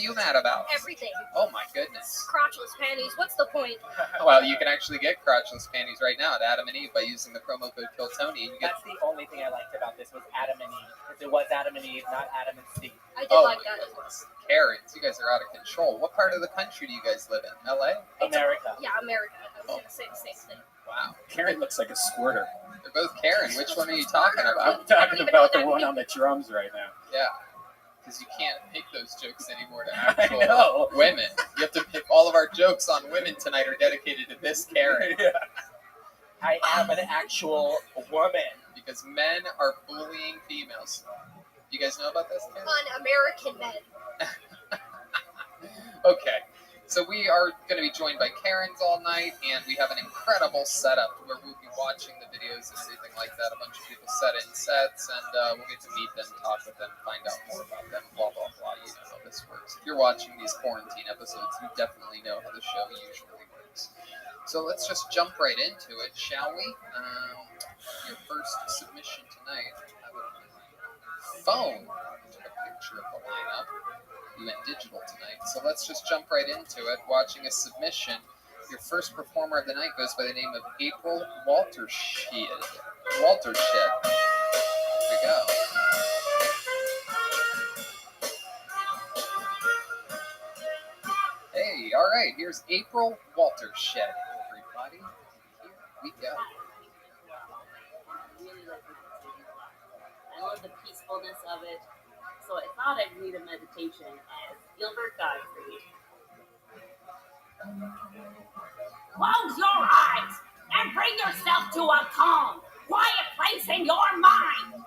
you mad about? Everything. Oh my goodness. Crotchless panties. What's the point? Well, you can actually get crotchless panties right now at Adam and Eve by using the promo code KILLTONY. That's the only thing I liked about this was Adam and Eve. Because it was Adam and Eve, not Adam and Steve. I did like that. Karens, you guys are out of control. What part of the country do you guys live in? LA? America. Yeah, America. I was going to say the same thing. Wow. Karen looks like a squirter. They're both Karen. Which one are you talking about? I'm talking about the one on the drums right now. Yeah. Because you can't make those jokes anymore to actual I know. women. You have to pick all of our jokes on women tonight are dedicated to this Karen. Yeah. I am an actual woman. Because men are bullying females. You guys know about this, Karen? Un-American men. Okay. So we are going to be joined by Karens all night, and we have an incredible setup where we'll be watching the videos and everything like that. A bunch of people set in sets, and we'll get to meet them, talk with them, find out more about them, blah, blah, blah. You know how this works. If you're watching these quarantine episodes, you definitely know how the show usually works. So let's just jump right into it, shall we? Your first submission tonight. I have a phone. I took a picture of the lineup. We went digital tonight, so let's just jump right into it. Watching a submission. Your first performer of the night goes by the name of April ROTHSCHILD. Here we go. Hey, all right. Here's April ROTHSCHILD. Everybody, here we go. I love the peacefulness of it. So I thought I'd read a meditation as Gilbert Gottfried. Close your eyes and bring yourself to a calm, quiet place in your mind.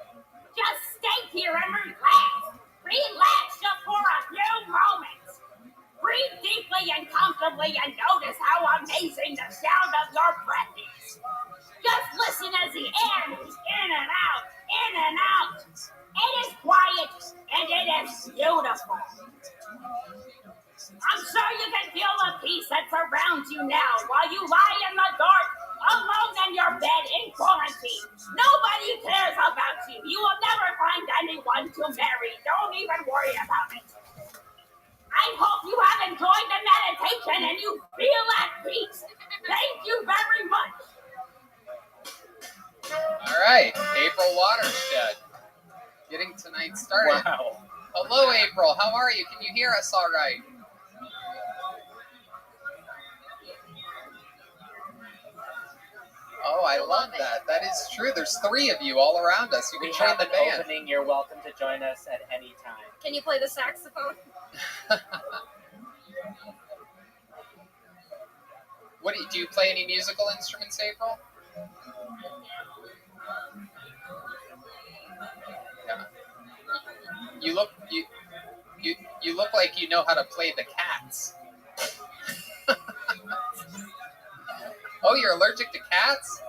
Just stay here and relax. Relax just for a few moments. Breathe deeply and comfortably and notice how amazing the sound of your breath is. Just listen as the air moves in and out, in and out. It is quiet and it is beautiful. I'm sure you can feel the peace that surrounds you now while you lie in the dark, alone in your bed in quarantine. Nobody cares about you. You will never find anyone to marry. Don't even worry about it. I hope you have enjoyed the meditation and you feel at peace. Thank you very much. All right, April ROTHSCHILD. Getting tonight started. Wow. Hello, April. How are you? Can you hear us all right? Oh, I love that. That is true. There's 3 of you all around us. You can We join have the an band. opening. You're welcome to join us at any time. Can you play the saxophone? What do you play any musical instruments, April? Yeah. You look like you know how to play the cats. Oh, you're allergic to cats?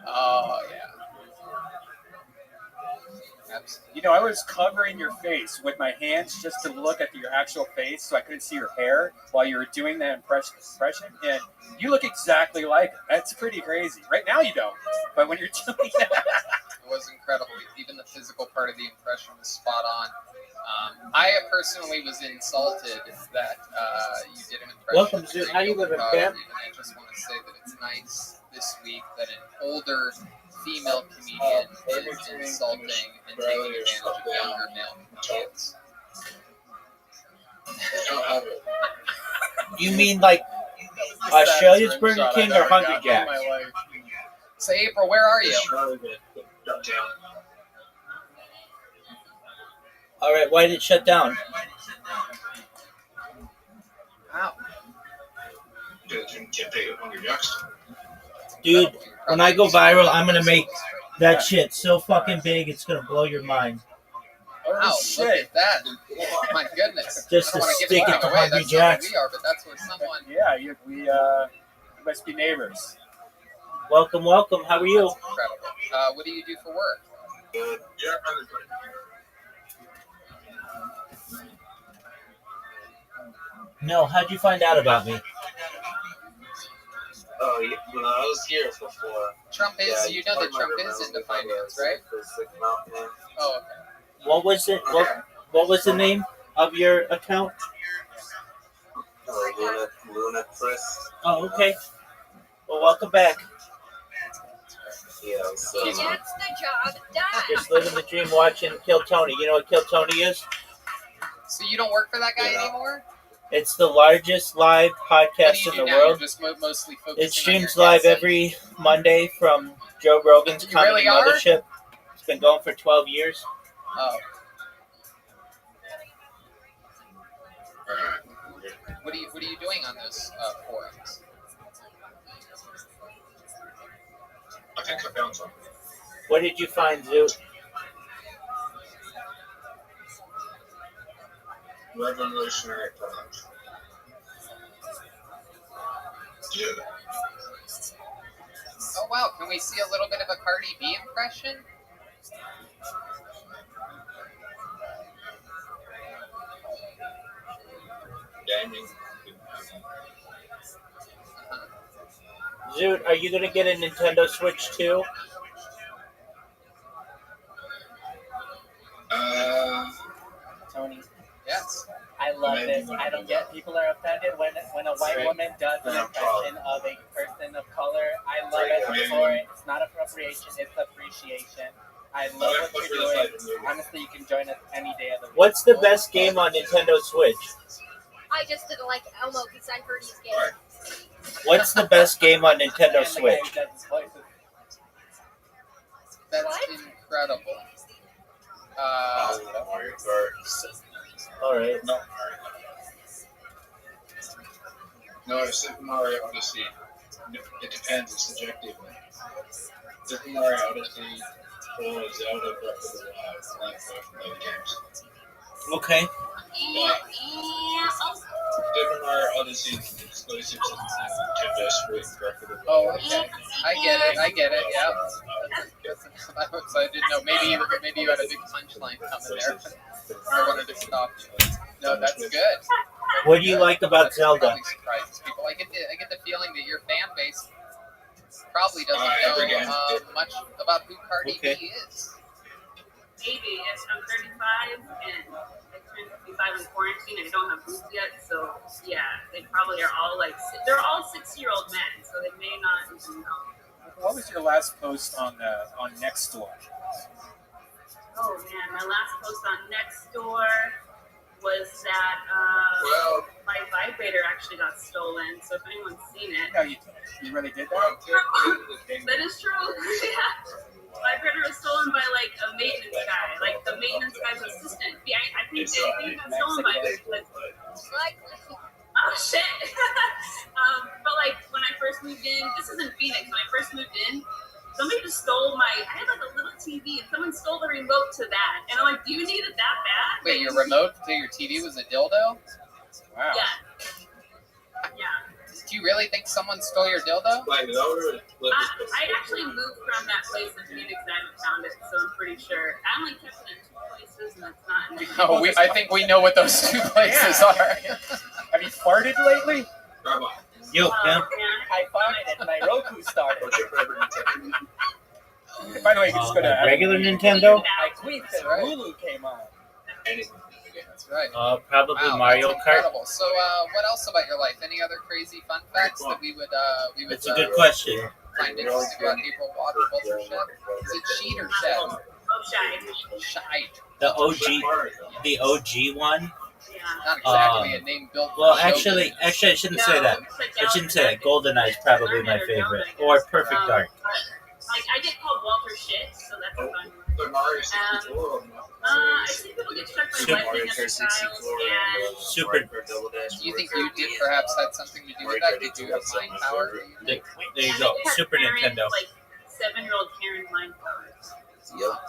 Oh, yeah. Absolutely. You know, I was covering your face with my hands just to look at your actual face so I couldn't see your hair while you were doing that impression, and you look exactly like it. That's pretty crazy. Right now you don't, but when you're doing that... It was incredible. Even the physical part of the impression was spot on. I personally was insulted that you did an impression. Welcome, Zeus. How you living, Pam? And I just want to say that it's nice this week that an older female comedian is insulting and taking advantage of younger male comedians. You mean like Shelley's Burger King or Hungry Jack's? So, April, where are you? All right, why did it shut down? Wow. Dude, when I go viral, I'm going to make that shit so fucking big, it's going to blow your mind. Wow, look at that. Oh, my goodness. Just I to don't wanna give stick it anything to away. Hungry That's not Jack's. who we are, but that's where someone... Yeah, we must be neighbors. Welcome, welcome. How are you? That's incredible. What do you do for work? No, how'd you find out about me? Oh, yeah, I was here before. Trump is, you know that Trump is into finance, right? Oh, okay. What was it? What was the name of your account? Luna Chris. Oh, okay. Well, welcome back. Yeah, so Gets the job done. Just living the dream watching Kill Tony. You know what Kill Tony is? So you don't work for that guy Yeah. anymore? It's the largest live What do podcast you in do the now? world. You're just mostly focusing It streams on your live guests? every Monday from Joe Rogan's You Comedy really are? Mothership. It's been going for 12 years. Oh, alright. what are you doing on those forums? I think I found something. What did you find, Zoot? Revolutionary product. Yeah. Oh wow, can we see a little bit of a Cardi B impression? Gaming. Zoot, are you going to get a Nintendo Switch too? Tony, Yes. I love Maybe this. when I I don't do get that. people are offended when a white Right. woman does an Then I'm impression of a person of color. I love Right. it for it. It's not appropriation, it's appreciation. I love what What's you're really doing. exciting? Honestly, you can join us any day of the week. What's the best game on Nintendo Switch? I just didn't like Elmo because I heard he's gay. Alright. What's the best game on Nintendo And the guy Switch? who does his voices. That's What? incredible. Mario Kart. Alright. No. No, Super Mario Odyssey. It depends. It's subjective. Super Mario Odyssey or Zelda Breath of the Wild. Like both of those games. Okay. Super Mario Odyssey is exclusive to Nintendo Switch. Breath of the Oh, Wild. okay. I get it. Yeah. I didn't know. Maybe you had a big punchline coming there. I wanted to stop you. No, that's good. What do you like about Zelda? Probably surprises people. I get the feeling that your fan base probably doesn't Every game's know different. much about who Cardi Okay. B is. Maybe. I'm 35 and I turned 55 in quarantine and I don't have boobs yet. So, yeah, they probably are all they're all 6-year-old men. So they may not even know. What was your last post on Nextdoor? Oh, man. My last post on Nextdoor was that Well, my vibrator actually got stolen. So if anyone's seen it, No, you really did that? well, technically the game. that is true. Yeah. Vibrator was stolen by a maintenance guy, the maintenance guy's assistant. Yeah, I think it got stolen by oh shit. But when I first moved in, this is in Phoenix. When I first moved in, somebody just stole I had a little TV and someone stole the remote to that. And I'm like, do you need it that bad? Wait, your remote to your TV was a dildo? Wow. Yeah. Yeah. Do you really think someone stole your dildo? Like, the older, I actually moved from that place in Phoenix and I haven't found it, so I'm pretty sure. I only kept it in 2 places and that's not in Oh, I think we know what those two places are. Have you farted lately? Rabbi, Yo, Oh, yeah. man. I farted and my Roku started. what's your favorite Nintendo? By the way, you can just go to Regular Nintendo? I queefed and Right. Hulu came on. Anything. That's right. Probably Wow, Mario that's Kart. incredible. So, what else about your life? Any other crazy fun facts that we would That's a good question. find interesting about people watching Vulture Shed? Is it Cheat or Shed? Oh, shy. Shite. The OG one. Yeah. Not exactly a name built for Well, show actually, I shouldn't say that. I shouldn't say that. GoldenEye is probably my favorite, or Perfect Dark. I get called Walter Shit, so that's a fun one. The Mario 64. I see people get struck by lightning as a child, and Super. Do you think you did perhaps had something to do with that? Did you have mind power? There you go. I had Super parents, Nintendo. 7-year-old Karen's mind power. Yep.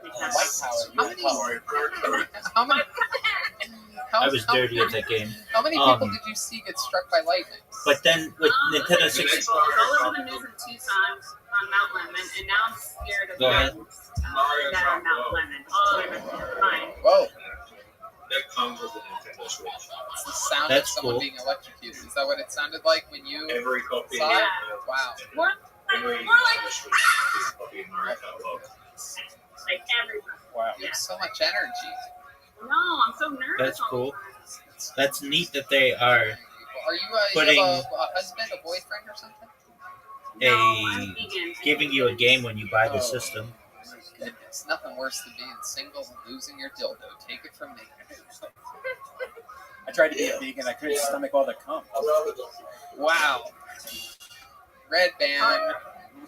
White power. How many? I was dirty at that game. How many people did you see get struck by lightning? But then with Nintendo 60. 64. It's all over the news in Tucson on Mount Lemon, and now I'm scared of Go ahead. that on Mount Lemon. All over the time. Whoa! That comes with the Nintendo Switch. It's the sound That's of someone cool. being electrocuted. Is that what it sounded like when you Every copy. saw it? Wow. More Every like Nintendo Switch is a copy of Mario Kart. everywhere. Wow. You have so much energy. No, I'm so nervous. That's all the cool. time. That's neat that they are Are you, Putting- you have a husband, a boyfriend, or something? No, I'm vegan. giving you a game when you buy the system. Goodness, nothing worse than being single and losing your dildo. Take it from me. I tried to be a vegan. I couldn't stomach all the cum. Wow. Red Band.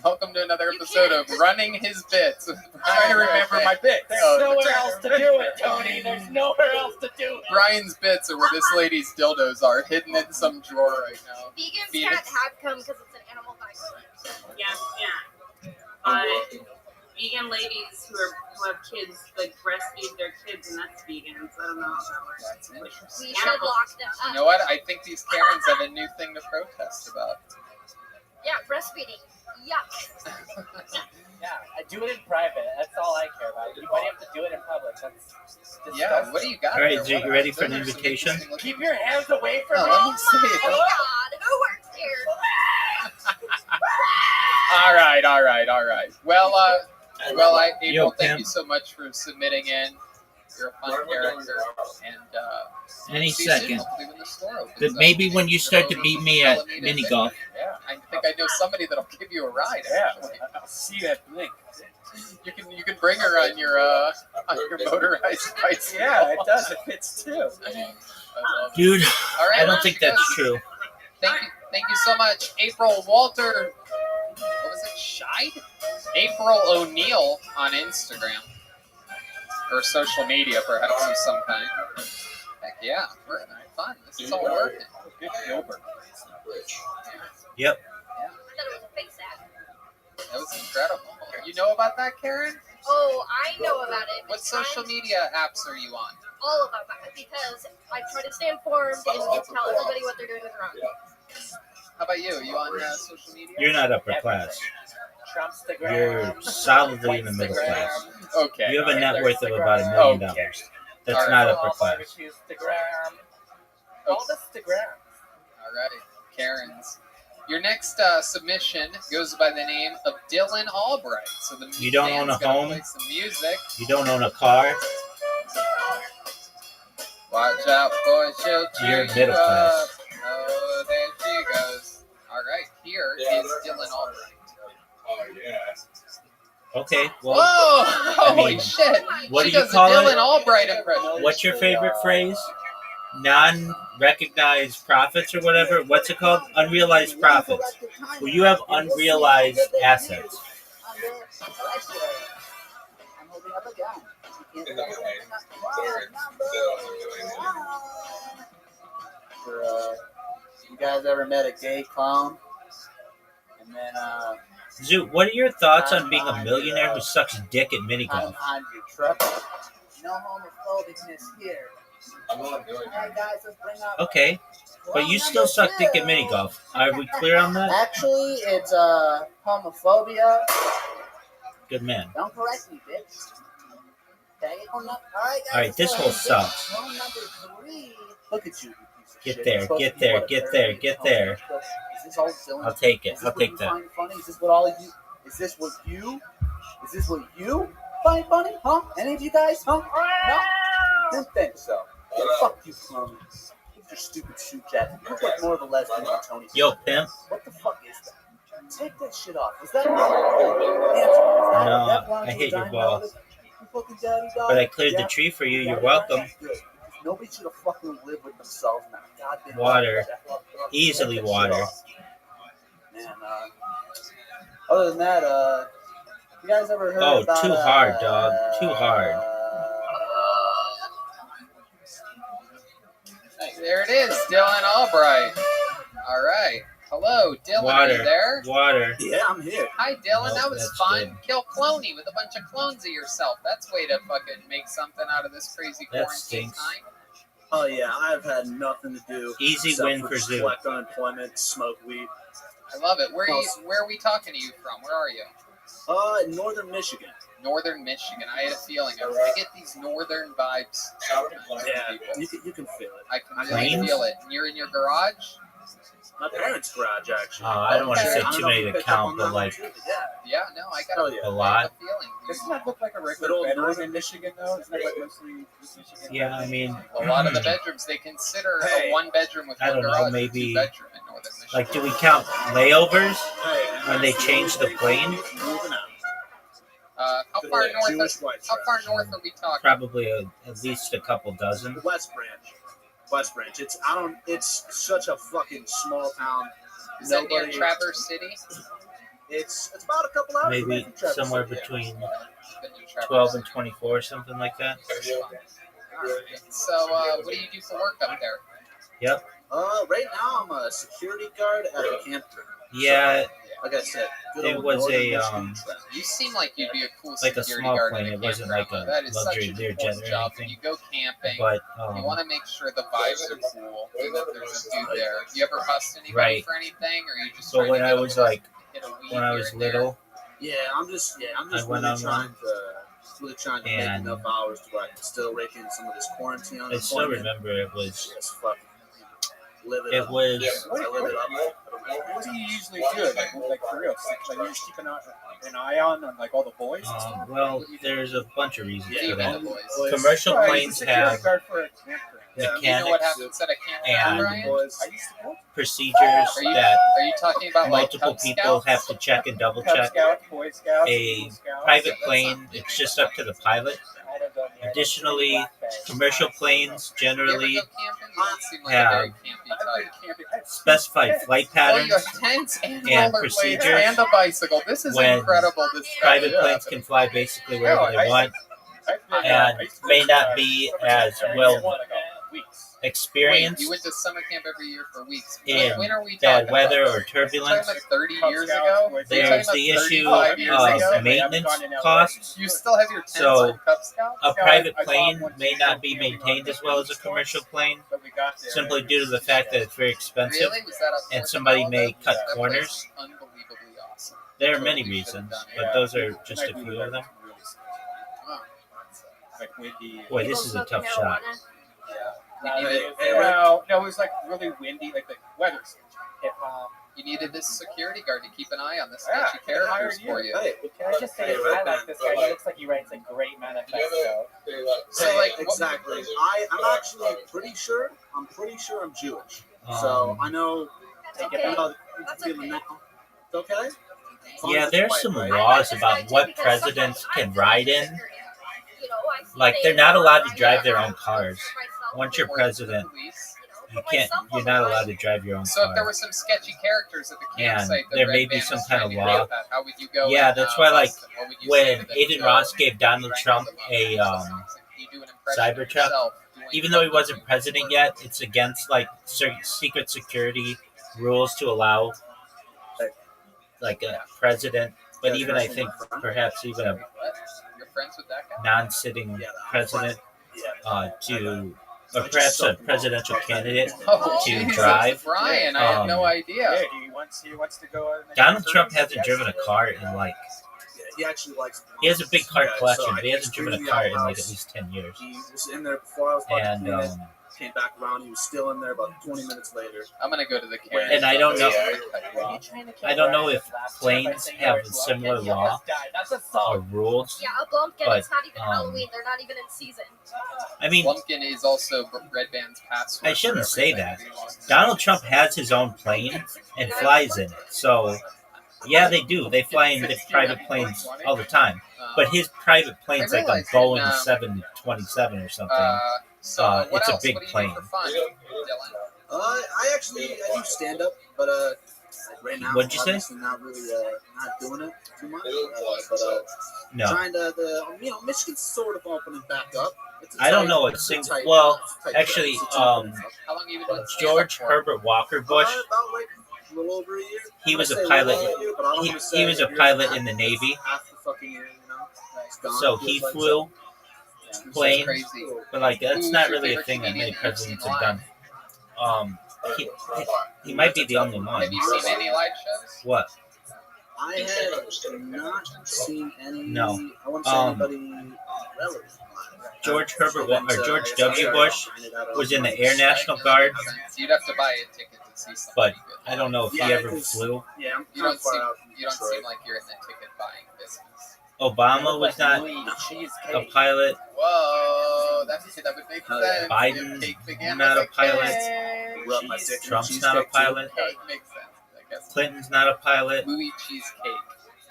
Welcome to another You episode can't. of Running His Bits. I'm trying to remember my bit. There's Oh, nowhere else to do it, Tony. There's nowhere else to do it. Brian's bits are where this lady's dildos are, hidden in some drawer right now. Vegans Phoenix. can't have cum because it's an animal violence. Yeah. But vegan ladies who have kids like breastfeed their kids, and that's vegans. I don't know how that works. That's interesting. We should lock them You up. know what? I think these Karens have a new thing to protest about. Yeah, breastfeeding. Yuck. Yeah, I do it in private. That's all I care about. You might have to do it in public. That's disgusting. Yeah, what do you got All right, there? so you What- ready for an those are some invitation? interesting looking- Keep your hands away from Oh, me. let Oh me see. my god, who works here? All right. Well, April, Yo, thank Pam. you so much for submitting in. You're a fun character, and Any see you soon, second. hopefully when the store opens But up. maybe when you start to beat me at mini golf. Yeah, I think I know somebody that'll give you a ride. Yeah, Actually. I'll see you at Blink. You can bring her on your motorized bicycle. Yeah, it does. It fits too. I love it. Dude, All right, I don't think that's true. Thank you so much, April Walter. What was it? Scheid? April O'Neil on Instagram or social media, perhaps of some kind. Heck yeah, we're having fun. This is all working. Good Gilbert. Yep. I thought it was a face ad. That was incredible. You know about that, Karen? Oh, I know about it. What social media apps are you on? All of them, because I try to stay informed and tell everybody what they're doing is wrong. How about you? Are you on social media? You're not upper class. Trumpstagram. You're solidly in the middle class. Okay. You have a net worth of about $1 million. Okay. That's All not right. upper class. Instagram. All the Instagram. All right, Karen's. Your next submission goes by the name of Dylan Albright. So the You don't own band's a gonna home? Play some music. You don't own a car. Watch out, boy, she'll cheer You're middle you class. up. Oh, there she goes. All right, here is Dylan Albright. Oh, yeah. Okay, well, Whoa! Holy mean, shit! what She do you does call a Dylan it? Albright impression. What's your favorite phrase? Non-recognized profits or whatever? What's it called? Unrealized profits. Well, you have unrealized assets. You guys ever met a gay clown? And then Zoo, what are your thoughts on being a millionaire who sucks dick at mini golf? on your truck. No homophobicness here. I'm not doing Hey it. guys, let's bring up. Okay, but you still suck dick at mini golf. Are we clear on that? Actually, it's homophobia. Good man. Don't correct me, bitch. Okay. Alright, guys. Alright, this so hole sucks. Rule number 3. Look at you, you piece of Get shit. there, You're supposed get to be, there, what, get a there, parody? get there. Is this all Dylan? I'll take it. Is this I'll what take you that. find funny? Is this what all of you? Is this what you? Is this what you find funny? Huh? Any of you guys? Huh? No. Didn't think so. Yeah, fuck you, clown. With your stupid shoe jacket. You look like more of a lesbian than Tony. Yo, pimp. What the fuck is that? Take that shit off. Is that? Answer. No, I hate your balls. But I cleared the tree for you. You're welcome. Good. Nobody should have fucking lived with themselves now. Goddamn. Water. Easily water. Man, other than that, you guys ever heard Oh, about, too hard, dog. Too hard. There it is, Dylan Albright. All right. Hello, Dylan. Are you Water. there? Water. Yeah, I'm here. Hi, Dylan. Oh, That was that's fun. good. Kill Cloney with a bunch of clones of yourself. That's way to fucking make something out of this crazy That quarantine stinks. time. Oh yeah, I've had nothing to do. Easy except win for Zoo. collect unemployment, smoke weed. I love it. Where are we talking to you from? Where are you? Northern Michigan. Northern Michigan. I had a feeling. I get these northern vibes. Yeah, People. you can feel it. I can really Plains? feel it. And you're in your garage? My parents' garage, actually. I don't want to Okay. say I don't too know if many you to picked up count, on but that like one, too, but Yeah, no, I got Hell a yeah. lot. feeling. Doesn't that look like a Good regular old bedroom North. in Michigan, though? Isn't that like mostly just Michigan? Yeah, I mean, A lot of the bedrooms they consider Hey. a one bedroom with I one don't know, garage, maybe- 2 bedroom in northern Michigan. like, do we count layovers Hey, when they change the plane? Moving out. How To far the north? Jewish white How far trash. north are we talking? Probably at least a couple dozen. The West Branch. West Branch. It's such a fucking small town. Is that near Nobody- Traverse City? It's about a couple hours. away Maybe from Traverse somewhere City, yeah. between Been to Traverse 12 City. and 24, something like that. So, what do you do for work up there? Right now I'm a security guard at a campground. Yeah, Like I said, good it old was Northern a, Michigan trash. You seem like you'd be a cool like a security small guard plane. at a It wasn't campground. like a That is such luxury an Learjet important or job. When anything. you go camping, But you want to make sure the vibes are cool and that there's a dude there. You ever bust anybody Right. for anything, or you just but trying when to I get a was little- like, hit a weed when I here was and there? little, I'm just I went really on trying to make and- enough hours to where I can still rake in some of this quarantine I still unemployment. remember it was, Just fucking live it it up. was, I live it up. What do you usually do? Like for real? Like you just keep an eye on like all the boys? and stuff? well, there's a bunch of reasons Yeah, for that. Even the boys. Commercial Right, planes he's a security have guard for a campground. Yeah. You know what mechanics, happens at a campground, and Brian? Boys. I used to go procedures Are you, that are you talking about multiple like Cub people Scouts? have to check and double Cub check. Scouts, Boy Scouts, A Eagle Scouts. private That's plane, not it's just up to the pilot. I don't know, man. Additionally, Black bag. commercial planes You ever generally go camping? You don't seem like have a very campy I've been type. camping. I have specified flight Oh, you patterns. have tents and and rollerblades procedures and a bicycle. This is when incredible. This Private stuff. planes can fly basically wherever No, they want, and may not be as well experienced Wait, you went to summer camp every year for weeks. in When are we bad talking weather about? or Are you talking turbulence. about 30 years ago? Are you There's talking the about issue 35 years ago? of maintenance costs. You still have your tents So, on Cub Scouts? A private plane may not be maintained as well as a commercial plane, simply due to the fact that it's very expensive. Really? Was that up and north somebody of may Alabama? cut That place corners. is unbelievably awesome. There are many Totally should've reasons, done it. but those are just a few of them. Wow. Like windy. Boy, this is a tough shot. No, it was like really windy, like the weather's hip hop. You needed this security guard to keep an eye on the Yeah, sketchy I hired characters you. for you. Hey, Can I just say, I like this guy. He looks like he writes a great manifesto. So, like, what- exactly. I'm actually pretty sure. I'm Jewish. So Um, I know. That's okay. That's okay. It's okay. Yeah, there's some laws about what presidents can ride in. Like, they're not allowed to drive their own cars. Once you're president, you're not allowed to drive your own So if there car. were some sketchy characters at the And campsite, that there Red may be Band some was kind trying of to law. get at, how would you go? Yeah, and, that's why, like, bust them? What would you say when to them? Aiden Ross gave Donald Trump a You do an impression of Cybertruck, yourself doing even though he something. wasn't president yet, it's against like secret security rules to allow like a president, but even I think perhaps even a What? You're friends with that guy? non-sitting president to, or perhaps a presidential candidate Oh, to Jesus, drive. Brian, I had no idea. Yeah, he wants to go. Donald Trump hasn't driven a car in like, He actually likes. he has a big car Yeah, so collection, I but he hasn't came driven a to the car in like outhouse. at least 10 years. He was in there before I was about to And clean it. Came back around. He was still in there about 20 minutes later. I'm gonna go to the Karen. And I don't know- I don't know if planes have a similar law That's a or salt. rules. Yeah, a bumpkin. But, It's not even um, Halloween. They're not even in season. I mean, Lumpkin is also Red Band's password. I shouldn't for say everything. that. Donald Trump has his own plane and flies in it. So, yeah, they do. They fly in the private planes all the time. But his private plane's like a realized Boeing in, 727 or something. So what it's a else? big What do you plane. do for fun, Dylan? I do stand up, but right now What'd you say? obviously not really not doing it too much. But No. trying to Michigan's sort of opening back up. It's a I don't tight- know a it's single. tight- Well, it's tight actually, track. It's a tight track. How long have you been doing George stand-up for? Herbert Walker Bush, About like a little over a year. he was I a say pilot. little over a year, but I don't He, wanna say he was a year and pilot half. in the Navy, Half the fucking year, It's gone. so Feels he like flew. It's Planes. crazy. But like that's Who's not your really a favorite thing that many comedian you've presidents seen have done. He might be the only one. Have you seen any live shows? What? I have not seen any. No. I won't say anybody relevant. George Herbert or George W. Bush was in the Air National Guard. So you'd have to buy a ticket to see somebody but good. I don't know if he ever flew. Yeah, I'm You kind don't of far seem out from you don't Detroit. seem like you're in the ticket buying business. Obama was not a pilot. Whoa, that would make Oh, yeah. sense. Biden, If cake began not as a pilot. cake. Rub my dick in Trump's cheesecake, not a too. pilot. Cake makes sense, I guess. Clinton's not a pilot. Louis cheesecake.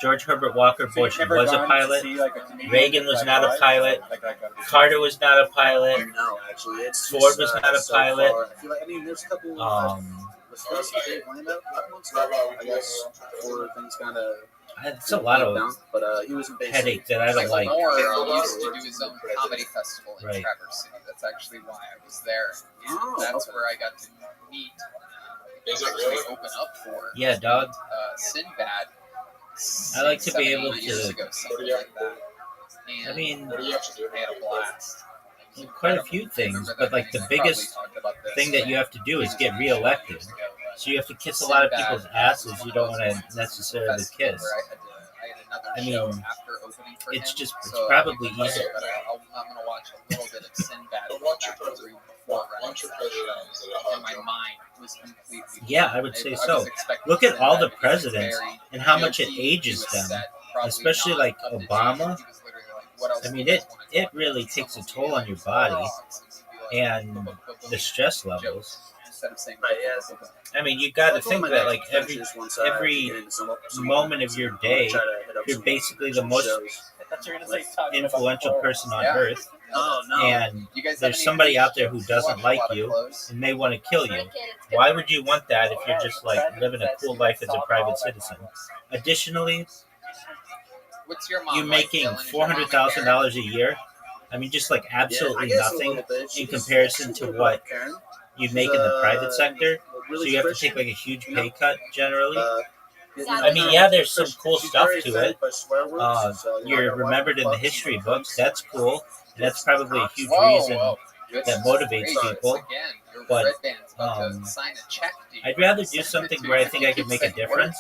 George Herbert Walker So you've Bush never was a gone to pilot. see, like, a comedian Reagan was like not a live? pilot. Like Carter was not a pilot. No, actually, it's Ford just, was not a so pilot. far. I feel like, I mean, there's a couple. Was Dave Lando one stuff? I guess before things kind of. It's a lot of down, but he was in basic. headache that I don't like. Moore used to do his own comedy festival in Right. Traverse City. That's actually why I was there. And Oh, that's okay. where I got to meet. Is it Actually really? open up for. Yeah, dog. Sinbad. I like to be 7, able 8 years to- ago, something like that. And I mean, What do you have to do? I had a blast. quite a few things, but like the biggest thing that you have to do is get reelected. So you have to kiss a lot of people's asses you don't want to necessarily kiss. I mean, it's just, it's probably easy. But I'm going to watch a little bit of Sinbad But once you're before president, once you're president, is it a and my hard mind was completely. Yeah, I would say was so. expecting Look at all the Sinbad because presidents it's very and how much it guilty, ages he was them. set, probably Especially not like up to date. Obama. He was literally like, what else I do mean, you it guys wanna it talk really about? takes a Someone toll would on be your like, body "Frogs," and be like, and the stress levels. jokes instead of saying Right, yes. I mean, you got to think that like every every moment of your day, you're basically the most influential person on Yeah. earth, Oh no. and You guys have there's any somebody beef? out there who You doesn't watch a like lot of you clothes. and may want to kill you. Drink it, it's good. Why would you want that if you're just like living a cool life as a private citizen? Additionally, What's your mom you're like, making Dylan? Is your mom a $400,000 a year. I mean, just like absolutely nothing in comparison to what you make in the private sector. So you have to take like a huge pay cut generally. I mean, yeah, there's some cool stuff to it. You're remembered in the history books. That's cool. And that's probably a huge reason that motivates people. But I'd rather do something where I think I could make a difference.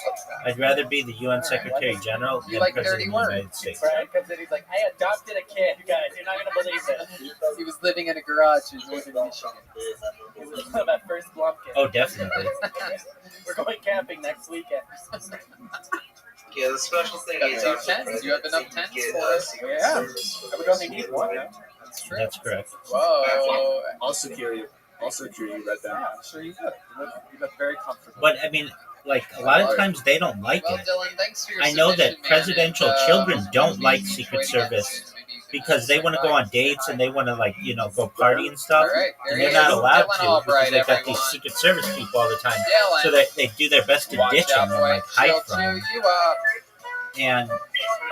I'd rather be the UN Secretary General You than like President dirty of the words. United States. Brian comes in, he's like, I adopted a kid, you guys. You're not going to believe it. He was living in a garage in northern Michigan. He was my first Blumpkin. Oh, definitely. We're going camping next weekend. Yeah, the special thing Got is 2 tents. Do you have enough tents for us? Yeah. I would only need one, though. That's true. That's correct. Whoa. I'll secure you. I'll secure you right Yeah, there. I'm sure you could. You look very comfortable. But I mean, like a lot of times they don't like Well, it. Dylan, thanks for your I know that submission, man, presidential and, children don't maybe like you Secret enjoyed it again Service soon. Maybe you can because they want to go on dates and they want to like, you know, go party and stuff. All right, there And he they're not is. allowed Dylan to Albright, because they've got everyone. these Secret Service people all the time. Dylan, So they do their best to watch ditch out, them and boy. like hide She'll from chew them. you up. And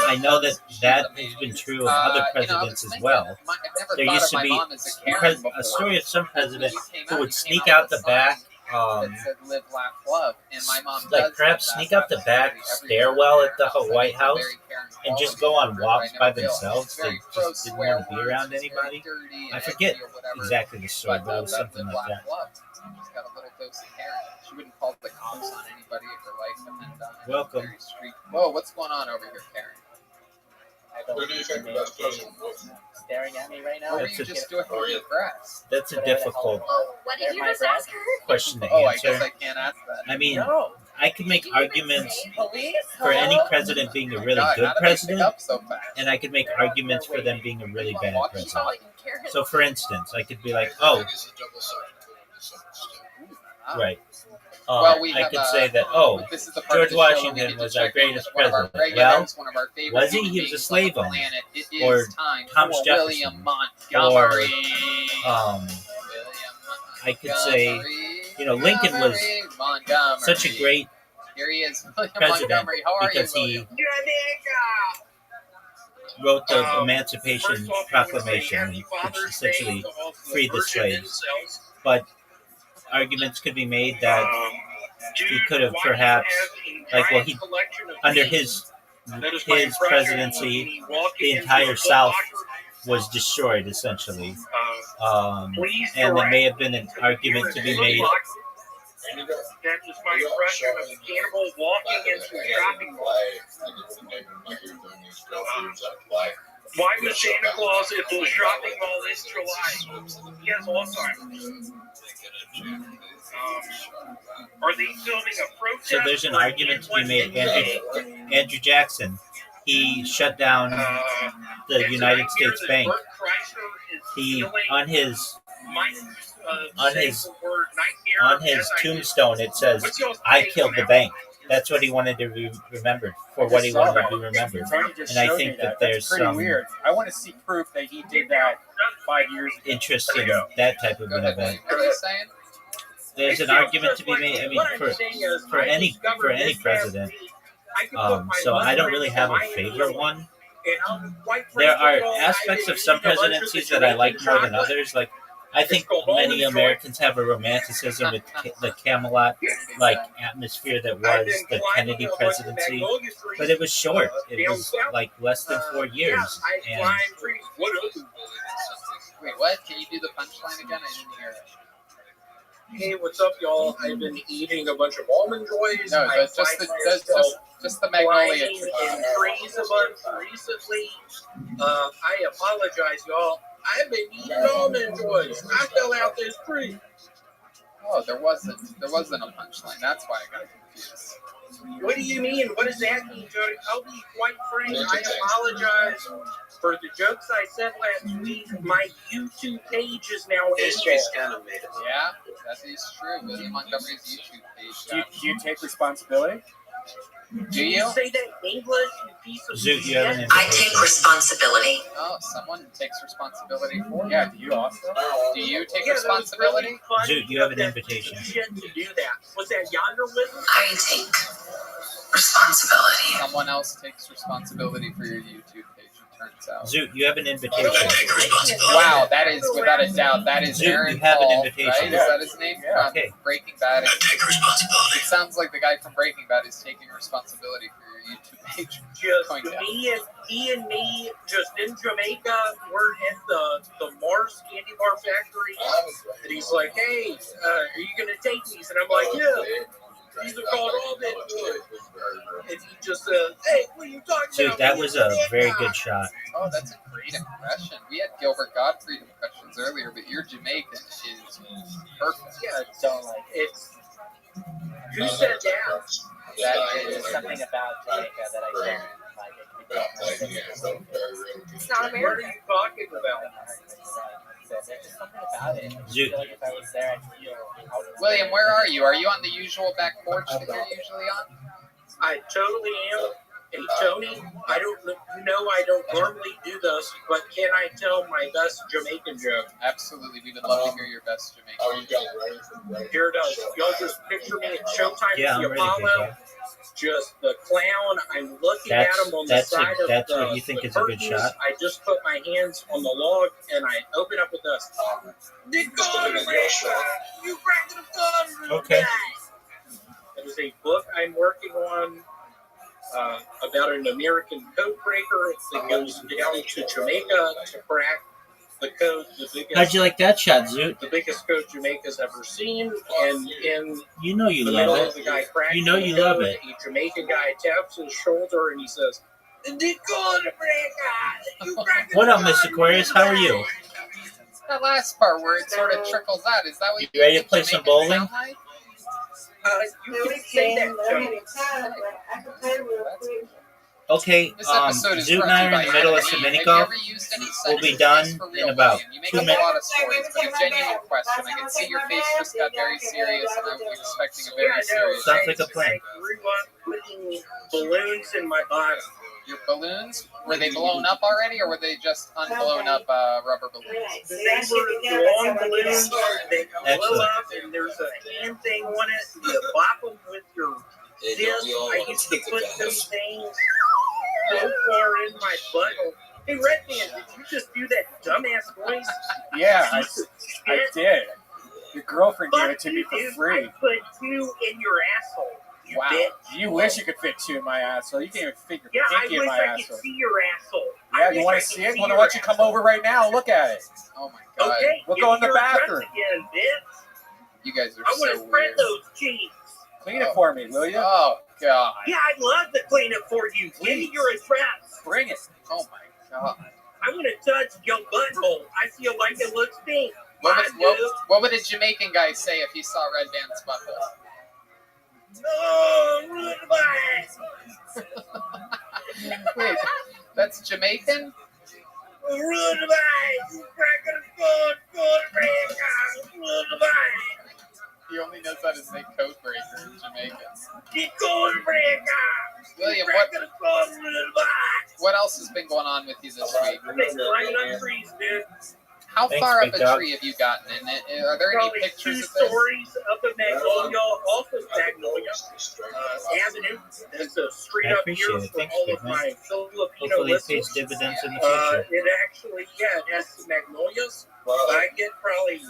I know that has been true of other presidents as well. There used to be a story of some president who would sneak out the back, that said live, laugh, love. And my mom like does perhaps that. sneak out the back stairwell at the White House and just go on walks by themselves. They just didn't want to be around anybody. I forget exactly the story, but it was something like that. She's got a little dose of Karen. She wouldn't call the cops on anybody if her life depended on it. Welcome. Very street. Whoa, what's going on over here, Karen? Who do you think the best president was? Staring at me right now. What were That's you a- just doing with your press? That's a difficult Oh, what did you just ask her? question to Oh, I guess answer. I can't ask that. I mean, No. I could make arguments Police? for any Hello? president being a Oh my really God, good how did they pick president, up so fast? and I could make arguments for them being a really bad president. Calling Karen. So, for instance, I could be like, oh, It's a double-sided coin, misunderstood. Ah. right. Well, we I have, could say that, oh, this is the part of George the show where we Washington get to was our check in greatest with one of our president. regulars, one of our favorite was he? human He was a beings slave on the owner. planet. It is Or time Thomas for Jefferson. William Montgomery. I could say, you know, Lincoln was Montgomery. such a great Here he is, William president Montgomery. How are because you, he William? wrote the Emancipation Proclamation, which essentially freed the slaves. But arguments could be made that he could have perhaps, like, well, he under his presidency, the entire South was destroyed essentially, and there may have been an argument to be made. And you go. That is my impression of the cannibal walking into a shopping mall. Why was Santa Claus at the shopping mall this July? He has Alzheimer's. Are they filming a protest? So there's an argument to be made. Andrew Jackson, he shut down the United States Bank. He on his tombstone it says, "I killed the bank." That's what he wanted to be remembered for. What he wanted to be remembered. And I think that there's pretty some weird. I want to see proof that he did that 5 years ago. interest in that type of an event. What are you saying? There's an argument to be made. I mean, for any president. So I don't really have a favorite one. There are aspects of some presidencies that I like more than others. Like, I think many Americans have a romanticism with the Camelot like atmosphere that was the Kennedy presidency, but it was short. It was like less than 4 years. And Wait, what? Can you do the punchline again? I didn't hear it. Hey, what's up, y'all? I've been eating a bunch of almond joys. No, I but just the flying Magnolia in tree. trees a bunch recently. I apologize, y'all. I've been eating almond joys. I fell out this tree. Oh, there wasn't a punchline. That's why I got confused. What do you mean? What does that mean, Jody? I'll be quite frank. I apologize for the jokes I said last week. My YouTube page is now History's kind of made it. Yeah, that is true. William Montgomery's YouTube page. Do you take responsibility? Do you? say that in English, you piece of Zoot, you have an shit? I take responsibility. Oh, someone takes responsibility for you. Yeah, do you also? Do you take Yeah, that was responsibility? really fun. Zoot, you have an invitation. Shit to do that. Was that yonder wizard? I take responsibility. Someone else takes responsibility for your YouTube page, it turns out. Zoot, you have an invitation. Take responsibility. Wow, that is without a doubt. That is Zoot, Aaron you have an Paul, invitation. right? Is that his name? Yeah. From Breaking Bad. I take responsibility. It sounds like the guy from Breaking Bad is taking responsibility for your YouTube page. Just Going down. he and me, just in Jamaica. We're at the Mars candy bar factory, and he's like, "Hey, are you gonna take these?" And I'm like, "Yeah." These are called almond joys. And he just says, "Hey, what are you talking about?" Dude, that was a very good shot. Oh, that's a great impression. We had Gilbert Gottfried impressions earlier, but your Jamaican is perfect. Yeah, so like it's. Who said that? That There's is something about Jamaica that I don't like. It's not What are America. you talking about? There's just something about it. I Zoot. feel like if I was there, I'd feel out of William, where are you? Are you on the usual back porch that you're usually on? I totally am. Hey, Tony, I don't normally do this, but can I tell my best Jamaican joke? Absolutely. We would love to hear your best Jamaican. Here it is. Y'all just picture me at Showtime Yeah, at I'm the ready, Apollo. big guy. Just the clown. I'm looking at him on the side of That's the what you think the is a good curtains. shot? I just put my hands on the log and I open up with this. You cracked the gun. Okay. It is a book I'm working on about an American code breaker that goes down to Jamaica to crack the code. How'd you like that shot, Zoot? The biggest code Jamaica's ever seen, and in You know you the middle love of the it. guy cracking You know the you code, love it. a Jamaican guy taps his shoulder and he says, "The code breaker, you cracked What the up, Mr. code Aquarius? How are you? That last part where it sort of trickles out, is that what You ready to play some Jamaicans bowling? sound like? You can say that, Tony. Okay, This episode is Zoot brought and I to you are in by the middle of Anime. some Have you mini-golf. ever used any We'll be sentences done for real, in about William? You make 2 up a minutes. lot of stories, but a genuine question. I can see your face just got very serious, and I was expecting a very serious Sounds like a plan. I grew up putting balloons in my body. Your balloons, were they blown up already, or were they just unblown up rubber balloons? They were long balloons. They blow Excellent. up, and there's a hand thing on it. You bop them with your fist. I used to put those things so far in my butthole. Hey, Redman, did you just do that dumbass voice? Yeah, I Piece of shit. did. Your girlfriend gave it to Fuck me you, for dude. free. I put 2 in your asshole. You Wow. bitch. You wish you could fit 2 in my asshole. You can't even fit your Yeah, I pinky in wish my I could asshole. see your asshole. Yeah, I you wish want I to could see it? see Why your don't you come asshole. over right now and look at it? Oh my god. Okay, We'll give go me in the your address bathroom. again, bitch. You guys are I want to so spread weird. those cheeks. Clean it for me, will you? Oh god. Yeah, I'd love to clean it for you. Give me your address. Bring it. Oh my god. I want to touch your butthole. I feel like it looks pink. What would a Jamaican guy say if he saw Red Band's butthole? No, goodbye. Wait, that's Jamaican? Goodbye. You crack of the goodbye. He only knows how to say code breaker in Jamaican. William, what else has been going on with you this week? I've been climbing up trees, dude. How Thanks, far up big a dog. tree have you gotten in it? Are there any Probably pictures 2 of this? stories up in Magnolia, off of Magnolia Avenue. That's a straight I up appreciate here it. for Thanks, all big of man. my Filipino Hopefully it pays listeners. dividends in the future. It actually, it has some magnolias. I get probably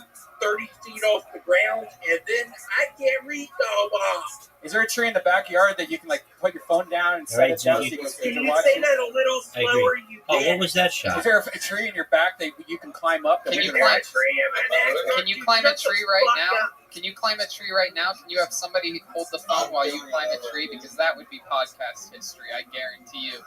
30 feet off the ground, and then I get reached off. Is there a tree in the backyard that you can like put your phone down and set Right, it down so so you Can can you watch say it? that a little I agree. slower, you Oh, bitch? what was that Is shot? there a tree in your back that you can climb up? Can you There climb? a tree in my neck? Can you climb a Shut the tree right fuck now? up. Can you climb a tree right now? Can you have somebody hold the phone while you climb a tree? Because that would be podcast history. I guarantee you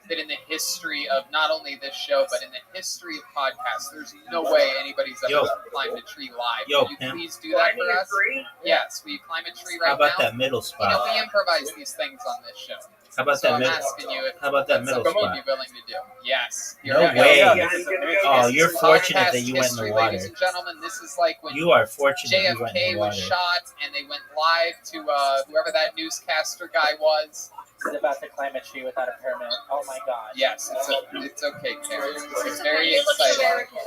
that in the history of not only this show, but in the history of podcasts, there's no way anybody's ever Yo. climbed a tree live. Yo, Can you Pam. please do that Climbing for a us? tree? Yes, will you climb a tree right How about now? that middle You know, spot? we improvise these things on this show. How about So that I'm middle? asking you if How about that that's middle something spot? you'd be willing to do. Yes. No You're- way. Yeah, I'm gonna go Oh, get you're some fortunate podcast that you went in the history, water. ladies and gentlemen. This is like when You are fortunate you went in JFK the was water. shot and they went live to whoever that newscaster guy was. He's about to climb a tree without a permit. Oh my god. Yes, it's okay, Karen. This is very You look exciting. American.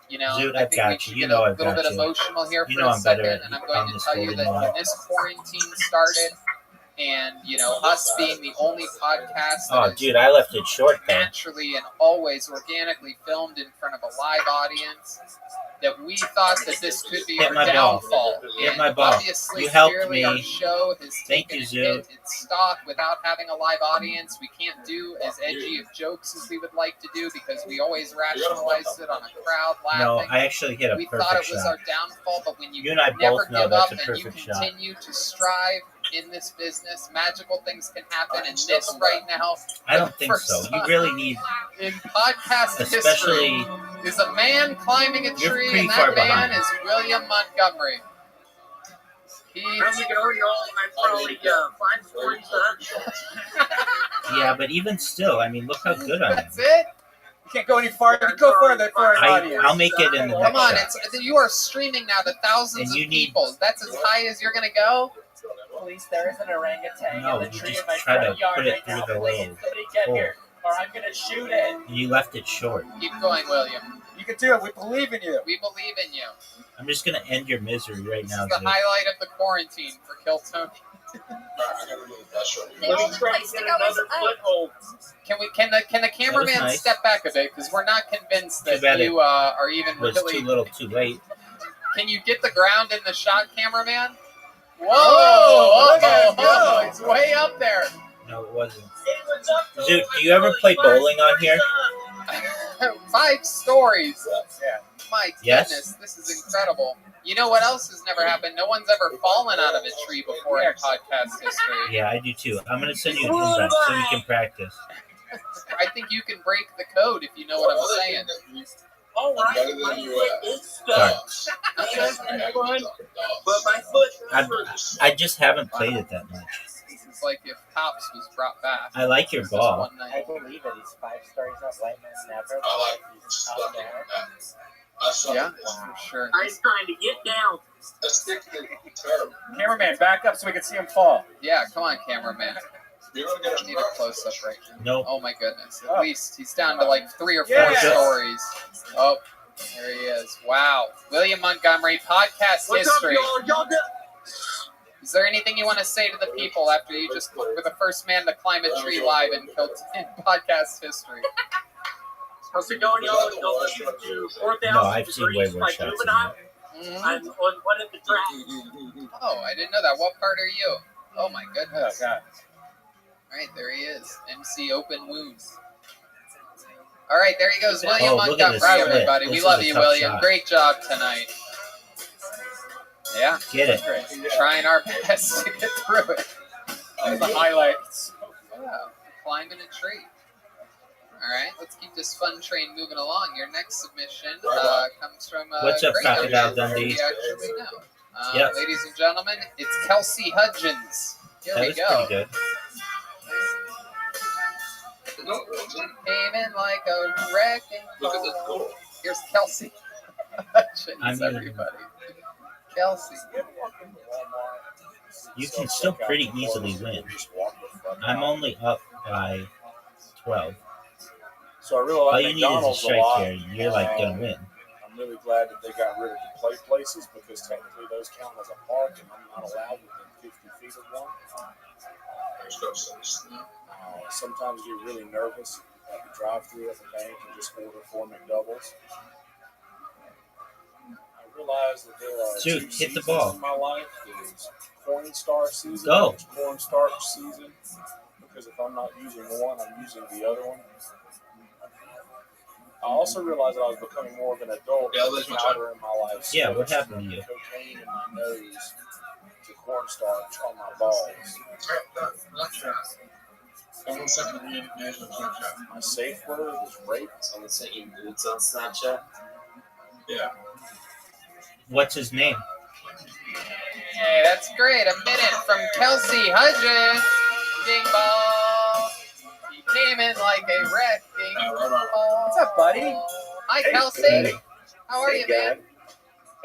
You know, Dude, I I've think got we you. should You get know a I've little got bit you. emotional here You for know a I'm better second, at and I'm going to this tell you holding that on. when this quarantine started, and us being the only podcast Oh, that is dude, I left it short though. naturally and always organically filmed in front of a live audience, that we thought that this could be Hit our my ball. downfall. Hit And my ball. obviously, You helped clearly me. our show has Thank taken you, a Zoo. hit its stock without having a live audience. We can't do as edgy of jokes as we would like to do because we always rationalize it on a crowd No, laughing. I actually hit a We thought perfect it was shot. our downfall, but when You and I never both know give that's up a and you perfect shot. continue to strive in this business, magical things can happen. And this right now, I don't think first so. You time really need, in podcast especially. history, is a man climbing a You're tree, pretty and far that man behind. is William Montgomery. How's it going, y'all? I'm probably 5 stories up. Yeah, but even still, I mean, look how good I am. That's it. You can't go any farther. Go further for an audience. I'll make it in the Come next on, shot. you are streaming now to thousands And you of need- people. That's as high as you're gonna go. Police, there is an orangutan No, in the you tree just in my try to front yard put it right through now. the Please, little somebody get hole. here, or I'm gonna shoot it. And you left it short. Keep going, William. You can do it. We believe in you. We believe in you. I'm just gonna end your misery right This now, is the Zoo. highlight of the quarantine for Kill Tony. The only place to go is up. Foothold. Can the cameraman nice. step back a bit because we're not convinced Too that bad you are even It was really. too little, too late. Can you get the ground in the shot, cameraman? Whoa! Oh, look at him Oh, go. it's way up there. No, it wasn't. Zoo, do you ever play bowling on here? 5 stories. Yeah. My Yes. goodness, this is incredible. You know what else has never happened? No one's ever fallen out of a tree before in podcast history. Yeah, I do too. I'm gonna send you an invite so we can practice. I think you can break the code if you know what I'm saying. All right, my foot is stuck. It has been fun, but my foot hurts. I just haven't played it that much. This is like if Cops was brought back. I like your Just ball. one I night. believe it. He's 5 stories up. White man never. He's up there. Yeah, for sure. I'm trying to get down. Cameraman, back up so we can see him fall. Yeah, come on, cameraman. I need a close up right now. Nope. Oh my goodness. At Oh. least he's down to like 3 or 4 Yeah. stories. Oh, there he is. Wow. William Montgomery, podcast What's up, history. y'all? Y'all good? Is there anything you want to say to the people after you just were the first man to climb a tree live in podcast history? How's it going, y'all? Y'all listen to 4,000 No, I've seen way Degrees worse by shots than Juvenile. Mhm. I'm on one of the tracks. Oh, I didn't know that. What part are you? Oh my Oh, goodness. God. All right, there he is. MC Open Wounds. All right, there he goes. William Oh, look at Montgomery, this split. everybody. This We is love a you, tough William. shot. Great job tonight. Yeah, Get it. great. Trying our best to get through it. That was the highlight. Yeah, climbing a tree. All right, let's keep this fun train moving along. Your next submission comes from What's up, great Crocodile who Dundee? we actually know. Yeah. Ladies and gentlemen, it's Kelsey Hudgens. Here That we was go. pretty good. Came in like a wrecking Look at this ball. goal. Here's Kelsey Hudgens, I mean- everybody. Kelsey. You can still pretty easily win. I'm only up by 12. So I really All like you need is a McDonald's a strike lot. here. You're like gonna win. I'm really glad that they got rid of the play places because technically those count as a park, and I'm not allowed within 50 feet of one. Sometimes get really nervous at the drive-thru at the bank and just order 4 McDoubles. I realize that there are Dude, two hit the seasons ball. in my life. There's corn starch season. Go. There's corn starch season. Because if I'm not using one, I'm using the other one. I also realized that I was becoming more of an adult powder in my life. Yeah, what happened to you? Cocaine in my nose to cornstarch on my balls. My safe word is rape. Someone sent you nudes on Snapchat? Yeah. What's his name? Hey, that's great. A minute from Kelsey Hudgens. Ding ball. He came in like a wrecking ball. What's up, buddy? Hi, Hey, Kelsey. buddy. How are you, man?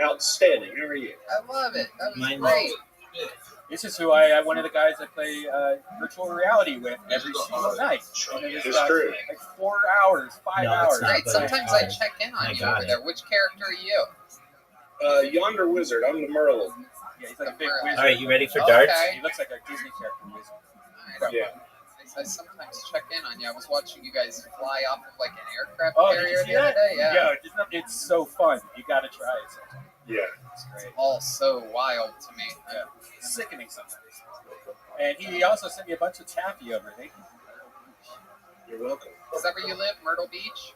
Outstanding. How are you? I love it. That was Mine- great. This is who I one of the guys I play virtual reality with every single night. And it is It's true. like 4 hours, 5 No, it's hours. not. Great. but Sometimes I I check in on I you got over it. there. Which character are you? Yonder wizard. I'm the Merlin. Yeah, he's like a big wizard. All right, you ready for darts? Okay. He looks like a Disney character wizard. All right. Yeah. I sometimes check in on you. I was watching you guys fly off of like an aircraft Oh, did carrier you see the other that? day. Yeah. It's so fun. You got to try it sometime. Yeah. It's great. All so wild to me. Yeah. Sickening sometimes. And he also sent me a bunch of taffy over. Thank you. You're welcome. Is that where you live? Myrtle Beach?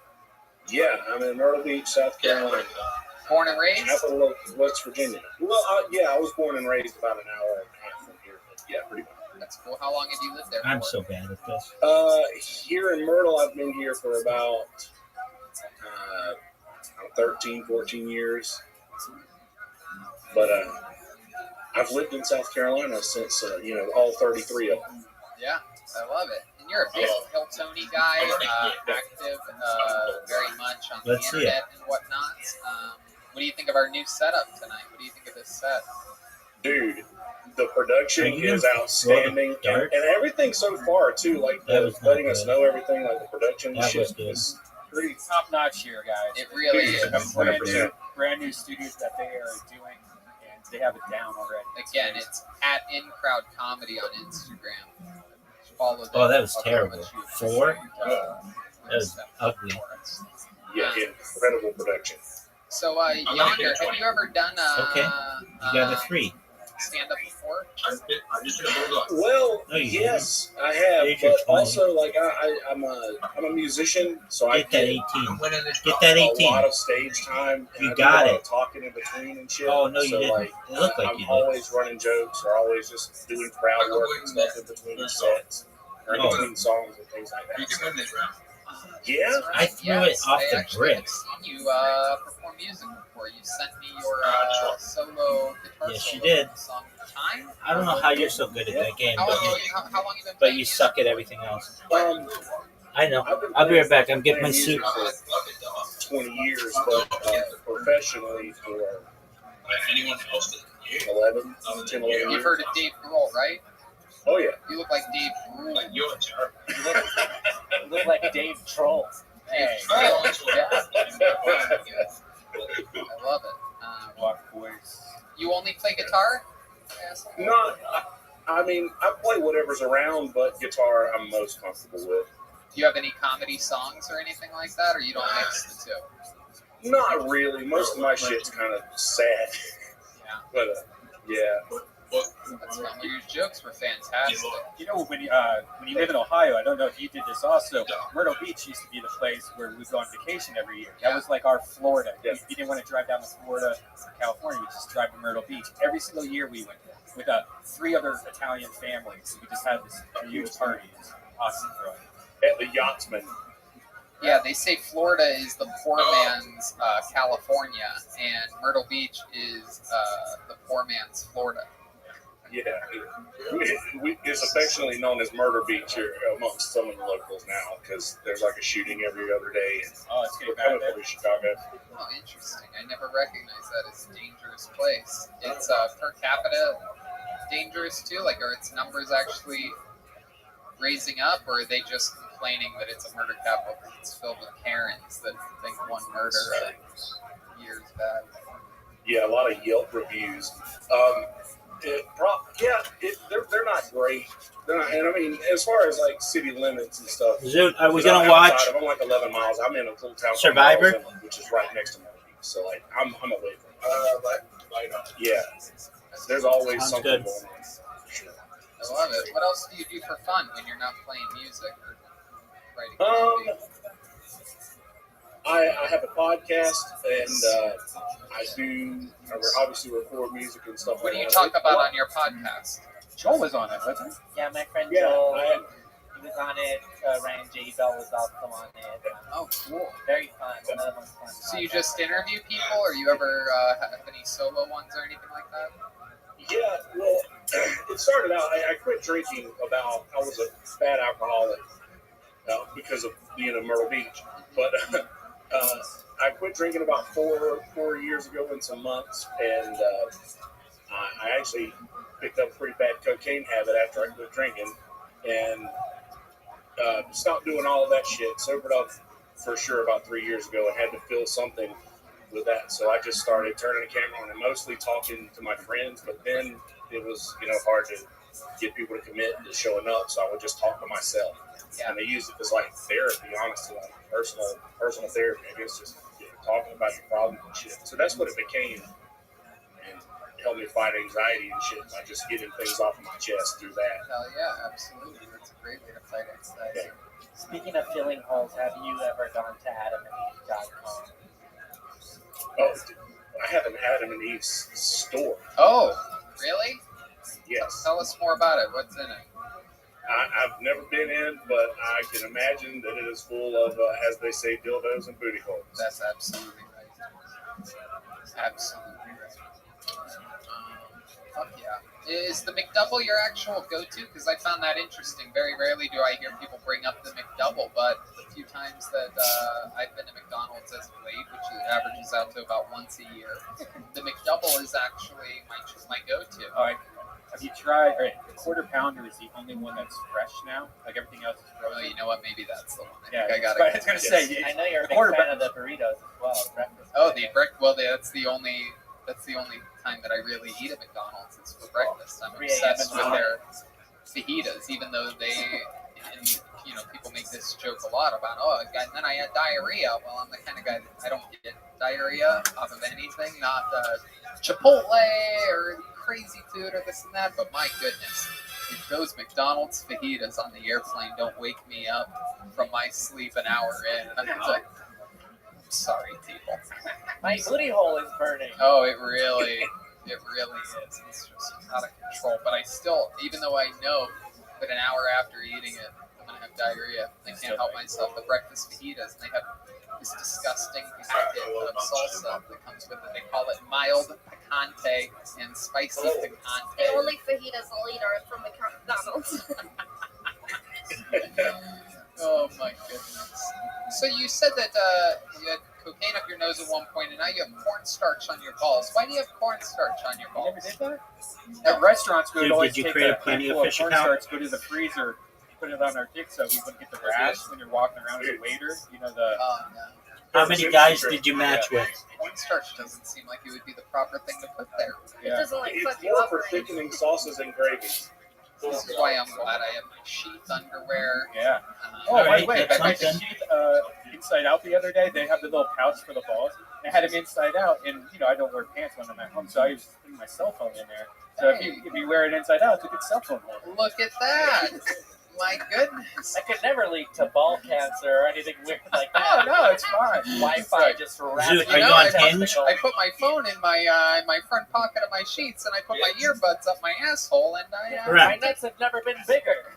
Yeah, I'm in Myrtle Beach, South Carolina. Born and raised? Capital of West Virginia. Well, yeah, I was born and raised about an hour and a half from here. But yeah, pretty much. That's cool. How long have you lived there I'm for? so bad at this. Here in Myrtle, I've been here for about 13, 14 years. But I've lived in South Carolina since, all 33 of them. Yeah, I love it. And you're a big Hiltoni guy, active very much on Let's the see internet and whatnot. What do you think of our new setup tonight? What do you think of this set? Dude, the production Are you is gonna outstanding. throw the dart? And everything so far, too. Like, That was not letting us good. know everything, like the production and That shit was good. is pretty. Top notch here, guys. It really is. 100%. Brand new studios that they are doing, and they have it down already. Again, it's at In Crowd Comedy on Instagram. Follow them. Oh, that was I'll terrible. let you 4? proceed, That was ugly. for us. Yeah, incredible production. So, Yonder, have you ever done Okay. You got a 3. stand up before? I'm just gonna hold on. Well, No, you yes, I have, Here's your but 20. also like I'm a musician, so I Get that get 18. Winning this Get that a 18. lot of stage time. And You I do got a lot it. of talking in between and shit. Oh, no, you so, didn't. Like, It looked like I'm you did. always running jokes or always just doing crowd work and stuff in between the sets or in Oh. between songs and things like You that. can win this round. Yeah, I threw it off the actually have bricks. seen you perform music before. You sent me your solo guitar Yes, you solo did. song Time. I don't know how you're so good at that game, How but long, you, how long you been but playing you music? suck at everything else. I know. I've been I'll be right playing- back. I'm getting my playing suit. music for 20 years, but professionally for Anyone else that you 11, 10, 11 You've years. heard of Dave Grohl, right? Oh yeah. You look like Dave Grohl. like you and Jared. You look like Dave Troll. Hey, Oh, I love it. Walk voice. You only play guitar? Asshole. Not, I mean, I play whatever's around, but guitar I'm most comfortable with. Do you have any comedy songs or anything like that, or you don't mix the two? Not really. Most of my shit's kind of sad. Yeah. But yeah. That's fun. Well, your jokes were fantastic. You know, when you live in Ohio, I don't know if you did this also. Myrtle Beach used to be the place where we go on vacation every year. That was like our Florida. Yeah. You didn't want to drive down to Florida or California. You just drive to Myrtle Beach. Every single year we went with 3 other Italian families. We just had this huge party. It was awesome, bro. At the Yachtsman. Yeah, they say Florida is the poor man's California, and Myrtle Beach is the poor man's Florida. Yeah, it's affectionately known as Murder Beach here amongst some of the locals now because there's like a shooting every other day. And it's getting bad there. Chicago. Oh, interesting. I never recognized that as a dangerous place. It's per capita dangerous too? Like, are its numbers actually raising up, or are they just complaining that it's a murder capital because it's filled with Karens that think one murder a year is bad? Yeah, a lot of Yelp reviews. They're not great. They're not, and I mean, as far as like city limits and stuff. Zoot, are we gonna watch? I'm like 11 miles. I'm in a little town Survivor, called Inland, which is right next to Myrtle Beach. So like, I'm away from it. Yeah, there's always Sounds something good. going on. I love it. What else do you do for fun when you're not playing music or writing? I have a podcast, and I obviously record music and stuff. What do like you that. talk about on your podcast? Joel was on it, wasn't he? Yeah, my friend Yeah, Joel, he was on it. Ryan J. Bell was also on it. Oh, cool. Very fun. Another one's fun. So you just interview people, or you ever have any solo ones or anything like that? Yeah, well, it started out, I quit drinking I was a bad alcoholic because of being in Myrtle Beach. But I quit drinking about four years ago in some months, and I actually picked up a pretty bad cocaine habit after I quit drinking, and stopped doing all of that shit. Sobered up for sure about 3 years ago, and had to feel something with that. So I just started turning the camera on and mostly talking to my friends, but then it was, hard to get people to commit to showing up. So I would just talk to myself. Yeah. And they use it as like therapy, honestly, like personal therapy. I guess just talking about your problems and shit. So that's what it became, and helped me fight anxiety and shit by just getting things off of my chest through that. Hell yeah, absolutely. That's a great way to fight anxiety. Yeah. Speaking of filling holes, have you ever gone to AdamandEve.com? Oh, I have an Adam and Eve store. Oh, really? Yes. Tell us more about it. What's in it? I've never been in, but I can imagine that it is full of, as they say, dildos and booty holes. That's absolutely right. Absolutely right. Fuck yeah. Is the McDouble your actual go-to? Because I found that interesting. Very rarely do I hear people bring up the McDouble, but the few times that I've been to McDonald's as of late, which averages out to about once a year, the McDouble is actually my go-to. All right. Have you tried? All right, the quarter pounder is the only one that's fresh now. Like everything else is frozen. Oh, you know what? Maybe that's the one. I was gonna say. I know you're a big fan of the burritos as well. Breakfast. Oh, that's the only time that I really eat at McDonald's. It's for breakfast. I'm obsessed with their fajitas, even though people make this joke a lot about, and then I had diarrhea. Well, I'm the kind of guy that I don't get diarrhea off of anything, not Chipotle or crazy food or this and that, but my goodness, if those McDonald's fajitas on the airplane don't wake me up from my sleep an hour in, I'm like, I'm sorry, people. My booty hole is burning. Oh, it really is. It's just out of control. But I still, even though I know that an hour after eating it, I'm going to have diarrhea, I can't help myself. The breakfast fajitas, and they have this disgusting packet of salsa that comes with it. They call it mild picante and spicy picante. The only fajitas I'll eat are from McDonald's. Oh my goodness. So you said that you had cocaine up your nose at one point, and now you have cornstarch on your balls. Why do you have cornstarch on your balls? You never did that? At restaurants, we would always did you take create a a Plenty of handful Fish cornstarch, account? go to the freezer, put it on our dick so we wouldn't get the rash when you're walking around as a waiter. You know the. Oh no. How many guys did you match with? Cornstarch doesn't seem like it would be the proper thing to put there. It doesn't like It's fuck you more up. for thickening sauces and gravies. This is why I'm glad I have my sheath underwear. Yeah. Oh, by right, the way, that's I read the something. sheet Inside Out the other day. They have the little pouch for the balls. They had them inside out, and I don't wear pants when I'm at home, so I was putting my cell phone in there. So if you wear it inside out, it's a good cell phone holder. Look at that! My goodness. That could never lead to ball cancer or anything weird like Oh that. no, it's fine. Wi-Fi just wraps. Zoot, are you on Hinge? I put my phone in my front pocket of my sheets, and I put my earbuds up my asshole, and I. Correct. My nuts have never been bigger.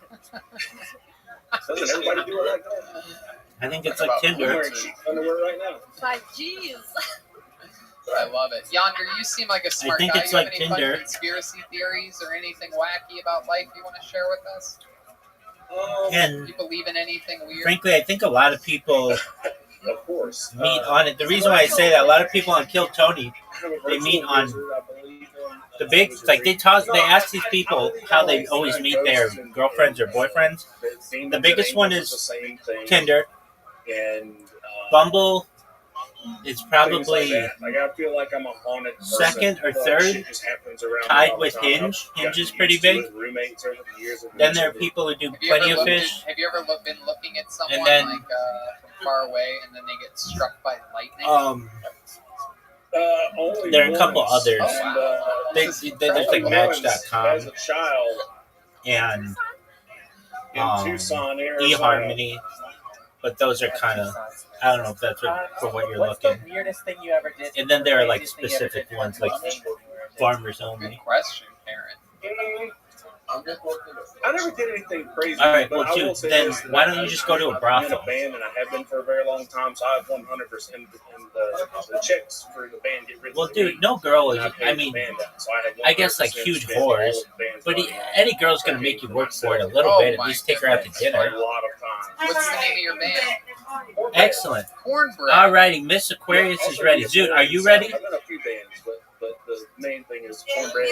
Doesn't everybody do it like that? I think it's Talk like about Tinder. I'm wearing sheep underwear right now. 5Gs. I love it. Yonder, you seem like a smart think guy. it's You have like any fun Tinder. conspiracy theories or anything wacky about life you want to share with us? And You believe in anything weird? frankly, I think a lot of people Of course. meet on it. The reason why I say that, a lot of people on Kill Tony, they meet on the big, like they ask these people how they always meet their girlfriends or boyfriends. The biggest one is Tinder. And Bumble is things like probably that. Like I feel like I'm a haunted person. second or Like, third, shit just happens around me tied all the with time. Hinge. I've Hinge is gotten pretty used to big. it. Roommates over the years. Then there are people who do Have you plenty ever of fish. Have you ever been looking at someone And then- like from far away and then they get struck by lightning? Only There are a couple once. others. And, There's like only once Match.com as a child and in Tucson, Arizona. eHarmony, but those are kind of, I don't know if that's for what you're what's looking. the weirdest thing you ever did? And then there are like Craziest thing you ever specific did ones for like fun when you were a kid? farmers Good only. question, Karen. I never did anything crazy. All right, but well, I dude, will say then this, why don't you just go to a I've brothel? been in a band and I have been for a very long time, so I have 100%. And the checks for the band get written. Well, to dude, me, no girl is. and pay I the mean, band out, so I have I guess like 100% huge spend all of whores, the band's but money. any girl's gonna make you work for it a little Oh bit. At my least take her out to goodness. A dinner. lot of times. What's the name of your band? Excellent. Cornbread. Alrighty, Miss Aquarius is ready. Zoot, are you ready? I've done a few bands, but the main thing is cornbread.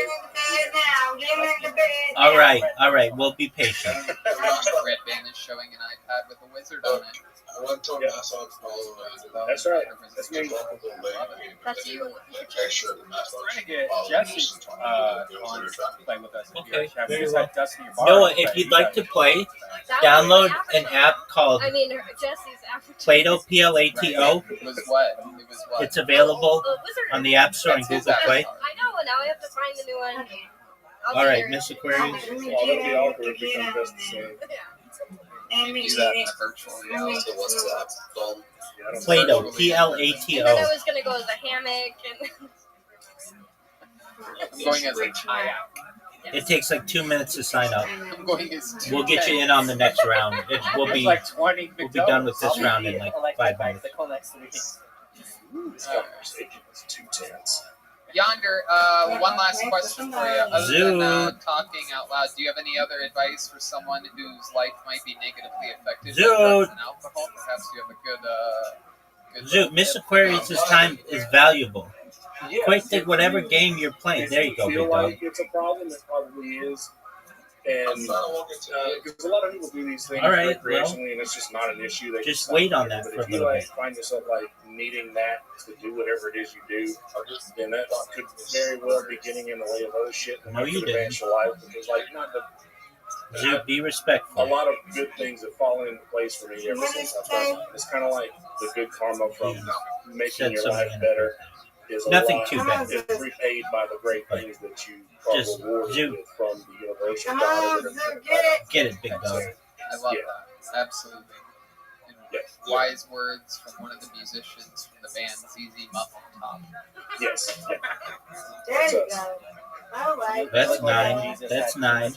All right. We'll be patient. Red band is showing an iPad with a wizard on it. That's right. That's me. That's you. Trying to get Jesse on to play with us. Okay, Have very you just well. had Dustin your bar? Noah, if you'd like to play, That download was an app called I mean, Jesse's after Plato, Plato. It was what? It was what? It's available Wizard. on the App Store and That's his Google Play. avatar. I know, and now we have to find the new one. All right, Miss Aquarius. Well, that'd be awkward if we come just the same. You do that in a virtual reality. Plato, And then I Plato. was gonna go as a hammock and. I'm going as a kayak. It takes like 2 minutes to sign up. I'm going as two We'll get you in on the next round. We'll There's be like 20 we'll be done with this I'll round be in like electric 5 minutes. bicycle next week. This conversation is too tense. Yonder, one last question for you. Other than talking out loud, do you have any other advice for someone whose life might be negatively affected by drugs and alcohol? Perhaps you have a good Zoot, Miss Aquarius' time is valuable. Yes, Quit whatever game you're playing. There you go, feel big dog. like it's a problem, it probably is. And because a lot of people do these things All right, recreationally, and it's just not an issue. They just can wait stop on that it. But for a if you little like bit. find yourself like needing that to do whatever it is you do, then that could very well be getting in the way of other shit that No, could you didn't. advance your life. Because like not the Zoot, be a respectful. lot of good things have fallen into place for me ever since I've done it. It's kind of like the good karma from making Said your something life in better. Is a Nothing lot, too bad. is repaid by the great things that you are Just rewarded Zoot. with from the universal God. Get it, big dog. I love that. Absolutely. And wise words from one of the musicians from the band ZZ Muffin Top. Yes. There you go. All right. That's 9. That's 9.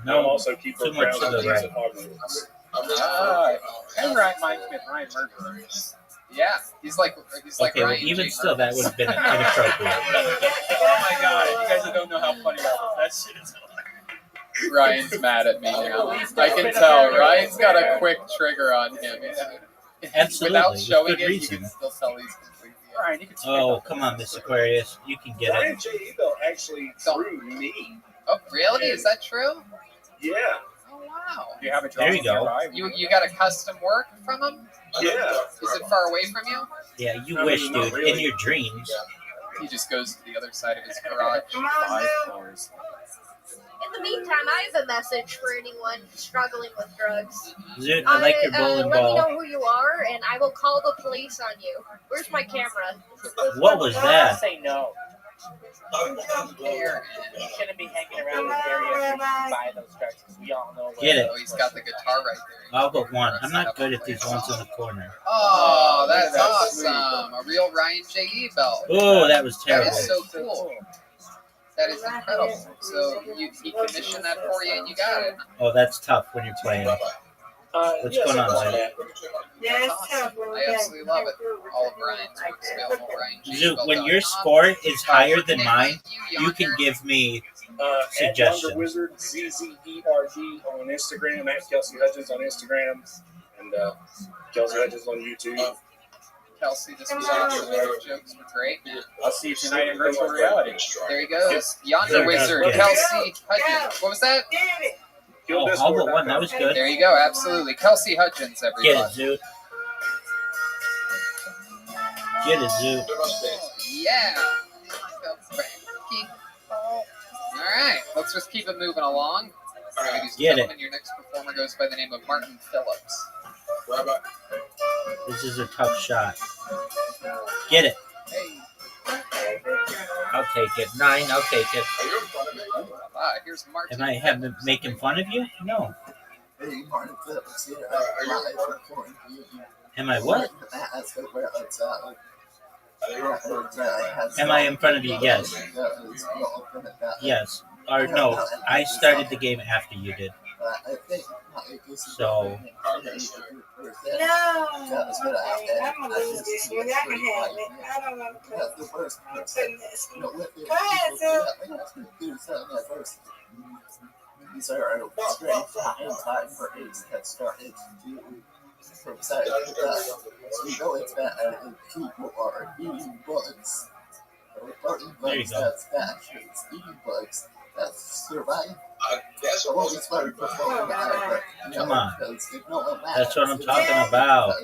No, also keep too much to the right. And Ryan reminds me of Ryan Murderer. Yeah, he's like Okay, well, Ryan even J. still, that would have been inappropriate. Oh my god, you guys don't know how funny that was. That shit is Ryan's mad at me now. I can tell. Ryan's got a quick trigger on him. Absolutely, Without with showing good it, reason. you can still tell he's completely. Ryan, you can speak Oh, up. come on, Miss Aquarius. You can get Ryan it. J. Ebel actually threw me. Oh, really? Is that true? Yeah. Oh, wow. Do you have a There you go. You got a custom work from him? Yeah. Is it far away from you? Yeah, you wish, dude. In your dreams. He just goes to the other side of his garage. 5 floors. In the meantime, I have a message for anyone struggling with drugs. Zoot, I like your bowling let me ball. know who you are, and I will call the police on you. Where's my camera? What was that? Say no. Here. You shouldn't be hanging around this area where you can buy those drugs because we all know Get it. Oh, he's got the guitar right there. I'll go one. I'm not good at these ones in the corner. Oh, that's awesome. A real Ryan J. Ebel. Oh, that was That terrible. is so cool. That is incredible. So he commissioned that for you and you got it. Oh, that's tough when you're playing. What's going on, Zoot? That's awesome. I absolutely love it. All of Ryan's books available. Zoot, when your score is higher than mine, you can give me suggestions. At Wizard, ZZERD on Instagram, at Kelsey Hutchins on Instagram, and Kelsey Hutchins on YouTube. Kelsey, this was awesome. Those jokes were great, man. I'll see you tonight in virtual reality. There he goes. Yonder Wizard, Kelsey Hutchins. What was that? Oh, all but one. That was good. There you go. Absolutely. Kelsey Hutchins, everybody. Get it, Zoot. Get it, Zoot. Yeah. All right. Let's just keep it moving along. Get it. Your next performer goes by the name of Martin Phillips. Rabbi. This is a tough shot. Get it. I'll take it. 9, I'll take it. Here's Martin. Am I making fun of you? No. Hey, Martin Phillips here. Am I what? Am I in front of you? Yes. Yes. Or no, I started the game after you did. So. No, I'm gonna lose this one. I can have it. I don't want to play this one. Go ahead, Sue. These are strange time for ace that started to provide that. We know it's bad and people are eating bugs. Eating bugs that's fashions, eating bugs that's survive. Come on. That's what I'm talking about.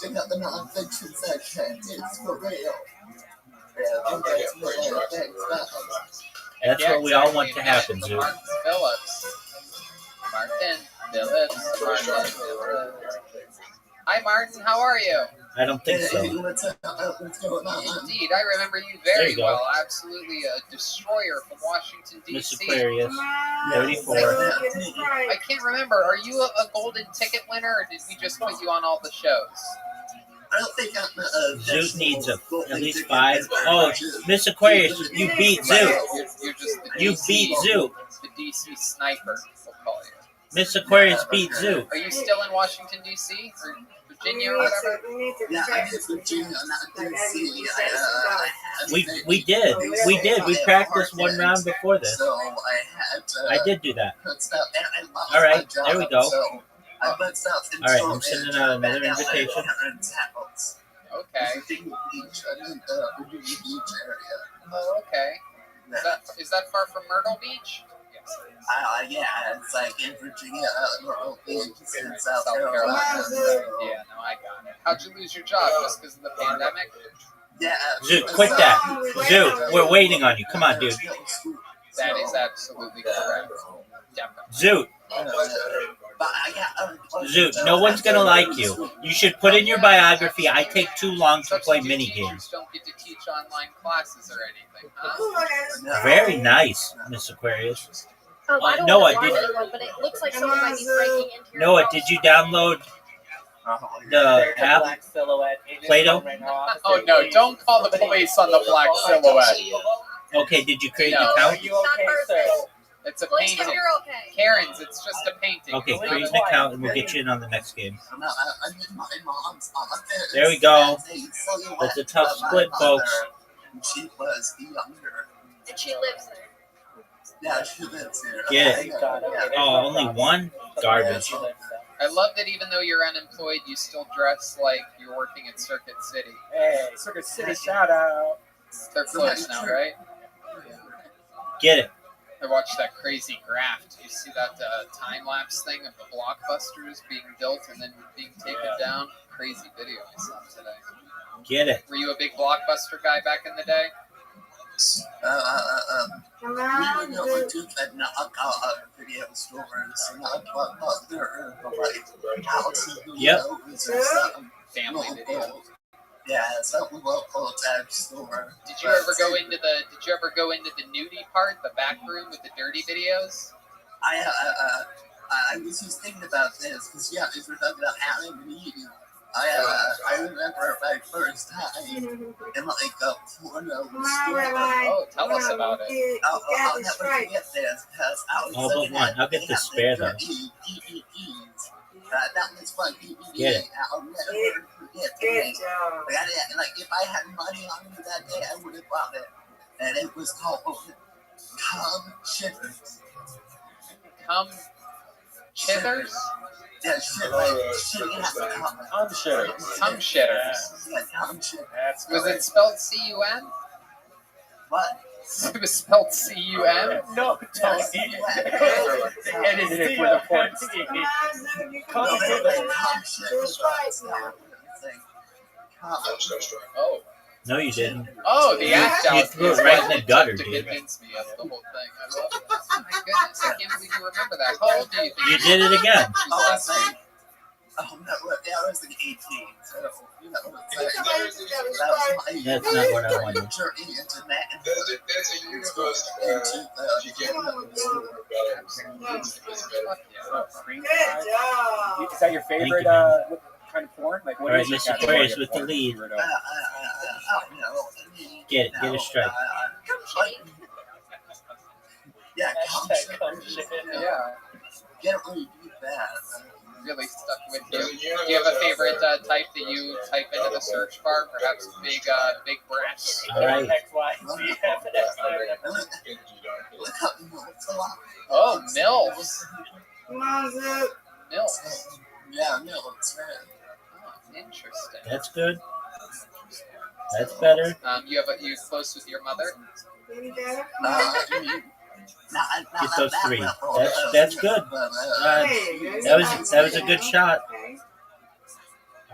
Check out the non-fiction section. It's for real. That's what we all want to happen, Zoot. Martin Phillips. Hi, Martin. How are you? I don't think so. Indeed, I remember you very well. Absolutely a destroyer from Washington, D.C. Miss Aquarius, 34. I can't remember. Are you a golden ticket winner, or did we just put you on all the shows? I don't think I'm Zoot needs at least 5. Oh, Miss Aquarius, you beat Zoot. You're just the You DC, beat Zoot. The D.C. sniper, we'll call you. Miss Aquarius beat Zoot. Are you still in Washington, D.C.? Or Virginia or whatever? Yeah, I'm in Virginia, not D.C. We did. We practiced one round before this. So I did do that. All right, there we go. All right, I'm sending out another invitation. Okay. Oh, okay. Is that far from Myrtle Beach? Yeah, it's like in Virginia, Myrtle Beach, in South Carolina. Carolina. Yeah, no, I got it. How'd you lose your job? Just because of the pandemic? Yeah. Zoot, quit that. Zoot, we're waiting on you. Come on, dude. That is absolutely correct. Zoot. Zoot, no one's gonna like you. You should put in your biography, I take too long to play minigames. Don't get to teach online classes or anything, huh? Very nice, Miss Aquarius. I don't Noah, want to watch anyone, but it looks like someone might be breaking into your Noah, house. did you download the app? Play-Doh? Oh no, don't call the police on the black silhouette. Okay, did you create an account? It's a Please, painting. if you're okay. Karen's, it's just a painting. Okay, create an account and we'll get you in on the next game. I'm in my mom's office. There we go. That's a tough split, folks. She was younger. And she lives there. Yeah, she lives here. Get it. Oh, only one? Garbage. I love that even though you're unemployed, you still dress like you're working at Circuit City. Hey, Circuit City, shout out. They're close now, right? Get it. I watched that crazy graph. Did you see that time-lapse thing of the blockbusters being built and then being taken down? Crazy video I saw today. Get it. Were you a big blockbuster guy back in the day? We went over to the knockout video stores, not blockbuster, but like houses, Yep. Family video. Yeah, some local type store. Did you ever go into the nudie part, the back room with the dirty videos? I was just thinking about this because if we're talking about Alan and Eve, I remember my first time in like a porno store. Oh, tell us about it. I'll never forget this because I was All but one. I'll get the spare though. That was fun. Get it. I'll never forget it. Like if I had money on me that day, I would have bought it. And it was called Cum Shitters. Cum Chithers? Yeah, shit, like shitting has to come. Cum shitters. Cum shitters. Yeah, cum shitters. Was it spelled C-U-M? What? It was spelled C-U-M? No, Tony. Edited it for the points. Come No, here. cum shitters. Oh. No, you didn't. Oh, the act out. You threw it right in the gutter, to dude. convince me of the whole thing. I love it. Oh my goodness, I can't believe you remember that. How old do you think? You did it again. Oh, that's right. Oh, no, yeah, I was like 18. So, you know, That's not what I wanted. journey into that. That's a huge post. Into You get Cream Good pie. job. Is that your favorite you, man. what kind of porn? Like what All right, is your Mr. category Aquarius of with the porn? lead. Get it. Get a strike. Yeah, Hashtag cum shit. Yeah, Get really do that. really stuck with you. Do you have a favorite type that you type into the search bar? Perhaps big breasts? All right. X, Y, Z, F, X, Look up it's a lot. Oh, MILFs. Come on, Zook. MILFs. Yeah, no, it's right. Oh, interesting. That's good. That's better. You close with your mother? Any better? Get those three. That's good. That was a good shot. Okay.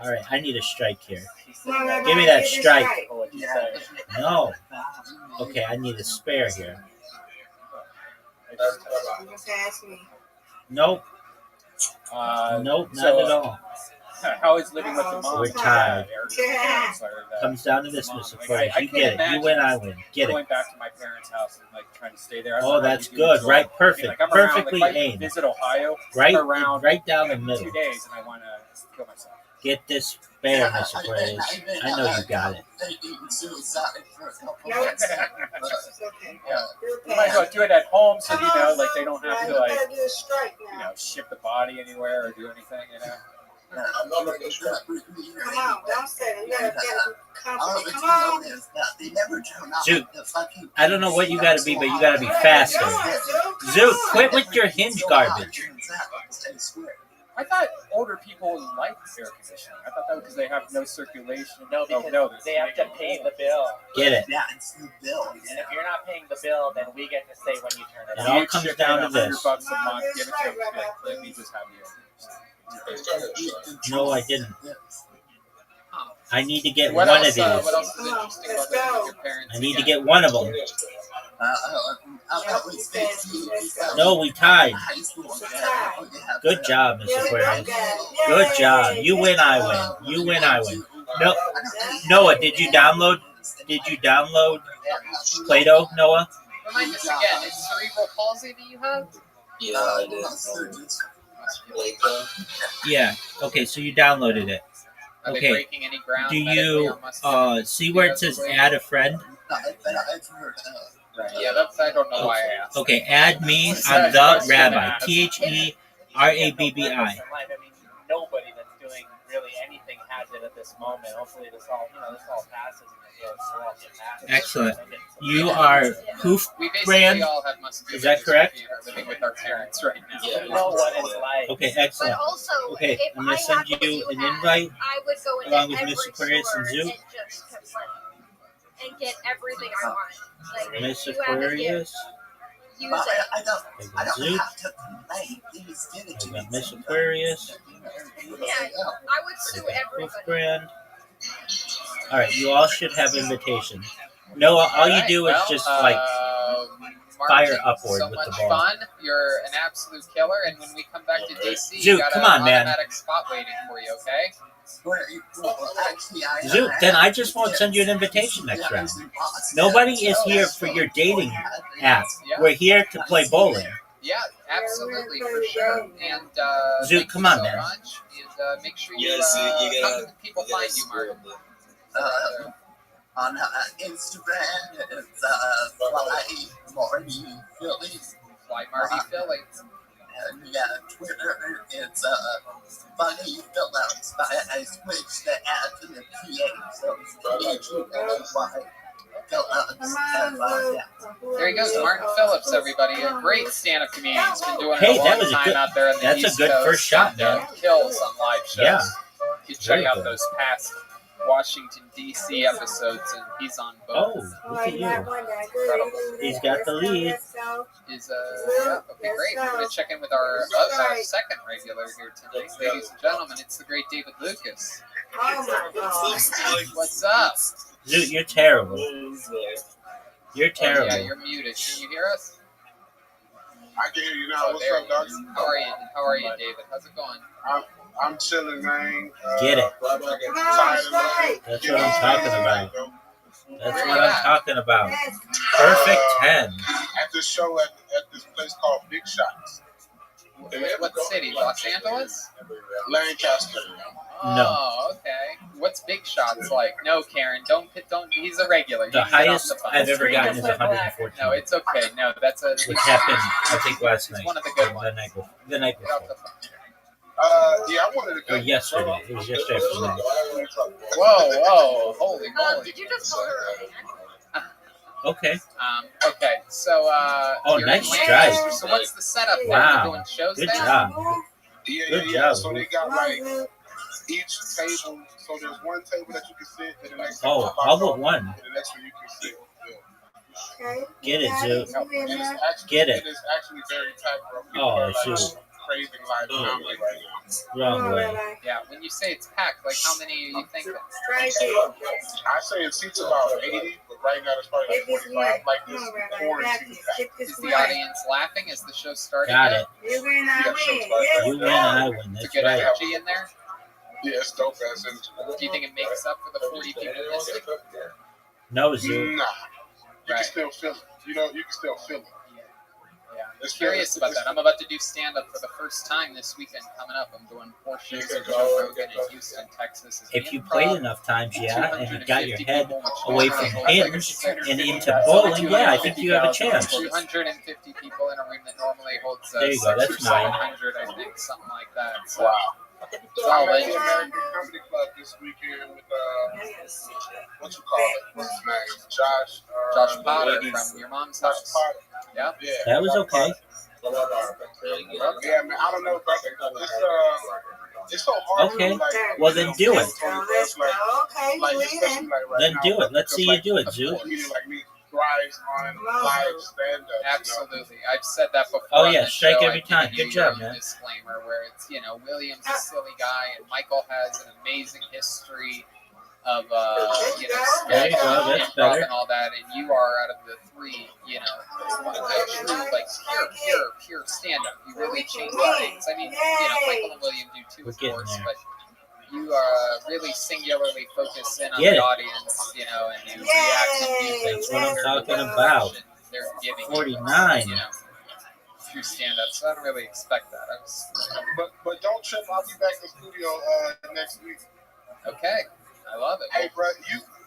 All right, I need a strike here. Come on, Rabbi, Give me that get this strike. right. What you say? No. Okay, I need a spare here. You just ask me. Nope. Nope, not at all. How is living with the mom? We're tied. Yeah. Comes down to this, Mr. Aquarius. You get it. You win, I win. Get it. Going back to my parents' house and like trying to stay there. Oh, that's good. Right, perfect. Like, I'm around, Perfectly like, if I aimed. visit Ohio Right, around right down the 2 middle. days, and I want to kill myself. Get this spare, Mr. Aquarius. I know you got it. No, it's okay. Yeah. You're You might as well do it at home, so Come on, like they don't have now to you like gotta do a strike now. ship the body anywhere or do anything. I'm not going to Come on, don't say it. You gotta get confident. Come on. Zoot, I don't know what you gotta be, but you gotta be faster. Zoot, quit with your hinge garbage. I thought older people liked air conditioning. I thought that was because they have no circulation. No, because they have to pay the bill. Get it. Yeah, it's the bill. And if you're not paying the bill, then we get to say when you turn it It off. all comes down to this. $100 a month, give it to them. Let me just have you. No, I didn't. I need to get What one else, of these. what else is interesting about living with your parents? I need to again? get one of them. No, we tied. Good job, Mr. Aquarius. Good job. You win, I win. You win, I win. No, Noah, did you download Play-Doh, Noah? Remind us again, it's cerebral palsy that you have? Yeah, I did. Yeah. Okay, so you downloaded it. Are they Okay. breaking any ground? Do medically you on muscular? see where it says add a friend? Yeah, that's, I don't know why I asked. Okay, add me on the Rabbi. THERABBI. I mean, nobody that's doing really anything has it at this moment. Hopefully this all passes and we'll all get past it. Excellent. You are Hoof We basically Brand. all have muscular Is that correct? dystrophy and are living with our parents right now. You know what it's like. Okay, But excellent. also, Okay, if I'm gonna I send had what you an had, invite I would go into along with every Mr. Aquarius and store Zoot. just complain and get everything I want. Like, Miss you have it here. Aquarius. Use But it. I don't Zoot. have to complain. Please give it I to me. got Miss Aquarius. Yeah, I would sue Hoof everybody. Brand. All right, you all should have invitations. Noah, all you do is just like fire upward so with much the ball. fun. You're an absolute killer, and when we come back to DC, Zoot, you got come an on, man. automatic spot waiting for you, okay? Zoot, then I just won't send you an invitation next round. Nobody is here for your dating app. Yeah. We're here to play bowling. Yeah, absolutely, for sure. And Zoot, thank come you on, so man. much. And make sure you, Yes, you how gotta. can people find you, Mark? On Instagram, it's Fly Marty Philly. Fly Marty Philly. And Twitter, it's Funny Phillips. I switched the ad to the PA, so it's PHULY Phillips. There he goes, Martin Phillips, everybody. A great stand-up comedian. He's been doing Hey, it a that long was a time good- out there in the that's a East good Coast, first shot, and, man. kills on live shows. Yeah. You check Very out good. those past Washington, D.C. episodes, and he's on both. Oh, look at you. He's got the lead. Is okay, great. We're gonna check in with our second regular here tonight, ladies and gentlemen. It's the great David Lucas. Oh my God. What's up? Dude, you're terrible. You're Oh, terrible. yeah, you're muted. Can you hear us? I can hear you now. Oh, What's there up, dog? How are you? How are you, David? How's it going? I'm chilling, man. Get it. Tired of That's what I'm talking about. That's Where what you I'm at? talking about. Perfect 10. At this show at this place called Big Shots. What city? Los Angeles? Lancaster. Oh, okay. What's Big Shots like? No, Karen, don't. He's a regular. The You can get off highest the phone. I've ever gotten is 114. No, it's okay. No, that's a. Which happened, I think, last night. One of the good Or ones. the night Get off before. the phone. Yeah, I wanted to go. Or yesterday. It was yesterday afternoon. Whoa, holy moly. Did you just call her a man? Okay. Okay, so Oh, you're nice in drive. Lancaster. So what's the setup? Are Wow. you doing shows Good there? job. Yeah, Good yeah. job. So they got like each table. So there's one table that you can sit, and the next table Oh, is all locked but off, one. and the next one you can sit. Yeah. Get it, Zoo. And it's actually, Get it. It is actually very packed, bro. People Oh, are like shoot. craving live comedy right now. Wrong way. Yeah, when you say it's packed, like how many are you thinking? I say it seats about 80, but right now it's probably like 45. Like this quarantine pack. Is the audience laughing as the show started? Got yet? it. You win, I win. You win, I win. It's a That's good right. energy in there. Yeah, it's dope ass energy. Do you think it makes up for the 40 people missing? No, Zoo. Nah. You Right. can still feel it. You know, you can still feel it. Yeah, I'm It's curious about that. I'm about to do stand-up for the first time this weekend coming up. I'm doing 4 shows in Joe Rogan in Houston, Texas. It's If the you Improv. played enough times, yeah, and you got your 250 head people, which away means from it's like him a and into bowling, yeah, I think you have a chance. 250 people in a room that normally holds There you go, 600 or that's 9. 700, I think, something like that. So, Wow. it's all I'm at in. the American Comedy Club this weekend with what you call it? What's his name? Josh. Josh Potter from Your Mom's Josh House. Potter. Yeah. Yeah. That was okay. Yeah, man. I don't know, but it's so hard. Okay. To, like, Well, then do it. Let's go. Okay, Like, you especially win. like right Then now, do it. Let's see you do it, a Zoo. comedian like me thrives on live stand-up. Absolutely. I've said that before. Oh, on yeah, the strike show. every I've time. given Good you job, your man. Disclaimer where it's, William's a silly guy and Michael has an amazing history of, There you go, sketch that's improv better. and all that, and you are out of the 3, one of the true, like, pure stand-up. You really change things. I mean, Michael and William do too, We're of getting course, there. but you really singularly focus in on Get the it. audience, and you react and do things. That's what I'm compared to talking the about. reaction they're giving you, 49. through stand-up. So I don't really expect that. But don't trip. I'll be back in the studio next week. Okay. I love it. Hey, bro,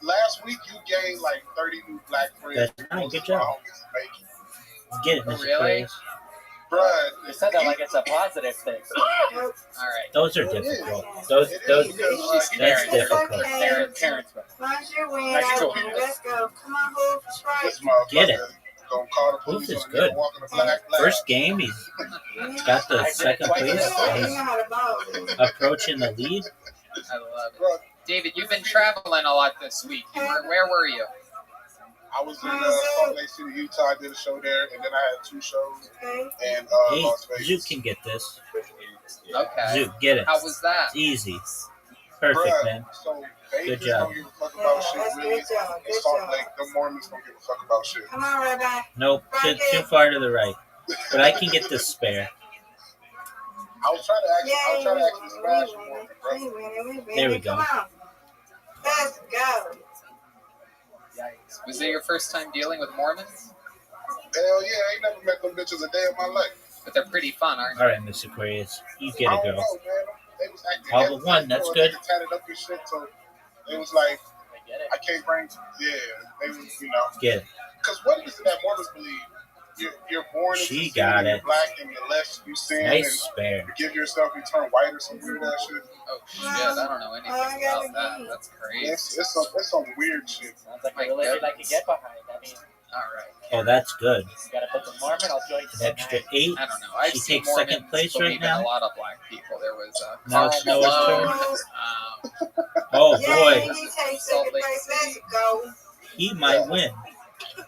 last week you gained like 30 new black friends. That's right. Good job. Get it, Mr. Really? Chris. Bruh, You said that like it's a positive thing. All right. Those are difficult. Those, that's difficult. Parents. Once you win, I win. Let's go. Come on, Hoof. That's right. This motherfucker Get it. gonna call the Hoof police is on good. you walking a black flag. First game, he's got the second place. You He's know how to bowl. approaching the lead. I love it. Bro, David, you've been traveling a lot this week. Where were you? I was in Salt Lake City, Utah. I did a show there, and then I had 2 shows in Hey, Las Zoot Vegas. can get this. Okay. Zoot, get it. How was that? It's easy. Perfect, Bruh, man. So Vegas Good job. don't give a fuck about shit, That's really. good job. And Good Salt job. Lake, the Mormons don't give a fuck about shit. Come on, Rabbi. Nope, too far to the right. But I can get this spare. I was trying to actually smash Mormon, bro. We winning. There we go. Come on. Let's go. Yikes. Was it your first time dealing with Mormons? Hell yeah, I ain't never met them bitches a day in my life. But they're pretty fun, aren't All they? right, Miss Aquarius, you get I it, don't girl. know, man. they was acting. All but one. That's good. They tatted up and shit. So it was like, I can't bring. Yeah, they was, you know. Get it. Because what is it that mortals believe? You're born into She sin got and it. you're black, and unless you sin Nice and spare. you give yourself, you turn white or some weird ass shit. Oh shit! I don't know anything about that. That's crazy. It's some weird shit. Sounds like a religion I could get behind. I mean, all right. Oh, that's good. You got a book of Mormon. I'll join An extra 8. I don't know. I've She seen takes second Mormons place believe right in now. a lot of black people. There was Now Karl it's Noah's Malone. Oh Yeah, boy, he takes second place. Let's go. he might win.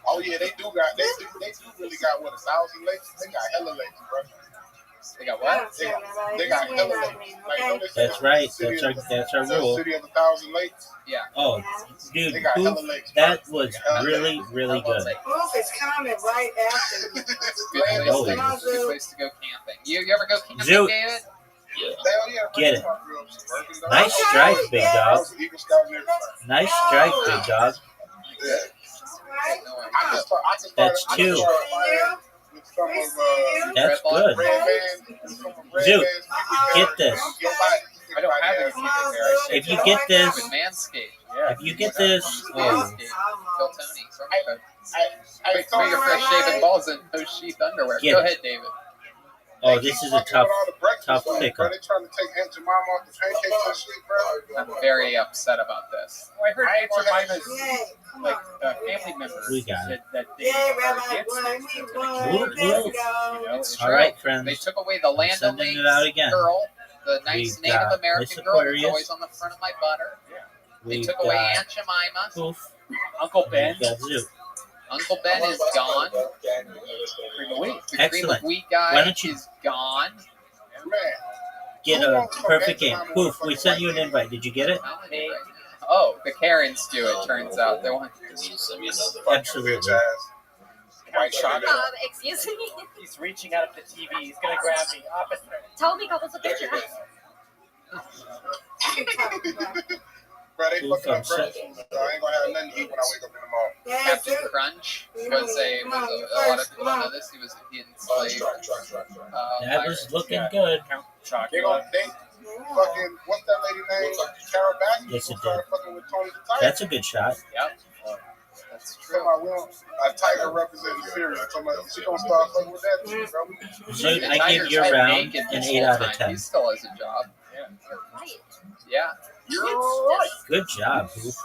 Oh yeah, they do really got what, 1,000 lakes? They got hella lakes, bro. They got what? They got hella lakes. Like, don't they say That's right. city That's our of- the rule. City of 1,000 lakes. Yeah. Oh, dude, They got who, hella lakes. that was really, really good. Wolf is coming right after me. Good place, know to, it. good place to go camping. You ever go camping, Zoot. David? Hell yeah, Get it. I grew up suburban, though. Nice strike, big I dog. was an Eagle Scout and everything. Nice strike, big dog. Yeah. No, I just That's started two. with some of That's good. Red Band, some of Red Zoot, Band's get this. Your body. I don't have any music there. I If you should get this, with Manscaped. Yeah. if you get this, oh, Manscaped. Kill Tony. I Wait for your fresh shaven balls and those sheath underwear. Get Go it. ahead, David. oh, this is a tough Bro, pickup. they trying to take Aunt Jemima off the pancakes and shit, bro. I'm very upset about this. Oh, I heard I ain't Aunt gonna have- Jemima's Yay. Come like on. family members We got said it. that they Yeah, are Rabbi, against one, it. we So it's won. gonna Whoop, kill Let's whoop. you know, go. it's All right, They friends. took away the Land Sending it out O'Lakes again. girl, the nice We've Native got American Miss girl that's Aquarius. always on the front of my butter. They We've took away got Aunt Jemima. Poof. Uncle Ben. We've got Zoot. Uncle Ben is gone. Cream of wheat. The cream Excellent. of wheat guy Why don't you- is gone. Man, Get a perfect game. Poof, we sent you an invite. Did you get it? Oh, the Karens do it, turns out. They want Absolutely. White chocolate. Excuse me. He's reaching out of the TV. He's gonna grab me. Opposite. Tell me what was the picture. Bro, they Ooh, fucking up some breakfast. I ain't gonna have nothing to eat when I wake up in the morning. Yeah, Captain dude. Crunch was a lot of people don't know this. He was a enslaved. That was looking good. They Chocolate. gonna fucking, what's that lady name? Carol Baskin. Yes, it started did. fucking with Tony the Tiger. That's a good shot. Yep. That's Talking true. about, we don't, a tiger representing Syria. Talking about, she gonna start fucking with that shit, bro. Zoot, The I give Tigers your had round naked an this 8 whole out of time. 10. He still has a job. Right. Yeah. Good job, Poof.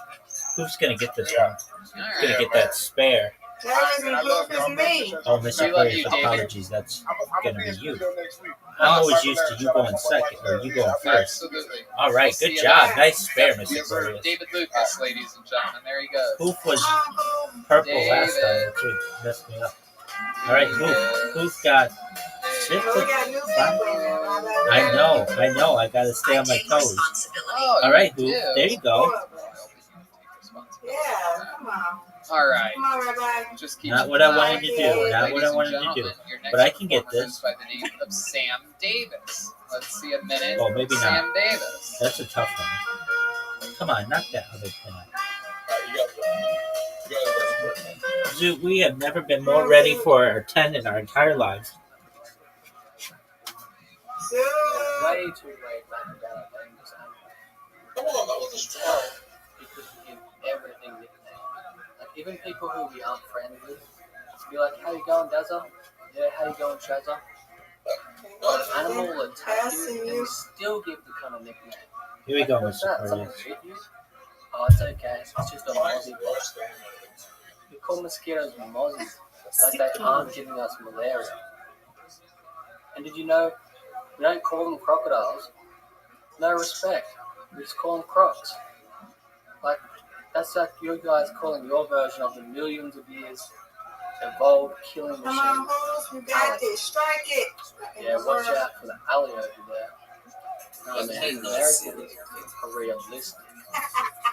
Poof's gonna get this Yeah. one. All Gonna right. get that spare. That isn't I love good y'all. for me. Oh, Miss We love Aquarius, you, David. apologies. That's I'm gonna gonna be be in you. studio next week. I'm always used to you going second, or you going first. Absolutely. All right, We'll see good you job. then. Nice spare, Miss Yes, sir. Aquarius. David Lucas, ladies and gentlemen. There he goes. Poof was Come on, purple last time, David. which would mess me up. All right, Poof got six. Boo. We got new people in there. I know. I gotta stay on my toes. Responsibility. Oh, All right, you Poof. do. There you go. Yeah, come on. All right. Come on, Rabbi. Just keep Not in what I mind, wanted to do. Not what I ladies wanted to and do. gentlemen, your next But I can get performer this. goes by the name of Sam Davis. Let's see a minute. Oh, maybe not. Sam Davis. That's a tough one. Come on, knock that other thing out. Zoot, we have never been more ready for our 10 in our entire lives. Way too late, man. Come on, that was a strong. Because we give everything nicknames. Like even people who we aren't friends with, be like, "How you going, Dazza? Yeah, how you going, Shazza?" An animal will attack you, and we still give the kind of nickname. Here we go, What's Mr. that? Something Aquarius. with you? Oh, it's okay. It's just a mozzie. We call mosquitoes mozzies. Like they aren't giving us malaria. And did you know we don't call them crocodiles? No respect. We just call them crocs. Like that's like you guys calling your version of the millions of years evolved killing Come on, machine. Hooves. You got this. Strike it. Yeah, watch out for the alley over there. No, man, Americans in Korea listen.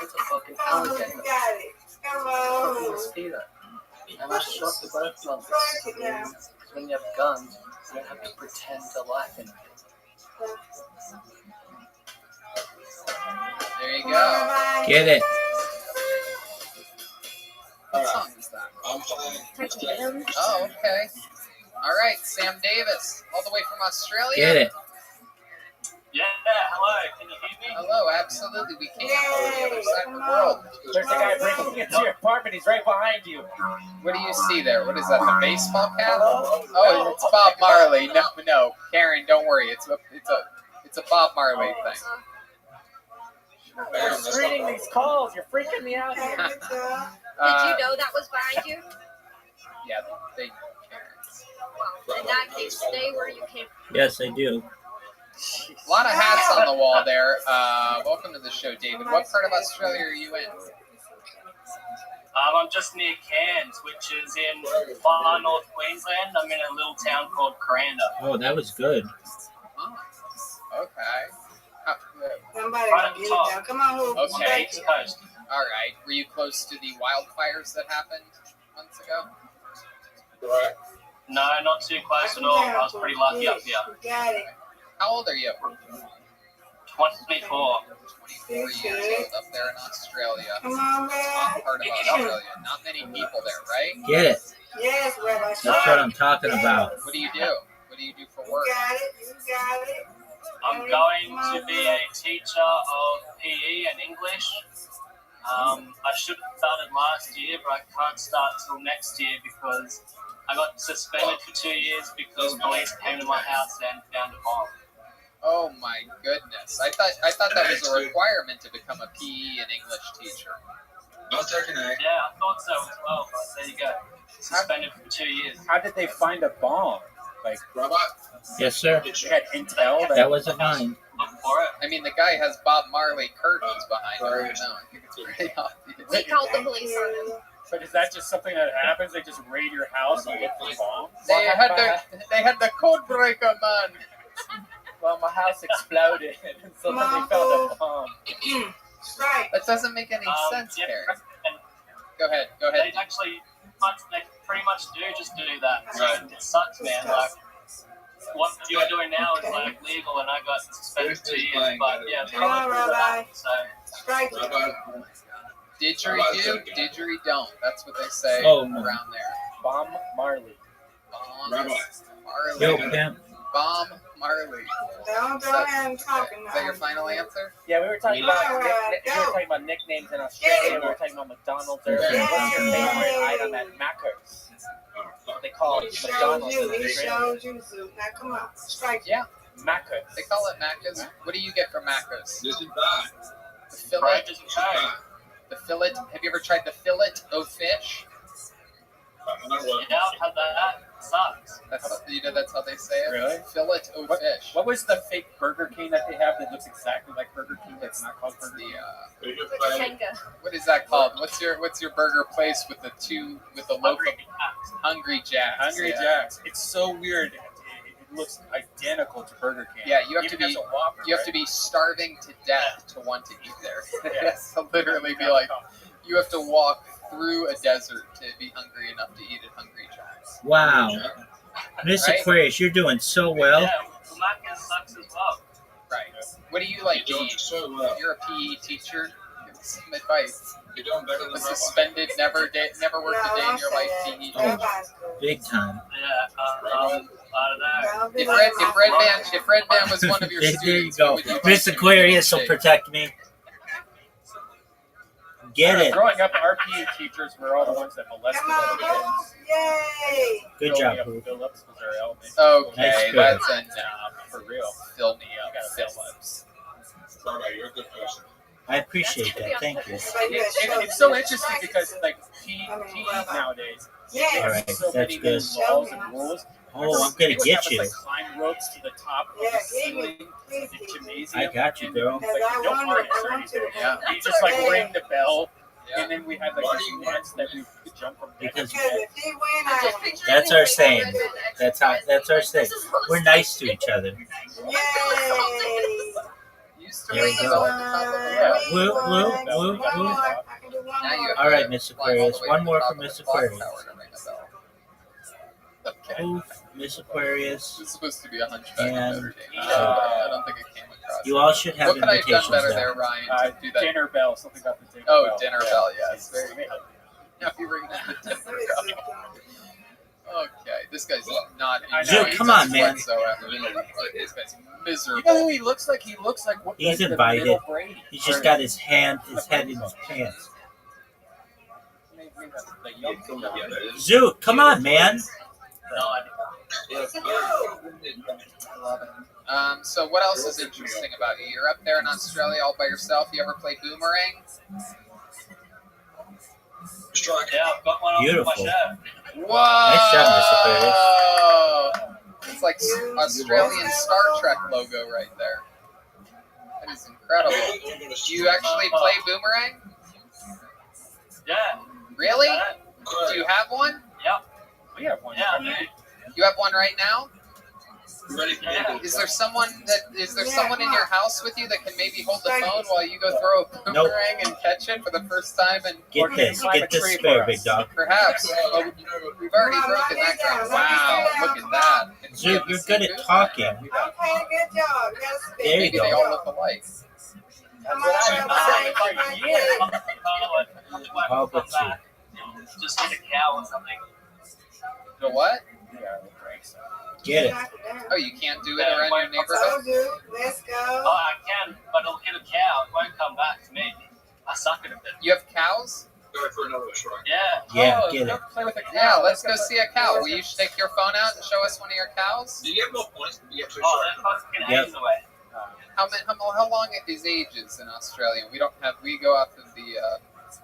It's a fucking Come on, alligator. you got it. Come Fucking on. mosquito. And I shot the both of them. Strike it now. When you have guns, you don't have to pretend to like anything. There you Come go. on, Rabbi. Get it. What song is that? Oh, okay. All right, Sam Davis, all the way from Australia. Get it. Yeah, hello. Hello, absolutely. We can. On the other side of the world. There's a guy breaking into your apartment. He's right behind you. What do you see there? What is that? The baseball cap? Oh, it's Bob Marley. No, Karen, don't worry. It's a Bob Marley thing. You're screening these calls. You're freaking me out here. Did you know that was behind you? Yeah, they Karens. Well, in that case, stay where you came from. Yes, I do. A lot of hats on the wall there. Welcome to the show, David. What part of Australia are you in? I'm just near Cairns, which is in far north Queensland. I'm in a little town called Coranda. Oh, that was good. Oh, okay. Somebody Right at get the it top. down. Come on, who? Okay. East Coast. All right. Were you close to the wildfires that happened months ago? Right. No, not too close at all. I was pretty lucky up here. Got it. How old are you? 24. 24 years old up there in Australia. Come on, Top man. part of Australia. Not many people there, right? Get it. Yes, Rabbi. That's what I'm talking about. What do you do? What do you do for work? You got it. You got it. I'm going to be a teacher of PE and English. I should have started last year, but I can't start till next year because I got suspended for 2 years because police came to my house and found a bomb. Oh my goodness! I thought that was a requirement to become a PE and English teacher. Not taking it. Yeah, I thought so as well, but there you go. Suspended for 2 years. How did they find a bomb? Like, Rabbi, Yes, sir. you had intel That wasn't mine. Look for it. I mean, the guy has Bob Marley curtains behind him. I don't know. I think it's pretty obvious. We called the police on him. But is that just something that happens? They just raid your house and look for bombs? They had the code breaker, man. Well, my house exploded, and so then they found a bomb. Right. That doesn't make any sense, yeah, Karen. and Go ahead. they actually, they pretty much do just do that. So it sucks, man. Like, what you're doing now is like legal, and I got suspended for 2 years. But yeah, Come on, Rabbi. so Strike it. Rabbi, Didgeridoo, didgeridoo. That's what they say Oh, no. around there. Bomb Marley. Bomb Rabbi. Yo, Marley. pimp. Bomb Marley. Don't go ahead and talk Is that your now. final answer? Yeah, we were talking All right, we were go. talking about nicknames in Australia. We were talking about McDonald's earlier. Yeah. What's your favorite item at Macca's? They call it He showed McDonald's in you. He Australia. showed you. So now come on. Strike it. Yeah. Macca's. They call it Macca's. What do you get from Macca's? this is bad. The fillet. Right, just try. The fillet. Have you ever tried the fillet of fish? I know what. Yeah, I've had that. Sucks. That's how they say it. Really? Fillet of fish. What was the fake Burger King that they have that looks exactly like Burger King that's not called Burger King? Tenga. What is that called? What's your burger place with the local Hungry Jacks? Hungry Yeah. Jacks. It's so weird. It looks identical to Burger King. Yeah, you have Even to be as a Whopper, you have to be starving to death to want to eat there. It has to literally be like you have to walk through a desert to be hungry enough to eat at Hungry Jacks. Wow. Miss Right? Aquarius, you're doing so well. Yeah, Macca's sucks as well. Right. What do you like to You eat? don't so well. If you're a PE teacher, give us some advice. You're doing better than A Rabbi. suspended, never worked a day in your life PE teacher. Big time. Yeah, I don't know. If Red Band was one of your There you students, go. what would you Miss like to Aquarius will say? protect me. Get it. Growing up, our PE teachers were all the ones that molested Come on, other kids. Yay. Good job, Growing Boo. up, Phillips was our elementary. Okay, That's good. that's enough. For real. Fill me You up, gotta fill Phillips. Rabbi, you're a good person. I appreciate that. Thank you. It's so interesting because like PE nowadays, Yeah. All right, so that's many new good. laws and rules. Oh, I'm gonna They would get have us, you. like, climb ropes to the top of Yeah, the ceiling give of me. the gymnasium. I got you, and, girl. Like, Because I no want harness to. or I want to. anything. Yeah. You just like Okay. ring the bell, Yeah. and then we had like Why this do you fence that we could jump from bed Because to Because bed. if he win, I win. That's our saying. That's our saying. We're nice to each other. Yay. Used to There ring you the go. bell at the top of the Yeah. bell. Woo, woo, One woo, more. woo. I can do one Now you more. have All to right, Miss climb all the Aquarius. way One to more the for top of Miss the clock Aquarius. tower to ring a bell. Okay. Oof, Miss Aquarius. This is supposed to be a hunchback And, of Notre Dame. I don't think it came across. You all should have What could I have done invitations better there, now. Ryan, to do that? Dinner bell, something about the dinner Oh, bell. dinner bell, yes. Very good. Now you ring the dinner bell. Okay, this guy's not I know, enjoying come on, this man. whatsoever. This guy's Miserable. You know who he looks like? He looks like what? He's like invited. The middle Brady. He's just got his head in his pants. Zoot, come on, man. So what else is interesting about you? You're up there in Australia all by yourself. You ever play boomerang? Yeah, I've got one Beautiful. on my shirt. Whoa! Nice job, Mr. It's like Australian Star Trek logo right there. That is incredible. Do you actually play boomerang? Yeah. Really? Do you have one? Yep. We have one. Yeah, I do. You have one right now? Yeah. Is there someone in your house with you that can maybe hold the phone while you go throw a boomerang and catch it for the first time? And Get this spare, big dog. Perhaps. Well, we've already broken that ground. Wow, look at that. Zoot, you're good at talking. Okay, good job. There you Maybe they go. all look alike. How about you? Just hit a cow or something. The what? Get it. Oh, you can't do it around your neighborhood? Let's go. Oh, I can, but it'll hit a cow. It won't come back to me. I suck at it. You have cows? Yeah. Yeah, get it. Play with a cow. Yeah, let's go see a cow. Will you take your phone out and show us one of your cows? Oh, that fucking Yep. ages away. How long is ages in Australia? We go off of the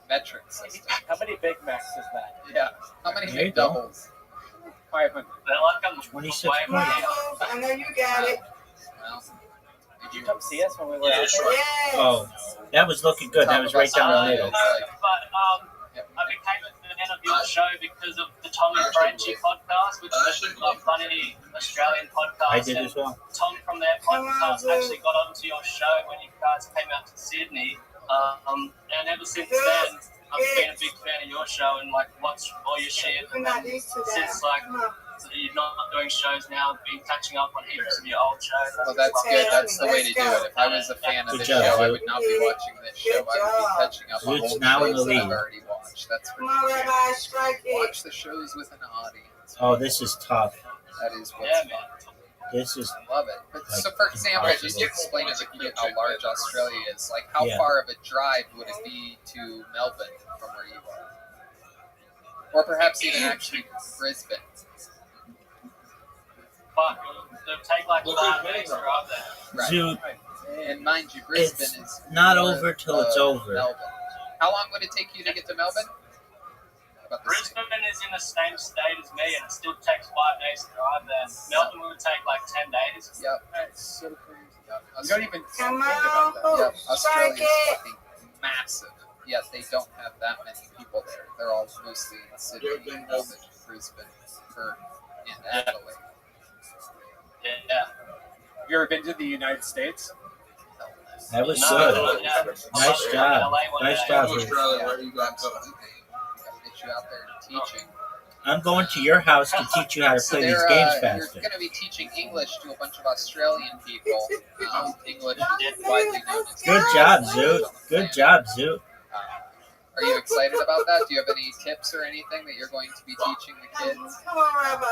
metric system. How many Big Macs is that? Yeah. How many There you go. McDoubles? 500. They're like on the 26 way points. from here. I know you got it. Well, Did you come see us when we were out there? Yes. Oh, that was looking good. That was right down the middle. No, but I became a fan of your show because of the Tom and Frenchie podcast, which is a funny Australian podcast. I did as well. Tom from their podcast actually got onto your show when you guys came out to Sydney. And ever since then, I've been a big fan of your show and like watched all your shit. We're not used to that. Since like you're not doing shows now, I've been catching up on heaps of your old shows. well, that's good. That's the way to do it. If I was a fan of Good this job, show, I Zoot. would not be watching this show. I would be catching up on Zoot's old now in shows the that I've lead. already watched. That's for Come on, sure. Rabbi, strike it. Watch the shows with an audience. Oh, this is tough. That is what's Yeah, fun. man. This is I love it. But, Like, so, for example, just to impossible. explain to the kid how large Australia is, like how Yeah. far of a drive would it be to Melbourne from where you are? Or perhaps even actually Brisbane. Fuck, it'll take like 5 minutes to drive there. Right. Zoot. And mind you, Brisbane It's is not north over till it's of over. Melbourne. How long would it take you to get to Melbourne? About the same. Brisbane is in the same state as me, and it still takes 5 days to drive there. Melbourne would take like 10 days. Yep. That's so crazy. Yep. You don't even think Come about that. on. Yep. Strike Australia's it. fucking massive. Yet they don't have that many people there. They're all mostly in Sydney, Melbourne, Brisbane, Perth, and Adelaide. Yeah. Have you ever been to the United States? that was No, good. yeah. Nice job. LA one Nice day. job, Yeah. Zoot. Gotta get you out there teaching. I'm going to your house to teach you how to So play these games you're faster. going to be teaching English to a bunch of Australian people. English is widely known as Good job, Zoot. Good job, Zoot. Are you excited about that? Do you have any tips or anything that you're going to be teaching the kids? Come on, Rabbi.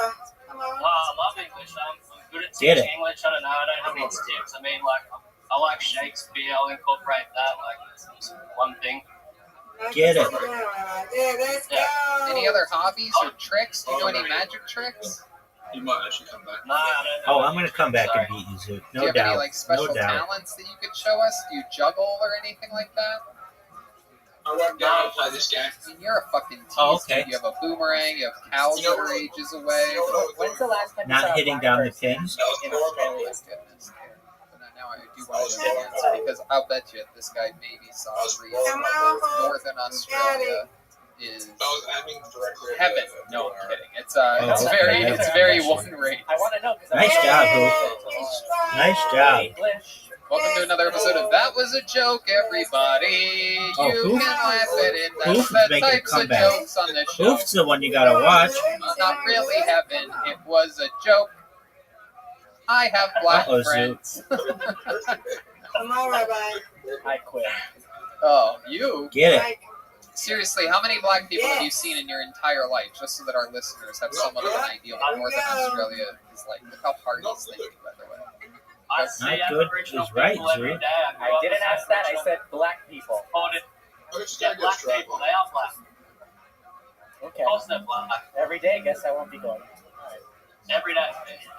Come on. I love English. I'm good at Get teaching it. English. I don't know. I don't have any tips. I mean, like, I like Shakespeare. I'll incorporate that. Like, it's one thing. Get it. Yeah, let's go. Any other hobbies or tricks? Do you know any magic tricks? You might actually come back. No, I don't know. Oh, I'm going to come back and beat you, Zoot. Do you No have any doubt. like special No doubt. talents that you could show us? Do you juggle or anything like that? I went down and play this game. I mean, you're a fucking tease. Oh, okay. Dude. You have a boomerang. You have cows that are ages away. When's the last time you Not saw a hitting black down the person pins. in Australia? Goodness. But now I do want to know the answer because I'll bet you this guy maybe saw three. Come on, Northern Australia is I was aiming directly at heaven. the- No, I'm kidding. It's Oh, it's okay. very That's very interesting. one rate. I want to know. 'Cause Nice I'm job, Yay, Hoof. strike. Nice job. English. Welcome to another episode of That Was a Joke, everybody. Oh, You Hoof? can laugh at it. Hoof That's is the making a types of comeback. jokes on this show. Hoof's the one you got to watch. Not really heaven. It was a joke. I have black Uh-oh, Zoot. friends. Come on, Rabbi. I quit. Oh, you? Get it. Strike. Seriously, how many black people have you seen in your entire life? Just so that our listeners have somewhat of an idea of what Northern Australia is like. Look how hard he's thinking, by the way. Not good is right, Zoo. I didn't ask that. I said black people. Yeah, Black people, they are black. Okay. Of course they're black. Every day, guess I won't be going. Every day.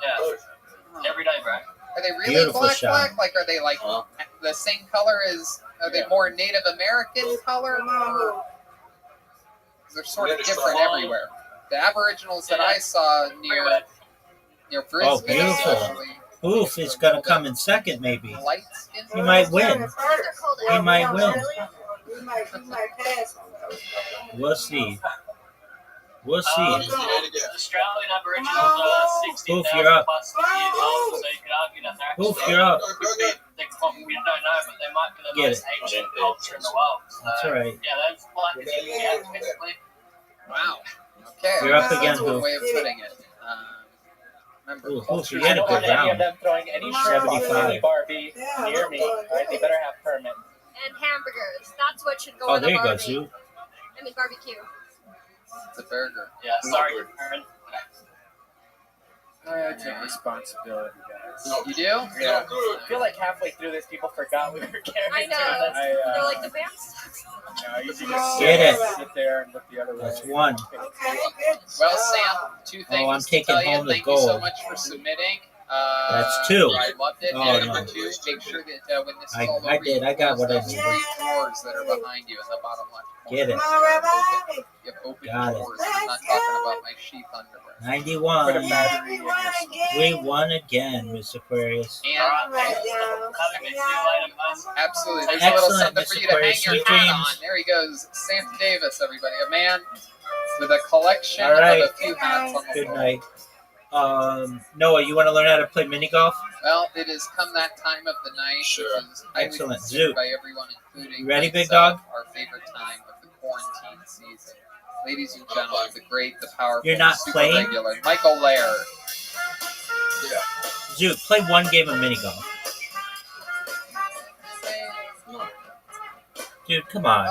Yeah. Every day, bro. Are they really Beautiful black? shot. Black? Like, are they like the same color as? Are they more Native American color? Or they're sort of different everywhere. The Aboriginals that I saw near Brisbane, beautiful. especially, Oof is going to come in second, maybe. light skin. He might win. They're called He might win. You might pass on those. We'll see. We'll see. Australian Aboriginals are 16,000 Oof, you're up. plus years old, so you could argue that they're Oof, you're up. we don't know, but they might be the Get most it. ancient culture in the world. So, That's all right. Yeah, that's black as you can get, basically. Wow. Okay. You're up That's again, a good Hoof. way of putting it. Remember, Ooh, Hoof, culture. you had a I don't good want any of round. them throwing any shrimp on 75. any Barbie near me. All right, they better have permit. And hamburgers. That's what should go Oh, in there a you go, Barbie. Zoo. I mean barbecue. It's a burger. Yeah, sorry, Aaron. I take responsibility, guys. You do? Yeah. I feel like halfway through this, people forgot we were carrying. I know. They're like the band sucks. I usually just Get it. sit there and look the other way. That's one. Well, Sam, two things I'm to taking tell you. home the Thank you so gold. much for submitting. That's two. I loved it. Oh, and no. number two, make sure that when this is I all over, did. I got what I needed. 3 doors that are behind you in the bottom left corner. Get it. You have open Got it. doors. I'm not talking about my sheath underwear. 91. Put a battery in your We won again, Miss Aquarius. And absolutely, there's a Excellent, little something Miss for you to hang Aquarius. your Sweet hat dreams. on. There he goes, Sam Davis, everybody, a man with a collection All right. of a few hats on the Good wall. night. Noah, you want to learn how to play mini golf? Well, it has come that time of the night, which is highly Excellent. considered Zoo. by everyone, including You ready, big myself, dog? our favorite time of the quarantine season. Ladies and gentlemen, the great, the powerful, You're not the super playing? regular, Michael Lair. Zoo, play one game of mini golf. Dude, come on.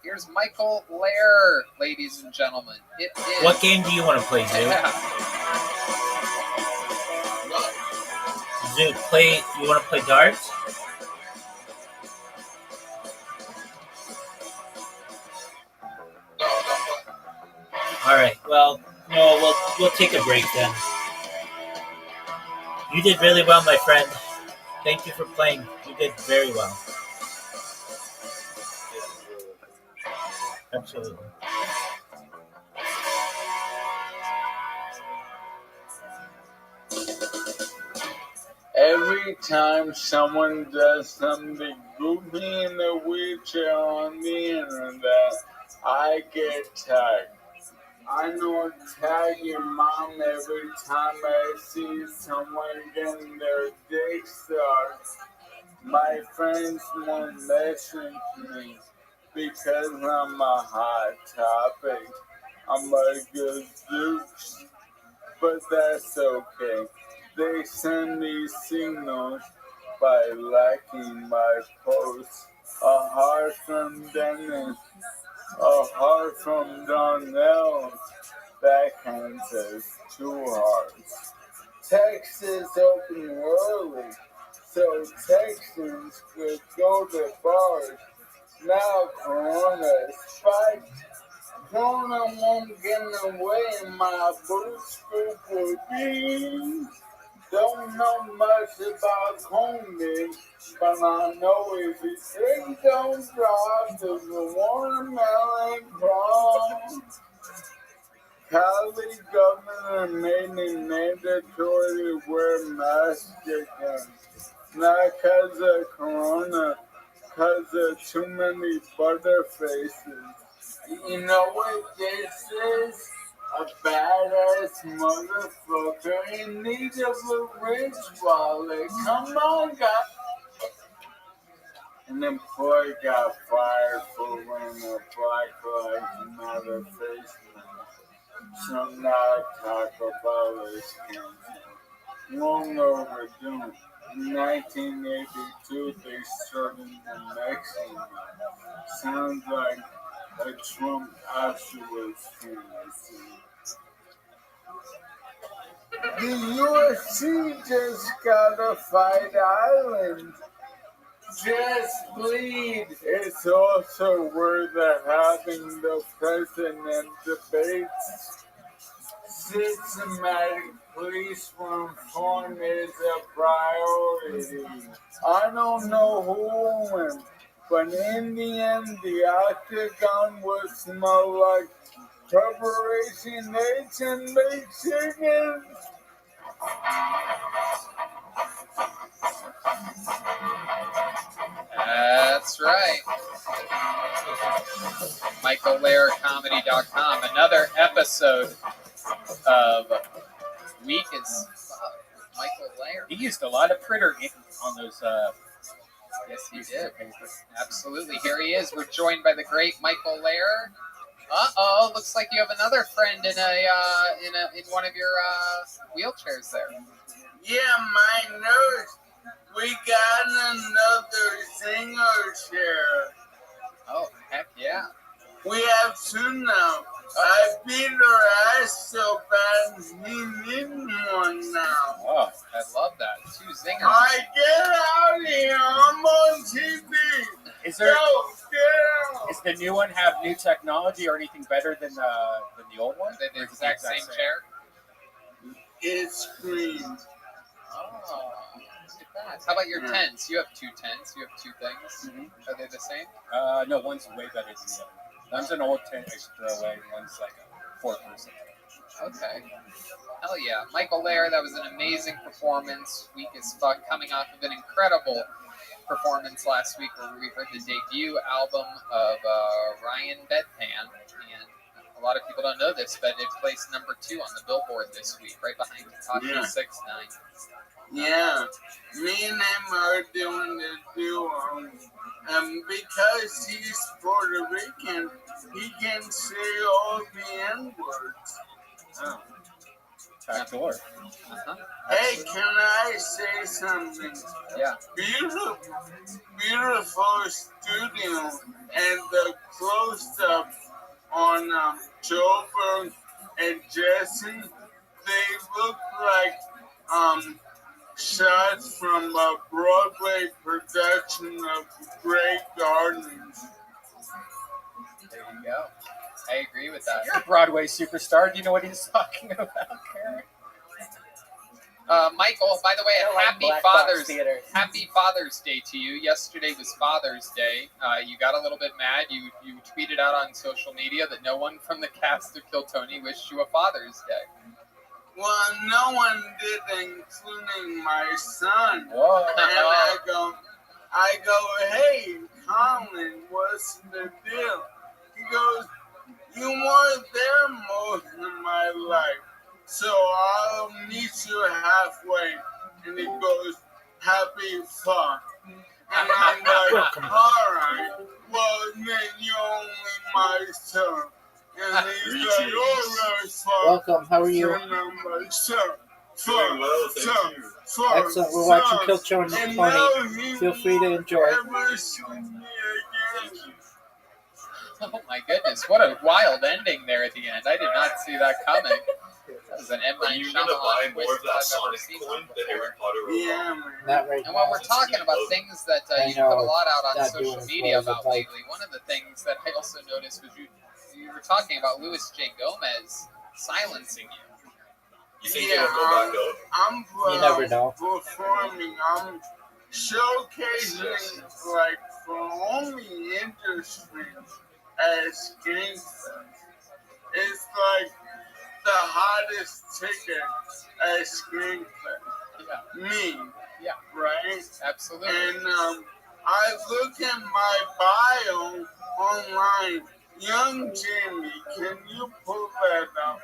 Here's Michael Lair, ladies and gentlemen. It is. What game do you want to play, Zoo? Yeah. Zoo, you want to play darts? All right. Well, no, we'll take a break then. You did really well, my friend. Thank you for playing. You did very well. Absolutely. Every time someone does something goofy in the wheelchair on the internet, I get tagged. I know tag your mom every time I see someone getting their dick sucked. My friends won't listen to me because I'm a hot topic. I'm a good douche, but that's okay. They send me signals by liking my posts. A heart from Dennis, a heart from Donnell. That counts as 2 hearts. Text is open early, so Texans could go to bars. Now Corona spiked. Corona won't get away in my boots for beans. Don't know much about COVID, but I know if you think don't drop, there's a watermelon crumb. Cali governor made it mandatory to wear masks again. Not because of Corona, because of too many butterfaces. You know what this is? A badass motherfucker in need of a rich wallet. Come on, guys. An employee got fired for wearing a Black Lives Matter face mask. So now talk about this cancer. Long overdue. In 1982, they started the Mexican. Sounds like a Trump afterwards fantasy. The UFC just got a Fight Island. Just bleed. It's also where they're having the president debates. Systematic police reform is a priority. I don't know who will win, but in the end, the octagon will smell like preparation eggs and baked chicken. That's right. MichaelLairComedy.com. Another episode of Weak as Fuck. Michael Lair. He used a lot of printer ink on those. Yes, he did. Absolutely. Here he is. We're joined by the great Michael Lair. Uh-oh, looks like you have another friend in in one of your wheelchairs there. Yeah, my nose. We got another singer chair. Oh, heck yeah. We have two now. I beat her ass so bad he needs one now. Oh, I love that. Two zingers. I get out of here. I'm on TV. Is there? Go, get out. Is the new one have new technology or anything better than the old one? The exact same chair? It's green. Oh, look at that. How about your tents? You have two tents. You have two things. Mm-hmm. Are they the same? No, one's way better than the other. One's an old tent I should throw away. One's like a 4-person. Okay. Hell yeah. Michael Lair, that was an amazing performance. Weak as fuck. Coming off of an incredible performance last week where we heard the debut album of Ryan Bedpan. And a lot of people don't know this, but it placed number 2 on the Billboard this week, right behind Takashi 6ix9ine. Yeah, me and him are doing the duo. Because he's Puerto Rican, he can say all the N-words. Oh. Backdoor. Uh-huh. Hey, can I say something? Yeah. Beautiful studio, and the close-up on Joburg and Jesse, they look like shots from a Broadway production of Grey Gardens. There you go. I agree with that. You're a Broadway superstar. Do you know what he's talking about, Karen? Michael, by the way, happy Father's Day to you. Yesterday was Father's Day. You got a little bit mad. You tweeted out on social media that no one from the cast of Kill Tony wished you a Father's Day. Well, no one did, including my son. Whoa. And I go, hey, Colin, what's the deal? He goes, you weren't there most of my life, so I'll meet you halfway. And he goes, happy fun. And I'm like, all right, well, then you're only my son. And he's like, all right, fun. Welcome, how are you? And I'm like, son. Excellent, we're watching Kill Tony. Feel free to enjoy. Oh my goodness, what a wild ending there at the end. I did not see that coming. That was an M. Night Shyamalan twist that I've never seen before. Yeah, Not right And while now. we're talking about things that you put a lot out on social media about lately, one of the things that I also noticed was you were talking about Louis J. Gomez silencing you. You think it'll go back up? I'm You never know. performing. I'm showcasing like for only industry as gangsta. It's like the hottest ticket at Screen Fest. Me. Yeah. Right? Absolutely. And I look at my bio online. Young Jamie, can you pull that up?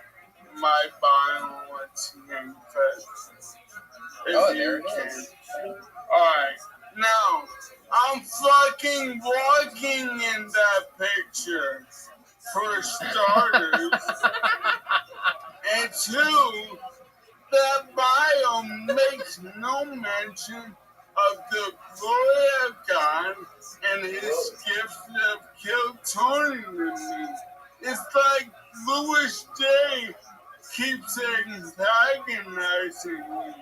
My bio at Screen Fest. Oh, there it is. Alright. Now, I'm fucking walking in that picture. For starters. And 2, that bio makes no mention of the glory of God and his gift of Kill Tony to me. It's like Louis J. keeps antagonizing me.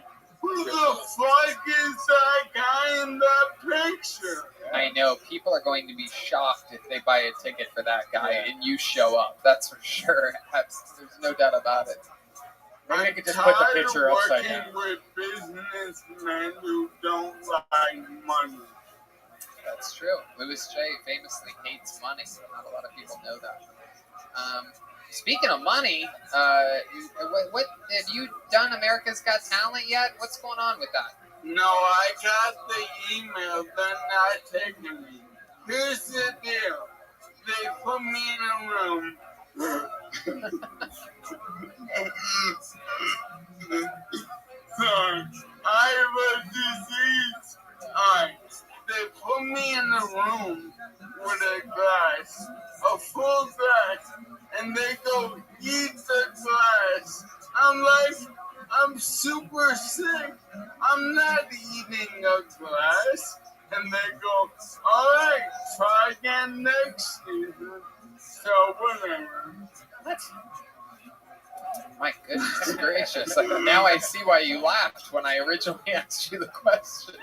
Who the fuck is that guy in that picture? I know people are going to be shocked if they buy a ticket for that guy and you show up. That's for sure. There's no doubt about it. Maybe I could just put the picture upside down. With businessmen who don't like money. That's true. Louis J famously hates money. Not a lot of people know that. Speaking of money, what have you done America's Got Talent yet? What's going on with that? No, I got the email. They're not taking me. Here's the deal. They put me in a room. Sorry, I have a disease. Alright, they put me in a room with a glass, a full glass, and they go, eat the glass. I'm like, I'm super sick. I'm not eating a glass. And they go, alright, try again next season. So whatever. What? My goodness gracious. Now I see why you laughed when I originally asked you the question.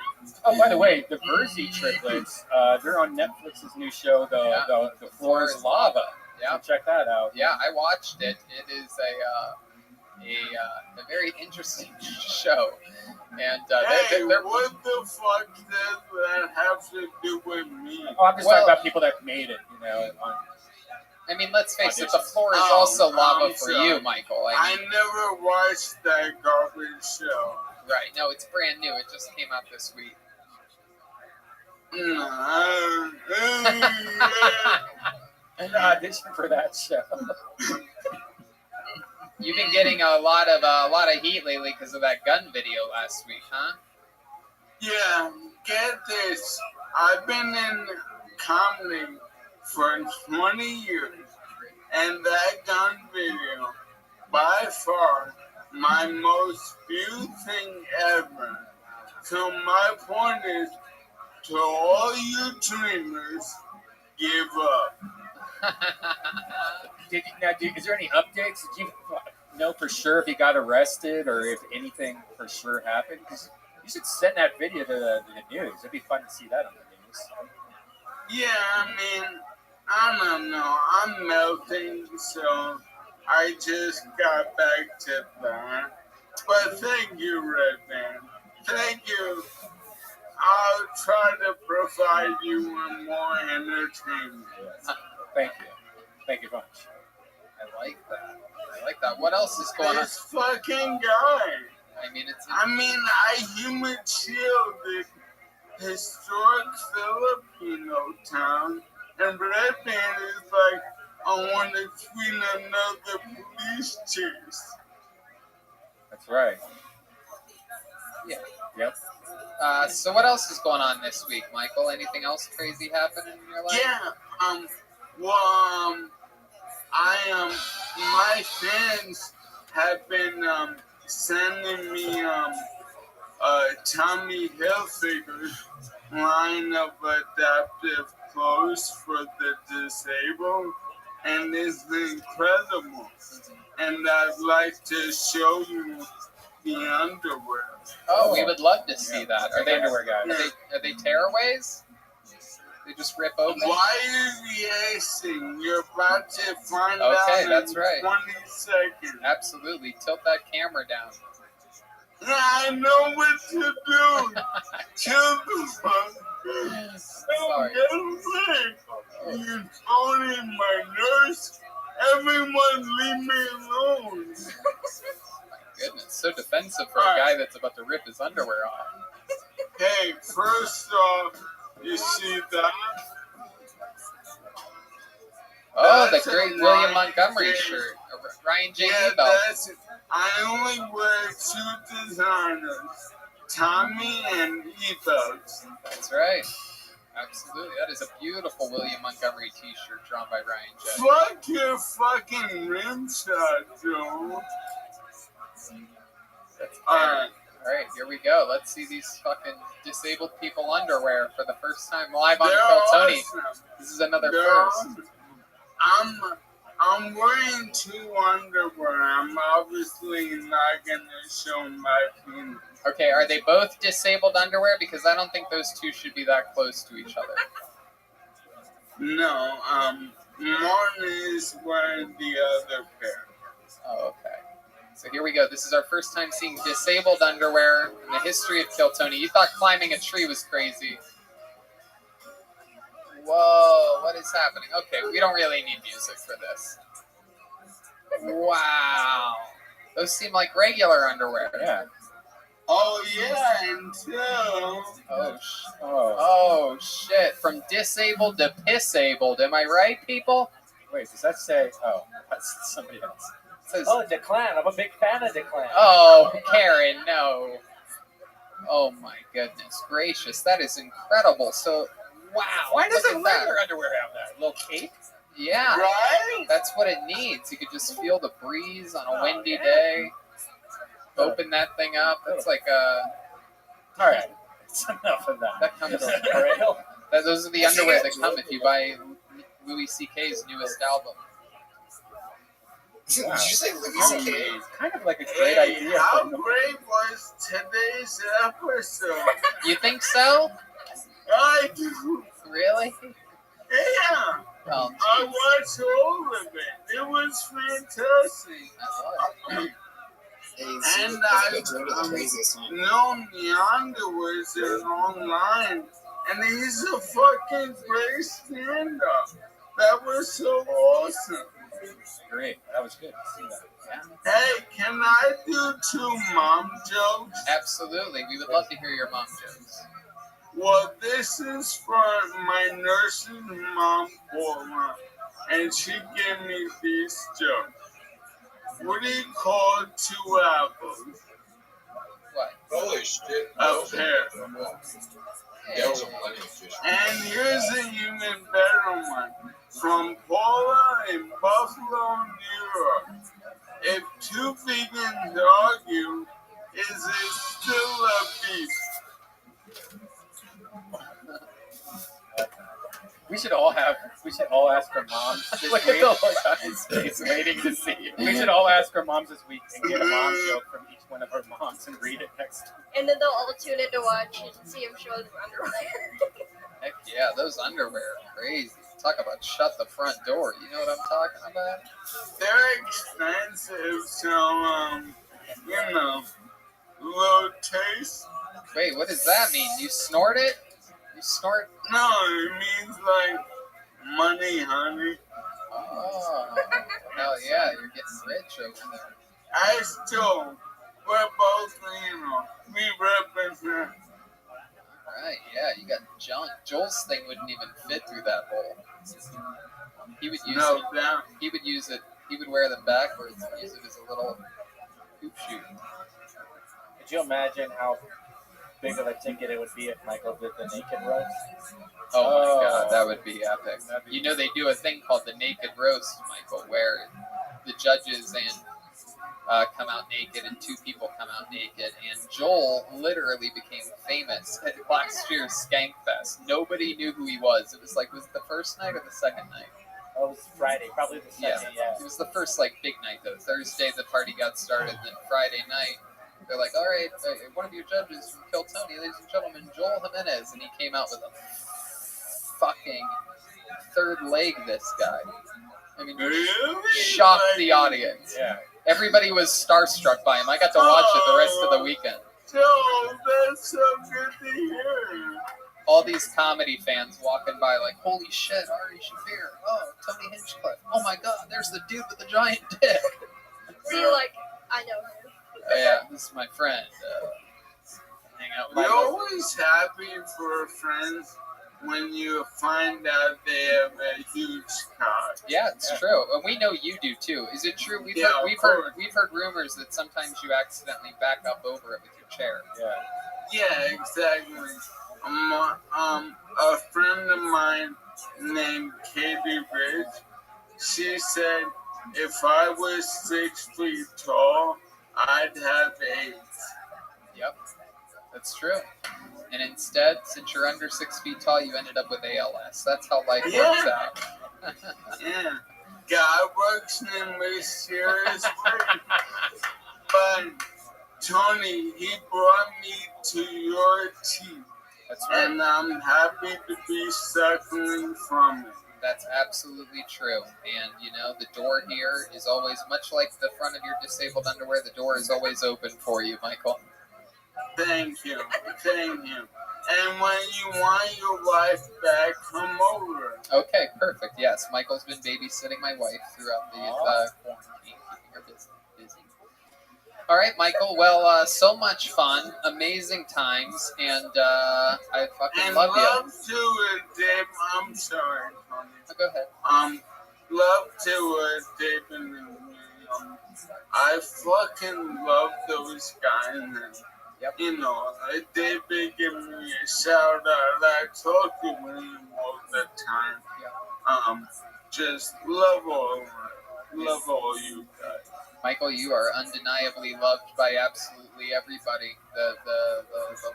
Oh, by the way, the Verzi triplets, they're on Netflix's new show, The Floor is Lava. Yeah. So check that out. Yeah, I watched it. It is a very interesting show. And hey, what the fuck does that have to do with me? Oh, I'm just talking about people that made it, you know. I mean, let's face it, the floor is also lava for you, Michael. I never watched that garbage show. Right, no, it's brand new. It just came out this week. Audition for that show. You've been getting a lot of heat lately because of that gun video last week, huh? Yeah, get this. I've been in comedy for 20 years, and that gun video, by far, my most viewed thing ever. So my point is, to all you dreamers, give up. Is there any updates? Did you know for sure if he got arrested or if anything for sure happened? Because you should send that video to the news. It'd be fun to see that on the news. Yeah, I mean, I don't know. I'm melting, so I just got back to that. But thank you, Redman. Thank you. I'll try to provide you with more entertainment. Thank you. Thank you much. I like that. I like that. What else is going on? This fucking guy. I mean, I human shielded historic Filipino town, and Redman is like, I want to tweet another police chase. That's right. Yeah. Yep. So what else is going on this week, Michael? Anything else crazy happening in your life? Yeah. My fans have been sending me Tommy Hilfiger line of adaptive clothes for the disabled, and it's incredible. And I'd like to show you the underwear. Oh, we would love to see that. Are they underwear guys? Are they tearaways? They just rip open? Why are you asking? You're about to find out Okay, in that's right. 20 seconds. Absolutely. Tilt that camera down. Yeah, I know what to do. Kill the fuck. Sorry. Get away. You're calling my nurse. Everyone leave me alone. Goodness, so defensive for a guy that's about to rip his underwear off. Hey, first off, you see that? Oh, That's the great a William Ryan Montgomery J. shirt. Ryan J. Yeah, Bell. I only wear two designers, Tommy and Ethos. That's right. Absolutely. That is a beautiful William Montgomery t-shirt drawn by Ryan J. Fuck your fucking rim shot, Joe. Alright. Alright, here we go. Let's see these fucking disabled people underwear for the first time live on They're Phil Tony. awesome. This is another They're first. awesome. I'm wearing 2 underwear. I'm obviously not gonna show my penis. Okay, are they both disabled underwear? Because I don't think those two should be that close to each other. No, Martin is wearing the other pair. Oh, okay. So here we go. This is our first time seeing disabled underwear in the history of Kill Tony. You thought climbing a tree was crazy. Whoa, what is happening? Okay, we don't really need music for this. Wow. Those seem like regular underwear. Yeah. Oh yeah, and two. Oh shit. From disabled to pisabled. Am I right, people? Wait, does that say? Oh, that's somebody else. It says, Oh, Declan. I'm a big fan of Declan. oh, Karen, no. Oh my goodness gracious. That is incredible. So, wow. Why look doesn't at that. regular underwear have that? A little cape? Yeah. Right? That's what it needs. You could just feel the breeze on a windy day. Open that thing up. That's like a... All right. It's enough of that. That comes... Braille. Those are the underwear that come if you buy Louis C.K.'s newest album. Did you say Louis Okay. C.K.? Kind of like a great idea. How great was today's episode? You think so? I do. Really? Yeah. Well, I watched all of it. It was fantastic. And I've known Neanderthals online, and he's a fucking great stand-up. That was so awesome. Great. That was good. See that. Hey, can I do 2 mom jokes? absolutely. We would love to hear your mom jokes. Well, this is for my nurse's mom, Paula, and she gave me these jokes. What do you call 2 apples? What? Holy shit. A pear. And here's a even better one. From Paula in Buffalo, New York. If 2 vegans argue, is it still a beef? We should all ask our moms this Look week. at the look on his face waiting to see. We should all ask our moms this week and get a mom joke from each one of our moms and read it next time. And then they'll all tune in to watch and see him show his underwear. Heck yeah, those underwear are crazy. Talk about shut the front door. You know what I'm talking about? They're expensive, so, low taste. Wait, what does that mean? You snort it? You snort? No, it means like money, honey. Oh, hell yeah, you're getting rich over there. I still, we're both, we represent. Right, yeah, you got junk. Joel's thing wouldn't even fit through that hole. He would use No it. doubt. He would use it. He would wear them backwards and use it as a little hoop shoe. Could you imagine how big of a ticket it would be if Michael did the naked roast? Oh my god, that would be epic. You know they do a thing called the naked roast, Michael, where the judges and come out naked and 2 people come out naked. And Joel literally became famous at last year's Skankfest. Nobody knew who he was. It was like, was it the first night or the second night? Oh, it was Friday, probably the second, yeah. It was the first like big night though. Thursday the party got started, then Friday night they're like, all right, one of your judges from Kill Tony, ladies and gentlemen, Joel Jimenez, and he came out with a fucking third leg. This guy, I mean, shocked the audience. Yeah. Everybody was starstruck by him. I got to watch it the rest of the weekend. Joe, that's so good to hear. All these comedy fans walking by like, holy shit, Ari Shaffir. Oh, Tony Hinchcliffe. Oh my god, there's the dude with the giant dick. Were you like, I know him? Yeah, this is my friend. Hang out with You're my always happy for friends when you find out they have a huge cock. Yeah, it's true. And we know you do too. Is it true? We've heard rumors that sometimes you accidentally back up over it with your chair. Yeah, exactly. A friend of mine named Katie Ridge, she said if I was 6 feet tall, I'd have AIDS. Yep, that's true. And instead, since you're under 6 feet tall, you ended up with ALS. That's how life works out. Yeah. God works in mysterious ways. But Tony, he brought me to your team. That's right. And I'm happy to be suckling from it. That's absolutely true. And, you know, the door here is always, much like the front of your disabled underwear, the door is always open for you, Michael. Thank you. Thank you. And when you want your wife back, come over. Okay, perfect. Yes, Michael's been babysitting my wife throughout the quarantine, keeping her busy. All right, Michael. Well, so much fun, amazing times, and I fucking love you. Love to Dave. I'm sorry, Tony. Oh, go ahead. Love to Dave and I fucking love those guys. And, yep. You know, David give me a shout out. I talk to him all the time. Yep. Just love all you guys. Michael, you are undeniably loved by absolutely everybody. The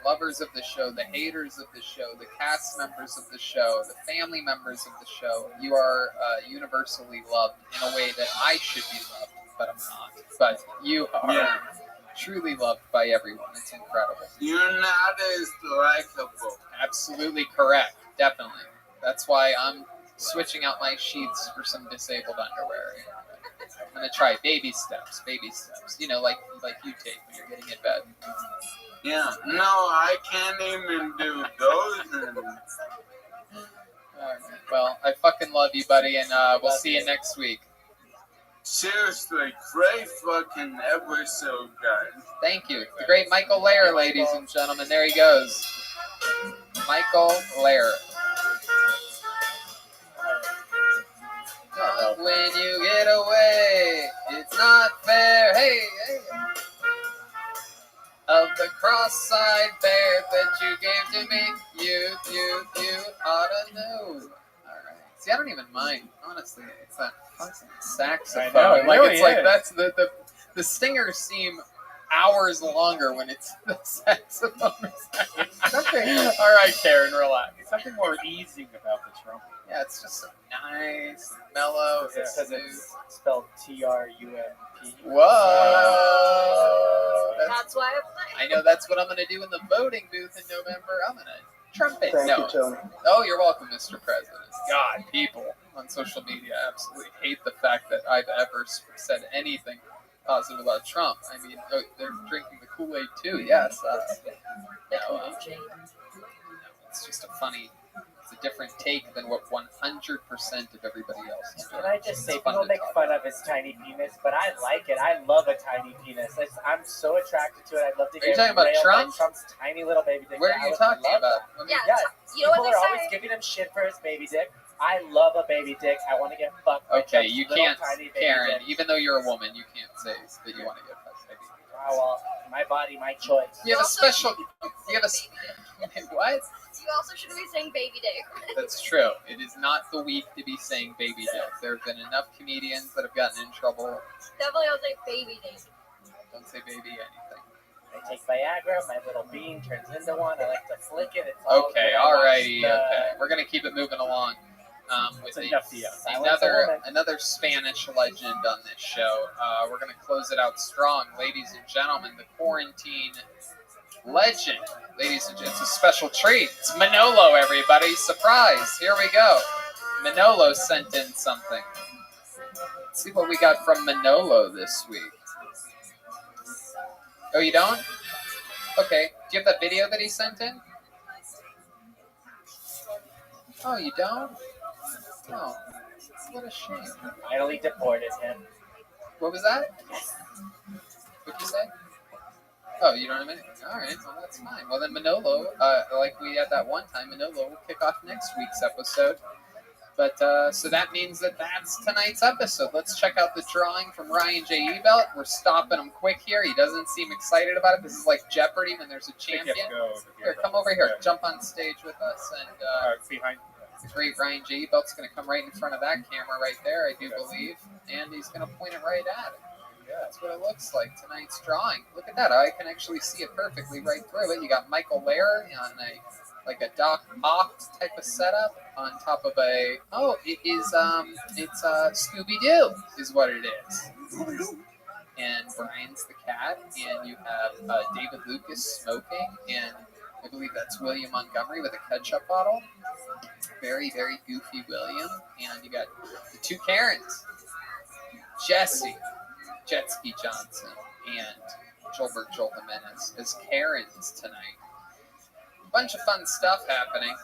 lovers of the show, the haters of the show, the cast members of the show, the family members of the show. You are universally loved in a way that I should be loved, but I'm not. But you are truly loved by everyone. It's incredible. You're not as likable. Absolutely correct. Definitely. That's why I'm switching out my sheets for some disabled underwear. I'm gonna try baby steps. You know, like you take when you're getting in bed. Yeah, no, I can't even do those anymore. All right. Well, I fucking love you, buddy, and we'll see you next week. Seriously, great fucking episode, guys. Thank you. The great Michael Lair, ladies and gentlemen. There he goes. Michael Lair. When you get away, it's not fair. Hey, hey. Of the cross-eyed bear that you gave to me, you ought to know. All right. See, I don't even mind, honestly. It's that fucking saxophone. I know, it really it's like is. that's the stingers seem hours longer when it's the saxophone. Something. All right, Karen, relax. Something more easing about the trumpet. Yeah, it's just so nice, and mellow, and Because smooth. it's spelled TRUMP. Whoa! That's why I play. I know that's what I'm going to do in the voting booth in November. I'm going to trumpet. Thank no. you, Tony. Oh, you're welcome, Mr. President. God, people on social media absolutely hate the fact that I've ever said anything positive about Trump. I mean, they're drinking the Kool-Aid too, yes. It's just a funny... It's a different take than what 100% of everybody else is doing. Can I just say, It's fun people to make talk fun of his tiny penis, but I like it. I love a tiny penis. I'm so attracted to it. I'd love to Are you get talking about railed Trump? by Trump's tiny little baby dick. What Yeah, are I you would talking love about? that. Yeah, Yes. you know what People they are always say? giving him shit for his baby dick. I love a baby dick. I want to get fucked by Okay, Trump's you little can't, tiny baby Karen, dick. even though you're a woman, you can't say that you want to get fucked. Oh, well, my body, my choice. You have a special... What? You also shouldn't be saying baby dick. That's true. It is not the week to be saying baby dick. There have been enough comedians that have gotten in trouble. Definitely don't say baby dick. Don't say baby anything. I take Viagra, my little bean turns into one. I like to flick it. It's all Okay, good. I watch alrighty, the- okay. We're gonna keep it moving along. With enough, Silence a woman. another Spanish legend on this show. We're gonna close it out strong, ladies and gentlemen. The quarantine legend, ladies and gentlemen. It's a special treat. It's Manolo, everybody. Surprise! Here we go. Manolo sent in something. Let's see what we got from Manolo this week. Oh, you don't? Okay. Do you have that video that he sent in? Oh, you don't? Oh, what a shame. Finally deported him. What was that? What'd you say? Oh, you don't have anything? Alright, well that's fine. Well then Manolo, like we had that one time, Manolo will kick off next week's episode. But, so that means that that's tonight's episode. Let's check out the drawing from Ryan J. Ebelt. We're stopping him quick here. He doesn't seem excited about it. This is like Jeopardy when there's a champion. Here, come over here. Jump on stage with us. And behind. the great Ryan J. Ebelt's going to come right in front of that camera right there, I do believe. And he's going to point it right at it. That's what it looks like, tonight's drawing. Look at that. I can actually see it perfectly right through it. You got Michael Lair on a like a Doc Ock type of setup on top of a it's Scooby Doo is what it is. And Brian's the cat, and you have David Lucas smoking, and I believe that's William Montgomery with a ketchup bottle. Very, very goofy William. And you got the two Karens, Jesse, Jet Ski Johnson, and Joel Jimenez as Karens tonight. A bunch of fun stuff happening.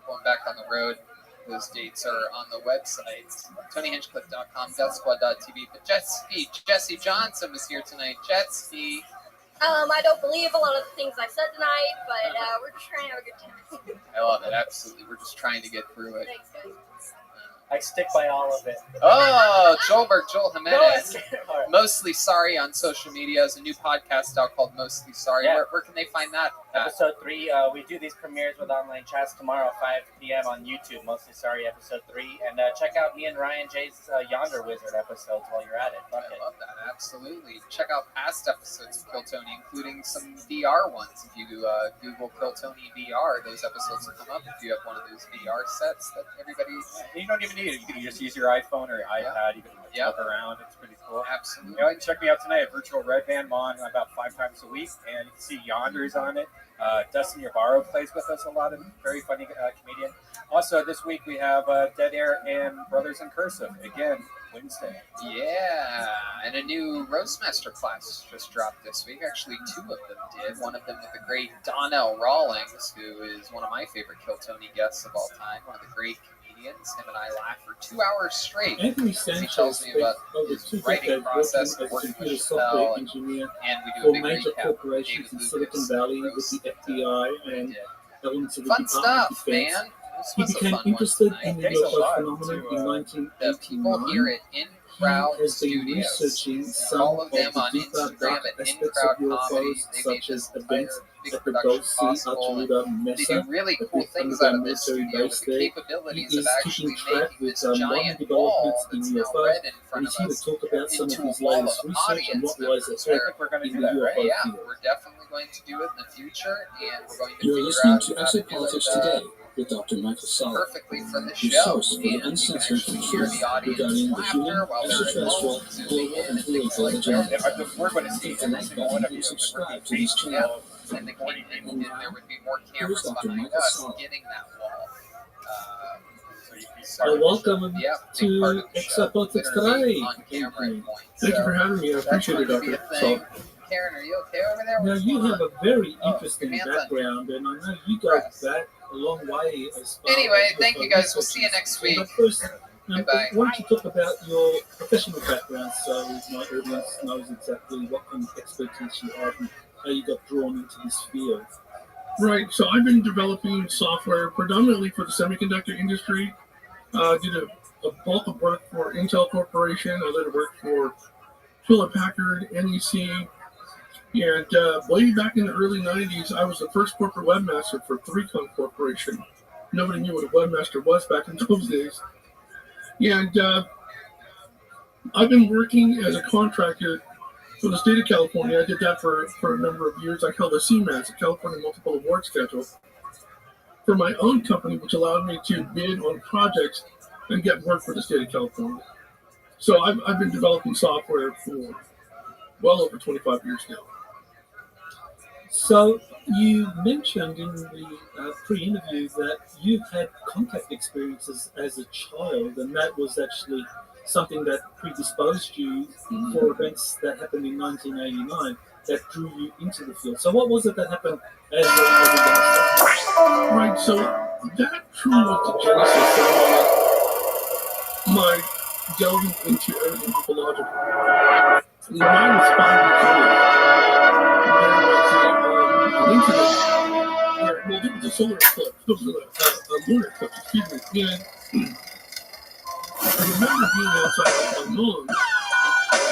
Going back on the road. Those dates are on the website, TonyHinchcliffe.com, DeathSquad.tv. But Jesse Johnson was here tonight. Jet Ski. I don't believe a lot of the things I said tonight, but we're just trying to have a good time. I love it, absolutely. We're just trying to get through it. Thanks, guys. I stick by all of it. Oh, Joel Jimenez. Right. Mostly Sorry on social media is a new podcast out called Mostly Sorry. Yeah. Where can they find that? Episode 3, we do these premieres with online chats tomorrow, 5 p.m. on YouTube. Mostly Sorry, episode 3. And check out me and Ryan J's Yonder Wizard episodes while you're at it. I love that, absolutely. Check out past episodes of Kill Tony, including some VR ones. If you Google Kill Tony VR, those episodes will come up if you have one of those VR sets that everybody... You don't even need it. You can just use your iPhone or your iPad. You can look around. It's pretty cool. Absolutely. You know, check me out tonight at Virtual Red Band. I'm on about 5 times a week, and you can see Yonder's on it. Dustin Ybarro plays with us a lot, and very funny comedian. Also, this week we have Dead Air and Brothers in Cursive again Wednesday. Yeah, and a new Roastmaster class just dropped this week. Actually, 2 of them did. One of them with the great Donnell Rawlings, who is one of my favorite Kill Tony guests of all time. One of the great comedians. Him and I laughed for 2 hours straight. Anthony He Sanchez tells me about over his 2 writing decades process working and as a working computer with software Chappelle, engineer and we do a for big major recap. corporations in Silicon Valley with the FBI and elements of the Fun Department stuff, of Defense. man. This He was a became fun one interested tonight. in the UFO phenomenon in The people 1989. here at In Crowd He has been Studios. researching some All of of them the on deeper, Instagram dark at aspects In of Crowd Comedy. UFOs, They made such this as entire events big at the production Gulf Sea possible. Archuleta They Mesa, do really the cool big things underground out of this military studio base with the there. He capabilities is of keeping actually track making with this modern giant developments wall in that's now UFOs, red in and front he's of here to us talk about some of into a his wall of latest research and audience what lies members. ahead We're going to in do the that, UFO right? Yeah, field. we're definitely going to do it in the future, and we're going to You're figure listening out to how to do Exopolitics it Today with Dr. Michael Sala, perfectly for the your show. source for the And you can uncensored actually hear truth the audience regarding the laughter human, while they're at extraterrestrial, home, zooming global, in, and and things political like agenda. that. We're going to see Click the every like single button one of and you. subscribe to Yeah, this channel. and there would be more Here's cameras Dr. behind Michael us Sala. getting that wall. Welcome Big part to of the show, Exopolitics literally Today. on camera at points. Thank you for having me. I That's appreciate it, going to be a Dr. thing. Sala. Karen, are you okay over there? Now, What's you going have on? a very interesting your hands on background, and I know you go back a long way as far Anyway, as thank you guys. We'll see you research next is week. concerned. But first, Goodbye. why don't you talk about your professional background so my audience knows exactly what kind of expertise you have and how you got drawn into this field? Right, so I've been developing software predominantly for the semiconductor industry. Did a bulk of work for Intel Corporation. I did work for Hewlett Packard, NEC, and way back in the early 90s, I was the first corporate webmaster for 3Com Corporation. Nobody knew what a webmaster was back in those days. And I've been working as a contractor for the state of California. I did that for a number of years. I held a CMAS, a California Multiple Award Schedule, for my own company, which allowed me to bid on projects and get work for the state of California. So I've been developing software for well over 25 years now. So you mentioned in the pre-interview that you had contact experiences as a child, and that was actually something that predisposed you for events that happened in 1989 that drew you into the field. So what was it that happened as a youngster? Right, so that truly was the genesis of my delving into everything ecological. When I was 5 years old, there was an incident where, well, there was a solar eclipse, there was a lunar eclipse, excuse me, and I remember being outside with my mom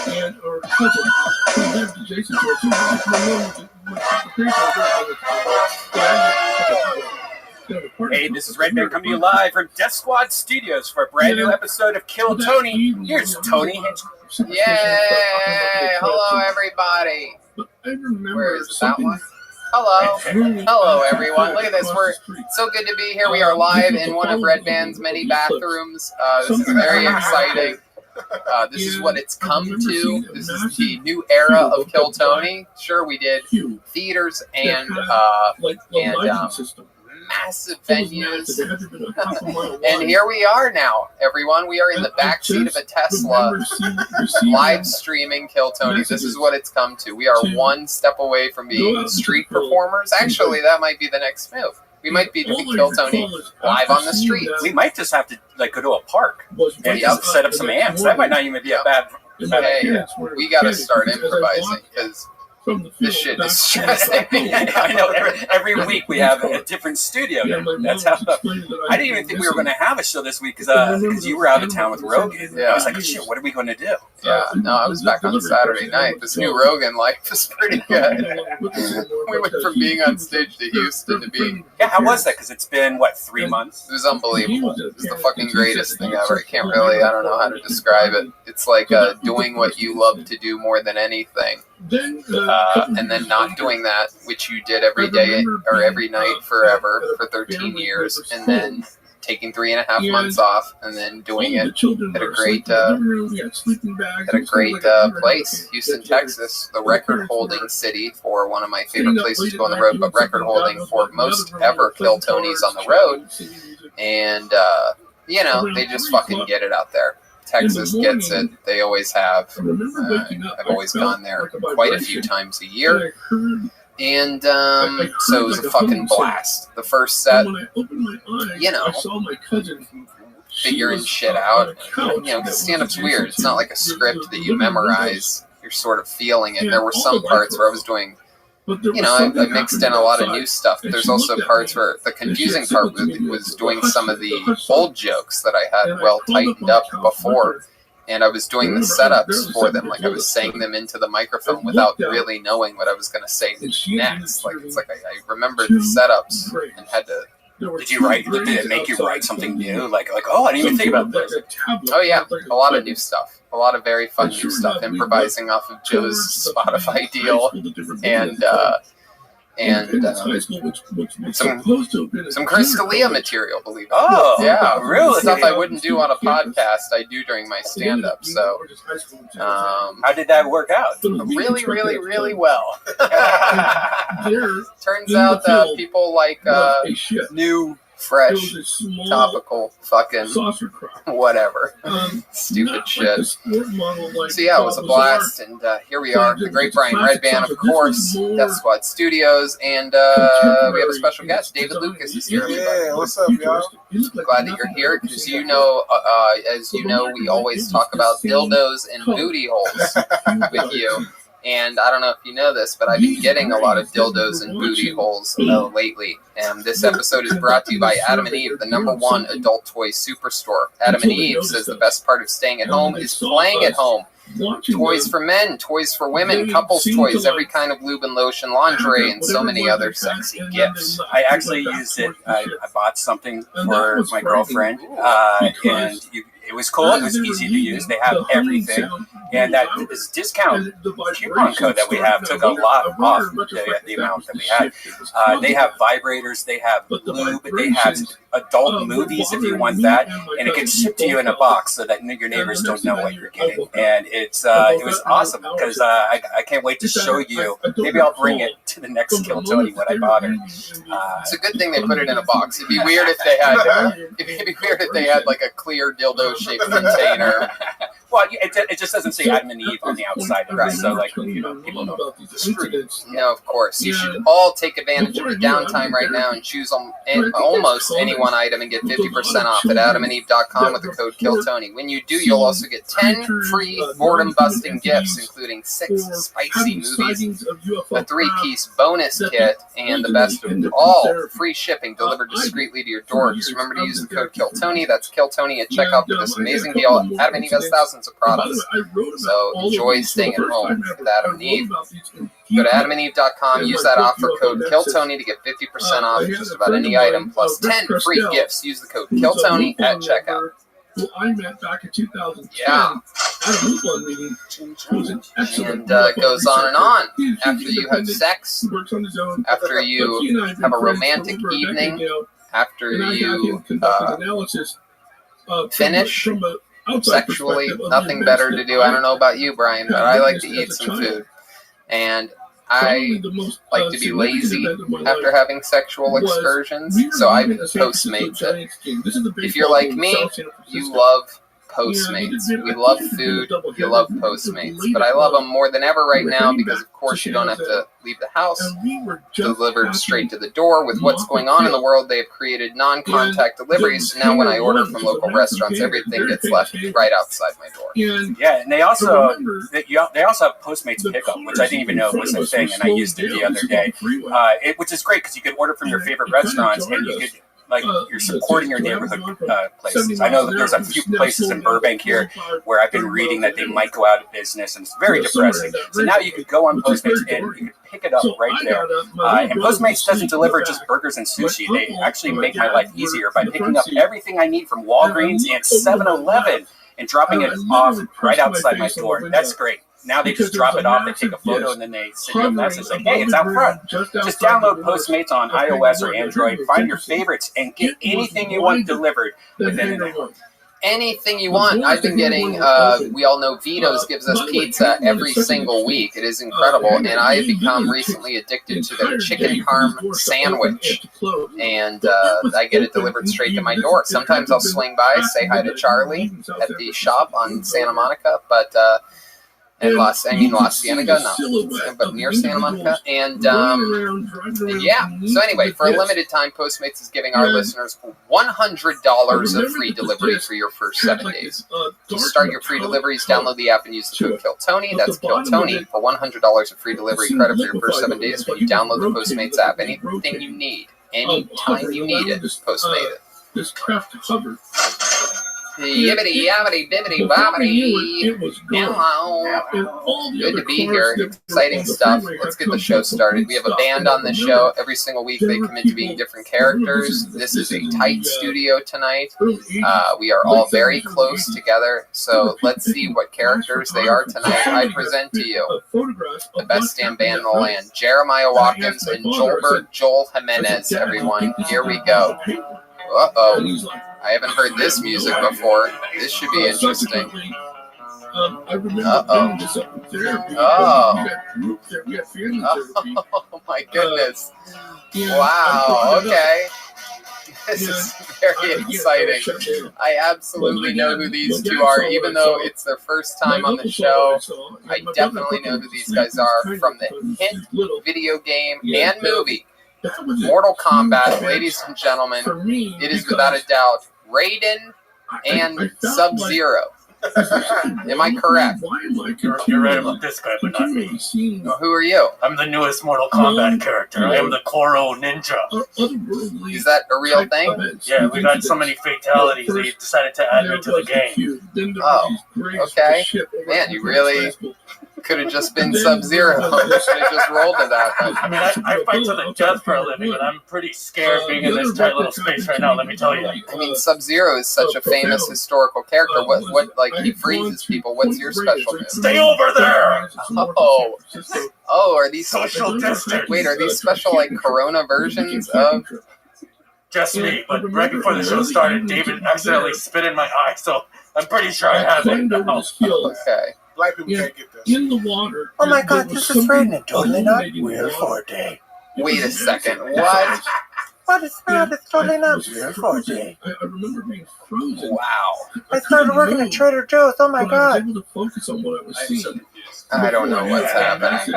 and our cousin who lived adjacent to us. My mom was Hey, this is Redman coming to you live from Death Squad Studios for a brand new episode of Kill Tony. Here's Tony Hinchcliffe. Yay! Hello, everybody. I remember Where is that something one? Hello, everyone. Look at this. We're so good to be here. We are live in one of Red Band's many bathrooms. This is very exciting. This is what it's come to. This is the new era of Kill Tony. Sure, we did theaters and massive venues. And here we are now, everyone. We are in the backseat of a Tesla live streaming Kill Tony. This is what it's come to. We are one step away from being street performers. Actually, that might be the next move. We might be doing Kill Tony live on the streets. We might just have to go to a park and set up some amps. That might not even be a bad idea. We got to start improvising because this shit is stressing me. I know. Every week we have a different studio. That's how. I didn't even think we were going to have a show this week because you were out of town with Rogan. I was like, shit, what are we going to do? Yeah, no, I was back on Saturday night. This new Rogan life is pretty good. We went from being on stage to Houston to being... Yeah, how was that? Because it's been, 3 months? It was unbunbelievable. It was the fucking greatest thing ever. I don't know how to describe it. It's like doing what you love to do more than anything. And then not doing that, which you did every day or every night forever for 13 years, and then taking 3.5 months off, and then doing it at a great place, Houston, Texas, the record-holding city for one of my favorite places to go on the road, but record-holding for most ever Kill Tonys on the road, and they just fucking get it out there. Texas gets it. They always have. I've always gone there quite a few times a year. And so it was a fucking blast. The first set, figuring shit out. Because stand-up's weird. It's not like a script that you memorize. You're sort of feeling it. There were some parts where I was doing... I mixed in a lot of new stuff. But there's also parts where the confusing part was doing some of the old jokes that I had well tightened up before. And I was doing the setups for them. Like I was saying them into the microphone without really knowing what I was going to say next. It's like I remembered the setups and had to... Did it make you write something new? Like, oh, I didn't even think about this. Oh, yeah. A lot of new stuff. A lot of very fun new stuff. Improvising off of Joe's Spotify deal. Some Chris D'Elia material, believe it. Oh, yeah, really? Stuff I wouldn't do on a podcast, I do during my stand-up. So, how did that work out? Really, really, really well. Turns out people like new, fresh, topical, fucking whatever, stupid shit. So yeah, it was a blast, and here we are, the Great Brian Red Band, of course, Death Squad Studios, and we have a special guest, David Lucas is here. Yeah, what's up, y'all? Glad that you're here, because as you know, we always talk about dildos and booty holes with you. And I don't know if you know this, but I've been getting a lot of dildos and booty holes lately. And this episode is brought to you by Adam and Eve, the #1 adult toy superstore. Adam and Eve says the best part of staying at home is playing at home. Toys for men, toys for women, couples toys, every kind of lube and lotion, lingerie, and so many other sexy gifts. I actually used it. I bought something for my girlfriend, and it was cool. It was easy to use. They have everything. And that this discount coupon code that we have took a lot off the amount that we had. They have vibrators. They have lube. They have adult movies if you want that. And it gets shipped to you in a box so that your neighbors don't know what you're getting. And it was awesome because I can't wait to show you. Maybe I'll bring it to the next Kill Tony when I bought her. It's a good thing they put it in a box. It'd be weird if they had like a clear dildo-shaped container. Well, it just doesn't say Adam and Eve on the outside, right? So, people know. No, of course. You should all take advantage of the downtime right now and choose almost any one item and get 50% off at adamandeve.com with the code KILLTONY. When you do, you'll also get 10 free boredom-busting gifts, including 6 spicy movies, a 3-piece bonus kit, and the best of all, free shipping delivered discreetly to your door. Just remember to use the code KILLTONY. That's KILLTONY at checkout for this amazing deal. Adam and Eve has thousands of products. So enjoy staying at home with Adam and Eve. Go to adamandeve.com, use that offer code KILLTONY to get 50% off just about any item, plus 10 free gifts. Use the code KILLTONY at checkout. Who I met back in 2010. Yeah. Lupan meeting, who's an excellent And it goes on and on. He's After you have independent, sex, he works on his own. after But he and you I have been have a friends for romantic over a decade evening, now, after and I had him you conduct an analysis finish from an outside sexually, perspective of the nothing events better that to do. I don't know about you, Brian, but I like to eat as a some child. food. And Probably I the most like to be significant lazy event of my after life having sexual was excursions, we were so I leaving a San Francisco Postmates it. Giants game. This is the If you're baseball like game in me, South San you Francisco. love Yeah, Postmates. we We did, love I think it food, had been a you doubleheader. love It was Postmates. late But I at love night. them more than ever right We were now heading because, back of course, to you don't have San to leave the house. And we were just Delivered passing straight to the door. With what's going on in the world, they have created non-contact deliveries. So now when I order from local restaurants, everything gets left right outside my door. Yeah, and they also they also have Postmates pickup, which I didn't even know was a thing, and I used it the other day. Which is great because you could order from your favorite restaurants, and you could you're supporting your neighborhood places. I know that there's a few places in Burbank here where I've been reading that they might go out of business, and it's very depressing. So now you could go on Postmates and you can pick it up right there. And Postmates doesn't deliver just burgers and sushi. They actually make my life easier by picking up everything I need from Walgreens and 7-Eleven and dropping it off right outside my door. That's great. Now they just drop it off, they take a photo, and then they send you a message like, hey, it's out front. Just download Postmates on iOS or Android, find your favorites, and get anything you want delivered within an hour. Anything you want. I've been getting, we all know Vito's gives us pizza every single week. It is incredible. And I have become recently addicted to their chicken parm sandwich. And I get it delivered straight to my door. Sometimes I'll swing by, say hi to Charlie at the shop on Santa Monica, but and La Cienega, but near Santa Monica. And yeah, so anyway, for a limited time, Postmates is giving our listeners $100 of free delivery for your first 7 days. To start your free deliveries, download the app and use the code KILLTONY. That's KILLTONY for $100 of free delivery credit for your first 7 days when you download the Postmates app. Anything you need, anytime you need it, Postmate it. This craft cover. Yibbity yabbity bibbity bobbity. Good to be here. Exciting stuff. Let's get the show started. We have a band on the show. Every single week they commit to being different characters. This is a tight studio tonight. We are all very close together. So let's see what characters they are tonight. I present to you the best damn band in the land, Jeremiah Watkins and Joel Jimenez, everyone. Here we go. Uh-oh. I haven't heard this music before. This should be interesting. Uh-oh. Oh my goodness. Wow, okay. This is very exciting. I absolutely know who these two are, even though it's their first time on the show. I definitely know who these guys are from the hit video game and movie, Mortal Kombat. Ladies and gentlemen, it is without a doubt Raiden and Sub-Zero. Am I correct? You're right about this guy, but not me. Who are you? I'm the newest Mortal Kombat character. I am the Koro Ninja. Is that a real thing? Yeah, we got so many fatalities, they decided to add me to the game. Oh, okay. Man, you really could have just been Sub-Zero. You should have just rolled to that. I mean, I fight to the death for a living, and I'm pretty scared being in this tight little space right now, let me tell you. I mean, Sub-Zero is such a famous historical character. What like, he freezes people. What's your special move? Stay over there! Oh, are these social distance? Wait, are these special, like, Corona versions of... Just me, but right before the show started, David accidentally spit in my eye, so I'm pretty sure I have it now. Okay. Black people can't get this. In the water. Oh my god, this is Raiden and totally not Weird Forte. Wait a second, what? What is that? It's totally not Weird Forte. I remember being frozen. Wow. I started working at Trader Joe's, oh my god. I was able to focus on what I was seeing. I don't know what's happening.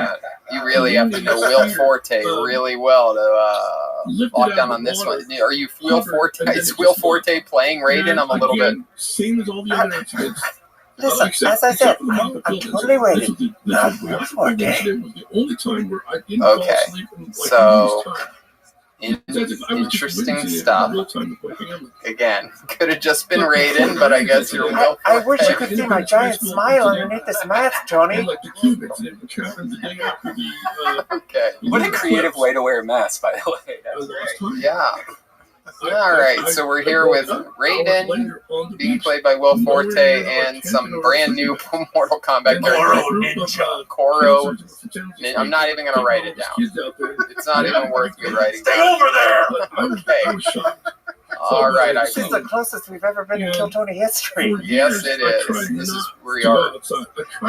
You really have to know Will Forte really well to lock down on this one. Are you Will Forte? Is Will Forte playing Raiden? I'm a little bit... Same as all the other incidents. Listen, as I said, I'm totally Raiden. Not Will Forte. Okay, so... Interesting stuff. Again, could have just been Raiden, but I guess you're Will. I wish you could see my giant smile underneath this mask, Tony. Okay. What a creative way to wear a mask, by the way. Yeah. All right, so we're here with Raiden, being played by Will Forte, and some brand new Mortal Kombat character, Koro. I'm not even going to write it down. It's not even worth me writing down. Stay over there! Okay. All right, This is the closest we've ever been in Kill Tony history. Yes, it is. This is we are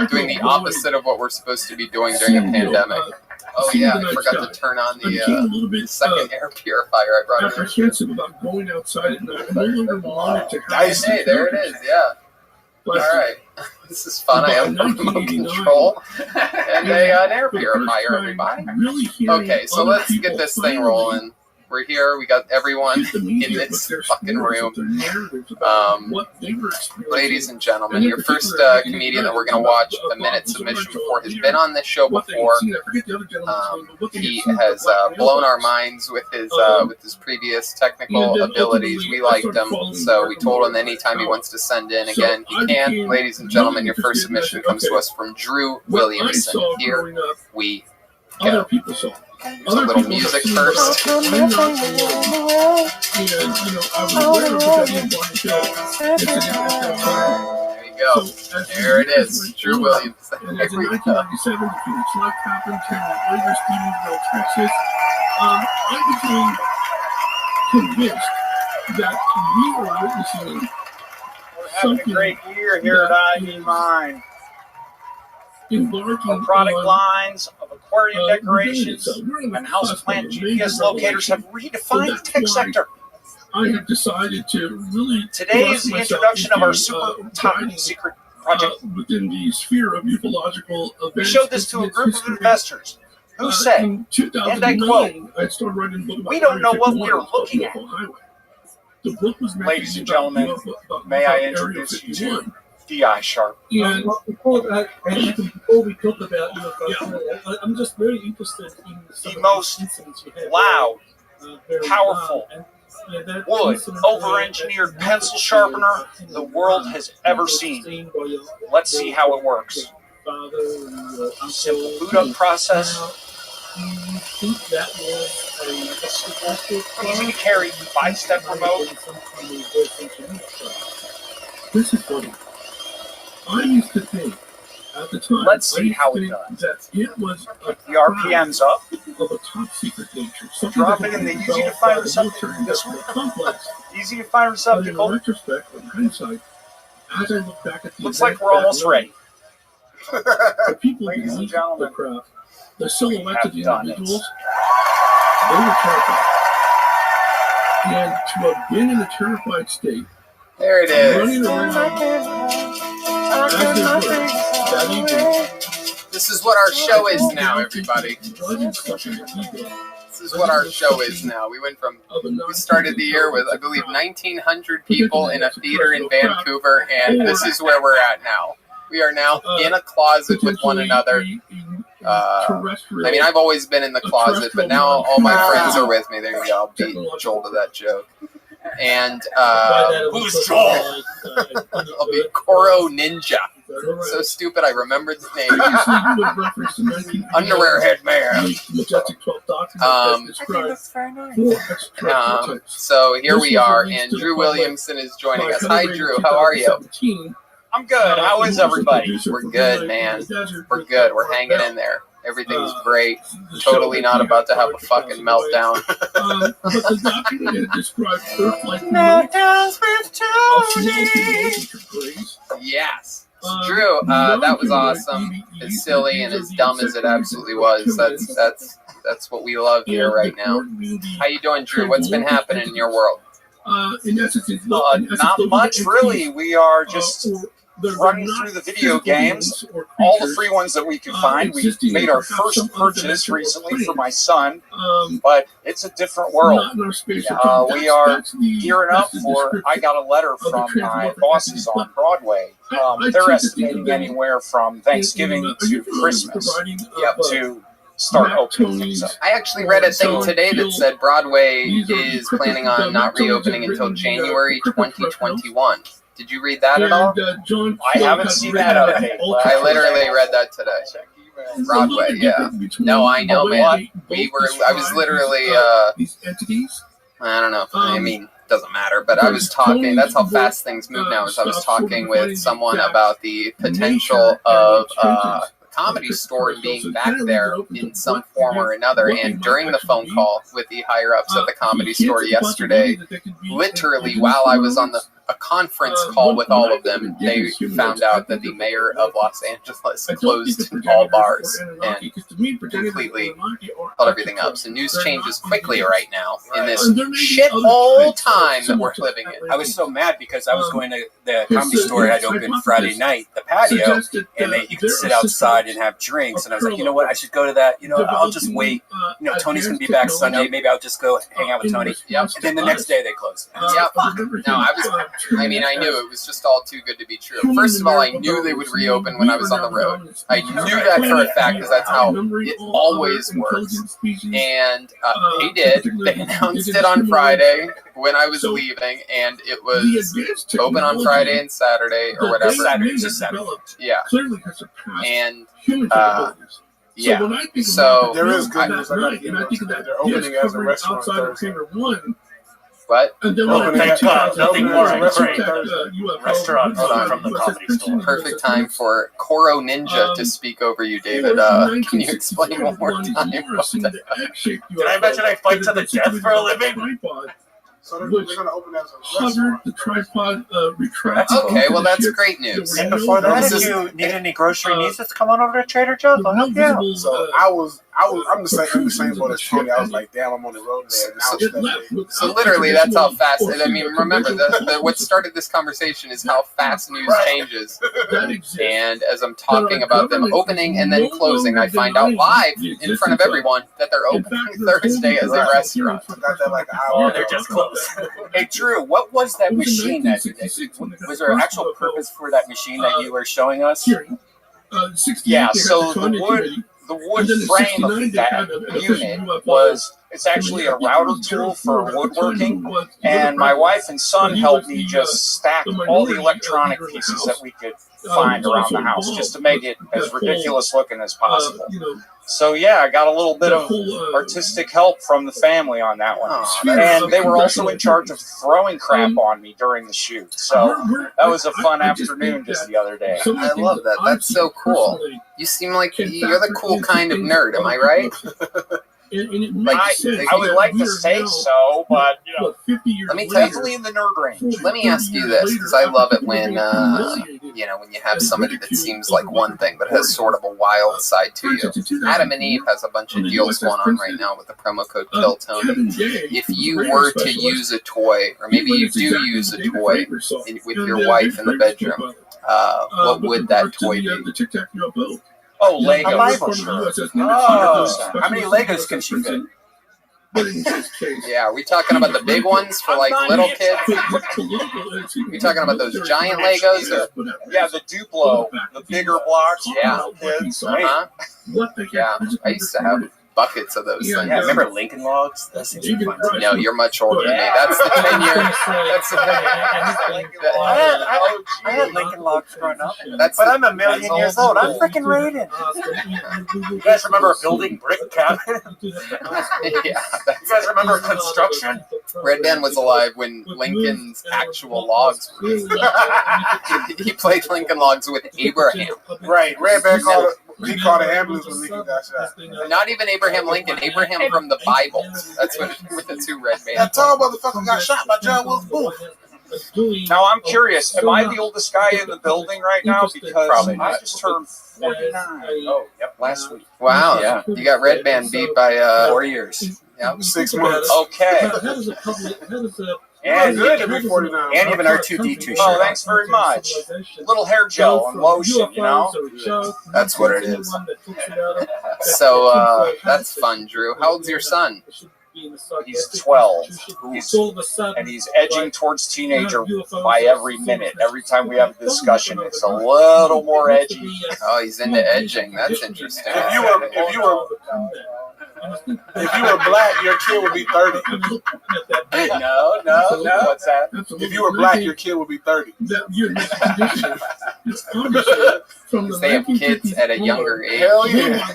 doing the opposite of what we're supposed to be doing during a pandemic. Oh yeah, I forgot to turn on the second air purifier I brought in. Apprehensive about going outside at night. I no longer wanted to have Hey, there it is. Yeah. All right. This is fun. I have remote control and an air purifier, everybody. Okay, so let's get this thing rolling. We're here. We got everyone in this fucking room. Ladies and gentlemen, your first comedian that we're going to watch a minute submission before has been on this show before. He has blown our minds with his previous technical abilities. We liked him, so we told him anytime he wants to send in again, he can. Ladies and gentlemen, your first submission comes to us from Drew Williamson. Here we go. There's a little music first. There we go. There it is. Drew Williamson. There we go. I became convinced that we were witnessing Having a great year here at I.E. Mine. Our product lines of aquarium decorations and houseplant GPS locators have redefined the tech sector. I have decided to really. Today is the introduction of our super top secret project. Within the sphere of ufological events. We showed this to a group of investors who said, and I quote, "We don't know what we're looking at." Ladies and gentlemen, may I introduce you to D.I. Sharp. And before we talk about I'm just very interested in the most loud, powerful, wood, over-engineered pencil sharpener the world has ever seen. Let's see how it works. Simple boot-up process. Easy to carry 5-step remote. This is funny. I used to think at the time. Let's see how it does. That it was the RPM's up. Of a top secret nature. Drop it in the easy to find receptacle. This one. Complex. Easy to find receptacle. In retrospect, in hindsight, as I look back at the looks like we're almost ready. The people Ladies and gentlemen, the craft, the silhouettes of the individuals, they were terrified. And to have been in a terrified state. There it is. Running around. This is what our show is now, everybody. This is what our show is now. We started the year with, I believe, 1,900 people in a theater in Vancouver, and this is where we're at now. We are now in a closet with one another. I mean, I've always been in the closet, but now all my friends are with me. There you go. I'll beat Joel to that joke. And who's Joel? I'll be Koro Ninja. So stupid, I remembered the name. Underwear head man. So here we are, and Drew Williamson is joining us. Hi, Drew. How are you? I'm good. How is everybody? We're good, man. We're good. We're hanging in there. Everything's great. Totally not about to have a fucking meltdown. Yes. So Drew, that was awesome. As silly and as dumb as it absolutely was. That's what we love here right now. How you doing, Drew? What's been happening in your world? Not much, really. We are just running through the video games, all the free ones that we could find. We made our first purchase recently for my son, but it's a different world. We are gearing up for, I got a letter from my bosses on Broadway. They're estimating anywhere from Thanksgiving to Christmas to start opening things up. I actually read a thing today that said Broadway is planning on not reopening until January 2021. Did you read that at all? I haven't seen that update. I literally read that today. Broadway, yeah. No, I know, man. I was literally I don't know. I mean, doesn't matter. But I was talking. That's how fast things move now. Is I was talking with someone about the potential of the Comedy Store being back there in some form or another. And during the phone call with the higher ups at the Comedy Store yesterday, literally while I was on a conference call with all of them, they found out that the mayor of Los Angeles closed all bars and completely held everything up. So news changes quickly right now in this shithole time that we're living in. I was so mad because I was going to the Comedy Store. It had opened Friday night, the patio, and you could sit outside and have drinks. And I was like, you know what? I should go to that. You know, I'll just wait. You know, Tony's going to be back Sunday. Maybe I'll just go hang out with Tony. Yep. And then the next day they closed. Yep. No, I mean, I knew it was just all too good to be true. First of all, I knew they would reopen when I was on the road. I knew that for a fact because that's how it always works. And they did. They announced it on Friday when I was leaving, and it was open on Friday and Saturday or whatever. Saturday. Yeah. And yeah. So there is good news. They're opening as a restaurant Thursday. What? Nothing more restaurant from the Comedy Store. Perfect time for Koro Ninja to speak over you, David. Can you explain one more time? Can I imagine I fight to the death for a living? So they're going to open as a restaurant. The tripod retracts. Okay, well that's great news. And before that, if you need any grocery needs, just come on over to Trader Joe's. I'll help you out. So I'm the same boat as Tony. I was like, damn, I'm on the road there. So literally, that's how fast. I mean, remember what started this conversation is how fast news changes. And as I'm talking about them opening and then closing, I find out live in front of everyone that they're opening Thursday as a restaurant. I got that like an hour. They're just closed. Hey, Drew, what was that machine that was there an actual purpose for that machine that you were showing us? Yeah, so the wood frame of that unit it's actually a router tool for woodworking, and my wife and son helped me just stack all the electronic pieces that we could find around the house just to make it as ridiculous looking as possible. So yeah, I got a little bit of artistic help from the family on that one. And they were also in charge of throwing crap on me during the shoot. So that was a fun afternoon just the other day. I love that. That's so cool. You seem like you're the cool kind of nerd, am I right? I would like to say so, but you know, let me tell definitely in the nerd range. Let me ask you this, because I love it when when you have somebody that seems like one thing but has sort of a wild side to you. Adam and Eve has a bunch of deals going on right now with the promo code KILLTONY. If you were to use a toy, or maybe you do use a toy with your wife in the bedroom, what would that toy be? Oh, Legos. How many Legos can she fit? Yeah, are we talking about the big ones for like little kids? We talking about those giant Legos? Or? Yeah, the Duplo, the bigger blocks. Yeah. Yeah, I used to have buckets of those things. Yeah, remember Lincoln Logs? No, you're much older than me. That's the 10-year. That's the 10-year. I had Lincoln Logs growing up, but I'm a million years old. I'm freaking rated. You guys remember building brick cabin? Yeah. You guys remember construction? Red Band was alive when Lincoln's actual logs were made. He played Lincoln Logs with Abraham. Right, Red Band he called an ambulance when Lincoln got shot. Not even Abraham Lincoln, Abraham from the Bible. That's what the two Red Bands. That tall motherfucker got shot by John Wilkes Booth. Now I'm curious, am I the oldest guy in the building right now? Because I just turned 49. Oh, yep, last week. Wow, yeah. You got Red Band beat by 4 years. Yep. 6 months. Okay. And good to be 49. And even R2D2 shirt. Oh, thanks very much. A little hair gel and lotion, you know? That's what it is. So, that's fun, Drew. How old's your son? He's 12. And he's edging towards teenager by every minute. Every time we have a discussion, it's a little more edgy. Oh, he's into edging. That's interesting. If you were black, your kid would be 30. No. What's that? If you were black, your kid would be 30. They have kids at a younger age. Hell yeah. I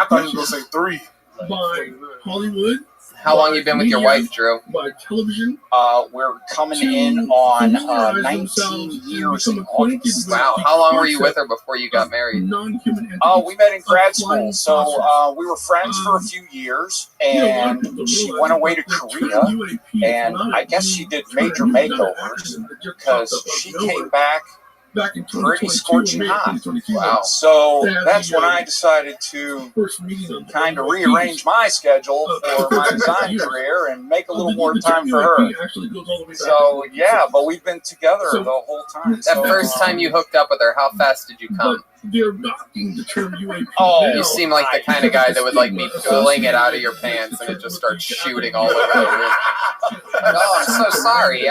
thought he was going to say 3. By Hollywood. How long you been with your wife, Drew? By television. We're coming in on 19 years in August. Wow. How long were you with her before you got married? We met in grad school, so we were friends for a few years, and she went away to Korea, and I guess she did major makeovers because she came back pretty scorching hot. Wow. So that's when I decided to kind of rearrange my schedule for my design career and make a little more time for her. So yeah, but we've been together the whole time. That first time you hooked up with her, how fast did you come? They're adopting the term UAP. You seem like the kind of guy that would like be pulling it out of your pants and it just starts shooting all over the room. Like, oh, I'm so sorry.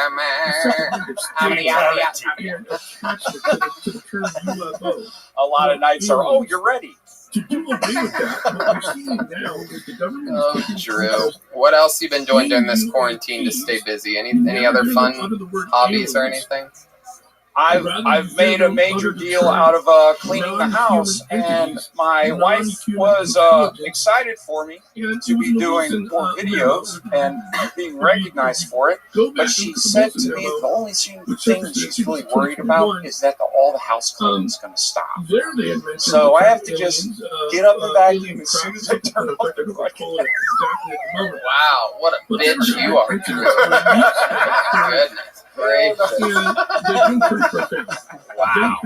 A lot of nights are, oh, you're ready. To do away with that, what we're seeing now is the government. Oh, Drew. What else you been doing during this quarantine to stay busy? Any other fun hobbies or anything? I've made a major deal out of cleaning the house, and my wife was excited for me to be doing more videos and being recognized for it. But she said to me the only thing she's really worried about is that all the house cleaning is going to stop. So I have to just get up and vacuum as soon as I turn off the vacuum. Wow, what a bitch you are, Drew. Goodness. Great. Wow.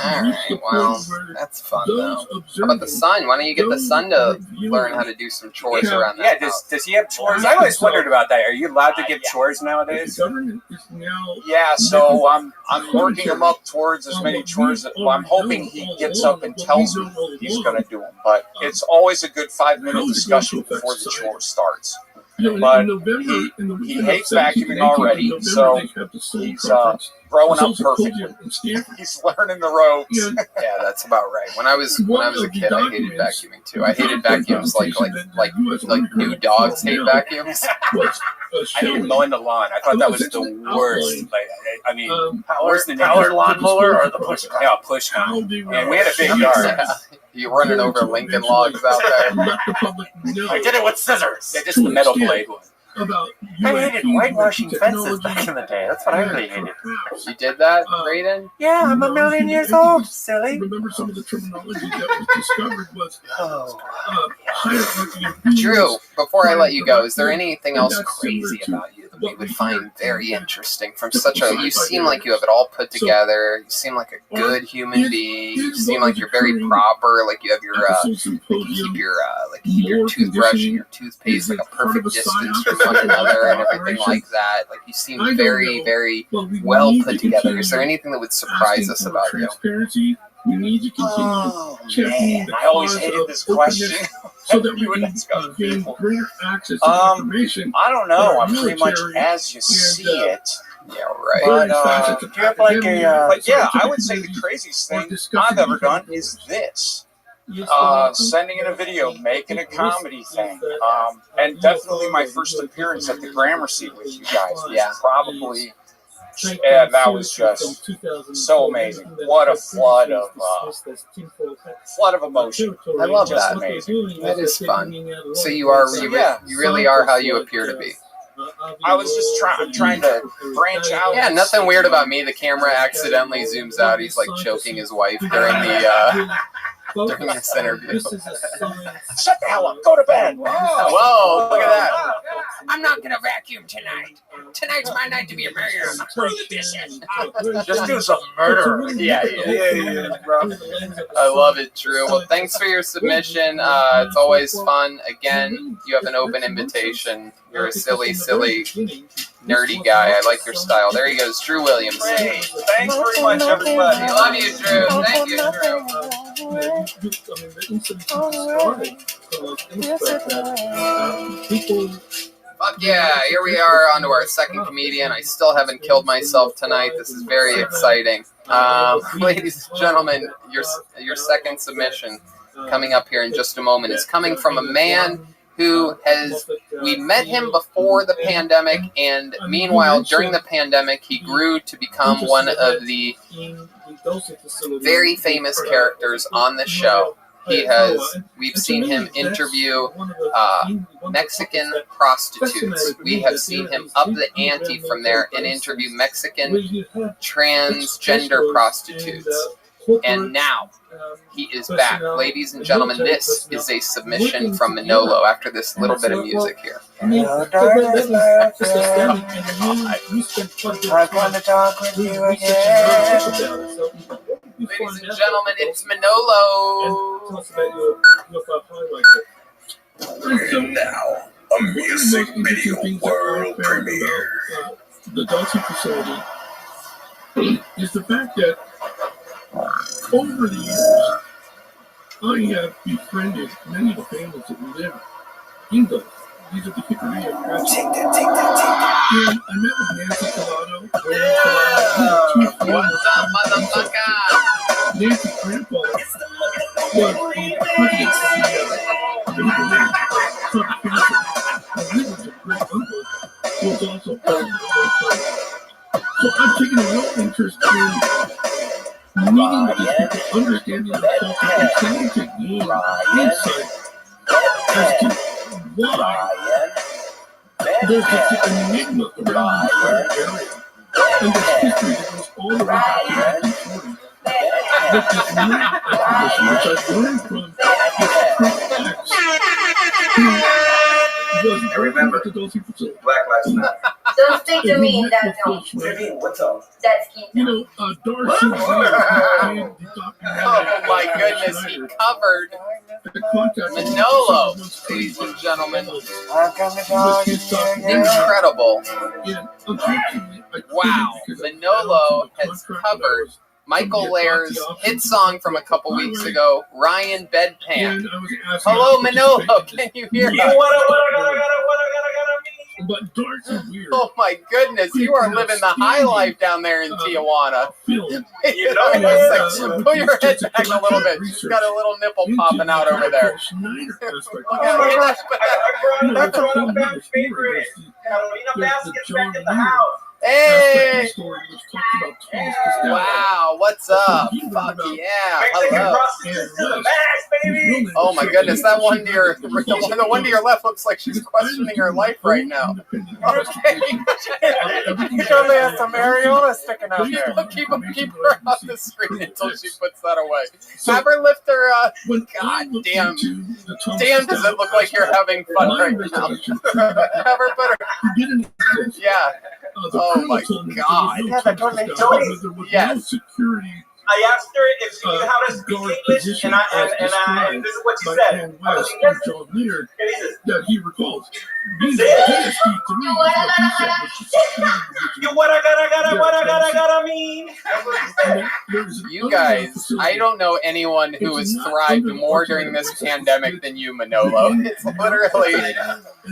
Alright, well, that's fun though. How about the son? Why don't you get the son to learn how to do some chores around that house? Does he have chores? I always wondered about that. Are you allowed to give chores nowadays? Yeah, so I'm working him up towards as many chores. I'm hoping he gets up and tells me he's going to do them. But it's always a good 5-minute discussion before the chore starts. But he hates vacuuming already, so he's growing up perfectly. He's learning the ropes. Yeah, that's about right. When I was a kid, I hated vacuuming too. I hated vacuums like new dogs hate vacuums. I hated mowing the lawn. I thought that was the worst. Like, I mean, power lawnmower or the push car? Yeah, push car. And we had a big yard. Yeah. You running over Lincoln logs out there. I did it with scissors. Yeah, just the metal blade one. I hated whitewashing fences back in the day. That's what I really hated. You did that, Brayden? Yeah, I'm a million years old, silly. Remember some of the terminology that was discovered was Drew, before I let you go, is there anything else crazy about you that we would find very interesting from such a... You seem like you have it all put together. You seem like a good human being. You seem like you're very proper. Like you have your... you keep your toothbrush and your toothpaste like a perfect distance from one another and everything like that. Like you seem very, very well put together. Is there anything that would surprise us about you? We need to continue checking the I always hated this question. So that we can gain greater access to information. I don't know. I'm pretty much as you see it. Yeah, right. But do you have like a... But yeah, I would say the craziest thing I've ever done is this. Sending in a video, making a comedy thing, and definitely my first appearance at the Gramercy with you guys was probably, yeah, that was just so amazing. What a flood of emotion. I love that. Amazing. That is fun. So you really are how you appear to be. I was just trying to branch out. Yeah, nothing weird about me. The camera accidentally zooms out. He's like choking his wife during this interview. Shut the hell up. Go to bed. Whoa, look at that. I'm not going to vacuum tonight. Tonight's my night to be a murderer. Throw the dishes. Just do some murder. Yeah, bro. I love it, Drew. Well, thanks for your submission. It's always fun. Again, you have an open invitation. You're a silly, nerdy guy. I like your style. There he goes, Drew Williams. Hey, thanks very much, everybody. I love you, Drew. Thank you, Drew. Fuck yeah, here we are onto our second comedian. I still haven't killed myself tonight. This is very exciting. Ladies and gentlemen, your second submission coming up here in just a moment is coming from a man who we met him before the pandemic, and meanwhile, during the pandemic, he grew to become one of the very famous characters on the show. We've seen him interview Mexican prostitutes. We have seen him up the ante from there and interview Mexican transgender prostitutes. And now he is back. Ladies and gentlemen, this is a submission from Manolo after this little bit of music here. I want to talk with you again. Ladies and gentlemen, it's Manolo. And now, a music video world premiere. The Dulce facility is the fact that over the years, I have befriended many of the families that live in Dulce. These are the Hickory and I met with Nancy Collado, What's up, motherfucker? Nancy Grandpa was the president of the Council. And he was a great uncle who was also president of the So I've taken a real interest in meeting with these people, understanding the culture, and trying to gain insight as to why there's an enigma around the entire area. And this history that goes all the way back to the 1940s. With this new acquisition, which I've learned from this Chris X, who was working at the Dulce facility. Black Lives Matter. Don't speak to me in that tone. What's up? That's key. You know, Darcy. Oh my goodness, he covered Manolo, ladies and gentlemen. Incredible. Wow, Manolo has covered Michael Lair's hit song from a couple weeks ago, Ryan Bedpan. Hello, Manolo, can you hear us? But Darcy weird. Oh my goodness, you are living the high life down there in Tijuana. You know, Pull your head back a little bit. She's got a little nipple popping out over there. That's one of my favorite baskets back in the house. Hey! Wow, what's up? Fuck yeah, hello. Oh my goodness, that one to your, the one to your left looks like she's questioning her life right now. Okay. You totally have some areola sticking out there. Keep her off the screen until she puts that away. Have her lift her, god damn. Damn, does it look like you're having fun right now? Have her put her, yeah. Oh my god. Yeah, that totally. Yes. I asked her if she knew how to speak English, and this is what she said. I was like, yes. That he recalls. What I gotta mean. You guys, I don't know anyone who has thrived more during this pandemic than you, Manolo. It's literally,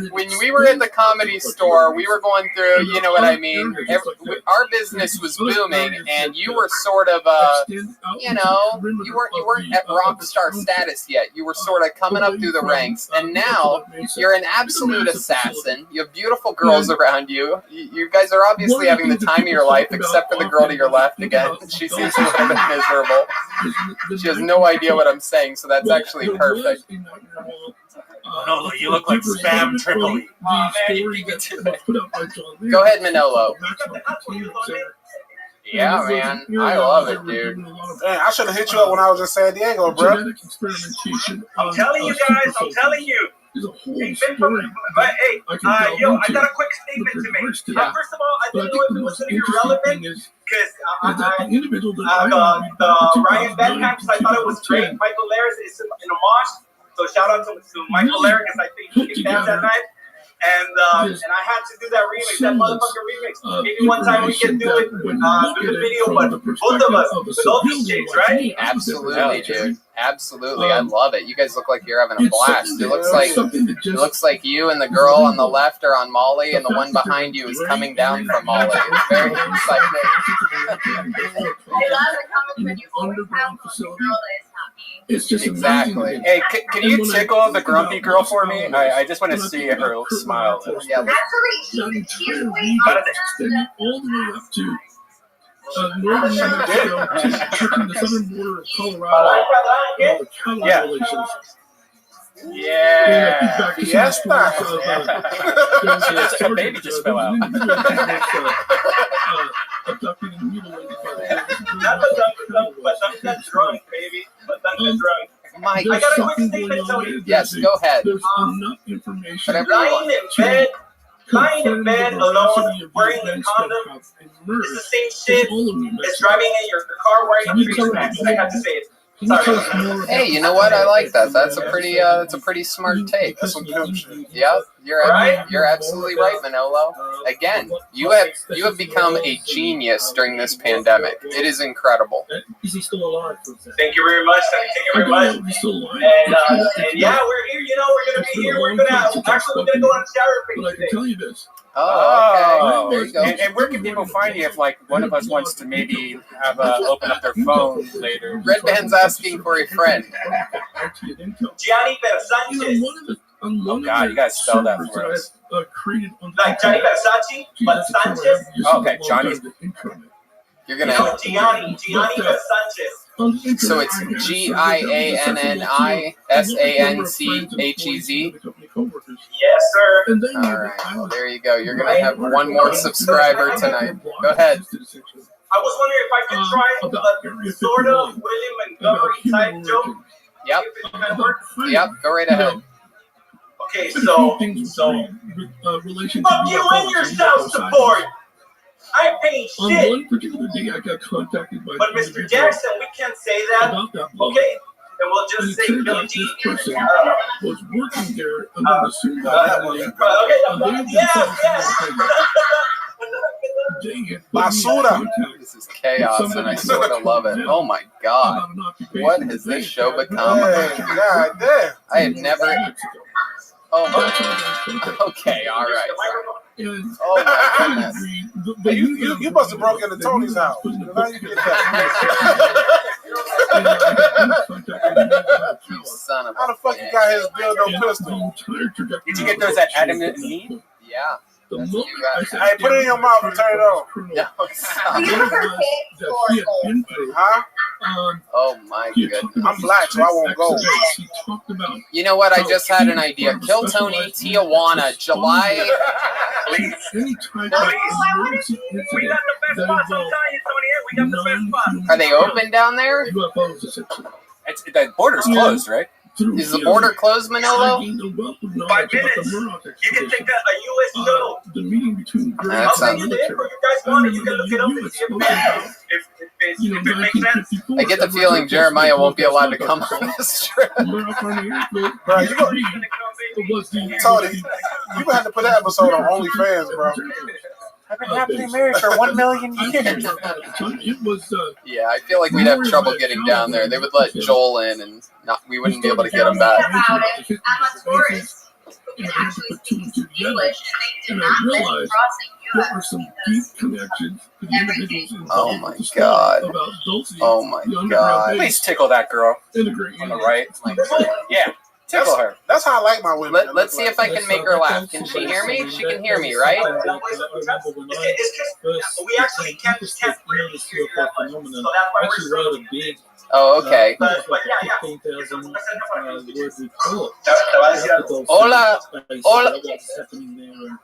when we were at the Comedy Store, we were going through, you know what I mean? Our business was booming, and you were sort of you know, you weren't at rock star status yet. You were sort of coming up through the ranks, and now you're an absolute assassin. You have beautiful girls around you. You guys are obviously having the time of your life, except for the girl to your left. Again, she seems a little bit miserable. She has no idea what I'm saying, so that's actually perfect. Manolo, you look like Spam Tripoli. Go ahead, Manolo. Yeah, man. I love it, dude. Man, I should have hit you up when I was in San Diego, bro. I'm telling you guys, I'm telling you. But hey, yo, I got a quick statement to make. First of all, I didn't know if it was going to be relevant because the Ryan Bedpan, because I thought it was great. Michael Lair's is in homage. So shout out to Michael Lair because I think he danced that night. And I had to do that remix, that motherfucking remix. Maybe one time we can do it, do the video, but both of us, with all these chicks, right? Absolutely, dude. Absolutely, I love it. You guys look like you're having a blast. It looks like you and the girl on the left are on Molly, and the one behind you is coming down from Molly. It's very exciting. It's just exactly. Hey, can you tickle the grumpy girl for me? I just want to see her smile. Yeah. all the way up to northern New Mexico touching the southern border of Colorado, cattle violations. Yeah. Fiesta. A baby just fell out. Abducted and mutilated by But that's not drunk, baby. But that's not drunk. Mike, I got a quick statement, Tony. Yes, go ahead. There's enough information. Lying in bed alone, wearing a condom is the same shit as driving in your car wearing a face mask. I have to say it. Hey, you know what? I like that. That's a pretty smart take. Yep, you're absolutely right, Manolo. Again, you have become a genius during this pandemic. It is incredible. Is he still alive? Thank you very much. Thank you very much. And yeah, we're here. You know, we're gonna be here. We're gonna go on shower break. But I can tell you this. Oh, okay. There you go. And where can people find you if, like, one of us wants to maybe have open up their phone later? Red Band's asking for a friend. Gianni Versace. Oh God, you gotta spell that for us. Like Gianni Versace, but Sanchez. Okay, Johnny. You're gonna have Gianni Versace. So it's GIANNISANCHEZ. Yes, sir. All right, well, there you go. You're gonna have one more subscriber tonight. Go ahead. I was wondering if I could try a sort of William Montgomery type joke. Yep. Yep. Go right ahead. Okay, so fuck you and your self-support. I pay On shit. one particular day, I got contacted by. But Mr. Jackson, we can't say that. Okay, then we'll just say Billy G. Person was working there under the supervisor. Basura. This is chaos, and I sort of love it. Oh my God, what has this show become? God damn. I have never. Oh my. Okay, all right. Oh my goodness. You must have broke into Tony's house. Now you get that. You son of a How the fuck you got his dildo pistol? Did you get those at Adam and Eve? Yeah. Hey, put it in your mouth and turn it on. No, stop. Huh? Oh my goodness. I'm black, so I won't go. You know what? I just had an idea. Kill Tony, Tijuana, July. Please. Any type of emergency incident that involves Are they open down there? UFOs, essentially. The border's closed, right? Is the border closed, Manolo? 5 minutes. You can take a U.S. shuttle. The meeting between That sounds. You guys want it, you can look it up and see if it makes sense. I get the feeling Jeremiah won't be allowed to come on this trip. Bro, you Tony, you gonna have to put that episode on OnlyFans, bro. I've been happily married for 1 million years. Yeah, I feel like we'd have trouble getting down there. They would let Joel in, and we wouldn't be able to get him back. About it, I'm a tourist. You can actually speak English, and they did not let me crossing there are some deep connections to the individuals involved. Oh my God. Oh my God. Please tickle that girl on the right. Yeah. Tickle her. That's how I like my women. Let's see if I can make her laugh. Can she hear me? She can hear me, right? It's just, we actually can't really hear you that much. So that's why we're so. Oh, okay.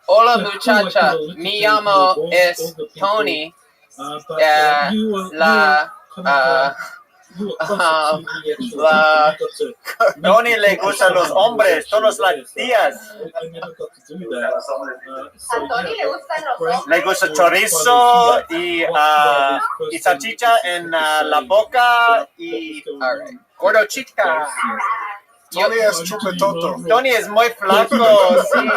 Hola muchacha, mi llamo es Tony. Tony le gustan los hombres, todos las tías. Le gusta chorizo y salchicha en la boca y gordo chica. Tony es chupetoto. Tony es muy flaco, sí.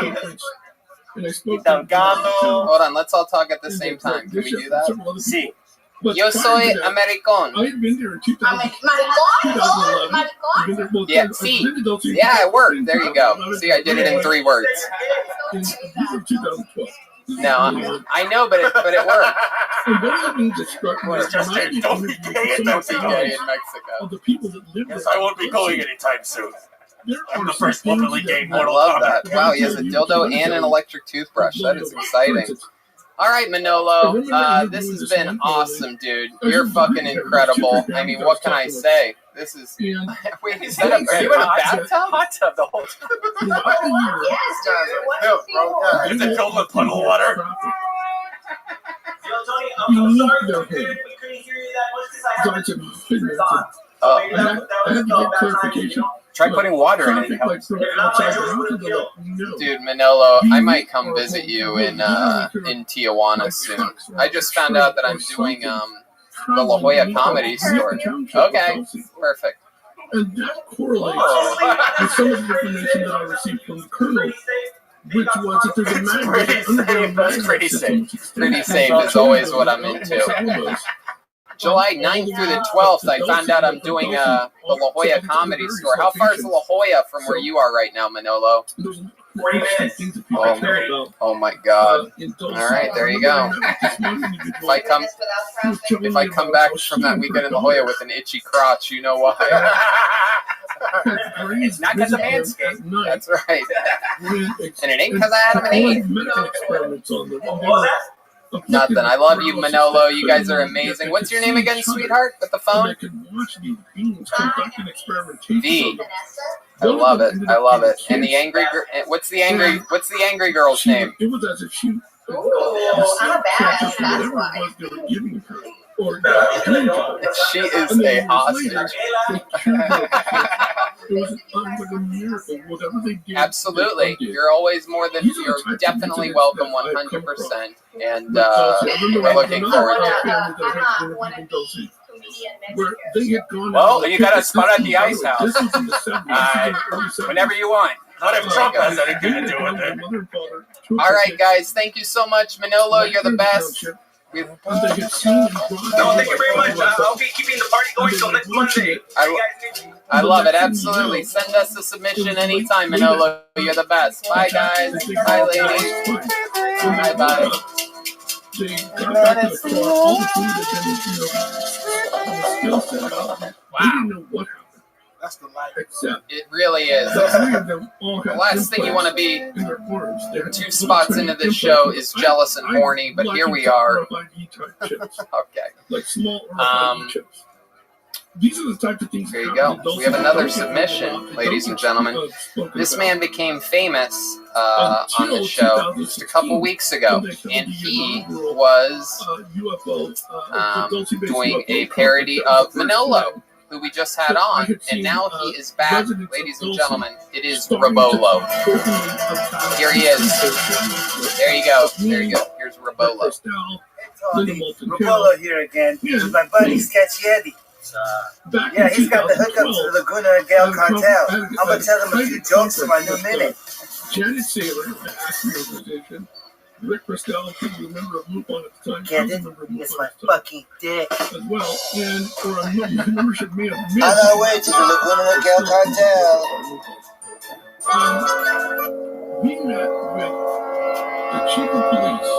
Y delgado. Hold on, let's all talk at the same time. Can we do that? Sí. Yo soy americano. Yeah, see. Yeah, it worked. There you go. See, I did it in 3 words. No, I know, but it worked. Don't be gay in Mexico. Yes, I won't be going anytime soon. I'm the first openly gay I Mortal love Kombat. that. Wow, he has a dildo and an electric toothbrush. That is exciting. All right, Manolo. This has been awesome, dude. You're fucking incredible. I mean, what can I say? This is. Wait, is that a bathtub? Hot tub the whole time. Is it filled with puddle water? Try putting water in it. Dude, Manolo, I might come visit you in Tijuana soon. I just found out that I'm doing the La Jolla Comedy Store. Okay, perfect. And that correlates with some of the information that I received from the Colonel, which was that there's a magnet, underground magnet Pretty system. safe. Pretty safe is always what I'm into. July 9th through the 12th, I found out I'm doing the La Jolla Comedy Store. How far is La Jolla from where you are right now, Manolo? 40 minutes. Oh my God! All right, there you go. If I come back from that weekend in La Jolla with an itchy crotch, you know why. It's not because of Manscaped. That's right. And it ain't because I had him an 8. Nothing. I love you, Manolo. You guys are amazing. What's your name again, sweetheart? With the phone? V. I love it. I love it. And the angry girl. What's the angry girl's name? It was as if she. I'm a badass. That's why. She is a hostage. Absolutely. You're always you're definitely welcome 100%. And we're looking forward to it. Well, you got a spot at the Ice House. Whenever you want. Not if Trump has anything to do with it. All right, guys. Thank you so much, Manolo. You're the best. No, thank you very much. I'll be keeping the party going till next Monday. I love it. Absolutely. Send us a submission anytime, Manolo. You're the best. Bye, guys. Bye, ladies. Bye-bye. Wow. That's the life. It really is. The last thing you want to be 2 spots into this show is jealous and horny, but here we are. Okay. Like small chips. These are the type of things. There you go. We have another submission, ladies and gentlemen. This man became famous on the show just a couple weeks ago, and he was doing a parody of Manolo, who we just had on, and now he is back, ladies and gentlemen. It is Rabolo. Here he is. There you go. There you go. Here's Rabolo. Rabolo here again with my buddy Sketchy. Yeah, he's got the hookups to the Laguna Gale cartel. I'm gonna tell him a few jokes for my new minute. Janet Saylor, the Aspen organization. Rick Christel, who was a member of Lupon at the time. Get it? It's my fucking dick. As well, and for a membership may have on our way to the Laguna Gale cartel. We met with the chief of police.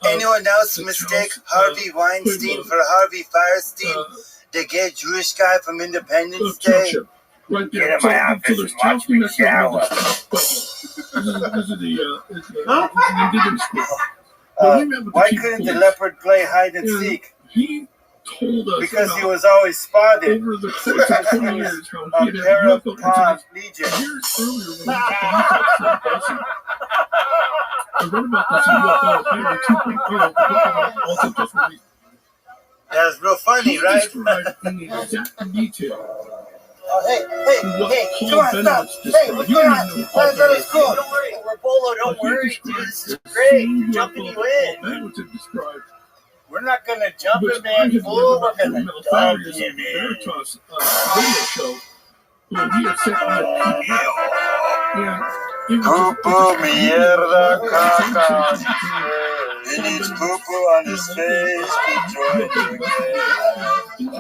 Anyone else mistake Harvey Weinstein for Harvey Firestein, the gay Jewish guy from Independence Day? Right there. Get in my office and watch me shower. This is the indigenous group. Why couldn't the leopard play hide and seek? He told us because he was always spotted. Over the course of 20 years, how he had Parapon Legion. Years earlier, when he I read about this in UFO, apparently 2.0, also just released. That's real funny, right? Described in exact detail. Oh, hey, come on, stop. Hey, what's going on? That's really cool. Rabolo, don't worry, dude. This is great. Jumping you in. We're not going to jump him in, fool. We're going to dump him in. Radio show where he had sent me a Poo-poo, mierda, caca. He needs poo-poo on his face to join the game.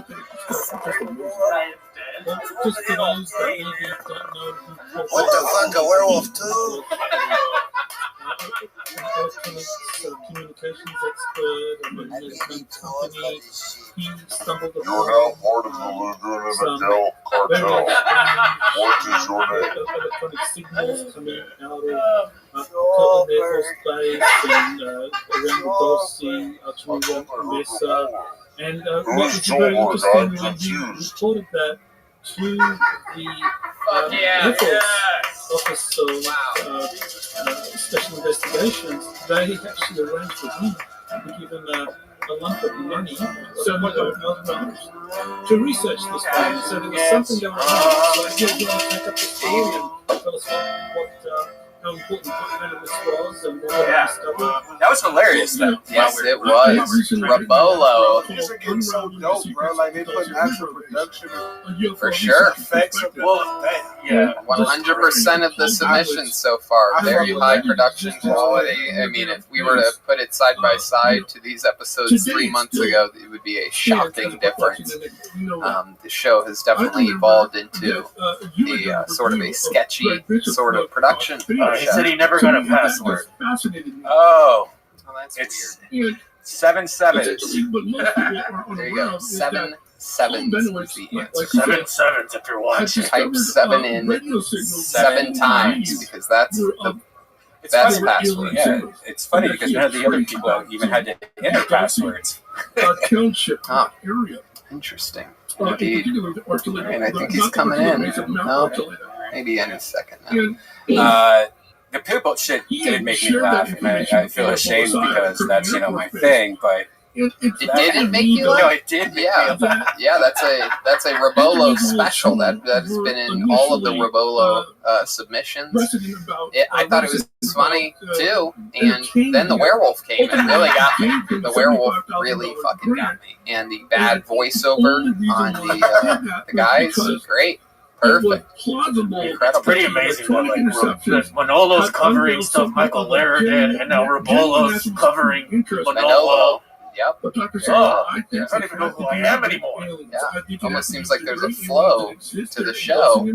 What the fuck, a werewolf too? Communications expert and management company. He stumbled upon You're now part of the Laguna Gale cartel. What is your name? Electronic signals coming out of Copenhagen space and Dulcie, Miss, and what was very interesting when you reported that to the Office of Special Investigations, they actually arranged for him to give him a lump of money, $75,000, to research this thing. So there was something going on. So you want to take up the story and tell us how important cannabis was and what was discovered. That was hilarious, though. Yes, it was. Rabolo. These are getting so dope, bro. Like, they put actual production For sure. effects of Yeah. 100% of the submissions so far. Very high production quality. I mean, if we were to put it side by side to these episodes 3 months ago, it would be a shocking difference. The show has definitely evolved into a sort of a sketchy sort of production. He said he never got a password. Oh, that's it's weird. 7 sevens. There you go. 7 sevens is the answer. 7 sevens if you're watching. Type 7 in 7 times because that's the best password. Yeah, it's funny because none of the other people even had to enter passwords. Oh, interesting. Indeed. And I think he's coming in. No, maybe any second now. The poop shit did make me laugh, and I feel ashamed because that's my thing. But it didn't make you laugh? No, it did. Yeah, that's a Rabolo special that has been in all of the Rabolo submissions. I thought it was funny too, and then the werewolf came and really got me. The werewolf really fucking got me, and the bad voiceover on the guys, great. Perfect. It's pretty amazing that Manolo's covering stuff Michael Lehrer did, and now Rabolo's covering Manolo. Yep. I don't even know who I am anymore. Yeah. It almost seems like there's a flow to the show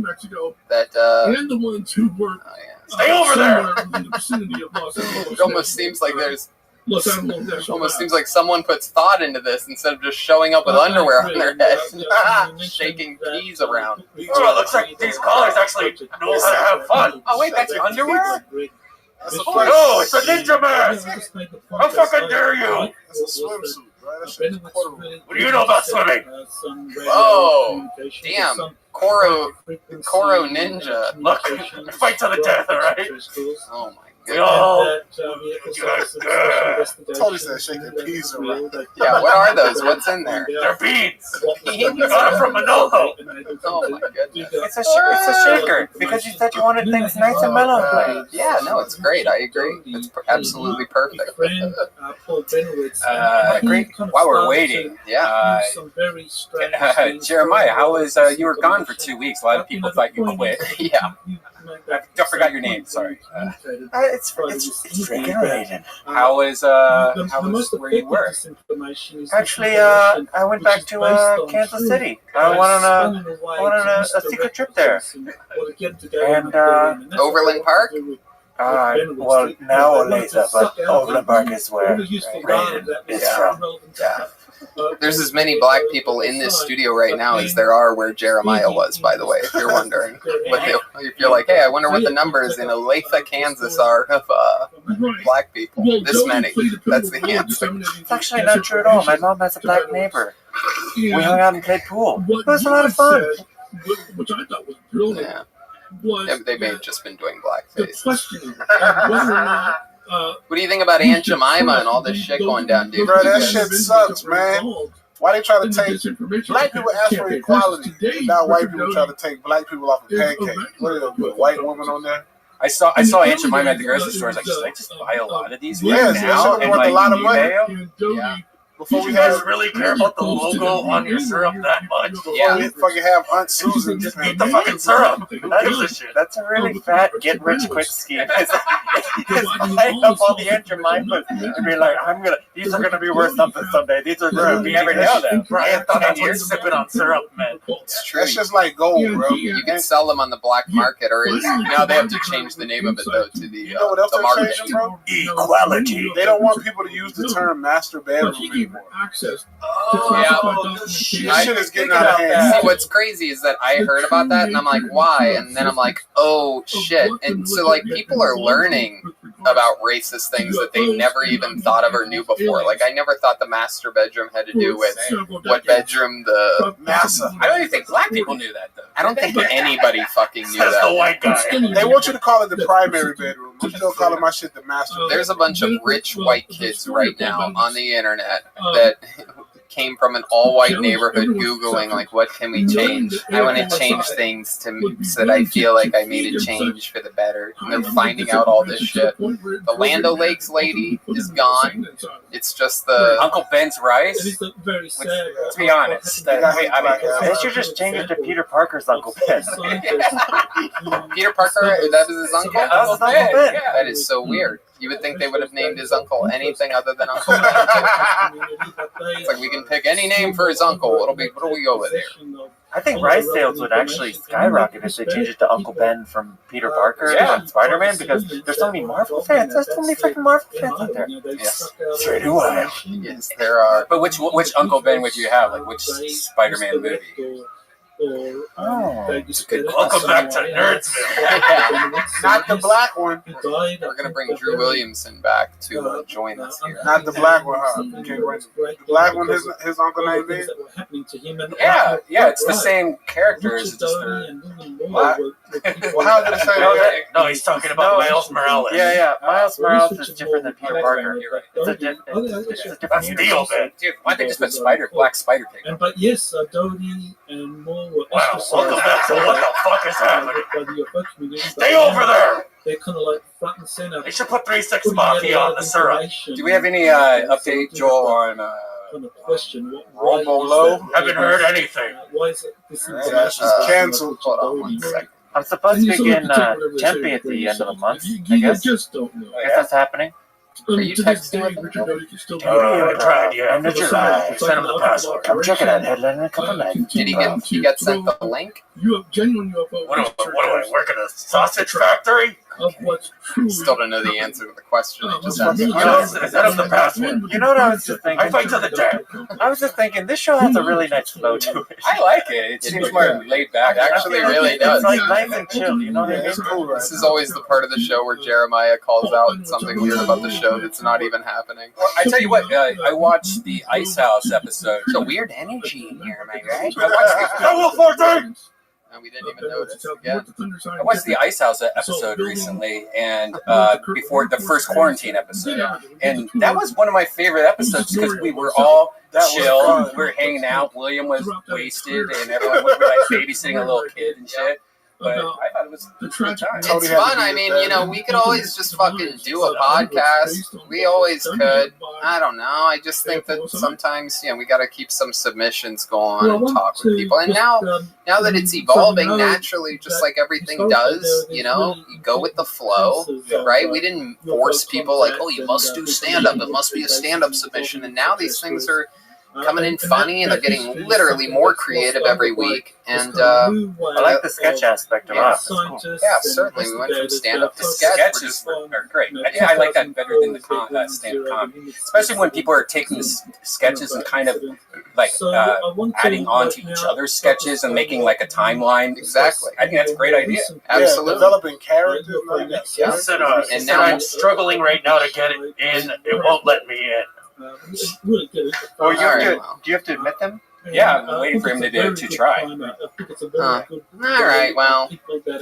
that and the ones who work stay over there. in the vicinity of Los Angeles. It almost seems like there's almost seems like someone puts thought into this instead of just showing up with underwear on their head, shaking peas around. Oh, it looks like these callers actually know how to have fun. Oh wait, that's underwear? No, it's a ninja mask! How fucking dare you! It's a swimsuit, bro. What do you know about swimming? Whoa, damn, Koro Ninja. Look, fight to the death, alright? Oh my We all Told us that shaking peas around. Yeah, what are those? What's in there? They're beans. Got it from Manolo. Oh my goodness. It's a shaker because you said you wanted things nice and mellow. Yeah, no, it's great. I agree. It's absolutely perfect. Great. While we're waiting, Jeremiah, how was you were gone for 2 weeks? A lot of people thought you quit. Yeah. I forgot your name. Sorry. It's regulated. How was where you were? Actually, I went back to Kansas City. I went on a secret trip there. And Overland Park? well, now later, but Overland Park is where Raiden is from. Yeah. There's as many black people in this studio right now as there are where Jeremiah was, by the way, if you're wondering. If you're like, hey, I wonder what the numbers in Olathe, Kansas are of black people. This many. That's the answer. It's actually not true at all. My mom has a black neighbor. We hung out and played pool. It was a lot of fun. Which I thought was brilliant. Yeah. They may have just been doing blackface. Whether or not what do you think about Aunt Jemima and all this shit going down, dude? Bro, that shit sucks, man. Why they try to take black people ask for equality? Now white people try to take black people off of pancakes. What are they put a white woman on there? I saw Aunt Jemima at the grocery store. I was like, should I just buy a lot of these right now and worth a lot of money. Yeah. Did you guys really care about the logo on your syrup that much? Yeah, we fucking have Aunt Susan. Just eat the fucking syrup. That is the shit. That's a really fat get-rich-quick scheme. I up all the Aunt Jemimas and be like, these are gonna be worth something someday. These are gonna be. Never know them. Brian thought that's what sipping on syrup meant. It's true. That's just like gold, bro. You can sell them on the black market, or now they have to change the name of it though to the market. Equality. They don't want people to use the term master bedroom anymore. Access. This shit is getting out of hand. See, what's crazy is that I heard about that and I'm like, why? And then I'm like, oh shit. And so like people are learning about racist things that they never even thought of or knew before. Like, I never thought the master bedroom had to do with what bedroom the NASA. I don't even think black people knew that, though. I don't think anybody fucking knew Says that. the white guy. They want you to call it the primary bedroom. I'm still calling my shit the master bedroom. There's a bunch of rich white kids right now on the internet that came from an all-white neighborhood Googling, like, what can we change? I want to change things so that I feel like I made a change for the better. And they're finding out all this shit. The Land O'Lakes lady is gone. It's just the... Uncle Ben's rice? It's very sad. To be honest, They should just change it to Peter Parker's Uncle Ben. Peter Parker, that was his uncle? Yeah, that was Uncle Ben. That is so weird. You would think they would have named his uncle anything other than Uncle Ben. It's like, we can pick any name for his uncle. What do we go with here? I think rice sales would actually skyrocket if they changed it to Uncle Ben from Peter Parker and Spider-Man, because there's so many Marvel fans. There's so many freaking Marvel fans out there. Yes. So do I. Yes, there are. But which Uncle Ben would you have? Like, which Spider-Man movie? Welcome back to Nerdsville. Not the black one. We're going to bring Drew Williamson back to join us here. Not the black one, huh? The black one, his uncle named is? Yeah, it's the same characters. Well, how did it say? No, he's talking about Miles Morales. Yeah. Miles Morales is different than Peter Parker. You're right. It's a different That's Deal, Ben. Dude, why'd they just put Black Spider Pig? But yes, Dodie and more were Wow, ostracized welcome back to what the fuck is happening. by the effect community. Stay over there. They're kind of like front and center. They should put 3 6 Mafia on the syrup. Do we have any update, Joel, on Kind of question Robo Low? Haven't heard anything. Why is it this Yeah, she's canceled. Hold on 1 second. I'm supposed to be in Tempe at the end of the month, I guess. just don't know. I guess that's happening. Are you To this texting day, with them? Richard Doty can still be I tried, yeah. End of July. Send him the password. I'm checking out headline in a couple nights. Did he get sent the link? You have genuine UFO What do I work in a sausage factory? of what's true. Still don't know the answer to the question. I just asked. Set up the password. You know what I was just thinking? I fight to the death. I was just thinking, this show has a really nice flow to it. I like it. It seems more laid back. Actually, it really does. It's like nice and chill, you know what I mean? This is always the part of the show where Jeremiah calls out something weird about the show that's not even happening. Well, I tell you what, I watched the Ice House episode. There's a weird energy in here, am I right? I watched the No, we didn't even notice. Again. I watched the Ice House episode recently, and before the first quarantine episode, and that was one of my favorite episodes because we were all chill, we were hanging out. William was wasted, and everyone was like babysitting a little kid and shit. But I thought it was a good time. It's fun. I mean, you know, we could always just fucking do a podcast. We always could. I don't know. I just think that sometimes, you know, we got to keep some submissions going and talk with people. And now that it's evolving naturally, just like everything does, you know, you go with the flow, right? We didn't force people like, oh, you must do stand-up. It must be a stand-up submission. And now these things are coming in funny, and they're getting literally more creative every week. And I like the sketch aspect of it. Cool. Yeah, certainly. We went from stand-up to sketch. Sketches are great. I like that better than the stand-up comedy, especially when people are taking the sketches and kind of like adding on to each other's sketches and making like a timeline. Exactly. I think that's a great idea. Absolutely. Developing characters. Yeah. And now I'm struggling right now to get it in. It won't let me in. Or do you have to admit them? Yeah, I'm waiting for him to try. All right, well,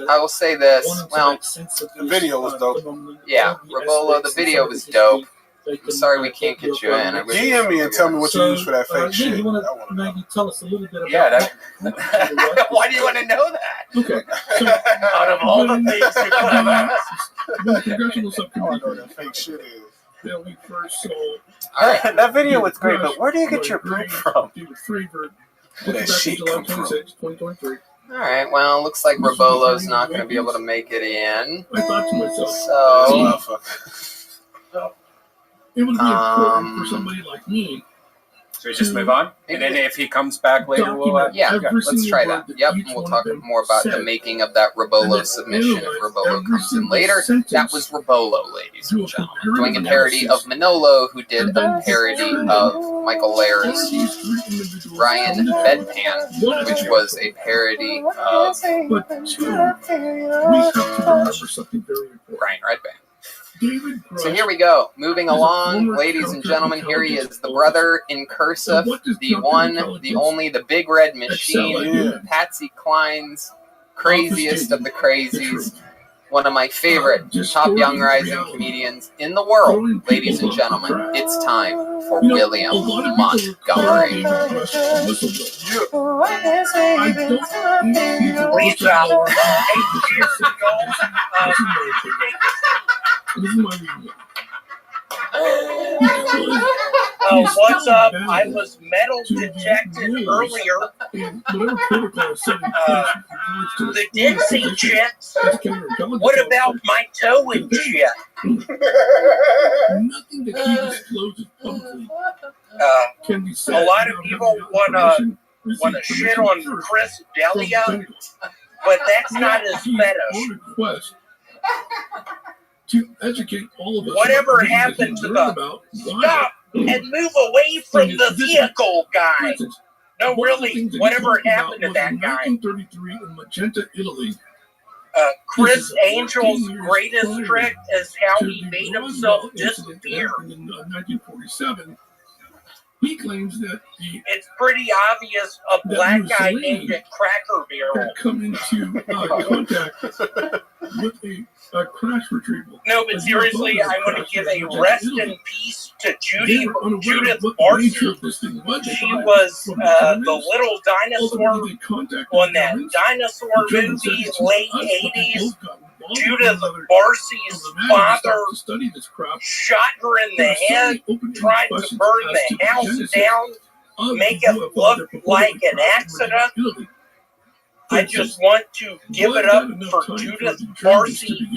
I will say this. Well, the video was dope. Yeah, Rabolo, the video was dope. I'm sorry we can't get you in. DM me and tell me what you use for that fake shit. You want to maybe tell us a little bit about that. Why do you want to know that? Okay. So, out of all the things you could have asked, the congressional subcommittee, what that fake shit is. that we first saw. That video was great, but where do you get your poop from? Where that shit come from? 2023. All right, well, looks like Rabolo's not going to be able to make it in. I thought to myself, So, it would be important for somebody like me. So we just move on, and then if he comes back later, we'll let's try that. Yep, and we'll talk more about the making of that Rabolo submission if Rabolo comes in later. That was Rabolo, ladies and gentlemen, doing a parody of Manolo, who did a parody of Michael Lara's Ryan Bedpan, which was a parody of But we have to remember something very important. Brian Redband. So here we go. Moving along, ladies and gentlemen, here he is, the brother in cursive, the one, the only, the big red machine, Patsy Cline's craziest of the crazies. One of my favorite top young rising comedians in the world, ladies and gentlemen. It's time for William Montgomery. What's up? I was metal detected earlier. The Dixie Chicks. What about my toe and shit? Nothing that he discloses publicly can be said. A lot of people wanna shit on Chris D'Elia, but that's not his fetish. To educate all of us. Whatever happened to the stop and move away from the vehicle guy? No, really, whatever happened to that guy? 1933 in Magenta, Italy. Chris Angel's greatest trick is how he made himself disappear. In 1947, he claims that it's pretty obvious a black guy named a Cracker Barrel had come into contact with a crash retrieval. No, but seriously, I want to give a rest in peace to Judith Barcy. She was the little dinosaur on that dinosaur movie, late 80s. Judith Barcy's father shot her in the head, tried to burn the house down, make it look like an accident. I just want to give it up for Judith Barcy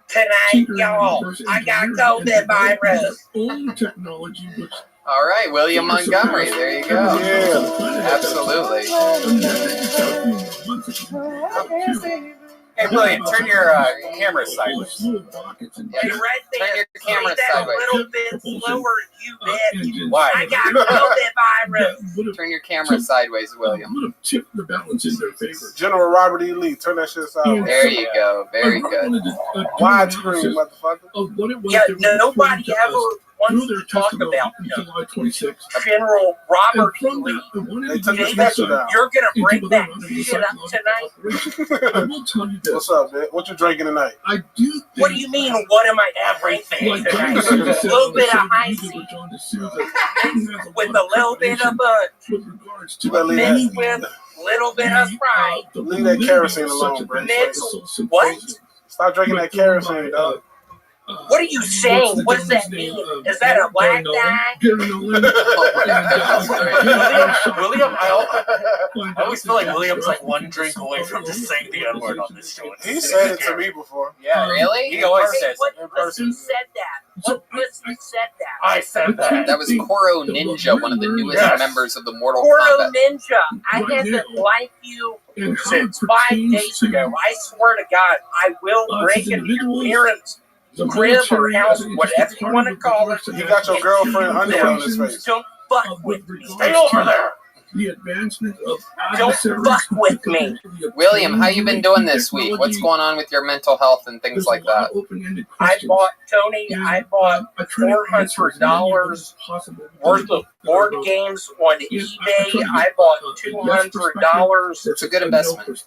tonight, y'all. I got COVID virus. All right, William Montgomery. There you go. Yeah, absolutely. Hey, William, turn your camera sideways. Hey, right there. Turn your camera sideways. A little bit slower, you bitch. Why? I got COVID virus. Turn your camera sideways, William. Tip the balance in their favor. General Robert E. Lee, turn that shit sideways. There you go. Very good. Widescreen, motherfucker. Yeah, nobody ever wants to talk about General Robert E. Lee. They took his picture down. You're going to bring that shit up tonight? I will tell you this. What's up, man? What you drinking tonight? I do. What do you mean, what am I everything tonight? A little bit of high C with a little bit of mixed with a little bit of Sprite. Leave that kerosene alone, bro. Mixed what? Stop drinking that kerosene, dog. What are you saying? What does that mean? Is that a black guy? William, I always feel like William's like one drink away from just saying the N-word on this show. He said it to me before. Yeah, really? He always says what pussy said that? What pussy said that? I said that. That was Koro Ninja, one of the newest members of the Mortal Koro Kombat. Ninja, I haven't liked you since 5 days ago. I swear to God, I will break an appearance. Crib or house, whatever you want to call it. You got your girlfriend underwear on his face. Don't fuck with me. Stay over there. The advancement of don't fuck with me. William, how you been doing this week? What's going on with your mental health and things like that? I bought $400 worth of board games on eBay. I bought $200. It's a good investment.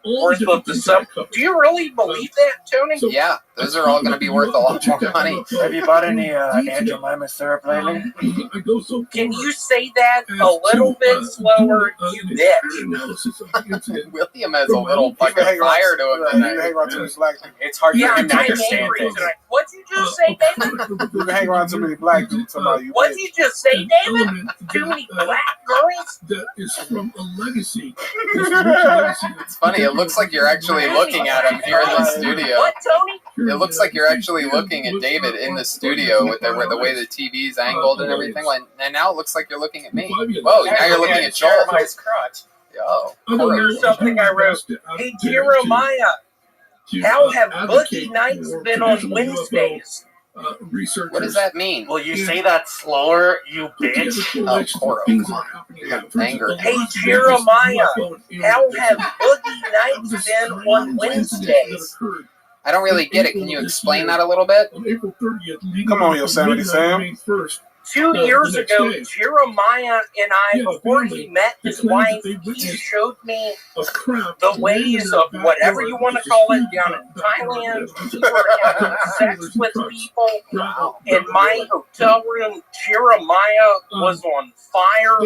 Worth of the sub. Do you really believe that, Tony? Yeah, those are all going to be be worth a lot more money. Have you bought any Aunt Lima syrup lately? Can you say that a little bit slower, you bitch? William has a little fucking fire to him tonight. It's hard to understand things. What'd you just say, David? You hang around too many black dudes. What'd you just say, David? Too many black girls? That is from a legacy. It's funny. It looks like you're actually looking at him here in the studio. What, Tony? It looks like you're actually looking at David in the studio with the way the TV's angled and everything. And now it looks like you're looking at me. Whoa, now you're looking at Joel. Jeremiah's crotch. Yo. Here's something I wrote. Hey, Jeremiah, how have boogie nights been on Wednesdays? What does that mean? Will you say that slower, you bitch? Oh, Koro, come on. You're angry. Hey, Jeremiah, how have boogie nights been on Wednesdays? I don't really get it. Can you explain that a little bit? On April 30th, Come on, Yosemite Sam. 2 years ago, Jeremiah and I, before he met his wife, he showed me the ways of whatever you want to call it down in Thailand. We were having sex with people in my hotel room. Jeremiah was on fire.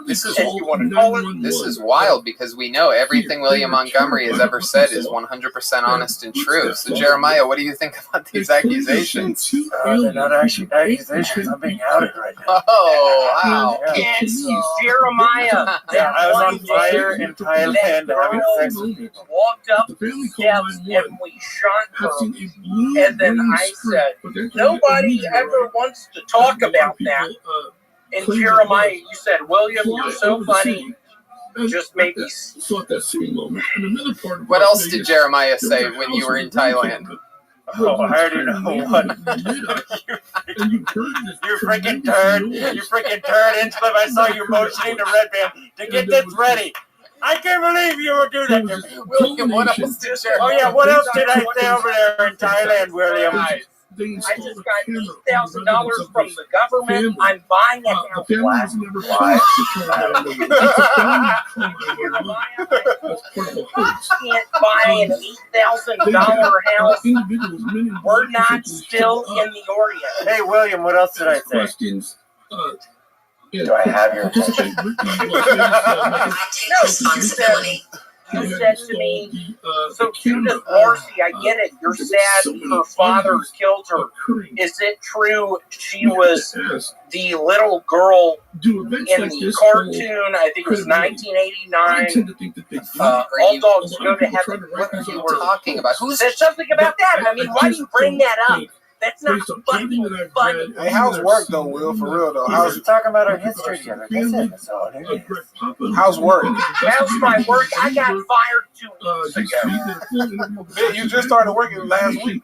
This is if you want to call it. This is wild because we know everything William Montgomery has ever said is 100% honest and true. So Jeremiah, what do you think about these accusations? They're not actually accusations. I'm being outed right now. Oh, wow. Yes, Jeremiah. Yeah, I was on fire in Thailand having sex with people. Walked up the steps and we shot her. And then I said, nobody ever wants to talk about that. And Jeremiah, you said, William, you're so funny. Just made me. What else did Jeremiah say when you were in Thailand? Oh, I already know what. You freaking turd. You freaking turd, Inchliff. I saw you motioning to Red Band to get this ready. I can't believe you would do that to me. William, what else did Jeremiah? Oh, yeah, what else did I say over there in Thailand, William? I just got $8,000 from the government. I'm buying a house. Why? Can't buy an $8,000 house. We're not still in the Orient. Hey, William, what else did I say? Do I have your attention? You said to me, so Judith Marcy, I get it. You're sad her father killed her. Is it true she was the little girl in the cartoon? I think it was 1989. All Dogs Go to Heaven. What are you talking about? Who said something about that? I mean, why do you bring that up? That's not fucking funny. Hey, how's work though, Will? For real though, How's talking about our history together? That's all it is. How's work? How's my work? I got fired 2 weeks ago. Man, you just started working last week.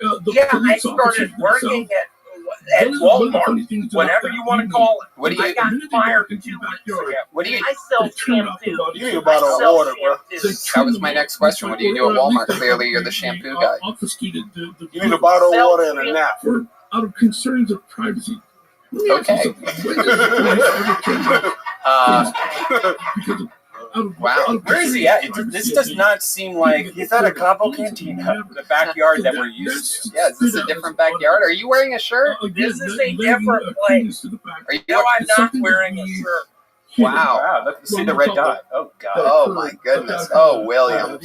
Yeah, I started working at Walmart, whatever you want to call it. What do you? I got fired 2 weeks ago. What do you? I sell shampoo. You need a bottle of water, bro. That was my next question. What do you do at Walmart? Clearly, you're the shampoo guy. You need a bottle of water and a nap. Out of concerns of privacy. Okay. Wow. Where is he at? This does not seem like he's at a Capo Cantina. The backyard that we're used to. Yeah, is this a different backyard? Are you wearing a shirt? This is a different place. Are you? No, I'm not wearing a shirt. Wow. Let's see the red dot. Oh, God. Oh, my goodness. Oh, William.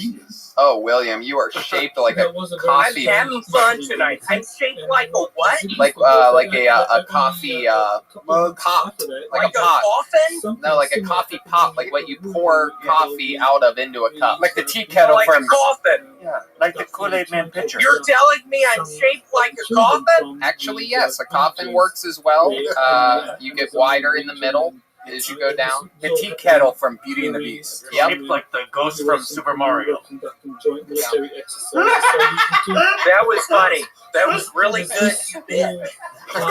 Oh, William, you are shaped like a coffee. I'm having fun tonight. I'm shaped like a what? Like a coffee pot. Like a pot. Coffin? No, like a coffee pot. Like what you pour coffee out of into a cup. Like the tea kettle like from. A coffin. Yeah, like the Kool-Aid Man pitcher. You're telling me I'm shaped like a coffin? Actually, yes. A coffin works as well. You get wider in the middle as you go down. The tea kettle from Beauty and the Beast. Yep. Shaped like the ghost from Super Mario. That was funny. That was really good, you bitch.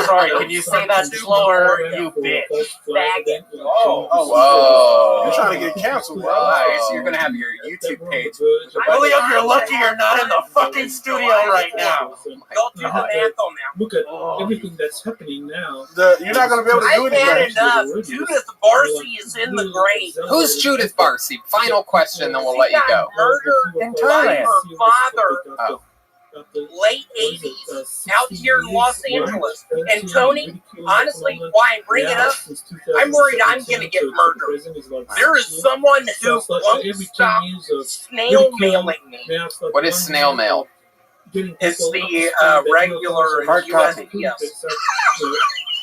Sorry, can you say that slower, you bitch? Faggot. Oh, whoa. You're trying to get canceled, bro. Alright, so you're going to have your YouTube page. William, you're lucky you're not in the fucking studio right now. Don't do the math on that. Look at everything that's happening now. You're not going to be able to do I've had anything. enough. Judith Barcy is in the grave. Who's Judith Barcy? Final question, then we'll let you go. Murdered In by Thailand. her father. Oh. Late 80s, out here in Los Angeles. And Tony, honestly, why I bring it up, I'm worried I'm going to get murdered. There is someone who won't stop snail mailing me. What is snail mail? It's the regular hard copy. USPS.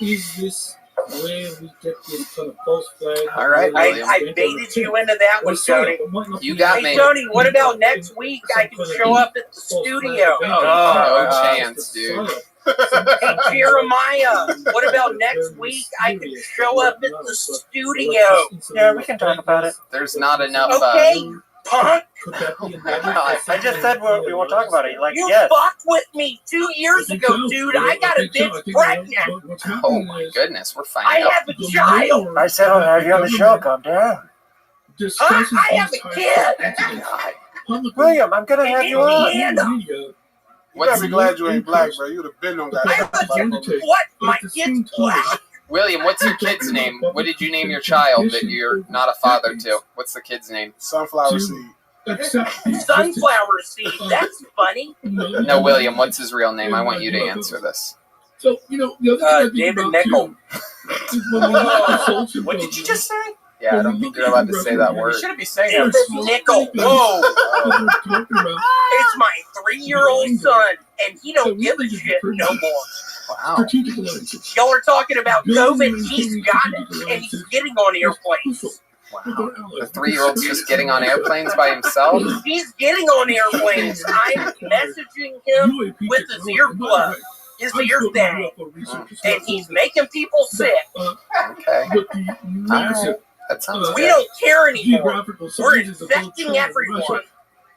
Is this where we get this kind of false flag? All right, William. I baited you into that one, Tony. You got Hey, me. Tony, what about next week? I can show up at the studio. No chance, dude. Hey, Jeremiah, what about next week? I can show up at the studio. Yeah, we can talk about it. There's not enough. Okay, punk. I just said we won't talk about it. Like, You yes. fucked with me 2 years ago, dude. I got a bitch pregnant. Oh my goodness, we're I finding out. have a child. I said I'll have you on the show. Calm down. I have a kid. William, I'm gonna have you on. You gotta be glad you ain't black, bro. You'd have been on that. What? My kid's black. William, what's your kid's name? What did you name your child that you're not a father to? What's the kid's name? Sunflower seed. Sunflower seed. That's funny. No, William, what's his real name? I want you to answer this. So, the other thing David Nickel. What did you just say? Yeah, I don't think you're allowed to say that word. You shouldn't be saying that. David Nickel. Whoa. It's my 3-year-old son, and he don't give a shit no more. Wow. Y'all are talking about COVID. He's got it, and he's getting on airplanes. Wow. The 3-year-old's just getting on airplanes by himself? He's getting on airplanes. I'm messaging him with his earplug, his ear thing, and he's making people sick. Okay. That sounds We good. don't care anymore. We're infecting everyone.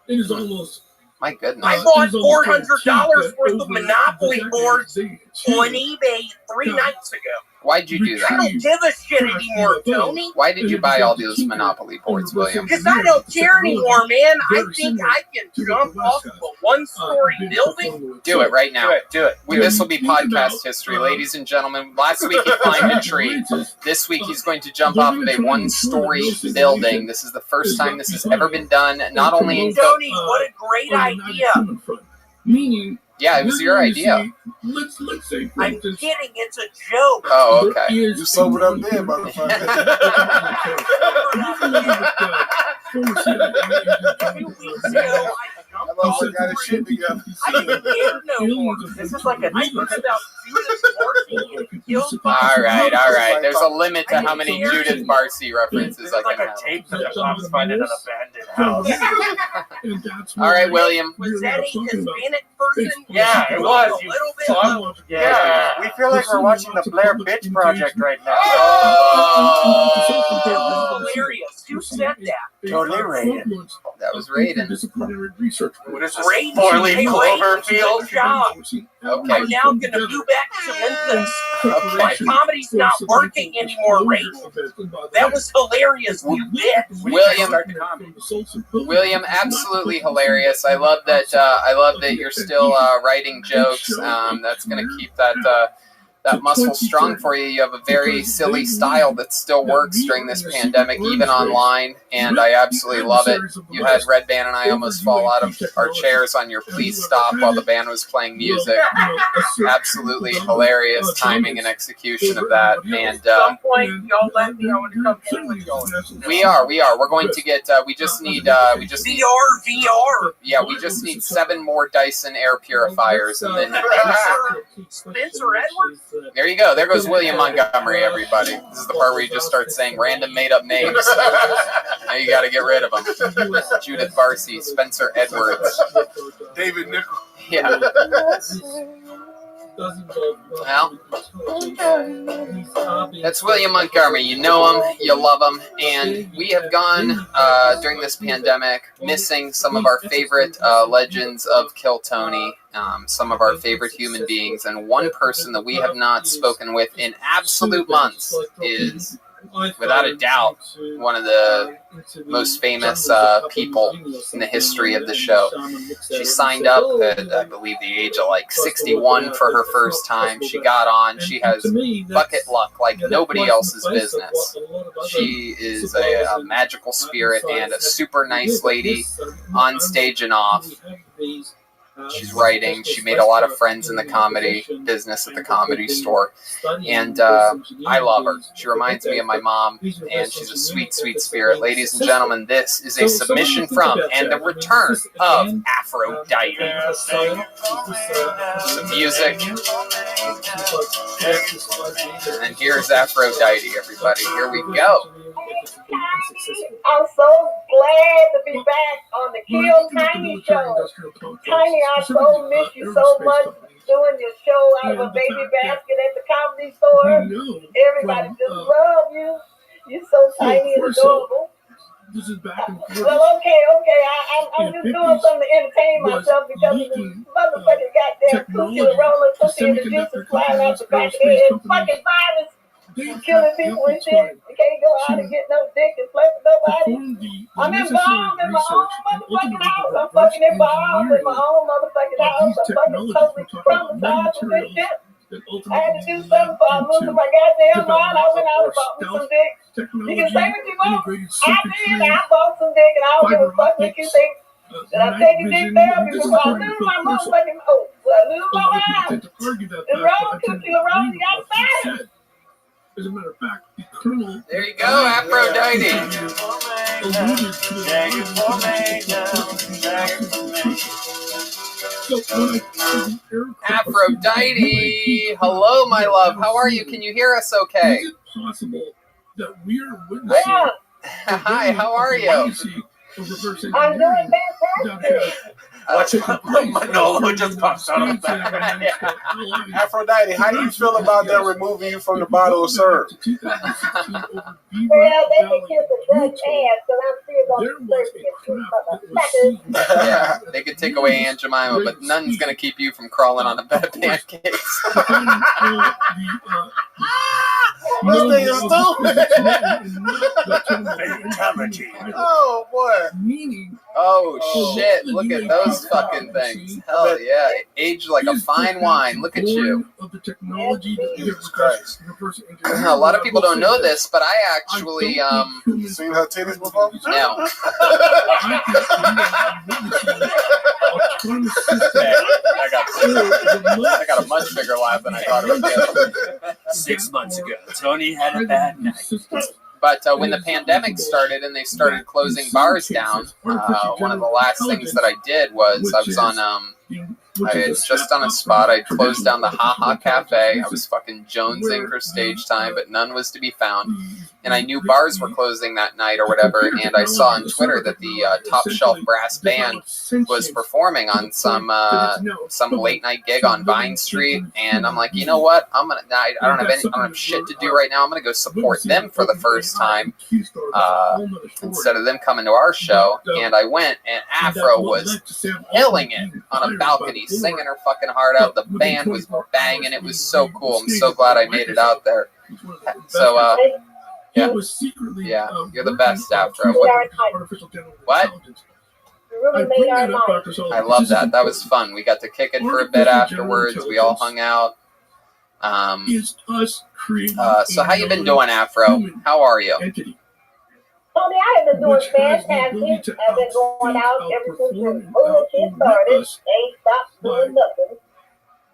It is almost. My goodness. I bought $400 worth of Monopoly boards on eBay 3 nights ago. Why'd you do I that? don't give a shit anymore, Tony. Why did you buy all those Monopoly boards, William? Because I don't care anymore, man. I think I can jump off of a 1-story building. Do it right now. Do it. This will be podcast history, ladies and gentlemen. Last week he climbed a tree. This week he's going to jump off of a 1-story building. This is the first time this has ever been done. Not only in Tony, what a great idea. Meaning. Yeah, it was your idea. Let's say. I'm kidding. It's a joke. Oh, okay. You sobered up there, motherfucker. 2 weeks ago, I got his shit together. I didn't care no more. This is like a I heard about Judith Barcy and killed by All right. There's a limit to how many Judith Barcy references I can have. Tape that Bob's finding an abandoned house. All right, William. Was that a Hispanic person? Yeah, it was. A little bit. Yeah. We feel like we're watching the Blair Bitch Project right now. That was hilarious. Who said that? Totally rated. That was Raiden. Disciplinary research. What is this? Raiden. 4-leaf Cloverfield. Good job. Okay. I'm now going to move back to Memphis. My comedy's not working anymore, Raiden. That was hilarious, you bitch. William, absolutely hilarious. I love that. You're still writing jokes. That's going to keep that muscle strong for you. You have a very silly style that still works during this pandemic, even online, and I absolutely love it. You had Red Band and I almost fall out of our chairs on your Please Stop while the band was playing music. Absolutely hilarious timing and execution of that. And At some point, y'all let me. I want to come in with y'all. we are. We're going to get. We just need. VR. Yeah, we just need 7 more Dyson air purifiers, and then. Spencer Edwards. There you go. There goes William Montgomery, everybody. This is the part where you just start saying random made-up names. Now you got to get rid of them. Judith Barcy, Spencer Edwards. David Nickel. Yeah. Well, that's William Montgomery. You know him, you love him, and we have gone during this pandemic missing some of our favorite legends of Kill Tony, some of our favorite human beings, and one person that we have not spoken with in absolute months is, without a doubt, one of the most famous people in the history of the show. She signed up at, I believe, the age of like 61 for her first time. She got on. She has bucket luck like nobody else's business. She is a magical spirit and a super nice lady on stage and off. She's writing. She made a lot of friends in the comedy business at the Comedy Store. And I love her. She reminds me of my mom, and she's a sweet, sweet spirit. Ladies and gentlemen, this is a submission from and the return of Aphrodite. The music. And here's Aphrodite, everybody. Here we go. I'm so glad to be back on the Kill Tiny show. Tiny, I so miss you so much doing your show out of a baby basket at the Comedy Store. Everybody just love you. You're so tiny and adorable. This is back and forth. Well, okay. I'm just doing something to entertain myself because of this motherfucking goddamn cookie, the roller cookie, and the juice is flying out the back of the head. Fucking virus. You killing people and shit. You can't go out and get no dick and play with nobody. I'm involved in my own motherfucking house. I'm fucking involved in my own motherfucking house. I'm fucking totally traumatized with this shit. I had to do something before I moved to my goddamn mind. I went out and bought me some dick. You can say what you want. I did. I bought some dick and I don't give a fuck what you think. And I'm taking dick therapy before I lose my motherfucking mind. I lose my mind. It's wrong, Cookie. Wrong. You got fired. As a matter of fact, the colonel. There you go, Aphrodite. Aphrodite, hello, my love. How are you? Can you hear us okay? Is it possible that we are witnessing? Hi, how are you? I'm doing fantastic. Watch Manolo just pops out of the back. Aphrodite, how do you feel about them removing you from the bottle of syrup? Well, they can kiss a Dutch ass, but I'm still going to be Yeah, they could take away Aunt Jemima, but none's going to keep you from crawling on a bed of pancakes. This thing is stupid. Oh, boy. Oh, shit. Look at those fucking things. Hell yeah. Aged like a fine wine. Look at you. Jesus Christ. A lot of people don't know this, but I actually, seen her titties before? No. I got a much bigger laugh than I thought it would get. 6 months ago, Tony had a bad night. But when the pandemic started and they started closing bars down, one of the last things that I did was I was on, I had just on a spot. I closed down the Ha Ha Cafe. I was fucking jonesing for stage time, but none was to be found. And I knew bars were closing that night or whatever. And I saw on Twitter that the Top Shelf Brass Band was performing on some late night gig on Vine Street. And I'm like, you know what? I don't have shit to do right now. I'm gonna go support them for the first time instead of them coming to our show. And I went, and Afro was killing it on a balcony, singing her fucking heart out. The band was banging. It was so cool. I'm so glad I made it out there. So, yeah, you're the best, Afro. What? I love that. That was fun. We got to kick it for a bit afterwards. We all hung out. So how you been doing, Afro? How are you? Tony, I have been doing fantastic. I've been going out ever since the bullshit started. Ain't stopped doing nothing.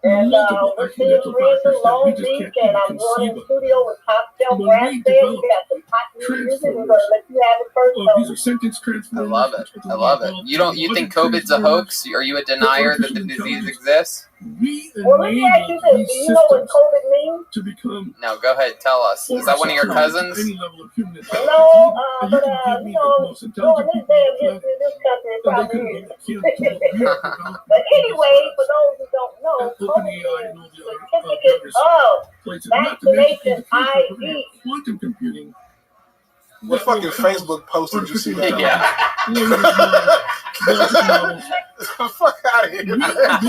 And we're seeing friends in Long Beach, and I'm going in the studio with Top Shelf Brass Band. We got some hot new music. We're going to let you have it first. I love it. I love it. You think COVID's a hoax? Are you a denier that the disease exists? Well, let me ask you this. Do you know what COVID means? No, go ahead. Tell us. Is that one of your cousins? No, but, knowing this damn history in this country, it probably is. But anyway, for those who don't know, COVID means certificate of vaccination ID. Quantum computing. What fucking Facebook post did you see that? Yeah. Fuck out of here. Fuck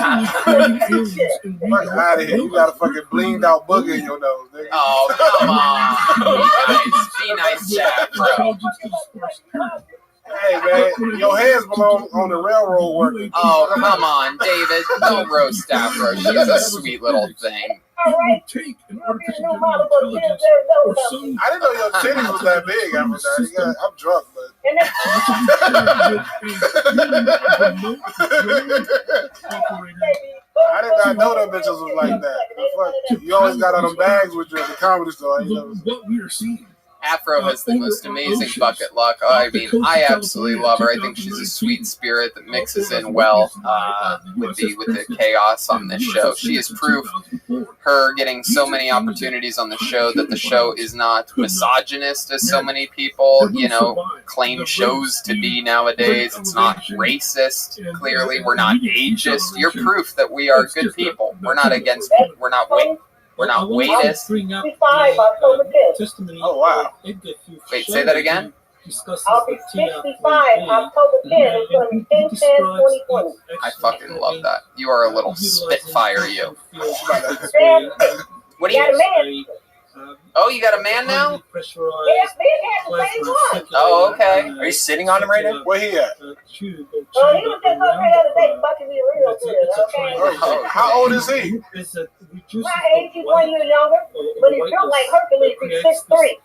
out of here. You got a fucking blinged out booger in your nose, nigga. Oh, come on. Be nice, Jack, bro. Hey, man, your hands belong on the railroad worker. Oh, come on, David. Don't roast Afro. She's a sweet little thing. It would take an artificial general intelligence or some... I didn't know your titties was that big, Aphrodite. I'm drunk, but... I did not know them bitches was like that. You always got on them bags with you at the comedy store. What we are seeing. Afro has the most amazing bucket luck. I mean, I absolutely love her. I think she's a sweet spirit that mixes in well with the chaos on this show. She is proof, her getting so many opportunities on the show, that the show is not misogynist as so many people, claim shows to be nowadays. It's not racist. Clearly, we're not ageist. You're proof that we are good people. We're not against. We're not waitist. Oh, wow. Wait, say that again? I'll be 65 October 10th. It's going to be 10/10/2020. I fucking love that. You are a little spitfire, you. What do you Oh, you got a man now? Yes, Ben had the same one. Oh, okay. Are you sitting on him right now? Where he at? Oh, he was just over here the other day fucking me real good, okay? Oh, how old is he? My age, he's 1 year younger, but he's built like Hercules, he's 6'3".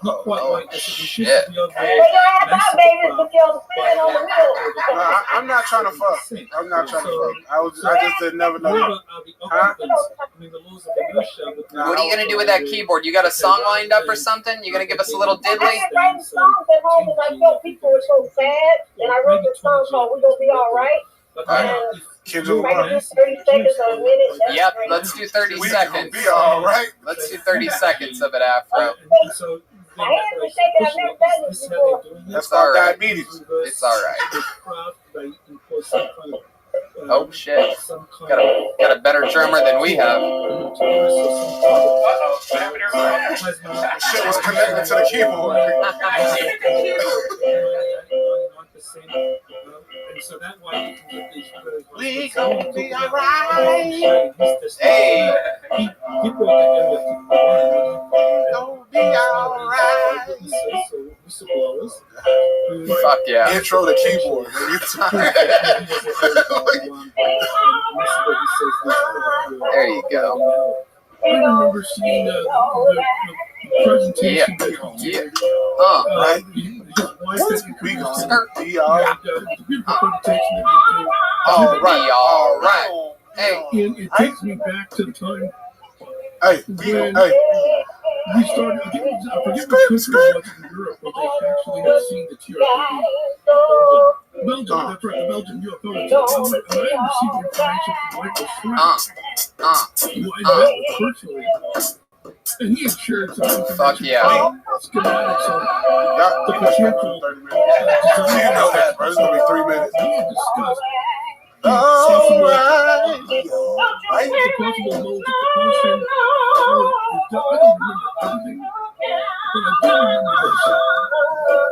Oh, shit. They don't have our babies, but you're spinning on the wheel. No, I'm not trying to fuck. I'm not trying to fuck. I just didn't never know. Huh? What are you going to do with that keyboard? You got a song lined up or something? You going to give us a little diddly? I had writing songs at home because I felt people were so sad, and I wrote this song called "We Gonna Be All Right." And Kendrick right Lamar. 30 seconds or a minute. That's Yep, great. let's do 30 seconds. Be all right. Let's do 30 seconds of it, Afro. My hands were shaking. I've never done this before. That's all called right. diabetes. It's all right. Oh, shit. Got a better drummer than we have. Shit was connected to the keyboard. We gonna be alright. Hey. We gonna be alright. Fuck yeah. Intro to keyboard. There you go. I remember seeing the presentation. Yeah. Right? We gonna be alright. All right. All right. Hey. And it takes me back to the time Hey. when Hey. we started. I forget what country it was in Europe, but they actually had seen the TRP. Belgium, that's right, the Belgian UFO. And I received information from Michael Schramm, who I met personally. And he had shared some information. Fuck yeah. Schematics on the potential. You know that, bro. It's gonna be 3 minutes. He had discussed Alright. the possible modes of propulsion. I don't remember everything, but I do remember this.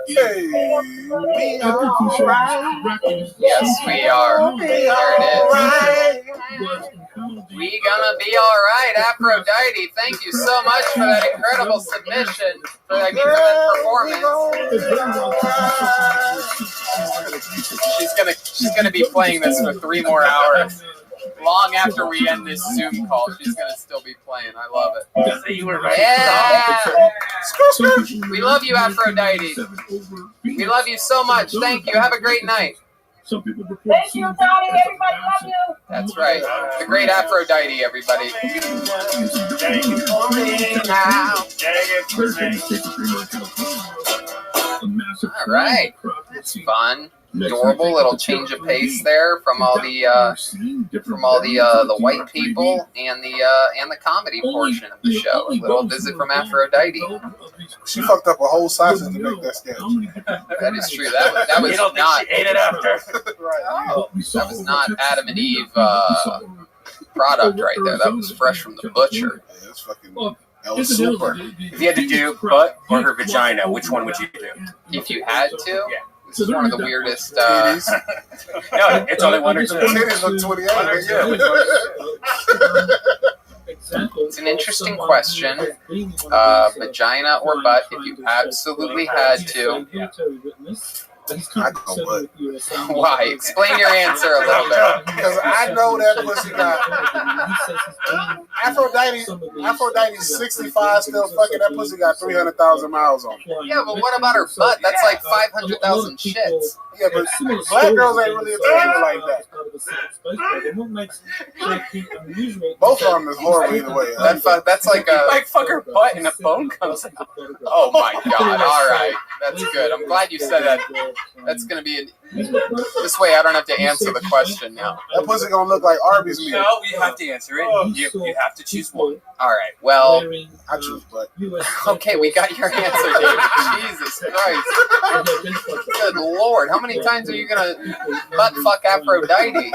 Hey. After Couchard's wrapping Yes, we are. There it is. We gonna be all right, Aphrodite. Thank you so much for that incredible submission, for that performance. She's gonna be playing this for 3 more hours. Long after we end this Zoom call, she's gonna still be playing. I love it. Yeah. We love you, Aphrodite. We love you so much. Thank you. Have a great night. Some people report Thank you, Tony. Everybody love you. That's right. The great Aphrodite, everybody. All right. That's fun. Adorable little change of pace there from all the white people and the comedy portion of the show. A little visit from Aphrodite. She fucked up a whole sausage to make that sketch. That is true. That was not. She ate it after. Oh, that was not Adam and Eve product right there. That was fresh from the butcher. Yeah, that's fucking El Super. If you had to do butt or her vagina, which one would you do? If you had to, Yeah. this is one of the weirdest. Titties. No, it's only one or two. Titties look 28. It's an interesting question. Vagina or butt? If you absolutely had to. Why? Explain your answer a little bit. Because I know that pussy got Aphrodite's 65 still fucking. That pussy got 300,000 miles on it. Yeah, but what about her butt? That's like 500,000 shits. Yeah, but black girls ain't really into people like that. Both of them is horrible either way. That's like a. Like fuck her butt and a bone comes out. Oh my god! All right, that's good. I'm glad you said that. That's gonna be this way. I don't have to answer the question now. That pussy gonna look like Arby's meat. No, you have to answer it. You have to choose one. All right. Well, I choose butt. okay, we got your answer, David. Jesus Christ! Good Lord, how many times are you gonna butt fuck Aphrodite?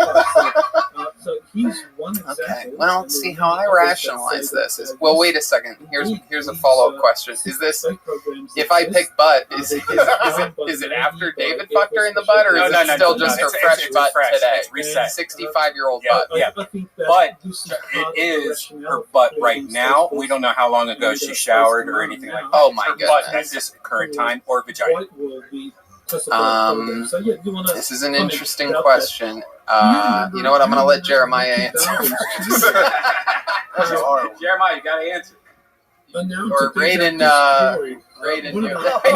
he's one example. Okay. Well, see how I rationalize this is. Well, wait a second. Here's a follow-up question. Is this if I pick butt? Is it after David fucked her in the butt, or is it still just her fresh butt today? It's reset. 65-year-old butt. Yeah, but it is her butt right now. We don't know how long ago she showered or anything like that. Oh my goodness. Butt at this current time or vagina. This is an interesting question. You know what? I'm going to let Jeremiah answer first. Jeremiah, you got to answer. Or Raiden.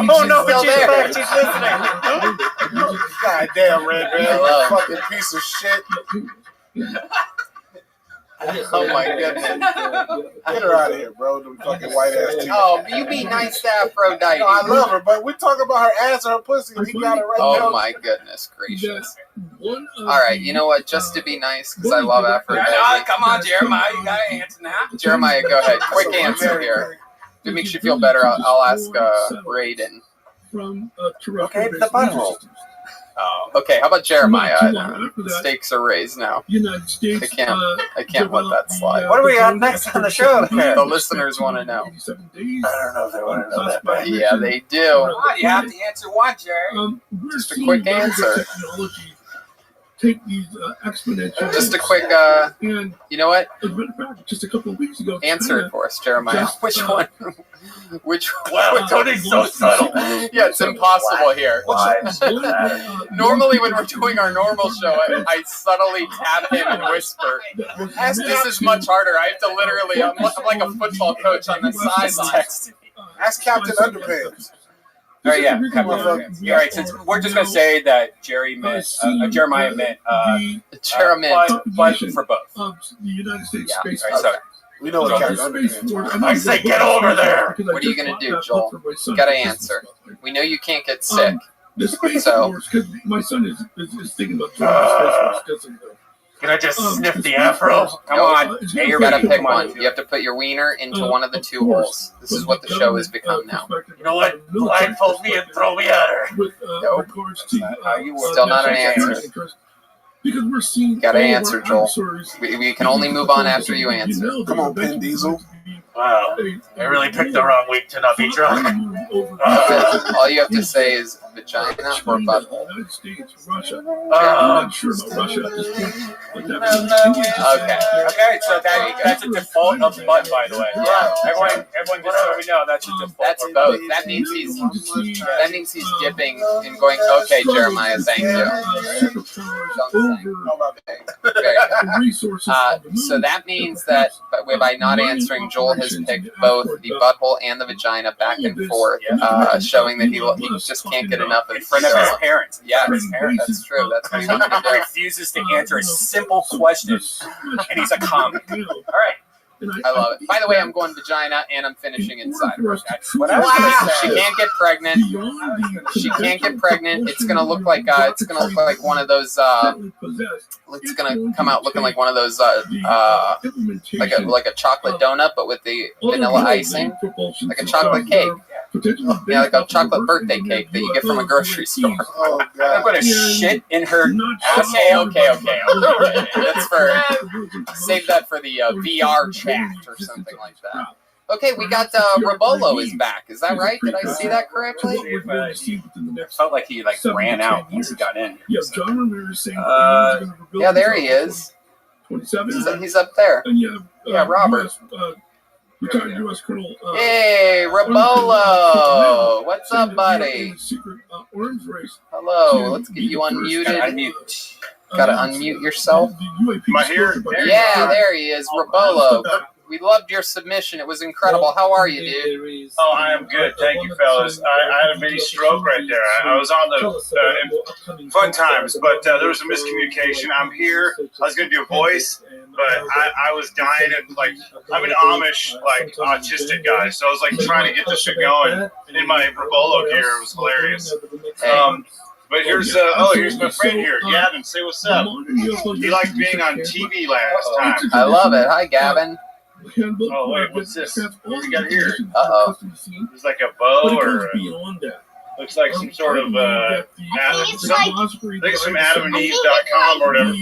Oh no, still she's there. back. She's listening. God damn, Red Man, Hello. you fucking piece of shit. Oh my goodness. Get her out of here, bro. Them fucking white ass teeth. Oh, you be nice to Aphrodite. No, I love her, but we talk about her ass and her pussy, and he got it right now. Oh my goodness gracious. All right, you know what? Just to be nice, because I love Aphrodite. Come on, Jeremiah, you got to answer now. Jeremiah, go ahead. Quick answer here. If it makes you feel better, I'll ask Raiden. Okay, the butthole. Oh, okay. How about Jeremiah? The stakes are raised now. United States. I can't let that slide. What do we have next on the show? The listeners want to know. I don't know if they want to know that bad. Yeah, they do. You have to answer one, Jerry. Just a quick answer. Take these exponential. Just a quick. And you know what? as a matter of fact, just a couple of weeks ago. Answer it for us, Jeremiah. Which one? Which one? Wow, Tony's so subtle. Yeah, it's impossible here. Normally, when we're doing our normal show, I subtly tap him and whisper. This is much harder. I have to literally. I'm like a football coach on the sideline. Ask Captain Underpants. All right, yeah. All right, since we're just gonna say that Jeremiah meant but for both. The United States Space Force. Right, we know what Captain Underpants. I say get over there. What are you gonna do, Joel? You gotta answer. We know you can't get sick. The Space So Force, because my son is thinking about joining the Space Force. Can I just sniff the afro? Come on, you gotta pick one. You have to put your wiener into one of the two holes. This is what the show has become now. You know what? Blindfold me and throw me at her. Nope. Still not an answer. Because we're seeing gotta answer, Joel. We can only move on after you answer. Come on, Vin Diesel. Wow, I really picked the wrong week to not be drunk. All you have to say is vagina or butthole. United States, Russia. I'm not sure about Russia at this point. Okay, so that's a default of butt, by the way. Yeah. Everyone just so we know that's a default. That's both. That means he's dipping and going, okay, Jeremiah, thank you. So that means that by not answering, Joel has picked both the butthole and the vagina back and forth, showing that he just can't get enough in front of his parents. Yeah, that's true. That's what he wants to do. He refuses to answer a simple question, and he's a comic. All right. I love it. By the way, I'm going vagina and I'm finishing inside. What I was gonna say. She can't get pregnant. She can't get pregnant. It's gonna look like one of those. It's gonna come out looking like one of those like a chocolate donut, but with the vanilla icing, like a chocolate cake. Yeah, like a chocolate birthday cake that you get from a grocery store. Oh, God. I'm gonna shit in her asshole. Okay. That's for save that for the VR chat or something like that. Okay, we got Robolo is back. Is that right? Did I see that correctly? Felt like he ran out once he got in. Yeah, John Ramirez saying. Yeah, there he is. 27. He's up there. And Yeah, Robert. Retired U.S. Colonel. Hey, Robolo! What's up, buddy? Secret arms race. Hello. Let's get you unmuted. Gotta unmute yourself. Am I here? Yeah, there he is, Robolo. We loved your submission. It was incredible. How are you, dude? Oh, I am good. Thank you, fellas. I had a mini stroke right there. I was on the fun times, but there was a miscommunication. I'm here. I was going to do a voice, but I was dying. I'm an Amish, autistic guy, so I was trying to get this shit going in my Robolo gear. It was hilarious. But here's my friend here, Gavin. Say what's up. He liked being on TV last time. I love it. Hi, Gavin. Oh wait, what's this? What do we got here? Uh-oh. It's like a bow or looks like some sort of I think some AdamandEve.com or whatever.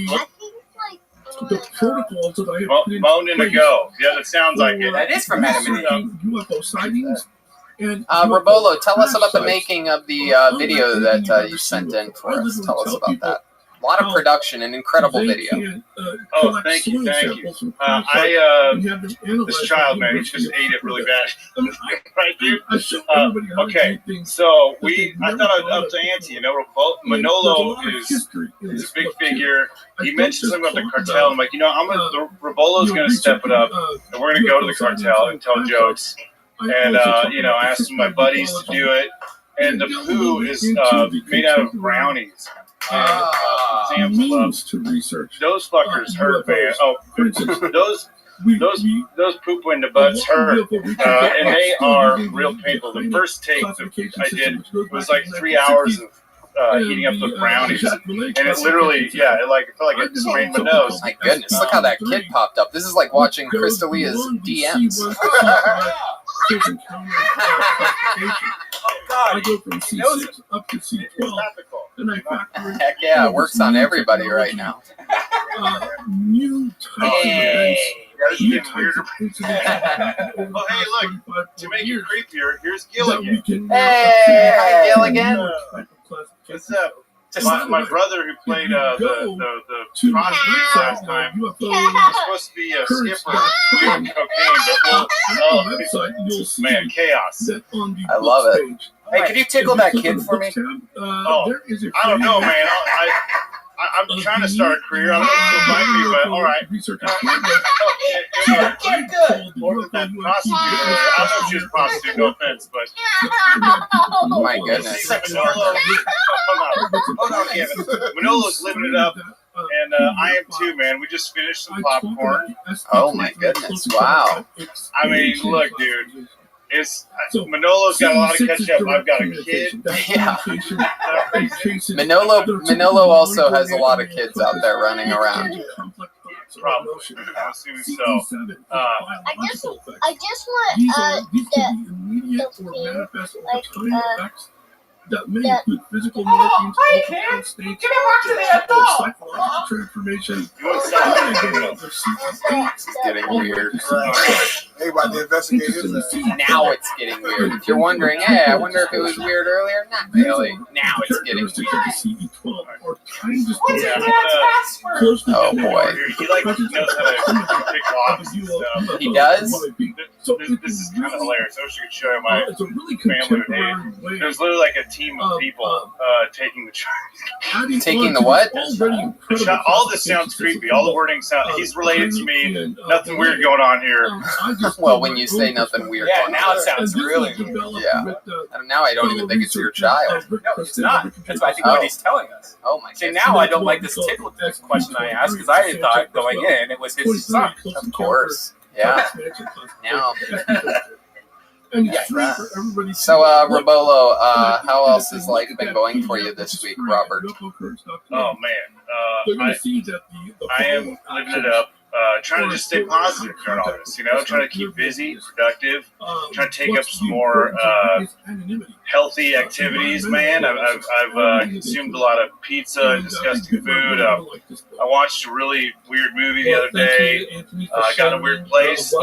the protocols that I have put in Moan and a go. Yeah, that sounds like it. That is from Adam and Eve. UFO sightings. And Rabolo, tell us about the making of the video that you sent in for us. Tell us about that. A lot of production and incredible video. Oh, thank you. This child, man, he just ate it really bad. Right, dude? Okay, so I thought I was up to ante. You know, Manolo is this big figure. He mentioned something about the cartel. I'm like, Rabolo's going to step it up, and we're going to go to the cartel and tell jokes. And, I asked my buddies to do it. And the poo is made out of brownies. To research. Those fuckers hurt, man. Oh, those poop in the butts hurt, and they are real painful. The first take that I did was like 3 hours of heating up the brownies, and it literally, it felt like it sprained my nose. My goodness, look how that kid popped up. This is like watching Crystalia's DMs. I go from C6 up to C12, and I factor in Heck yeah, it works on everybody right now. new types of events. New types of incidents. Well, hey, look, to make it creepier, here's Gilligan. Hey, hi, Gilligan. What's up? My brother who played the prostitute last time, he was supposed to be a skipper doing cocaine, but man, chaos. I love it. Hey, can you tickle that kid for me? Oh, I don't know, man. I'm trying to start a career. I don't know if you'll like me, but all right. More than that prostitute. I don't know if she was a prostitute, no offense, but. Oh my goodness. Hold on, Kevin. Manolo's living it up, and I am too, man. We just finished some popcorn. Oh my goodness! Wow. I mean, look, dude. Manolo's got a lot of catch up. I've got a kid. Yeah. Manolo also has a lot of kids out there running around. Probably. I'm assuming so. I just want that may include physical markings, mental states, psychological transformation. It's getting weird. Hey, about to investigate Now it's getting weird. If you're wondering, hey, I wonder if it was weird earlier. Not really. Now it's getting weird. Oh boy. He knows how to pick locks and stuff. He does? This is kind of hilarious. I wish I could show you my family today. There's literally like a team of people taking the charge. Taking the what? All this sounds creepy. All the wording sounds. He's related to me. Nothing weird going on here. Well, when you say nothing weird, now it sounds really weird. Yeah. And now I don't even think it's your child. No, it's not. That's what I think what he's telling us. Oh my. See, now I don't like this tickle question I asked because I thought going in it was his son. Of course. Yeah. Now. So, Rabolo, how else has life been going for you this week, Robert? Oh man, I am living it up. Trying to just stay positive during all this, trying to keep busy, productive, trying to take up some more healthy activities, man. I've consumed a lot of pizza and disgusting food. I watched a really weird movie the other day. Got in a weird place.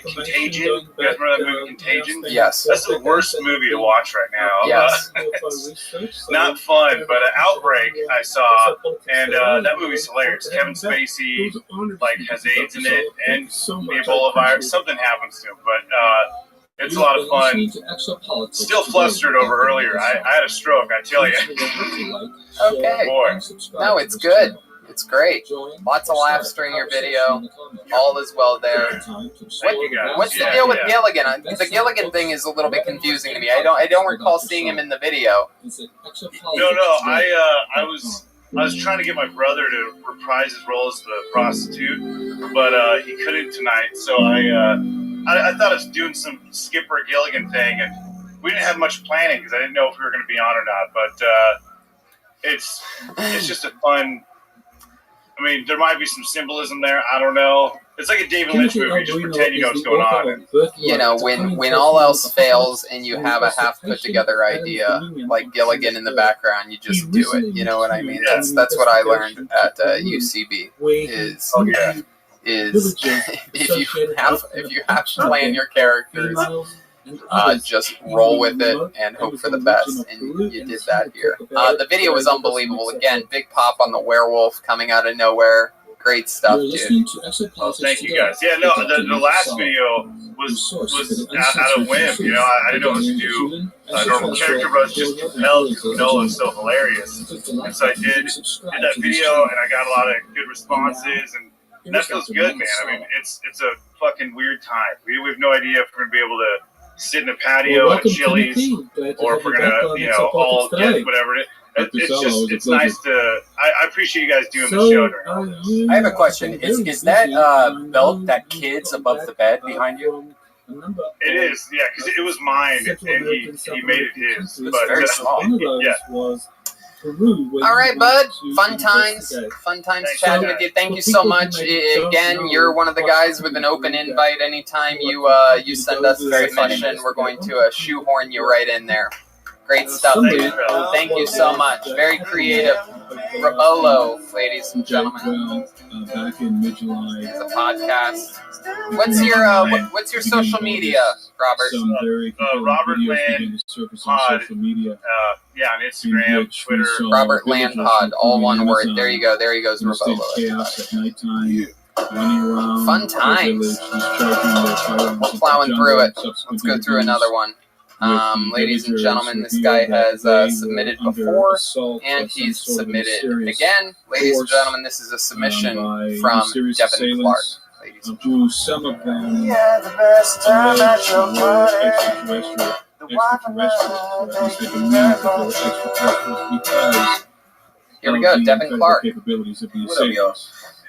Contagion. You guys remember that movie, Contagion? Yes. That's the worst movie to watch right now. Yes. It's not fun, but Outbreak I saw, and that movie's hilarious. Kevin Spacey has AIDS in it, and the Ebola virus. Something happens to him, but it's a lot of fun. Still flustered over earlier. I had a stroke, I tell you. Okay. Boy. No, it's good. It's great. Lots of laughs during your video. All is well there. What's the deal with Gilligan? The Gilligan thing is a little bit confusing to me. I don't recall seeing him in the video. No. I was trying to get my brother to reprise his role as the prostitute, but he couldn't tonight. So I thought I was doing some Skipper Gilligan thing, and we didn't have much planning because I didn't know if we were going to be on or not. But it's just a fun. I mean, there might be some symbolism there. I don't know. It's like a David Lynch movie. You just pretend you know what's going on. You know, when all else fails and you have a half put together idea, like Gilligan in the background, you just do it. You know what I mean? That's what I learned at UCB. Is if you have to plan your characters, just roll with it and hope for the best, and you did that here. The video was unbelievable. Again, big pop on the werewolf coming out of nowhere. Great stuff, dude. Oh, thank you guys. Yeah, no, the last video was out of whim. You know, I didn't know what to do a normal character, but I was just compelled because Nola is so hilarious. And so I did that video, and I got a lot of good responses, and that feels good, man. I mean, it's a fucking weird time. We have no idea if we're gonna be able to sit in a patio at Chili's, or if we're gonna, you know, all get whatever it is. It's nice to. I appreciate you guys doing the show during. I have a question. Is that belt that kid's above the bed behind you? It is, yeah, because it was mine, and he made it his. It's but very small. Yeah. All right, bud. Fun times chatting with you. Thank you so much. Again, you're one of the guys with an open invite. Anytime you send us a submission, we're going to shoehorn you right in there. Great stuff, dude. Thank you so much. Very creative. Rabolo, ladies and gentlemen. Back in mid-July. The podcast. What's your social media, Robert? Robert Land Pod. Yeah, on Instagram, Twitter. Robert Land Pod, all one word. There you go. There he goes, Rabolo. Fun times. Plowing through it. Let's go through another one. Ladies and gentlemen, this guy has submitted before, and he's submitted again. Ladies and gentlemen, this is a submission from Devin Clark. Who some of them the best time at your party. because here we go, Devin Clark. Capabilities of these What up, y'all?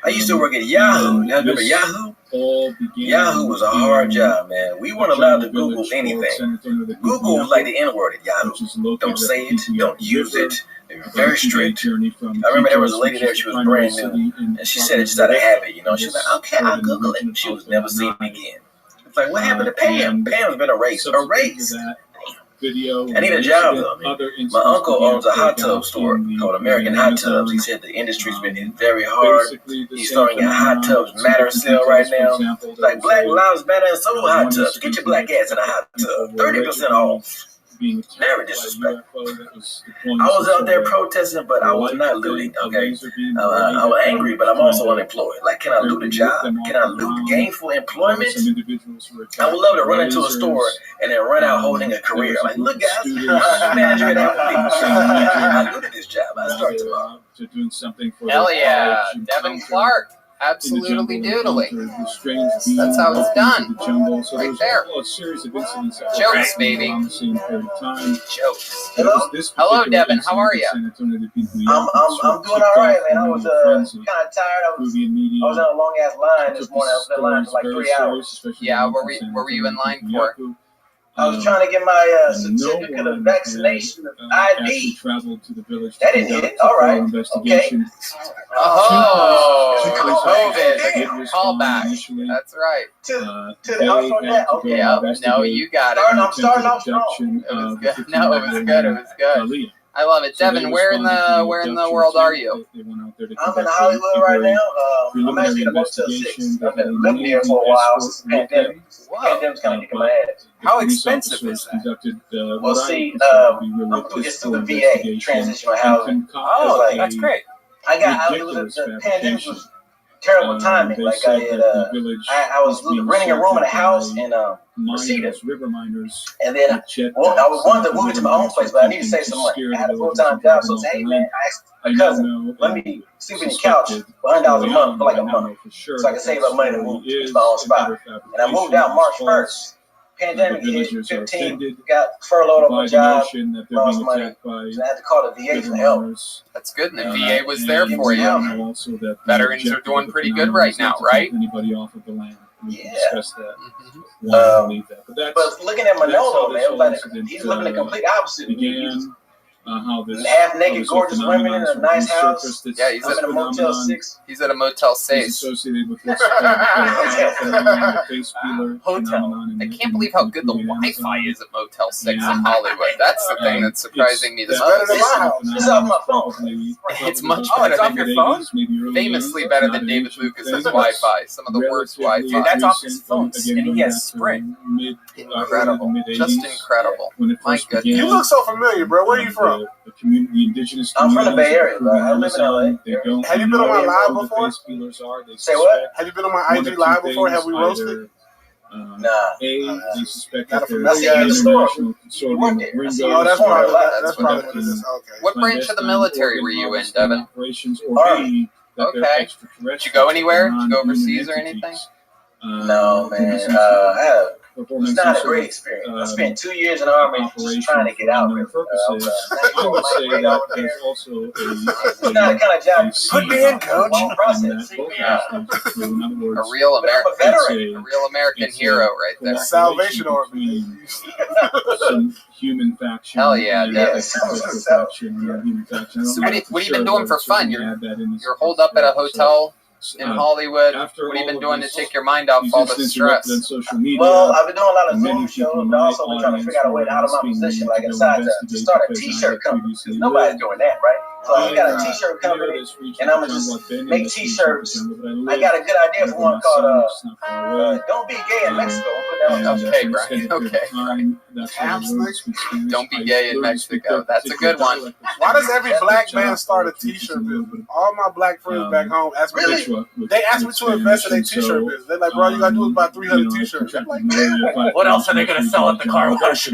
I used to work at Yahoo. Y'all remember Yahoo? Yahoo was a hard job, man. We weren't allowed to Google anything. Google was like the N-word at Yahoo. Don't say it. Don't use it. They were very strict. I remember there was a lady there. She was brand new, and she said it just out of habit. You know, she was like, "Okay, I'll Google it." She was never seen again. It's like, what happened to Pam? Pam's been erased. Erased. I need a job though. My uncle owns a hot tub store called American Hot Tubs. He said the industry's been hit very hard. He's throwing a Hot Tubs Matter sale right now. Like Black Lives Matter and so hot tubs. Get your black ass in a hot tub. 30% off. Very disrespectful. I was out there protesting, but I was not looting, okay? I was angry, but I'm also unemployed. Like, can I loot a job? Can I loot gainful employment? I would love to run into a store and then run out holding a career. Like, look, guys, I'm manager at Applebee's. I looted this job. I start tomorrow. Hell yeah, Devin Clark. Absolutely doodly. That's how it's done. Right there. Jokes, baby. Jokes. Hello, Devin. How are you? I'm doing all right, man. I was kind of tired. I was in a long ass line this morning. I was in line for like 3 hours. Yeah, what were you in line for? I was trying to get my certificate of vaccination of ID. That didn't hit it. All right. Okay. Oh, COVID. Callback. That's right. To the outro net. Okay. Yep. No, you got it. I'm starting off strong. It was good. No, it was good. It was good. I love it. Devin, where in the world are you? I'm in Hollywood right now. I'm actually in a motel 6. I've been living here for a while since the pandemic. The pandemic's kind of kicking my ass. How expensive is that? Well, see, it's through the VA, transitional housing. Oh, that's great. The pandemic was terrible timing. Like I was renting a room in a house in Reseda, and then I was wanting to move into my own place, but I needed to save some money. I had a full-time job, so I said, "Hey man," I asked my cousin, "Let me sleep on your couch for $100 a month for like a month, so I can save up money to move to my own spot." And I moved out March 1st. Pandemic hit, 15, got furloughed off my job, lost money, so I had to call the VA for help. That's good, and the VA was there for you. Veterans are doing pretty good right now, right? Yeah. But looking at Manolo, man, it was like he's living the complete opposite of me. how this half-naked, gorgeous women in a nice house. Yeah, he's at a Motel 6. He's at a Motel 6. associated with this face peeler phenomenon. I can't believe how good the Wi-Fi is at Motel 6 in Hollywood. That's the thing that's surprising me the most. It's off my phone. It's much better than your phone. Famously better than David Lucas's Wi-Fi. Some of the worst Wi-Fi. Dude, that's off his phone, and he has Sprint. Incredible, just incredible. My goodness. You look so familiar, bro. Where are you from? I'm from the Bay Area, bro. I live in LA. Have you been on my live before? Say what? Have you been on my IG live before? Have we roasted? Nah. They suspect that I see you in the store. You work there. Oh, that's probably what it is. Okay. What branch of the military were you in, Devin? Army. Okay. Did you go anywhere? Did you go overseas or anything? No, man. It's not a great experience. I spent 2 years in the Army just trying to get out. It's not the kind of job. Put me in, coach. A real American hero right there. Salvation Army. Some human faction. Hell yeah, Devin. Yeah. So what have you been doing for fun? You're holed up at a hotel in Hollywood. What have you been doing to take your mind off all the stress? Well, I've been doing a lot of Zoom shows, but also been trying to figure out a way out of my position, like inside to start a T-shirt company. Because nobody's doing that, right? So I got a T-shirt company, and I'm gonna just make T-shirts. I got a good idea for one called "Don't Be Gay in Mexico." Okay, Brian. Okay. Don't be gay in Mexico. That's a good one. Why does every black man start a T-shirt business? All my black friends back home ask me. They ask me to invest in a T-shirt business. They're like, "Bro, you gotta do is buy 300 T-shirts." I'm like, what else are they gonna sell at the car wash?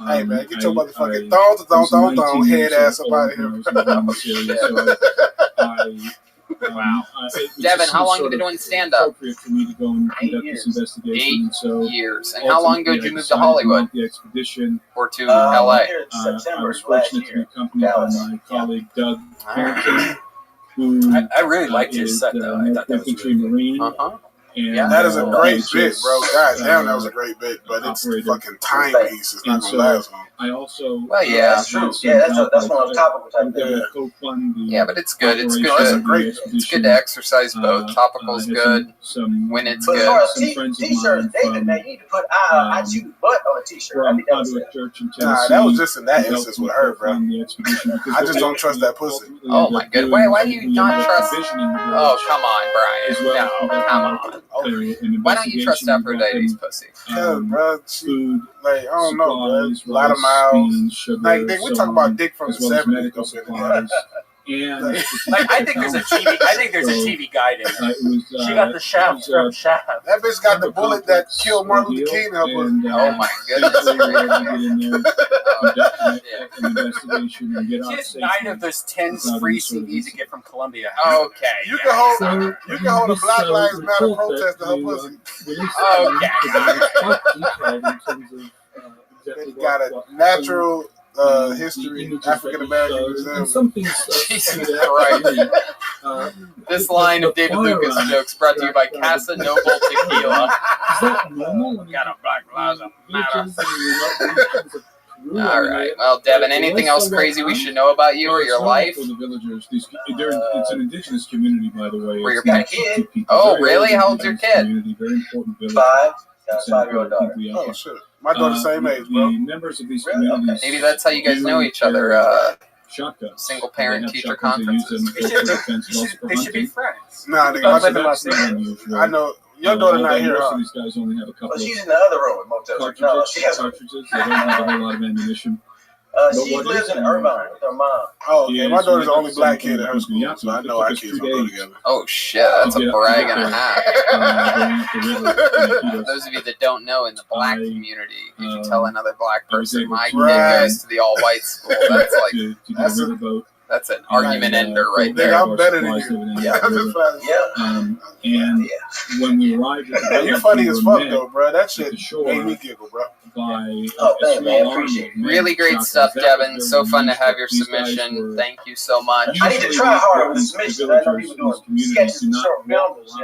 Hey man, get your motherfucking thong head ass up out of here. Wow. Devin, how long have you been doing stand-up? 8 years. And how long ago did you move to Hollywood? Or to LA? I was fortunate to be accompanied by my colleague Doug Harrington, who I really liked his set though. I thought that was really cool. Yeah, that is a great bit, bro. God damn, that was a great bit, but it's fucking timepiece. It's not gonna last long. I also, well, yeah, that's true. Yeah, that's one of the topical type things. Yeah, but it's good. It's good. It's good to exercise both. Topical's good. When it's good. But as far as T-shirts, David, man, you need to put "I choose butt" on a T-shirt. I think that was it. Nah, that was just in that instance with her, bro. I just don't trust that pussy. Oh my god, why do you not trust? Oh come on, Brian. No, come on. Why don't you trust Aphrodite's pussy? Yeah, bro. She, like, I don't know, bro. A lot of miles. Like, we talk about dick from the 70s. Like, I think there's a TV guide in there. She got the shaft from Shaft. That bitch got the bullet that killed Martin Luther King. Oh my goodness. She has 9 of those 10 free CDs to get from Columbia. Okay. You can hold a Black Lives Matter protest to her pussy. Okay. They got a natural history African American museum. Jesus Christ. This line of David Lucas jokes brought to you by Casa Noble Tequila. Got a Black Lives Matter. All right. Well, Devin, anything else crazy we should know about you or your life? For the villagers, it's an indigenous community, by the way. Where your kid? Oh, really? How old's your kid? Very important village. 5. Got a 5-year-old daughter. Oh shit. My daughter's the same age, bro. The members of these communities. Maybe that's how you guys know each other. Single parent teacher conferences. They should be friends. Nah, I know. Your daughter not here, Most of these guys only have a couple of she's in the other room with Motel. No, she has cartridges. They don't have a whole lot of ammunition. She lives in Irvine with her mom. Oh, okay. My daughter's the only black kid in her school, so I know our kids will go together. Oh shit, that's a brag and a half. For those of you that don't know, in the black community, did you tell another black person my kid goes to the all-white school? That's like That's an argument ender right Nigga, there. I'm better than you. Yeah. And when we arrived at the Hey, you're funny as fuck though, bro. That shit made me giggle, bro. Thanks, man. Appreciate it. Really great stuff, Devin. So fun to have your submission. Thank you so much. I need to try harder with the submission. I know people doing sketches and short films.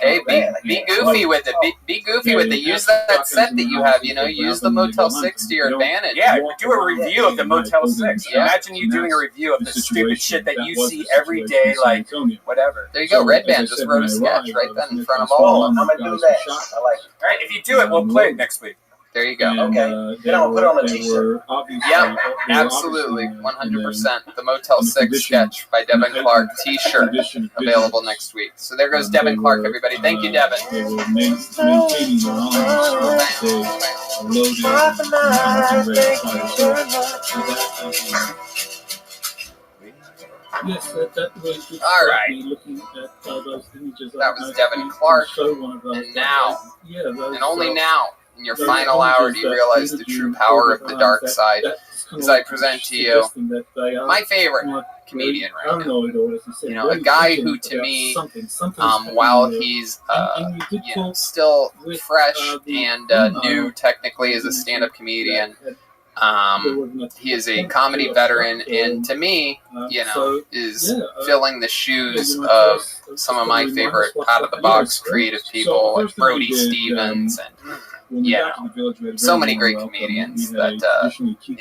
Hey, be goofy with it. Be goofy with it. Use that set that you have. Use the Motel 6 to your advantage. Yeah, do a review of the Motel 6. Yeah. Imagine you doing a review of the stupid shit that you see every day, like whatever. There you go. Red Band just wrote a sketch right then in front of all of them. I'm gonna do that. I like it. All right, if you do it, we'll play it next week. There you go. Okay. Then I'll put it on a t-shirt. Yep, absolutely, 100%. The Motel 6 sketch by Devin Clark t-shirt available next week. So there goes Devin Clark, everybody. Thank you, Devin. They were maintaining their arms. They loaded and yes, that was just all right. Looking at those images. That was Devin Clark. And now, and only now, in your final hour, do you realize the true power of the dark side as I present to you my favorite comedian right now. A guy who, to me, while he's still fresh and new technically as a stand-up comedian, he is a comedy veteran, and to me, is filling the shoes of some of my favorite out-of-the-box creative people like Brody Stevens and so many great comedians that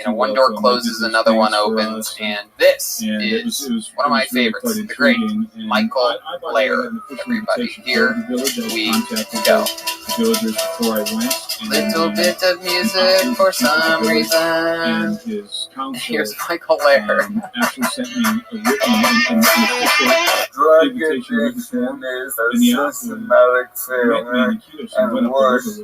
one door closes, another one opens, and this is one of my favorites, the great Michael Blair. Everybody, here we go. Little bit of music for some reason. Here's Michael Blair. Actually sent me a written drug addiction is a systematic failure and worse.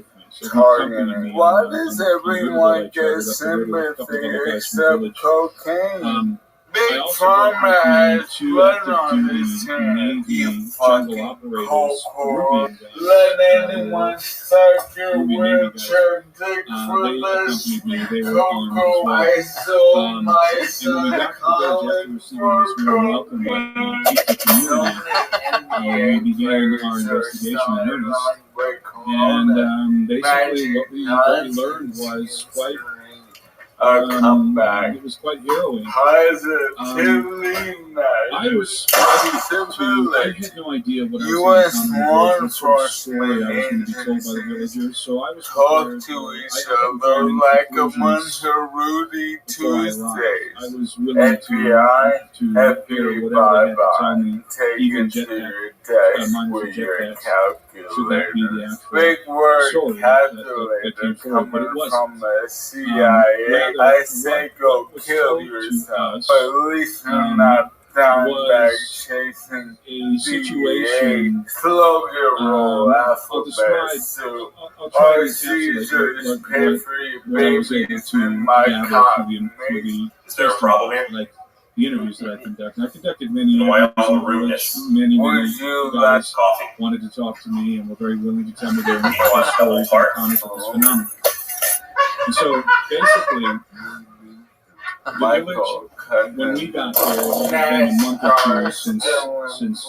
Targeting. Why does everyone get sympathy except cocaine? Big Pharma has blood on his hands, you fucking cold. Let anyone suck your wheelchair dick for less cocoa. I sold my son Colin for cocaine. We began our investigation in earnest, and basically what we learned was quite comeback. It was quite harrowing. Positively I had no idea what I was going to story I was going to be told by the villagers, so I was talk to each other like a bunch of Rudy Tuesdays. I was willing to hear whatever they had to tell me, even jetpack, with your should that be the actual big word story calculator that came forward, but it coming wasn't. from the CIA. I say go kill yourself, but at least you're not down back chasing a situation. Slow your roll, alphabet soup. Our seizures pay for your babies in my cotton. Is there a problem here? Like the interviews that I conducted. I conducted many interviews. Many guys wanted to talk to me and were very willing to tell me their stories and comments on this phenomenon. And so basically, the village, when we got there, it had been a month or two since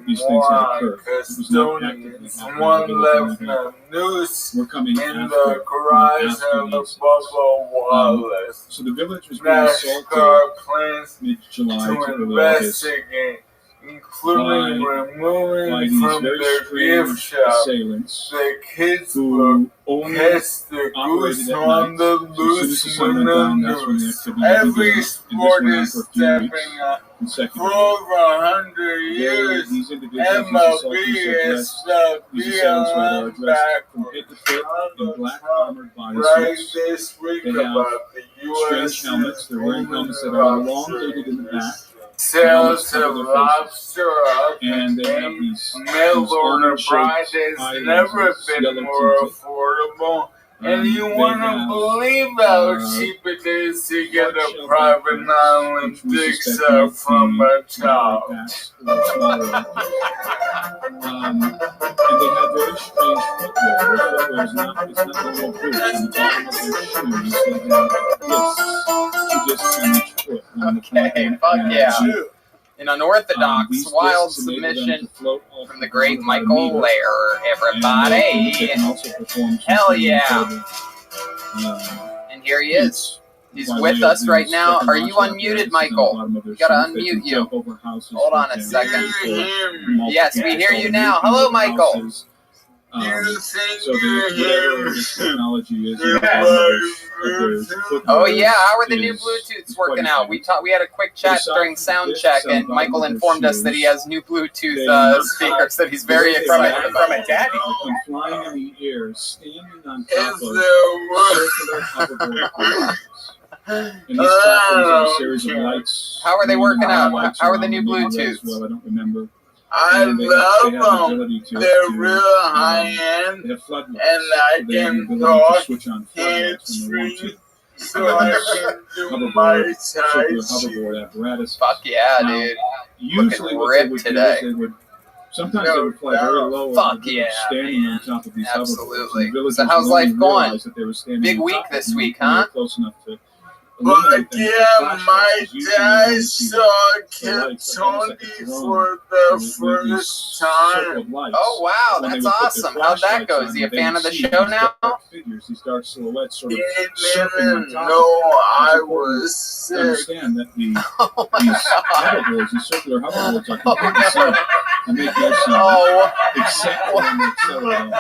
these things had occurred. It was not actively happening. We're coming in the garage of the Buffalo Wallace. So the village was being assaulted mid-July to early August, including removing from their gift shop the kids who pets the goose on the loose when the news. Every sport is stepping up. For over 100 years, MLB is the beyond backward. Right this week about the U.S. strange helmets. They're wearing helmets that are elongated in the back. Sales of lobster up and they have these mail order bride has never been more affordable. And you want to believe how cheap it is to get a private island dick suck from a child. And they have very strange footwear. Their footwear is not normal boots. On the bottom of their shoes, they have this to just on each foot. Okay, fuck yeah. An unorthodox, wild submission from the great Michael Lair, everybody. Hell yeah. And here he is. He's with us right now. Are you unmuted, Michael? We gotta unmute you. Hold on a second. Yes, we hear you now. Hello, Michael. Oh yeah, how are the new Bluetooths working out? We had a quick chat during sound check, and Michael informed us that he has new Bluetooth speakers that he's very excited about. From a daddy. Flying in the air, standing on top of circular hoverboard. And these platforms are a series of lights. How are they working out? How are the new Bluetooths? Well, I don't remember. I love them. They're real high end, and I can talk hands-free, so I can do my touch. Fuck yeah, dude. Usually Looking ripped today. Sometimes they would fly very low. Fuck yeah, standing on top of these absolutely. So how's life going? Big week this week, huh? Close enough to but yeah, my dad saw Kid Tony for the first time. Oh wow, that's awesome. How'd that go? Is he a fan of the show now? These dark silhouettes sort of didn't know I was sick. Understand that these hoverboards, these circular hoverboards are completely safe, and they go except when they accelerate.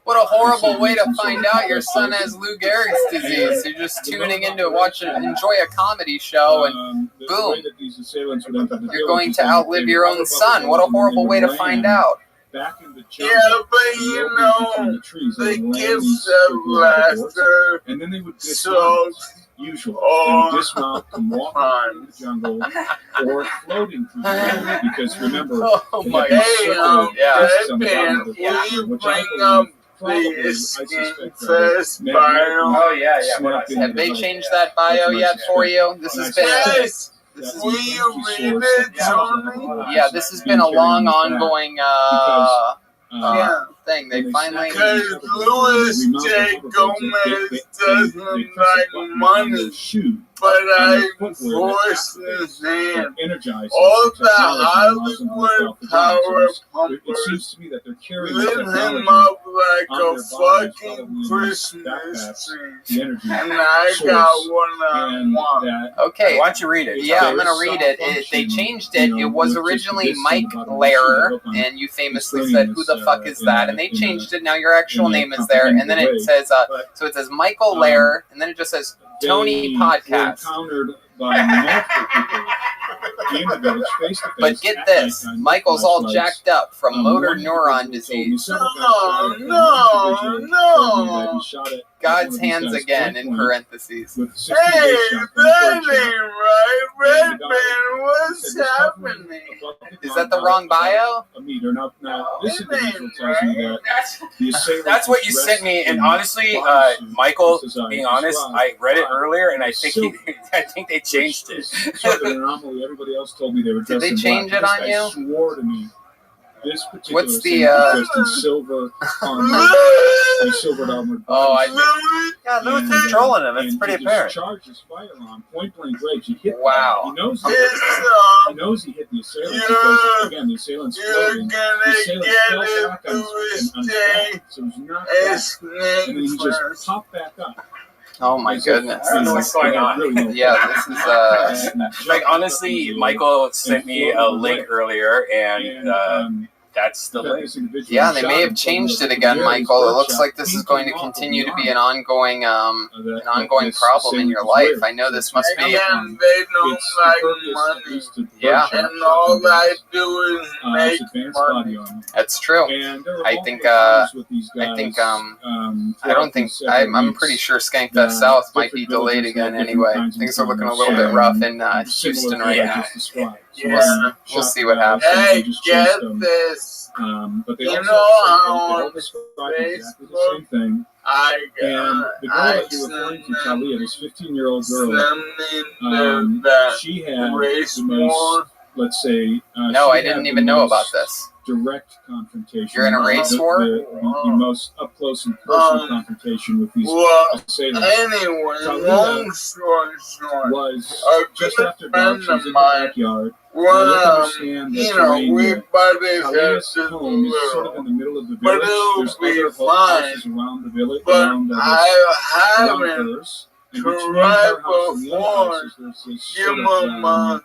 What a horrible way to find out your son has Lou Gehrig's disease. You're just tuning in to enjoy a comedy show, and boom, you're going to outlive your own son. What a horrible way to find out. Yeah, but you know, the gifts of laughter, and then they would so usual and dismount and walk through the jungle or floating through the jungle, because remember, oh my God, we bring up the escape first bio. Oh yeah. Have they changed that bio yet for you? This has been this has been a long ongoing thing. They finally. Because Louis J. Gomez doesn't like money, but I force his hand. All the Hollywood power pumpers lit him up like a fucking Christmas tree. And I got what I want. Okay. Why don't you read it? Yeah, I'm going to read it. They changed it. It was originally Mike Lehrer, and you famously said, who the fuck is that? And they changed it. Now your actual name is there. And then it says, so it says Michael Lehrer, and then it just says Tony Podcast. But get this, Michael's all jacked up from motor neuron disease. No. God's hands again in parentheses. Hey, that ain't right. Red Band, what's happening? Is that the wrong bio? That's what you sent me, and honestly, Michael, being honest, I read it earlier, and I think they changed it. Everybody else told me they were Did they change it on you? Swore to me. This particular what's the dressed in silver armor, silver armored. Yeah, Louis is trolling him. It's pretty apparent. Charged his firearm, point blank range. He hit. Wow. He knows he hit the assailants because again the assailants floating. The assailants fell back on his back, so he's not back, and then he just popped back up. Oh my goodness. I don't know what's going on. Yeah, this is like honestly, Michael sent me a link earlier, and that's the link. Yeah, they may have changed it again, Michael. It looks like this is going to continue to be an ongoing problem in your life. I know this must be. They don't like money. Yeah. And all I do is make money. That's true. I I'm pretty sure Skankfest South might be delayed again anyway. Things are looking a little bit rough in Houston right now. We'll see what happens. Hey, get this. But they you also know how on Facebook exactly the same thing. And the girl that you're referring to, Talia, this 15-year-old girl, she had the most, let's say... no, I didn't even know about this. direct confrontation. You're in a race war? The most up close and personal confrontation with these assailants. Anyway, long story short, was just after dark. She was in the backyard. Well, you know, we buddies have to home is sort of in the middle of the village. There's other houses around the village. But I haven't tried before. Give them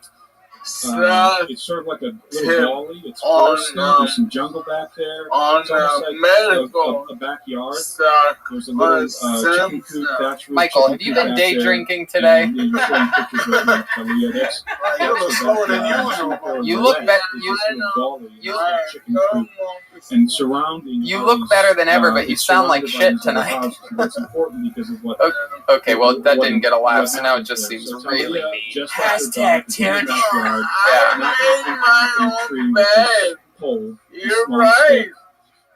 it's sort of like a little valley. It's forested. There's some jungle back there. It's almost like a backyard. There's a little chicken coop. That's Michael, have you been day drinking today? You're showing pictures right now, Kelly. Yeah, that's a little slower than usual. You look better. And surrounding. You look better than ever, but you sound like shit tonight. That's important because of what. Okay, well that didn't get a laugh, so now it just seems really mean. Hashtag Tony. Yeah. You're right.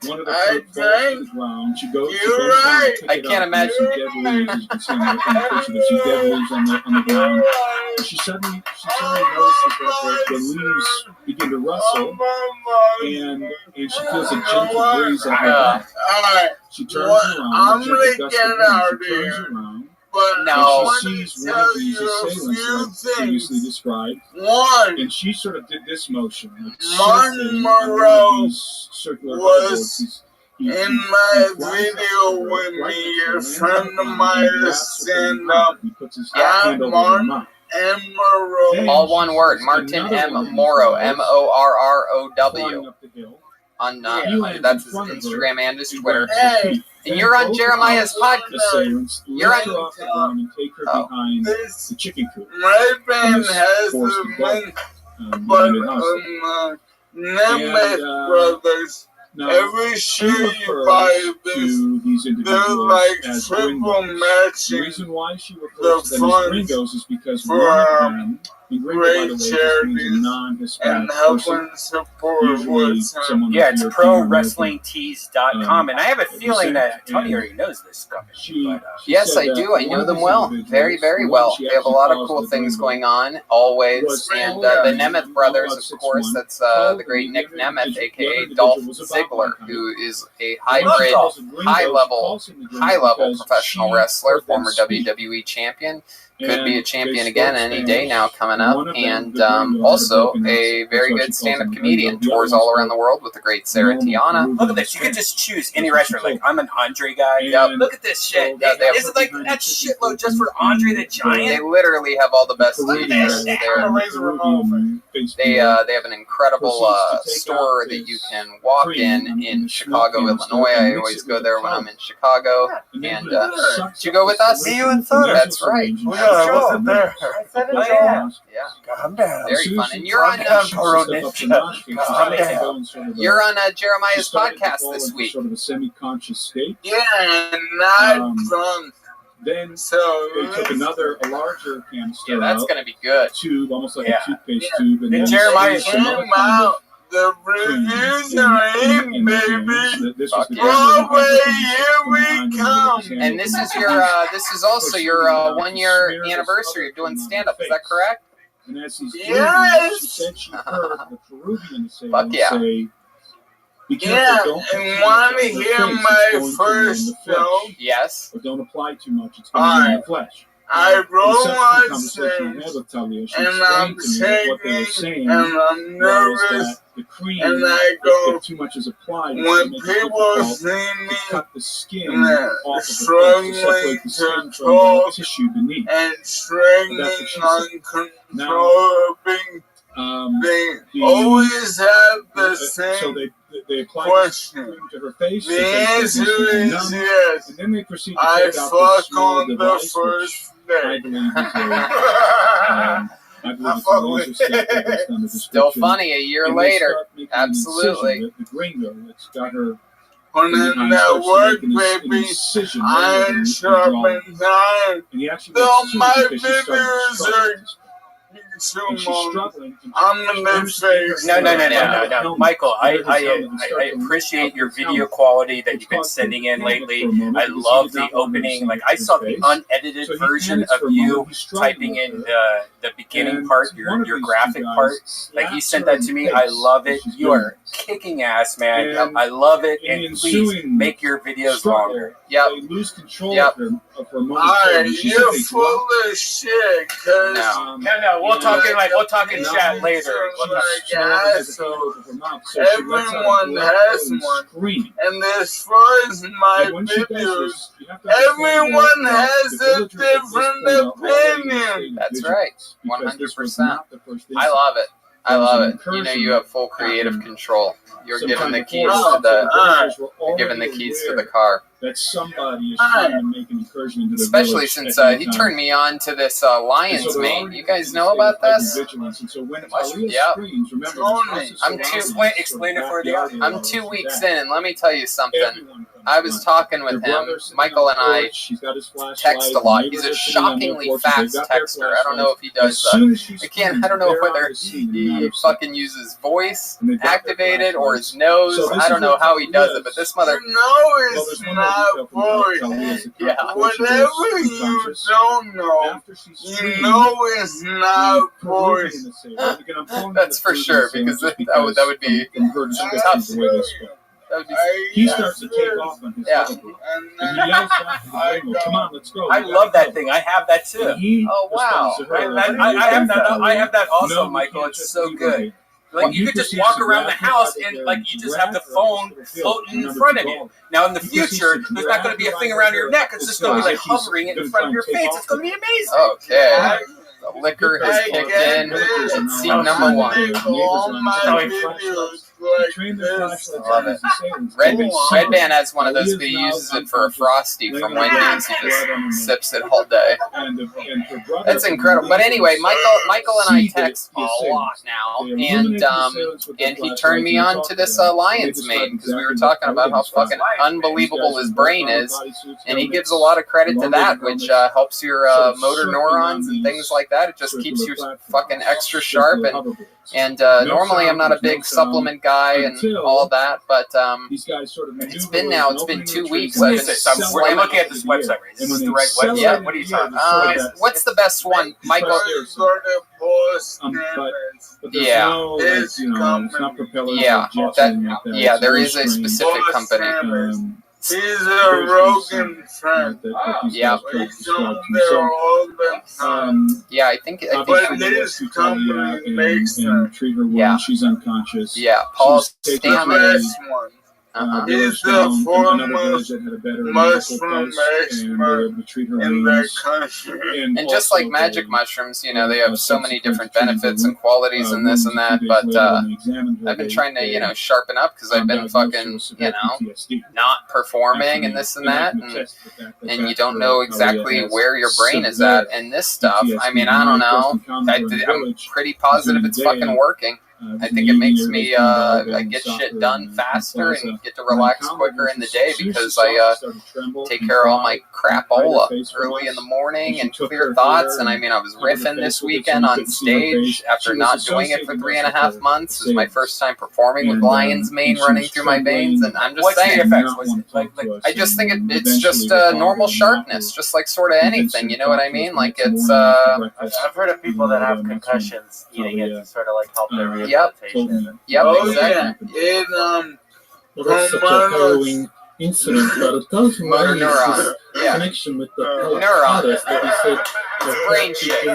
One of the fruit falls to the ground. She goes. You're right. I can't imagine. Dead leaves. You can see in the picture. There's some dead leaves on the ground. And she suddenly notices that the leaves begin to rustle, and she feels a gentle breeze on her back. She turns around. I'm gonna get out of here. But no. She sees one of these assailants like previously described. And she sort of did this motion. Like Martin Moreau was in my video with me, a friend of mine stand up. Martin M. Moreau. All one word. Martin M. Morrow. MORROW. On that's his Instagram and his Twitter. And you're on Jeremiah's podcast. You're on. And take her behind the chicken coop. My band has the link, but Nemeth Brothers. Now, every shoe you buy this, they're like triple matching. The reason why she refers to them as gringos is because one of them, and gringo, by the way, just means a non-Hispanic person. Usually someone it's ProWrestlingTees.com, and I have a feeling that Tony already knows this company. Yes, I do. I know them well. Very, very well. They have a lot of cool things going on, always. And the Nemeth brothers, of course, that's the great Nick Nemeth, a.k.a. Dolph Ziggler, who is a hybrid, high-level professional wrestler, former WWE champion. Could be a champion again any day now coming up, and also a very good stand-up comedian. Tours all around the world with the great Sarah Tiana. Look at this. You could just choose any wrestler. Like, I'm an Andre guy. Look at this shit. Is it like that shitload just for Andre the Giant? They literally have all the best TVs there. They have an incredible store that you can walk in Chicago, Illinois. I always go there when I'm in Chicago. And did you go with us? Me and Thunder. That's right. I wasn't there. Yeah. Calm down. Very fun. And you're on you're on Jeremiah's podcast this week. Sort of a semi-conscious state. Yeah, not drunk. Then they took a larger canister. Yeah, that's going to be good. Tube, almost like a toothpaste tube. And then Jeremiah came out. The reviews are in, baby. Broadway, here we come. And this is also your 1 year anniversary of doing stand up. Is that correct? And as he's yes. She said she heard the Peruvian say, say, and want to hear my first show? Yes. But don't apply too much. It's going to be in the flesh. I wrote my things, and I'm shaking, and I'm nervous, and I go, too much is applied, when people see me cut the skin off struggling to talk tissue beneath, and struggling uncontrollable, they always have the same they apply question. To her face. The answer is yes. And then they proceed to I take out fuck on the first day. I believe is still funny a year later. Absolutely. The gringo that's got her. On the network, baby, iron sharpens iron. Though my videos are too and she's much. struggling. I'm in the face. No. Michael, I appreciate your video quality that you've been sending in lately. I love the opening. Like, I saw the unedited version of you typing in the beginning part, your graphic part. Like, you sent that to me. I love it. You are kicking ass, man. I love it. And please make your videos longer. They lose control of her momentarily. You're full of shit. Cause No. We'll talk in chat later. Everyone has one. And as far as my videos, everyone has a different opinion. That's right. 100%. I love it. I love it. You know, you have full creative control. You're given the keys to the car. That somebody is trying to make an incursion into the especially since he turned me on to this lion's mane. You guys know about this? Explain it for the audience. I'm 2 weeks in, and let me tell you something. I was talking with him. Michael and I text a lot. He's a shockingly fast texter. I don't know if he does. I don't know whether he fucking uses voice activated or his nose. I don't know how he does it, but this mother. It's not voice. Yeah. Whatever you don't know, you know it's not voice. That's for sure, because that would be tough. He starts to take off on his hoverboard. And he yells back to the window, come on, let's go. I love that thing. I have that too. Oh, wow. I have that also, Michael. It's so good. Like, you could just walk around the house and, like, you just have the phone floating in front of you. Now, in the future, there's not going to be a thing around your neck. It's just going to be, like, hovering in front of your face. It's going to be amazing. Okay. The liquor has kicked in. It's scene number 1. Love it. Red Band has one of those, but he uses it for a Frosty from Wendy's. He just sips it all day. That's incredible. But anyway, Michael and I text a lot now, and he turned me on to this lion's mane, because we were talking about how fucking unbelievable his brain is, and he gives a lot of credit to that, which helps your motor neurons and things like that. It just keeps you fucking extra sharp, and normally I'm not a big supplement guy and all of that, but it's been 2 weeks. What is this? I'm looking at this website. Is this the right website? Yeah. What are you talking about? What's the best one, Michael? There is a specific company. He's a Rogan friend. Yeah. I think but this company makes them. Treat her well. She's unconscious. Yeah, Paul Stamets. He's the foremost mushroom expert in the country. And just like magic mushrooms, you know, they have so many different benefits and qualities and this and that, but I've been trying to, sharpen up, because I've been fucking, not performing and this and that, and you don't know exactly where your brain is at. And this stuff, I mean, I don't know. I'm pretty positive it's fucking working. I think it makes me get shit done faster and get to relax quicker in the day, because I take care of all my crapola early in the morning and clear thoughts. And I mean, I was riffing this weekend on stage after not doing it for 3.5 months. It was my first time performing with lion's mane running through my veins, and I'm just saying, I just think it's just normal sharpness, just like sort of anything. You know what I mean? Like, it's. I've heard of people that have concussions eating it to sort of like help their rehabilitation. Exactly. Well, that's such a harrowing incident, but it does remind me connection with the neurons. That he said it's brain shit.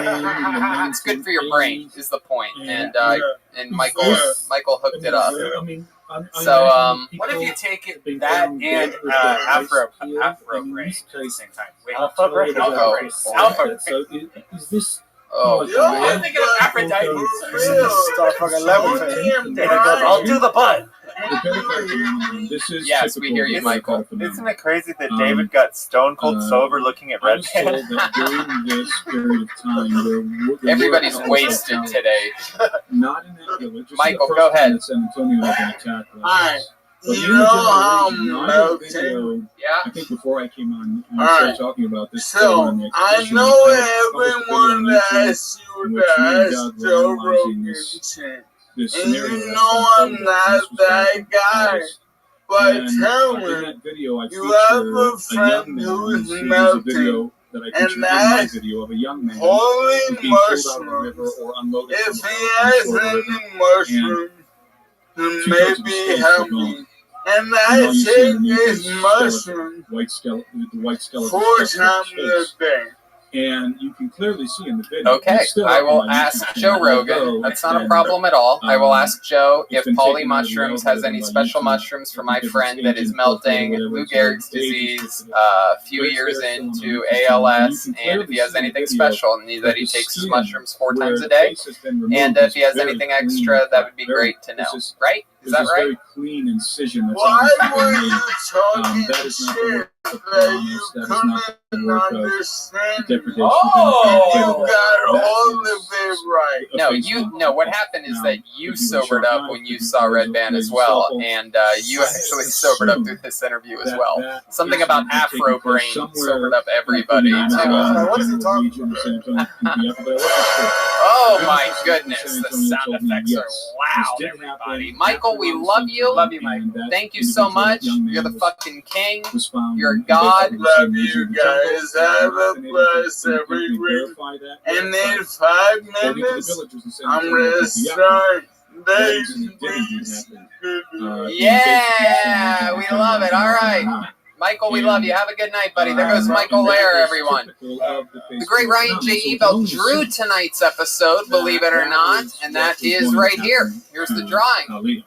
It's good for your brain, is the point. And Michael hooked it up. So, what if you take it that and Afro brain at the same time? Wait, Alpha brain. So is this? I'm thinking of Aphrodite. Start fucking levitating. I'll do the butt. Yes, we hear you, Michael. Isn't it crazy that David got stone cold sober looking at Red Band? During this period of time, everybody's wasted today. Not in that village. Michael, go ahead. San Antonio had been attacked. Alright, But You in the know how generation, I'm I did a melting. video, Yeah. I think before I came on, and All I started right. talking about this. So, on the I expedition. know I published a video on everyone YouTube asks in you which to me and ask Doug were Joe analyzing Rogan this shit. this And scenario you that's know I'm unfolded. not This was back that in guy. August. But And tell in me, that video, I you feature have a a young friend man. who's There's a melting. video that I And featured in my that's video of a young man holy who's being pulled out of a river mushrooms. or unloaded If from he some has sort of river. any mushrooms, then Two thirds of his maybe face help are gone. me. And And all I you see take underneath this is mushroom white skeleton, the white skeleton 4 structure of times his a face. day. And you can clearly see in the video. Okay, it's still I up on will my ask YouTube Joe channel, Rogan. although That's it's not a been, problem at all. I will ask Joe it's if been Poly taken out of the Mushrooms has any algorithm by special YouTube mushrooms for my because friend it's that is agent filtered or melting whatever, Lou it's Gehrig's agent disease filtered. a few But it's years there still on my into YouTube channel. And you ALS, can and if clearly he has see in the anything video special and that that he the takes his skin mushrooms 4 where times a the day, face has been removed and if is he has very anything clean extra, and that would be very- great to know. this is- Right? Is There's that this right? very clean incision that's Why obviously were been you made. talking That is not the shit work of that Piranhas. you That is not the couldn't work of understand? depredation Oh! You got That all is of it right. No, a face you. of- No, what happened is Now, that you if you were sobered shocked up knife, when you if you saw were Red a Band as laser well, scalpel, and you I actually sobered up through this interview as that- well. that Something about incident had taken Afro place Brain somewhere sobered up in everybody the too. Amazon What is he talking region of San Antonio, PPF, but I wasn't sure. Oh The my officers from goodness, San the Antonio sound told me, effects yes, are this loud, did everybody. happen Michael, after we around love you. sometime, Love you, Mike. and that Thank you so individual, much. young man, You're the was- fucking king. was found You're in God. basically the same Love region you of the jungle. guys. Have a blessed every week. Verify that. And But in 5 according to the minutes, villagers in San I'm Antonio, gonna PPF, start that incident did indeed happen. Yeah, we love it. All right. Michael, we love you. Have a good night, buddy. There goes Michael Lair, everyone. The great Ryan J. Ebel drew tonight's episode, believe it or not, and that is right here. Here's the drawing.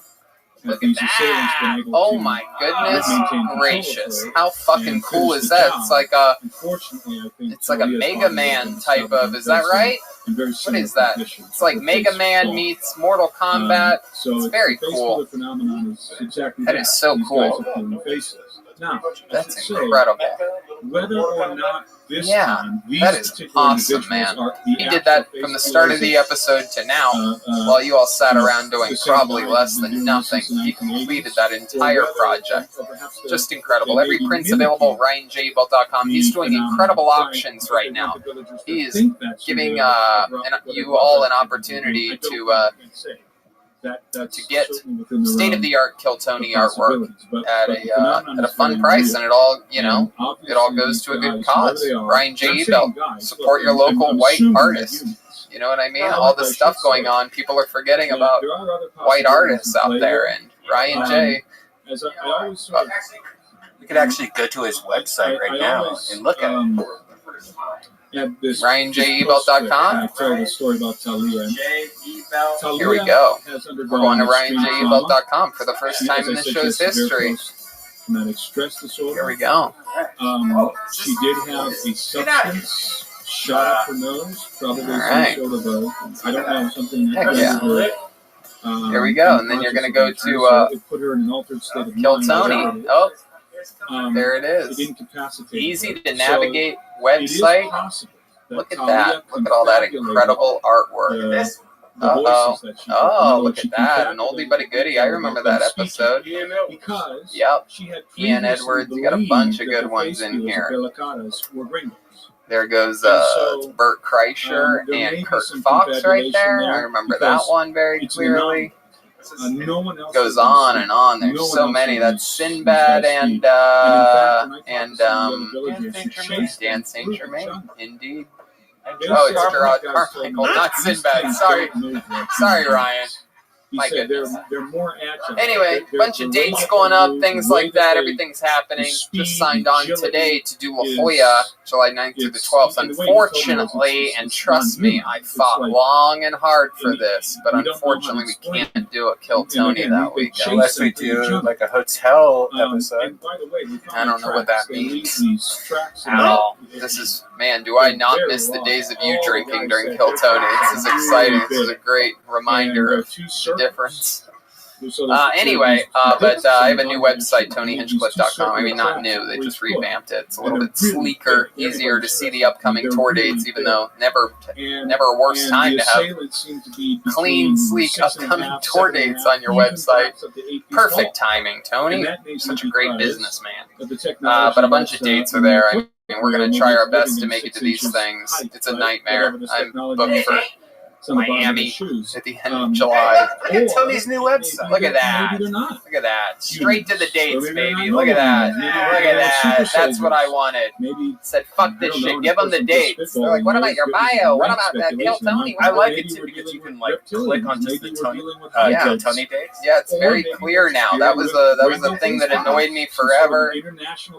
Look at that. Oh my goodness gracious. How fucking cool is that? It's like a Mega Man type of, is that right? What is that? It's like Mega Man meets Mortal Kombat. It's very cool. That is so cool. That's incredible. Whether or not this Yeah, time, these that is particular awesome, individuals man. are the He did that actual from the face start of the killers. episode to now, while you all sat around doing probably less than nothing. He completed that entire project. Just incredible. Every print's available at RyanJabel.com. He's doing incredible auctions right now. He is giving you all an opportunity to get state-of-the-art Kill Tony artwork at a fun price, and it all goes to a good cause. Ryan J. Ebel, support your local white artist. You know what I mean? All this stuff going on, people are forgetting about white artists out there, and Ryan J. We could actually go to his website right now and look at it. RyanJebel.com. I tell the story about Talia. Here we go. We're going to RyanJebel.com for the first time in the show's history. Traumatic stress disorder. Here we go. She did have a substance shot up her nose, probably right. some sort of a, I don't know, something Heck that yeah. Here we go, and then you're going to go to it put her in an altered state of Kill mind. Tony. Oh, there it It is. incapacitated Easy her. to So navigate it is website. possible Look at Talia that. Look at all that confabulated incredible artwork. the voices that she Oh, did. look at that. An oldie but a goodie. I remember that episode. Because Yep. she had Ian previously Edwards. You got a bunch of believed that good the ones face in healers of here. Belicatas were gringos. There goes And so, Bert Kreischer there may and be Kirk some Fox right confabulation there. there I remember that because one very it's an clearly. no one else Goes has on seen and on. There's No one so else many. has That's seen Sinbad these guys and speak. In fact, when I talked to some of the other villagers who chased them Dan through Saint the Germain. jungle, Indeed. they Oh, said, it's Gerard "You guys told Carmichael, me not these Sinbad. things Sorry. don't move like Sorry, humans." Ryan. He My said goodness. they're more agile. Anyway, They're- bunch of the way dates that going they up, move, things the way like that that. they- Everything's happening. the speed, Just signed on agility today to do La is- Jolla, July 9th through the 12th. and the way he told me was Unfortunately, it's and trust me, non-human. I It's fought like- long and hard for and this, but we don't know how to unfortunately, we explain it. can't do a Kill And Tony again, that they weekend. chase Unless we them through the do jungle. like a hotel episode. And by the way, we I don't know what tracks. that They leave means these tracks in at all. the- This is, man, do I not They're miss the raw. days of you All drinking guys during say Kill they're Tony. This is really exciting. This is a big. great And reminder they're of two the circles. difference. Anyway, but I have a new website, TonyHinchcliffe.com. I mean, not new. They just revamped it. It's a little bit sleeker, easier to see the upcoming tour dates, even though never a worse time to have clean, sleek, upcoming tour dates on your website. Perfect timing, Tony. Such a great businessman. But a bunch of dates are there. I mean, we're going to try our best to make it to these things. It's a nightmare. I'm booked for Miami at the end of July. Look at Tony's new website. Look at that. Look at that. Straight to the dates, baby. Look at that. Look at that. That's what I wanted. Said, fuck this shit. Give them the dates. They're like, what about your bio? What about that? Kill Tony. I like it too because you can like click on just the Tony, Kill Tony dates. Yeah, it's very clear now. That was a thing that annoyed me forever.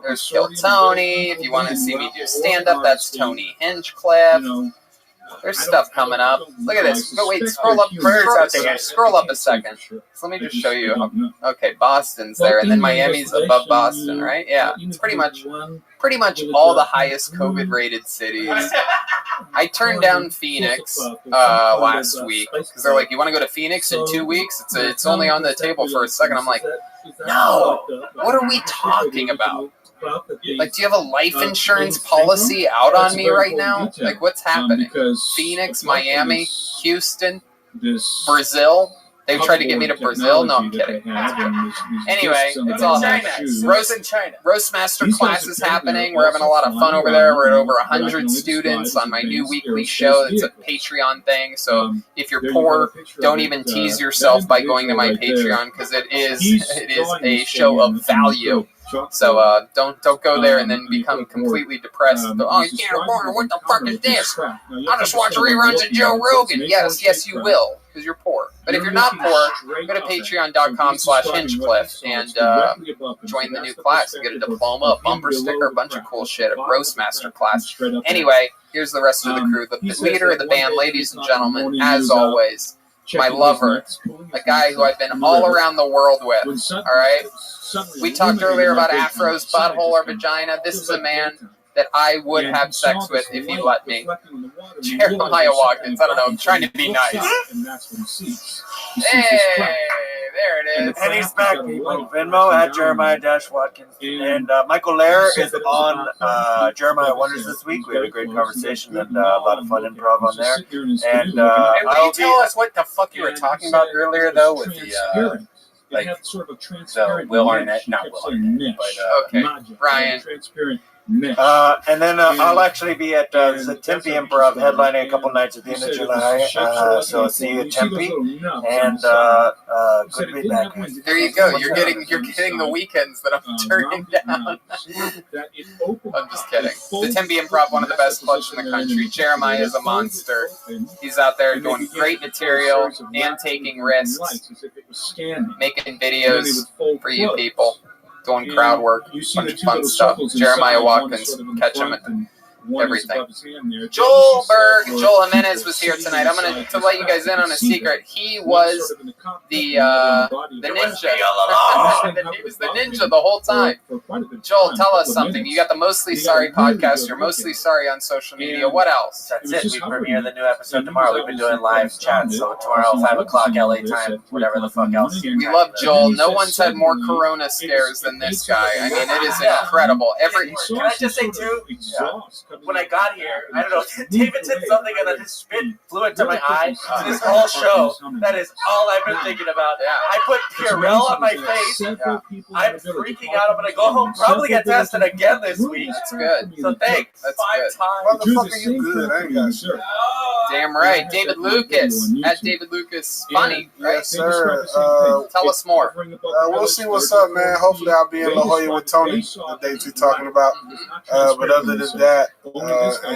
There's Kill Tony. If you want to see me do stand-up, that's Tony Hinchcliffe. There's stuff coming up. Look at this. But wait, scroll up. Scroll up a second. So let me just show you. Okay, Boston's there, and then Miami's above Boston, right? Yeah, it's pretty much all the highest COVID-rated cities. I turned down Phoenix last week because they're like, "You want to go to Phoenix in 2 weeks? It's only on the table for a second." I'm like, "No. What are we talking about? Like, do you have a life insurance policy out on me right now? Like, what's happening? Phoenix, Miami, Houston, Brazil? They've tried to get me to Brazil? No, I'm kidding. Anyway, it's all Roast Master class is happening. We're having a lot of fun over there. We're at over 100 students on my new weekly show. It's a Patreon thing. So if you're poor, don't even tease yourself by going to my Patreon because it is a show of value. So don't go there and then become completely depressed. Oh, you can't afford it. What the fuck is this? I'll just watch reruns of Joe Rogan. Yes, you will, because you're poor. But if you're not poor, go to patreon.com/Hinchcliffe and join the new class. You get a diploma, a bumper sticker, a bunch of cool shit, a Roast Master class. Anyway, here's the rest of the crew. The leader of the band, ladies and gentlemen, as always, my lover, a guy who I've been all around the world with, all right? We talked earlier about Afro's butthole or vagina. This is a man that I would have sex with if he let me. Jeremiah Watkins. I don't know. I'm trying to be nice. Hey, there it is. And he's back, people. Venmo at Jeremiah-Watkins. And Michael Lair is on Jeremiah Wonders this week. We had a great conversation and a lot of fun improv on there. And will you tell us what the fuck you were talking about earlier, though, with the... Like sort of a transparent Will Arnett, not Will Arnett, but okay, Ryan. And then I'll actually be at the Tempe Improv headlining a couple nights at the end of July. So I'll see you at Tempe. And good to be back. There you go. You're getting the weekends that I'm turning down. I'm just kidding. The Tempe Improv, one of the best clubs in the country. Jeremiah is a monster. He's out there doing great material and taking risks, making videos for you people. Doing crowd work, bunch of fun stuff. Jeremiah Watkins, catch him at everything. Joel Jimenez was here tonight. I'm going to let you guys in on a secret. He was the ninja. He was the ninja the whole time. Joel, tell us something. You got the Mostly Sorry podcast. You're Mostly Sorry on social media. What else? That's it. We premiere the new episode tomorrow. We've been doing live chat. So tomorrow, 5 o'clock LA time, whatever the fuck else. We love Joel. No one's had more corona scares than this guy. I mean, it is incredible. Can I just say, too? Yeah. When I got here, I don't know, David said something and then his spit flew into my eye. This whole show, that is all I've been thinking about. I put Purell on my face. I'm freaking out. I'm going to go home, probably get tested again this week. That's good. So thanks. That's 5 good. times. Motherfucker, you good. I ain't got shit. Damn right. David Lucas. At David Lucas. Funny, right? Yes, sir. Tell us more. We'll see what's up, man. Hopefully I'll be in La Jolla with Tony, the dates we're talking about. But other than that, I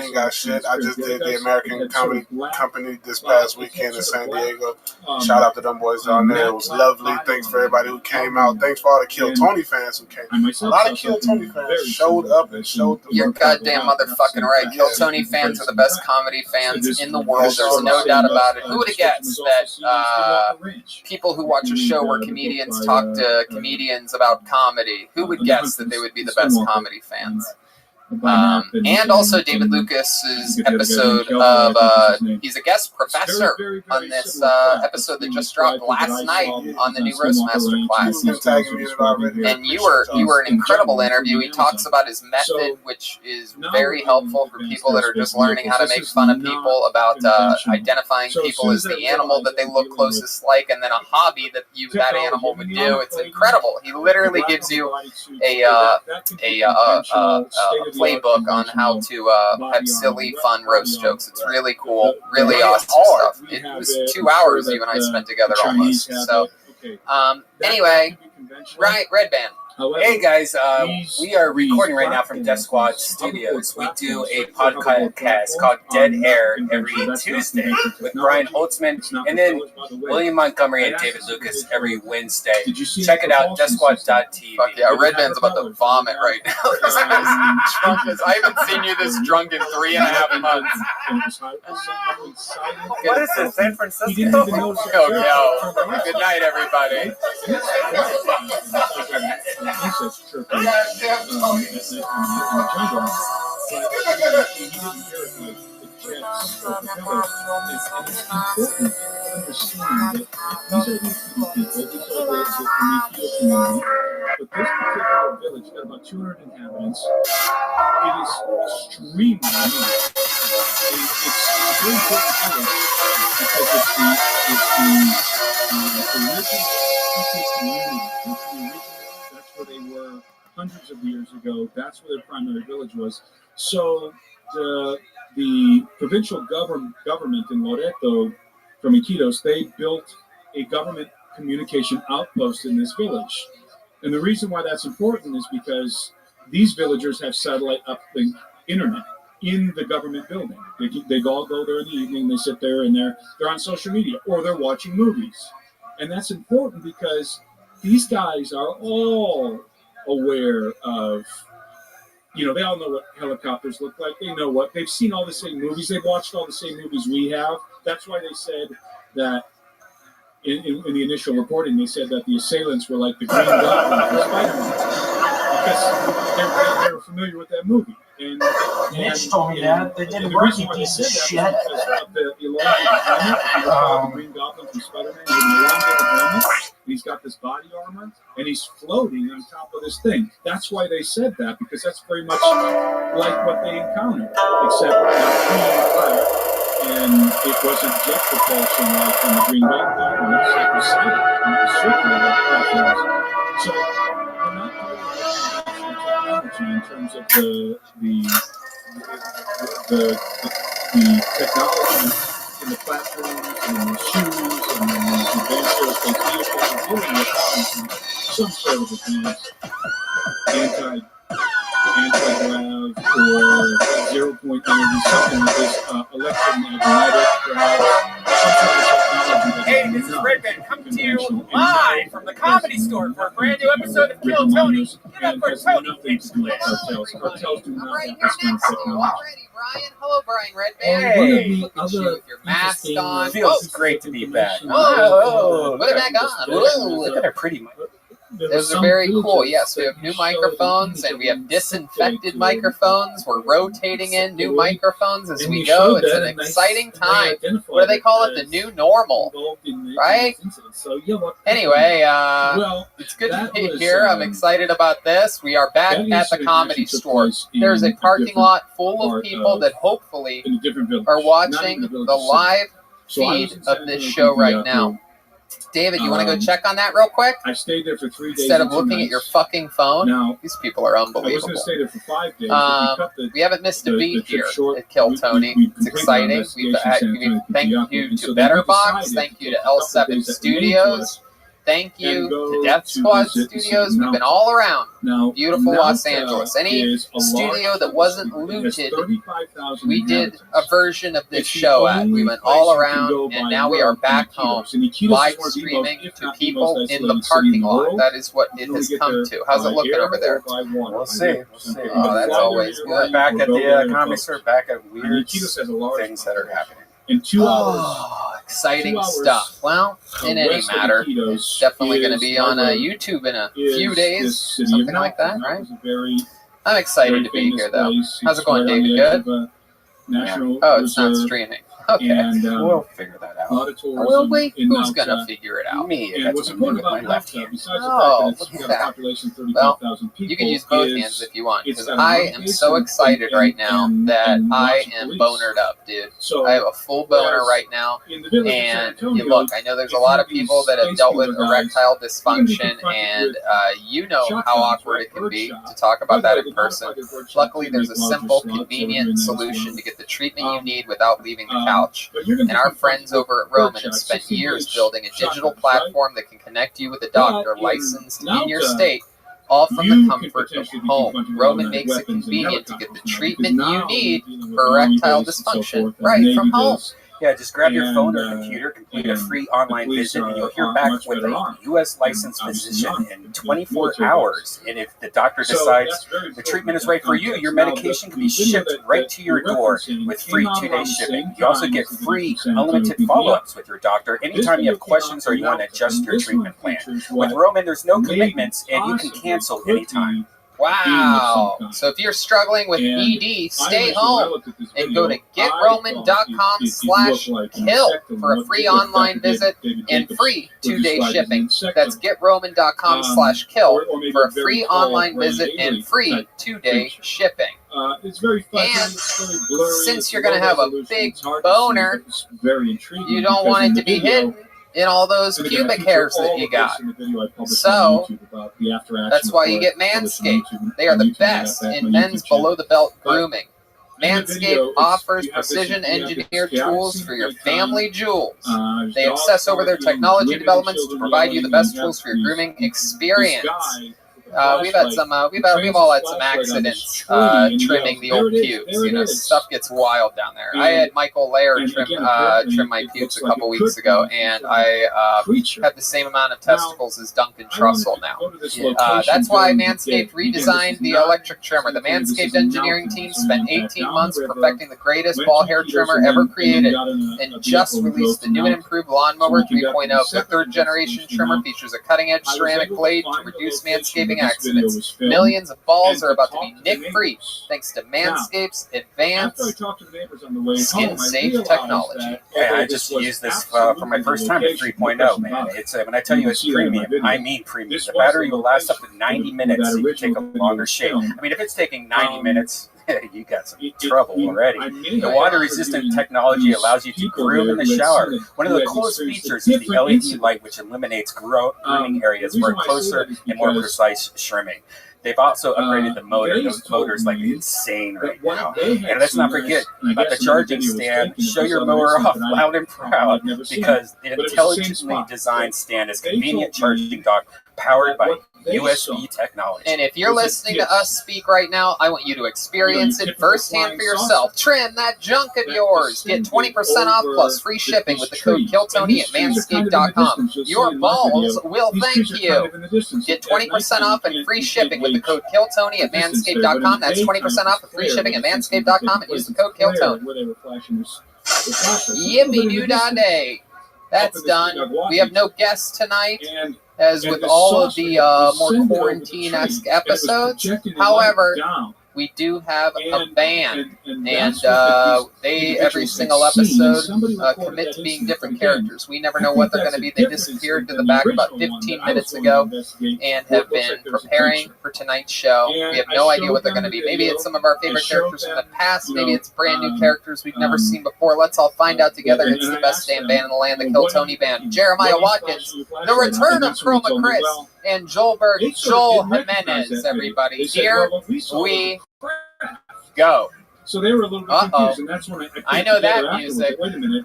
ain't got shit. I just did the American Comedy Company this past weekend in San Diego. Shout out to them boys down there. It was lovely. Thanks for everybody who came out. Thanks for all the Kill Tony fans who came. A lot of Kill Tony fans showed up and showed the You're goddamn motherfucking right. Kill Tony fans are the best comedy fans in the world. There's no doubt about it. Who would have guessed that people who watch a show where comedians talk to comedians about comedy, who would guess that they would be the best comedy fans? And also David Lucas's episode of he's a guest professor on this episode that just dropped last night on the new Roastmaster class. And you were an incredible interview. He talks about his method, which is very helpful for people that are just learning how to make fun of people, about identifying people as the animal that they look closest like, and then a hobby that that animal would do. It's incredible. He literally gives you a playbook on how to have silly, fun roast jokes. It's really cool, really awesome stuff. It was 2 hours you and I spent together almost. So, anyway, right, Red Band. Hey guys, we are recording right now from Death Squad Studios. We do a podcast called Dead Air every Tuesday with Brian Holtzman, and then William Montgomery and David Lucas every Wednesday. Check it out, deathsquad.tv. Fuck yeah, Red Band's about to vomit right now. I haven't seen you this drunk in 3.5 months. What is this, San Francisco? Oh no. Good night, everybody. Insects chirping in the jungle, but he didn't hear it like the jets or the feathers. And it's important to understand that these are these people, these are the Prometheus community, but this particular village got about 200 inhabitants. It is extremely unique. It's a very important village because it's the original community. It's the original. Where they were hundreds of years ago. That's where their primary village was. So the provincial government in Loreto, from Iquitos, they built a government communication outpost in this village. And the reason why that's important is because these villagers have satellite uplink internet in the government building. They all go there in the evening, they sit there and they're on social media or they're watching movies. And that's important because these guys are all aware of, they all know what helicopters look like. They know they've seen all the same movies. They've watched all the same movies we have. That's why they said that in the initial reporting, they said that the assailants were like the Green Goblin from Spider-Man because they were familiar with that movie. And Mitch told me that. They didn't work, you piece of shit. Because of the elongated helmet, the Green Goblin from Spider-Man, he has an elongated helmet. He's got this body armor, and he's floating on top of this thing. That's why they said that, because that's very much like what they encountered, except fire, and it wasn't jet propulsion like in the Green Goblin. It was silent, and it was circular like platforms. So they're not doing technology in terms of the technology in the platforms and the shoes and the advanced aerospace vehicles are dealing with some sort of advanced anti-grav or 0-point energy, something like this, electromagnetic, perhaps, some sort of technology. Hey, this is Red Band coming to you live from the Comedy Store for a brand new episode of Kill Tony. Give up for Tony Hinchcliffe. Cartels do not Right, have you're this kind of next. technology. Already, Brian. Hello, Brian Redband. Hey, One of the other Your mask on. feels great to be back. Whoa, put it back on. Whoa. Look at her pretty mic. Those are very cool. Yes, we have new microphones and we have disinfected microphones. We're rotating in new microphones as we go. It's an exciting time. What do they call it? The new normal, right? Anyway, it's good to be here. I'm excited about this. We are back at the Comedy Store. There's a parking lot full of people that hopefully are watching the live feed of this show right now. David, you want to go check on that real quick? I stayed there for 3 days. Instead of looking at your fucking phone? Now, these people are unbelievable. I was going to stay there for 5 days. We haven't missed a beat here at Kill Tony. It's exciting. Thank you to BetterBox. Thank you to L7 Studios. Thank you to Death Squad Studios. We've been all around beautiful Los Angeles. Any studio that wasn't looted, we did a version of this show at. We went all around, and now we are back home, live streaming to people in the parking lot. That is what it has come to. How's it looking over there? We'll see. Oh, that's always good. We're back at the Comedy Store, back at weird things that are happening. In 2 hours. Exciting stuff. Well, in any matter, it's definitely going to be on YouTube in a few days, something like that, right? I'm excited to be here, though. How's it going, David? Good? Oh, it's not streaming. Okay. And we'll figure that out. Well, wait, who's going to figure it out? Me. That's what I'm doing with my left hand. Oh, look at that. Well, you can use both hands if you want, because I am so excited right now that I am bonered up, dude. I have a full boner right now, and look, I know there's a lot of people that have dealt with erectile dysfunction, and you know how awkward it can be to talk about that in person. Luckily, there's a simple, convenient solution to get the treatment you need without leaving the couch. And our friends over at Roman have spent years building a digital platform that can connect you with a doctor licensed in your state, all from the comfort of home. Roman makes it convenient to get the treatment you need for erectile dysfunction right from home. Yeah, just grab your phone or computer, complete a free online visit, and you'll hear back with a U.S. licensed physician in 24 hours. And if the doctor decides the treatment is right for you, your medication can be shipped right to your door with free 2-day shipping. You also get free unlimited follow-ups with your doctor anytime you have questions or you want to adjust your treatment plan. With Roman, there's no commitments, and you can cancel anytime. Wow. So if you're struggling with ED, stay home and go to GetRoman.com/kill for a free online visit and free 2-day shipping. That's GetRoman.com/kill for a free online visit and free 2-day shipping. It's very fun. And since you're going to have a big boner, you don't want it to be hidden in all those pubic hairs that you got. So, that's why you get Manscaped. They are the best in men's below-the-belt grooming. Manscaped offers precision-engineered tools for your family jewels. They obsess over their technology developments to provide you the best tools for your grooming experience. We've all had some accidents trimming the old pubes. You know, stuff gets wild down there. I had Michael Laird trim my pubes a couple weeks ago, and I have the same amount of testicles as Duncan Trussell now. That's why Manscaped redesigned the electric trimmer. The Manscaped engineering team spent 18 months perfecting the greatest ball hair trimmer ever created, and just released the new and improved Lawnmower 3.0. The third-generation trimmer features a cutting-edge ceramic blade to reduce manscaping accidents. Millions of balls are about to be nick-free thanks to Manscaped's advanced skin-safe technology. Yeah, I just used this for my first time at 3.0, man. It's when I tell you it's premium, I mean premium. The battery will last up to 90 minutes, so you take a longer shave. I mean, if it's taking 90 minutes, you got some trouble already. The water-resistant technology allows you to groom in the shower. One of the coolest features is the LED light, which eliminates grooming areas for closer and more precise trimming. They've also upgraded the motor. Those motors like insane right now. And let's not forget about the charging stand. Show your mower off loud and proud, because the intelligently designed stand is convenient charging dock powered by USB technology. And if you're listening to us speak right now, I want you to experience it firsthand for yourself. Trim that junk of yours. Get 20% off plus free shipping with the code KillTony at manscaped.com. Your balls will thank you. Get 20% off and free shipping with the code KillTony at manscaped.com. That's 20% off with free shipping at manscaped.com and use the code KillTony. Yippee-doo-dah-day. That's done. We have no guests tonight, as with all of the more quarantine-esque episodes. However, we do have a band, and they, every single episode, commit to being different characters. We never know what they're going to be. They disappeared to the back about 15 minutes ago and have been preparing for tonight's show. We have no idea what they're going to be. Maybe it's some of our favorite characters from the past. Maybe it's brand new characters we've never seen before. Let's all find out together. It's the best damn band in the land, the Kill Tony Band. Jeremiah Watkins, the return of Chroma Chris, and Joel Jimenez, everybody. Here we go. So they were a little bit confused, and that's when I know that music. Wait a minute.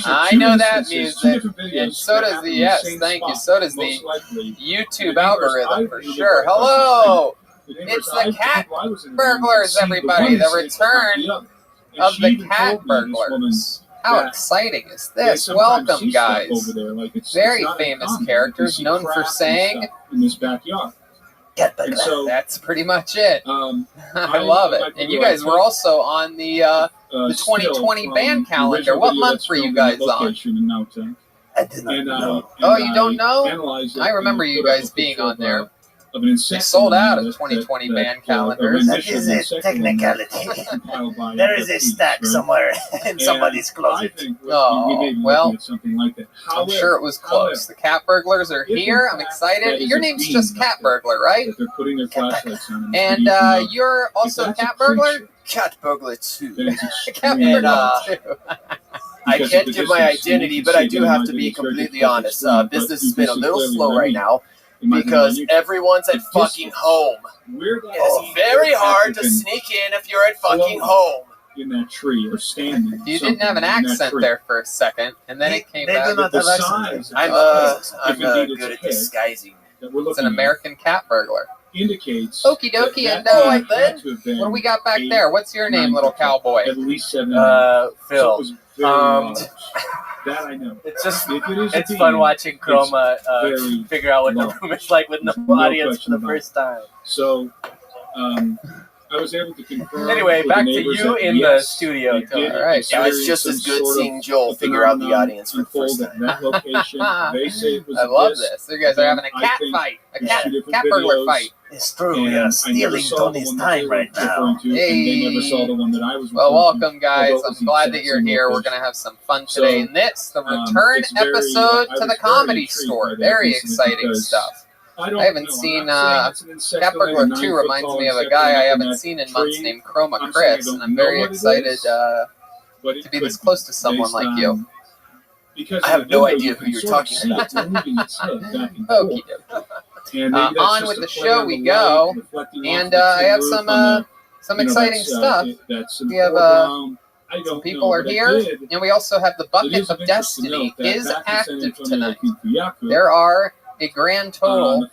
I know that music, and so does the thank you. So does the YouTube algorithm for sure. Hello, it's the Cat Burglars, everybody. The return of the Cat Burglars. How exciting is this? Welcome, guys. Very famous characters known for saying in this backyard. That's pretty much it. I love it. And you guys were also on the 2020 band calendar. What month were you guys on? I did not know. Oh, you don't know? I remember you guys being on there. of an insect. They sold out of 2020 band calendars. That is a technicality. There is a stack somewhere in somebody's closet. Oh, well, something like that. I'm sure it was close. The cat burglars are here. I'm excited. Your name's just Cat Burglar, right? They're putting their flashlights on. And you're also a cat burglar? Cat burglar too. Cat And, burglar too. I can't give my identity, but I do have to be completely honest. Business has been a little slow right now because everyone's at fucking home. It's very hard to sneak in if you're at fucking home. In that tree or standing. You didn't have an accent there for a second, and then it came back. do not have accents. I'm good at disguising. It's an American cat burglar. Indicates. Okie dokie, and what do we got back there? What's your name, little cowboy? At least 7. Phil. That I know. It's just it's fun watching Chroma figure out what the room is like with no audience for the first time. So, I was able to confirm. Anyway, back to you in the studio. All right. Yeah, it's just as good seeing Joel figure out the audience for the first time. That location, they say it was I love this. You guys are having a cat fight, a cat burglar fight. It's true. We are stealing Tony's time right now. Well, welcome, guys. I'm glad that you're here. We're going to have some fun today. And this, the return episode to the Comedy Store. Very exciting stuff. I haven't seen Cat Burglar 2 reminds me of a guy I haven't seen in months named Chroma Chris, and I'm very excited to be this close to someone like you. I have no idea who you're talking about. Okie dokie. On with the show we go, and I have some exciting stuff. We have some people are here, and we also have the Bucket of Destiny is active tonight. There are a grand total of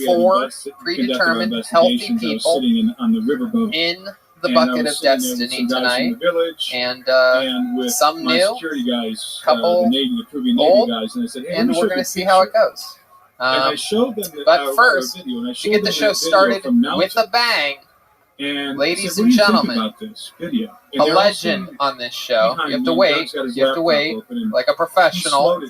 4 predetermined healthy people in the Bucket of Destiny tonight, and some new, couple old, and we're going to see how it goes. But first, to get the show started with a bang, ladies and gentlemen, a legend on this show. You have to wait. You have to wait like a professional.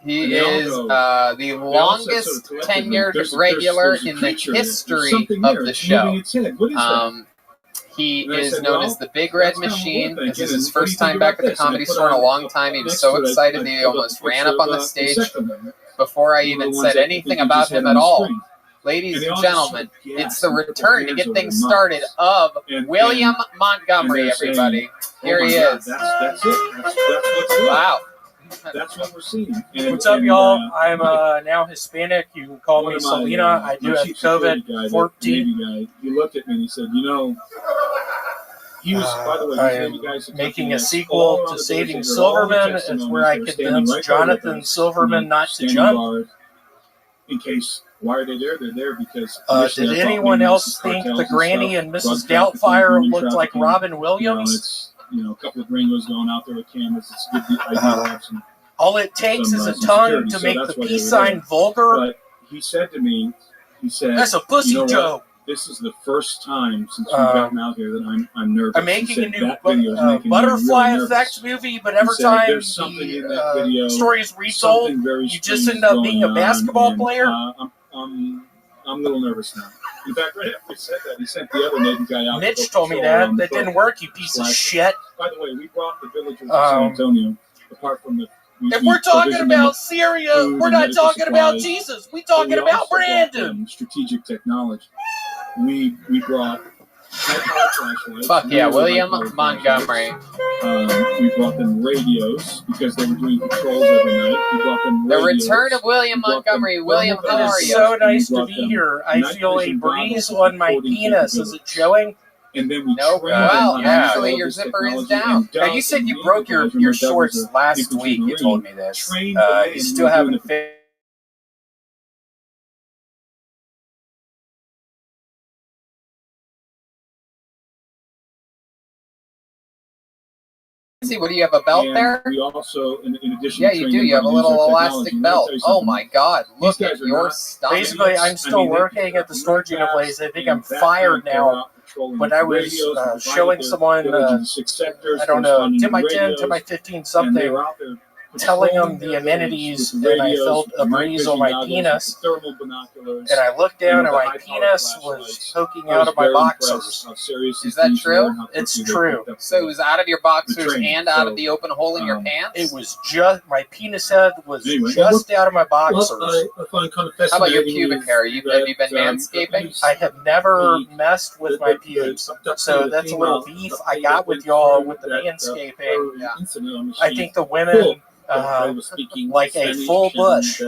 He is the longest tenured regular in the history of the show. He is known as the Big Red Machine. This is his first time back at the Comedy Store in a long time. He was so excited that he almost ran up on the stage before I even said anything about him at all. Ladies and gentlemen, it's the return to get things started of William Montgomery, everybody. Here he is. That's it. Wow. That's what we're seeing. What's up, y'all? I'm now Hispanic. You can call me Selena. I do have COVID-14. He looked at me and he said, he was, by the way, I am making a sequel to Saving Silverman. It's where I convinced Jonathan Silverman not to jump. In case, why are they there? They're there because... did anyone else think the Granny and Mrs. Doubtfire looked like Robin Williams? A couple of gringos going out there with cameras. It's a good idea to have some. All it takes is a tongue to make the peace sign vulgar. But he said to me, "That's a pussy joke." This is the first time since we've gotten out here that I'm nervous. I'm making a new butterfly effect movie, but every time the story is retold, you just end up being a basketball player. I'm a little nervous now. In fact, right after he said that, he sent the other Navy guy out. Mitch told me that. That didn't work, you piece of shit. By the way, we brought the villagers of San Antonio, apart from the... If we're talking about Syria, we're not talking about Jesus. We're talking about Brandon. Strategic technology. We brought high-power flashlights. Fuck yeah, William Montgomery. We brought them radios because they were doing patrols every night. We brought them radios. The return of William Montgomery. William, how are you? It's so nice to be here. I feel a breeze on my penis. Is it showing? And then we well, actually, your zipper is down. Now, you said you broke your shorts last week. You told me this. You still haven't fixed. See, what do you have, a belt there? We also, in addition, yeah, you do. You have a little elastic belt. Oh my God! Look at your stuff. Basically, I'm still working at the storage unit place. I think I'm fired now. But I was showing someone, I don't know, 10 by 10, 10 by 15 something, telling him the amenities, and I felt a breeze on my penis, and I looked down and my penis was poking out of my boxers. Is that true? It's true. So it was out of your boxers and out of the open hole in your pants? It was just, my penis head was just out of my boxers. I find kind of fascinating. How about your pubic hair? Have you been manscaping? I have never messed with my pubes, so that's a little beef I got with y'all with the manscaping. Yeah. I think the women like a full bush.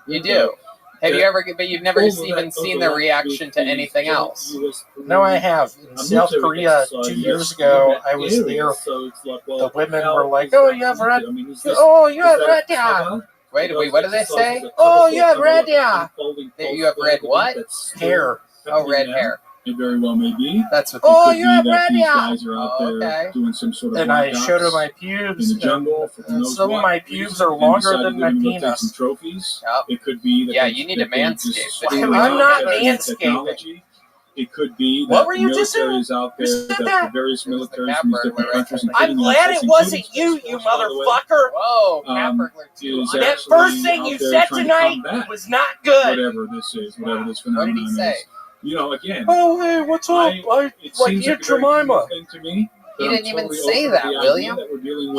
You do. Have you ever? But you've never even seen their reaction to anything else. No, I have. In South Korea 2 years ago, I was there. The women were like, "Oh, you have red. Oh, you have red hair." Wait. What did they say? Oh, you have red hair. You have red what? Hair. Oh, red hair. It very well may be. That's what. Oh, you have red hair. Guys are out there doing some sort of and I showed her my pubes. In the jungle, some of my pubes are longer than my penis. Trophies. Yep. It could be. Yeah, you need to manscape. I'm not manscaping. It could be that what were you just saying? Out there that the various militaries in these different countries. I'm glad it wasn't you, you motherfucker. Whoa, cat burglar too. That first thing you said tonight was not good. Whatever this is, whatever this phenomenon is. What did he say? You know, again. Oh, hey, what's up? I like Aunt Jemima. To me, he didn't even say that, William.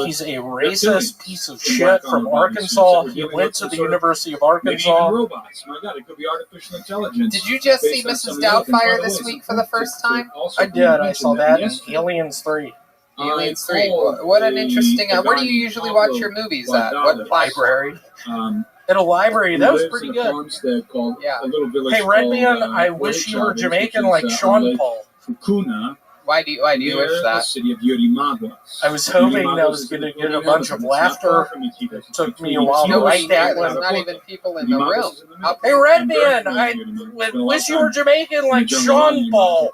He's a racist piece of shit from Arkansas. He went to the University of Arkansas. Robots. My God, it could be artificial intelligence. Did you just see Mrs. Doubtfire this week for the first time? I did. I saw that in Aliens 3. Aliens 3. What an interesting. Where do you usually watch your movies at? What library? At a library. That was pretty good. Yeah. Hey, Redman, I wish you were Jamaican like Sean Paul. Why do you wish that? I was hoping that was going to get a bunch of laughter. It took me a while to write that There's one. not even people in the room. Hey, Redman, I wish you were Jamaican like Sean Paul.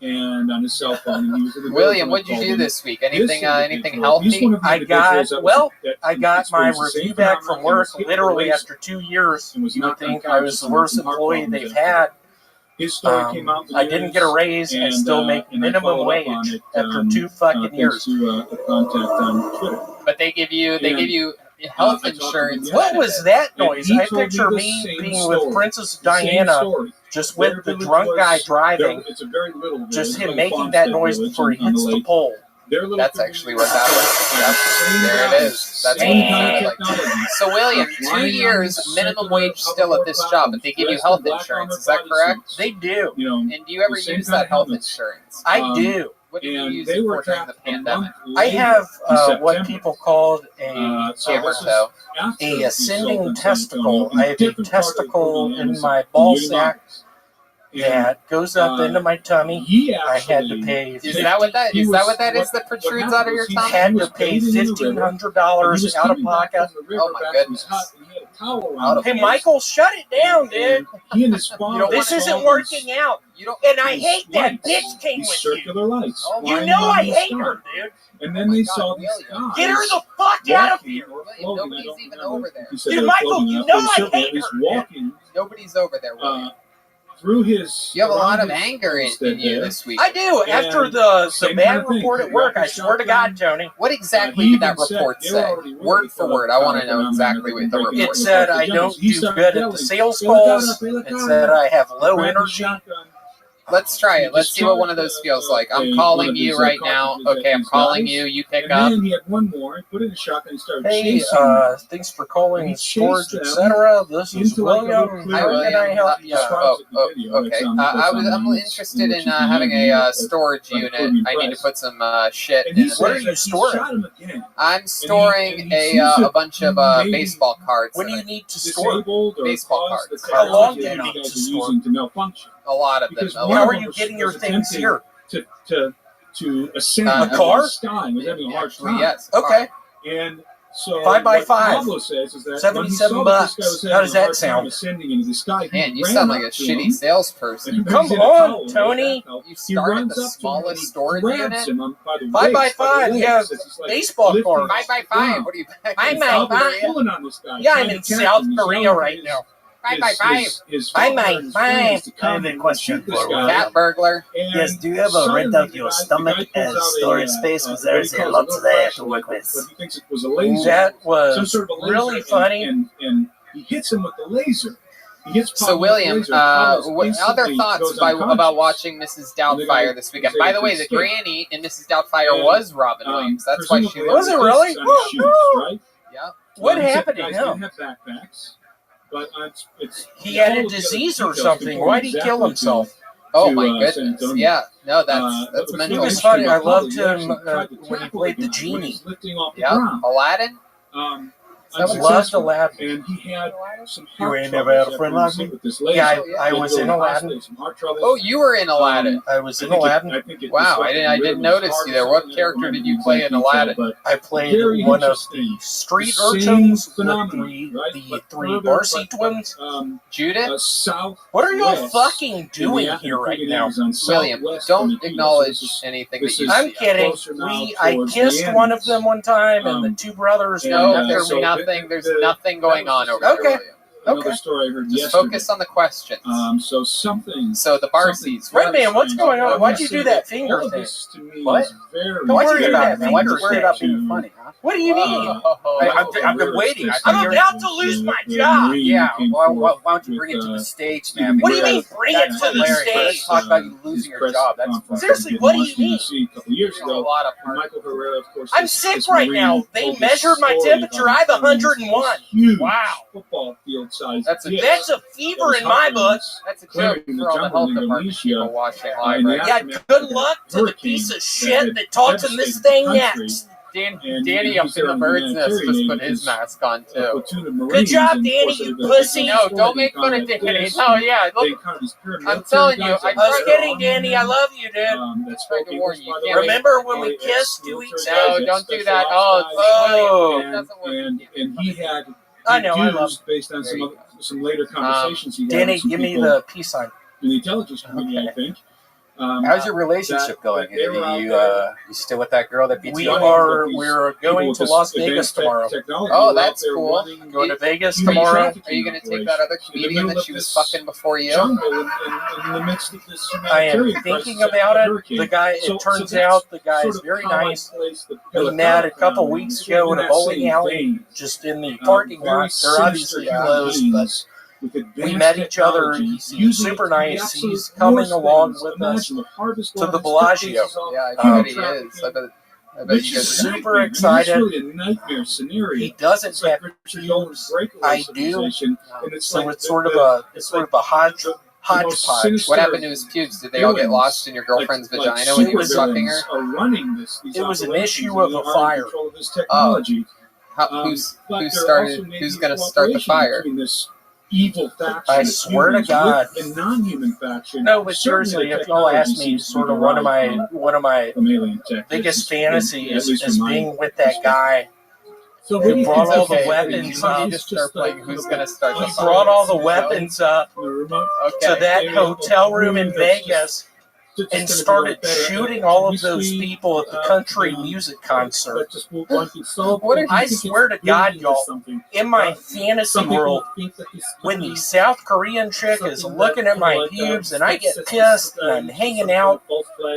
And on his cell phone, and he was in the William, what'd you do this week? Anything healthy? I got my review back from work literally after 2 years. You would think I was the worst employee they've had. His story came out. I didn't get a raise and still make minimum wage after 2 fucking years. But they give you health insurance. What was that noise? I picture me being with Princess Diana, just with the drunk guy driving, just him making that noise before he hits the pole. That's actually what that was. Yep. There it is. That's what it sounded like. So, William, 2 years minimum wage still at this job, but they give you health insurance. Is that correct? They do. And do you ever use that health insurance? I do. What do you use it for during the pandemic? I have what people called a ascending testicle. I have a testicle in my ball sack that goes up into my tummy. I had to pay. Is that what that is? That protrudes out of your tummy? I had to pay $1,500 out of pocket. Oh my goodness! Hey, Michael, shut it down, dude. This isn't working out. And I hate that bitch came with you. Lights. You know I hate her, dude. And then they saw these guys. Get her the fuck out of here. Nobody's even over there. Dude, Michael, you know I hate her. Nobody's over there, William. Through his, you have a lot of anger in you this week. I do. After the bad report at work, I swear to God, Tony. What exactly did that report say? Word for word. I want to know exactly what the report said. It said I don't do good at the sales calls. It said I have low energy. Let's try it. Let's see what one of those feels like. I'm calling you right now. Okay, I'm calling you. You pick up. And then he had one more. He put in a shotgun and started Hey, chasing. thanks for calling storage, etc. This is William. Hi, William. Can I help you? Okay. I'm interested in having a storage unit. I need to put some shit in it. What are you storing? I'm storing a bunch of baseball cards. When do you need to store baseball cards? How long do you need to store? A lot of them. How are you getting your things here? To ascend a car? Stein was having a hard time. Yes. Okay. And so 5x5. Pablo says is that $77. How does that sound? Ascending into the sky, man, you sound like a shitty salesperson. Come on, Tony. You started the smallest storage unit. 5x5. Yeah, baseball card. 5x5. What are you back in I'm South Korea? Yeah, I'm in South Korea right now. I have a question for Cat burglar. Yes, do you ever rent out your stomach as storage space? Because there's a lot that I have to work with. That was really funny. And he hits him with the laser. So, William, what other thoughts about watching Mrs. Doubtfire this weekend? By the way, the granny in Mrs. Doubtfire was Robin Williams. That's why she was it really? Right? Yeah. What happened to him? Didn't have backpacks, but he had a disease or something. Why did he kill himself? Oh my goodness! Yeah, no, that's mental. He was funny. I loved him when he played the genie. Yeah, Aladdin. I loved Aladdin. And he had some You ain't never had a friend like me? Yeah, I was in Aladdin. Oh, you were in Aladdin. I was in Aladdin. Wow, I didn't notice you there. What character did you play in Aladdin? I played one of the street urchins with the three Barcy twins. Judith? What are you fucking doing here right now? William, don't acknowledge anything that you I'm see. kidding. I kissed one of them one time, and the two brothers. No, there's nothing going on over there. William. Another story I heard Just yesterday. focus on the questions. So the Barcy's. Right, man, what's going on? Why'd you do that finger thing? What? Don't worry about it, man. Why'd you worry about being funny, huh? What do you mean? I've been waiting. I'm about to lose my job. Yeah, well, why don't you bring it to the stage, man? What do you mean, bring it to the stage? Let's talk about you losing your job. That's seriously, what do you mean? A couple years ago, Michael Herrera, of course. I'm sick right now. They measured my temperature. I have 101. Wow. Football field size. That's a fever in my book. That's a joke for all the health department people watching live right now. Yeah, good luck to the piece of shit that talks in this thing next. Danny up in the bird's nest just put his mask on too. Good job, Danny, you pussy. No, don't make fun of Danny. No, yeah, look, I'm telling you. I was kidding, Danny. I love you, dude. That's trying to warn you. You can't remember when we kissed 2 weeks ago? No, don't do that. Oh, and he had. I know. I love based on some later conversations he had. Danny, give me the peace sign. In the intelligence community, I think. How's your relationship going? You still with that girl that beats you? We're going to Las Vegas tomorrow. Oh, that's cool. Going to Vegas tomorrow. Are you going to take that other comedian that she was fucking before you? I am thinking about it. The guy, it turns out, the guy is very nice. We met a couple weeks ago in a bowling alley, just in the parking lot. They're obviously closed, but we met each other. He seems super nice. He's coming along with us to the Bellagio. Yeah, I bet he is. I bet you guys are super excited. He doesn't have pubes. I do. So it's sort of a hodgepodge. What happened to his pubes? Did they all get lost in your girlfriend's vagina when you were fucking her? It was an issue of a fire. Oh. Who's going to start the fire? Evil faction. I swear to God. And non-human faction. No, but seriously, if y'all ask me, sort of one of my biggest fantasies is being with that guy who brought all the weapons up. Who's going to start the fire? He brought all the weapons up to that hotel room in Vegas and started shooting all of those people at the country music concert. I swear to God, y'all, in my fantasy world, when the South Korean chick is looking at my pubes and I get pissed and I'm hanging out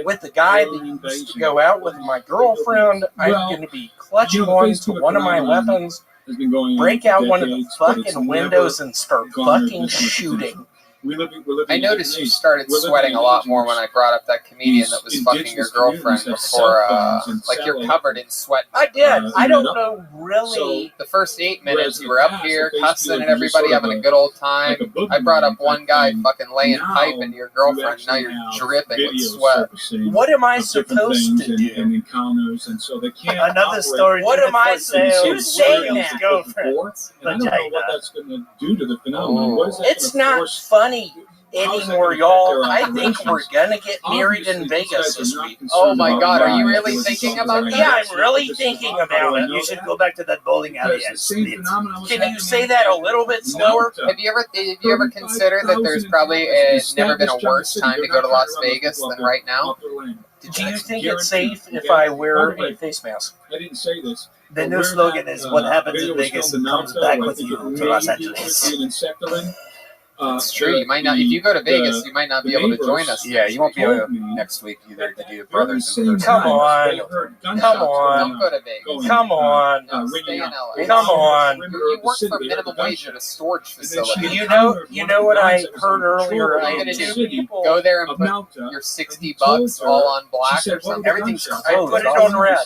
with the guy that used to go out with my girlfriend, I'm going to be clutching on to one of my weapons, break out one of the fucking windows and start fucking shooting. I noticed you started sweating a lot more when I brought up that comedian that was fucking your girlfriend before, like you're covered in sweat. I did. I don't know really. The first 8 minutes you were up here cussing and everybody having a good old time. I brought up one guy fucking laying pipe into your girlfriend. Now you're dripping with sweat. What am I supposed to do? Another story. What am I saying? Who's saying that? I don't know what that's going to do to the phenomenon. It's not funny anymore, y'all. I think we're gonna get married in Vegas this week. Oh my God, are you really thinking about that? Yeah, I'm really thinking about it. You should go back to that bowling alley and split. Can you say that a little bit slower? Have you ever considered that there's probably never been a worse time to go to Las Vegas than right now? Do you think it's safe if I wear a face mask? I didn't say this. The new slogan is "What happens in Vegas comes back with you to Los Angeles." It's true. You might not. If you go to Vegas, you might not be able to join us. Yeah, you won't be able to next week either to do Brothers in Person. Come on. Come on. Don't go to Vegas. Come on. No, stay in LA. Come on. You work for minimum wage at a storage facility. You know what I heard earlier? What are you gonna do? Go there and put your $60 all on black or something? Everything's closed. I put it on red.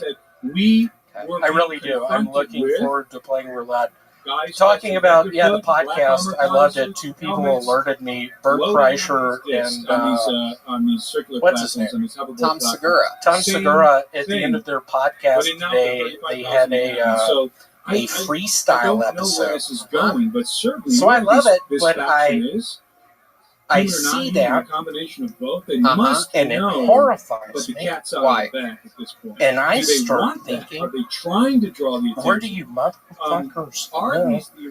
I really do. I'm looking forward to playing roulette. Talking about the podcast, I loved it. Two people alerted me: Bert Kreischer and what's his name? Tom Segura. Tom Segura. At the end of their podcast today, they had a freestyle episode. So I love it, but I see that, and it horrifies me. Why? And I start thinking, where do you motherfuckers live? Do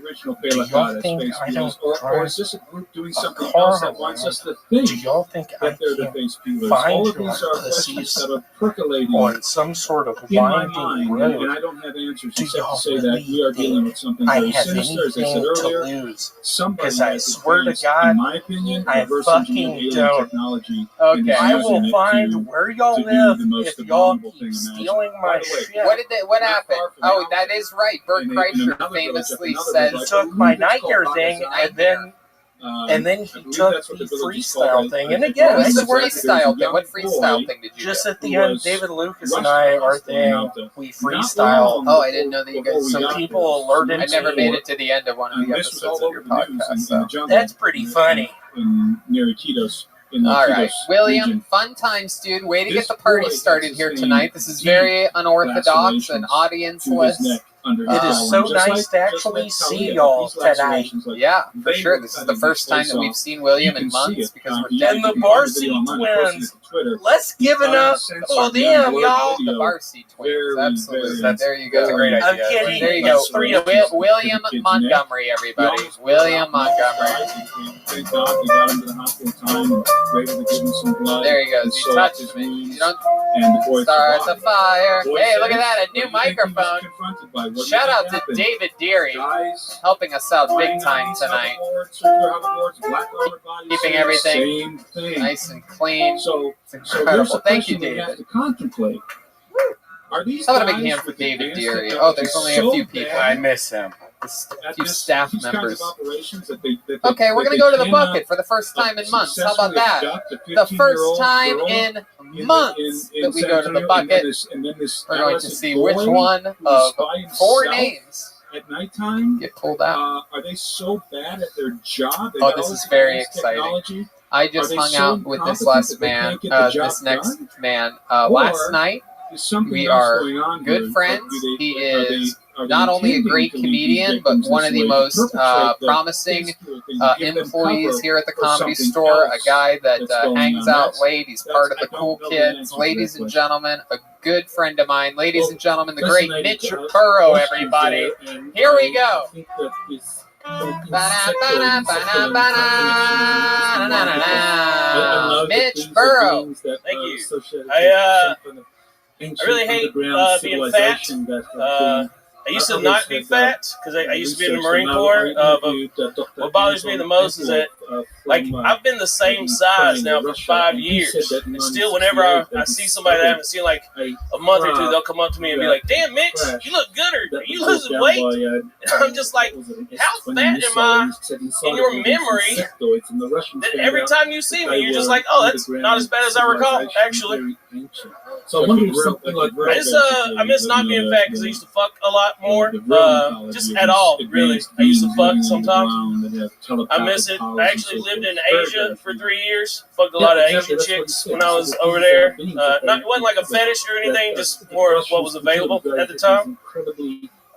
y'all think I don't drive a car around? Do y'all think I can't find your pussies on some sort of winding road? Do y'all believe I have anything to lose? Because I swear to God, I fucking don't. Okay. I will find where y'all live if y'all keep stealing my shit. What happened? Oh, that is right. Bert Kreischer famously says he took my night gear thing and then he took the freestyle thing. And again, what's the freestyle thing? What freestyle thing did you just do? at the end, David Lucas and I, our thing, we freestyle. Oh, I didn't know that you guys. Some people alerted me. I never made it to the end of one of the episodes of your podcast. So. That's pretty funny. All right, William, fun times, dude. Way to get the party started here tonight. This is very unorthodox and audience-less. It is so nice to actually see y'all tonight. Yeah, for sure. This is the first time that we've seen William in months because we're dead. And the Barcy twins. Let's give it up for them, y'all. The Barcy twins, absolutely. There you go. That's a great idea. I'm kidding. There you go. William Montgomery, everybody. William Montgomery. There he goes. You touched me. You don't start the fire. Hey, look at that. A new microphone. Shout out to David Deary helping us out big time tonight. Keeping everything nice and clean. It's incredible. Thank you, David. How about a big hand for David Deary? Oh, there's only a few people. I miss him. A few staff members. Okay, we're going to go to the bucket for the first time in months. How about that? The first time in months that we go to the bucket. We're going to see which one of 4 names at nighttime get pulled out. Are they so bad at their job? Oh, this is very exciting. I just hung out with this next man last night. We are good friends. He is not only a great comedian, but one of the most promising employees here at the Comedy Store, a guy that hangs out late. He's part of the cool kids. Ladies and gentlemen, a good friend of mine. Ladies and gentlemen, the great Mitch Burrow, everybody. Here we go. Mitch Burrow. Thank you. I really hate being fat. I used to not be fat because I used to be in the Marine Corps. But what bothers me the most is that, like, I've been the same size now for 5 years, and still, whenever I see somebody that I haven't seen like a month or two, they'll come up to me and be like, "Damn, Mitch, you look good. Are you losing weight?" And I'm just like, "How fat am I in your memory that every time you see me, you're just like, oh, that's not as bad as I recall, actually." So I wonder if something like I miss not being fat because I used to fuck a lot more. Just at all, really. I used to fuck sometimes. I miss it. I actually lived in Asia for 3 years. Fucked a lot of Asian chicks when I was over there. It wasn't like a fetish or anything, just more of what was available at the time.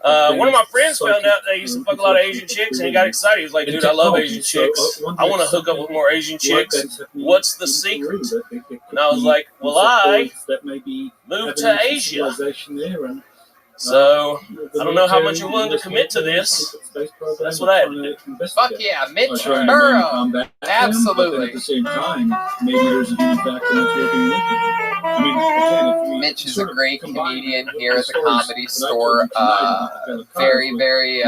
One of my friends found out that I used to fuck a lot of Asian chicks, and he got excited. He was like, "Dude, I love Asian chicks. I want to hook up with more Asian chicks. What's the secret?" And I was like, "Well, I moved to Asia. So, I don't know how much you're willing to commit to this. That's what I had to do." Fuck yeah, Mitch Burrow. Absolutely. At the same time, maybe there's a human factor that's working with it. I mean, again, Mitch is a great comedian here at the Comedy Store. Very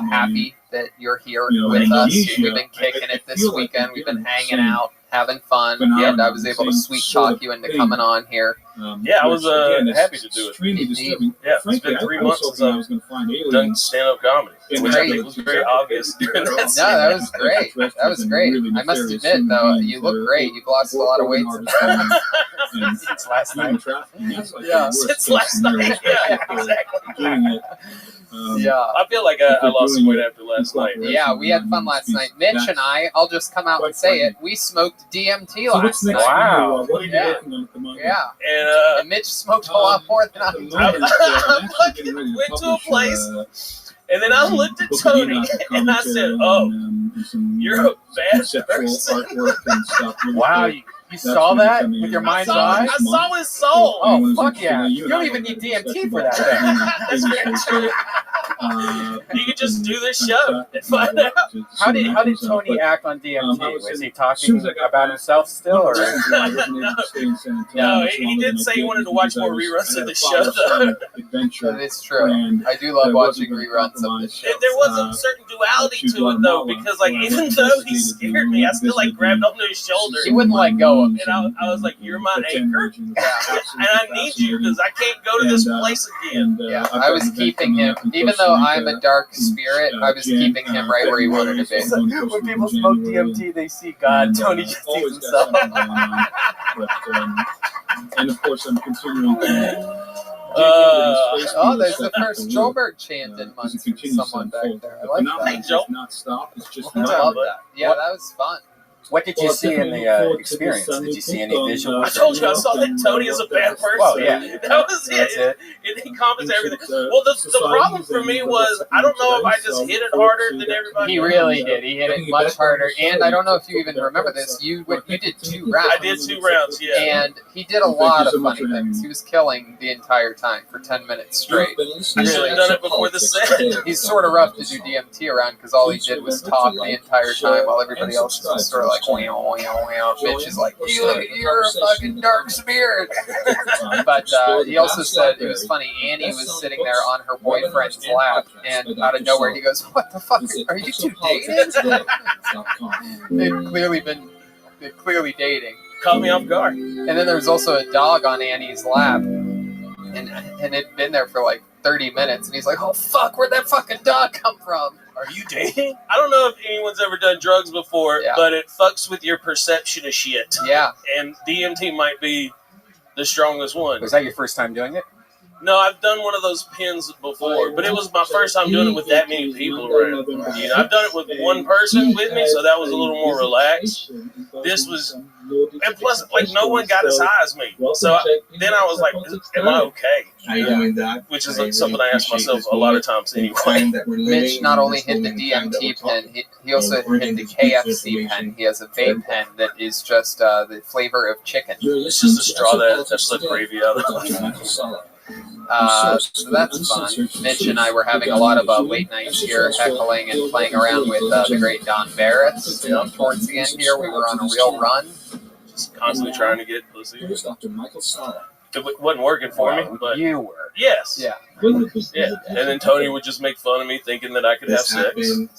happy that you're here You know, with in us. Indonesia, We've been kicking I it this feel like weekend. we're We've been getting the hanging same out, having fun, phenomenon, and I was the able to same sweet sort talk of you into thing. coming on here. Yeah, I was which, again, is happy to do it. extremely disturbing. Yeah, it's Frankly, been 3 I was months since hoping I I've was going to find done aliens. stand-up comedy, in which I Great. think was very obvious during that No, scene. that was great. That was great. I must admit, though, you look great. You've lost a lot of weight Since last night. Yeah, since last night. Yeah, exactly. Yeah. I feel like I lost some weight after last night. Yeah, we had fun last night. Mitch and I'll just come out and say it, we smoked DMT last night. Wow. Yeah. Yeah. And Mitch smoked a lot more than I did. I fucking went to a place, and then I looked at Tony, and I said, "Oh, you're a bad person." Wow, you saw that with your mind's eye? I saw his soul. Oh, fuck yeah. You don't even need DMT for that thing. That's very true. You can just do this show and find out. How did Tony act on DMT? Was he talking about himself still, or No, he did say he wanted to watch more reruns of the show, though. That is true. I do love watching reruns of the show. There was a certain duality to it, though, because like even though he scared me, I still like grabbed onto his shoulder. He wouldn't let go of me. And I was like, "You're my anchor, and I need you because I can't go to this place again." Yeah, I was keeping him, even though I'm a dark spirit, I was keeping him right where he wanted to be. When people smoke DMT, they see God. Tony just sees himself. And of course, I'm continuing. Oh, there's the first Joelberg chant in months from someone back there. I like that. Does not stop. It's just I love that. Yeah, that was fun. What did you see in the experience? Did you see any visual? I told you I saw that Tony is a bad person. Well, yeah. That was it. It encompassed everything. Well, the problem for me was I don't know if I just hit it harder than everybody. He really did. He hit it much harder. And I don't know if you even remember this. You did 2 rounds. I did 2 rounds, yeah. And he did a lot of funny things. He was killing the entire time for 10 minutes straight. I should have done it before the set. He's sort of rough to do DMT around because all he did was talk the entire time while everybody else was just sort of like, wow, wow, wow. Mitch is like, you're a fucking dark spirit. But he also said, it was funny, Annie was sitting there on her boyfriend's lap, and out of nowhere he goes, what the fuck, are you two dating? They've clearly dating. Caught me off guard. And then there was also a dog on Annie's lap, and it'd been there for like 30 minutes, and he's like, oh fuck, where'd that fucking dog come from? Are you dating? I don't know if anyone's ever done drugs before, but it fucks with your perception of shit. Yeah. And DMT might be the strongest one. Was that your first time doing it? No, I've done one of those pins before, but it was my first time doing it with that many people around. You know, I've done it with one person with me, so that was a little more relaxed. This was, and plus, like, no one got as high as me. So then I was like, am I okay? Which is like something I ask myself a lot of times anyway. Mitch not only hit the DMT pen, he also hit the KFC pen. He has a vape pen that is just the flavor of chicken. It's just a straw that slipped gravy out of it. So that's fun. Mitch and I were having a lot of late nights here, heckling and playing around with the great Don Barris. Towards the end here, we were on a real run. Just constantly trying to get pussy. Here's Dr. Michael Sala. It wasn't working for me, but you were. Yes. Yeah. Yeah. And then Tony would just make fun of me, thinking that I could have sex.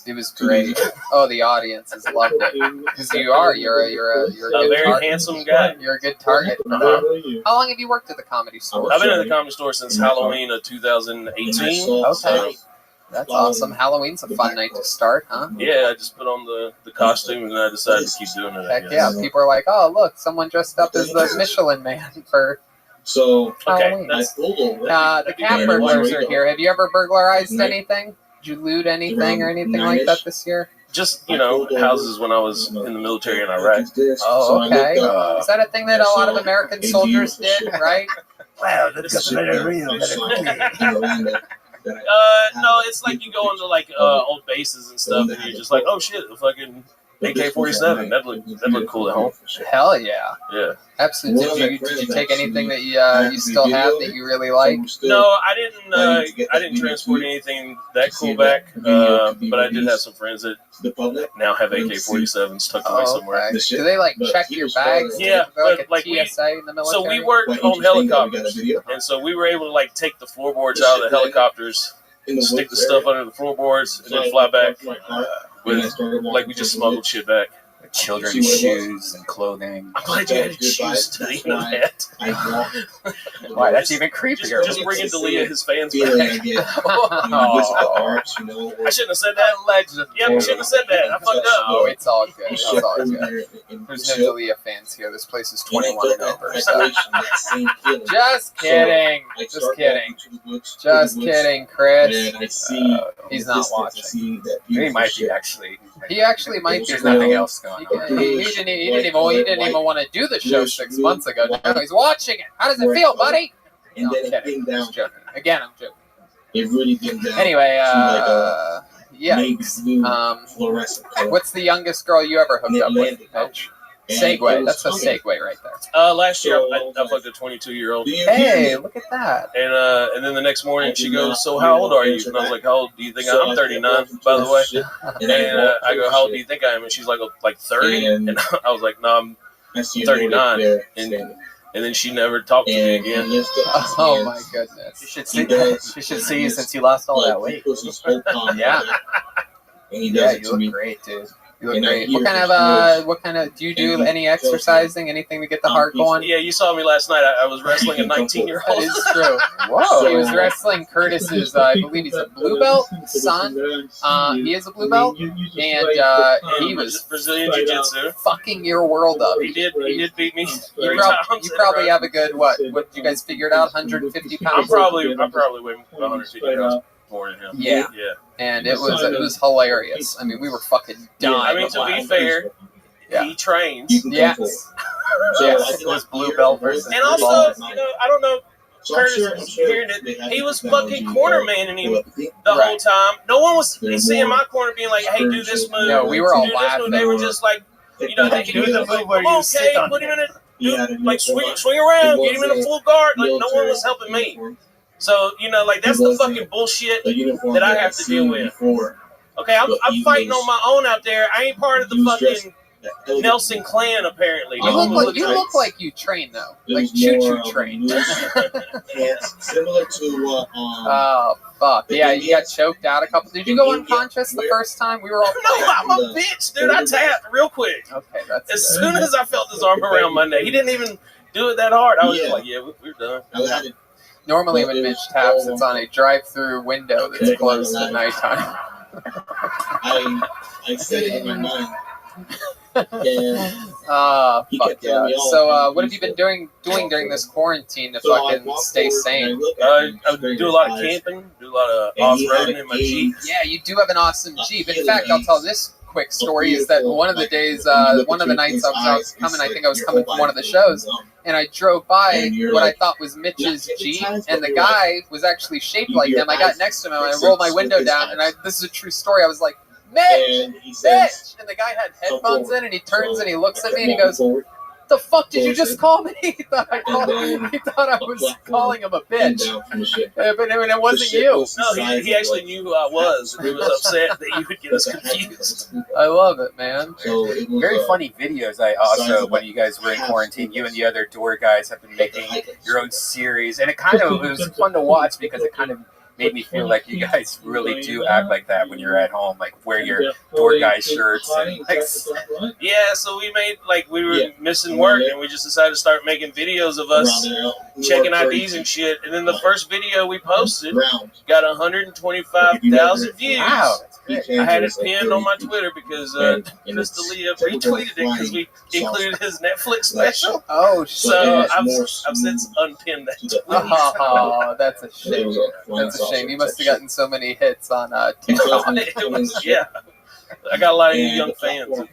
It was great. Oh, the audiences loved it because you're a very handsome guy. You're a good target. How long have you worked at the Comedy Store? I've been at the Comedy Store since Halloween of 2018. Okay. That's awesome. Halloween's a fun night to start, huh? Yeah, I just put on the costume and I decided to keep doing it. Heck yeah. People are like, oh, look, someone dressed up as the Michelin Man for Halloween. The cat burglars are here. Have you ever burglarized anything? Did you loot anything or anything like that this year? Just, houses when I was in the military in Iraq. Oh, okay. Is that a thing that a lot of American soldiers did, right? Wow, that's very real. No, it's like you go into like old bases and stuff, and you're just like, oh shit, a fucking AK-47. That look cool at home. Hell yeah. Yeah. Absolutely. Did you take anything that you still have that you really like? No, I didn't transport anything that cool back, but I did have some friends that now have AK-47s tucked away somewhere. Okay. Do they check your bags? Yeah, like a TSA in the military? So we worked on helicopters, and so we were able to take the floorboards out of the helicopters stick the stuff under the floorboards, and then fly back with like we just smuggled shit back. Children's shoes and clothing. I'm glad you had shoes to the internet. Why? That's even creepier. Just bringing Dalia his fans back. I shouldn't have said that. Allegedly. Yeah, I shouldn't have said that. I fucked up. No, it's all good. It's all good. There's no Dalia fans here. This place is 21 and over. So. Just kidding. Just kidding. Just kidding, Chris. He's not watching. He might be actually. He actually might be. There's nothing else going on. He didn't even want to do the show 6 months ago. Now he's watching it. How does it feel, buddy? No, I'm kidding. Just joking. Again, I'm joking. Anyway, yeah. What's the youngest girl you ever hooked up with, Mitch? Segue. That's a segue right there. Last year, I fucked a 22-year-old. Hey, look at that. And then the next morning, she goes, "So how old are you?" And I was like, "How old do you think I am?" I'm 39, by the way. And I go, "How old do you think I am?" And she's like 30. And I was like, "No, I'm 39." And then she never talked to me again. Oh my goodness. She should see you since you lost all that weight. Yeah. Yeah, you look great, dude. You look great. What kind of, do you do any exercising, anything to get the heart going? Yeah, you saw me last night. I was wrestling a 19-year-old. That is true. Whoa. He was wrestling Curtis's, I believe he's a blue belt son. He is a blue belt. And he was Brazilian Jiu-Jitsu. Fucking your world up. He did beat me You probably have a good, what did you guys figure it out, 150 pounds? I'm probably weighing 150 pounds more than him. Yeah. And it was hilarious. I mean, we were fucking dying. I mean, to be fair, he trains. Yes. Yes. It was blue belt versus. And also, I don't know. Curtis was hearing it. He was fucking corner manning him the whole time. No one was sitting in my corner being like, "Hey, do this move." No, we were all laughing. They were just like, they do the move where you sit on put him in swing around, get him in a full guard. Like no one was helping me. So, that's the fucking bullshit that I have to deal with. Okay, I'm fighting on my own out there. I ain't part of the fucking Nelson clan, apparently. You look like you train, though. Like choo-choo train. Similar to... oh, fuck. Yeah, you got choked out a couple... Did you go unconscious the first time? We were all... No, I'm a bitch, dude. I tapped real quick. Okay, that's as soon as I felt his arm around Monday. He didn't even do it that hard. I was just like, yeah, we're done. Normally when Mitch taps, it's on a drive-through window that's closed at nighttime. I said it in my mind. Fuck yeah. So, what have you been doing during this quarantine to fucking stay sane? I do a lot of camping, do a lot of off-roading in my Jeep. Yeah, you do have an awesome Jeep. In fact, I'll tell this quick story is that one of the days, one of the nights I was coming, I think I was coming from one of the shows, and I drove by what I thought was Mitch's Jeep, and the guy was actually shaped like him. I got next to him, and I rolled my window down, and this is a true story. I was like, Mitch! Mitch! And the guy had headphones in, and he turns and he looks at me, and he goes, the fuck did you just call me? He thought I was calling him a bitch. But it wasn't you. No, he actually knew who I was. And he was upset that you would get us confused. I love it, man. Very funny videos. I also, when you guys were in quarantine, you and the other door guys have been making your own series. And it was fun to watch because it kind of made me feel like you guys really do act like that when you're at home, like wear your door guy shirts and yeah. So we made we were missing work, and we just decided to start making videos of us checking IDs and shit. And then the first video we posted got 125,000 views. Wow. I had it pinned on my Twitter because Miss Dalia retweeted it because we included his Netflix special. Oh shit! So I've since unpinned that tweet. Oh, that's a shame. That's a shame. You must have gotten so many hits on TikTok. Yeah. I got a lot of young fans. It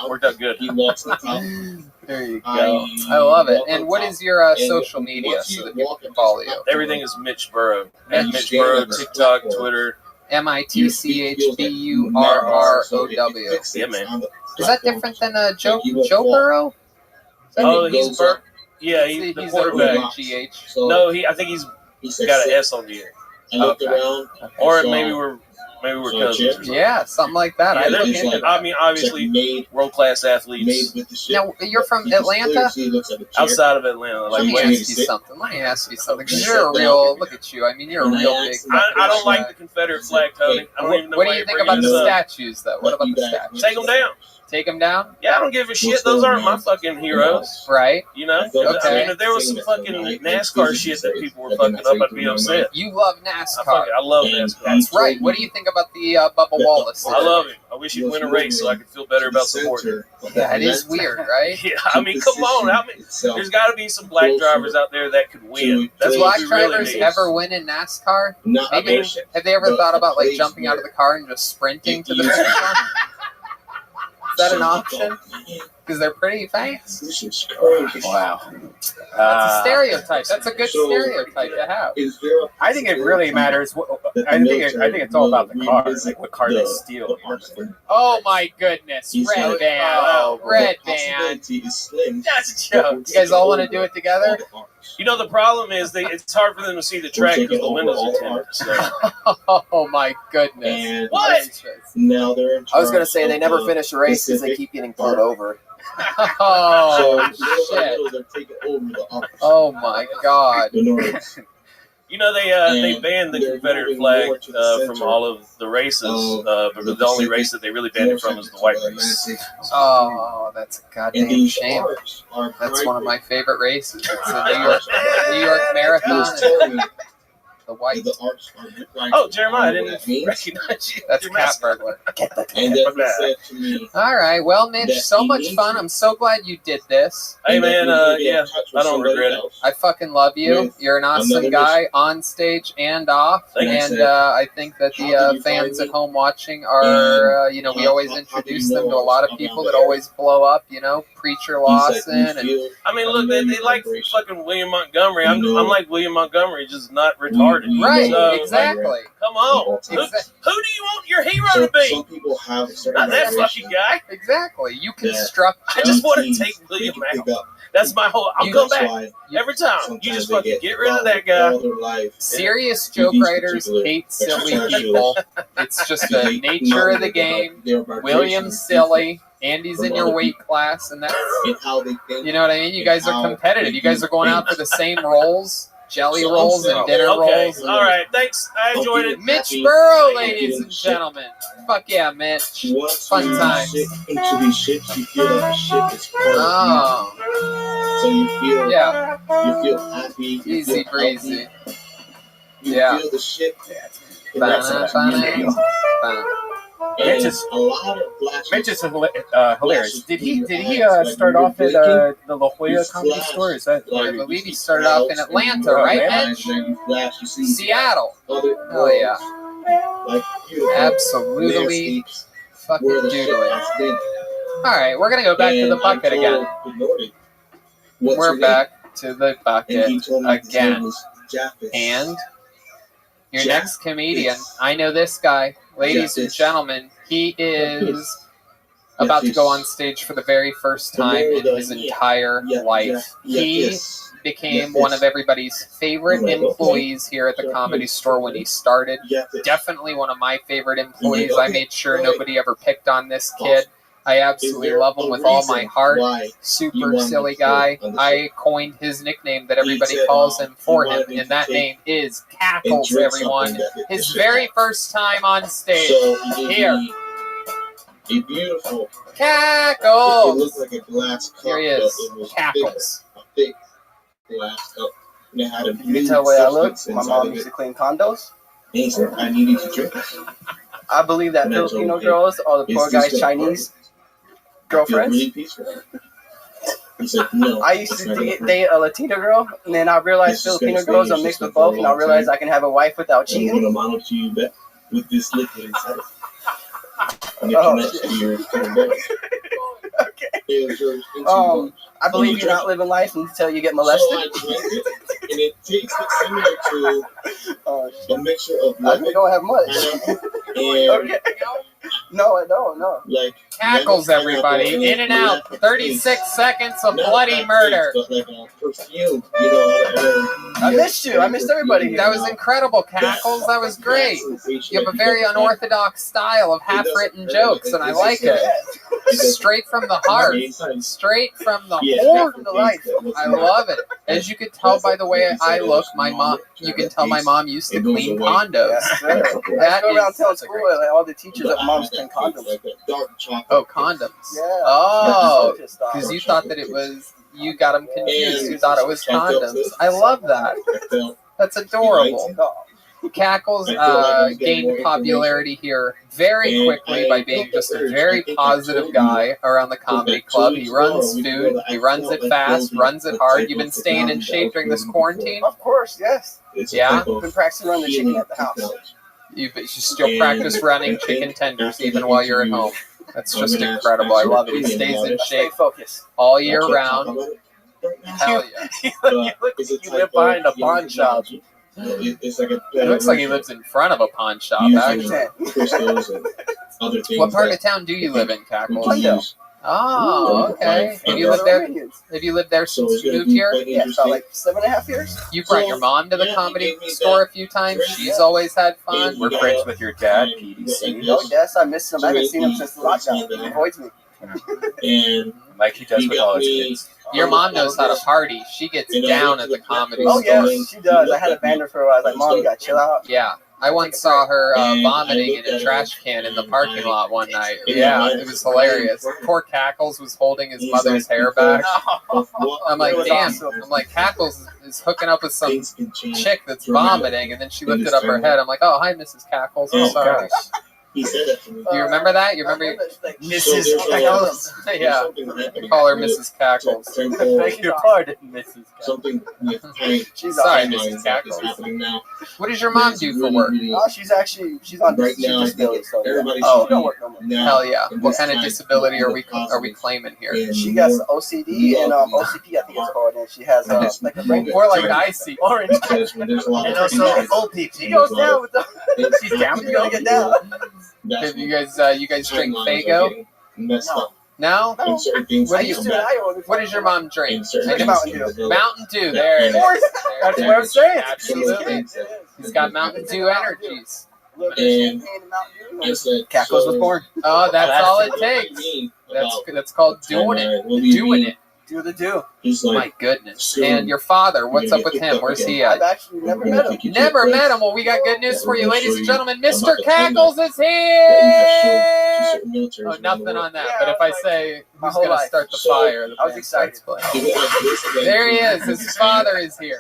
worked out good. There you go. I love it. And what is your social media so that people can follow you? Everything is Mitch Burrow. At Mitch Burrow, TikTok, Twitter. MITCHBURROW. Yeah, man. Is that different than Joe Burrow? Oh, he's Burrow. Yeah, he's the quarterback. GH. No, I think he's got an S on the end. Okay. Or maybe we're Maybe we're cousins. Yeah, something like that. Yeah, I look into that. I mean, obviously, world-class athletes. Now, you're from Atlanta? Outside of Atlanta. Let me ask you something. Because you're a real, look at you. I mean, you're a real big. I don't like the Confederate flag, Tony. I don't even know what do you think about the statues, though? What about the statues? Take them down. Take them down? Yeah, I don't give a shit. Those aren't my fucking heroes. Right. You know? I mean, if there was some fucking NASCAR shit that people were fucking up, I'd be upset. You love NASCAR. I love NASCAR. That's right. What do you think about the Bubba Wallace? I love him. I wish he'd win a race so I could feel better about supporting him. Yeah, it is weird, right? Yeah, I mean, come on. I mean, there's got to be some black drivers out there that could win. That's Do black what we really drivers need. ever win in NASCAR? Maybe have they ever thought about like jumping out of the car and just sprinting to the finish line? Is that an option? Because they're pretty fast. Wow. That's a stereotype. That's a good stereotype to have. I think it really matters. I think it's all about the car, like what car they steal. Oh my goodness, Red Band. Red Band. That's a joke. You guys all want to do it together? You know, the problem is it's hard for them to see the track because the windows are tinted. So. Oh my goodness. What? Now they're I was going to say they never finish a race because they keep getting pulled over. Oh, shit. Oh my God. You know, they banned the Confederate flag from all of the races, but the only race that they really banned it from is the white race. Oh, that's a goddamn shame. That's one of my favorite races. It's the New York Marathon. The white. Oh, Jeremiah, I didn't recognize you. That's Cat Burglar. And All right. Well, Mitch, so much fun. I'm so glad you did this. Hey, man, yeah, I don't regret it. I fucking love you. You're an awesome guy on stage and off. And I think that the fans at home watching are, you know, we always introduce them to a lot of people that always blow up, you know, Preacher Lawson. And I mean, look, they like fucking William Montgomery. I'm like William Montgomery, just not retarded. Right, So, exactly. Come on. Who do you want your hero to be? Some people have Not that fucking guy. Exactly. You construct. I just want to take William out. That's my whole. I'll come back every time. You just fucking get rid of that guy. Serious joke writers hate silly people. It's just the nature of the game. William's silly. Andy's in your weight class, and that's, you know what I mean? You guys are competitive. You guys are going out for the same roles. Jelly rolls and dinner rolls. All right, thanks. I enjoyed it. Mitch Burrow, ladies and gentlemen. Fuck yeah, Mitch. Fun times. Into these ships, you feel like the ship is Oh. So you feel, yeah. You feel happy. You Easy feel breezy. healthy. You Yeah. feel the ship. Mitch is hilarious. Did he start off at the La Jolla Comedy Store? Is that? I believe he started off in Atlanta, right, Mitch? Seattle. Oh yeah. Absolutely fucking doodling. All right, we're gonna go back to the bucket again. We're back to the bucket again. And your next comedian, I know this guy. Ladies and gentlemen, he is about to go on stage for the very first time in his entire life. He became one of everybody's favorite employees here at the Comedy Store when he started. Definitely one of my favorite employees. I made sure nobody ever picked on this kid. I absolutely love him with all my heart. Super silly guy. I coined his nickname that everybody calls him for him, and that name is Cackles, everyone. His very first time on stage. Here. A beautiful Cackles. It looked like a glass cup. Here he is. It was Cackles. A thick glass cup. And it had a You can tell the way I look. My mom used to clean condos. He said, I needed to drink. I believe that Filipino girls are the poor guy's Chinese girlfriends. He said, no. I used to date a Latina girl, and then I realized Filipino girls are mixed with both, and I realized I can have a wife without cheating. I'm going to model to you back with this liquid inside it. And it connects to your belly. Okay. I believe you're not living life until you get molested. So I drank it, and it tastes similar to a mixture of I don't have much. and No, I don't. No. Like Cackles, everybody. In and out. 36 seconds of bloody murder. But like a perfume, you know. I missed you. I missed everybody. That was incredible, Cackles. That was great. You have a very unorthodox style of half-written jokes, and I like it. Straight from the heart. Straight from the heart. From the life. I love it. As you could tell by the way I look, my mom. You can tell my mom used to clean condos. I go around telling school like, all the teachers that moms clean condoms. Oh, condoms. Yeah. Oh, because you thought that it was. You got them confused. You thought it was condoms. I love that. That's adorable. Cackles gained popularity here very quickly by being just a very positive guy around the comedy club. He runs food. He runs it fast, runs it hard. You've been staying in shape during this quarantine? Of course, yes. Yeah? I've been practicing running the chicken at the house. You still practice running chicken tenders even while you're at home. That's just incredible. I love it. He stays in shape all year round. Hell yeah. You look like you live behind a pawn shop. It looks like he lives in front of a pawn shop, actually. What part of town do you live in, Cackles? Oh, okay. Have you lived there? Have you lived there since you moved here? Yeah, about like 7.5 years. You brought your mom to the comedy store a few times. She's always had fun. We're friends with your dad, PDC. Oh yes, I miss him. I haven't seen him since the lockdown. He avoids me. And like he does with all his kids. Your mom knows how to party. She gets down at the comedy store. Oh yes, she does. I had a ban her for a while. I was like, Mom, you gotta chill out. Yeah. I once saw her vomiting in a trash can in the parking lot one night. Yeah, it was hilarious. Poor Cackles was holding his mother's hair back. I'm like, damn. I'm like, Cackles is hooking up with some chick that's vomiting, and then she lifted up her head. I'm like, oh, hi, Mrs. Cackles. I'm sorry. He said that to me. Do you remember that? You remember Mrs. Cackles? Yeah. Call her Mrs. Cackles. Beg your pardon, Mrs. Something with She's sorry, Mrs. Cackles. What does your mom do for work? Oh, she's on disability. So oh, she don't work no more. Hell yeah! What kind of disability are we claiming here? She got OCD and OCP, I think it's called, and she has like a brain. More like I see orange. And also old people. She goes down with the. She's down. You gotta get down. Have you guys drink Faygo? No? What does your mom drink? Mountain Dew. Mountain Dew, there it is. That's what I'm saying. Absolutely. He's got Mountain Dew energies. And Cackles was born. Oh, that's all it takes. That's called doing it. Doing it. Do the do. My goodness. And your father, what's up with him? Where's he at? I've actually never met him. Never met him. Well, we got good news for you, ladies and gentlemen. Mr. Cackles is here. Oh, nothing on that. But if I say who's going to start the fire, I was excited. There he is. His father is here.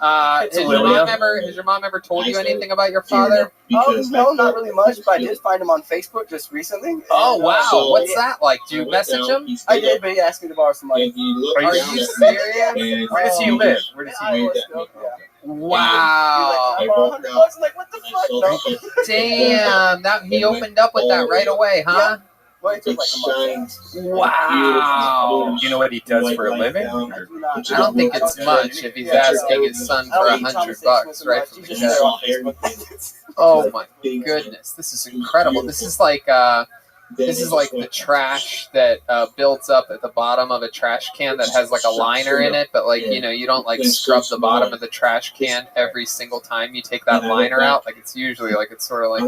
Has your mom ever told you anything about your father? No, not really much, but I did find him on Facebook just recently. Oh, wow. What's that like? Do you message him? I did, but he asked me to borrow some money. Are you serious? Where does he live? Where does he live? Wow. $100. I'm like, what the fuck? No. Damn. He opened up with that right away, huh? Well, it took like a month. Wow. Do you know what he does for a living? I don't think it's much if he's asking his son for $100, right? From his dad. Oh my goodness, this is incredible. This is like the trash that builds up at the bottom of a trash can that has like a liner in it, but like you don't like scrub the bottom of the trash can every single time you take that liner out. Like it's usually like it's sort of like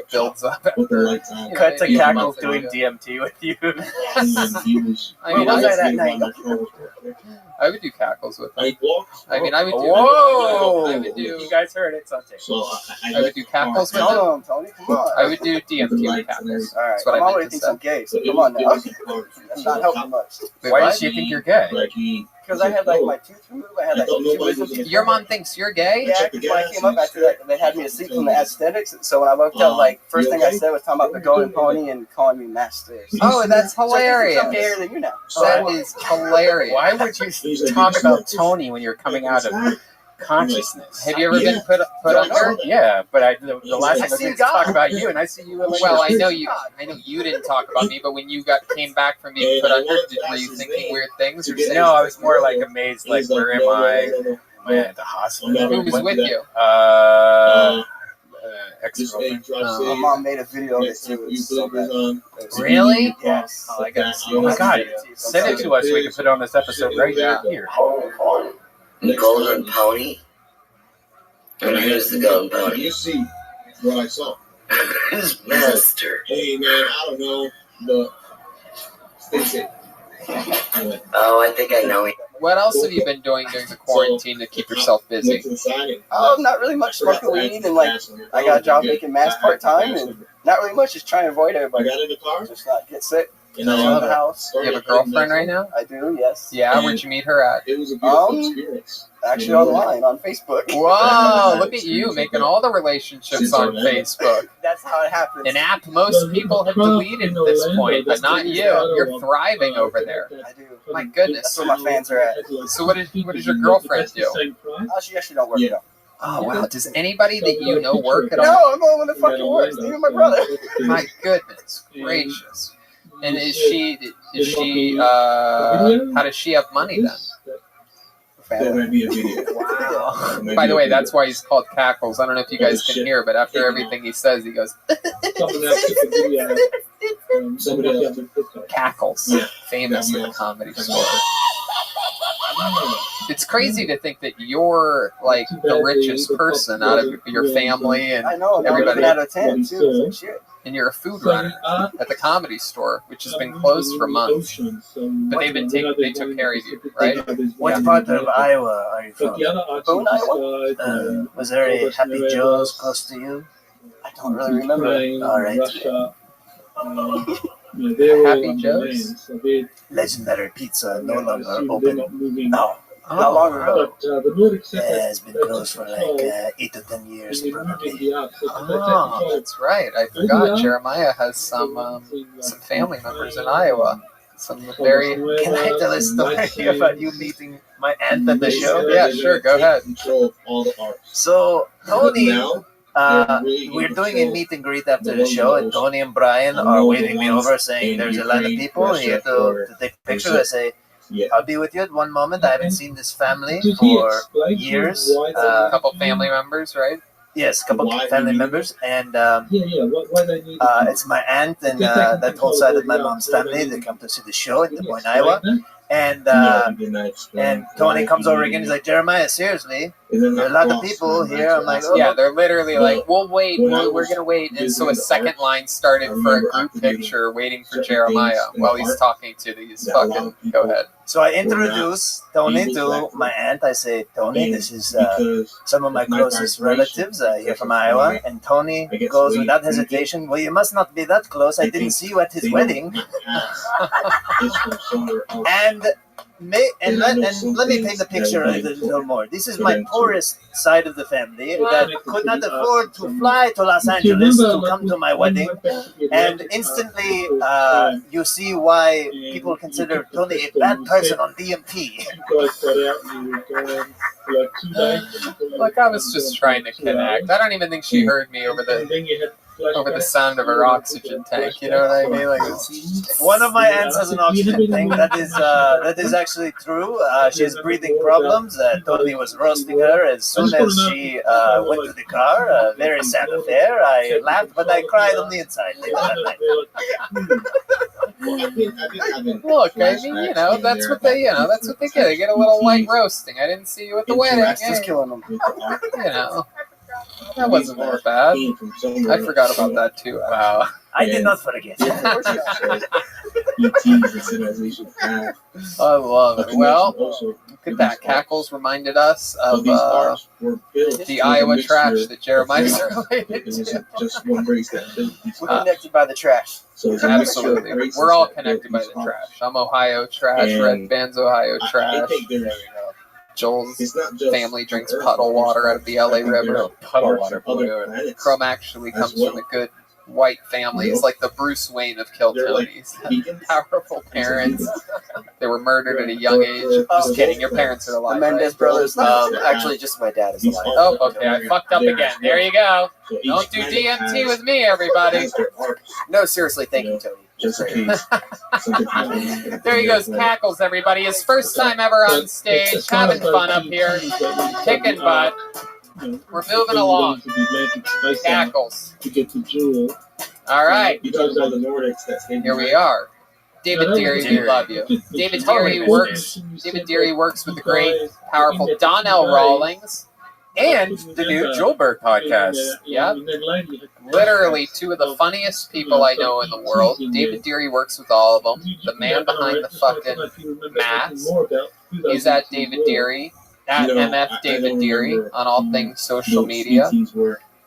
builds up. Cut to Cackles doing DMT with you. I would do Cackles with him. I would do. Whoa! I would do. You guys heard it. It's on tape. I would do Cackles with him. Tony, come on. I would do DMT with Cackles. All right. That's what I'm I already meant to think say. I'm gay, so come on now. That's not helping much. Why does she think you're gay? Because I had like my tooth removed. I had like 2 wisdom teeth. Your mom thinks you're gay? Yeah, because when I came up after that, they had me asleep from the aesthetics. So when I woke up, like first thing I said was talking about the golden pony and calling me master. Oh, that's hilarious. I'm gayer than you now. That is hilarious. Why would you talk about Tony when you're coming out of consciousness? Have you ever been put under? Yeah, but the last time I was talk about you, and I see you. Well, I know you didn't talk about me, but when you came back from being put under, were you thinking weird things? Or No, I was more like amazed. Like, where am I? Am I at the hospital? Who was with you? ex-girlfriend. My mom made a video of it too. It's so bad. Really? Yes. Oh, I gotta see. Oh my god! Send it to us so we can put it on this episode right here. The golden pony. And here's the golden pony. You see what I saw. His master. Hey man, I don't know, but stay safe. Oh, I think I know it. What else have you been doing during the quarantine to keep yourself busy? Not really much smoking weed, and like I got a job making masks part time, and not really much. Just trying to avoid everybody. Just not get sick. You Out of the house. You have a girlfriend right now? I do, yes. Yeah, where'd you meet her at? It was a beautiful experience. Actually online on Facebook. Whoa, look at you making all the relationships on Facebook. That's how it happens. An app most people have deleted at this point, but not you. You're thriving over there. I do. My goodness. That's where my fans are at. So what does your girlfriend do? She actually don't work though. Oh wow! Does anybody that you know work at all? No, I'm the one that fucking works. Even my brother. My goodness gracious! And how does she have money then? There might be a video. Wow. By the way, that's why he's called Cackles. I don't know if you guys can hear, but after everything he says, he goes Cackles. Famous in the Comedy Store. It's crazy to think that you're like the richest person out of your family and I know, everybody out of 10 too. Shit. And you're a food runner at the Comedy Store, which has been closed for months. But they took care of you, right? What part of Iowa are you from? Boone, Iowa? Was there a Happy Joe's close to you? I don't really remember. All right. Happy Joe's? Legendary Pizza no longer open. No. How long ago? It's been closed for like 8 to 10 years, probably. Oh, that's right. I forgot. Jeremiah has some family members in Iowa. Some very. Can I tell a story about you meeting my aunt at the show? Yeah, sure. Go ahead. So Tony, we're doing a meet and greet after the show, and Tony and Brian are waving me over, saying there's a lot of people here to take pictures. I say, I'll be with you at one moment. I haven't seen this family for years. A couple family members, right? Yes, a couple of family members, and it's my aunt and that whole side of my mom's family. They come to see the show in Des Moines, Iowa. And Tony comes over again. He's like, Jeremiah, seriously, there are a lot of people here. I'm like, oh. Yeah, they're literally like, we'll wait. We're gonna wait. And so a second line started for a group picture, waiting for Jeremiah while he's talking to these fucking. Go ahead. So I introduce Tony to my aunt. I say, Tony, this is some of my closest relatives here from Iowa. And Tony goes without hesitation, well, you must not be that close. I didn't see you at his wedding. And let me paint the picture a little more. This is my poorest side of the family that could not afford to fly to Los Angeles to come to my wedding. And instantly, you see why people consider Tony a bad person on DMT. Look, I was just trying to connect. I don't even think she heard me over the sound of her oxygen tank. You know what I mean? Like one of my aunts has an oxygen tank. That is actually true. She has breathing problems. Tony was roasting her as soon as she went to the car. A very sad affair. I laughed, but I cried on the inside later that night. Look, I mean, that's what they get. They get a little light roasting. I didn't see you at the wedding. Just killing them. That wasn't that bad. I forgot about that too. Wow. I did not forget. I love it. Well, look at that. Cackles reminded us of the Iowa trash that Jeremiah's related to. We're connected by the trash. Absolutely. We're all connected by the trash. I'm Ohio trash. Red Band's Ohio trash. Joel's family drinks puddle water out of the LA River. Puddle water. Crum actually comes from a good white family. It's like the Bruce Wayne of Kill Tonys. Powerful parents. They were murdered at a young age. Just kidding. Your parents are alive. The Mendez brothers. Actually, just my dad is alive. Oh, okay. I fucked up again. There you go. Don't do DMT with me, everybody. No, seriously. Thank you, Tony. There he goes, Cackles, everybody. His first time ever on stage, having fun up here, kicking butt. We're moving along. Tackles. To get the jewel. All right. You talk about the Nordics. Here we are. David Deary, we love you. David Deary works with the great, powerful Donnell Rawlings. And the new Joelberg podcast. Yep. Literally two of the funniest people I know in the world. David Deary works with all of them. The man behind the fucking mask is at David Deary, at MF David Deary on all things social media. He's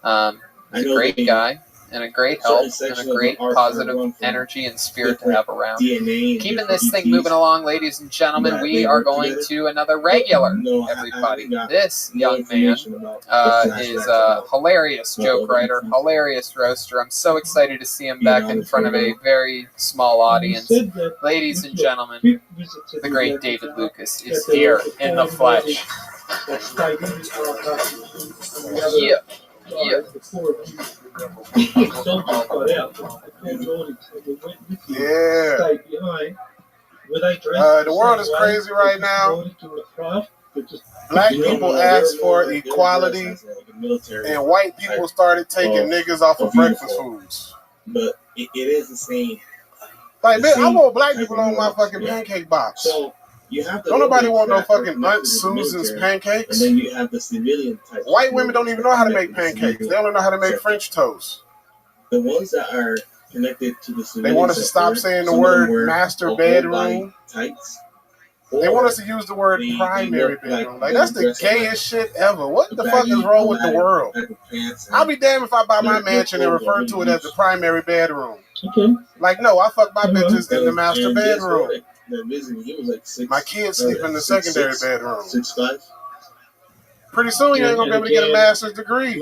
a great guy. And a great help, and a great positive energy and spirit to have around. Keeping this thing moving along, ladies and gentlemen, we are going to another regular, everybody. This young man is a hilarious joke writer, hilarious roaster. I'm so excited to see him back in front of a very small audience. Ladies and gentlemen, the great David Lucas is here in the flesh. Yeah. Yeah. The world is crazy right now. Black people asked for equality, and white people started taking niggas off of breakfast foods. But it is insane. Like, man, I want black people on my fucking pancake box. So you have don't nobody want no fucking Aunt Susan's pancakes. And then you have the civilian type. White women don't even know how to make pancakes. They only know how to make French toast. The ones that are connected to the civilian. They want us to stop saying the word master bedroom. They want us to use the word primary bedroom. Like, that's the gayest shit ever. What the fuck is wrong with the world? I'll be damned if I buy my mansion and refer to it as the primary bedroom. Like, no, I fuck my bitches in the master bedroom. My kids sleep in the secondary bedroom. 6'5". Pretty soon you ain't gonna be able to get a master's degree.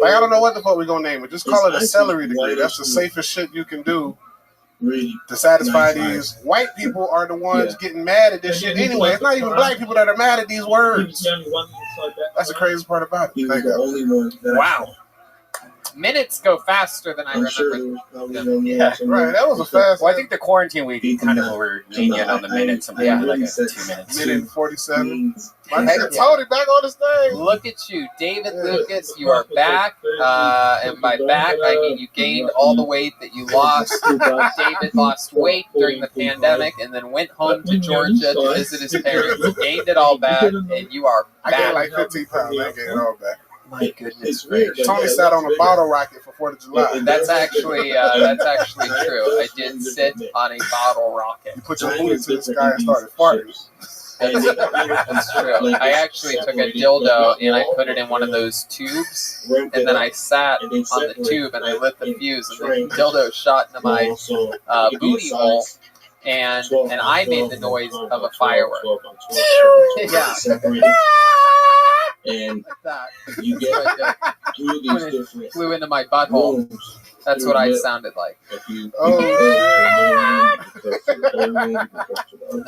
Like, I don't know what the fuck we gonna name it. Just call it a celery degree. That's the safest shit you can do to satisfy these. White people are the ones getting mad at this shit anyway. It's not even black people that are mad at these words. That's the craziest part about it. Wow. Minutes go faster than I remember. Yeah, right. That was a fast. Well, I think the quarantine week kind of over lenient on the minutes. Something like 2 minutes. Minute 47. My nigga Tony back on the stage. Look at you, David Lucas. You are back, and by back I mean you gained all the weight that you lost. David lost weight during the pandemic, and then went home to Georgia to visit his parents. Gained it all back, and you are back. I gained like 15 pounds. I gained it all back. My goodness gracious. Tony sat on a bottle rocket for 4th of July. That's actually true. I did sit on a bottle rocket. You put your booty to the sky and started farting. That's true. I actually took a dildo and I put it in one of those tubes, and then I sat on the tube and I lit the fuse, and the dildo shot into my booty hole, and I made the noise of a firework. Yeah. And like that. You get through these different flew into my butthole. That's what I sounded like. And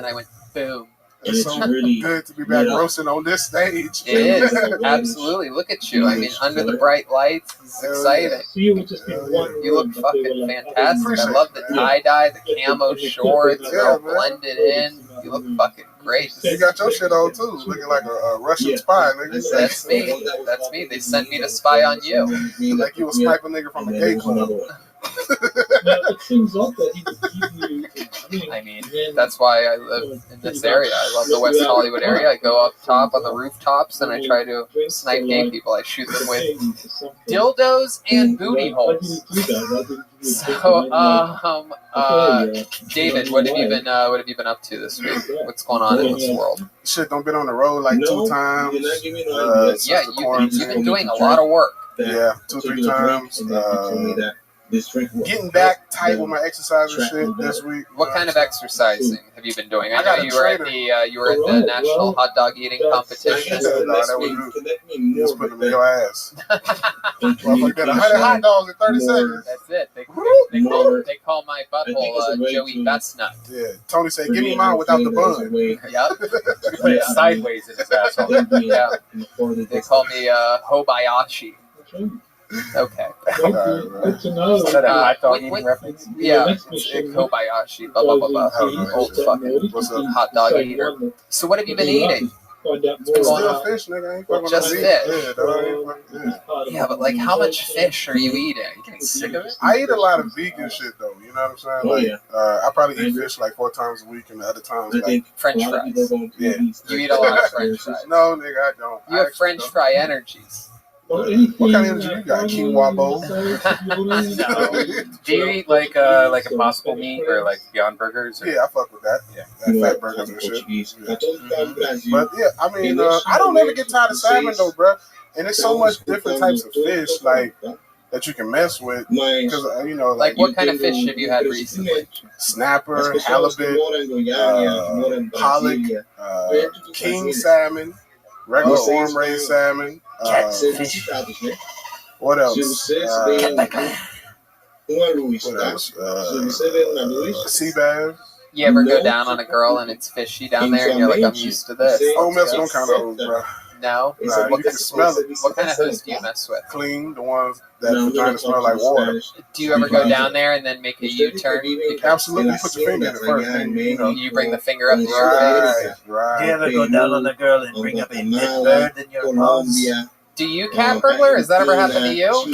I went boom. It's so really good to be back roasting on this stage. It is. Absolutely. Look at you. I mean, under the bright lights, it's exciting. You look fucking fantastic. I love the tie-dye, the camo shorts. They're all blended in. You look fucking great. You got your shit on, too. Looking like a Russian spy, nigga. That's me. That's me. They sent me to spy on you. Like you a sniper nigga from a gay club. I mean, that's why I live in this area. I love the West Hollywood area. I go up top on the rooftops and I try to snipe gay people. I shoot them with dildos and booty holes. So, David, what have you been up to this week? What's going on in this world? Shit, don't been on the road like 2 times. Yeah, you've been doing a lot of work. Yeah, 2-3 times. Getting back tight with my exercise and shit this week. What kind of exercising have you been doing? I know you were at the National Hot Dog Eating Competition. No, that was you. Just put them in your ass. Well, you did 100 hot dogs in 30 seconds. That's it. They call my butthole Joey Bestnut. Yeah. Tony said, "Give me mine without the bun." Yep. Put it sideways in his asshole. Yeah. They call me Hobayashi. Okay. Good to know. Is that a hot dog eating reference? Yeah, Kobayashi. Blah, blah, blah, blah. Old fucking hot dog eater. So what have you been eating? find out It's more. Still fish, nigga. Ain't fucking Just no meat. fish. Yeah, dog. Yeah, but like, how much fish are you eating? Are you getting sick of it? I eat a lot of vegan shit though. You know what I'm saying? Oh, Like, yeah. I probably eat fish like 4 times a week, and the other times like French fries. Yeah. You eat a lot of French fries. No, nigga, I don't. You have French fry energies. What kind of energy you got? Quinoa bowl? No. Do you eat like Impossible Meat or like Beyond Burgers? Or? Yeah, I fuck with that. Yeah. Fat burgers and shit. Yeah. But yeah, I mean, I don't ever get tired of salmon though, bro. And there's so much different types of fish like that you can mess with. Because you know, like what kind of fish have you had recently? Snapper, halibut, pollock, king salmon, regular farm raised salmon. What else? What else? Sea bass. You ever go down on a girl and it's fishy down there and you're like, I'm used to this? I don't mess with them kind of hoes, bro. No? Nah, you can smell it. What kind of hose do you mess with? Clean, the ones that vagina smell like water. Do you ever go down there and then make a U-turn? Absolutely, put your finger in it first. You know. You bring the finger up to your face? Right. Do you ever go down on a girl and bring up a dead bird in your mouth? Do you cat burglar? Has that ever happened to you? Is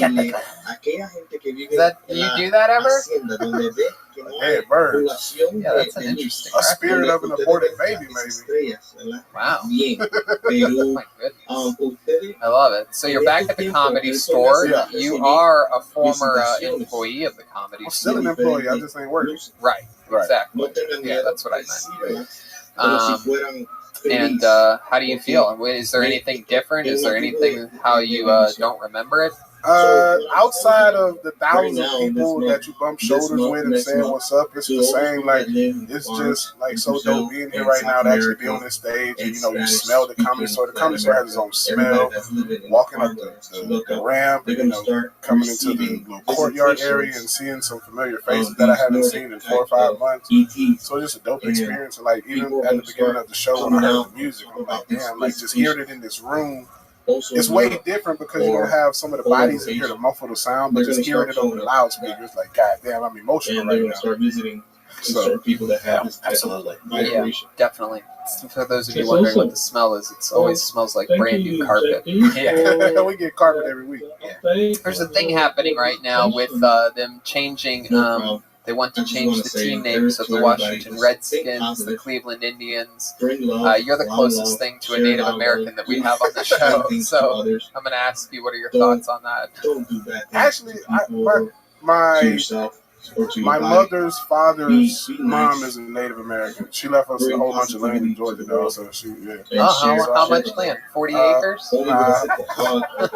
that, you do that ever? Hey, bird. Yeah, that's an interesting. A spirit of an aborted baby, maybe. Wow. Oh my goodness. I love it. So you're back at the Comedy Store. Yeah. You are a former employee of the Comedy I'm Store. still an employee. I just ain't working. Right. Exactly. Yeah, that's what I meant. And how do you feel? Is there anything different? Is there anything how you don't remember it? Outside of the thousands of people that you bump shoulders with and saying what's up, it's the same. Like, it's just like so dope being here right now to actually be on this stage. And, you know, you smell the Comedy Store. The Comedy Store has its own smell. Walking up the ramp, and, you know, coming into the little courtyard area and seeing some familiar faces that I haven't seen in 4 or 5 months. So it's just a dope experience. And like, even at the beginning of the show when I heard the music, I'm like, damn, like just hearing it in this room. It's way different because you don't have some of the bodies in here to muffle the sound, but just hearing it over the loudspeakers, like, God damn, I'm emotional right now. Start visiting So, people that have this absolutely. Yeah, definitely. For those of you wondering what the smell is, it always smells like brand new carpet. Yeah, we get carpet every week. Yeah. There's a thing happening right now with them changing. They want to change the team names of the Washington Redskins, the Cleveland Indians. You're the closest thing to a Native American that we have on the show, so I'm going to ask you, what are your thoughts on that? Actually, my mother's father's mom is a Native American. She left us a whole bunch of land in Georgia, though. So she, yeah. How much land? 40 acres?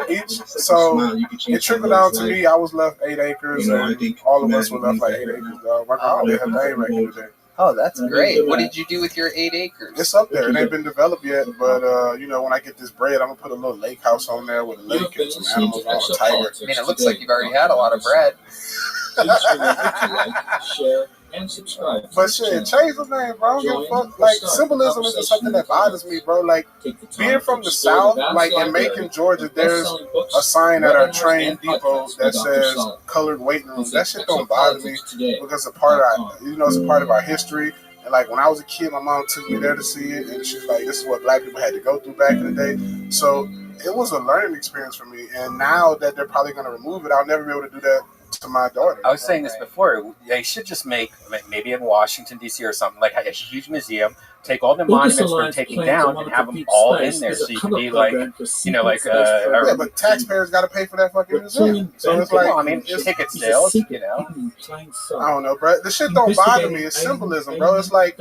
Each. So it trickled down to me. I was left 8 acres, and all of us were left like 8 acres. My grandma did her name back in the day. Oh, that's great. What did you do with your 8 acres? It's up there. It ain't been developed yet, but you know, when I get this bread, I'm gonna put a little lake house on there with a lake and some animals on a tiger. I mean, it looks like you've already had a lot of bread. Share, and subscribe. But shit, change the name, bro. I don't give a fuck. Like, symbolism isn't something that bothers me, bro. Like, being from the South, like, in Macon, Georgia, there's a sign at our train depot that says colored waiting room. That shit don't bother me because it's a part of our history. And like, when I was a kid, my mom took me there to see it, and she's like, this is what black people had to go through back in the day. So it was a learning experience for me. And now that they're probably going to remove it, I'll never be able to do that to my daughter. I was saying this before. They should just make, maybe in Washington, D.C. or something, like a huge museum, take all the monuments we're taking down and have them all in there. So you can be like, you know, like... yeah, but taxpayers got to pay for that fucking museum. So it's like... I mean, ticket sales, you know? I don't know, bro. The shit don't bother me. It's symbolism, bro. It's like,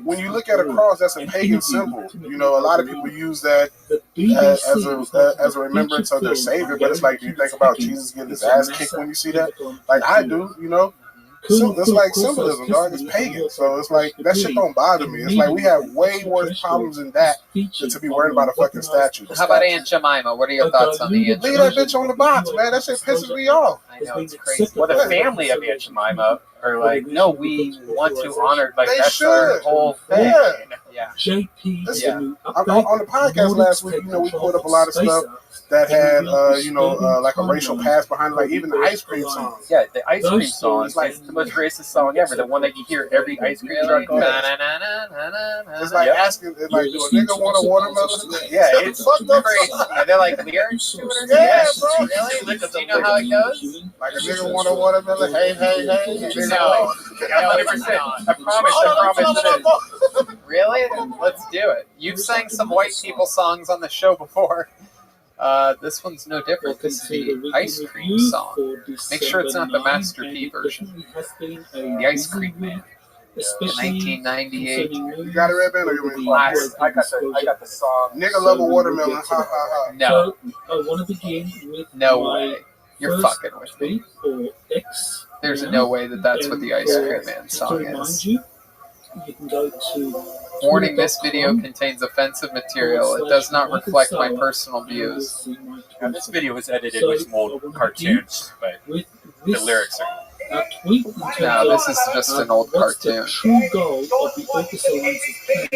when you look at a cross, that's a pagan symbol. You know, a lot of people use that as a remembrance of their savior, but it's like, do you think about Jesus getting his ass kicked when you see that? Like, I do, you know? So it's like symbolism, dog. It's pagan. So it's like, that shit don't bother me. It's like, we have way worse problems than that than to be worried about a fucking statue. How about Aunt Jemima? What are your thoughts on the Aunt Leave Jemima? that bitch on the box, man. That shit pisses me off. I know, it's crazy. Well, the family of Aunt Jemima are like, no, we want to honor, like, They that's should. our whole thing. Yeah. Yeah. JP, Listen, on the podcast last week, we pulled up a lot of stuff that had, like a racial past behind it, like even the ice cream song. Yeah, the ice cream song is the most racist song ever. The one that you hear every ice cream truck on. It's like asking, do a nigga want a watermelon? Yeah, it's fucked up. Are there like lyrics to it? Yeah, bro. Really? Do you know how it goes? Like a nigga want a watermelon? Hey, hey, hey. No, 100%. I promise it is. Really? Let's do it. You've sang some white people songs on the show before. This one's no different. This is the ice cream song. Make sure it's not the Master P version. The Ice Cream Man. The 1998. You got a red band or you mean class? I got the song. Nigga love a watermelon. Ha ha ha. No. I want to begin with no way. You're fucking with me. There's no way that that's what the Ice Cream Man song is. You can go to warning, this video contains offensive material. It does not reflect my personal views. Now, this video was edited with some old cartoons, but the lyrics are... No, this is just an old cartoon.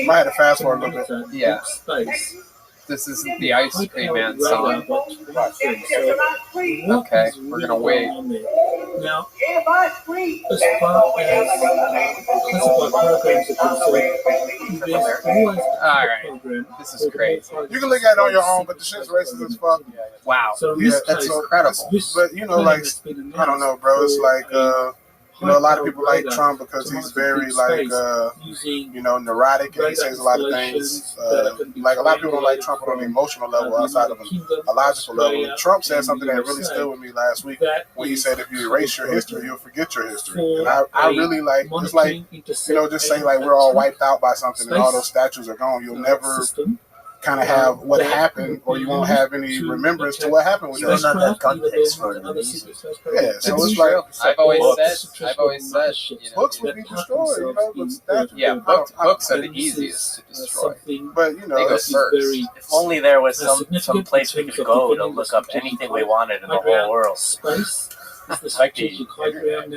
Might have to fast forward a little bit. Yeah. This isn't the Ice Cream Man song. Okay, we're gonna wait. Now, as far as classified programs are concerned, there's always Alright, this is crazy. You can look at it on your own, but the shit's racist as fuck. Wow. So Yeah, that's incredible. But like, I don't know, bro. It's like, a lot of people like Trump because he's very like, neurotic and he says a lot of things. Like a lot of people don't like Trump on an emotional level outside of a logical level. Trump said something that really stood with me last week when he said, if you erase your history, you'll forget your history. And I really like, it's like, just say like we're all wiped out by something and all those statues are gone. You'll never kind of have what happened, or you won't have any remembrance to what happened with you don't have that context for it. Yeah, so it's like I've always said, books would be destroyed, but statues. Yeah, books are the easiest to destroy. But they go first. If only there was some place we could go to look up anything we wanted in the whole world. Like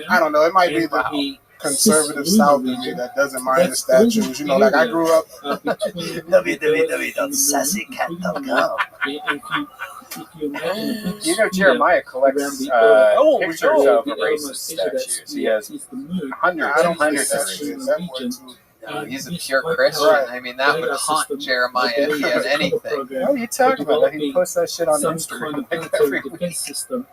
I don't know. It might be the conservative South in me that doesn't mind the statues. Like I grew up. www.sassycat.com. Jeremiah collects pictures of racist statues. He has hundreds of statues. He's a pure Christian. I mean, that would haunt Jeremiah if he had anything. What are you talking about? He posts that shit on Instagram every week.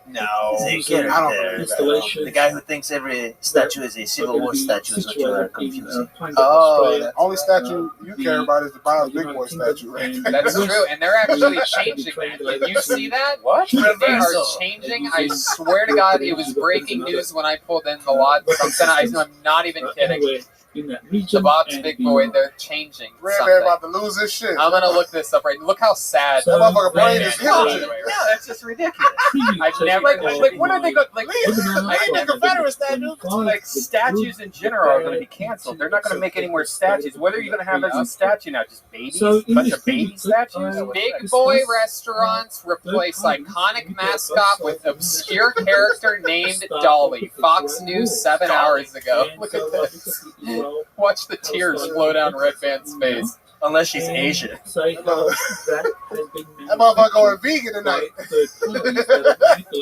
No, the guy who thinks every statue is a Civil War statue is what you are confusing. Oh, the only statue you care about is the Bob's Big Boy statue, right? That's true, and they're actually changing that. Did you see that? What? They are changing. I swear to God, it was breaking news when I pulled in the lot. I'm not even kidding. The Bob's Big Boy, they're changing something. About to lose this shit. I'm gonna look this up right now. Look how sad. That motherfucker brain is killing. Yeah, that's just ridiculous. I've never like what are they going like? The Confederate statue. Like statues in general are going to be canceled. They're not going to make any more statues. What are you going to have as a statue now? Just babies? A bunch of baby statues? Big Boy restaurants replace iconic mascot with obscure character named Dolly. Fox News 7 hours ago. Look at this. Watch the tears flow down Red Band's face. Unless she's Asian. That motherfucker going vegan tonight.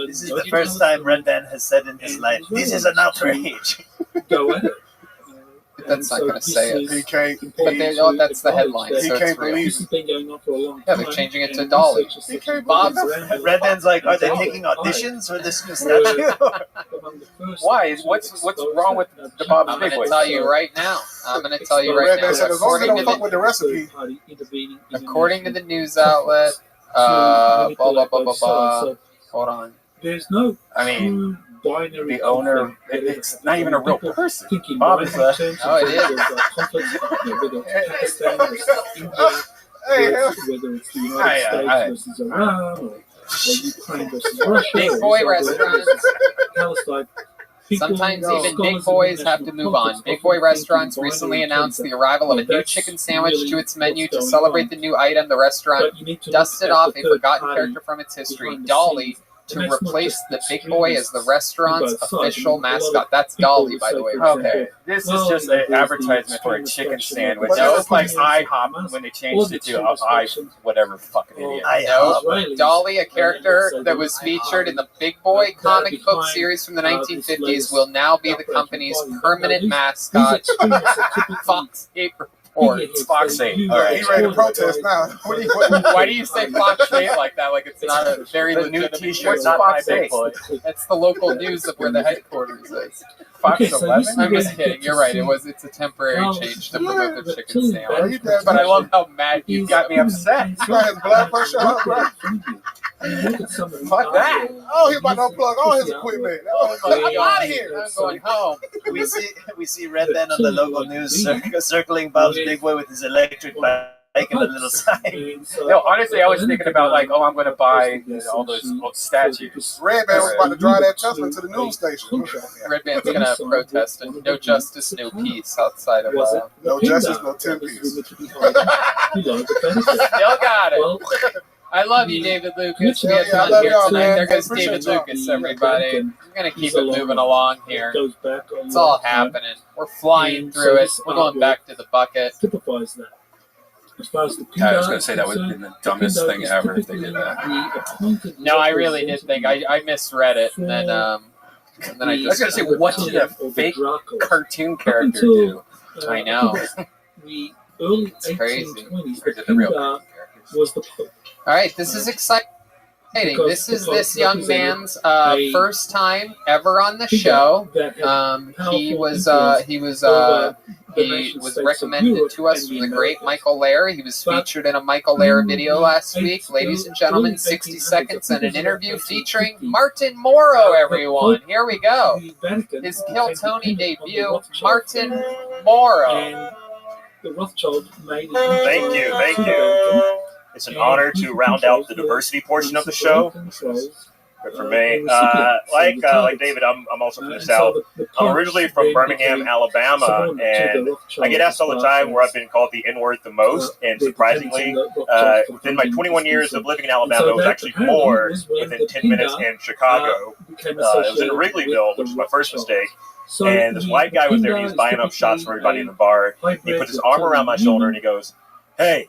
This is the first time Red Band has said in his life, this is an outrage. That's not going to say it. He can't. But that's the headline. He so can't it's real. believe it. Yeah, they're changing it to Dolly. He can't Bob's Red Band's like, are they taking auditions for this new statue? Why? What's wrong with the Bob's I'm Big going Boy? to tell you right now. Red Band said, as long as they don't fuck with the recipe. According to the news outlet, blah, blah, blah, blah, blah. Hold on. There's no. I mean, the owner, it's not even a real person. Bob is Oh, it is. Whether it's the United States versus Iran or Ukraine versus Russia. Big Boy restaurants. Palestine. Sometimes even big boys have to move on. Big Boy Restaurants recently announced the arrival of a new chicken sandwich to its menu to celebrate the new item. The restaurant dusted off a forgotten character from its history, Dolly, to replace the Big Boy as the restaurant's official mascot. That's Dolly, by the way. Okay, this is just an advertisement for a chicken sandwich. No, It's like IHOP when they changed it to whatever fucking idiot. No, Dolly, a character that was featured in the Big Boy comic book series from the 1950s, will now be the company's permanent mascot. Fox 8 reports. Fox 8. All He right. ready to protest now. Why do you say Fox 8 like that? Like it's not a very The new legitimate. T-shirt, What's not my Fox Big 8? Boy. That's the local news of where the headquarters is. Fox 11? I'm just kidding. You're right. It's a temporary change to promote the chicken sandwich. But I love how mad you got me upset. You got his blood pressure up, bro. Fuck that. Oh, he about to unplug all his equipment. I'm out of here. I'm going home. We see Red Ben on the local news circling Bob's Big Boy with his electric bike and a little sign. No, honestly, I was thinking about like, oh, I'm going to buy all those old statues. Red Man was about to drive that Tesla to the news station. Red Man's going to protest and no justice, no peace outside of no justice, no 10 piece. Still got it. I love you, David Lucas. We had fun here tonight. There goes David Lucas, everybody. We're going to keep it moving along here. It's all happening. We're flying through it. We're going back to the bucket. Typifies that. As far as the I was going to say that would have been the dumbest thing ever if they did that. No, I really did think. I misread it. And then I was going to say, what did a fake cartoon character do? I know. The early It's crazy. 1820s, Or did the real Pindar was the Pope. All right, this is exciting. This is this young man's first time ever on the show. He was recommended to us from the great Michael Lair. He was featured in a Michael Lair video last week. Ladies and gentlemen, 60 seconds and an interview featuring Martin Morrow, everyone. Here we go. His Kill Tony debut, Martin Morrow. The Rothschild made Thank you. It's an honor to round out the diversity portion of the show. Good for me. Like David, I'm also from the South. I'm originally from Birmingham, Alabama, and I get asked all the time where I've been called the N-word the most. And surprisingly, within my 21 years of living in Alabama, it was actually more within 10 minutes in Chicago. It was in Wrigleyville, which was my first mistake. And this white guy was there, and he was buying up shots for everybody in the bar. He put his arm around my shoulder, and he goes, "Hey,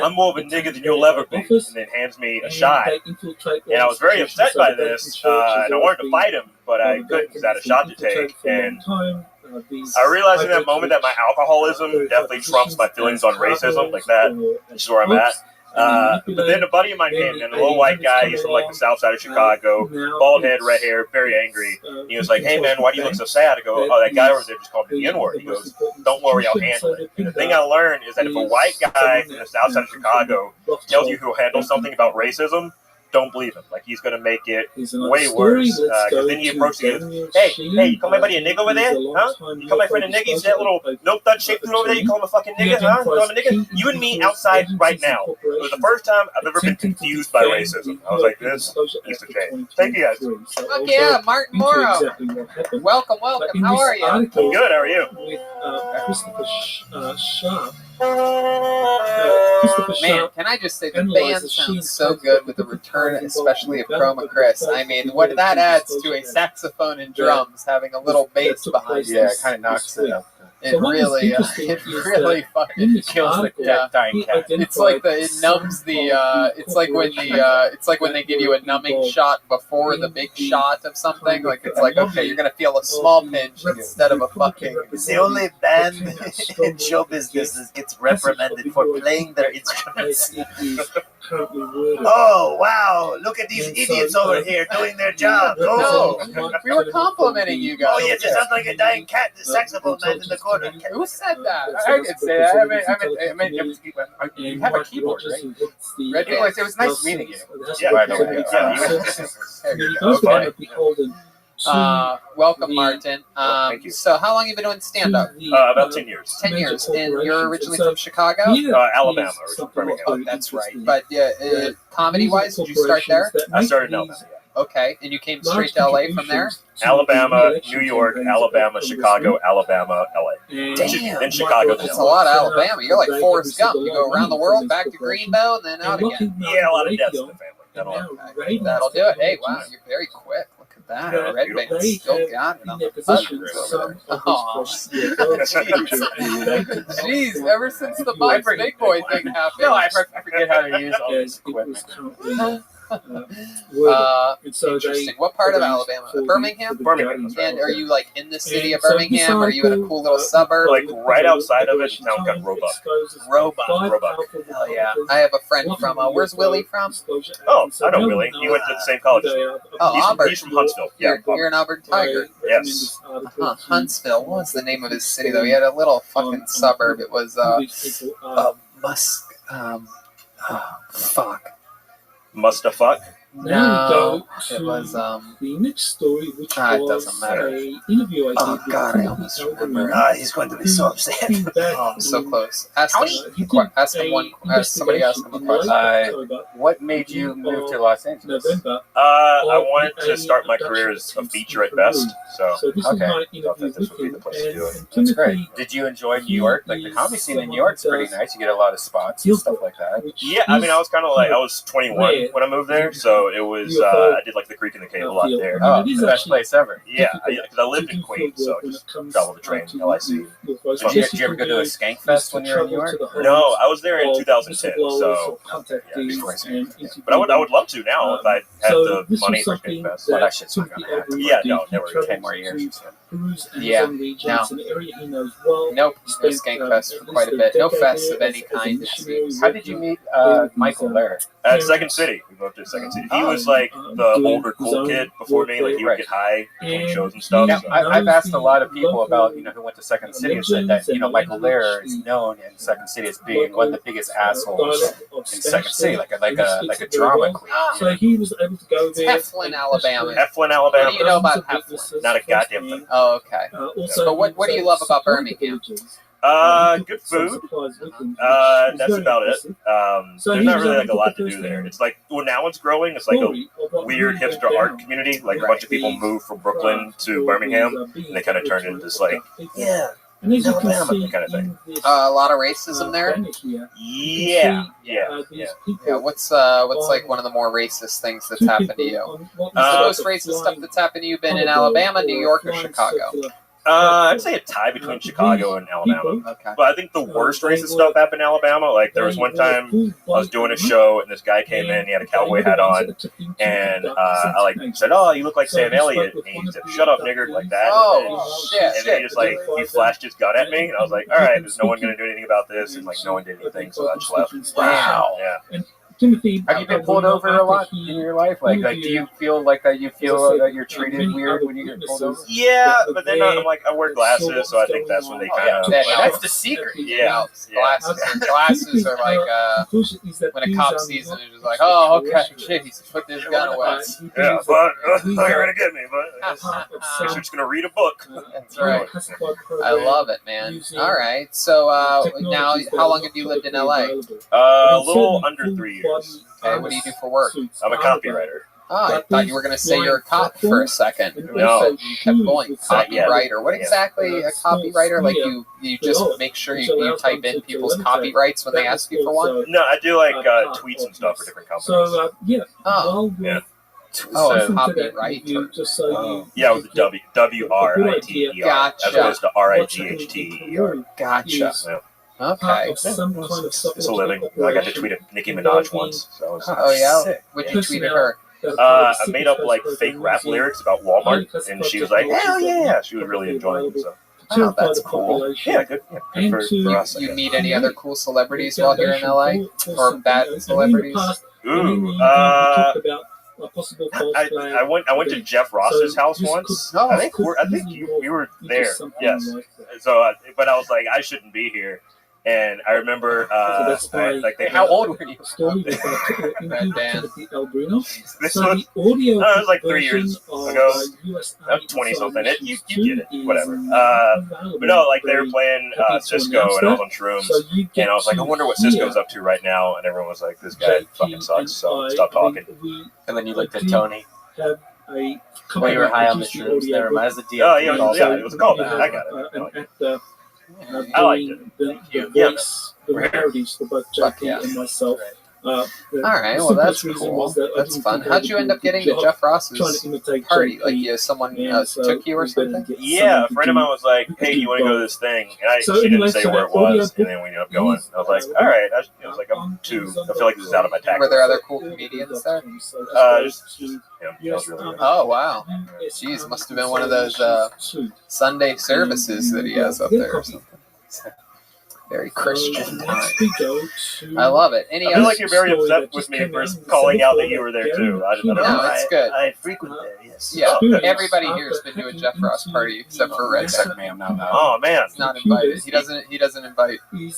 I'm more of a nigga than you'll ever be," and then hands me a shot. And I was very upset by this, and I wanted to fight him, but I couldn't because I had a shot to take. And I realized in that moment that my alcoholism definitely trumps my feelings on racism, like that. That's where I'm at. But then a buddy of mine came in, a little white guy, he's from like the south side of Chicago, bald head, red hair, very angry. He was like, "Hey man, why do you look so sad?" I go, "Oh, that guy over there just called me the N-word." He goes, "Don't worry, I'll handle it." And the thing I learned is that if a white guy from the south side of Chicago tells you he'll handle something about racism, don't believe him. Like, he's going to make it way worse. Because then he approaches you and goes, hey, you call my buddy a nigga over there? Huh? You call my friend a nigga? You see that little milk dud shaped dude over there? You call him a fucking nigga? Huh? You call him a nigga? You and me outside right now. It was the first time I've ever been confused by racism. I was like, this needs to change. Thank you guys. Fuck yeah, Martin Morrow. Welcome. How are you? I'm good. How are you? Christopher Sharp. Man, can I just say the band sounds so good with the return, especially of Chroma Chris. I mean, what that adds to a saxophone and drums having a little bass behind it. Yeah, it kind of knocks it up. It really fucking kills the dying cat. It's like it numbs the. It's like when they give you a numbing shot before the big shot of something. Like it's like, okay, you're gonna feel a small pinch instead of a fucking. It's the only band in show business that gets reprimanded for playing their instruments. Oh wow! Look at these idiots over here doing their job. No, we were complimenting you guys. Oh yeah, just sounds like a dying cat. The saxophone man in the corner. Who said that? I didn't say that. I mean, you have a keyboard, right? Red, it was nice meeting you. Yeah, by the way. Welcome, Martin. Thank you. So, how long have you been doing stand-up? About 10 years. 10 years. And you're originally from Chicago? Alabama, originally Birmingham. Oh, that's right. But comedy-wise, did you start there? I started in Alabama. Okay, and you came straight to LA from there? Alabama, New York, Alabama, Chicago, Alabama, LA. Damn. Then Chicago. That's a lot of Alabama. You're like Forrest Gump. You go around the world, back to Greenbow, and then out again. Yeah, a lot of deaths in the family. That'll do it. Hey, wow, you're very quick. Look at that. Yeah, Red Band still got it on the Jeez, ever since the Bob's Big Boy thing happened. No, I forget how to use all this equipment. Interesting. What part of Alabama? Birmingham? Birmingham. And are you like in the city of Birmingham? Or are you in a cool little suburb? Like right outside of it, a town called Roebuck. Hell yeah. I have a friend from, where's Willie from? Oh, I know Willie. He went to the same college as me. Oh, Auburn. He's from Huntsville. Yeah, You're an Auburn Tiger. Yes. Huntsville. What was the name of his city though? He had a little fucking suburb. It was fuck. Mustafuck? No, it was the next story, which it was doesn't matter. a interview I did. Oh god, I almost remember. He's going to be so upset. Oh, so close. Ask him one. Somebody ask him a question. What made you move to Los Angeles? I wanted to start my career as a feature at best. So this is my I thought that this would be the place to do it. That's great. Did you enjoy New York? Like the comedy scene in New York's pretty nice. You get a lot of spots and stuff like that. Yeah, I mean, I was kind of like, I was 21 when I moved there, so it was, I did like the Creek and the Cave a lot there. Oh, the best place ever. Yeah, because I lived in Queens, so I just traveled the train, LIC. Did you ever go to a Skank Fest when you were in New York? No, I was there in 2010, so before Skank. But I would love to now if I had the money for Skank Fest. But I should swing on that. Yeah, no, never 10 more years. Yeah, no. Nope, no Skank Fest for quite a bit. No fest of any kind, it seems. How did you meet Michael there? At Second City. We moved to Second City. He was like the older cool kid before me. Like he would get high between shows and stuff. Yeah, So. I've asked a lot of people about who went to Second City and said that Michael Lehrer is known in Second City as being one of the biggest assholes in Second City, like a drama queen. So he was able to go there. Heflin, Alabama. Heflin, Alabama. What do you know about Heflin? Not a goddamn thing. Oh, okay. But what do you love about Birmingham? Good food. That's about it. There's not really like a lot to do there. It's like now it's growing. It's like a weird hipster art community. Like a bunch of people moved from Brooklyn to Birmingham, and they kind of turned into this like Alabama kind of thing. A lot of racism there. Yeah. What's like one of the more racist things that's happened to you? The most racist stuff that's happened to you been in Alabama, New York, or Chicago? I'd say a tie between Chicago and Alabama. Okay. But I think the worst racist stuff happened in Alabama. Like there was one time I was doing a show and this guy came in, he had a cowboy hat on, and I like said, "Oh, you look like Sam Elliott." And he said, "Shut up, nigger," like that. Oh shit! And then he just like he flashed his gun at me, and I was like, "All right, there's no one gonna do anything about this," and like no one did anything, so I just left. Wow. Yeah. Have you been pulled over a lot in your life? Like do you feel that you're treated weird when you get pulled over? Yeah, but then I'm like, I wear glasses, so I think that's when they kind of. That's the secret. Yeah. Glasses are like when a cop sees it, it's just like, oh, okay, jeez, put this gun away. Yeah, but they're gonna get me. But you're just gonna read a book. That's right. I love it, man. All right, so now, how long have you lived in LA? A little under 3 years. Okay, what do you do for work? I'm a copywriter. Oh, I thought you were going to say you're a cop for a second. No. You kept going. Copywriter. What exactly a copywriter? Like you just make sure you type in people's copyrights when they ask you for one? No, I do like tweets and stuff for different companies. Copywriter. Yeah, with the WRITER. Gotcha. As opposed to RIGHTER. Gotcha. Yeah. Okay. It's a living. I got to tweet at Nicki Minaj once. So sick. Would you tweet at her? I made up like fake rap lyrics about Walmart, and she was like, "Hell yeah!" She was really enjoying it. So. Oh, that's cool. Yeah, good. Yeah, good for us. You meet any other cool celebrities while you're in LA, or bad celebrities? Ooh. I went to Jeff Ross's house once. I think we were there. Yes. So, but I was like, I shouldn't be here. And I remember, how old were you? This was like 3 years ago. 20-something. You get it. Whatever. But no, like they were playing Cisco, and I was on shrooms, and I was like, I wonder what Cisco's up to right now. And everyone was like, this guy fucking sucks. So stop talking. And then you looked at Tony. When you were high on the shrooms, there reminds the deal. Oh yeah, it was called that. I got it. I liked it. The heritage for both Jackie and myself. All right, well that's cool. That's fun. How'd you end up getting to Jeff Ross's party? Like, someone took you or something? Yeah, a friend of mine was like, "Hey, you want to go to this thing?" And she didn't say where it was, and then we ended up going. I was like, "All right." I was like, "I'm too. I feel like this is out of my tax." Were there other cool comedians there? Just him. That was really good. Oh wow! Jeez, must have been one of those Sunday services that he has up there or something. Very Christian time. I love it. I feel like you're very upset with me for calling out that you were there too. I don't know. No, it's good. I frequent there, yes. Yeah, everybody here has been to a Jeff Ross party except for Red. Oh man, he's not invited. He doesn't invite me.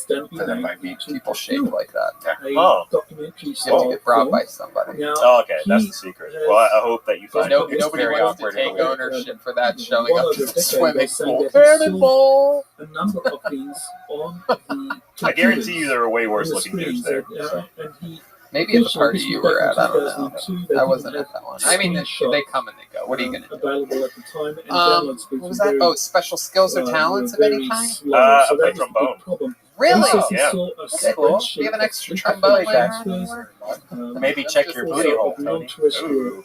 People shaped like that. Oh, you have to get brought by somebody. Oh, okay, that's the secret. Well, I hope that you find nobody wants to take ownership for that showing up to the swimming pool. Cannonball. A number of things on I guarantee you there are way worse looking dudes there. So. Maybe at the party you were at, I don't know. I wasn't at that one. I mean, they come and they go. What are you going to do? What was that? Oh, special skills or talents of any kind? I play trombone. Really? Yeah. Okay, cool. Do you have an extra trombone player? Maybe check your booty hole, Tony.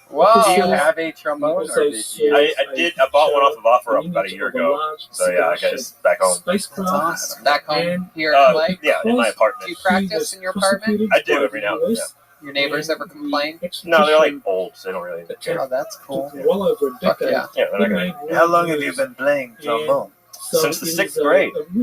Whoa. Do you have a trombone? Or did you... I did. I bought one off of OfferUp about a year ago. So yeah, I got it back home. That's awesome. Back home here in LA? Yeah, in my apartment. Do you practice in your apartment? I do every now and then. Yeah. Your neighbors ever complain? No, they're like old, so they don't really care. Oh, that's cool. Well over a decade. Yeah, they're not gonna... How long have you been playing trombone? Since the 6th grade. We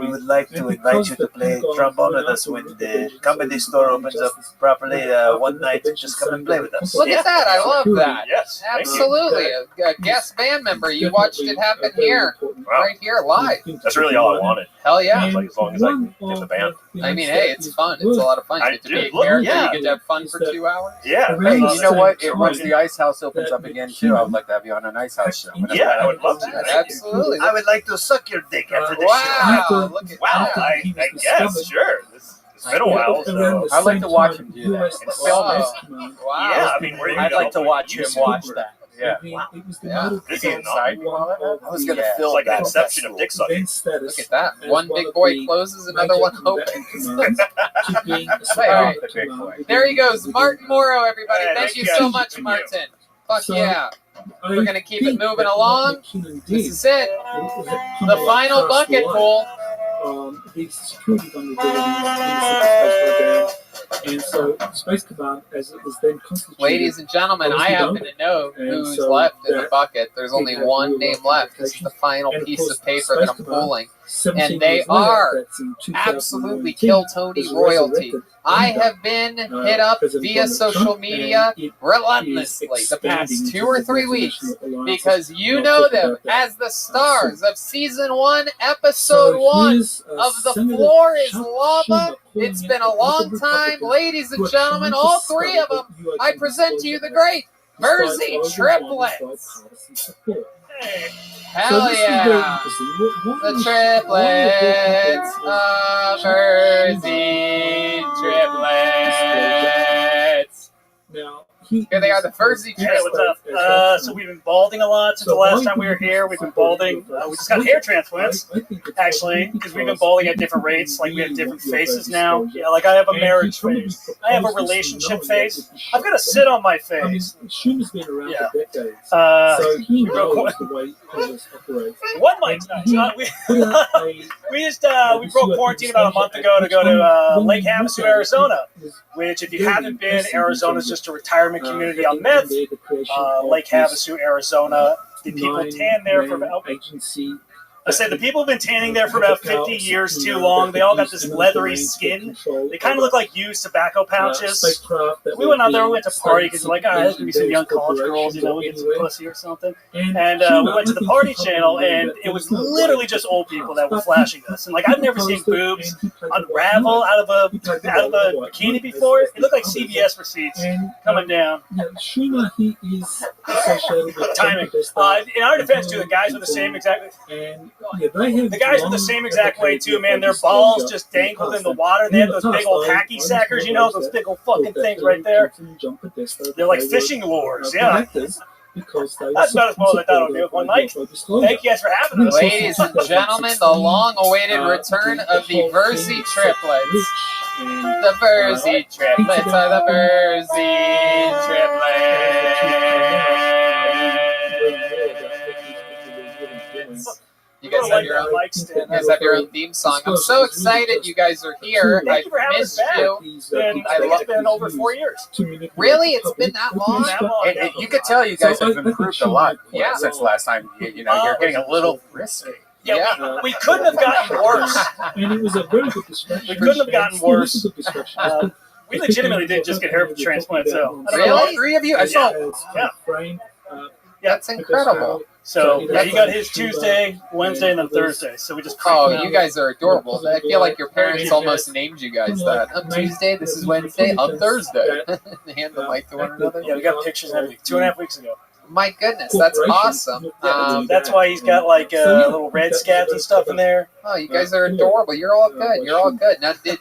would like to invite you to play trombone with us when the comedy store opens up properly one night. Just come and play with us. Look at that. I love that. Yes. Absolutely. A guest band member. You watched it happen here. Right here, live. That's really all I wanted. Hell yeah. Like, as long as I can get the band. I mean, hey, it's fun. It's a lot of fun. You get to be a character. You get to have fun for 2 hours. Yeah. Hey, you know what? Once the Ice House opens up again, too, I would like to have you on an Ice House show. Yeah, I would love to. Absolutely. I would like to suck your dick after this wow. Look at wow. that. I guess, sure. It's been a while, so I'd like to watch him do that. And film it. Wow. Yeah, I mean, where do you I'd go? like to watch him watch that. Yeah. Yeah. Is he inside? I was going to It's film like an that. inception of dick sucking. Look at that. One big boy closes, another one opens. Right. There he goes. Martin Morrow, everybody. Hey, Thank you so much, Martin. Fuck yeah. We're going to keep it moving along. This is it. The final bucket pool. He's security vulnerabilities and so Space Command, as it was then constituted. Ladies and gentlemen, I happen to know who's left in the bucket. There's only one name left. This is the final piece of paper that I'm pulling. And they are absolutely Kill Tony royalty. I have been hit up via social media relentlessly the past 2 or 3 weeks because you know them as the stars of Season 1, Episode 1 of The Floor is Lava. It's been a long time. Ladies and gentlemen, all 3 of them, I present to you the great Verzi Triplets. Hell yeah! The triplets of Verzi Triplets. Here they are, the Verzi Hey, Triplets. what's up? So we've been balding a lot since the last time we were here. We've been balding. We just got hair transplants, actually, because we've been balding at different rates. Like, we have different faces now. Yeah, like I have a marriage face. I have a relationship face. I've got a sit on my face. Schumer's been around for decades. So he knows the way things operate. One mic's nice. We broke quarantine about a month ago to go to Lake Havasu, Arizona, which, if you haven't been, Arizona is just a retirement community on meth. Lake Havasu, Arizona. The people tan there for about. I said the people have been tanning there for about 50 years too long. They all got this leathery skin. They kind of look like used tobacco pouches. We went out there, we went to party because we're like, there's going to be some young college girls, we'll get some pussy or something. And we went to the party channel, and it was literally just old people that were flashing us. And like, I've never seen boobs unravel out of a bikini before. It looked like CVS receipts coming down. Schumer, he is associated with timing. In our defense, too, the guys were the same exact. The guys were the same exact way too, man. Their balls just dangled in the water. They had those big old hacky sackers, those big old fucking things right there. They're like fishing lures, yeah. That's about as well as I thought it would be with one night. Thank you guys for having us. Ladies and gentlemen, the long-awaited return of the Verzi Triplets. And, The Bursey triplets are the Bursey triplets. You guys have your own. You guys have your own theme song. I'm so excited you guys are here. Thank you for having us missed back. you. I think it's been over 4 years. Really? It's been that long? And you could tell you guys have improved a lot since last time. You know, you're getting a little risky. Yeah, we couldn't have gotten worse. And it was a very good distraction. We couldn't have gotten worse. We legitimately did just get hair transplant, so. Really? 3 of you? I saw. Yeah. That's incredible. So yeah, he got his Tuesday, Wednesday, and then Thursday. So we just. Oh, you guys are adorable. I feel like your parents almost named you guys that. On Tuesday, this is Wednesday. On Thursday, they hand the mic to one another. Yeah, we got pictures and everything 2.5 weeks ago. My goodness, that's awesome. That's why he's got like little red scabs and stuff in there. Oh, you guys are adorable. You're all good. You're all good. Now, did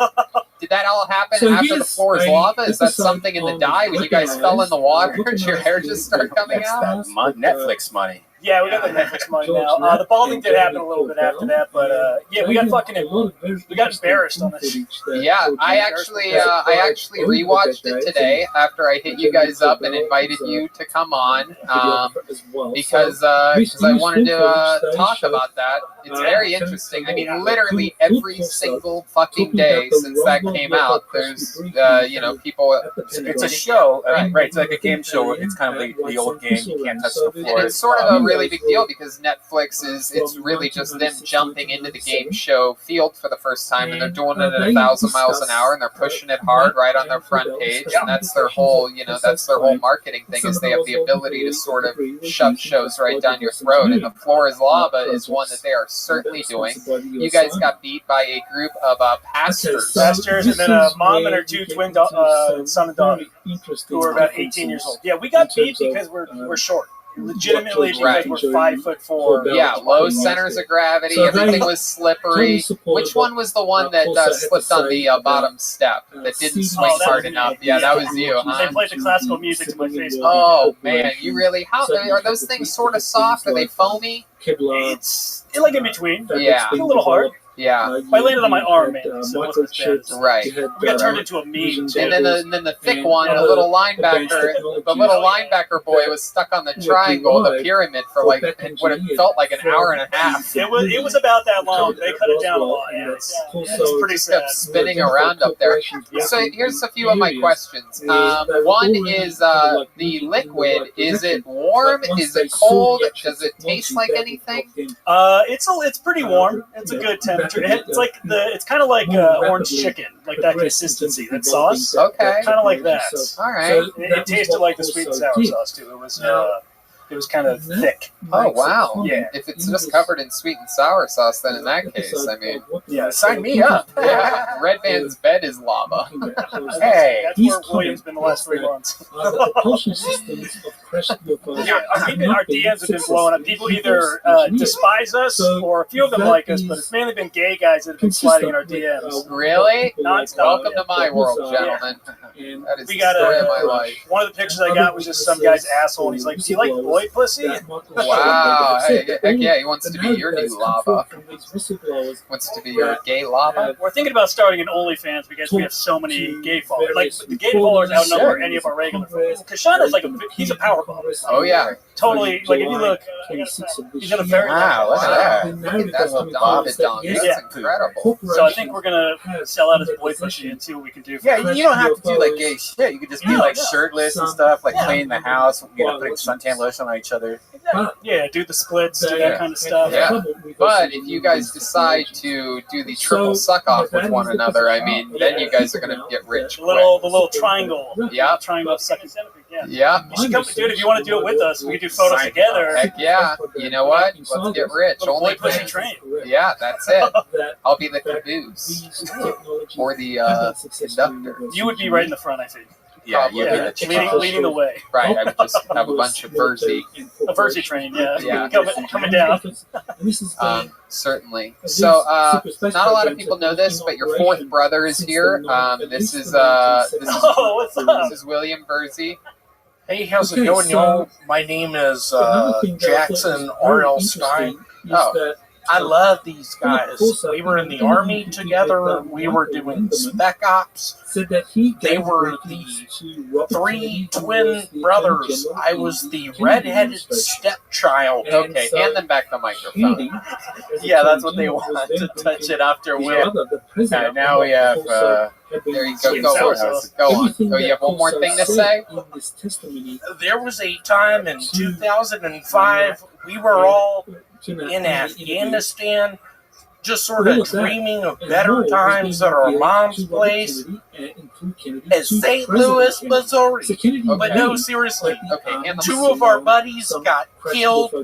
that all happen after the floor is lava? Is that something in the dye when you guys fell in the water? Did your hair just start coming out? Netflix money. Yeah, we got the Netflix money now. The balding did happen a little bit after that, but yeah, we got embarrassed on this. Yeah, I actually rewatched it today after I hit you guys up and invited you to come on because I wanted to talk about that. It's very interesting. I mean, literally every single fucking day since that came out, there's people. It's a show, right? It's like a game show. It's kind of like the old game. You can't touch the floor. And it's sort of a really big deal because Netflix it's really just them jumping into the game show field for the first time, and they're doing it at 1,000 miles an hour, and they're pushing it hard right on their front page, and that's their whole marketing thing is they have the ability to sort of shove shows right down your throat, and the floor is lava is one that they are certainly doing. You guys got beat by a group of pastors, and then a mom and her 2 twin son and daughter who were about 18 years old. Yeah, we got beat because we're short. Legitimately because we're 5'4". Yeah, low centers of gravity. Everything was slippery. Which one was the one that slipped on the bottom step that didn't swing hard enough? Yeah, that was you, huh? They played the classical music to my face. Oh man, you really? How are those things sort of soft? Are they foamy? It's like in between. Yeah, a little hard. Yeah, I landed on my arm, man. So it wasn't as bad. Right. We got turned into a meme too. And then the thick one, the little linebacker boy was stuck on the triangle, the pyramid, for like what it felt like an hour and a half. It was about that long. They cut it down a lot. Yeah, it's pretty sad. Kept spinning around up there. So here's a few of my questions. One is the liquid. Is it warm? Is it cold? Does it taste like anything? It's pretty warm. It's a good temperature. It's kind of like orange chicken, like that consistency, that sauce. Okay, kind of like that. All right. It tasted like the sweet and sour sauce too. It was kind of thick. Oh wow! Yeah. If it's just covered in sweet and sour sauce, then in that case, I mean, yeah, sign me up. Yeah, Red Man's bed is lava. Hey, that's where William's been the last 3 months. Yeah, our DMs have been blowing up. People either despise us, or a few of them like us, but it's mainly been gay guys that have been sliding in our DMs. Really? Non-stop. Welcome to my world, gentlemen. That is the story of my life. One of the pictures I got was just some guy's asshole, and he's like, "Do you like boy pussy?" Wow. Hey, heck yeah, he wants to be your new lava. Wants to be your gay lava. We're thinking about starting an OnlyFans because we have so many gay followers. Like, the gay followers outnumber any of our regular followers. Kashana's like he's a power ball. Oh yeah. Totally. Like, if you look, he's got a very look at that. Look at that little David dong. That's incredible. So I think we're gonna sell out his boy pussy and see what we can do. Yeah, you don't have to do like gay shit. You could just be like shirtless and stuff, like cleaning the house, putting suntan lotion on each other. Yeah, do the splits, do that kind of stuff. Yeah. But if you guys decide to do the triple suck off with one another, I mean, then you guys are gonna get rich. The little triangle. Yeah. Triangle sucking. Yeah. Yeah. You should come, dude. If you want to do it with us, we can do photos together. Heck yeah. You know what? Let's get rich. Only pussy train. Yeah, that's it. I'll be the caboose or the conductor. You would be right in the front, I think. Yeah, leading the way. Right, I would just have a bunch of Verzi. A Verzi train, yeah. Coming down. Certainly. So, not a lot of people know this, but your fourth brother is here. This is William Verzi. Hey, how's it going, y'all? My name is Jackson R.L. Stein. Oh, I love these guys. We were in the Army together. We were doing Spec Ops. They were the 3 twin brothers. I was the redheaded stepchild. Okay, hand them back the microphone. Yeah, that's what they want, to touch it after Will. Okay, now we have. There you go. Go on. Oh, you have one more thing to say? There was a time in 2005 we were all in Afghanistan, just sort of dreaming of better times at our mom's place at St. Louis, Missouri. But no, seriously, 2 of our buddies got killed.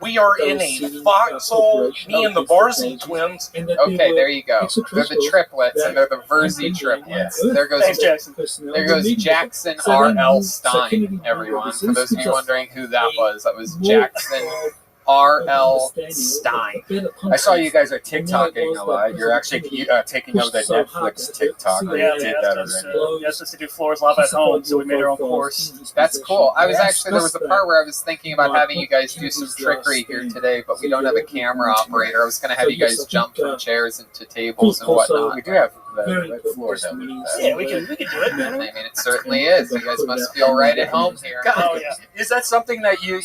We are in a foxhole, me and the Barzy twins. Okay, there you go. They're the triplets, and they're the Verzi triplets. There goes Jackson R.L. Stein, everyone. For those of you wondering who that was Jackson R.L. Stein. I saw you guys are TikToking a lot. You're actually taking over the Netflix TikTok. Yeah, you did that already. He asked us to do Floor's Lava at home, so we made our own course. That's cool. I was actually, there was a part where I was thinking about having you guys do some trickery here today, but we don't have a camera operator. I was going to have you guys jump from chairs into tables and whatnot. We do have the floor, though. Yeah, we can do it, man. I mean, it certainly is. You guys must feel right at home here. Oh, yeah. Is that something that you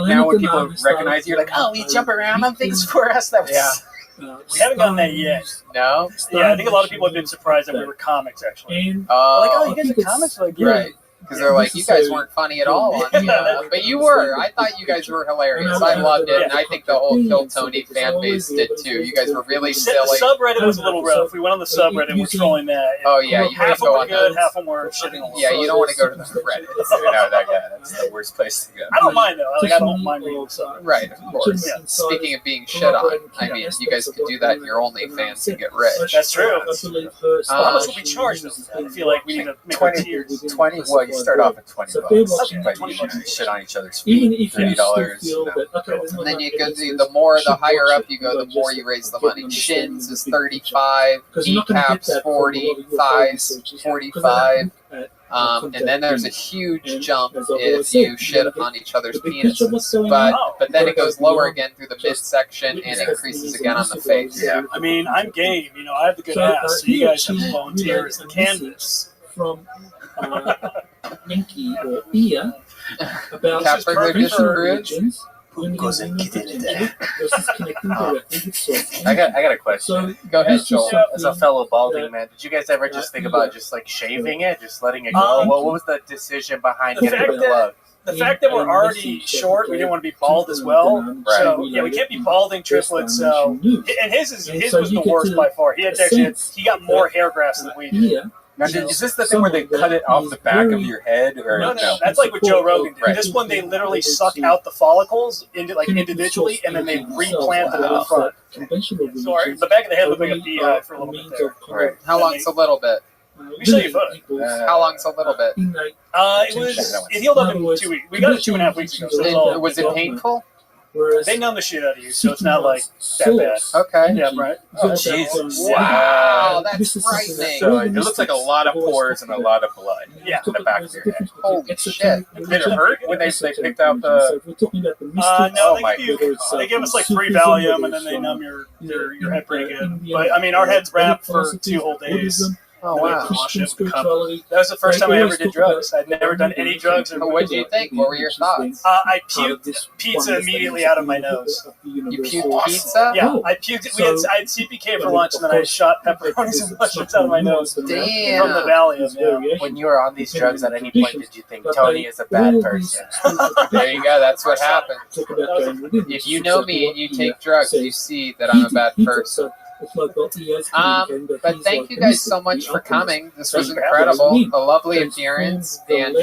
now when people recognize you, you're like, oh, you jump around on things for us? That was... We haven't gotten that yet. No? Yeah, I think a lot of people have been surprised that we were comics, actually. Like, oh, you guys are comics? Like, right. Because they're like, you guys weren't funny at all on the, but you were. I thought you guys were hilarious. I loved it, and I think the whole Kill Tony fan base did too. You guys were really silly. The subreddit was a little rough. We went on the subreddit and we're trolling that. Oh yeah, you half of them go were on good, those. half of them were shitting on. Yeah, you don't want to go to the Reddit. That's the worst place to go. I don't mind though. Like, I don't mind reading the subreddit. Right, of course. Yeah. Speaking of being shit on, I mean, you guys could do that in your OnlyFans and get rich. That's true. How much would we charge them? I feel like we need to make 20. Well, you start off at $20. But you shit on each other's feet. $30. And then you go the more, the higher up you go, the more you raise the money. Shins is 35, kneecaps 40, thighs 45. And then there's a huge jump if you shit on each other's penises. But then it goes lower again through the midsection and increases again on the face. Yeah. I mean, I'm game. You know, I have the good ass. So you guys have to volunteer as the canvas. From Inky or Ia about religions. I got a question. So, go ahead, Joel. As a fellow balding man, did you guys ever just think about just like shaving it, just letting it go? What was the decision behind getting the glove? The fact that we're already short, we didn't want to be bald as well. Right. So yeah, we can't be balding triplets. So and his was the worst by far. He got more hair grafts than we did. Now, is this the thing where they cut it off the back of your head? Or no. That's like what Joe Rogan did. Right. This one, they literally suck out the follicles individually, and then they replant them in the front. Sorry, the back of the head looked like a beehive for a little bit there. Right. How long's a little bit? We show you a photo. How long's a little bit? It healed up in 2 weeks. We got it 2.5 weeks ago. So was it painful? They numb the shit out of you, so it's not like that bad. Okay. Yeah, right. Oh, Jesus. Wow, that's frightening. So it looks like a lot of pores and a lot of blood in the back of your head. Holy shit. Did it hurt when they picked out the... No, they give us like 3 Valium, and then they numb your head pretty good. But, I mean, our head's wrapped for 2 whole days. Oh, wow. That was the first time I ever did drugs. I'd never done any drugs. What did you think? What were your thoughts? I puked pizza immediately out of my nose. You puked pizza? Yeah, I puked. I had CPK for lunch, and then I shot pepperonis and mushrooms out of my nose. Damn. From the Valium, yeah. When you were on these drugs, at any point did you think Tony is a bad person? There you go. That's what happens. If you know me and you take drugs, you see that I'm a bad person. But thank you guys so much for coming. This was incredible. A lovely appearance, and we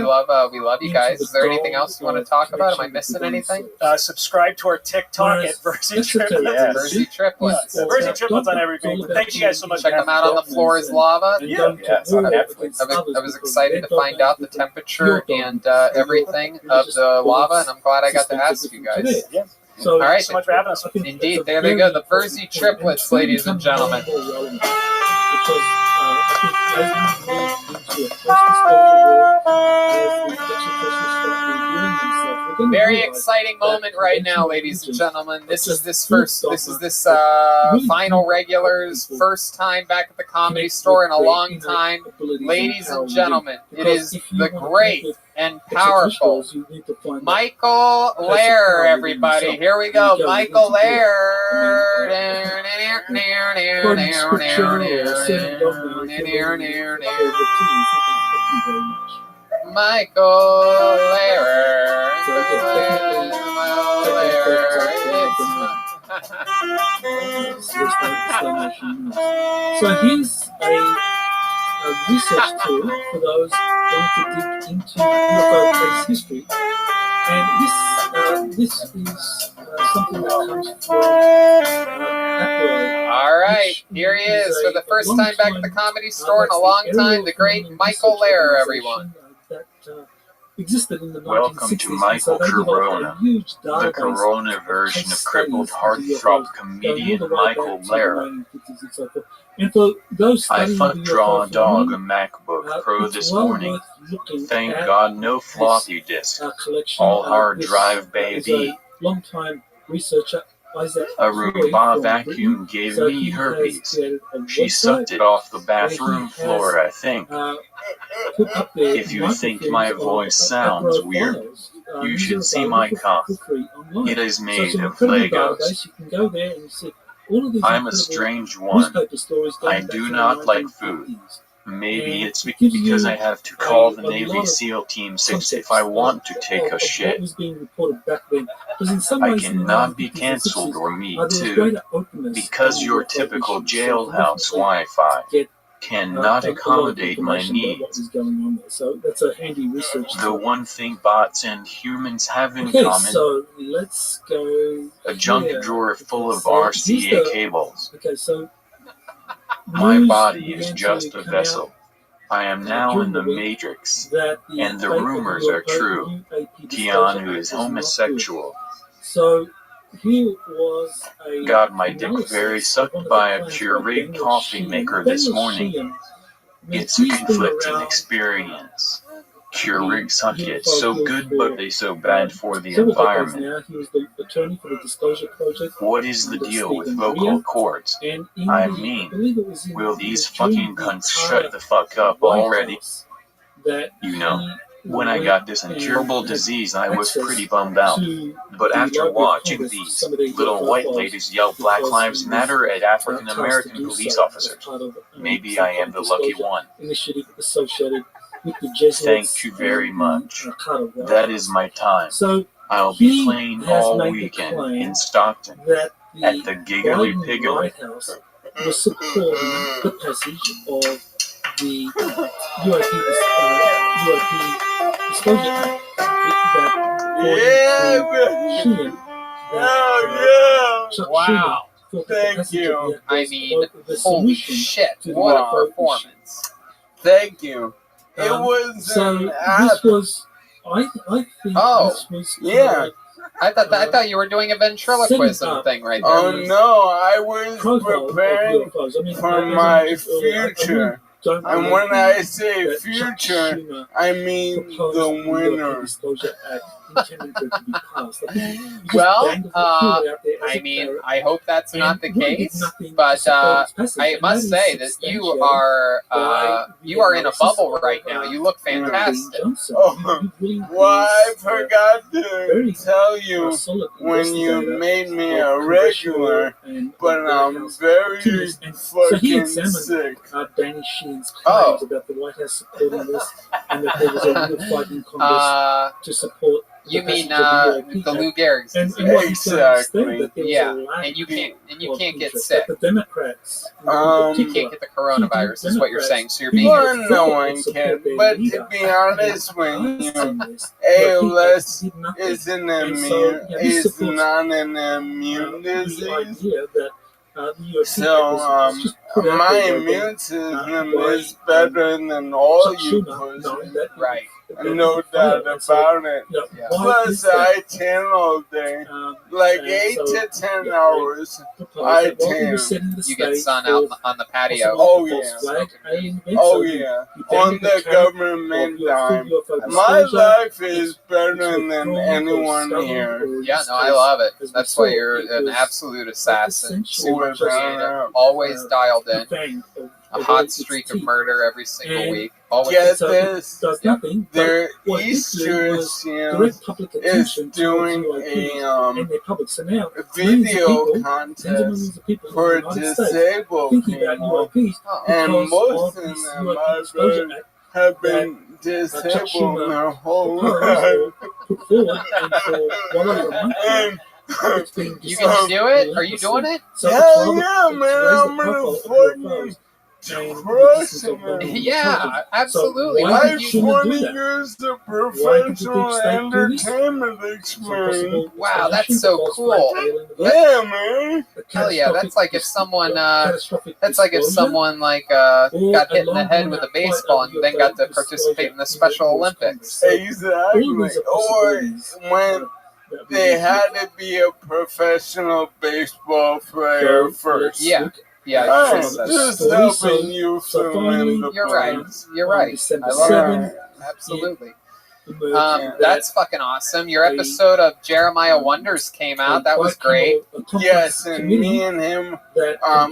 love you guys. Is there anything else you want to talk about? Am I missing anything? Subscribe to our TikTok at Verzi Triplets. Yeah, Verzi Triplets. Verzi Triplets on everything. But thank you guys so much. Check them out on The Floor is Lava. Yeah, it's on Netflix. I was excited to find out the temperature and everything of the lava, and I'm glad I got to ask you guys. Yeah. All right. So much for having us. Indeed. There they go. The Verzi Triplets, ladies and gentlemen. very exciting moment right now, ladies and gentlemen. This is this final regular's first time back at the Comedy Store in a long time. Ladies and gentlemen, it is the great and powerful Michael Lair, everybody. Here we go, Michael Lair. Michael Lair. So here's a research tool for those wanting to dig into UFO case history, and this is something that comes from APRO. All right, here he is for the first time back at the Comedy Store in a long time. The great Michael Lair, everyone. Existed in the 1960s. Welcome to Michael Corona, the Corona version of crippled heartthrob comedian Michael Lair. I fucked Draw Dog a MacBook Pro this morning. Thank God no floppy disk. All hard drive, baby. Long-time researcher A Roomba vacuum gave me herpes. She sucked it off the bathroom floor, I think. If you think my voice sounds weird, you should see my cock. It is made of Legos. I'm a strange one. I do not like food. Maybe it's because I have to call the Navy SEAL Team 6 if I want to take a shit. I cannot be cancelled or me too, because your typical jailhouse Wi-Fi cannot accommodate my needs. The one thing bots and humans have in common, so let's go a junk drawer full of RCA cables. So my body is just a vessel. I am now in the Matrix, and the rumors are true. Keanu is homosexual. So he was got my dick very sucked by a Keurig coffee maker this morning. It's a conflicting experience. Keurig suck it so good, but they so bad for the environment. What is the deal with vocal cords? I mean, will these fucking cunts shut the fuck up already? You know, when I got this incurable disease, I was pretty bummed out. But after watching these little white ladies yell Black Lives Matter at African American police officers, maybe I am the lucky one. Thank you very much. That is my time. I'll be playing all weekend in Stockton at the Giggly Piggly. Was supporting the passage of the UAP Disclosure Act Wow. Thank you. I mean, holy shit, what a performance. Thank you. It was this was, I think this was I thought you were doing a ventriloquism thing right there. Oh no, I was preparing for my future. And when I say future, I mean the winner. Well, I mean, I hope that's not the case, but I must say that you are in a bubble right now. You look fantastic. Oh, well, I forgot to tell you when you made me a regular, but I'm very fucking sick. Oh. About the White House supporting this, and that there was a real fight in Congress to support. You mean the Lou Gehrig's? Exactly. Yeah, and you can't get sick. The Democrats, you can't get the coronavirus, is what you're saying. So you're being. Well, no one can. But to be honest, when ALS is not an immune disease. So, my immune system is better than all you pussies. Right. No doubt about it. Plus, I tan all day, like 8 to 10 hours. I tan. You get sun out on the patio. Oh yeah. Oh yeah. On the government dime. My life is better than anyone here. Yeah, no, I love it. That's why you're an absolute assassin. Super appreciative. Always dialed in. A hot streak of murder every single week. Always. Get this. Their Easters is doing a video contest for disabled people, and most of them have been disabled their whole life. You can do it? Are you doing it? Hell yeah, man! I'm gonna fucking crushing it. Yeah, absolutely. I 20 years of professional entertainment experience. Wow, that's so cool. Yeah, man. Hell yeah, that's like if someone got hit in the head with a baseball and then got to participate in the Special Olympics. Exactly. Or when they had to be a professional baseball player first. Yeah. Yeah, just helping you fill in the You're right. You're right. I love it. Absolutely. That's fucking awesome. Your episode of Jeremiah Wonders came out. That was great. Yes, and me and him, there's a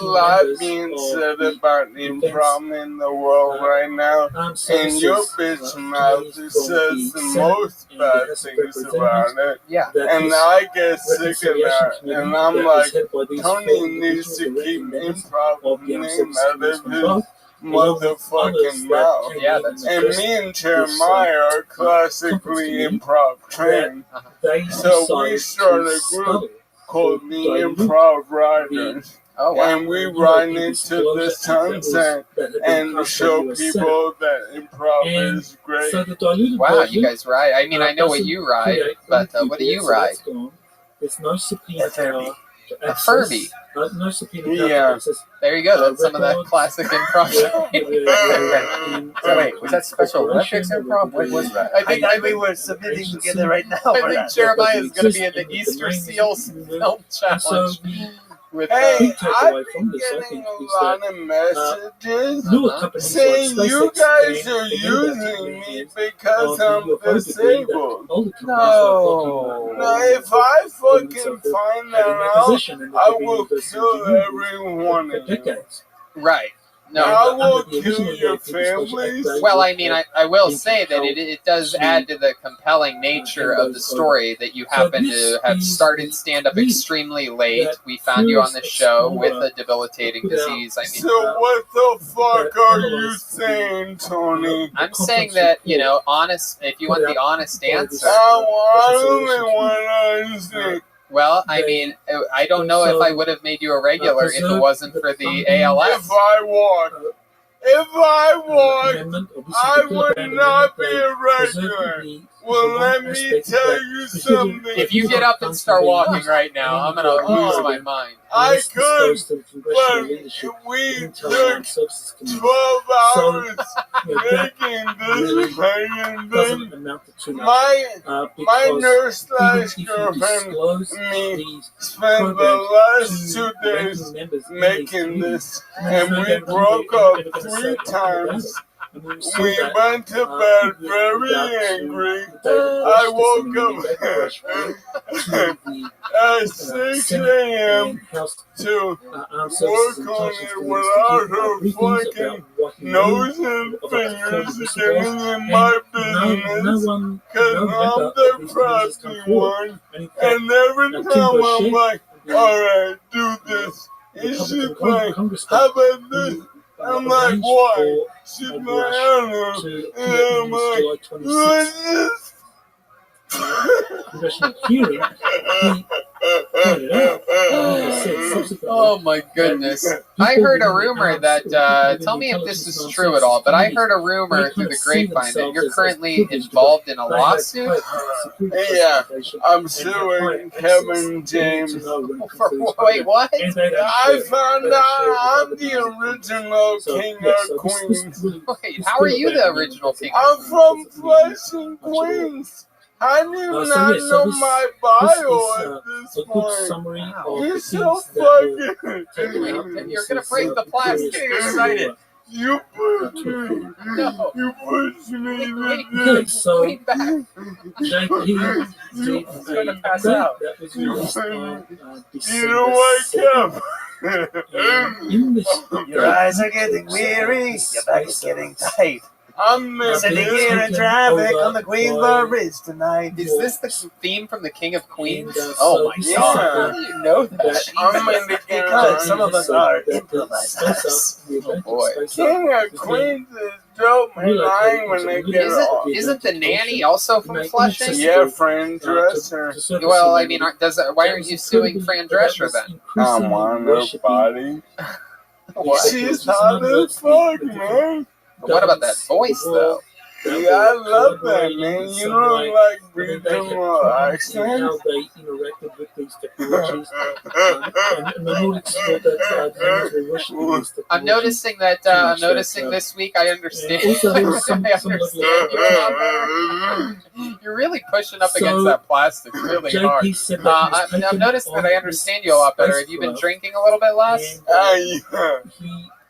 lot being said about improv in the world right now, and your bitch mouth says the most bad things about it. Yeah. And I get sick of that, and I'm like, Tony needs to keep improv name out of his motherfucking mouth. Yeah, that's and me and Jeremiah are classically improv trained. So we started a group called the Improv Riders. Oh, wow. And we ride into the sunset and show people that improv is great. Wow, you guys ride. I mean, I know what you ride, but what do you ride? There's no subpoena power. A Furby. No subpoena power. There you go. That's some of that classic improv. So wait, was that Special Olympics improv? What was that? I think we were submitting together right now. I think Jeremiah is going to be in the Easter Seals film challenge. Hey, I've been getting a lot of messages saying you guys are using me because I'm disabled. No. Now, if I fucking find that out, I will kill every one of you. Right. No, I will kill your families. Well, I mean, I will say that it does add to the compelling nature of the story that you happen to have started stand-up extremely late. We found you on the show with a debilitating disease. I mean, so what the fuck are you saying, Tony? I'm saying that, honest. If you want the honest answer, I only want honesty. Well, I mean, I don't know if I would have made you a regular if it wasn't for the ALS. If I walk, I would not be a regular. Well, let me tell you something. If you get up and start walking right now, I'm going to lose my mind. I could, but we took 12 hours making this fucking thing. My nurse/girlfriend and me spent the last 2 days making this, and we broke up 3 times. We went to bed very angry. I woke up at 6 a.m. to work on it without her fucking nose and fingers getting in my business, because I'm the crafty one. And every time I'm like, alright, do this. And she's like, how about this? I'm like, why? She's like, I don't know. And I'm like, what's this? Congressional hearing, pointed out, Oh my goodness. I heard a rumor that, tell me if this is true at all, but I heard a rumor through the grapevine that you're currently involved in a lawsuit. Yeah, I'm suing Kevin James. Wait, what? I found out I'm the original king of Queens. Wait, how are you the original king? I'm from Flushing, Queens. How do you not know my bio at this point? You're so fucking... You're gonna break the plastic. You're excited. You pushed me. No. You pushed me. Okay, so Wait back. JP, He's gonna pass out. That was released on You know what, Kev? in this, Your eyes are getting weary. Your back is getting tight. I'm sitting here in traffic on the Queensboro Bridge tonight. Is this the theme from the King of Queens? Oh my god. How do you know that? I'm in the Because some of us are improvisers. Oh boy. King of Queens is dope, man. I ain't when they get off. Isn't the nanny also from Flushing? Yeah, Fran Dresser. Well, I mean, why aren't you suing Fran Drescher then? I'm on her body. What? She's hot as fuck, man. What about that voice, though? Yeah, I love that, man. You know, like regional accent. how they interacted with these technologies. And the Nordics thought that the humans were worshiping these technologies. I'm noticing that. I'm noticing this week. I understand. Also, there was some I understand you a lot better. You're really pushing up against that plastic really hard. I'm noticing that I understand you a lot better. Have you been drinking a little bit less?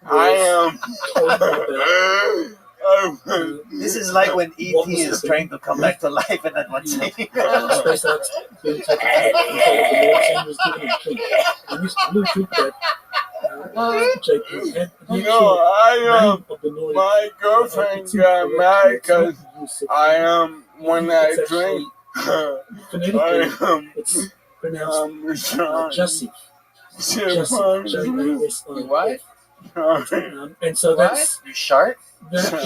I am. This is like when E.T. is trying to come back to life and then one second. My girlfriend got mad because when I drink, Jesse. What? And so that's you shart?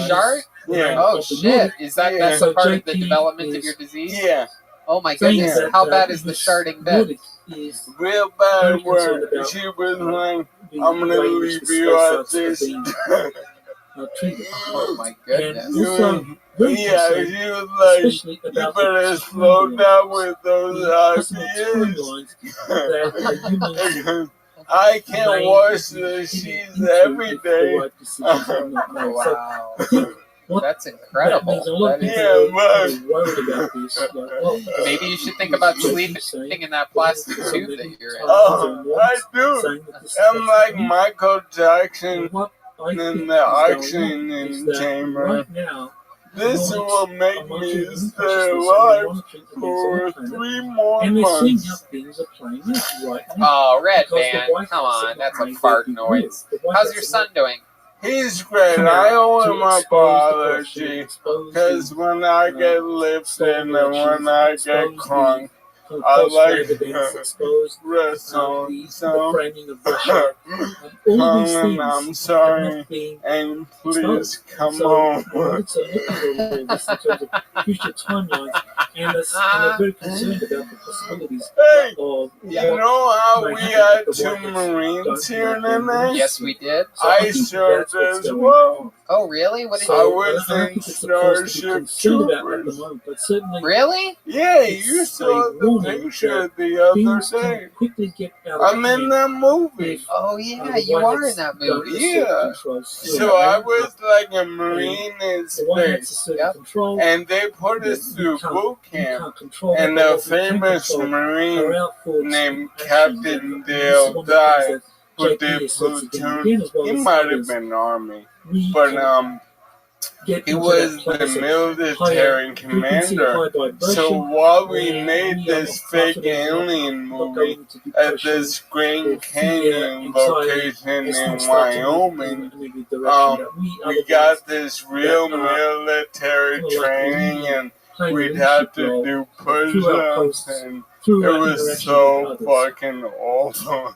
Shart? Yeah. Oh shit! Is that's a part of the development of your disease? Yeah. Oh my goodness! How bad is the sharding bed? Real bad. Where she was like, "I'm gonna leave you at this." Oh my goodness! Yeah, she was like, "You better slow down with those ideas." I can't wash the sheets every day. Wow. That's incredible. Maybe you should think about sleeping in that plastic tube that you're in. Oh, I do. I'm like Michael Jackson in the oxygen chamber. This will make me stay alive for 3 more months. Oh, Red Band, come on, that's a fart noise. How's your son doing? He's great. I owe him a apology because when I get lifted and when I get crunk, I like wrestle. So, Colin, I'm sorry, and please come home. Hey, you know how we had 2 Marines here tonight? Yes, we did. I served as well. Oh, really? What did I you? was in Starship Troopers. Really? Yeah, you saw the picture the other day. I'm in that movie. Oh yeah, you are in that movie. Yeah. So I was like a Marine in space. And they put us through boot camp. And a famous Marine named Captain Dale died with their platoon. He might have been Army. But he was the military commander. So while we made this fake alien movie at this Grand Canyon location in Wyoming, we got this real military training, and we'd have to do push-ups and through It our was interaction so with others. fucking awful.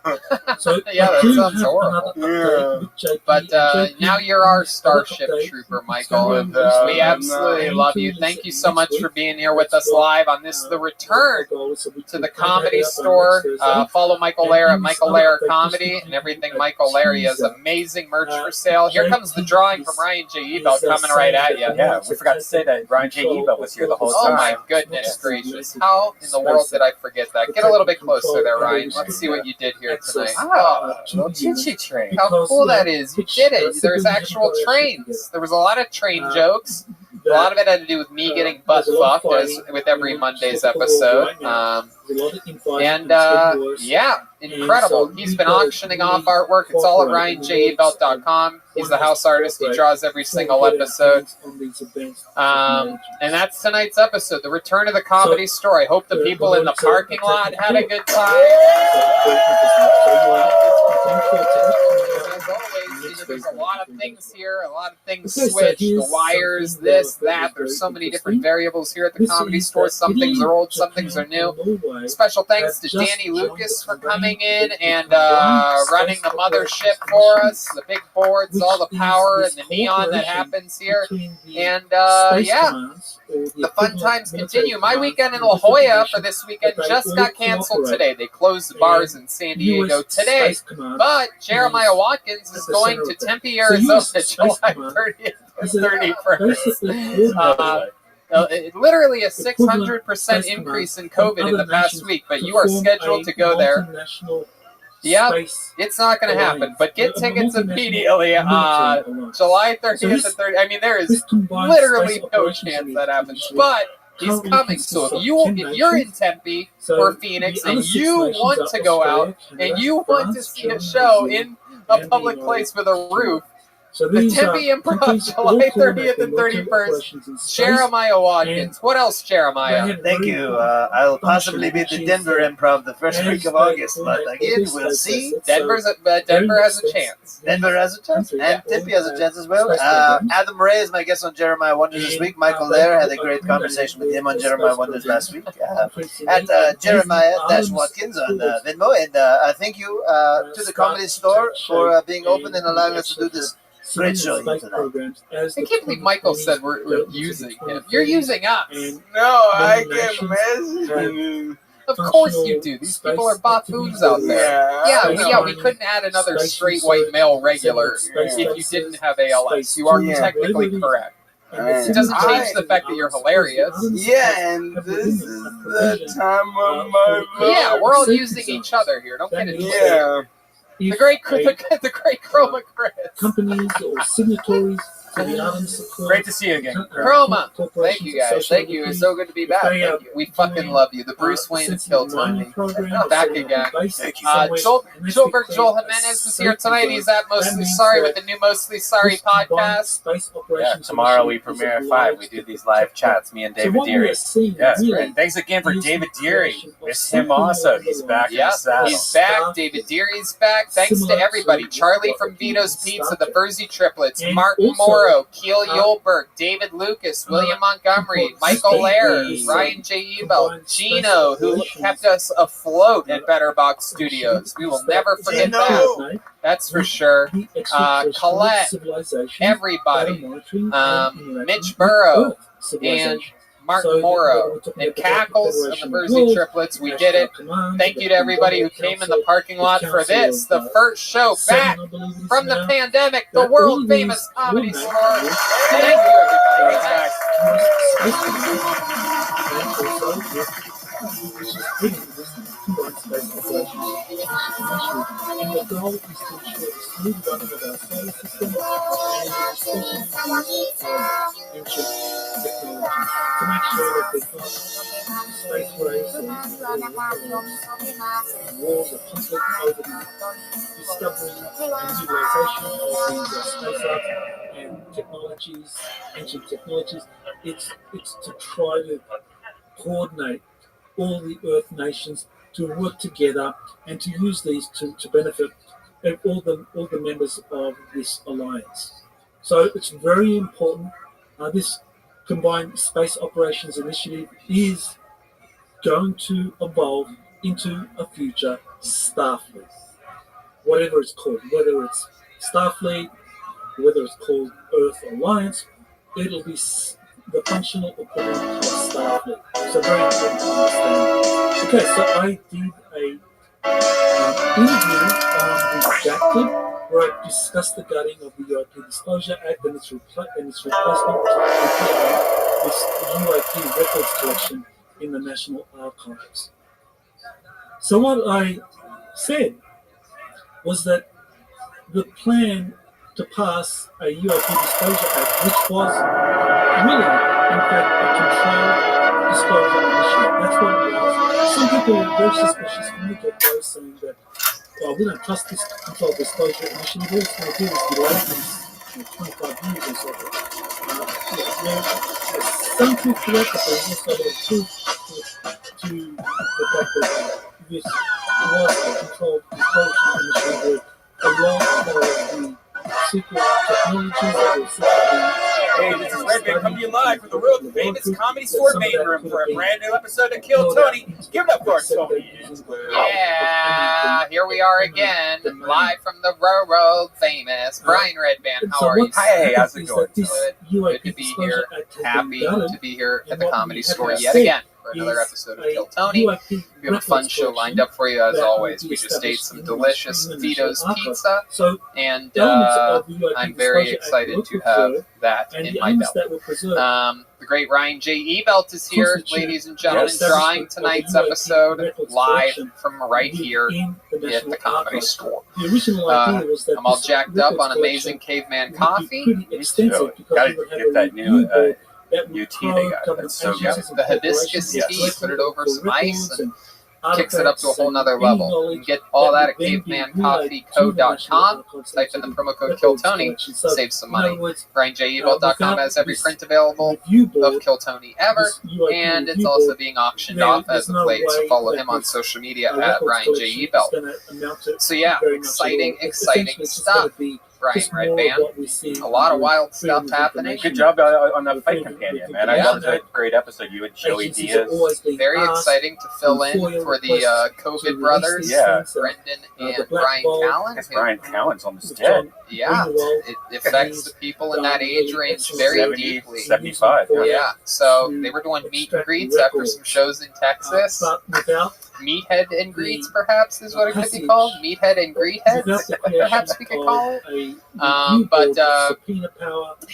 So Yeah, I that do sounds have horrible. another update with JP, But and JP, now you're our another Starship update. Trooper, It's Michael. going on We absolutely love you. Thank you so much for being here with us live on this, the return to the Comedy Store. Follow Michael Lair at Michael Lair Comedy and everything Michael Lair. He has amazing merch for sale. Here comes the drawing from Ryan J. Ebel coming right at you. Yeah, we forgot to say that Ryan J. Ebel was here the whole time. Oh my goodness gracious. How in the world did I forget that? Get a little bit closer there, Ryan. Let's see what you did here tonight. Oh, little choo-choo train. How cool that is. You did it. There's actual trains. There was a lot of train jokes. A lot of it had to do with me getting butt fucked, as with every Monday's episode. Yeah, incredible. He's been auctioning off artwork. It's all at RyanJEbelt.com. He's the house artist. He draws every single episode. And that's tonight's episode, the return of the Comedy Store. I hope the people in the parking lot had a good time. As always, there's a lot of things here, a lot of things switch, the wires, this, that. There's so many different variables here at the Comedy Store. Some things are old, some things are new. Special thanks to Danny Lucas for coming in and running the mothership for us, the big boards, all the power and the neon that happens here. And yeah, the fun times continue. My weekend in La Jolla for this weekend just got canceled today. They closed the bars in San Diego today. But Jeremiah Watkins is going to Tempe, Arizona, July 30th and 31st. Literally a 600% increase in COVID in the past week, but you are scheduled to go there. Yep, it's not going to happen, but get tickets immediately. July 30th and 30th. I mean, there is literally no chance that happens, but he's coming. So if you're in Tempe or Phoenix and you want to go out and you want to see a show in a public place with a roof, the Tempe Improv, July 30th and 31st, Jeremiah Watkins. What else, Jeremiah? Thank you. I'll possibly be at the Denver Improv the first week of August, but again, we'll see. Denver has a chance. Denver has a chance, and Tempe has a chance as well. Adam Ray is my guest on Jeremiah Wonders this week. Michael Lair had a great conversation with him on Jeremiah Wonders last week. At Jeremiah-Watkins on Venmo, and thank you to the Comedy Store for being open and allowing us to do this great show here tonight. I can't believe Michael said we're using him. You're using us. No, I get messages. Of course you do. These people are buffoons out there. Yeah, we couldn't add another straight white male regular if you didn't have ALS. You are technically correct. It doesn't change the fact that you're hilarious. Yeah, and this is the time of my life. Yeah, we're all using each other here. Don't get it twisted. The great Chroma Chris. Companies or signatories to the items. Great to see you again. Chroma. Thank you guys. Thank you. It's so good to be back. Thank you. We fucking love you. The Bruce Wayne killed Tony. Back again. Joel Jimenez was here tonight. He's at Mostly Sorry with the new Mostly Sorry podcast. Yeah, tomorrow we premiere at 5. We do these live chats, me and David Deary. Yes, great. Thanks again for David Deary. Miss him also. He's back in the saddle. He's back. David Deary's back. Thanks to everybody. Charlie from Vito's Pizza, the Verzi Triplets, Martin Morrow, Keel Yolberg, David Lucas, William Montgomery, Michael Lair, Ryan J. Ebel, Gino, who kept us afloat at Better Box Studios. We will never forget that. That's for sure. Colette, everybody, Mitch Burrow, and Martin Morrow, and Cackles and the Verzi Triplets. We did it. Thank you to everybody who came in the parking lot for this, the first show back from the pandemic, the world famous Comedy Store. Thank you, everybody. And the goal is to ensure the smooth running of our solar system and especially ancient technology to make sure that there's not space race or wars or conflict over the discovery and utilization of these space art and technologies, ancient technologies. It's to try to coordinate all the Earth nations to work together and to use these to benefit all the members of this alliance. So it's very important. This combined space operations initiative is going to evolve into a future Starfleet. Whatever it's called, whether it's Starfleet, whether it's called Earth Alliance, it'll be the functional equivalent of Starfleet. So very important to understand. Okay, so I did a interview on Redacted, where I discussed the gutting of the UAP Disclosure Act and its replacement with this UAP records collection in the National Archives. So what I said was that the plan to pass a UAP Disclosure Act, which was really, in fact, a controlled disclosure initiative. That's what it was. Some people were very suspicious from the get-go, saying that, well, we don't trust this controlled disclosure initiative. All it's going to do is delay things 25 years or so. There's some truth to that, but there's also a lot of truth to the fact that this was a controlled disclosure initiative where a lot of the secret technologies that were secretly... Hey, this is Redby coming to you live from the world famous Comedy Store main room for a brand new episode of Kill Tony. Give it up for Tony. Yeah, here we are again, live from the world famous Brian Redband. How are you? Hey, how's it going? Good to be here. Happy to be here at the Comedy Store yet again for another episode of Kill Tony. We have a fun show lined up for you as always. We just ate some delicious Vito's pizza, and I'm very excited to have that in my belt. The great Ryan J. Ebelt is here, ladies and gentlemen, drawing tonight's episode live from right here at the Comedy Store. I'm all jacked up on amazing caveman coffee. Gotta get that new tea they got. That's so good. The hibiscus tea, put it over some ice, and kicks it up to a whole nother level. You can get all that at cavemancoffeeco.com. Type in the promo code KillTony, save some money. BrianJEbelt.com has every print available of Kill Tony ever, and it's also being auctioned off as of late, so follow him on social media at Ryan J. Ebelt. So yeah, exciting stuff. Brian Redband. A lot of wild stuff happening. Good job on the Fight Companion, man. I loved that great episode. You and Joey Diaz. Very exciting to fill in for the COVID brothers, Brendan and Brian Callen. Brian Callen's almost dead. Yeah, it affects the people in that age range very deeply. 75. Yeah, so they were doing meet and greets after some shows in Texas. Meathead and greets, perhaps, is what it could be called. Meathead and greetheads, perhaps we could call it.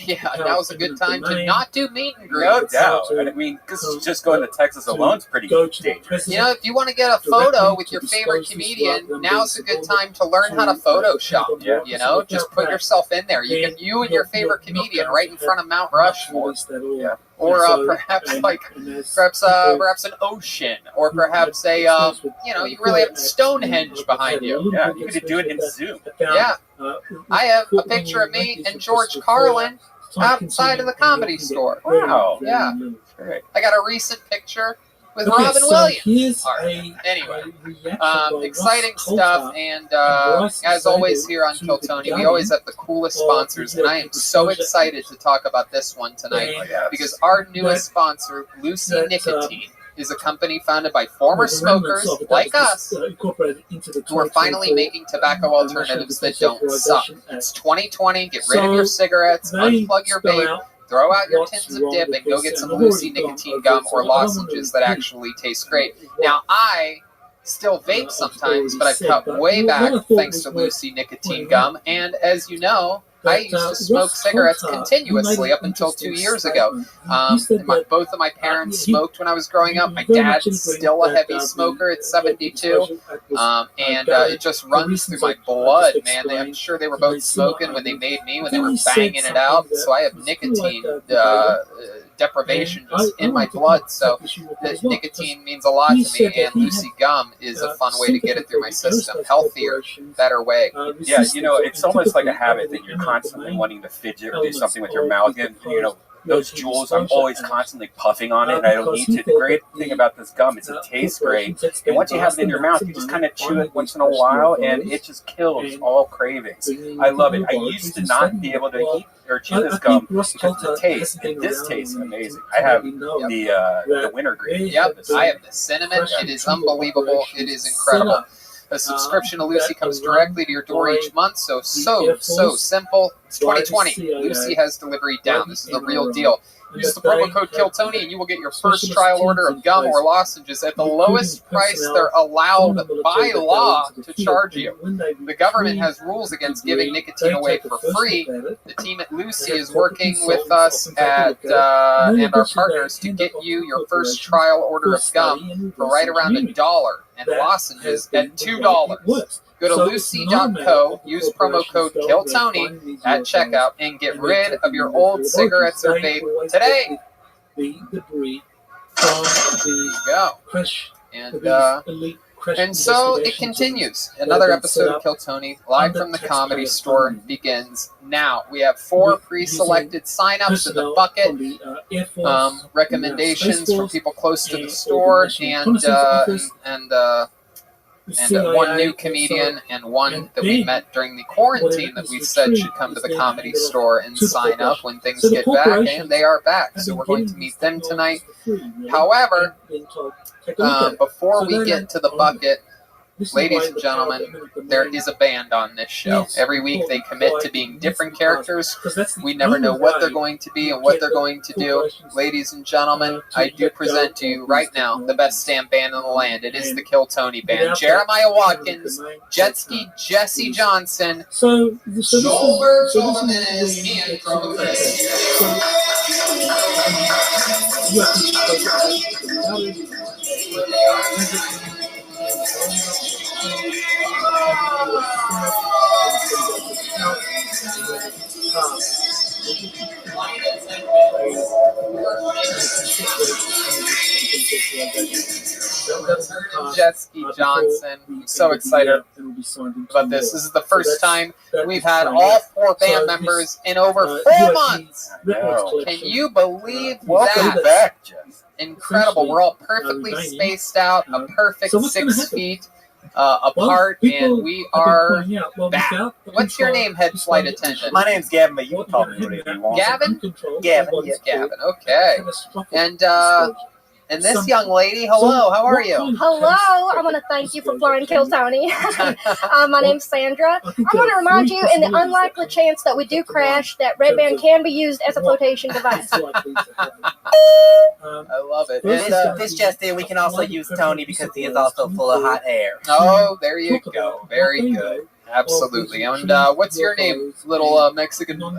Yeah, that was a good time to not do meet and greets. No doubt. I mean, because just going to Texas alone is pretty dangerous. You know, if you want to get a photo with your favorite comedian, now's a good time to learn how to Photoshop. You know, just put yourself in there. You and your favorite comedian right in front of Mount Rushmore. Yeah. Or perhaps an ocean, or perhaps you really have Stonehenge behind you. Yeah, you could do it in Zoom. Yeah, I have a picture of me and George Carlin outside of the Comedy Store. Wow. Yeah. I got a recent picture with Robin Williams. Anyway, exciting stuff, and as always here on Kill Tony, we always have the coolest sponsors, and I am so excited to talk about this one tonight because our newest sponsor, Lucy Nicotine, is a company founded by former smokers like us who are finally making tobacco alternatives that don't suck. It's 2020. Get rid of your cigarettes, unplug your vape, throw out your tins of dip, and go get some Lucy nicotine gum or lozenges that actually taste great. Now, I still vape sometimes, but I've cut way back thanks to Lucy nicotine gum. And as you know, I used to smoke cigarettes continuously up until 2 years ago. Both of my parents smoked when I was growing up. My dad's still a heavy smoker at 72. And it just runs through my blood, man. I'm sure they were both smoking when they made me, when they were banging it out. So I have nicotine deprivation just in my blood. So the nicotine means a lot to me, and Lucy gum is a fun way to get it through my system. Healthier, better way. Yeah, you know, it's almost like a habit that you're constantly wanting to fidget or do something with your mouth. And, you know, those jewels, I'm always constantly puffing on it, and I don't need to. The great thing about this gum is it tastes great, and once you have it in your mouth, you just kind of chew it once in a while, and it just kills all cravings. I love it. I used to not be able to eat or chew this gum because of the taste, and this tastes amazing. I have the wintergreen. Yep, I have the cinnamon. It is unbelievable. It is incredible. A subscription to Lucy comes directly to your door each month, so simple. It's 2020. Lucy has delivery down. This is the real deal. Use the promo code KillTony and you will get your first trial order of gum or lozenges at the lowest price they're allowed by law to charge you. The government has rules against giving nicotine away for free. The team at Lucy is working with us and our partners to get you your first trial order of gum for right around $1 and lozenges at $2. Go to lucy.co, use promo code KillTony at checkout, and get rid of your old cigarettes or vape today. The debris from the crash. And so it continues. Another episode of Kill Tony, live from the Comedy Store, begins now. We have 4 pre-selected sign-ups in the bucket, recommendations from people close to the store, and one new comedian and one that we met during the quarantine that we've said should come to the Comedy Store and sign up when things get back, and they are back. So we're going to meet them tonight. However, before we get to the bucket, ladies and gentlemen, there is a band on this show. Every week they commit to being different characters. We never know what they're going to be and what they're going to do. Ladies and gentlemen, I do present to you right now the best stand band in the land. It is the Kill Tony Band. Jeremiah Watkins, Jetski Jesse Johnson, Joel Gomez, and Promo Jetski Johnson. I'm so excited about this. This is the first time we've had all 4 band members in over 4 months. Can you believe that? Welcome back, Jeff. Incredible. We're all perfectly spaced out, a perfect 6 feet apart, and we are back. What's your name, head flight attendant? My name's Gavin, but you can call me whatever you want. Gavin? Gavin, yeah. Gavin, okay. And this young lady, hello, how are you? Hello, I want to thank you for flying Kill Tony. My name's Sandra. I want to remind you, in the unlikely chance that we do crash, that red band can be used as a flotation device. I love it. This just in, we can also use Tony because he is also full of hot air. Oh, there you go. Very good. Absolutely. And what's your name, little Mexican blonde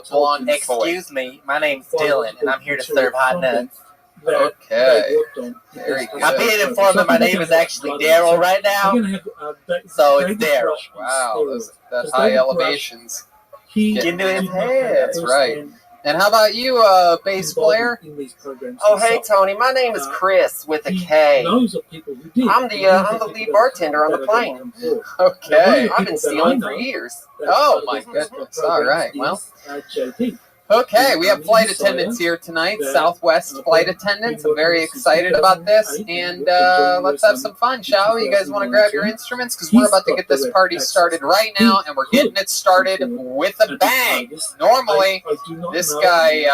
boy? Excuse me, my name's Dylan, and I'm here to serve hot nuts. Okay. Very good. I'm being informed that my name is actually Daryl right now. So it's Daryl. Wow, that's high elevations. Into his head. That's right. And how about you, bass player? Oh, hey, Tony. My name is Chris with a K. I'm the lead bartender on the plane. Okay. I've been stealing for years. Oh, my goodness. All right. Well. Okay, we have flight attendants here tonight, Southwest flight attendants. I'm very excited about this, and let's have some fun, shall we? You guys want to grab your instruments? Because we're about to get this party started right now, and we're getting it started with a bang. Normally, this guy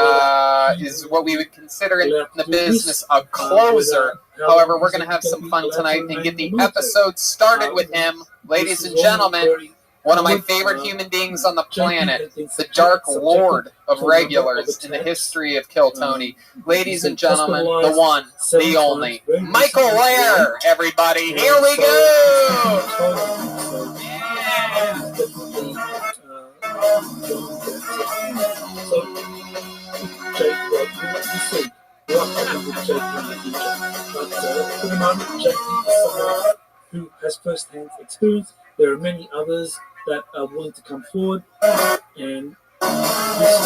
is what we would consider in the business a closer. However, we're going to have some fun tonight and get the episode started with him. Ladies and gentlemen, one of my favorite human beings on the planet, the Dark Lord of regulars in the history of Kill Tony. Ladies and gentlemen, the one, the only, Michael Lair, everybody. Here we go! Who has first-hand experience. There are many others that are willing to come forward, and this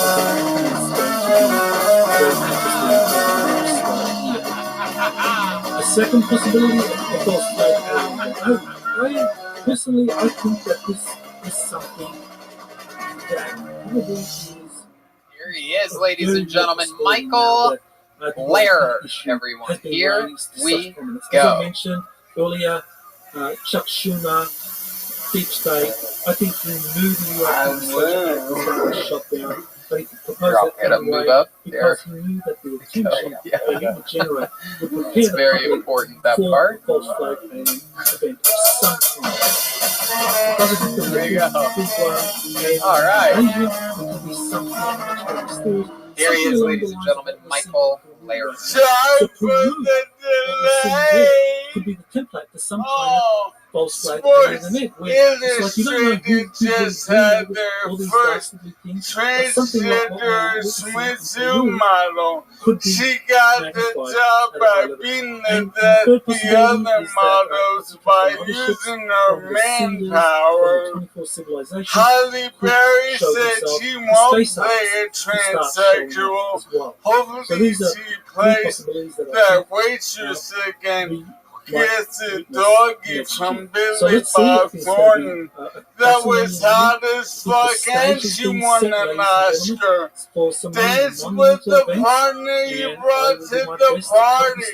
event is going to be very interesting. A second possibility, of course, I personally, I think that this is something that probably is There he is, ladies and gentlemen. Michael Lehrer, everyone. Here we As I go. mentioned earlier, Chuck Schumer, Deep State, I think he knew the US was shut down, but he proposed Drop that it up, anyway move up. because he knew that the attention Yeah. that it would generate would prepare It's the very public important, that for part. a false flag banning event of some kind. There you go. All right. Here he is, ladies and gentlemen, Michael Lehrer. Sorry for the delay. Could be the template for some kind of false flag Sports event. It's like you don't know who just had their first transgender swimsuit model. She got the job by beating the other models by using her manpower. Halle Berry said she won't play a transsexual. Hopefully she plays that waitress again. Kiss a doggy from Billy Bob Thornton. That was hot as fuck, and she won an Oscar. Dance with the partner you brought to the party.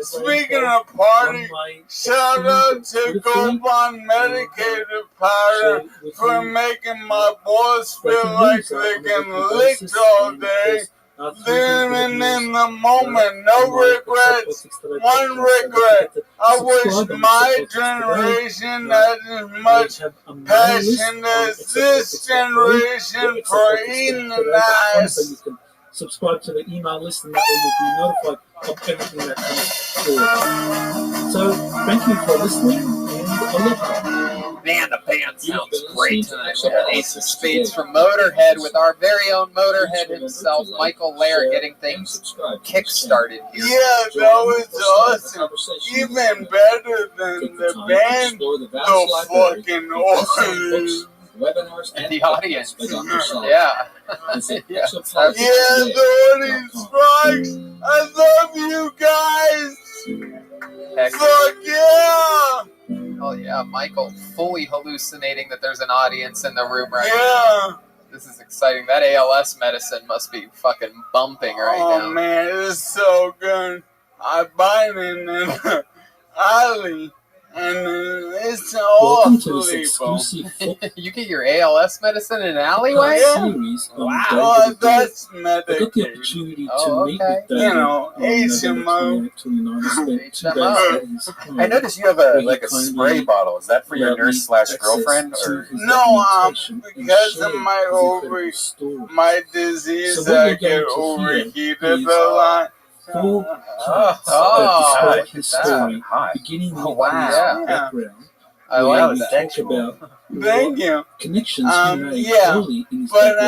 Speaking of party, shout out to Gobon Medicated Powder for making my boys feel like they can lick all day. Living in the moment, no regrets. One regret, I wish my generation had as much passion as this generation for eating nice. Subscribe to the email list, and that way you'll be notified of everything that comes forward. So, thank you for listening, and aloha. Man, the band sounds great tonight. Little Ace of Spades from Motorhead with our very own Motorhead himself, Michael Lehrer, getting things kick-started here. Yeah, that was awesome. Even better than the band, the fucking order. Webinars and the audience. Yeah. Yeah, the audience rocks. I love you guys. Heck. Fuck yeah. Oh yeah, Michael fully hallucinating that there's an audience in the room right now. This is exciting. That ALS medicine must be fucking bumping right now. Oh man, it's so good. I buy it in the alley. And it's awful. You get your ALS medicine in an alleyway? Wow, that's medication. Oh, okay. You know, HMO. I noticed you have a spray bottle. Is that for your nurse/girlfriend? Or no, because of my disease, I get overheated a lot. Full history, beginning with wow. background. I like that. About thank you. Connections yeah, but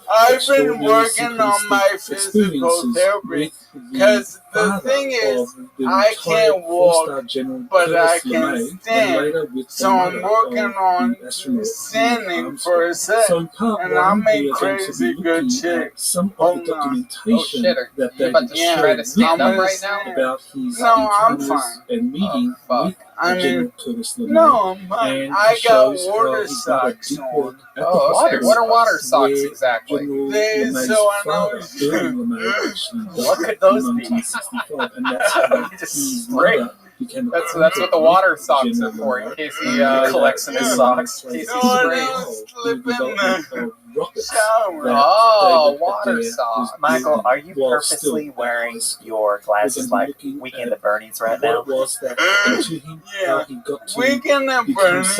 I've been working on my physical therapy because the thing is, I can't walk, but I can stand. So I'm working on standing for a sec, and I'm in crazy good shape. Hold on. Oh shit, are you about to try to stand up right now? About his no, I'm fine. And meeting with I mean, no, I got water socks on. Oh, okay. What are water socks exactly? They so I know. What could those be? Just spray. That's what the water socks are for, in case he collects in his socks. In case he Oh, water socks. Michael, are you purposely wearing your glasses like Weekend at Bernie's right now? Yeah, Weekend at Bernie's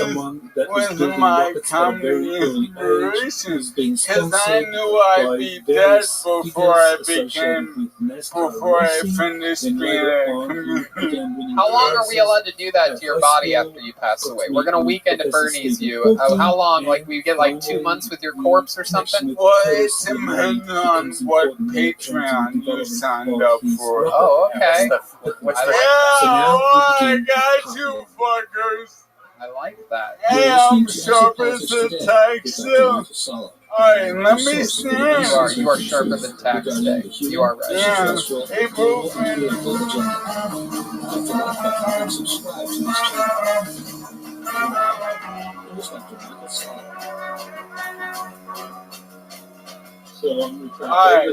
was my comedy inspiration because I knew I'd be dead before I finished being a comedian. How long are we allowed to do that to your body after you pass away? We're gonna Weekend at Bernie's you. How long? Like we get like 2 months with your corpse or something? Well, it depends on what Patreon you signed up for. Oh, okay. I got you fuckers. I like that. Hey, I'm sharper than tack still. Alright, let me stand. You are sharper than tack today. You are right. Yeah. Hey, bro. Alright.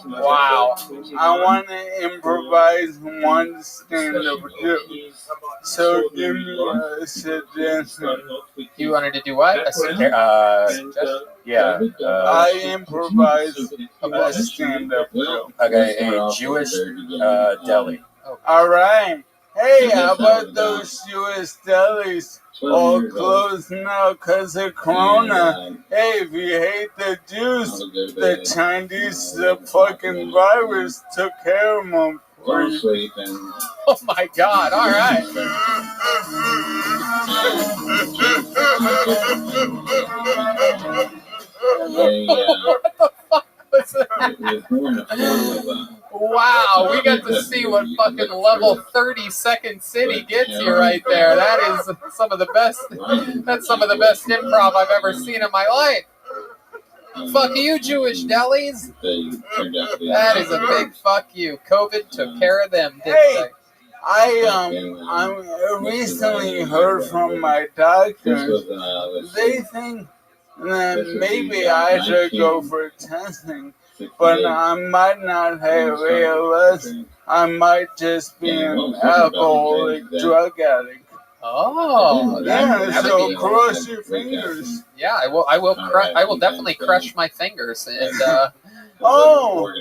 Wow. I want to improvise one stand-up joke. So give me a suggestion. You wanted to do what? Yeah. I improvise a stand-up joke. Okay, a Jewish deli. Alright. Hey, how about those Jewish delis? All closed now because of Corona. Hey, if you hate the Jews, the Chinese, the fucking virus took care of them for you. Oh my God! All right. What the fuck was that? Wow, we got to see what fucking level 30-second city gets you right there. That is some of the best. That's some of the best improv I've ever seen in my life. Fuck you, Jewish delis. That is a big fuck you. COVID took care of them, didn't they? I recently heard from my doctors. They think that maybe I should go for testing, but I might not have ALS. I might just be an alcoholic drug addict. Oh, yeah. So cross your fingers. Yeah, I will. I will definitely crush my fingers and. Oh!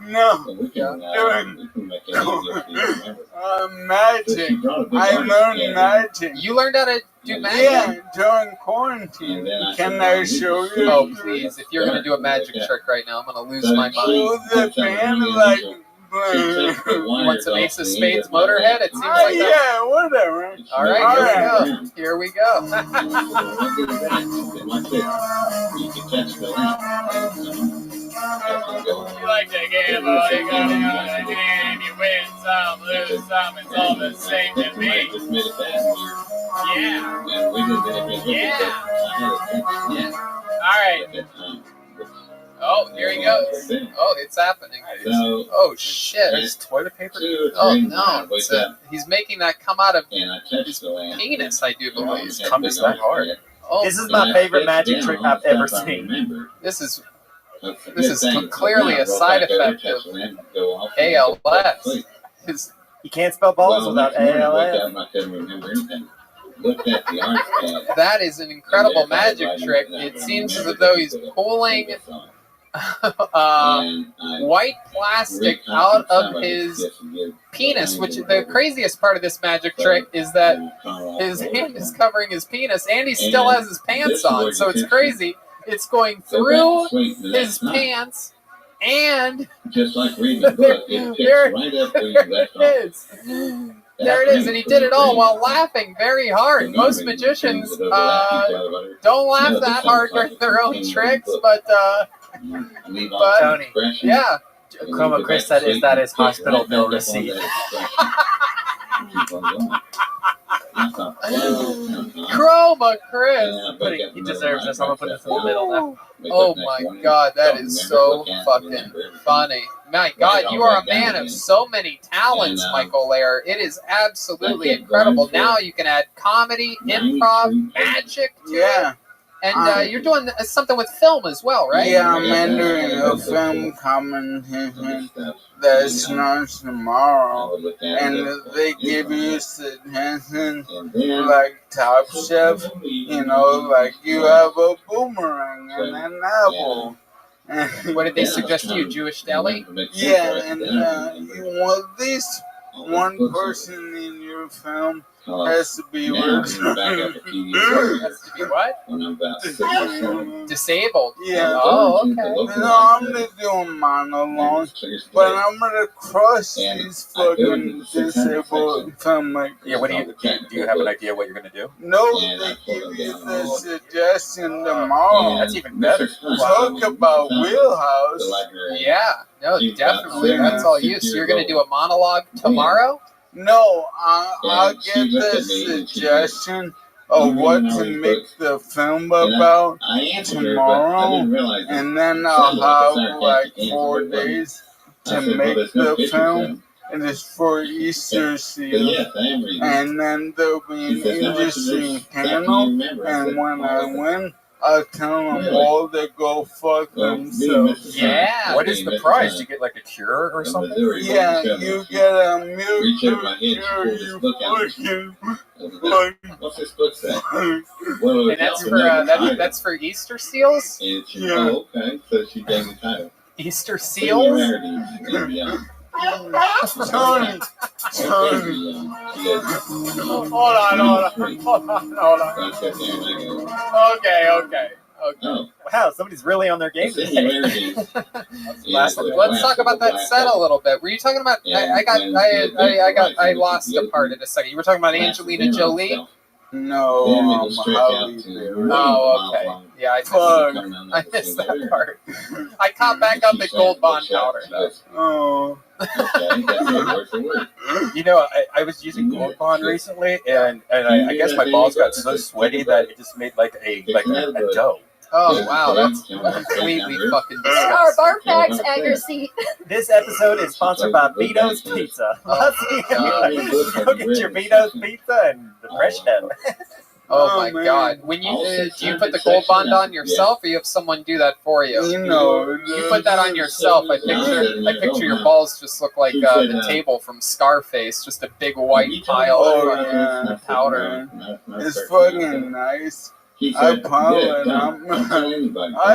No. Magic. I learned magic. You learned how to do magic? Yeah, during quarantine. Can I show you? Oh, please. If you're going to do a magic trick right now, I'm going to lose my mind. The band, like... You want some Ace of Spades Motorhead? It seems like that. Yeah, whatever. All right, here we go. You like to gamble, you gotta go to the game. You win some, lose some, it's all the same to me. Yeah. All right. Oh, here he goes. Oh, it's happening. Oh, shit. There's toilet paper? Oh, no. He's making that come out of his penis, I do believe. His cum is that hard. Oh, this is my favorite magic trick I've ever seen. This is clearly a side effect of ALS. You can't spell balls without ALS. That is an incredible magic trick. It seems as though he's pulling white plastic out of his penis, which the craziest part of this magic trick is that his hand is covering his penis and he still has his pants on, so it's crazy. It's going through his pants and just like reading a book, it picks right up where you left off. There it is, and he did it all while laughing very hard. Most magicians don't laugh that hard during their own tricks, but Tony, yeah. Chroma Chris said, "Is that his hospital bill receipt?" Chroma Chris. He deserves this. I'm gonna put this in the middle now. Oh my God, that is so fucking funny. My God, you are a man of so many talents, Michael Lair. It is absolutely incredible. Now you can add comedy, improv, magic to it. And you're doing something with film as well, right? Yeah, I'm entering a film competition that starts tomorrow. And they give you suggestions like Top Chef, you know, like you have a boomerang and an apple. What did they suggest to you, Jewish deli? Yeah, and you want at least one person in your film has to be has to be what? Disabled. Yeah. Oh, okay. No, I'm just doing monologue, but I'm gonna crush these fucking disabled filmmakers. Yeah. What do you have an idea what you're gonna do? No, they give you the suggestion tomorrow. That's even better. Talk about Wheelhouse. Yeah. No, definitely. That's all you. So you're gonna do a monologue tomorrow? No, I'll get the suggestion of what to make the film about tomorrow, and then I'll have like 4 days to make the film. It is for Easter seals. And then there'll be an interesting panel. And when I win, I'll tell them all to go fuck themselves. Yeah. What is the prize? Do you get like a cure or something? Yeah, you get a milk cure, you fucking What's this book say? And that's for Easter seals? Yeah. Okay, so she gave the title. Easter seals? Tony. Hold on. Okay. Wow, somebody's really on their game today. Let's talk about that set a little bit. Were you talking about? I lost a part in a second. You were talking about Angelina Jolie. No, Oh, okay. Yeah, I missed that part. I caught back up at Gold Bond powder, though. Oh. You know, I was using Gold Bond recently, and I guess my balls got so sweaty that it just made like a dough. Oh, wow, that's completely fucking There are disgusting. bar packs at your seat. This episode is sponsored by Vito's Pizza. Go get your Vito's Pizza and the fresh dough. Oh my God! When you do you put the Gold Bond on yourself, or you have someone do that for you? You put that on yourself. I picture your balls just look like the table from Scarface, just a big white pile of powder. It's fucking nice. I probably I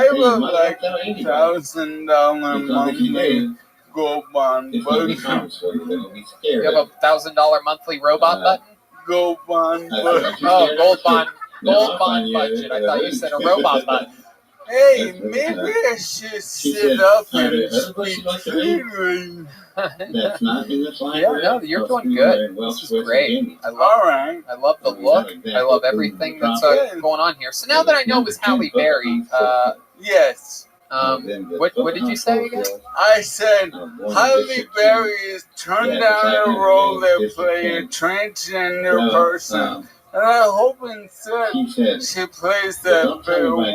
have like $1,000 monthly Gold Bond button. You have a $1,000 monthly robot button? Gold Bond button. Oh, Gold Bond budget. I thought you said a robot button. Hey, maybe I should sit up and speak freely. Yeah, no, you're doing good. This is great. I love the look. I love everything that's going on here. So now that I know it was Halle Berry, yes. What did you say again? I said Halle Berry turned down a role to play a transgender person. And I hope instead she plays the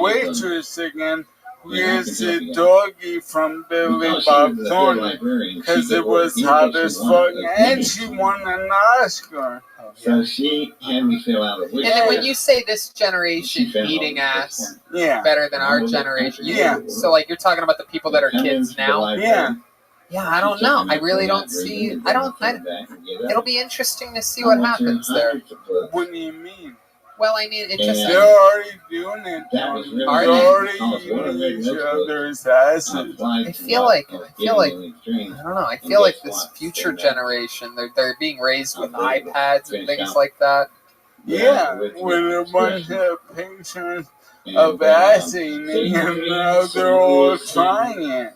waitress again, who is the doggy from Billy Bob Thornton, because it was hot as fuck, and she won an Oscar. So she had me fill out a wish. And then when you say this generation eating ass better than our generation, so like you're talking about the people that are kids now? Yeah, I don't know. I really don't see. It'll be interesting to see what happens there. What do you mean? Well, I mean, it just. They're already doing it. They're already eating each other's asses. I feel like, I don't know. I feel like this future generation, they're being raised with iPads and things like that. Yeah, with a bunch of pictures of ass eating, and now they're all trying it.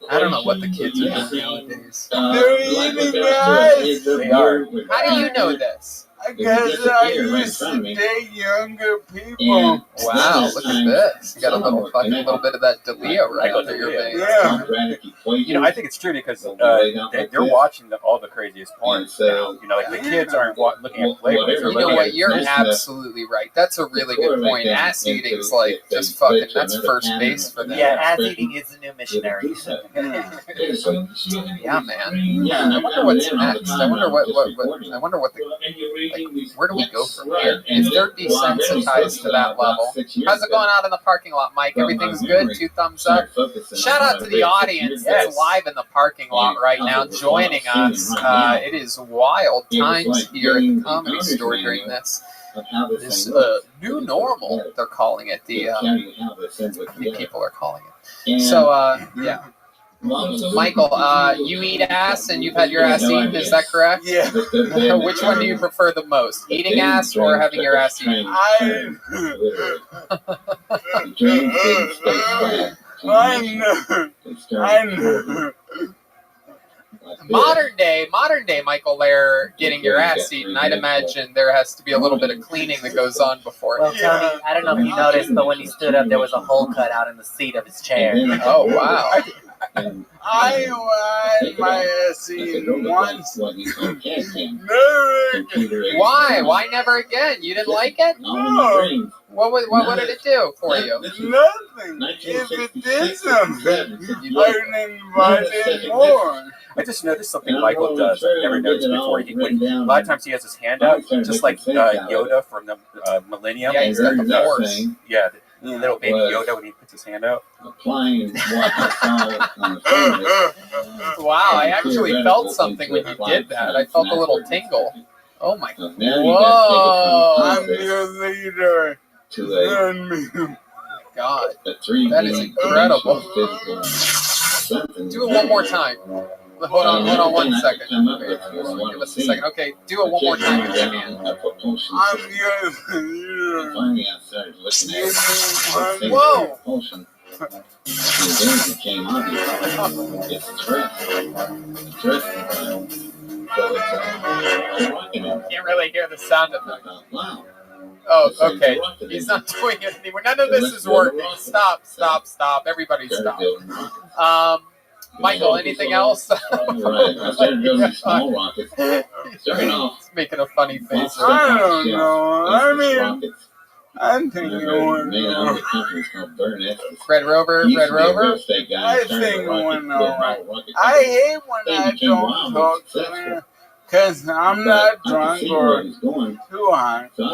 I don't know what the kids are doing nowadays. They're eating ass. They are. How do you know this? Because I used to date younger people. Wow, look at this. You got a little bit of that DeLeo right under your veins. Yeah. You know, I think it's true because they're watching all the craziest porn now. You know, like the kids aren't looking at Playboys. You know what? You're absolutely right. That's a really good point. Ass eating's like just fucking, that's first base for them. Yeah, ass eating is the new missionary. Yeah, man. I wonder what's next. I wonder what the, like, where do we go from here? If they're desensitized to that level. How's it going out in the parking lot, Mike? Everything's good? 2 thumbs up? Shout out to the audience that's live in the parking lot right now, joining us. It is wild times here at the Comedy Store during this new normal, they're calling it. The people are calling it. So, yeah. Michael, you eat ass and you've had your ass eaten, is that correct? Yeah. Which one do you prefer the most? Eating ass or having your ass eaten? I know. Modern day Michael Lair getting your ass eaten, I'd imagine there has to be a little bit of cleaning that goes on before. Well, Tony, I don't know if you noticed, but when he stood up, there was a hole cut out in the seat of his chair. Oh, wow. I won my SE once. Why? Why never again? You didn't like it? No. What did it do for you? Nothing. If it did something, I'd invite it more. I just noticed something Michael does I've never noticed before. A lot of times he has his hand out, just like Yoda from the Millennium. Yeah, he's got the Force. Yeah, the little baby Yoda when he puts his hand out. Wow, I actually felt something when you did that. I felt a little tingle. Oh my God. Whoa. I'm your leader. Learn me. God, that is incredible. Do it one more time. Hold on 1 second. Okay, give us a second. Okay, do it one more time with your hand. I'm your leader. Whoa! Can't really hear the sound of it. Oh, okay. He's not doing it anymore. None of this is working. Stop. Everybody stop. Michael, anything else? He's making a funny face. I don't know. I mean, I think it went Red Rover. I think it went alright. I hate when I don't talk to him. Because I'm not drunk or too high. The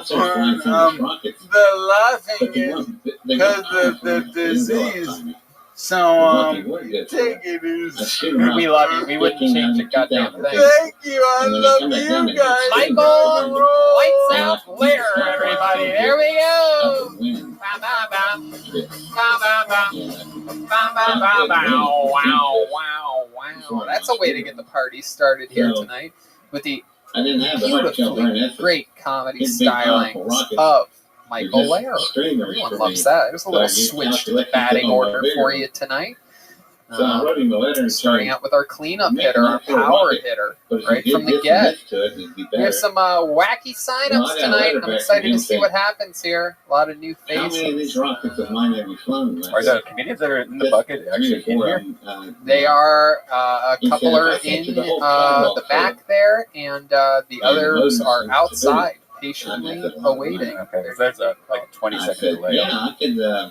laughing is because of the disease. So, take it easy. We love you. We wouldn't change a goddamn thing. Thank you. I love you guys. Michael, lights out, glare, everybody. There we go. Wow. That's a way to get the party started here tonight with the beautifully great comedy stylings of Michael Lair. Everyone loves that. There's a little switch to the batting order for you tonight. Starting out with our cleanup hitter, our power hitter, right from the get. We have some wacky signups tonight. I'm excited to see what happens here. A lot of new faces. Are the comedians that are in the bucket actually in here? They are. A couple are in the back there, and the others are outside, patiently awaiting. Okay, there's a 20-second delay.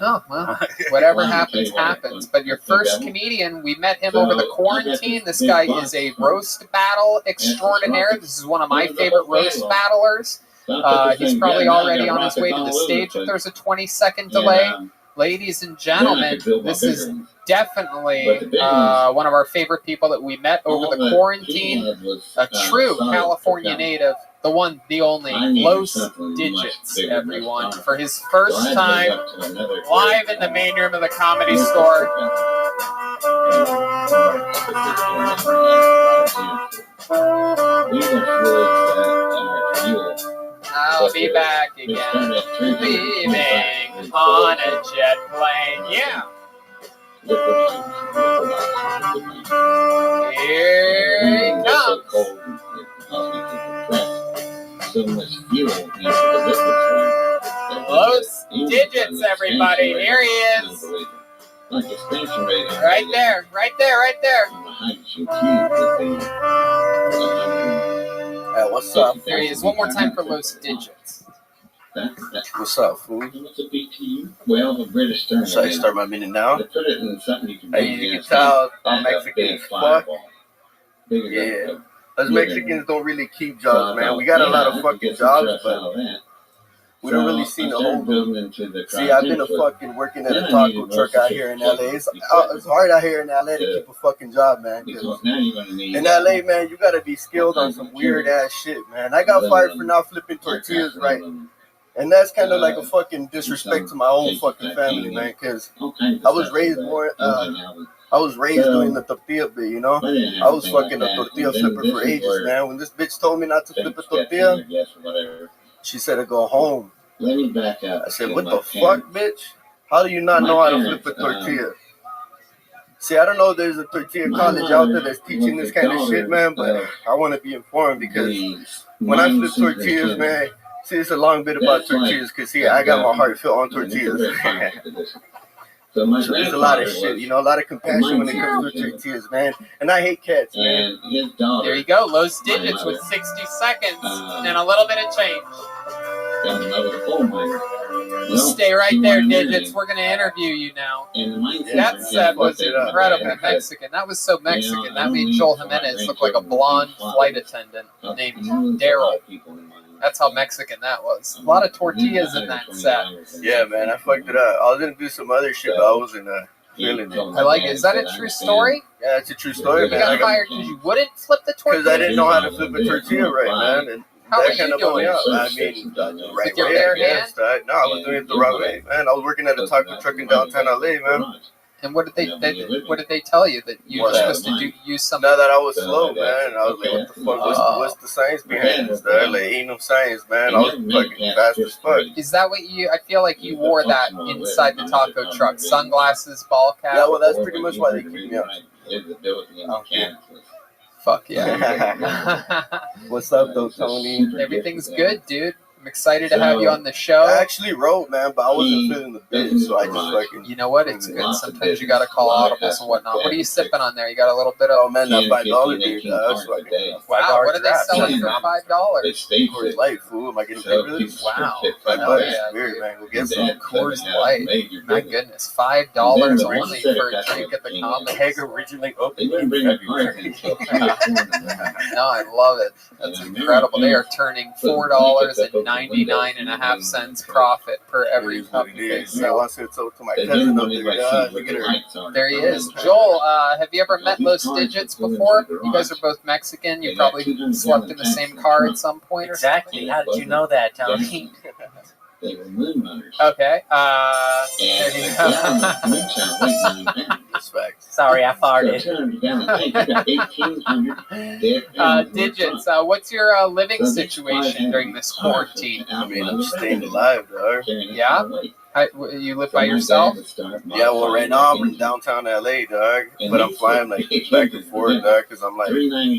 Oh, well, whatever happens, happens. But your first comedian, we met him over the quarantine. This guy is a roast battle extraordinaire. This is one of my favorite roast battlers. He's probably already on his way to the stage if there's a 20-second delay. Ladies and gentlemen, this is definitely one of our favorite people that we met over the quarantine. A true California native. The one, the only, Los Digits, everyone, for his first time live in the main room of the Comedy Store. I'll be back again, leaving on a jet plane. Yeah. Here he comes. So much fuel into the liquid form. Los Digits, everybody. Here he is. Like expansion rate. Right there. What's up? There he is. One more time for Los Digits. What's up, fool? What's a BTU? Well, the British term. Should I start my minute now? They put it in something you can Hey, you can tell I'm Mexican as fuck. Yeah. Us Mexicans don't really keep jobs, man. We got a lot of fucking jobs, but we don't really see no hold them. See, I've been fucking working at a taco truck out here in LA. It's hard out here in LA to keep a fucking job, man. In LA, man, you gotta be skilled on some weird ass shit, man. I got fired for not flipping tortillas right. And that's kind of like a fucking disrespect to my own fucking family, man, because I was raised more, doing the tortilla bit, you know? I was fucking a tortilla flipper for ages, man. When this bitch told me not to flip a tortilla, she said to go home. I said, what the fuck, bitch? How do you not know how to flip a tortilla? See, I don't know if there's a tortilla college out there that's teaching this kind of shit, man, but I want to be informed because when I flip tortillas, man, see, it's a long bit about tortillas because, see, I got my heart filled on tortillas. There's a lot of shit, you know, a lot of compassion when it comes to tortillas, man. And I hate cats, man. There you go, Los Digits with 60 seconds and a little bit of change. Stay right there, Digits. We're going to interview you now. That set was incredibly Mexican. That was so Mexican. That made Joel Jimenez look like a blonde flight attendant named Daryl. That's how Mexican that was. A lot of tortillas in that set. Yeah, man, I fucked it up. I was going to do some other shit, but I wasn't feeling it. I like it. Is that a true story? Yeah, it's a true story, You man. got hired because you wouldn't flip the tortilla? Because I didn't know how to flip a tortilla right, man. And how that were kind you of bummed me doing out. it? I mean, the right With your way, bare I guess. No, I was doing it the right way, man. I was working at a taco truck in downtown LA, man. And what did they tell you that you were supposed to use something? Now that I was slow, man, I was like, what the fuck? What's the science behind this? Like, ain't no science, man. I was fucking fast as fuck. Is that what you? I feel like you wore that inside the taco truck. Sunglasses, ball cap. Yeah, well, that's pretty much why they keep me out. Fuck yeah. What's up, though, Tony? Everything's good, dude. I'm excited to have you on the show. I actually wrote, man, but I wasn't feeling the bit, so I just fucking... You know what? It's good. Sometimes you got to call audibles and whatnot. What are you sipping on there? You got a little bit of... Oh, man, that $5 dude. That's fucking... Wow, what are they selling for $5? Coors Light, fool. Am I getting paid for this? Wow. $5 beer, man. Go get some. Coors Light. My goodness. $5 only for a drink at the Commons. Keg originally opened in February. No, I love it. That's incredible. They are turning $4.99.5 profit per every cup they sell. There he is. Joel, have you ever met Los Digits before? You guys are both Mexican. You probably slept in the same car at some point or Exactly. How did you know that, Tony? Okay. There you go. Sorry, I farted. Digits, what's your living situation during this quarantine? I mean, I'm staying alive, dog. Yeah? You live by yourself? Yeah, well, right now I'm in downtown LA, dog. But I'm flying like back and forth, dog, because I'm like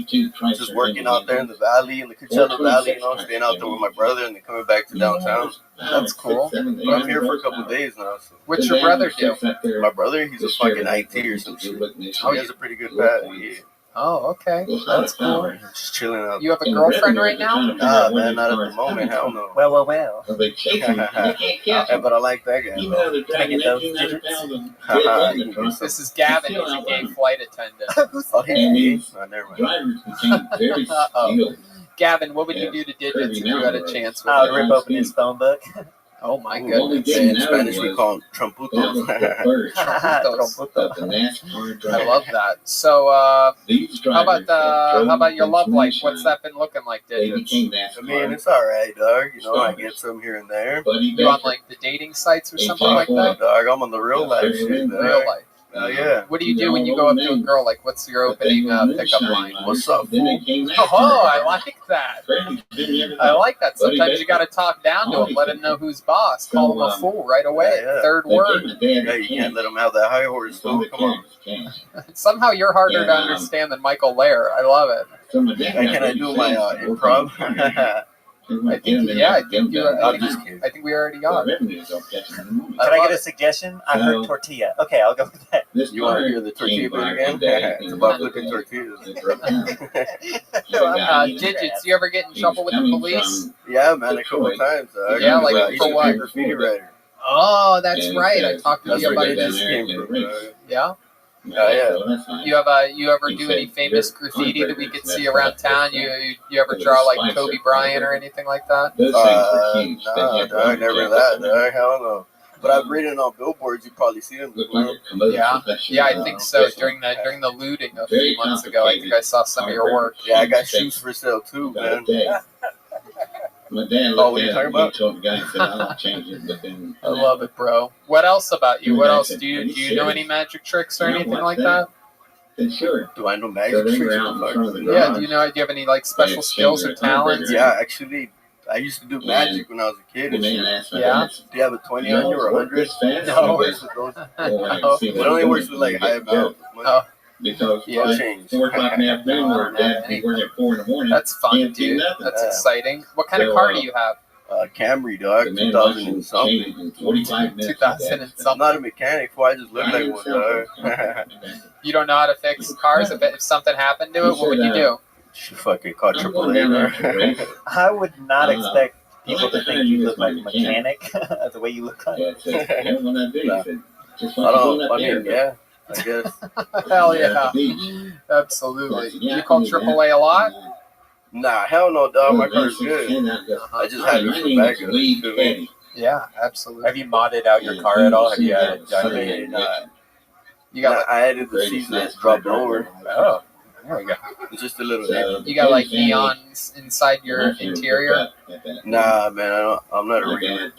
just working out there in the valley, in the Coachella Valley, you know, staying out there with my brother and then coming back to downtown. That's cool. But I'm here for a couple of days now. So. What's your brother do? My brother, he's a fucking IT or some shit. Oh, he has a pretty good pad. Yeah. Oh, okay. That's cool. Just chilling out. You have a girlfriend right now? Nah, man, not at the moment. Hell no. Well. But I like that guy. Can I get those digits? This is Gavin. He's a gay flight attendant. Oh, he's never mind. Uh-oh. Gavin, what would you do to Digits if you had a chance with I him? would rip open his phone book. Oh my goodness. In Spanish we call him tromputos. I love that. So, how about your love life? What's that been looking like, Digits? I mean, it's all right, dog. You know, I get some here and there. You on like the dating sites or something like that? Dog, I'm on the real life shit, dog. Real life. Yeah. What do you do when you go up to a girl? Like, what's your opening pickup line? What's up, fool? Oh, I like that. I like that. Sometimes you got to talk down to him, let him know who's boss. Call him a fool right away. Yeah. Third word. Yeah, you can't let him have that high horse, fool. Come on. Somehow you're harder to understand than Michael Lair. I love it. Can I do my improv? I think we already are. Can I get a suggestion? I heard tortilla. Okay, I'll go with that. You want to hear the tortilla bit again? It's about flipping tortillas. Digits, you ever get in trouble with the police? Yeah, man, a couple of times. Yeah, like for what? Graffiti writer. Oh, that's right. I talked to you about it. Yeah. Yeah. You ever do any famous graffiti that we could see around town? You ever draw like Kobe Bryant or anything like that? No, dog, never that. Dog, hell no. But I've read it on billboards. You probably see them. Yeah, I think so. During the looting a few months ago, I think I saw some of your work. Yeah, I got shoes for sale too, man. My dad what are you talking about? Told the guy, he said, I'll change it, but then I love it, bro. What else about you? What else do you know any magic tricks or anything like that? Sure. Do I know magic tricks? Yeah. Do you have any like special skills or talents? Yeah, actually, I used to do magic when I was a kid. And yeah. Do you have a 20 on you or 100? No. It only works with like high amount. Oh. Because yeah. 4 o'clock in the afternoon, or Dad be working at 4 in the morning. That's fun, dude. That's exciting. What kind of car do you have? Camry, dog. 2000 and something. 2000 and something. I'm not a mechanic, fool. I just look like one, dog. You don't know how to fix cars? If something happened to it, what would you do? She fucking called AAA. I would not expect people to think you look like a mechanic the way you look like. I mean, yeah, I guess. Hell yeah. Absolutely. You call AAA a lot? Nah, hell no, dog. My car's good. I just had it for backup. Yeah, absolutely. Have you modded out your car at all? Have you added? You got? I added the season that's dropped lower. Oh, there we go. It's just a little. You got like neons inside your interior? Nah, man. I'm not a regular.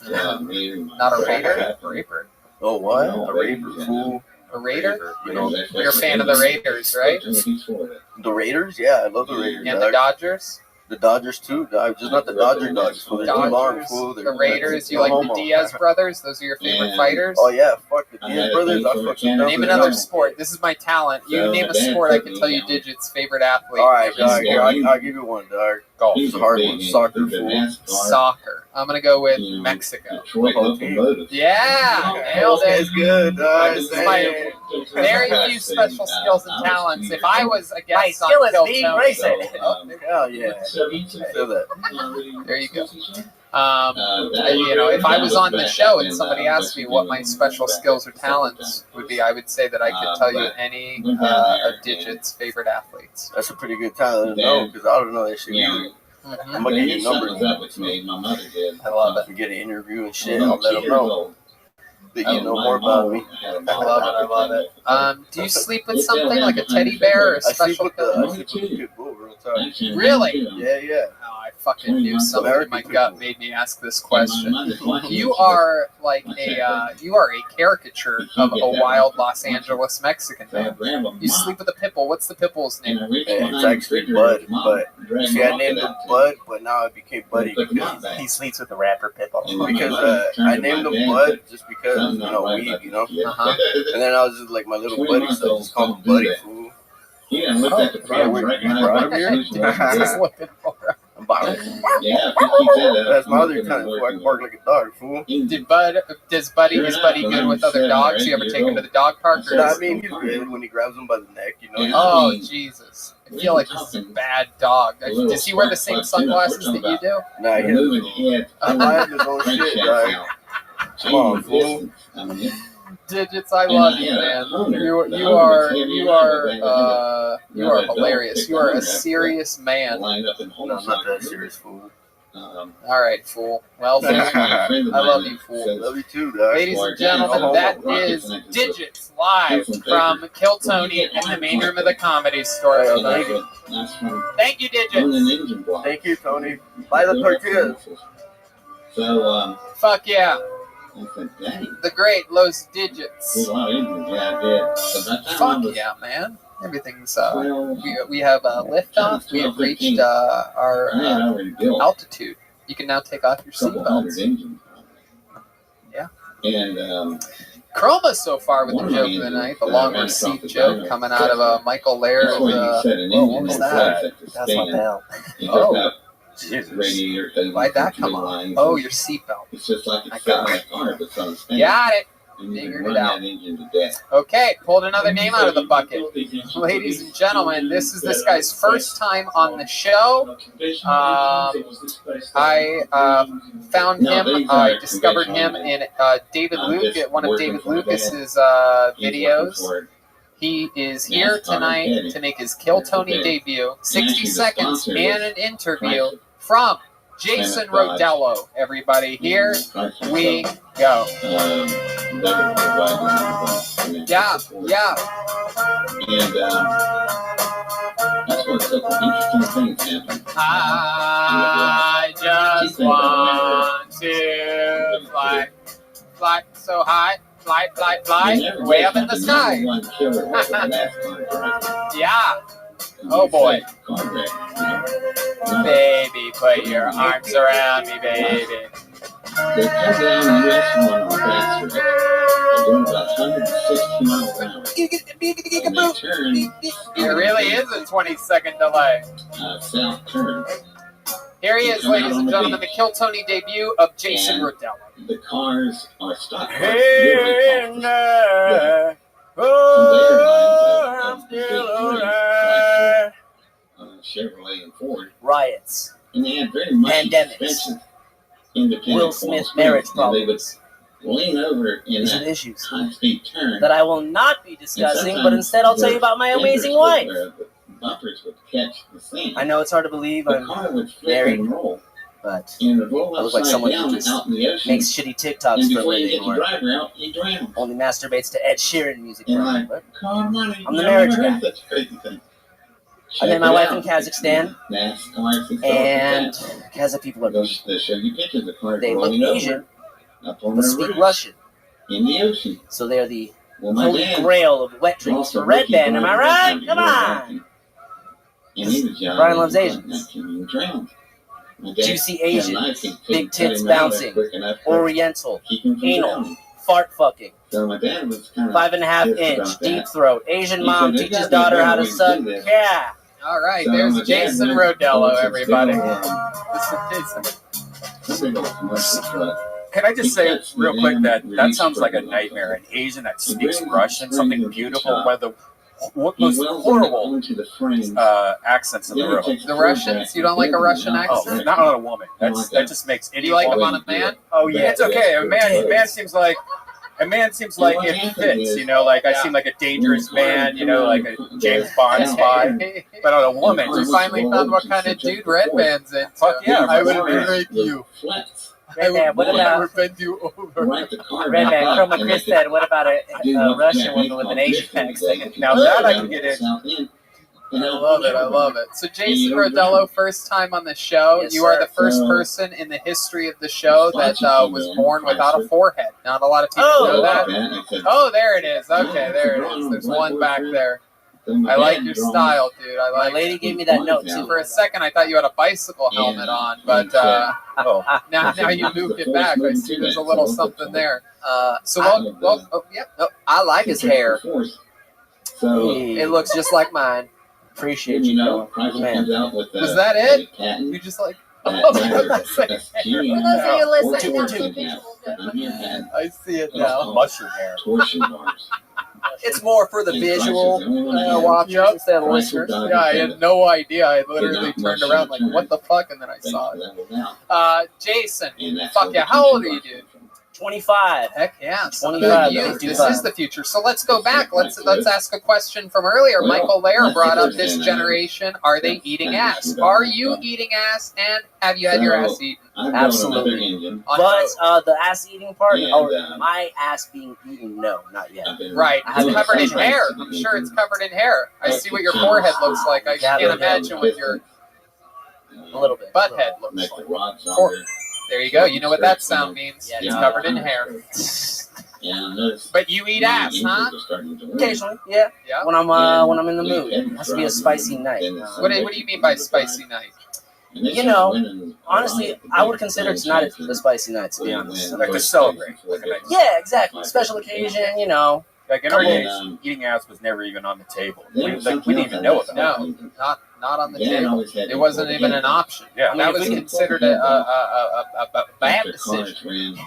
Not a raider? Raper. Oh, what? A raper, fool. A Raider? You know, you're a fan of the Raiders, right? The Raiders? Yeah, I love the Raiders. And the Dodgers? The Dodgers too, dog. Just not the Dodger dogs. They're too long, fool. The Raiders. You like the Diaz brothers? Those are your favorite fighters? Oh yeah, fuck the Diaz brothers. I fucking name another sport. This is my talent. You name a sport, I can tell you Digits' favorite athlete. All right, dog. I'll give you one, dog. Golf. It's a hard one. Soccer, fool. Soccer. I'm gonna go with Mexico. Yeah, nailed it. It's good, dog. This is my very few special skills and talents. If I was a guest on skill is Kill being Tony, racing. Hell yeah. Feel that. There you go. You know, if I was on the show and somebody asked me what my special skills or talents would be, I would say that I could tell you any of Digits' favorite athletes. That's a pretty good talent to know, because I don't know that shit either. I'm gonna get your numbers. I love it. We get an interview and shit. I'll let them know that you know more about me. I love it. I love it. Do you sleep with something like a teddy bear or a special pillow? I sleep with a pit bull real time. Really? Yeah, yeah. Oh, I fucking knew something in my gut made me ask this question. You are like you are a caricature of a wild Los Angeles Mexican man. You sleep with a pit bull. What's the pit bull's name? It's actually Bud, but see, I named him Bud, but now it became Buddy because he sleeps with the rapper pit bull. Because I named him Bud just because, you know, weed, you know? And then I was just like my little buddy, so I just called him Buddy, fool. Yeah, look at the problem right brought him here. Just looking for him. That's my other time, fool. I can bark like a dog, fool. Is Buddy good with other dogs? You ever take him to the dog park? Or I mean, he's good when he grabs him by the neck, you know? Oh, Jesus. I feel like this is a bad dog. Does he wear the same sunglasses that you do? Nah, he doesn't. I'm buying his own shit, dog. Come on, fool. Digits, I love you, man. You are hilarious. You are a serious man. No, I'm not that serious, fool. All right, fool. Well, I love you, fool. Love you too, dog. Ladies and gentlemen, that is Digits live from Kill Tony in the main room of the Comedy Store. Thank you, Digits. Thank you, Tony. Buy the tortillas. So, fuck yeah. The great Los Digits. Fuck yeah, man. Everything's we have liftoff. We have reached our altitude. You can now take off your seatbelts. Yeah. And Chroma so far with the joke of the night, the long received joke coming out of Michael Laird. What was that? That's my bell. Oh. Jesus. Why'd that come on? Oh, your seatbelt. It's just like I got it. Got it. Figured it out. Okay, pulled another name out of the bucket. Ladies and gentlemen, this is this guy's first time on the show. I found him, I discovered him in David Luke, at one of David Lucas's videos. He is here tonight to make his Kill Tony debut. 60 seconds and an interview from Jason Rodello. Everybody, here we go. Yeah, yeah. And that's what such interesting things happen. I just want to fly, fly so high. Fly, fly, fly, way up in the sky. Yeah. Oh boy. Baby, put your arms around me, baby. They come down US 1 on fast track. They're doing about 160 miles an hour. There really is a 20-second delay. South turn. Here he is, ladies and gentlemen, the Kill Tony debut of Jason Rodello. The cars are stock cars. Hey, now, oh, I'm still alive. Chevrolet and Ford. Riots. And they had very much Pandemics. Will Smith marriage problems. Lean over in These are that the issues high-speed turn that I will not be discussing, but instead I'll tell you about my amazing wife. Bumpers would catch the thing. I know it's hard to believe I'm married, but I look like someone who just makes shitty TikToks for a living or only masturbates to Ed Sheeran music. But I'm the marriage guy. I met my wife in Kazakhstan, and Kazakh people are beautiful. They look Asian, but speak Russian. So they're the holy grail of wet dreams for Red Band. Am I right? Come on! Brian loves Asians. Juicy Asian, big tits bouncing, oriental, anal, fart fucking, 5.5 inch, deep throat, Asian mom teaches daughter how to suck. Yeah. All right, there's Jason Rodello, everybody. Can I just say real quick that sounds like a nightmare? An Asian that speaks Russian, something beautiful, one of the most horrible accents in the world. The Russians? You don't like a Russian accent? Oh, not on a woman. That just makes any. Do you like them on a man? Oh yeah, it's okay. A man seems like it fits. You know, like I seem like a dangerous man. You know, like a James Bond spy. But on a woman, you finally found what kind of dude Red Band's in. Fuck yeah, I would rape you. Red Man, what about bend you over? Red Man? Chroma Chris said, what about a Russian woman with an Asian accent? Now that I can get in. I love it. I love it. So Jason Rodello, first time on the show. Yes, you are the first person in the history of the show that was born without a forehead. Not a lot of people know that. Oh, there it is. Okay, there it is. There's one back there. I like your style, dude. I like. My lady gave me that note too. For a second, I thought you had a bicycle helmet on, but now you moved it back. I see there's a little something there. I like his hair. It looks just like mine. Appreciate you, man. Was that it? You just like. For those of you listening, I see it now. Mushroom hair. It's more for the visual watchers instead of listeners. Yeah, I had no idea. I literally turned around like, what the fuck? And then I saw it. Jason, fuck yeah. How old are you, dude? 25. Heck yeah. 25. This is the future. So let's go back. Let's ask a question from earlier. Michael Lair brought up this generation. Are they eating ass? Are you eating ass? And have you had your ass eaten? Absolutely. But the ass eating part, or my ass being eaten, no, not yet. Right. It's covered in hair. I'm sure it's covered in hair. I see what your forehead looks like. I can't imagine what your butt head looks like. There you go. You know what that sound means. Yeah, it's covered in hair. But you eat ass, huh? Occasionally, yeah. When I'm in the mood. It has to be a spicy night. What do you mean by spicy night? You know, honestly, I would consider it's not a spicy night, to be honest. Like to celebrate. Yeah, exactly. Special occasion, you know. Like in our days, eating ass was never even on the table. We didn't even know about it. No, not on the table. It wasn't even an option. Yeah, that was considered a bad decision.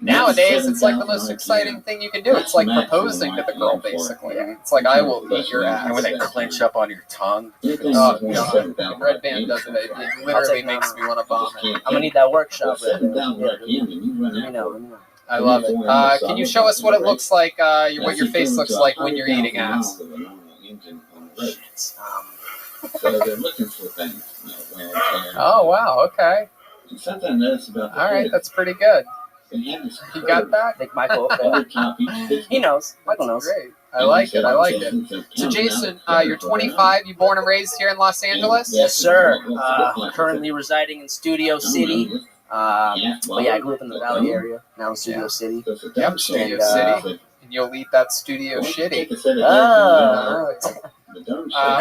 Nowadays, it's like the most exciting thing you can do. It's like proposing to the girl, basically. It's like, I will eat your ass. And when they clench up on your tongue. Oh, God. Red Band does it. It literally makes me want to vomit. I'm going to need that workshop. Let me know. I love it. Can you show us what it looks like, what your face looks like when you're eating ass? So they're looking for things. Oh, wow. Okay. All right, that's pretty good. You got that? I think Michael. He knows. Michael knows. Great. I like it. So, Jason, you're 25. You born and raised here in Los Angeles? Yes, sir. Currently residing in Studio City. But yeah, I grew up in the Valley area. Now in Studio City. Yep, Studio City. And you'll eat that studio shitty.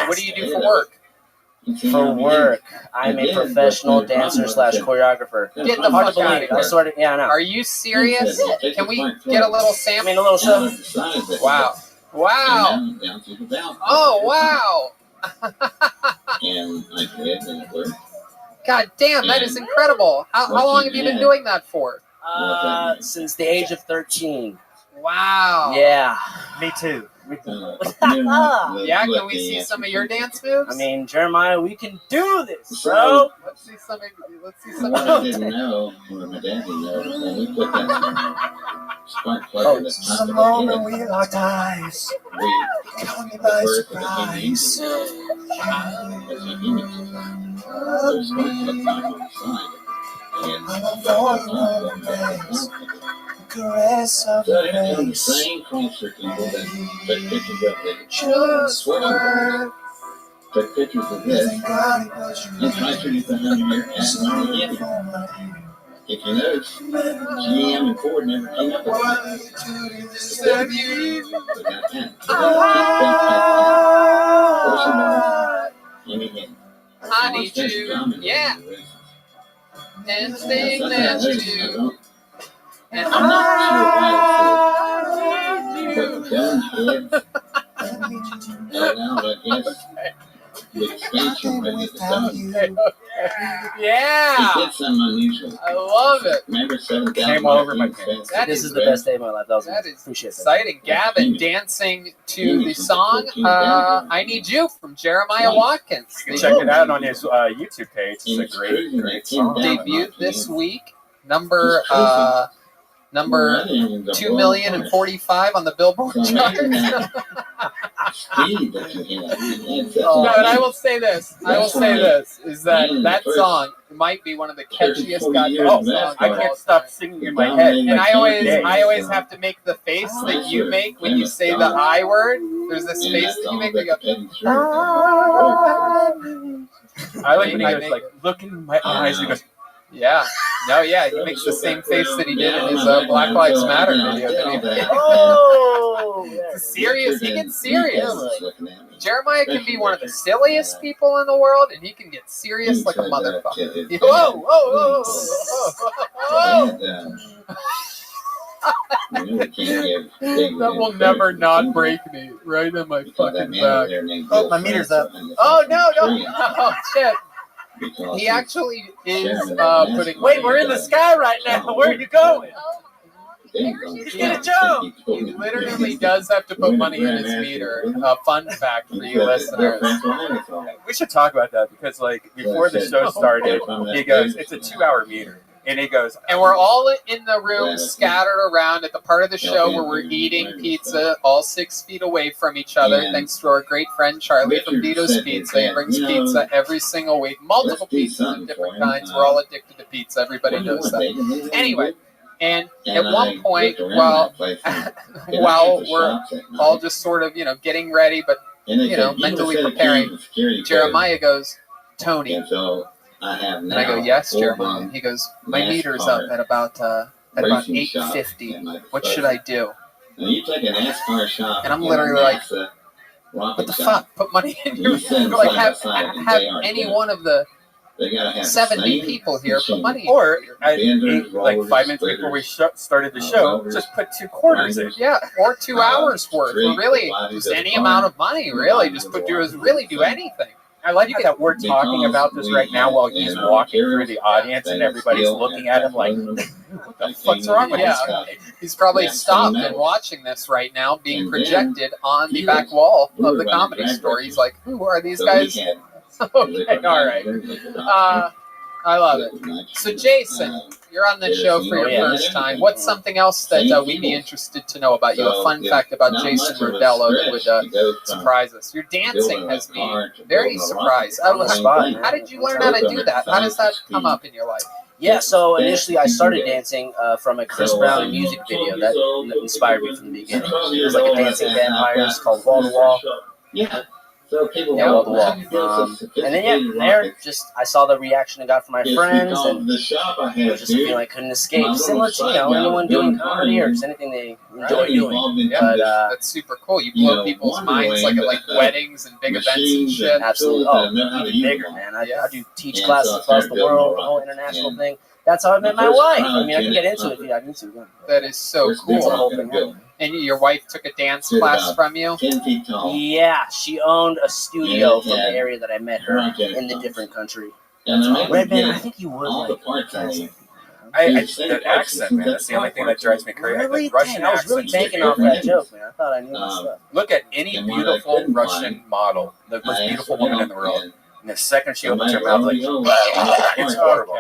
What do you do for work? For work, I'm a professional dancer / choreographer. Get the fuck out of here. Yeah, I know. Are you serious? Can we get a little sample? I mean, a little something. Wow. Wow. Oh, wow. God damn, that is incredible. How long have you been doing that for? Since the age of 13. Wow. Yeah. Me too. Yeah, can we see some of your dance moves? I mean, Jeremiah, we can do this, bro. Let's see some of What I didn't know, or my dad didn't know, when we put that spark plug in the top of the moment head, we locked eyes. we Caught me the by birth surprise. of the human those spark plugs on the side. And Caress of so here comes the same concert people that took pictures of the Just took pictures of this and tried to do the 100-year anniversary. If you notice, GM and Ford never came up with that. I need you. Yeah. Anything that you do. And I'm not sure why I it's well, I guess the expansion with the done. Yeah. He did something unusual. I love it. Remember 7,000 Came all over my pants. This is the best day of my life. That is exciting. Gavin dancing to the song I Need You from Jeremiah Watkins. You can check it out on his YouTube page. It's a great song. Debuted this week. Number 2,045,000 on the Billboard chart. No, and I will say this. Is that song might be one of the catchiest goddamn songs. I can't stop singing in my head. And I always have to make the face that you make when you say the I word. There's this face that you make where you go, I like when he goes like, look in my eyes, and he goes, yeah. No, yeah, he makes the same face that he did in his Black Lives Matter video. Serious. He gets serious. Jeremiah can be one of the silliest people in the world, and he can get serious like a motherfucker. Whoa. That will never not break me right in my fucking back. Oh, my meter's up. Oh, no. Oh, shit. He actually is putting... Wait, we're in the sky right now. Where are you going? Get a job. He literally does have to put money in his meter. Fun fact for you listeners. We should talk about that because, like, before the show started, he goes, "It's a 2-hour meter," and he goes, and we're all in the room, scattered around at the part of the show where we're eating pizza, all 6 feet away from each other. Thanks to our great friend Charlie from Vito's Pizza. He brings pizza every single week, multiple pizzas of different kinds. We're all addicted to pizza. Everybody knows that. Anyway. And at one point, while we're all just sort of, getting ready, but, mentally preparing, Jeremiah goes, "Tony." And I go, "Yes, Jeremiah." He goes, "My meter's up at about 850. What should I do?" And I'm literally like, "What the fuck? Put money in your like have any one of the 70 people here put money." Or like 5 minutes before we started the show, just put 2 quarters in. Yeah, or 2 hours worth. Or really, just any amount of money. Really, just do anything. I like that we're talking about this right now while he's walking through the audience and everybody's looking at him like, what the fuck's wrong with this guy? He's probably stopped and watching this right now, being projected on the back wall of the Comedy Store. He's like, "Who are these guys?" Okay, all right. I love it. So, Jason, you're on the show for your first time. What's something else that we'd be interested to know about you? A fun fact about Jason Rodello that would surprise us. Your dancing has me very surprised. How did you learn how to do that? How does that come up in your life? Yeah, so initially I started dancing from a Chris Brown music video that inspired me from the beginning. It was like a dancing vampires called Wall to Wall. Yeah. So people Wall to Wall. And then from there, I saw the reaction I got from my friends, and it was just a feeling I couldn't escape. Similar to anyone doing comedy or just anything they enjoy doing. Yeah, that's super cool. You blow people's minds like at weddings and big events and shit. Absolutely. Oh, even bigger, man. I do teach classes across the world, the whole international thing. That's how I met my wife. I mean, I can get into it if I need to. That is so cool. And your wife took a dance class from you? Yeah, she owned a studio from the area that I met her in the different country. Red Man, I think you would like that accent, man. That's the only thing that drives me crazy. Really? The Russian Dang, I was really accent. banking off that joke, man. I thought I knew my stuff. Look at any beautiful Russian model, the most beautiful woman in the world. And the second she opens her mouth, like, it's horrible.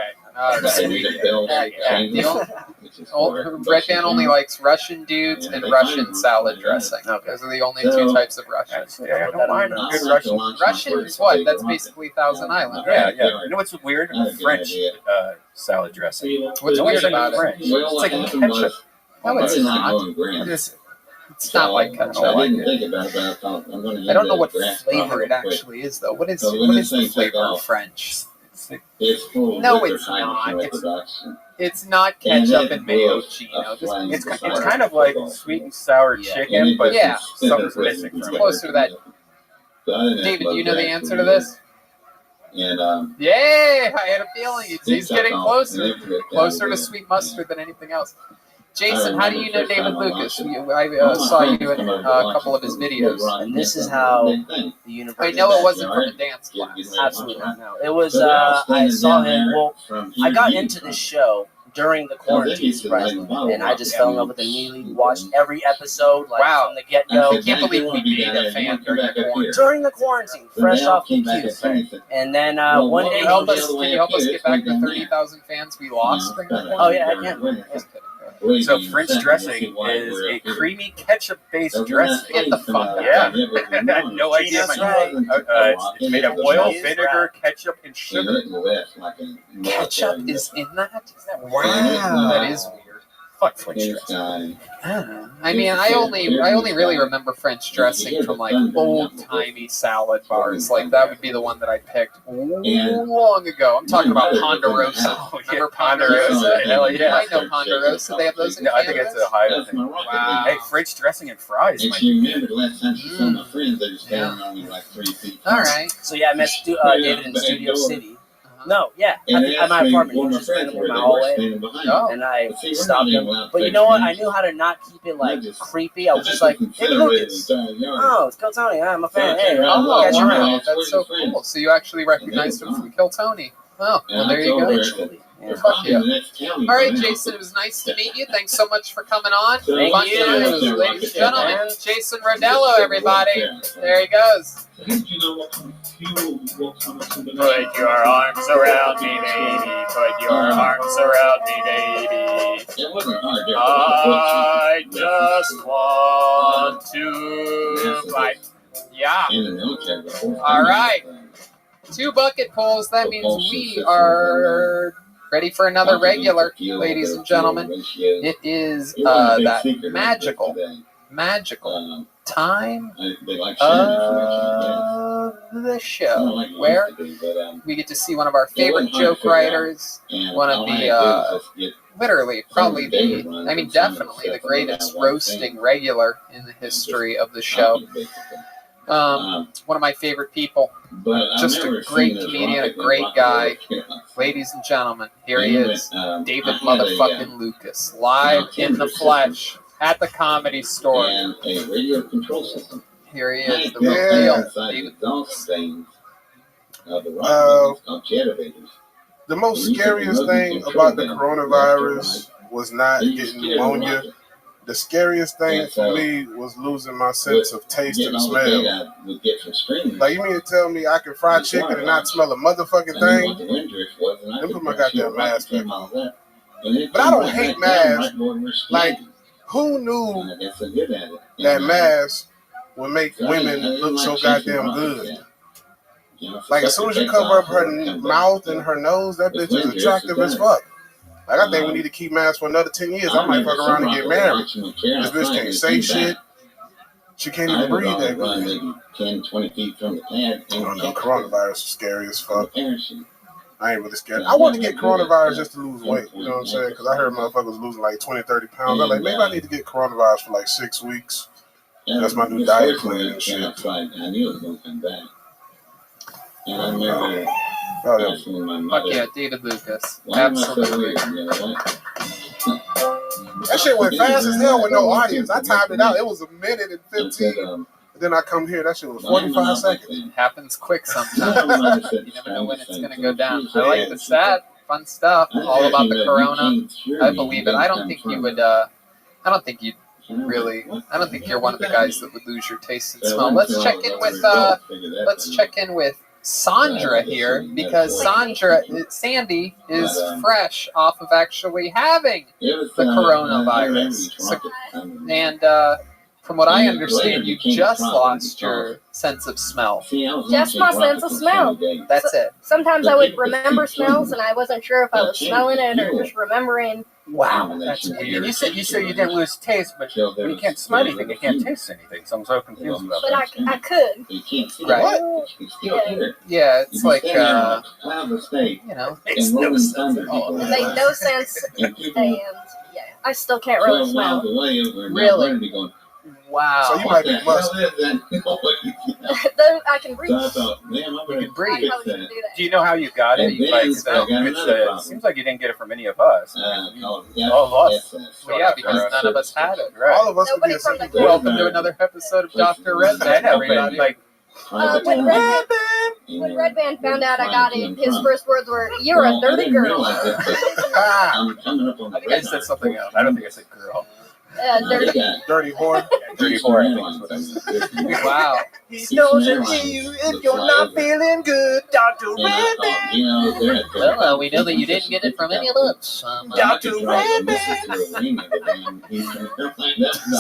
Red Man only likes Russian dudes and Russian salad dressing. Those are the only two types of Russians. Yeah, I don't mind good Russian. Russian is what? That's basically Thousand Island, right? Yeah. You know what's weird? French salad dressing. What's weird about it? It's like ketchup. No, it's not. What is it? It's not like ketchup. I don't know what flavor it actually is, though. What is the flavor of French? No, it's not. It's not ketchup and mayo, Gino. It's kind of like sweet and sour chicken, but something's missing. It's closer to that. David, do you know the answer to this? Yeah, I had a feeling he's getting closer to sweet mustard than anything else. Jason, how do you know David Lucas? I saw you in a couple of his videos. And this is how the universe. I know it wasn't from a dance class. Absolutely no. It was. I saw him. Well, I got into this show during the quarantine, surprisingly, and I just fell in love with it immediately. Watched every episode, like from the get-go. I can't believe we made a fan during the quarantine. During the quarantine, fresh off the queue. And then one day, can you help us get back the 30,000 fans we lost during the quarantine? Oh yeah, I can. So French dressing is a creamy ketchup-based dressing. Get the fuck out. Yeah. I had no idea. It's made of oil, vinegar, ketchup, and sugar. Ketchup is in that? Wow. That is weird. Fuck French dressing. I mean, I only really remember French dressing from like old-timey salad bars. Like that would be the one that I picked long ago. I'm talking about Ponderosa. Remember Ponderosa? Hell yeah. I know Ponderosa. They have those in I think it's a high thing. Wow. Hey, French dressing and fries. And she remembered the last time she saw my friends, they were standing around me like 3 feet. All right. So yeah, I met David in Studio City. No, yeah, at my apartment. He was just randomly in my hallway, and I stopped him. But you know what? I knew how to not keep it like creepy. I was just like, "Hey, Lucas, oh, it's Kill Tony. I'm a fan. Hey, catch you around." That's so cool. So you actually recognized him from Kill Tony. Oh, well, there you go. Literally. Fuck yeah. All right, Jason, it was nice to meet you. Thanks so much for coming on. Thank Fun you. times, ladies and gentlemen. Jason Rodello, everybody. There he goes. Put your arms around me, baby. Put your arms around me, baby. I just want to fight. Yeah. All right. 2 bucket pulls. That means we are ready for another regular, ladies and gentlemen. It is that magical time of the show where we get to see one of our favorite joke writers, one of the literally, probably definitely the greatest roasting regular in the history of the show. One of my favorite people. Just a great comedian, a great guy. Ladies and gentlemen, here he is, David motherfucking Lucas, live in the flesh at the Comedy Store. And a radio control system. Here he is, the real David. The most scariest thing about the coronavirus was not getting pneumonia. The scariest thing for me was losing my sense of taste and smell. Like, you mean to tell me I can fry chicken and not smell a motherfucking thing? Let me put my goddamn mask back on. But I don't hate masks. Like, who knew that masks would make women look so goddamn good? Like, as soon as you cover up her mouth and her nose, that bitch is attractive as fuck. Like, I think we need to keep masks for another 10 years. I might fuck around and get married. This bitch can't say shit. She can't even breathe that good. 10, 20 feet from the pad. I don't know, coronavirus is scary as fuck. I ain't really scared. I want to get coronavirus just to lose weight. You know what I'm saying? Because I heard motherfuckers losing like 20, 30 pounds. I'm like, maybe I need to get coronavirus for like 6 weeks. That's my new diet plan and shit. I knew it was going to come back. And I remember... Fuck yeah, David Lucas. Absolutely. That shit went fast as hell with no audience. I timed it out. It was 1 minute and 15. Then I come here, that shit was 45 seconds. Happens quick sometimes. You never know when it's going to go down. I like the set. Fun stuff. All about the corona. I believe it. I don't think you would, I don't think you'd really, I don't think you're one of the guys that would lose your taste and smell. Let's check in with Sandra here, because Sandy is fresh off of actually having the coronavirus. And from what I understand, you just lost your sense of smell. Just my sense of smell. That's it. Sometimes I would remember smells, and I wasn't sure if I was smelling it or just remembering. Wow, that's weird. You said you didn't lose taste, but when you can't smell anything, you can't taste anything. So I'm so confused about but that. I could. Right. Yeah, it's like, you know, makes no sense at all. It made no sense, and yeah, I still can't really smell. Really? Wow. So you might be must. Though I can breathe. You can breathe. Do you know how you got it? It seems like you didn't get it from any of us. All of us. Well, yeah, because none of us had it. Right. All of us Nobody from the group. Welcome to another episode of Dr. Redman, everybody. Like, When Red Band found out I got it, his first words were, "You're a dirty girl." I think I said something else. I don't think I said girl. Dirty whore. Dirty whore, I think is what I said. Wow. He's noticing you if you're not feeling good, Dr. Redman. Well, we know that you didn't get it from any of us. Dr. Redman.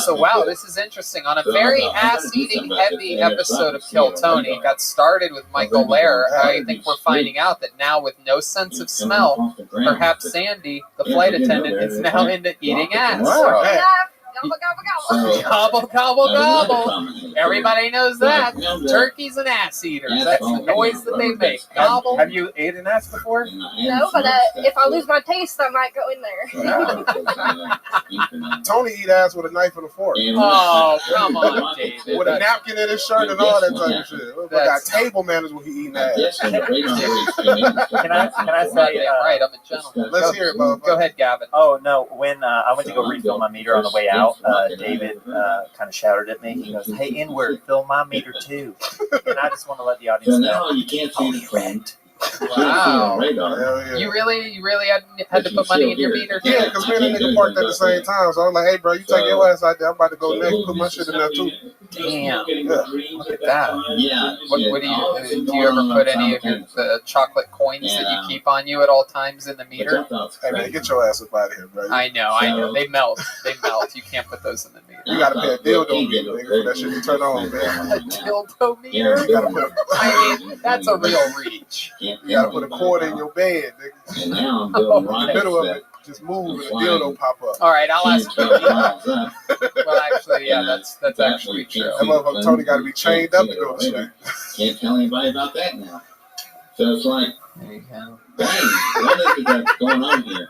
So, wow, this is interesting. On a very ass-eating heavy episode of Kill Tony, it got started with Michael Lair. I think we're finding out that now, with no sense of smell, perhaps Sandy, the flight attendant, is now into eating ass. Wow. Gobble, gobble, gobble. Gobble, gobble, gobble. Everybody knows that. Turkeys and ass eaters. That's the noise that they make. Gobble. Have you ate an ass before? No, but if I lose my taste, I might go in there. Tony eat ass with a knife and a fork. Oh, come on, David. With a napkin in his shirt and all that type of shit. We got table manners when he eating ass. Can I say, right, I'm a gentleman. Let's hear it, motherfucker. Go ahead, Gavin. Oh, no, when I went to go refill my meter on the way out, David kind of shouted at me. He goes, "Hey, N-word, fill my meter too." And I just want to let the audience know. you can't see the friend. Wow. Yeah. You really had to put money in your meter? Yeah, because me and the nigga parked at the same time. So I was like, hey, bro, you take your ass out there. I'm about to go next. Put my shit in there, too. Damn. Yeah. Look at that. Yeah. What do you ever put any of the chocolate coins that you keep on you at all times in the meter? Hey, man, get your ass up out of here, bro. I know. They melt. You can't put those in the meter. You got to pay a dildo meter, nigga, for that shit to turn on, man. A dildo meter? You gotta put I mean, that's a real reach. You gotta put a cord in your bed, nigga. And now I'm building In the middle of it, just move and a dildo pop up. All right, I'll ask you. Well, actually, yeah, that's actually true. That motherfucker Tony got to be chained up to go to sleep. Can't tell anybody about that now. So it's like, There you go. dang, what is that going on here?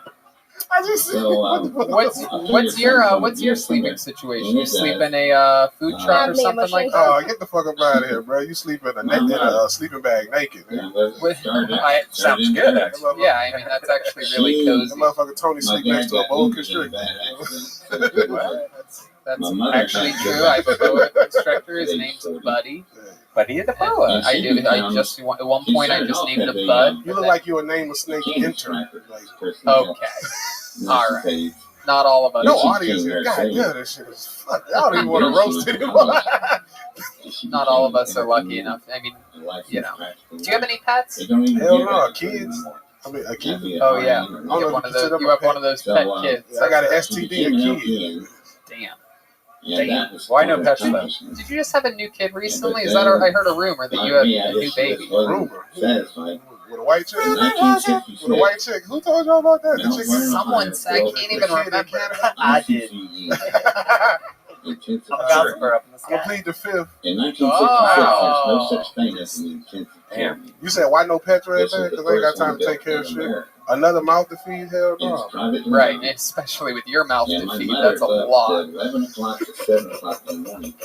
I just. So, what's your sleeping situation? You sleep in a food truck or something like that? Oh, get the fuck up out of here, bro. You sleep in a sleeping bag naked, man. Sounds good, actually. Yeah, I mean, that's actually really cozy. That motherfucker Tony sleep next to a boa constrictor. That's actually true. I have a boa constrictor. His name's Buddy. Buddy the boa. I do. At one point I just named him Bud. You look like you would name a snake intern. Okay. All right. Not all of us. No audience here. God damn, this shit is fuck. I don't even want to roast anyone. Not all of us are lucky enough. I mean, you know. Do you have any pets? Hell no, kids. I mean, a kid. Oh yeah. You have one of those pet kids. I got an STD, a kid. Damn. Why no pets though? Did you just have a new kid recently? Is that I heard a rumor that you have a new baby? Rumor. With a white chick? With a white chick? Who told y'all about that? The chick Someone said. I can't even remember. I did. I'm up in the sky. I plead the fifth. In 1966, there's no such thing as an intensive care. You said why no pets right there? Because I ain't got time to take care of shit. Another mouth to feed? Hell no. Right, especially with your mouth to feed. That's a lot. 11 o'clock to 7 o'clock in the morning.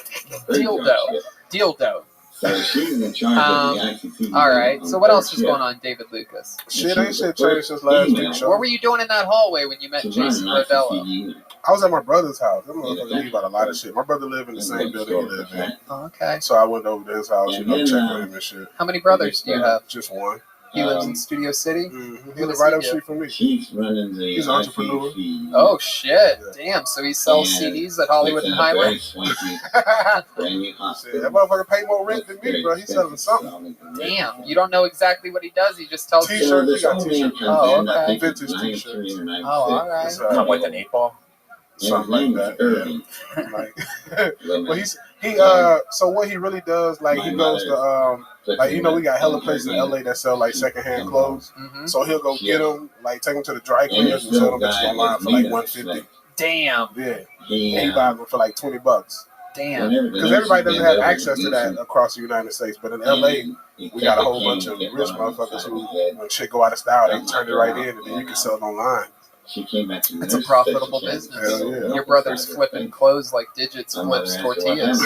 Dildo. So she's in charge of the ICC. All right. So what else is going on, David Lucas? Shit, ain't shit changed since last week. What were you doing in that hallway when you met Jason Rodello? I was at my brother's house. Them motherfuckers leave out a lot of shit. My brother lived in the same building he lived in. Oh, okay. So I went over to his house, check on him and shit. How many brothers do you have? Just one. He lives in Studio City? Mm-hmm. He lives right up the street from me. She's running the He's an entrepreneur. Oh, shit. Damn. So he sells CDs at Hollywood and Highway? That motherfucker pay more rent than me, bro. He's selling something. Damn. You don't know exactly what he does. He just tells T-shirts. He got t-shirts. Oh, okay. Vintage t-shirts. Oh, all right. Come with an 8-ball. Something like that. Yeah. But so what he really does, like he goes to like we got hella places in LA that sell like secondhand clothes. Mm-hmm. So he'll go get them, like take them to the dry cleaners and sell them bitches online for like $150. Damn. Yeah. And he buys them for like $20. Damn. Because everybody doesn't have access to that across the United States. But in LA, we got a whole bunch of rich motherfuckers who, when shit go out of style, they turn it right in and then you can sell it online. It's a profitable business. Yeah. Your brother's flipping clothes like Digits flips tortillas.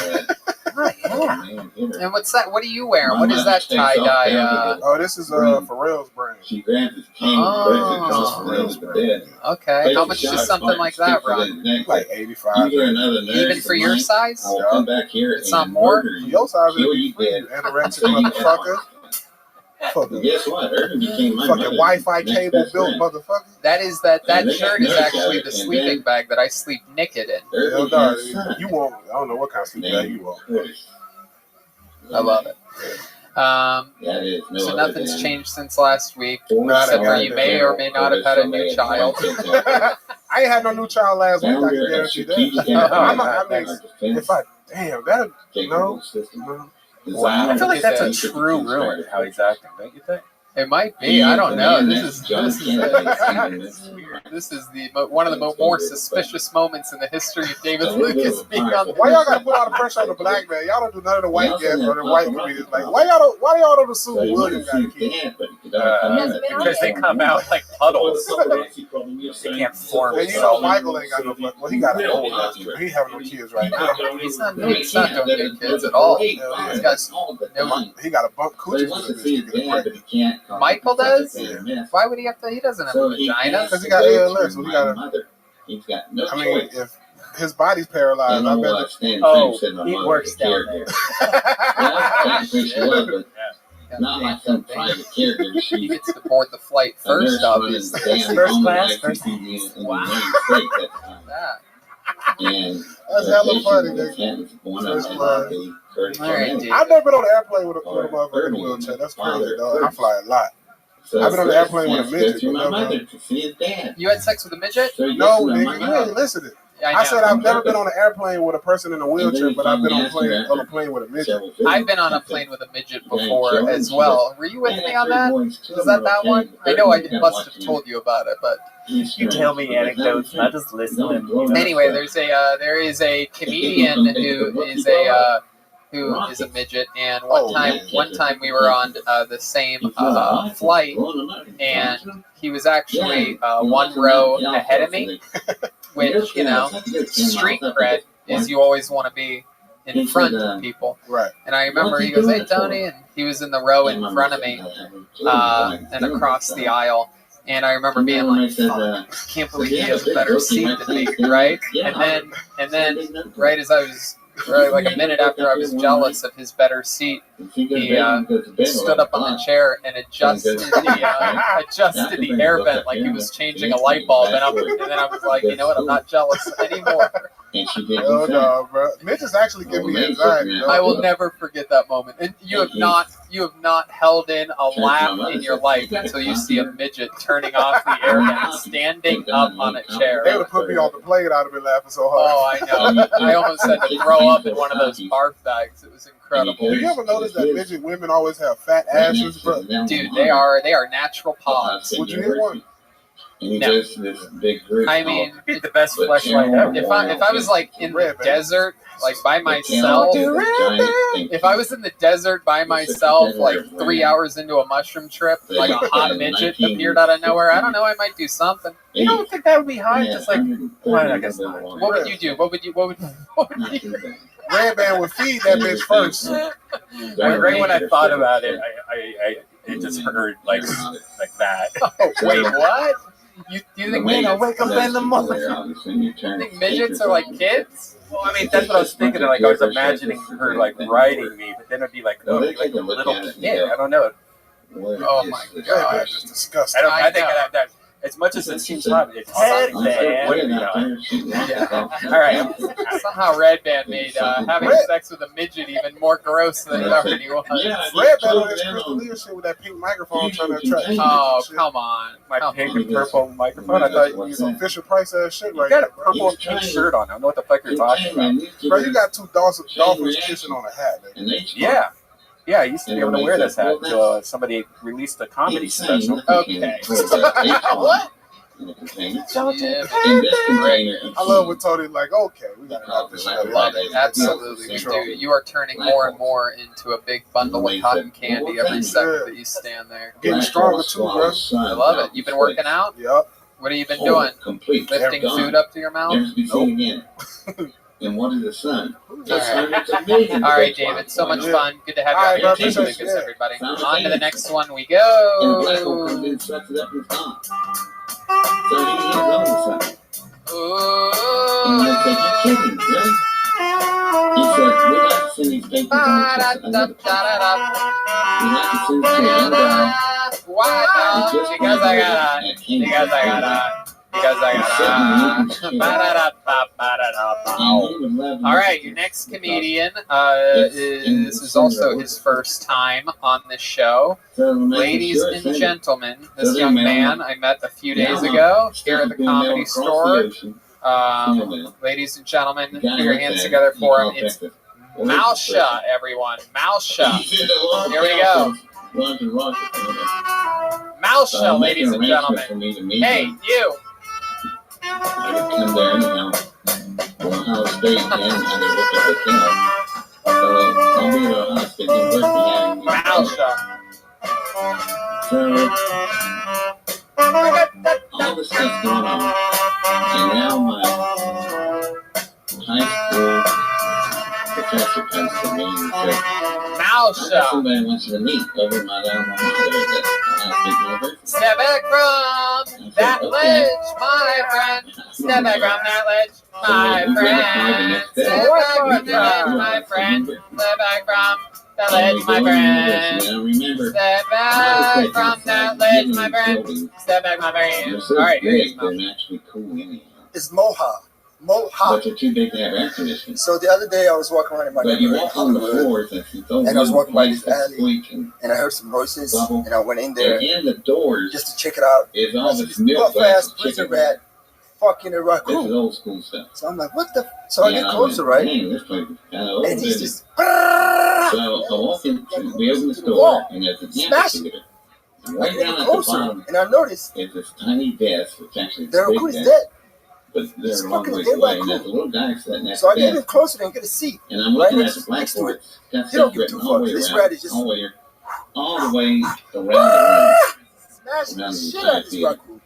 Oh, yeah. And what's that? What are you wearing? What is that tie-dye? Oh, this is Pharrell's brand. Okay. How much does something like that run? Like $85. Even for your size? It's not more? Your size is anorexic motherfucker. Guess what? Urban became my fucking Wi-Fi cable built motherfucker. That shirt is actually the sleeping bag that I sleep naked in. You won't. I don't know what kind of sleeping bag you want. I love it. So nothing's changed since last week, except for you may or may not have had a new child. I ain't had no new child last week. I can guarantee that. Wow. I feel like that's a true rumor, how he's acting, don't you think? It might be. I don't know. This is one of the more suspicious moments in the history of David Lucas being on. Why y'all gotta put all the pressure on the black man? Y'all don't do none of the white guys or the white comedians. Like, why y'all don't assume William got a kid? Because they come out like puddles. They can't form. And you know Michael ain't got no. Well, he got an old ass kid. He having no kids right now. He's not doing new kids at all. He got a bump coochie for the bitch. Michael does? Yeah. Why would he have to? He doesn't have a vagina. Because he got ALS. So he got I mean, if his body's paralyzed, I bet. He works down there. Not like some private character. He gets to board the flight first, obviously. First class. Wow. And that's hella funny, nigga. First class. I've never been on an airplane with a motherfucker in a wheelchair. That's crazy, dog. I fly a lot. I've been on an airplane with a midget. You had sex with a midget? No, nigga, you ain't listening. I said I've never been on an airplane with a person in a wheelchair, but I've been on a plane with a midget. I've been on a plane with a midget before as well. Were you with me on that? Was that one? I know I must have told you about it, but you tell me anecdotes, not just listen. Anyway, there is a comedian who is a midget, and one time we were on the same flight, and he was actually one row ahead of me, which, street cred is you always want to be in front of people. Right. And I remember he goes, "Hey, Tony," and he was in the row in front of me and across the aisle. And I remember being like, "Fuck, I can't believe he has a better seat than me," right? And then right as I was, like a minute after I was jealous of his better seat, he stood up on the chair and adjusted the air vent like he was changing a light bulb. And then I was like, you know what? I'm not jealous anymore. Oh no, bro! Midgets actually give me anxiety. I will never forget that moment. And you have not held in a laugh in your life until you see a midget turning off the air vent, standing up on a chair. They would have put me on the plane. I'd have been laughing so hard. Oh, I know. I almost had to throw up in one of those barf bags. It was incredible. Have you ever noticed that midget women always have fat asses, bro? Dude, they are natural pods. Would you hit one? No. I mean, it's the best fleshlight ever. If I was like in the desert, like by myself, if I was in the desert by myself, like 3 hours into a mushroom trip, like a hot midget appeared out of nowhere, I don't know, I might do something. You don't think that would be hot? Just like, well, I guess not. What would you do? What would you? Red Band would feed that bitch first. Right when I thought about it, I it just heard like that. Wait, what? You think wake up in the morning? You think midgets are like kids? Well, I mean, that's what I was thinking. Like, I was imagining her like riding me, but then it'd be like, oh, like a little kid. I don't know. Oh my god, it's disgusting. I think that as much as it seems hot, it's yeah. All right. Somehow Red Band made having sex with a midget even more gross than it already was. Red Band with his crystal leadership with that pink microphone trying to attract. Oh, come on. My pink and purple microphone. I thought you some Fisher Price ass shit right got a there, bro. purple and pink shirt on. I don't know what the fuck you're talking about. Bro, you got two dolphins kissing on a hat, nigga. Yeah. Yeah, I used to be able to wear this hat until somebody released a comedy special. Okay. What? I love when Tony's like, okay, we gotta have this shit. I love it. Absolutely. We do. You are turning more and more into a big bundle of cotton candy every second that you stand there. Getting stronger too, bro. I love it. You've been working out? Yep. What have you been doing? Lifting food up to your mouth? Nope. And what is the sun? All right, David. So much fun. Good to have you on here. Thank you, everybody. On to the next one we go. Why not? Because I All right, your next comedian this is also his first time on this show. Ladies and gentlemen, this young man I met a few days ago here at the Comedy Store. Ladies and gentlemen, put your hands together for him. It's Malsha, everyone. Malsha. Here we go. Malsha, ladies and gentlemen. Hey, you. I would come there anyhow. Ohio State and I would look at the account. I'll be at Ohio State University. Malsha. So, all this stuff's going on. And now my high school professor comes to me and says, Malsha. Somebody wants you to meet over my alma mater at Ohio State University. Step back from that ledge, my friend. Step back from that ledge, my friend. Step back from that ledge, my friend. Step back from that ledge, my friend. Step back from that ledge, my friend. Step back, my friend. All right, here he is. It's Moha. But you're too big to have air conditioning. So the other day I was walking around in my neighborhood, and I was walking by this alley, and I heard some noises, and I went in there just to check it out. Is all this buff-ass prison rat fucking a raccoon. This is old school stuff. So I'm like, what the? So I get closer, right? This place is kind of old. And he's just. So I walk in, we open the store, and there's a amphitheater. And right down at the bottom, and I noticed it's this tiny desk, which actually the raccoon is dead. But they're a long ways away, and there's a little guy sitting at so I the get in desk. closer and get a seat. And I'm looking at the blackboard. You don't give two fucks. This rat is just all the way around the room. Smashing the shit out of this raccoon.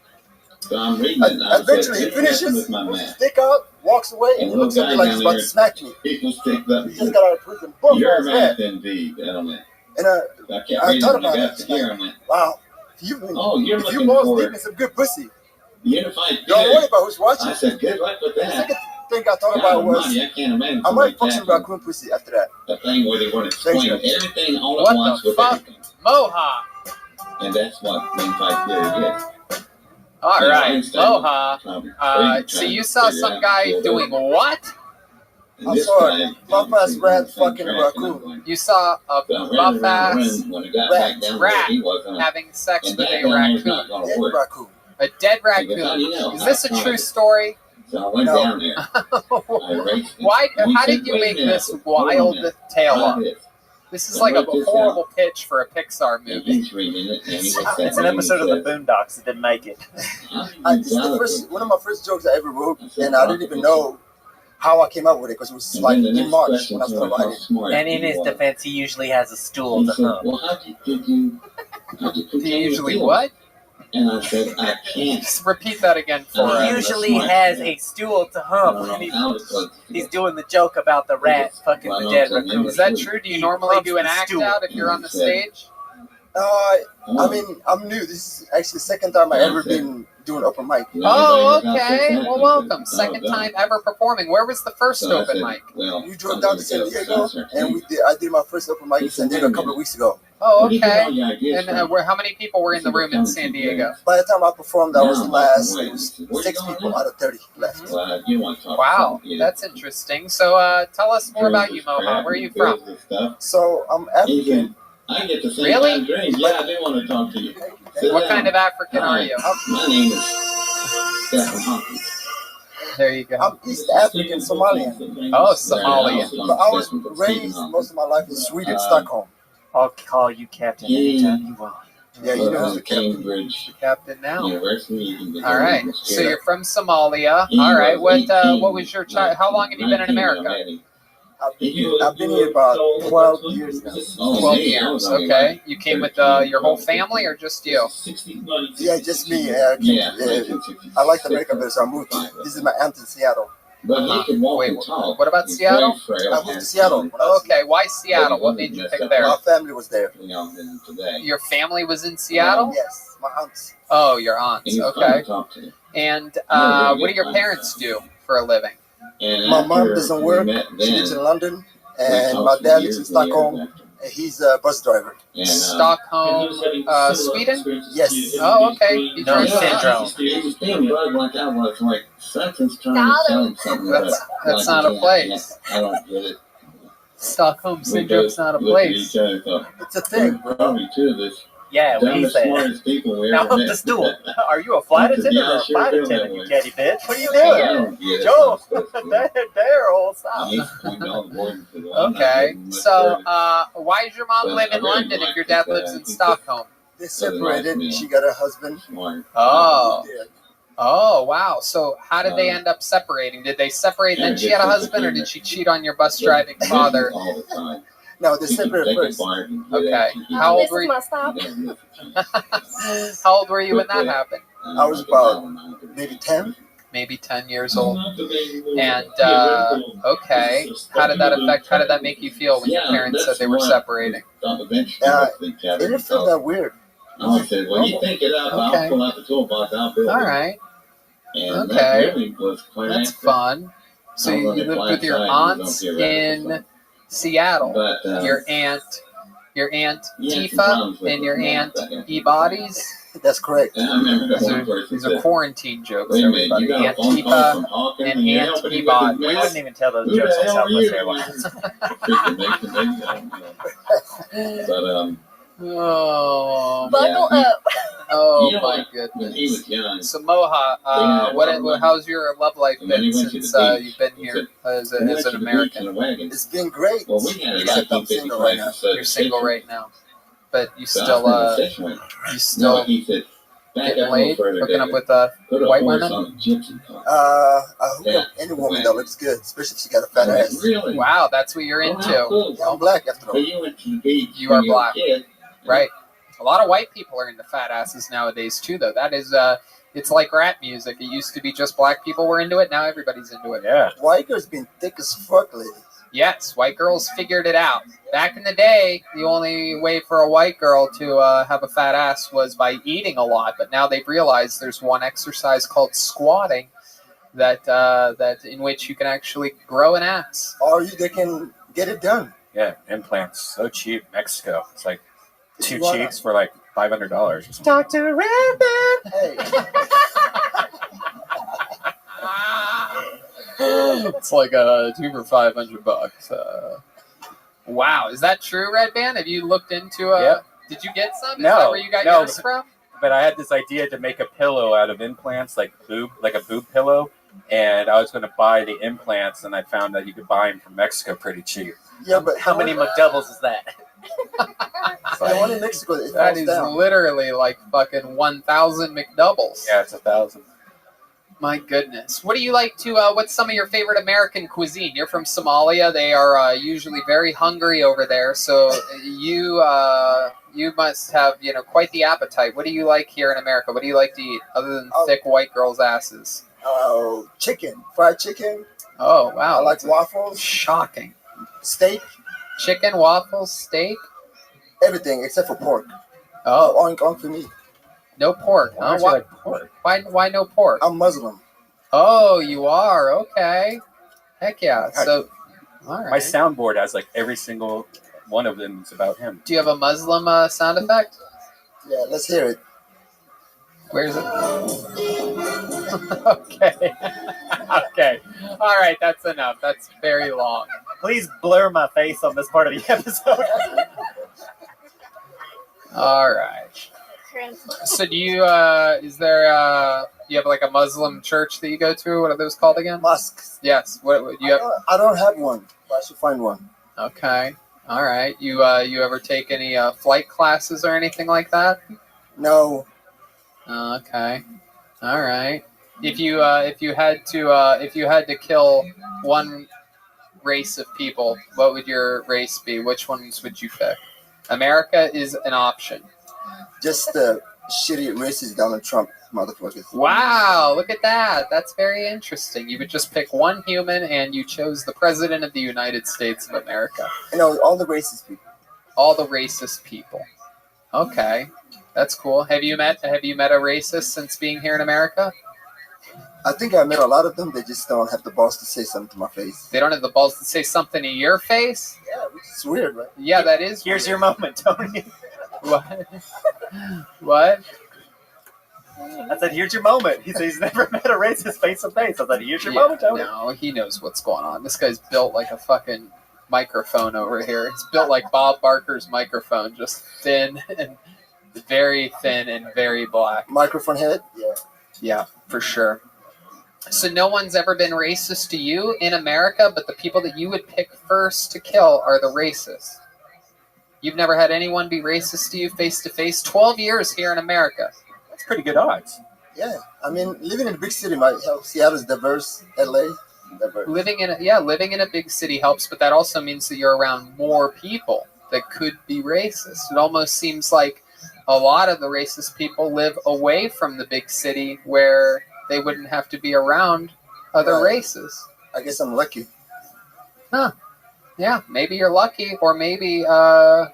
So I'm reading it, and I eventually he finishes, puts his dick out, walks away, and he looks at me like he's about to smack me. He just got out of prison. Boom, you're right, indeed, gentlemen. And I thought about it. Like, wow, you've been eating some good pussy. Unified. Don't worry about who's watching. I said, good luck with that. The second thing I thought about was, I can't imagine I might fuck some raccoon pussy after that. A thing where they want to explain everything all at once with everything. Moha. And that's what unified theory is. All right, Moha. So you saw some guy doing what? I saw a buff-ass rat fucking a raccoon. You saw a buff-ass rat having sex with a raccoon. A dead raccoon. Is this a true story? So I went down there. Why? How did you make this wild tale up? This is like a horrible pitch for a Pixar movie. It's an episode of the Boondocks that didn't make it. One of my first jokes I ever wrote, and I didn't even know how I came up with it because it was like in March when I started writing. And in his defense, he usually has a stool to hump. Well, how did you usually what? And I said, I can't. Just repeat that again for us. He usually has a stool to hump. And he's doing the joke about the rat fucking the dead raccoon. Is that true? Do you normally do an act out if you're on the stage? I mean, I'm new. This is actually the second time I've ever been doing open mic. Oh, okay. Well, welcome. Second time ever performing. Where was the first open mic? We drove down to San Diego, and I did my first open mic in San Diego a couple of weeks ago. Oh, okay. And how many people were in the room in San Diego? By the time I performed, I was last. It was 6 people out of 30 left. Wow, that's interesting. So tell us more about you, Moha. Where are you from? So I'm African. I get to say Really? Yeah, I do want to talk to you. What kind of African are you? My name is Stephen Hawkins. There you go. I'm East African Somalian. Oh, Somalian. But I was raised most of my life in Sweden, Stockholm. I'll call you captain anytime you want. Yeah, you know who's the captain. Cambridge Captain now. University. All right. So you're from Somalia. All right. What was your child? How long have you been in America? I've been here about 12 years now. 12 years. Okay. You came with your whole family or just you? Yeah, just me. I like America better, so I moved. This is my aunt in Seattle. Wait, what about Seattle? I moved to Seattle. Okay, why Seattle? What made you pick there? My family was there. Your family was in Seattle? Yes, my aunts. Oh, your aunts. Okay. And what do your parents do for a living? My mom doesn't work. She lives in London. And my dad lives in Stockholm. And he's a bus driver. Stockholm, Sweden? Yes. Oh, okay. No syndrome. That's not a place. I don't get it. Stockholm syndrome's not a place. It's a thing, bro. Yeah, what do you say? Now up the stool. Are you a flight attendant or a flight attendant, you catty bitch? What are you doing? Joe, there, old stop. Okay, so why does your mom live in London if your dad lives in Stockholm? They separated. She got a husband. Oh. Oh, wow. So how did they end up separating? Did they separate and then she had a husband, or did she cheat on your bus driving father? No, they separated first. Okay. How old were you? How old were you when that happened? I was about maybe 10. Maybe 10 years old. And, okay. How did that make you feel when your parents said they were separating? It didn't feel that weird. I said, well, you think it up, I'll pull out the toolbox, I'll build it. All right. Okay. That's fun. So you lived with your aunts in Seattle. Your aunt Tifa and your aunt E-Bodies. That's correct. These are quarantine jokes, everybody. Aunt Tifa and Aunt E-Bodies. We wouldn't even tell those jokes on Southwest Airlines. But oh, buckle up. Oh my goodness. So Moha, how's your love life been since you've been here as an American? It's been great. Except I'm single right now. You're single right now, but you still getting laid, hooking up with white women. I hook up any woman that looks good, especially if she got a fat ass. Really? Wow, that's what you're into. I'm black after all. You are black. Right. A lot of white people are into fat asses nowadays too, though. That is, it's like rap music. It used to be just black people were into it. Now everybody's into it. Yeah. White girls been thick as fuck lately. Yes, white girls figured it out. Back in the day, the only way for a white girl to have a fat ass was by eating a lot. But now they've realized there's one exercise called squatting that in which you can actually grow an ass. Or they can get it done. Yeah, implants so cheap. Mexico, it's like 2 cheeks for like $500 or something. Talk to Rabbi. Hey. It's like 2 for $500. Wow, is that true, Red Band? Have you looked into? Yep. Did you get some? Is No, that where you got yours from? But I had this idea to make a pillow out of implants, like a boob pillow, and I was going to buy the implants, and I found that you could buy them from Mexico pretty cheap. Yeah, but how many McDoubles is that? The one in Mexico, that is literally like fucking 1,000 McDoubles. Yeah, it's 1,000. My goodness. What do you like to, what's some of your favorite American cuisine? You're from Somalia. They are usually very hungry over there. So you must have, quite the appetite. What do you like here in America? What do you like to eat other than thick white girls' asses? Oh, chicken. Fried chicken. Oh, wow. I like waffles. Shocking. Steak. Chicken, waffles, steak? Everything except for pork. Oh. On for me. No pork. Why don't you like pork? Why no pork? I'm Muslim. Oh, you are? Okay. Heck yeah. So, all right. My soundboard has like every single one of them is about him. Do you have a Muslim sound effect? Yeah, let's hear it. Where is it? Okay. Okay. All right, that's enough. That's very long. Please blur my face on this part of the episode. All right. So do you, is there, do you have like a Muslim church that you go to? What are those called again? Mosques. Yes. What do you have? I don't have one, but I should find one. Okay. All right. You ever take any flight classes or anything like that? No. Okay. All right. If you had to kill one race of people, what would your race be? Which ones would you pick? America is an option. Just the shitty racist Donald Trump motherfuckers. Wow, look at that. That's very interesting. You would just pick one human and you chose the President of the United States of America. All the racist people. All the racist people. Okay. That's cool. Have you met a racist since being here in America? I think I met a lot of them. They just don't have the balls to say something to my face. They don't have the balls to say something to your face? Yeah, which is weird, right? Yeah, that is Here's weird. your moment, Tony. What? What? I said, here's your moment. He said he's never met a racist face to face. I said, here's your moment, Tony. No, he knows what's going on. This guy's built like a fucking microphone over here. It's built like Bob Barker's microphone, just thin and very thin and very black. Microphone head? Yeah. Yeah, for sure. So no one's ever been racist to you in America, but the people that you would pick first to kill are the racists. You've never had anyone be racist to you face to face? 12 years here in America. That's pretty good odds. Yeah. I mean, living in a big city might help. Seattle's diverse. LA, diverse. Living in a big city helps, but that also means that you're around more people that could be racist. It almost seems like a lot of the racist people live away from the big city where they wouldn't have to be around other races. I guess I'm lucky. Huh. Yeah, maybe you're lucky, or maybe racism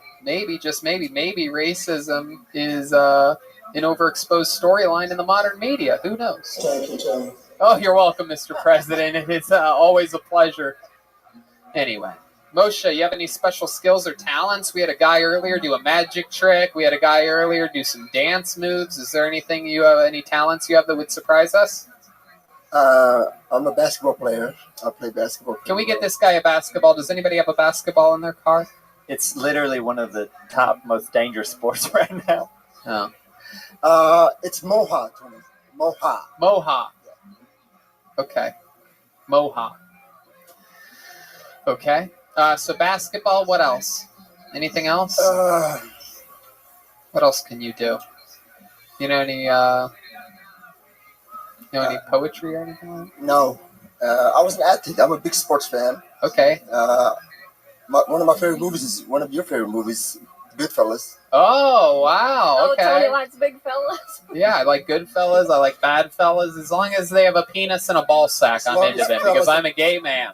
is an overexposed storyline in the modern media. Who knows? Thank you, Tony. Oh, you're welcome, Mr. President. It's always a pleasure. Anyway, Moshe, you have any special skills or talents? We had a guy earlier do a magic trick. We had a guy earlier do some dance moves. Is there anything you have, any talents you have that would surprise us? I'm a basketball player. I play basketball. Can we get this guy a basketball? Does anybody have a basketball in their car? It's literally one of the top, most dangerous sports right now. Oh. It's Moha, Tony. Moha. Moha. Okay. Moha. Okay. So basketball, what else? Anything else? What else can you do? You know any any poetry or anything like that? No. I was an athlete. I'm a big sports fan. Okay. One of my favorite movies is one of your favorite movies, Goodfellas. Oh, wow. Okay. Tony likes big fellas. Yeah, I like Goodfellas. I like bad fellas. As long as they have a penis and a ball sack, I'm into them because I'm a gay man.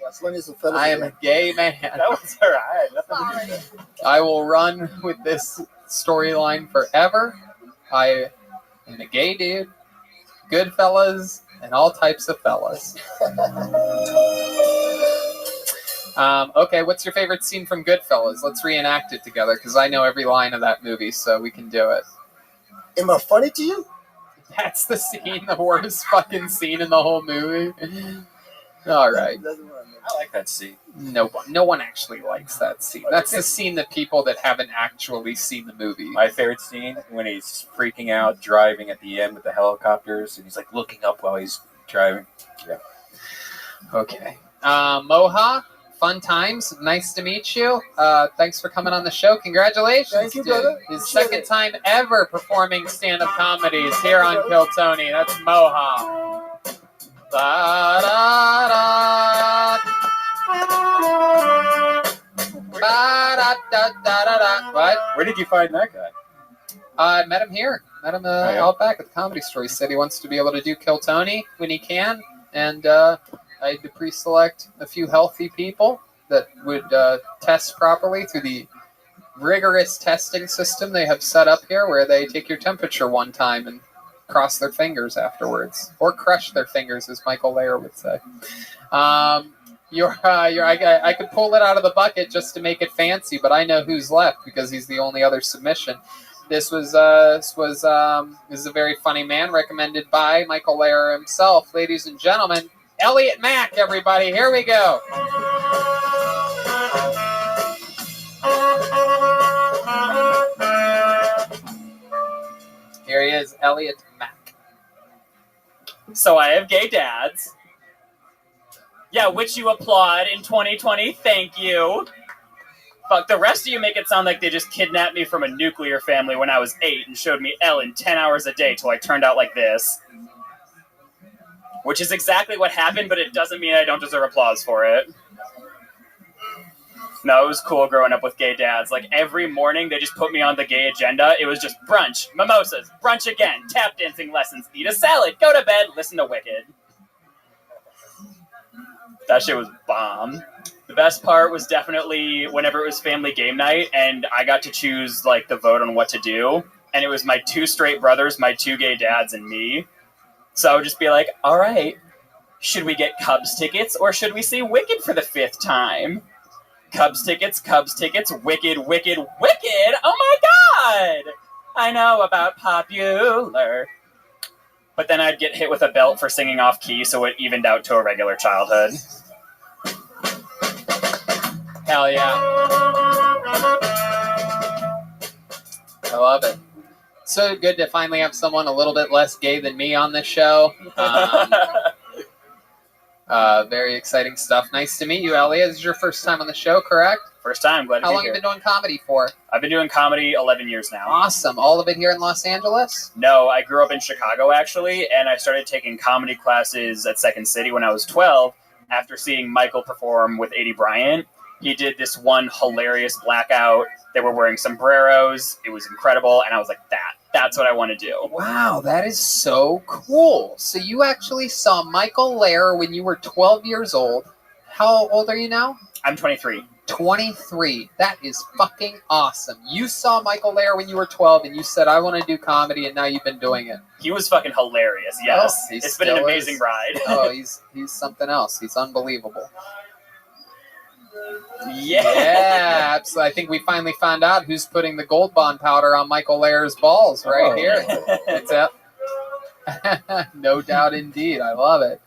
As long as the fellas I am a gay man. That was all right. Nothing. I will run with this storyline forever. I am a gay dude, good fellas, and all types of fellas. Okay, what's your favorite scene from Goodfellas? Let's reenact it together, because I know every line of that movie, so we can do it. Am I funny to you? That's the scene, the worst fucking scene in the whole movie. All right. I like that scene. No one actually likes that scene. That's the scene that people that haven't actually seen the movie. My favorite scene when he's freaking out driving at the end with the helicopters and he's like looking up while he's driving. Yeah. Okay. Moha, fun times. Nice to meet you. Thanks for coming on the show. Congratulations. Thank you, brother. His second time ever performing stand-up comedies here on Kill Tony. That's Moha. What? Where did you find that guy? I met him here. Met him out back at the Comedy Store. He said he wants to be able to do Kill Tony when he can, and I had to pre-select a few healthy people that would test properly through the rigorous testing system they have set up here, where they take your temperature one time and cross their fingers afterwards, or crush their fingers, as Michael Layer would say. I could pull it out of the bucket just to make it fancy, but I know who's left because he's the only other submission. This is a very funny man, recommended by Michael Layer himself. Ladies and gentlemen, Elliot Mack, everybody. Here we go. Here he is, Elliot Mack. So I have gay dads. Yeah, which you applaud in 2020. Thank you. Fuck, the rest of you make it sound like they just kidnapped me from a nuclear family when I was 8 and showed me Ellen 10 hours a day till I turned out like this. Which is exactly what happened, but it doesn't mean I don't deserve applause for it. No, it was cool growing up with gay dads. Like, every morning, they just put me on the gay agenda. It was just brunch, mimosas, brunch again, tap dancing lessons, eat a salad, go to bed, listen to Wicked. That shit was bomb. The best part was definitely whenever it was family game night, and I got to choose, like, the vote on what to do. And it was my 2 straight brothers, my 2 gay dads, and me. So I would just be like, all right, should we get Cubs tickets, or should we see Wicked for the 5th time? Cubs tickets, Wicked, Wicked, Wicked! Oh my god! I know about popular. But then I'd get hit with a belt for singing off key, so it evened out to a regular childhood. Hell yeah. I love it. So good to finally have someone a little bit less gay than me on this show. Very exciting stuff. Nice to meet you, Elliot. This is your first time on the show, correct? First time. Glad to be here. How long have you been doing comedy for? I've been doing comedy 11 years now. Awesome. All of it here in Los Angeles? No, I grew up in Chicago, actually, and I started taking comedy classes at Second City when I was 12 after seeing Michael perform with A.D. Bryant. He did this one hilarious blackout. They were wearing sombreros. It was incredible, and I was like, that's what I want to do. Wow, that is so cool. So you actually saw Michael Layer when you were 12 years old. How old are you now? I'm 23. 23. That is fucking awesome. You saw Michael Layer when you were 12, and you said, I want to do comedy, and now you've been doing it. He was fucking hilarious, yes. Oh, it's been an amazing ride. Oh, he's something else. He's unbelievable. Yeah. So I think we finally found out who's putting the Gold Bond powder on Michael Layer's balls right here. It's up. No doubt indeed. I love it.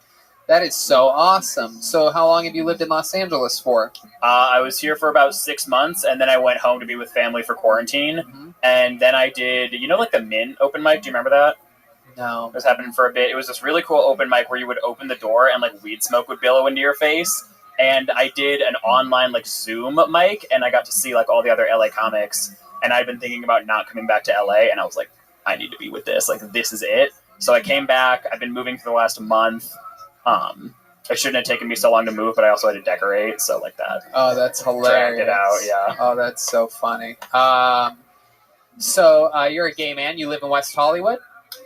That is so awesome. So how long have you lived in Los Angeles for? I was here for about 6 months, and then I went home to be with family for quarantine. Mm-hmm. And then I did, like the Mint open mic? Do you remember that? No. It was happening for a bit. It was this really cool open mic where you would open the door and like weed smoke would billow into your face. And I did an online like Zoom mic, and I got to see like all the other LA comics. And I'd been thinking about not coming back to LA, and I was like, I need to be with this. Like, this is it. So I came back. I've been moving for the last month. It shouldn't have taken me so long to move, but I also had to decorate, so like that. Oh, that's hilarious. Dragged it out, yeah. Oh, that's so funny. So you're a gay man. You live in West Hollywood?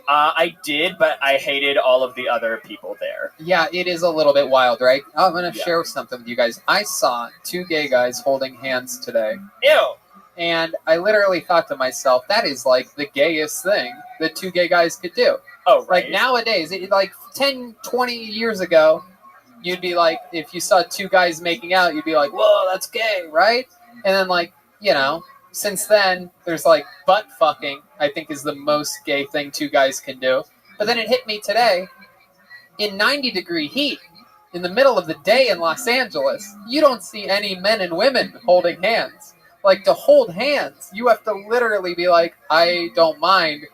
I did, but I hated all of the other people there. Yeah, it is a little bit wild, right? I'm going to share something with you guys. I saw 2 gay guys holding hands today. Ew! And I literally thought to myself, that is like the gayest thing that 2 gay guys could do. Oh, right. Like nowadays, like 10, 20 years ago, you'd be like, if you saw 2 guys making out, you'd be like, whoa, that's gay, right? And then like, since then, there's like butt fucking, I think is the most gay thing 2 guys can do. But then it hit me today, in 90-degree heat, in the middle of the day in Los Angeles, you don't see any men and women holding hands. Like, to hold hands, you have to literally be like, I don't mind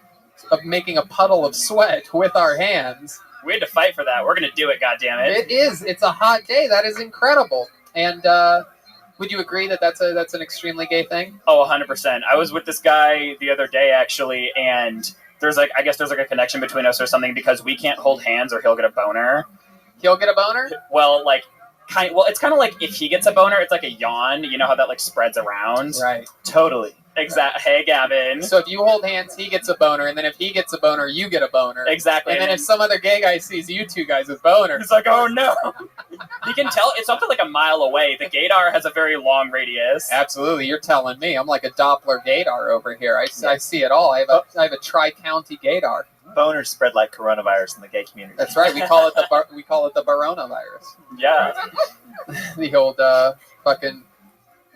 of making a puddle of sweat with our hands. We had to fight for that. We're going to do it, goddammit. It is. It's a hot day. That is incredible. And would you agree that that's an extremely gay thing? Oh, 100%. I was with this guy the other day, actually, and I guess there's a connection between us or something because we can't hold hands or he'll get a boner. He'll get a boner? Well, like, it's kind of like if he gets a boner, it's like a yawn. You know how that like spreads around? Right. Totally. Exactly. Hey, Gavin. So if you hold hands, he gets a boner, and then if he gets a boner, you get a boner. Exactly. And then if some other gay guy sees you two guys with boners, he's like, oh no. He can tell it's up to like a mile away. The gaydar has a very long radius. Absolutely. You're telling me. I'm like a Doppler gaydar over here. I see it all. I have a tri-county gaydar. Boners spread like coronavirus in the gay community. That's right. We call it the Baronavirus. Yeah. The old fucking.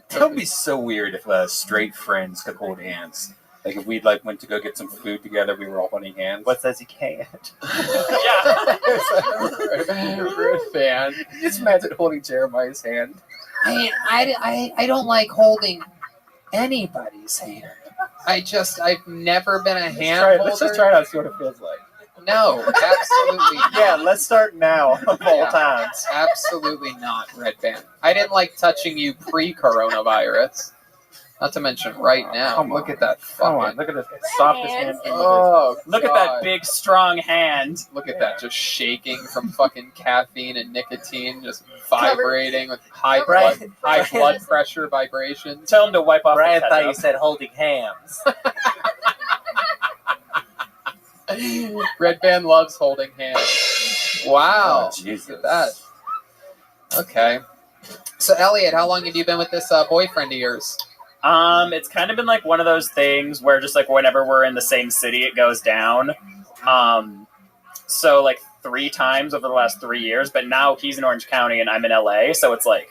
That would be so weird if straight friends could hold hands. Like if we like went to go get some food together, we were all holding hands. What says you can't? Yeah. Fan. Just imagine holding Jeremiah's hand. I don't like holding anybody's hand. I've never been a hand holder. Let's just try it out and see what it feels like. No, absolutely not. Yeah, let's start now of all times. Absolutely not, Red Band. I didn't like touching you pre-coronavirus. Not to mention right now. Look at that fucking... Look at this softest hand. Oh, look at that big, strong hand. Look at that, just shaking from fucking caffeine and nicotine, just vibrating with high blood pressure vibrations. Tell him to wipe off Brian the thought you said holding hands. Red Band loves holding hands. Wow. Oh, Jesus. Look at that. Okay. So, Elliot, how long have you been with this boyfriend of yours? It's kind of been like one of those things where just like whenever we're in the same city, it goes down. So like 3 times over the last 3 years, but now he's in Orange County and I'm in LA, so it's like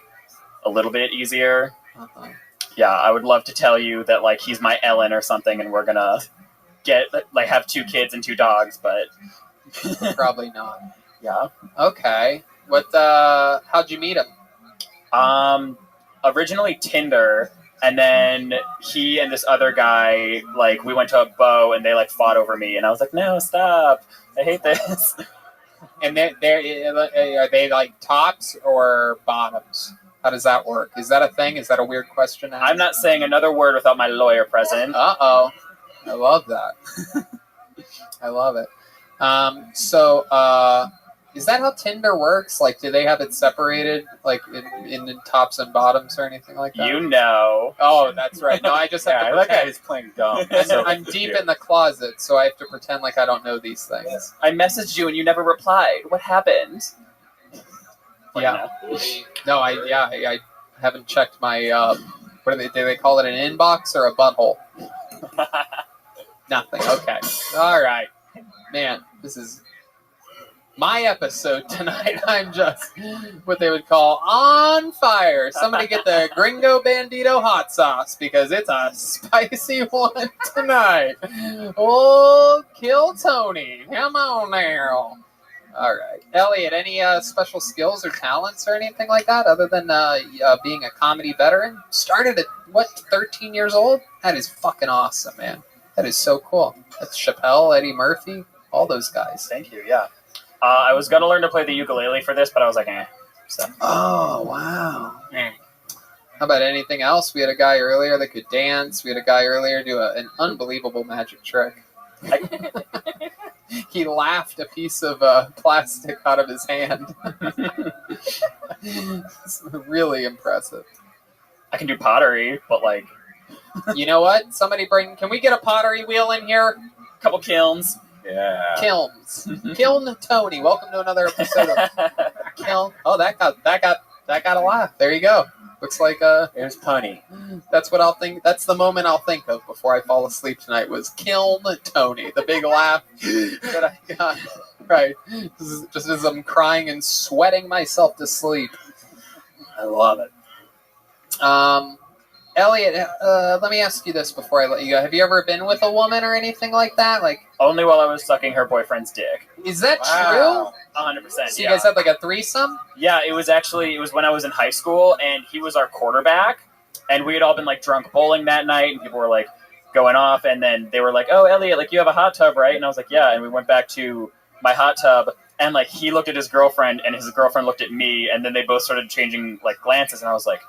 a little bit easier. Uh-huh. Yeah, I would love to tell you that like he's my Ellen or something and we're gonna have 2 kids and 2 dogs, but probably not. Yeah. Okay. How'd you meet him? Originally Tinder. And then he and this other guy, like, we went to a bow and they, like, fought over me. And I was like, no, stop. I hate this. And are they, like, tops or bottoms? How does that work? Is that a thing? Is that a weird question? I'm not saying another word without my lawyer present. Uh-oh. I love that. I love it. Is that how Tinder works? Like, do they have it separated, like, in tops and bottoms or anything like that? You know. Oh, that's right. No, I just have to pretend. That guy is playing dumb. I'm deep in the closet, so I have to pretend like I don't know these things. I messaged you and you never replied. What happened? Yeah. No, I haven't checked my, do they call it an inbox or a butthole? Nothing. Okay. All right. Man, this is... my episode tonight. I'm just what they would call on fire. Somebody get the Gringo Bandito hot sauce because it's a spicy one tonight. Oh, kill Tony. Come on now. All right. Elliot, any special skills or talents or anything like that other than being a comedy veteran? Started at, 13 years old? That is fucking awesome, man. That is so cool. That's Chappelle, Eddie Murphy, all those guys. Thank you, yeah. I was going to learn to play the ukulele for this, but I was like, So. Oh, wow. How about anything else? We had a guy earlier that could dance. We had a guy earlier do an unbelievable magic trick. He laughed a piece of plastic out of his hand. It's really impressive. I can do pottery, but like... You know what? Can we get a pottery wheel in here? Couple kilns. Yeah. Kilns. Kiln Tony. Welcome to another episode of Kiln. Oh, that got a laugh. There you go. Looks like it was punny. That's what I'll think. That's the moment I'll think of before I fall asleep tonight. Was Kiln Tony. The big laugh that I got. Right. Just as I'm crying and sweating myself to sleep. I love it. Elliot, let me ask you this before I let you go. Have you ever been with a woman or anything like that? Like, only while I was sucking her boyfriend's dick. Is that true? 100%. So you guys had like a threesome? Yeah, it was when I was in high school, and he was our quarterback, and we had all been like drunk bowling that night, and people were like going off, and then they were like, "Oh, Elliot, like you have a hot tub, right?" And I was like, "Yeah," and we went back to my hot tub, and like he looked at his girlfriend, and his girlfriend looked at me, and then they both started changing like glances, and I was like,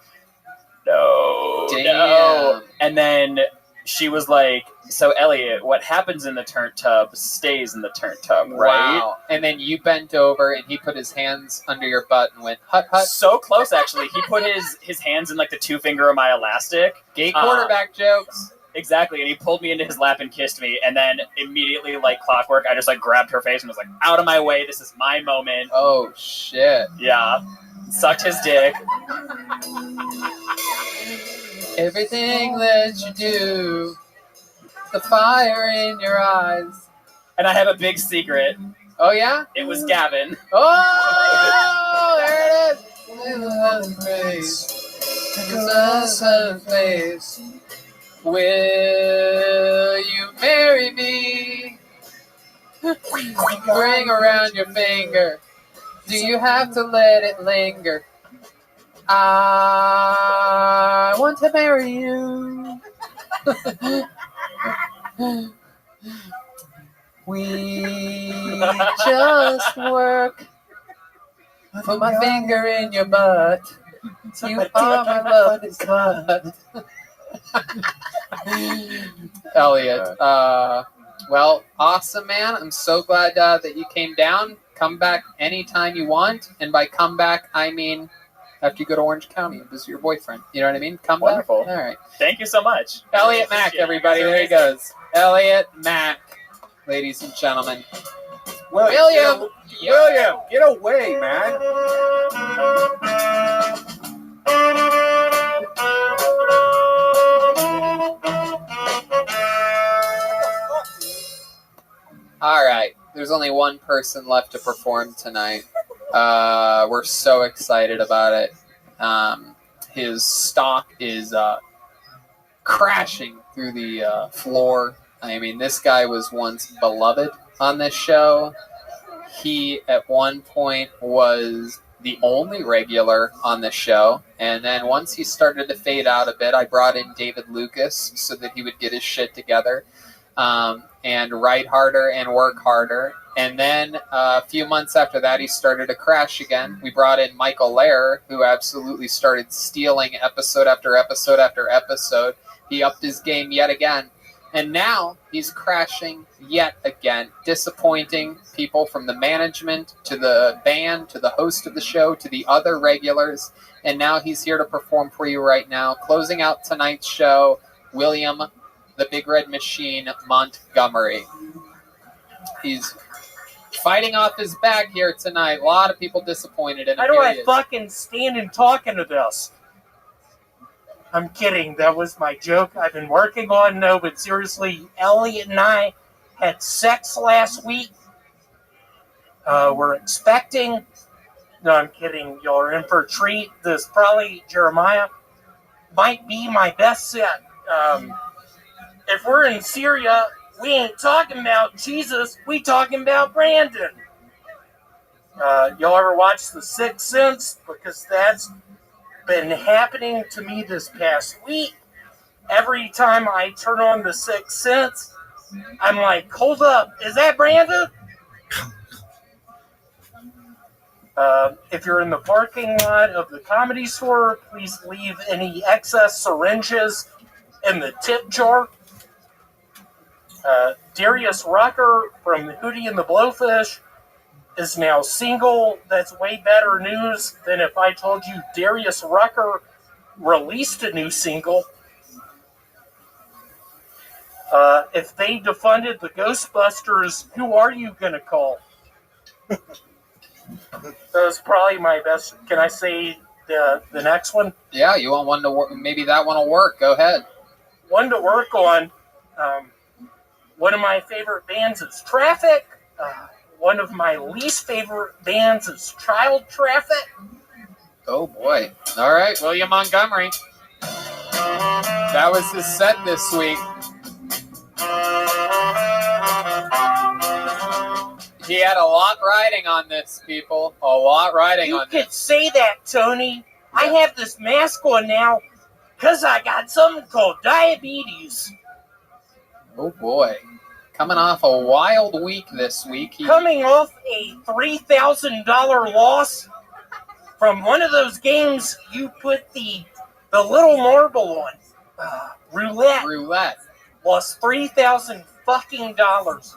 No. Damn. And then she was like, so Elliot, what happens in the turnt tub stays in the turnt tub, right? Wow. And then you bent over and he put his hands under your butt and went, hut, hut. So close, actually. He put his hands in like the 2-finger of my elastic. Gay quarterback jokes. Exactly. And he pulled me into his lap and kissed me. And then immediately, like clockwork, I just like grabbed her face and was like, out of my way. This is my moment. Oh, shit. Yeah. Sucked his dick. Everything that you do, the fire in your eyes. And I have a big secret. Oh, yeah? It was Gavin. Oh, there it is. Face. Will you marry me? Ring around your finger. Do you have to let it linger? I want to marry you. We just work. Put my finger in your butt. You are my mother's slut. Elliot, well, awesome, man. I'm so glad that you came down. Come back anytime you want. And by come back, I mean after you go to Orange County and visit your boyfriend. You know what I mean? Come Wonderful. back. All right. Thank you so much. Elliot Mack, everybody. There he goes. Elliot Mack, ladies and gentlemen. William, get away, man. All right. There's only one person left to perform tonight. We're so excited about it. His stock is crashing through the floor. I mean, this guy was once beloved on this show. He, at one point, was the only regular on the show. And then once he started to fade out a bit, I brought in David Lucas so that he would get his shit together and write harder and work harder. And then a few months after that, he started to crash again. We brought in Michael Lehrer, who absolutely started stealing episode after episode after episode. He upped his game yet again. And now he's crashing yet again, disappointing people from the management to the band to the host of the show to the other regulars. And now he's here to perform for you right now. Closing out tonight's show, William, the Big Red Machine Montgomery. He's fighting off his back here tonight. A lot of people disappointed in him. How do I fucking stand and talk into this? I'm kidding. That was my joke I've been working on. No, but seriously, Elliot and I had sex last week. We're expecting. No, I'm kidding. Y'all are in for a treat. This probably, Jeremiah, might be my best set. If we're in Syria, we ain't talking about Jesus. We talking about Brandon. Y'all ever watch The Sixth Sense? Because that's been happening to me this past week. Every time I turn on The Sixth Sense, I'm like, hold up, is that Brandon? If you're in the parking lot of the Comedy Store, please leave any excess syringes in the tip jar. Darius Rucker from Hootie and the Blowfish is now single. That's way better news than if I told you Darius Rucker released a new single. If they defunded the Ghostbusters, who are you going to call? That's probably my best. Can I say the next one? Yeah, you want one to work? Maybe that one will work. Go ahead. One to work on. One of my favorite bands is Traffic. One of my least favorite bands is Child Traffic. Oh, boy. All right, William Montgomery. That was his set this week. He had a lot riding on this, people. A lot riding on this. You could say that, Tony. I have this mask on now because I got something called diabetes. Oh, boy. Coming off a wild week this week. Coming off a $3,000 loss from one of those games you put the little marble on. Roulette. lost $3,000 fucking dollars.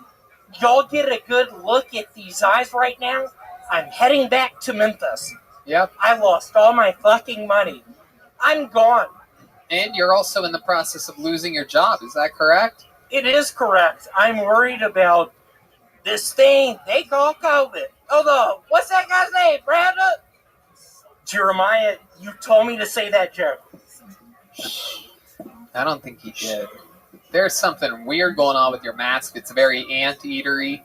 Y'all get a good look at these eyes right now? I'm heading back to Memphis. Yep. I lost all my fucking money. I'm gone. And you're also in the process of losing your job. Is that correct? It is correct. I'm worried about this thing they call COVID. Although, what's that guy's name, Brandon? Jeremiah, you told me to say that joke. I don't think he did. There's something weird going on with your mask. It's very anteatery.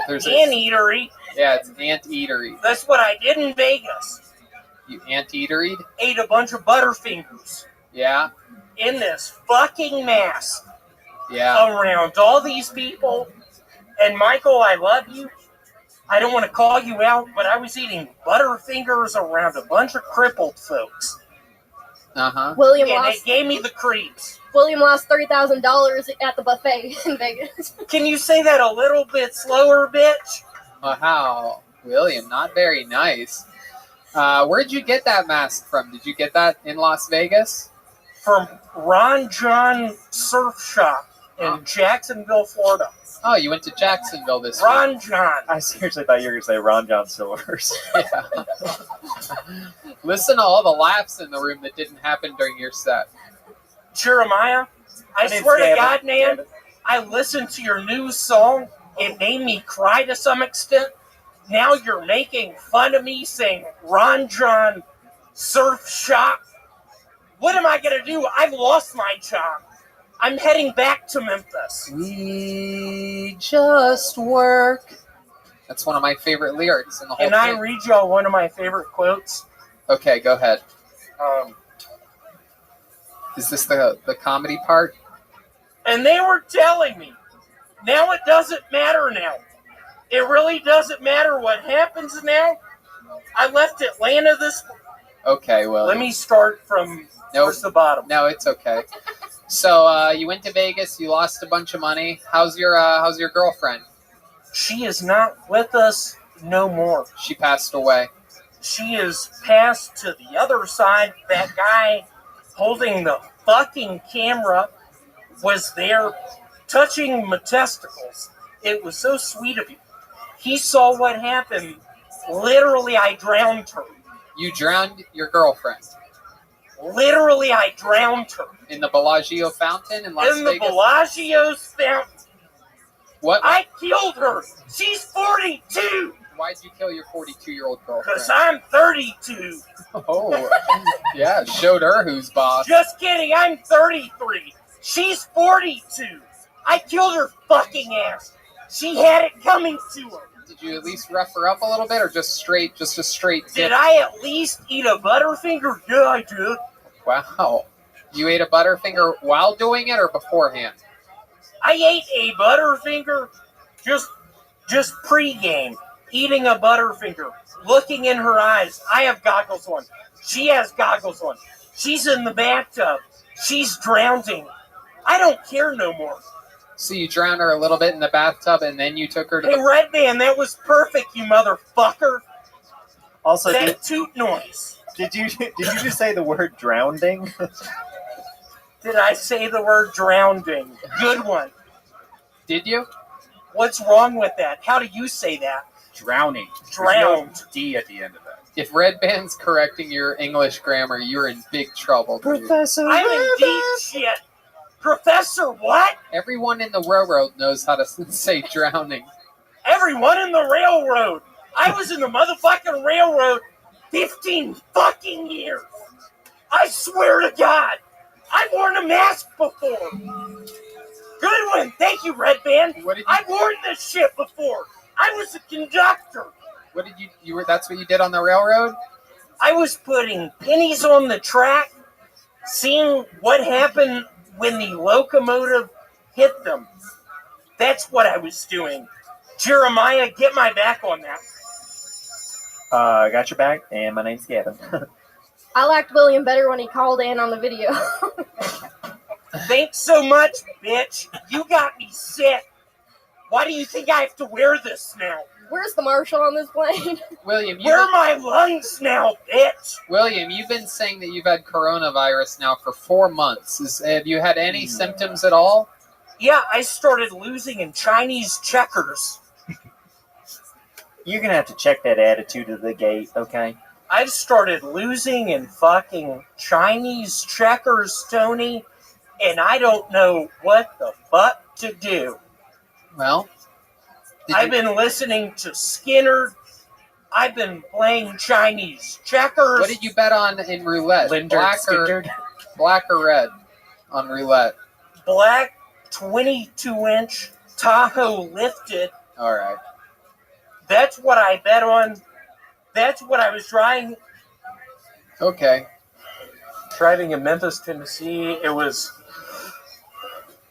There's Anteatery? Yeah, it's anteatery. That's what I did in Vegas. You anteateried? Ate a bunch of Butterfingers. Yeah. In this fucking mask. Yeah. Around all these people. And Michael, I love you. I don't want to call you out, but I was eating Butterfingers around a bunch of crippled folks. Uh-huh. William and lost. They gave me the creeps. William lost $30,000 at the buffet in Vegas. Can you say that a little bit slower, bitch? Wow, William, not very nice. Where'd you get that mask from? Did you get that in Las Vegas? From Ron John Surf Shop in Jacksonville, Florida. Oh, you went to Jacksonville this week. Ron John. I seriously thought you were going to say Ron John Silver's. Yeah. Listen to all the laughs in the room that didn't happen during your set. Jeremiah, I swear to God, man, I listened to your new song. It made me cry to some extent. Now you're making fun of me saying Ron John Surf Shop. What am I going to do? I've lost my job. I'm heading back to Memphis. We just work. That's one of my favorite lyrics in the whole Can I thing. read y'all one of my favorite quotes? Okay, go ahead. Is this the comedy part? And they were telling me, now it doesn't matter now. It really doesn't matter what happens now. I left Atlanta this... Okay, well... Let me start from towards the bottom. No, it's okay. So, you went to Vegas, you lost a bunch of money. How's your girlfriend? She is not with us no more. She passed away. She is passed to the other side. That guy holding the fucking camera was there touching my testicles. It was so sweet of you. He saw what happened. Literally, I drowned her. You drowned your girlfriend? Literally, I drowned her. In the Bellagio fountain in Las Vegas? In the Bellagio's fountain. What? I killed her. She's 42. Why'd you kill your 42-year-old girlfriend? Because I'm 32. Oh, yeah, showed her who's boss. Just kidding, I'm 33. She's 42. I killed her fucking ass. She had it coming to her. Did you at least rough her up a little bit, or just a straight dip? Did I at least eat a Butterfinger? Yeah, I did. Wow. You ate a Butterfinger while doing it or beforehand? I ate a Butterfinger just pre-game. Eating a Butterfinger. Looking in her eyes. I have goggles on. She has goggles on. She's in the bathtub. She's drowning. I don't care no more. So you drowned her a little bit in the bathtub, and then you took her to Hey, Red Man, that was perfect, you motherfucker. Also, that toot noise. Did you just say the word drowning? Did I say the word drowning? Good one. Did you? What's wrong with that? How do you say that? Drowning. Drowned. There's no D at the end of that. If Red Band's correcting your English grammar, you're in big trouble, dude. Professor I'm in deep shit. Professor what? Everyone in the railroad knows how to say drowning. Everyone in the railroad. I was in the motherfucking railroad 15 fucking years. I swear to God. I've worn a mask before. Good one. Thank you, Red Band. I've worn this shit before. I was a conductor. What did you were? That's what you did on the railroad? I was putting pennies on the track, seeing what happened when the locomotive hit them. That's what I was doing. Jeremiah, get my back on that. I got your back, and my name's Gavin. I liked William better when he called in on the video. Thanks so much, bitch. You got me sick. Why do you think I have to wear this now? Where's the marshal on this plane? William, Where are my lungs now, bitch? William, you've been saying that you've had coronavirus now for 4 months. Have you had any symptoms at all? Yeah, I started losing in Chinese checkers. You're gonna have to check that attitude at the gate, okay? I started losing in fucking Chinese checkers, Tony, and I don't know what the fuck to do. Well, I've been listening to Skinner. I've been playing Chinese checkers. What did you bet on in roulette? Black or red on roulette? Black 22-inch Tahoe lifted. All right. That's what I bet on. That's what I was trying. Okay. Driving in Memphis, Tennessee, it was...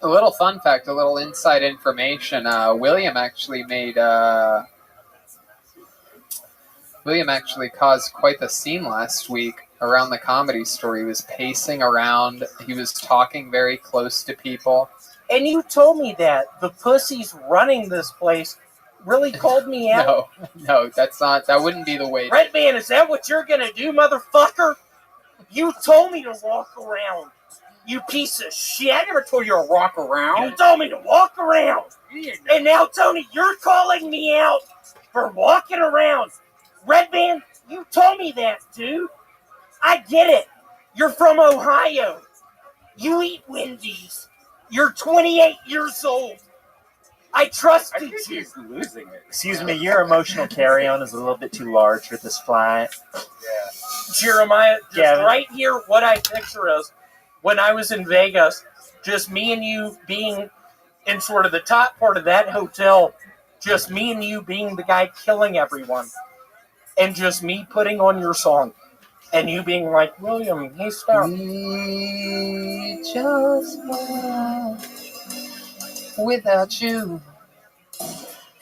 A little fun fact, a little inside information. William actually caused quite the scene last week around the Comedy Store. He was pacing around. He was talking very close to people. And you told me that the pussies running this place really called me out. No, that wouldn't be the way. Red Man, is that what you're gonna do, motherfucker? You told me to walk around. You piece of shit. I never told you to walk around. You told me to walk around. And now, Tony, you're calling me out for walking around. Red Man, you told me that, dude. I get it. You're from Ohio. You eat Wendy's. You're 28 years old. I trusted you. He's losing it. Excuse me, your emotional carry-on is a little bit too large for this flight. Yeah. Jeremiah, right here, what I picture is when I was in Vegas, just me and you being in sort of the top part of that hotel, just me and you being the guy killing everyone, and just me putting on your song, and you being like, William, hey, stop. We just love without you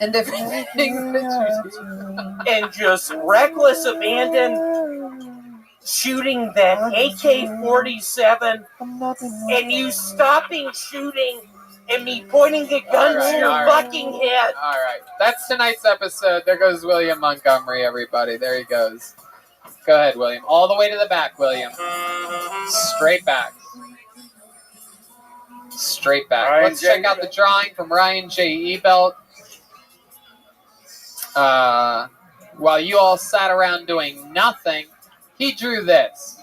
and everything that you do. And just reckless abandon shooting that AK-47 and you stopping shooting and me pointing the gun to your fucking head. All right. That's tonight's episode. There goes William Montgomery, everybody. There he goes. Go ahead, William. All the way to the back, William. Straight back. Straight back. Ryan Let's check out the drawing from Ryan J. Ebelt. While you all sat around doing nothing, he drew this.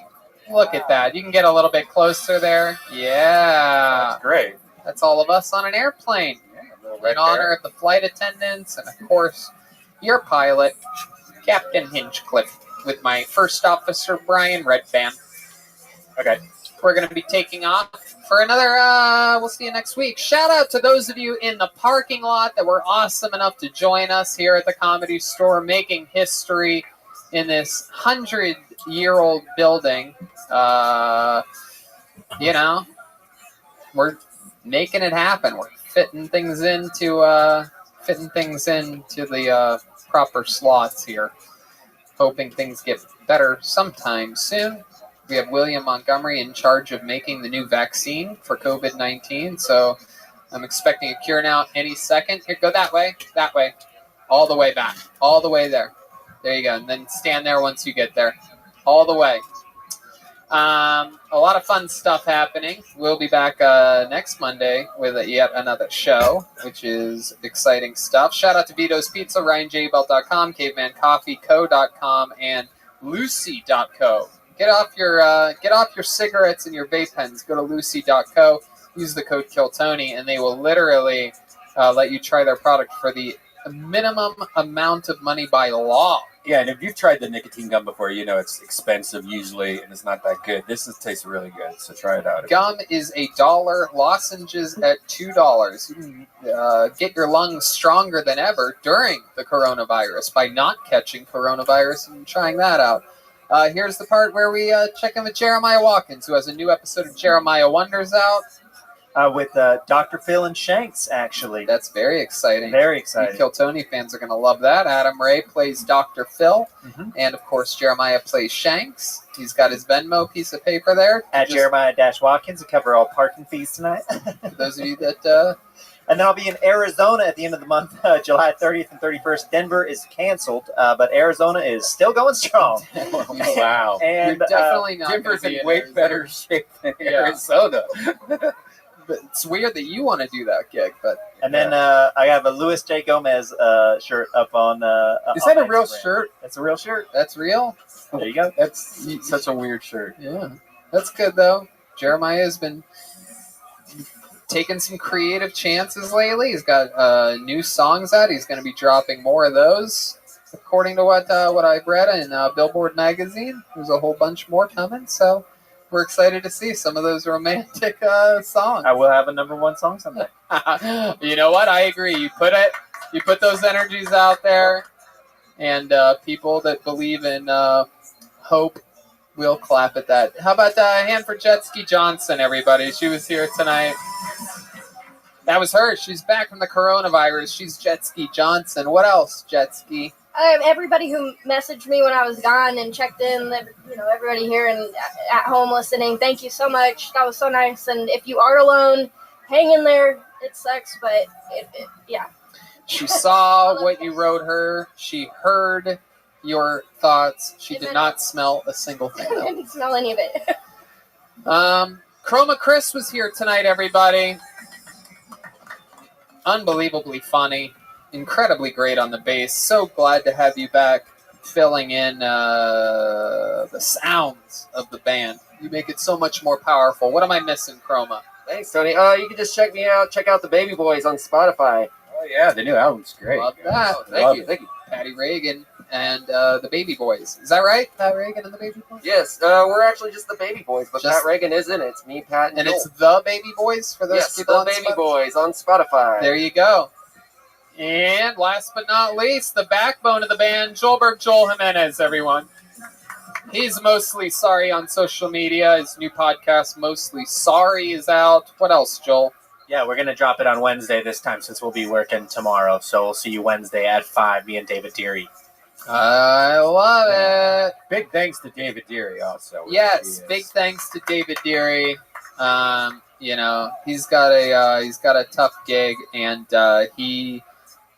Look at that. You can get a little bit closer there. Yeah. That's great. That's all of us on an airplane. In honor of the flight attendants and, of course, your pilot, Captain Hinchcliffe, with my first officer, Brian Redband. Okay. We're going to be taking off for another, we'll see you next week. Shout out to those of you in the parking lot that were awesome enough to join us here at the Comedy Store, making history in this 100-year-old building. You know, we're making it happen. We're fitting things into the proper slots here. Hoping things get better sometime soon. We have William Montgomery in charge of making the new vaccine for COVID-19. So I'm expecting a cure now any second. Here, go that way, all the way back, all the way there. There you go. And then stand there once you get there, all the way. A lot of fun stuff happening. We'll be back next Monday with yet another show, which is exciting stuff. Shout out to Vito's Pizza, RyanJBelt.com, CavemanCoffeeCo.com, and Lucy.co. Get off your cigarettes and your vape pens. Go to Lucy.co. Use the code KillTony, and they will literally let you try their product for the minimum amount of money by law. Yeah, and if you've tried the nicotine gum before, you know it's expensive usually, and it's not that good. This tastes really good, so try it out. Gum is $1, lozenges at $2. You can get your lungs stronger than ever during the coronavirus by not catching coronavirus and trying that out. Here's the part where we check in with Jeremiah Watkins, who has a new episode of Jeremiah Wonders out. With Dr. Phil and Shanks, actually. That's very exciting. Very exciting. You Kill Tony fans are going to love that. Adam Ray plays Dr. Phil, and of course Jeremiah plays Shanks. He's got his Venmo piece of paper there. At Jeremiah-Watkins to cover all parking fees tonight. For those of you that And then I'll be in Arizona at the end of the month, July 30th and 31st. Denver is canceled, but Arizona is still going strong. Wow. And You're definitely not Denver's gonna be in way Arizona. better shape than Arizona. But it's weird that you want to do that gig, but And then I have a Luis J. Gomez shirt up on. Is that on a real Instagram. shirt? That's a real shirt. That's real. There you go. That's such a weird shirt. Yeah, that's good though. Jeremiah has been taking some creative chances lately. He's got new songs out. He's going to be dropping more of those, according to what I've read in Billboard magazine. There's a whole bunch more coming, so we're excited to see some of those romantic songs. I will have a #1 song someday. You know what? I agree. You put those energies out there, and people that believe in hope will clap at that. How about a hand for Jet Ski Johnson, everybody? She was here tonight. That was her. She's back from the coronavirus. She's Jet Ski Johnson. What else, Jet Ski? Everybody who messaged me when I was gone and checked in, everybody here and at home listening, thank you so much. That was so nice. And if you are alone, hang in there. It sucks, but yeah. She saw what you wrote her. She heard your thoughts. She did not smell a single thing. I didn't smell any of it. Chroma Chris was here tonight, everybody. Unbelievably funny. Incredibly great on the bass. So glad to have you back filling in the sounds of the band. You make it so much more powerful. What am I missing, Chroma? Thanks, Tony. You can just check me out. Check out the Baby Boys on Spotify. Oh yeah, the new album's great. Love that. Thank you. Patty Reagan and the Baby Boys. Is that right? Pat Reagan and the Baby Boys? Yes, we're actually just the Baby Boys, but Just- Pat Reagan is in it. It's me, Pat, and And Joel. it's the Baby Boys for those Yes, people the on Baby Spotify? Boys on Spotify. There you go. And last but not least, the backbone of the band, Joelberg Joel Jimenez, everyone. He's mostly sorry on social media. His new podcast, Mostly Sorry, is out. What else, Joel? Yeah, we're going to drop it on Wednesday this time since we'll be working tomorrow. So we'll see you Wednesday at 5, me and David Deary. I love it. Big thanks to David Deary also. Yes, big thanks to David Deary. He's got a tough gig, and he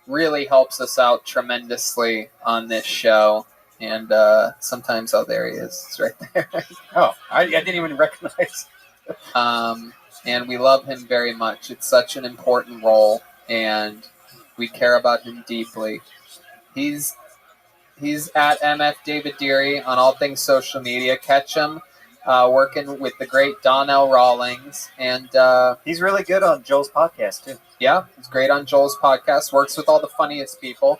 really helps us out tremendously on this show. And sometimes, there he is. It's right there. Oh, I didn't even recognize. And we love him very much. It's such an important role, and we care about him deeply. He's at MF David Deary on all things social media. Catch him working with the great Donnell Rawlings. And he's really good on Joel's podcast, too. Yeah, he's great on Joel's podcast. Works with all the funniest people.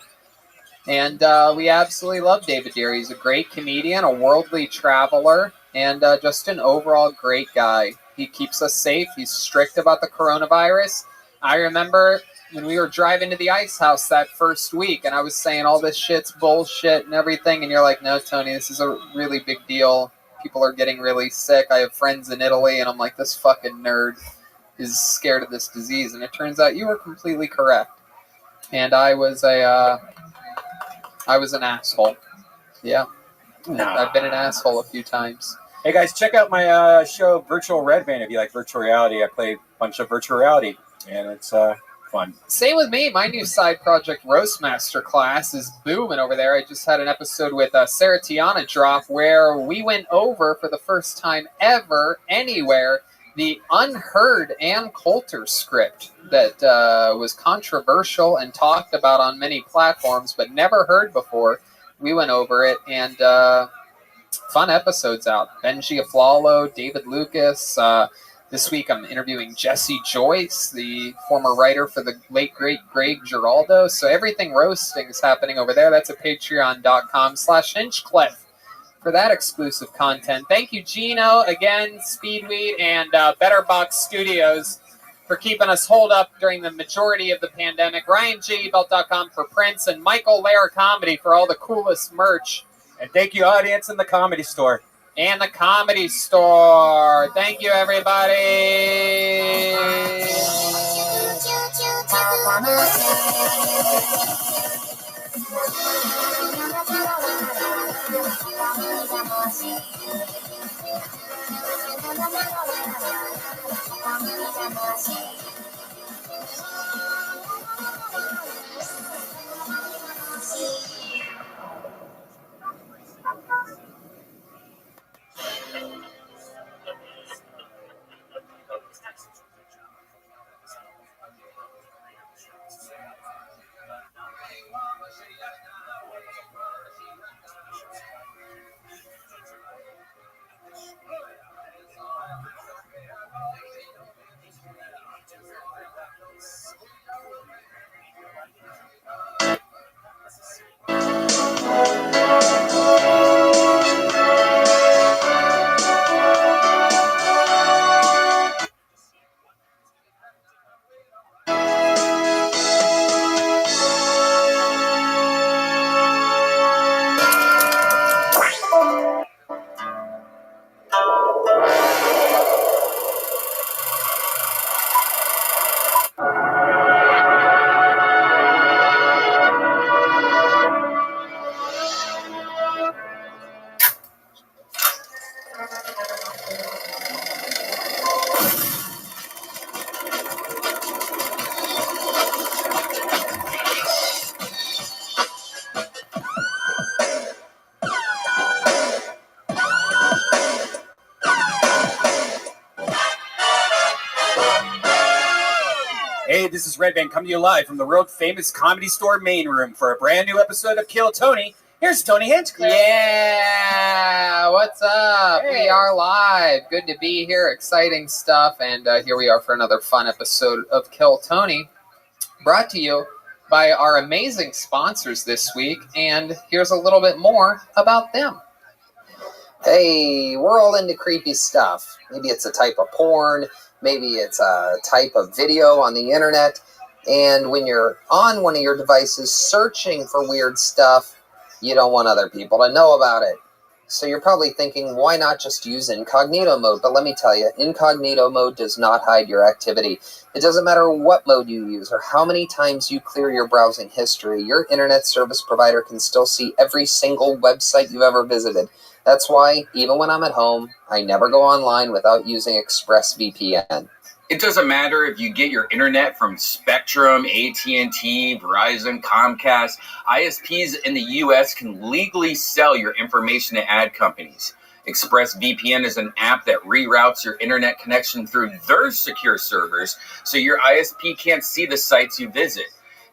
And we absolutely love David Deary. He's a great comedian, a worldly traveler, and just an overall great guy. He keeps us safe. He's strict about the coronavirus. I remember when we were driving to the Ice House that first week, and I was saying all this shit's bullshit and everything, and you're like, no, Tony, this is a really big deal. People are getting really sick. I have friends in Italy, and I'm like, this fucking nerd is scared of this disease. And it turns out you were completely correct. And I was an asshole. Yeah. I've been an asshole a few times. Hey guys, check out my show Virtual Red Band if you like virtual reality. I play a bunch of virtual reality, and it's fun. Same with me. My new side project, Roast Master Class, is booming over there. I just had an episode with Sarah Tiana drop where we went over, for the first time ever, anywhere, the unheard Ann Coulter script that was controversial and talked about on many platforms, but never heard before. We went over it, and fun episodes out. Benji Aflalo, David Lucas. This week I'm interviewing Jesse Joyce, the former writer for the late, great Greg Giraldo. So everything roasting is happening over there. That's at patreon.com/Hinchcliffe for that exclusive content. Thank you, Gino, again, Speedweed, and Betterbox Studios for keeping us holed up during the majority of the pandemic. RyanJBelt.com for prints, and Michael Lair Comedy for all the coolest merch. And thank you, audience in the Comedy Store. And the Comedy Store. Thank you, everybody. Hey, this is Red Band coming to you live from the world-famous Comedy Store main room for a brand new episode of Kill Tony. Here's Tony Hinchcliffe. Yeah, what's up? Hey. We are live. Good to be here. Exciting stuff. And here we are for another fun episode of Kill Tony, brought to you by our amazing sponsors this week. And here's a little bit more about them. Hey, we're all into creepy stuff. Maybe it's a type of porn. Maybe it's a type of video on the internet. And when you're on one of your devices searching for weird stuff, you don't want other people to know about it. So you're probably thinking, why not just use incognito mode? But let me tell you, incognito mode does not hide your activity. It doesn't matter what mode you use or how many times you clear your browsing history. Your internet service provider can still see every single website you've ever visited. That's why, even when I'm at home, I never go online without using ExpressVPN. It doesn't matter if you get your internet from Spectrum, AT&T, Verizon, Comcast. ISPs in the U.S. can legally sell your information to ad companies. ExpressVPN is an app that reroutes your internet connection through their secure servers, so your ISP can't see the sites you visit.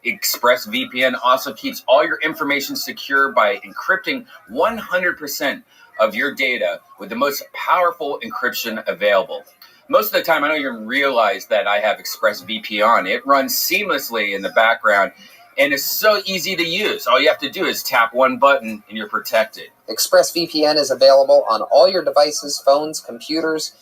ExpressVPN also keeps all your information secure by encrypting 100% of your data with the most powerful encryption available. Most of the time, I don't even realize that I have ExpressVPN on. It runs seamlessly in the background, and it's so easy to use. All you have to do is tap one button, and you're protected. ExpressVPN is available on all your devices, phones, computers,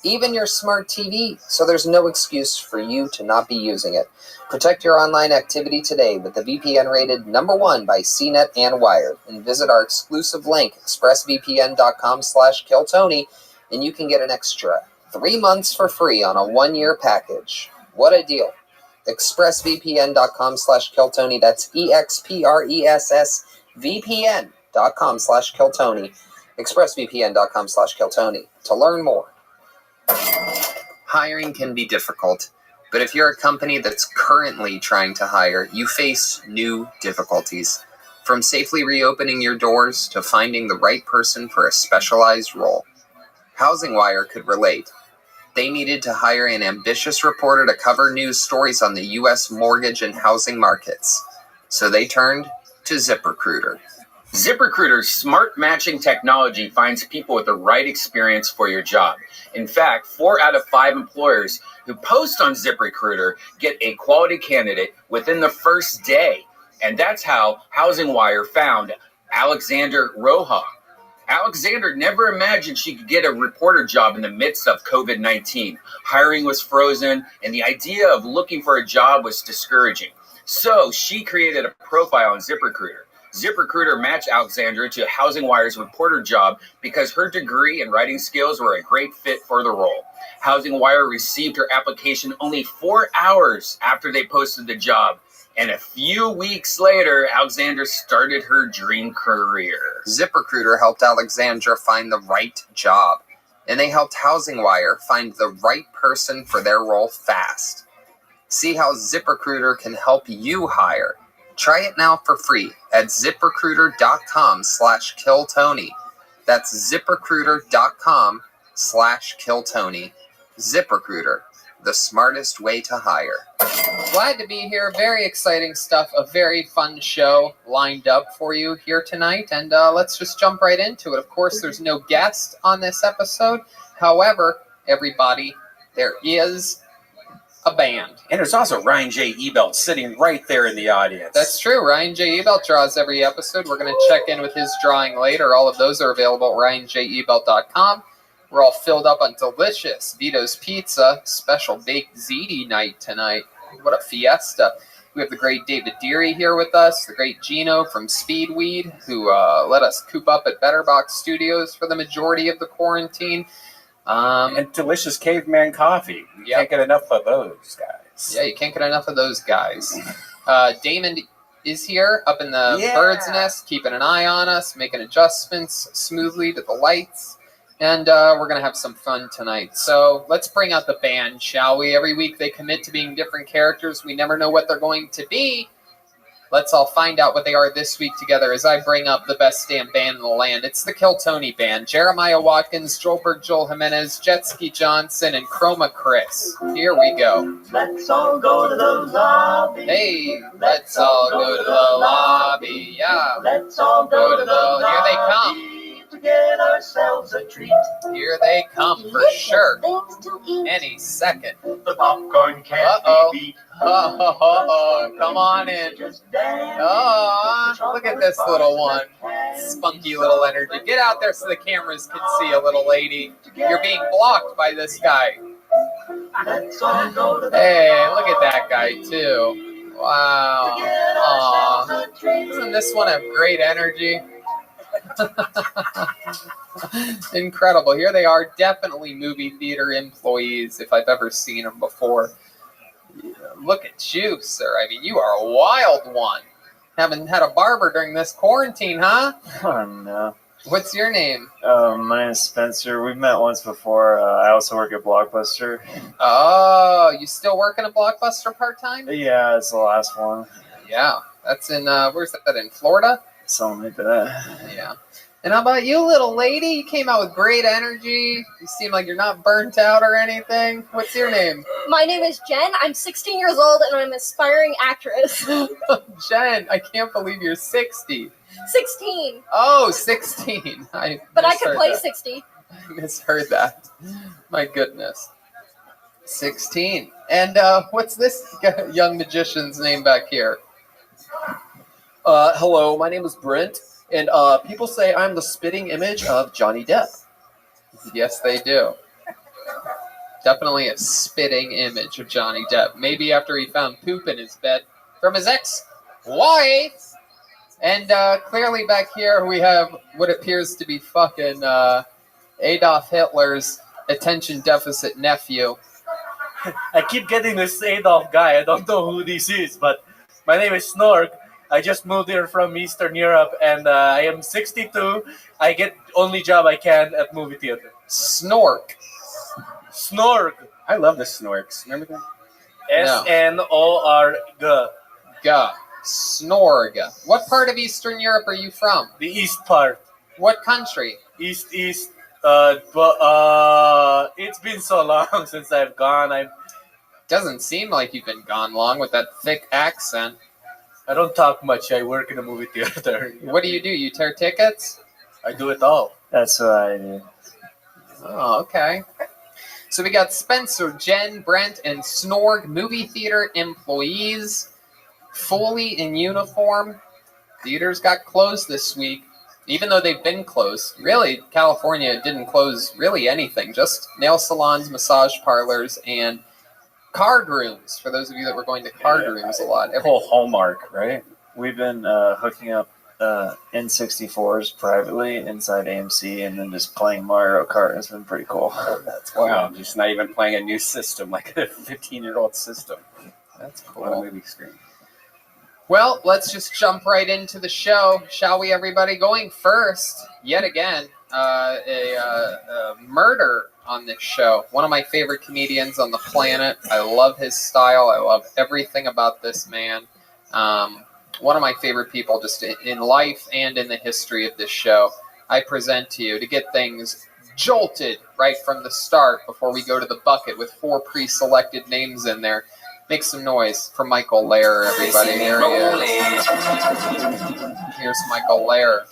even your smart TV, so there's no excuse for you to not be using it. Protect your online activity today with the VPN rated #1 by CNET and Wired, and visit our exclusive link, expressvpn.com/killtony, and you can get an extra 3 months for free on a 1-year package. What a deal. expressvpn.com/killtony. That's expressvpn.com/killtony. expressvpn.com/killtony to learn more. Hiring can be difficult, but if you're a company that's currently trying to hire, you face new difficulties. From safely reopening your doors to finding the right person for a specialized role. HousingWire could relate. They needed to hire an ambitious reporter to cover news stories on the U.S. mortgage and housing markets. So they turned to ZipRecruiter. ZipRecruiter's smart matching technology finds people with the right experience for your job. In fact, 4 out of 5 employers who post on ZipRecruiter get a quality candidate within the first day. And that's how HousingWire found Alexander Roja. Alexander never imagined she could get a reporter job in the midst of COVID-19. Hiring was frozen, and the idea of looking for a job was discouraging. So she created a profile on ZipRecruiter. ZipRecruiter matched Alexandra to HousingWire's reporter job because her degree and writing skills were a great fit for the role. HousingWire received her application only 4 hours after they posted the job. And a few weeks later, Alexandra started her dream career. ZipRecruiter helped Alexandra find the right job, and they helped HousingWire find the right person for their role fast. See how ZipRecruiter can help you hire. Try it now for free at ZipRecruiter.com/killtony. That's ZipRecruiter.com/KillTony. ZipRecruiter, the smartest way to hire. Glad to be here. Very exciting stuff. A very fun show lined up for you here tonight. And let's just jump right into it. Of course, there's no guest on this episode. However, everybody, there is a band. And there's also Ryan J. Ebelt sitting right there in the audience. That's true. Ryan J. Ebelt draws every episode. We're going to check in with his drawing later. All of those are available at RyanJEbelt.com. We're all filled up on delicious Vito's Pizza, special baked ziti night tonight. What a fiesta. We have the great David Deary here with us, the great Gino from Speedweed, who let us coop up at Betterbox Studios for the majority of the quarantine. And delicious caveman coffee. You can't get enough of those guys. Yeah, you can't get enough of those guys. Damon is here up in the bird's nest, keeping an eye on us, making adjustments smoothly to the lights. And we're going to have some fun tonight. So let's bring out the band, shall we? Every week they commit to being different characters. We never know what they're going to be. Let's all find out what they are this week together as I bring up the best damn band in the land. It's the Kill Tony Band. Jeremiah Watkins, Joelberg Joel Jimenez, Jetski Johnson, and Chroma Chris. Here we go. Let's all go to the lobby. Hey, let's all go to the lobby. Yeah. Let's all go to the lobby. Here they come. To get ourselves a treat. Here they come for sure. Any second. The popcorn can't be beat. Oh, come on in. Oh, look at this little one. Spunky little energy. Get out there so the cameras can see a little lady. You're being blocked by this guy. Hey, look at that guy too. Wow. Aw. Doesn't this one have great energy? Incredible. Here they are, definitely movie theater employees if I've ever seen them before. Yeah, look at you, sir. I mean, you are a wild one. Haven't had a barber during this quarantine, huh? Oh, no. What's your name? My name is Spencer. We've met once before. I also work at Blockbuster. Oh, you still working at Blockbuster part-time? Yeah, it's the last one. Yeah, that's in, where's that, in Florida? Something like that. Yeah. And how about you, little lady? You came out with great energy. You seem like you're not burnt out or anything. What's your name? My name is Jen. I'm 16 years old, and I'm an aspiring actress. Jen, I can't believe you're 60. 16. Oh, 16. But I could play 60. I misheard that. My goodness. 16. And what's this young magician's name back here? Hello, my name is Brent, and people say I'm the spitting image of Johnny Depp. Yes, they do. Definitely a spitting image of Johnny Depp. Maybe after he found poop in his bed from his ex-wife. And clearly back here we have what appears to be fucking Adolf Hitler's attention deficit nephew. I keep getting this Adolf guy. I don't know who this is, but my name is Snork. I just moved here from Eastern Europe, and I am 62. I get only job I can at movie theater. Snork. Snork. I love the Snorks. Remember that? S-N-O-R-G. G. Snorg. What part of Eastern Europe are you from? The east part. What country? East. It's been so long since I've gone. Doesn't seem like you've been gone long with that thick accent. I don't talk much. I work in a movie theater. What do? You tear tickets? I do it all. That's what I do. Oh, okay. So we got Spencer, Jen, Brent, and Snorg, movie theater employees, fully in uniform. Theaters got closed this week, even though they've been closed. Really, California didn't close really anything, just nail salons, massage parlors, and card rooms, for those of you that were going to card rooms a lot. Whole Hallmark, right? We've been hooking up N64s privately inside AMC and then just playing Mario Kart. It's been pretty cool. That's cool. Wow, just not even playing a new system, like a 15-year-old system. That's cool. On a movie screen. Well, let's just jump right into the show, shall we, everybody? Going first, yet again, a murder on this show. One of my favorite comedians on the planet. I love his style. I love everything about this man. One of my favorite people just in life and in the history of this show. I present to you to get things jolted right from the start before we go to the bucket with 4 pre-selected names in there. Make some noise for Michael Lair, everybody. There he is. Here's Michael Lair.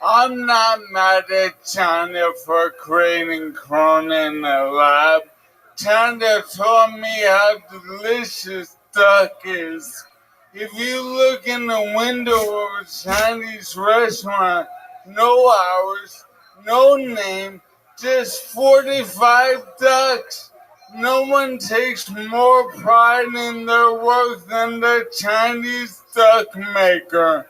I'm not mad at China for creating Corona in the lab. China taught me how delicious duck is. If you look in the window of a Chinese restaurant, no hours, no name, just 45 ducks. No one takes more pride in their work than the Chinese duck maker.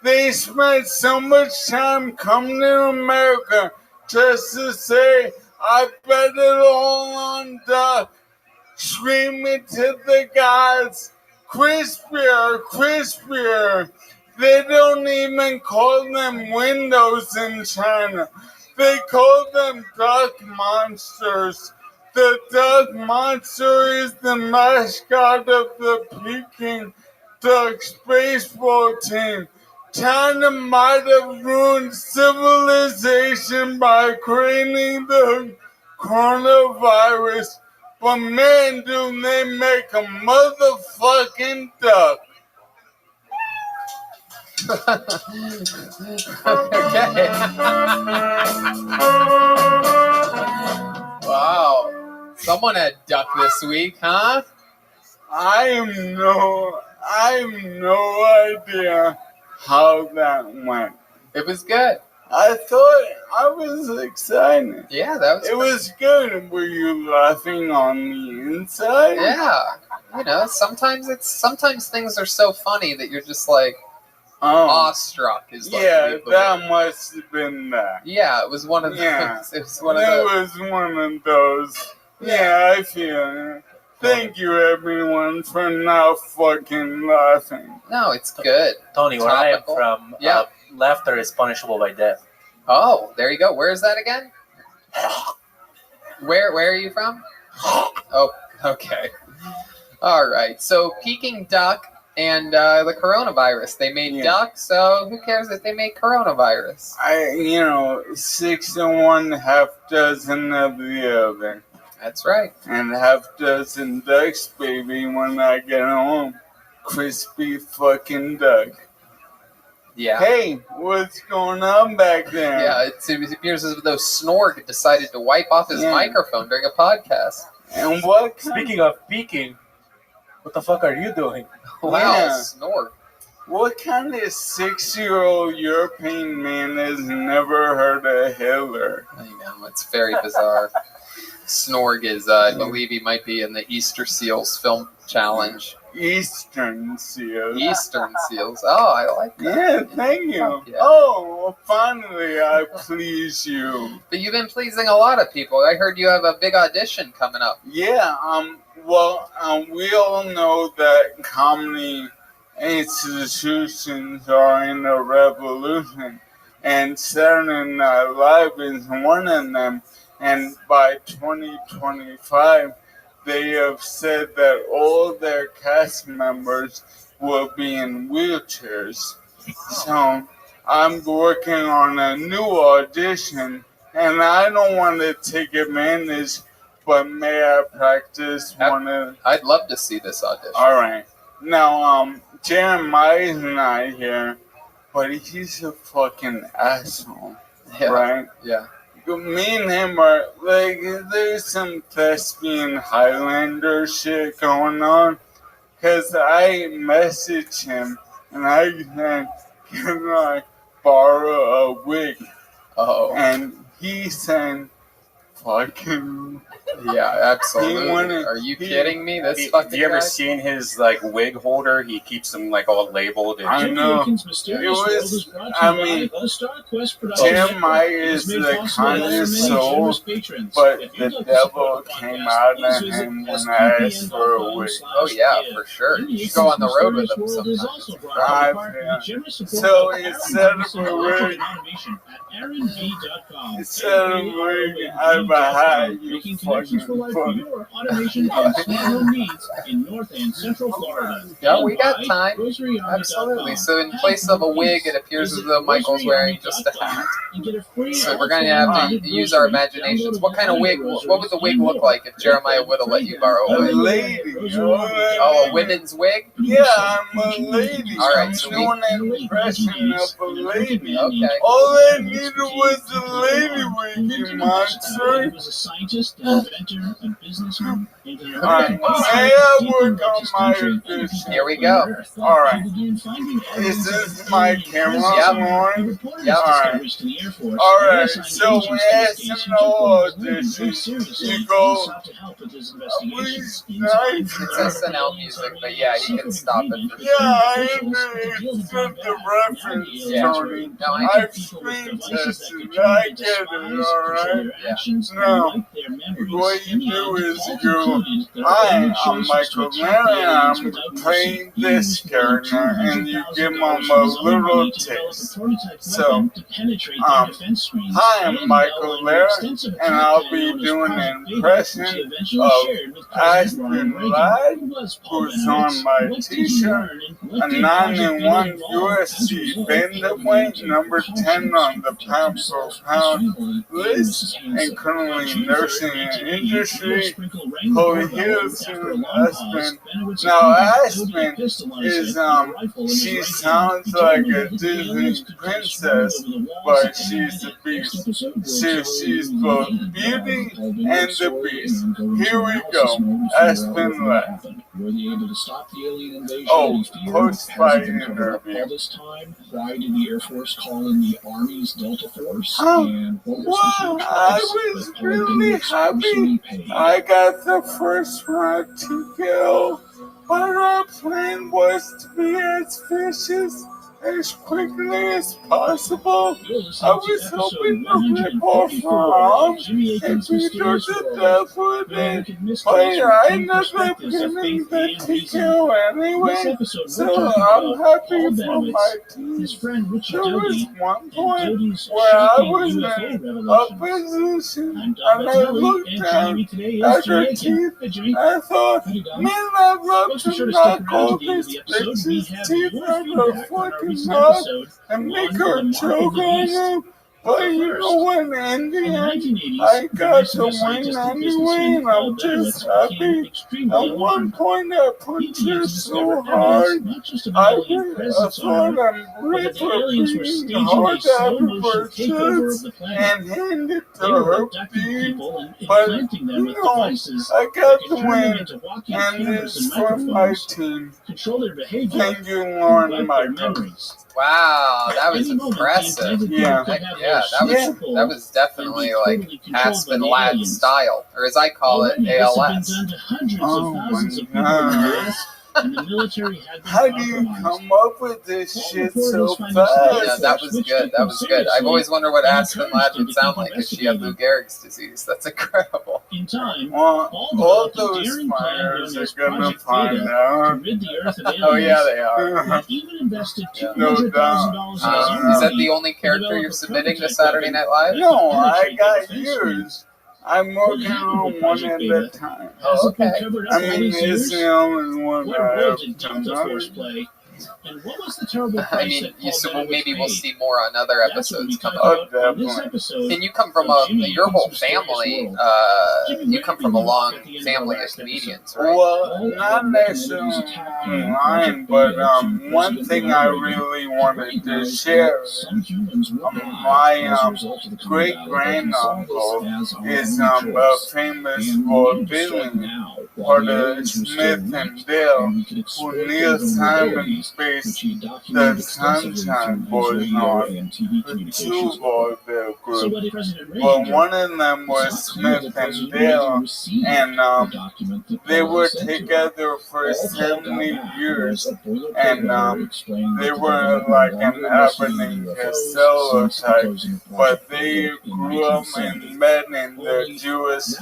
They spent so much time coming to America just to say, I bet it all on duck. Screaming to the gods, crispier, crispier. They don't even call them windows in China. They call them duck monsters. The duck monster is the mascot of the Peking Ducks baseball team. China might have ruined civilization by creating the coronavirus, but man, do they make a motherfucking duck. Okay. Wow. Someone had duck this week, huh? I have no idea how that went. It was good. I thought I was excited. Yeah, that was. It was good. Were you laughing on the inside? Yeah. You know, sometimes things are so funny that you're just like awestruck. Is like that must have been that. Yeah, it was one of those. Yeah. It was one of those. Yeah, I feel it. Thank you, everyone, for not fucking laughing. No, it's good. Tony, where I am from, laughter is punishable by death. Oh, there you go. Where is that again? Where are you from? Oh, okay. All right. So Peking duck and the coronavirus. They made duck, so who cares if they made coronavirus? 6 to 1, half dozen of the other. That's right. And half dozen ducks, baby, when I get home. Crispy fucking duck. Yeah. Hey, what's going on back there? Yeah, it appears as though Snorg decided to wipe off his microphone during a podcast. And what? Speaking of peeking, what the fuck are you doing? Wow, Snorg. What kind of 6-year-old European man has never heard of Hitler? I know, it's very bizarre. Snorg is, I believe he might be in the Easter Seals film challenge. Eastern Seals. Eastern Seals. Oh, I like that. Yeah, thank you. Yeah. Oh, well, finally I please you. But you've been pleasing a lot of people. I heard you have a big audition coming up. Yeah, we all know that comedy institutions are in a revolution, and Saturday Night Live is one of them. And by 2025, they have said that all their cast members will be in wheelchairs. So I'm working on a new audition, and I don't want to take advantage, but may I practice one of... I'd love to see this audition. All right. Now, Jeremiah's not here, but he's a fucking asshole, right? Yeah. Me and him are like, there's some thespian Highlander shit going on. Cause I messaged him and I said, can I borrow a wig? Oh. And he said, fucking. Yeah, absolutely. Are you kidding me? This fucking Have you ever guy? seen his wig holder? He keeps them all labeled. And I know. Jeremiah is the kindest soul, but the devil came out of him when I asked for a wig. Oh yeah, for sure. You should go on the road with him sometimes. So instead of a wig, I have a hat, you fucking connections for life for your automation and smart home needs in North and Central Florida. Yeah, we got time. Absolutely. So in place of a wig, it appears as though Michael's wearing just a hat. So we're going to have to use our imaginations. What kind of wig, what would the wig look like if Jeremiah would have let you borrow a wig? A lady. Oh, a women's wig? Yeah, I'm a lady. All right, so doing an impression of a lady. Okay. All I needed was a lady wig, you monster. He was a scientist, an inventor, a businessman. Alright, may I work on my audition? Here we go. Alright. Is this my camera on? Yep. Alright, so we had some auditions. You go, please, nice. It's SNL music, but yeah, you can stop it. Yeah, I understood the reference, Yeah. Tony. No, I've screen tested. I get it, alright? Now, what you do is you go, hi, I'm Michael Larry, I'm playing this character, and you give them a little taste. So, hi, I'm Michael Larry, and I'll be doing an impression of Ashton Ladd, who's on my t-shirt, a 9-1 USC bantamweight, number 10 on the pound-for-pound list, and currently nursing an industry. Holy Hills and Aspen. Now Aspen is she sounds like a Disney princess, but she's the beast. She's both beauty and the beast. Here we go. Aspen Ladd. Were they able to stop the alien invasion? Oh, post-fight interview. All this time, why did the Air Force call in the Army's Delta Force? And what was Well, the I was really happy I got the first round to kill, but our plan was to be as vicious as quickly as possible. I was hoping to rip off her arm and beat her to death with it, but I ended up getting the TKO anyway, so I'm happy for my team. There was one point where I was in a position and I looked down at her teeth. I thought, man, I'd love to knock all this bitch's teeth out of her fucking mouth and make her choke on him. But you know what, in the end, I got to win anyway, and I'm just happy. At one point, I punched her so hard, I thought I'm ripping hard out of her chest and handed to her feet. But, you know, I got the win, and it's for my team. Thank you, Lauren Michael. Wow, that was impressive. Yeah. That was definitely like Aspen Ladd style, or as I call it, ALS. Oh my God. How do you come up with this shit so fast? Yeah, that was good. That was good. I've always wondered what Aspen Ladd would sound like if she had Lou Gehrig's disease. That's incredible. Well, all those fires are gonna find out. Oh yeah, they are. No doubt. Is that the only character you're submitting to Saturday Night Live? No, I got yours. I'm working on one at a time. Oh, okay. I mean, it's the only one I have done. And what was the terrible I mean, maybe we'll see more on other episodes coming up. up. And you come from your whole family, you come from a long family of comedians, right? Well, not necessarily mine, but one thing I really wanted to share is my great-granduncle is a famous vaudevillian, part of Smith and Dale, who Neil Simon based the Sunshine Boys on, the two vaudeville groups. Well, one of them was Smith and Dale, and they were together for 70 years, and they were like an Ebony Costello type, but they grew up and met in the Jewish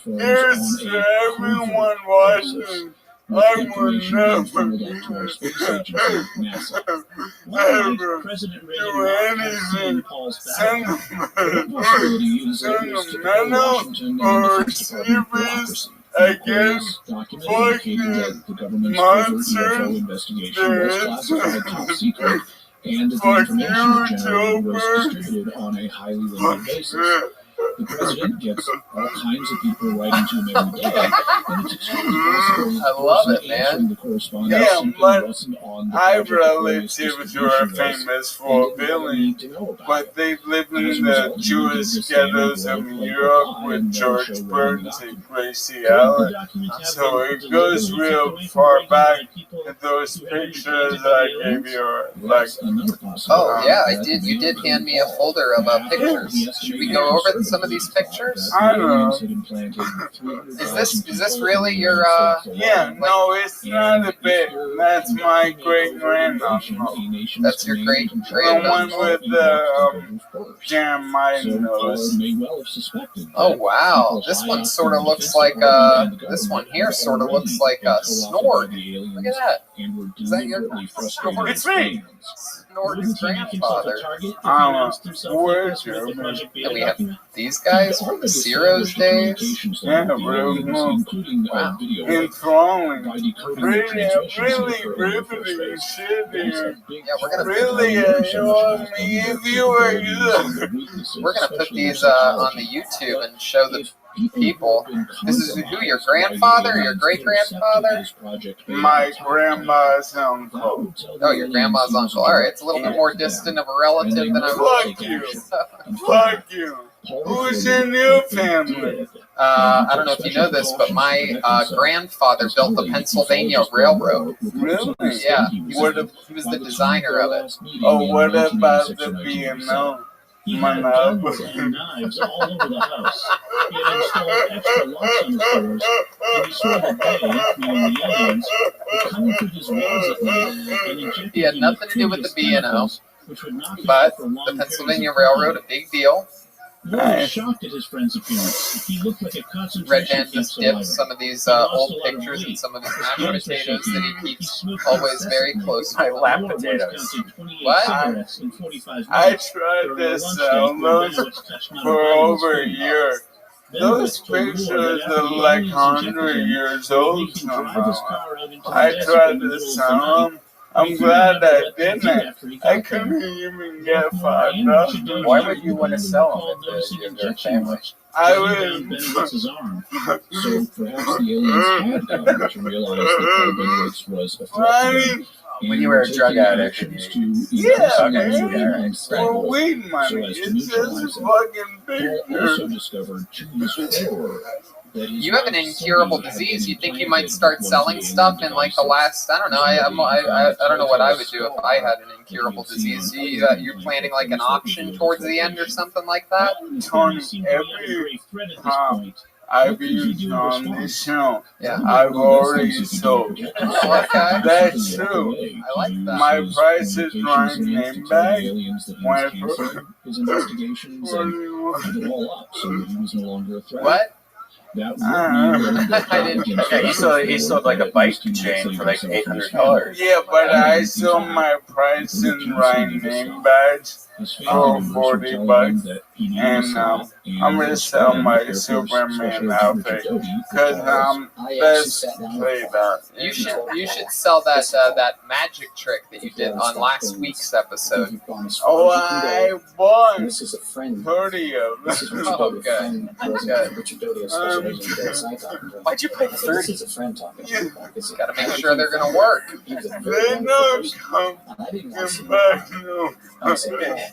Here's to everyone watching I would never President do anything sentimental or serious against fucking monsters. And the information that generated was distributed on a highly limited basis. The president gets all kinds of people writing to him every day, and it's extremely possible I love it, man. The correspondence Yeah, but wasn't on the I have project relatives who are famous for billing, but they live in the Jewish ghettos of New York with George Burns and Gracie Allen. So it goes real far back. Those pictures I gave you are like. Oh yeah, I did. You did hand me a folder of pictures. Should we go over some of these pictures? I don't know. Is this really your? Yeah, no, it's not a bit. That's my great granddaughter. That's your great The granddaughter. one with the Jeremiah nose. Oh wow, this one sort of looks like this one here sort of looks like a Snort. Look at that. Is that your Snort? It's me. Snort's grandfather. Where's your And we have these guys from the Ciro's days. Yeah, real Wow. enthralling. Really riveting shit here. Yeah, we're gonna Really, if you were we're gonna put these on the YouTube and show the people. This is who, your grandfather, your great grandfather? my grandma's uncle. Oh, your grandma's uncle. All right, it's a little bit more distant of a relative than I was. Fuck you. Fuck you. Who's in your family? I don't know if you know this, but my grandfather built the Pennsylvania Railroad. Really? Yeah, he was the designer of it. Oh, what about the B&O? My Guns and knives all over the house. He had installed extra locks on his doors, and he swore that they, meaning the aliens, were coming through his walls at night and injecting He had nothing to do with the B&O, but the Pennsylvania Railroad, a big deal. Lord was shocked at his friend's appearance. He looked like a Red concentration Man camp just survivor. dipped some of these old pictures and some of his mashed potatoes that he keeps always very close to. Lap potatoes. What? I tried to sell those for over a year. Those pictures are like 100 years old somehow. I tried to sell them. I'm glad I didn't. I couldn't even get $5. Why would you want to sell them if they're family? I would. Benedict's arm. So perhaps the aliens had come to realize that Benedict was a threat. When you were a drug addict, yeah, man. For weed money, it's just fucking Also picture. discovered to his horror that his You have an incurable disease. You think you might start selling stuff in like the last? I don't know. I don't know what I would do if I had an incurable disease. You're planning like an auction towards the end or something like that. Tony, every time I've used on this show, Yeah. I've already sold. Okay. That's true. I like that. My Price is Right name bag went for his investigations and put it all up, so he was no longer a threat. What? That would I didn't. Yeah, he sold like a bike chain for like $800. Yeah, but I sold my Price is Right name badge for $40, and I'm gonna sell my Superman outfit because let's play that. You should sell that that magic trick that you did on last week's episode. Oh, I bought This is a friend. 30 of This is them. Richard Oh, Doty, good. friend, president Richard Doty, special agent of the side talking to him. Why'd you pay This 30? is a friend talking to him. Gotta make sure they're gonna work. He was a very They wonderful don't person. come And I didn't want to see back, no.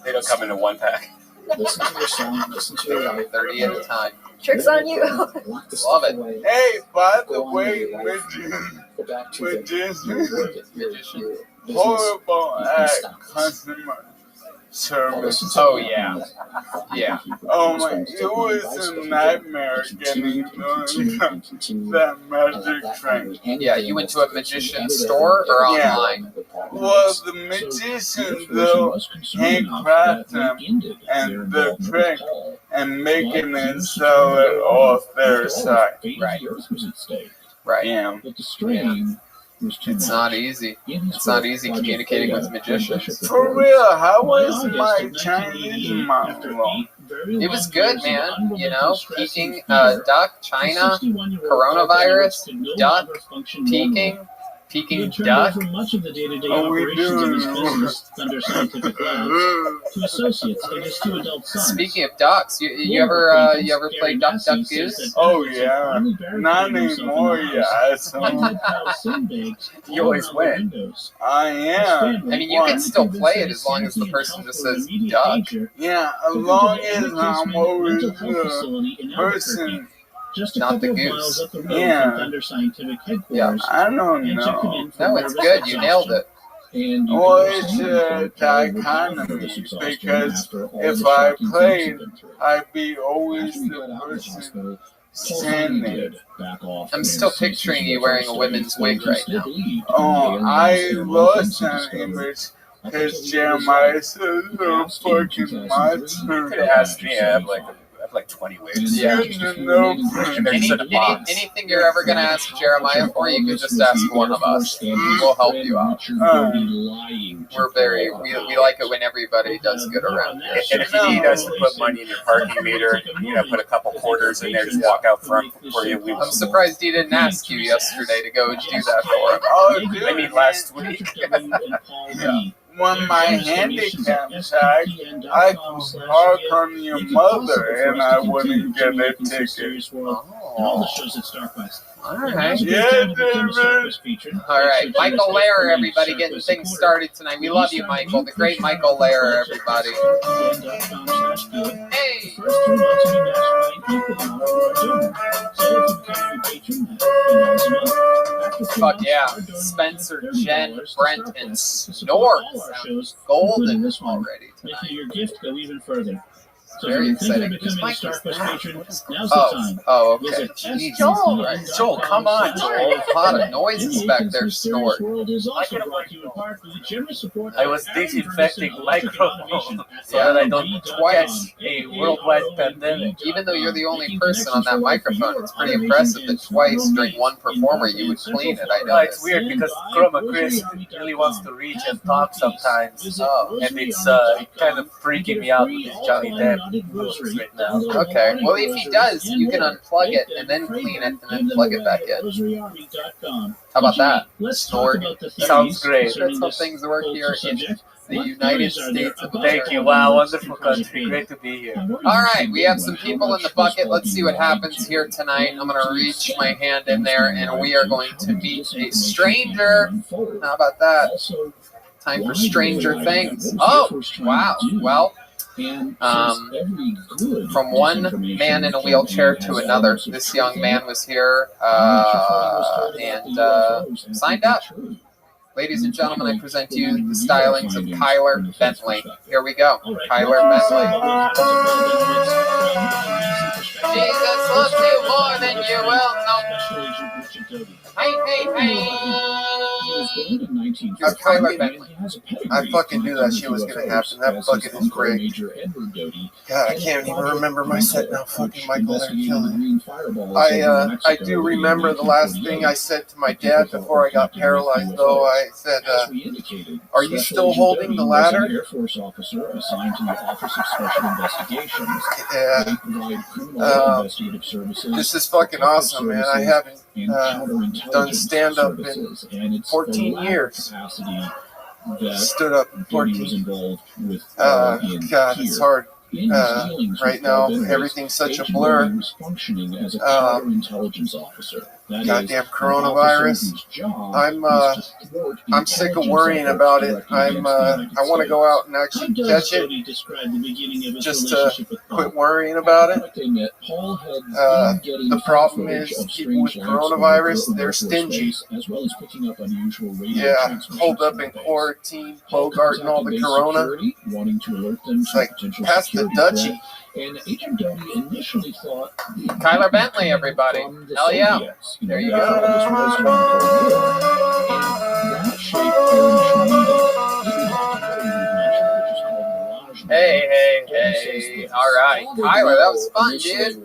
They don't come in a one pack. Listen to your song, listen to your life. 30 at a time. Tricks on you. Lock the Love stuff it. away. Hey, by the Go on way, with your life. Go back to your work, your business. horrible You can at stop this. customer service. Oh yeah, yeah. Oh my, it was a nightmare getting that magic trick. Yeah, you went to a magician's store or Yeah. online? Well, the magician, they'll handcraft them and the trick and making it sell it off their site. Right. Right. Yeah. But the strain was too It's much. not easy. It's not easy communicating with magicians. For real, how was my Chinese mom? It was good, man. You know, peaking, duck, China, coronavirus, duck, peaking duck. Much of the day-to-day Are we operations of his doing? business, Thunder Scientific Labs, to associates and his 2 adult sons. Speaking of ducks, you ever play Duck Duck Goose? Oh yeah, not anymore. Yeah, You always win. I am. I mean, you can still play it as long as the person just says duck. Yeah, as long as I'm always the person. Just a Not couple the of goose. miles up the road Yeah. from Thunder Scientific headquarters. Yeah, I don't and check him know. in for No, it's nervous good. You nailed it. And you Well, can it's also dichotomy because if I played, I'd be always the person standing. I'm still picturing you wearing a women's wig right now. Oh, I lost an image because Jeremiah says fucking my You could have asked me. I have like 20 wigs. Yeah. And they're just in a box. Anything you're ever gonna ask Jeremiah for, you can just ask one of us. We'll help you out. We're we like it when everybody does good around here. And if you need us to put money in your parking meter, put a couple quarters in there, just walk out front for you. I'm surprised he didn't ask you yesterday to go do that for him. Oh, dude. I mean, last week. Yeah. When my handicap tag, I could park on your mother and I wouldn't get a ticket. All the shows at StarQuest. All right. Yeah, All right, Michael Lehrer, everybody, getting things started tonight. We love you, Michael. The great Michael Lehrer, everybody. Hey. Fuck yeah. Spencer, Jen, Brent, and Snort sound golden already tonight. Making your gift go even further. So Very if you're thinking exciting. of becoming a Whose mic is StarQuest that? patron, now's the time. Oh, okay. Visit Jeez. STCN.com. Joel, come on, Joel. A lot of noises back there, Snort. World is also brought to you in part with the generous support I was of disinfecting Aaron microphones so Yeah. that I don't catch a worldwide pandemic. Even though you're the only person on that microphone, it's pretty impressive that twice during one performer you would clean it. I know. Well, it's weird because Chroma Chris really wants to reach and talk sometimes. And it's kind of freaking me out with his Johnny Depp moves right now. Okay. Well, if he does, you can unplug it and then clean it and then plug it back in. How about that? Snort. Sounds great. That's how things work here in the United States of America. Thank you. Wow, wonderful country. Great to be here. All right, we have some people in the bucket. Let's see what happens here tonight. I'm going to reach my hand in there, and we are going to meet a stranger. How about that? Time for Stranger Things. Oh, wow. Well, from one man in a wheelchair to another, this young man was here and signed up. Ladies and gentlemen, I present to you the stylings of Kyler Bentley. Here we go. Kyler Bentley. Jesus loves you more than you will know. Hey, hey, hey. Kyler Bentley. I fucking knew that shit was gonna happen. That bucket is great. God, I can't even remember my set now. Fucking Michael, they're killing it. I do remember the last thing I said to my dad before I got paralyzed, though. I said, "Are you still holding the ladder?" Air Force officer assigned to the Office of Special Investigations. Yeah. This is fucking awesome, man. I haven't done stand-up in 14 years. Stood up in 14. God, it's hard. Right now, everything's such a blur. Goddamn coronavirus. I'm sick of worrying about it. I want to go out and actually catch it, just to quit worrying about it. The problem is people with coronavirus, they're stingy. Yeah, hold up in quarantine, Bogart and all the corona. It's like, pass the Dutchie. And Agent Doty initially thought Kyler Bentley, everybody. Hell yeah. There you go. Hey, hey, hey. Okay. All right. Tyler, that was fun, dude.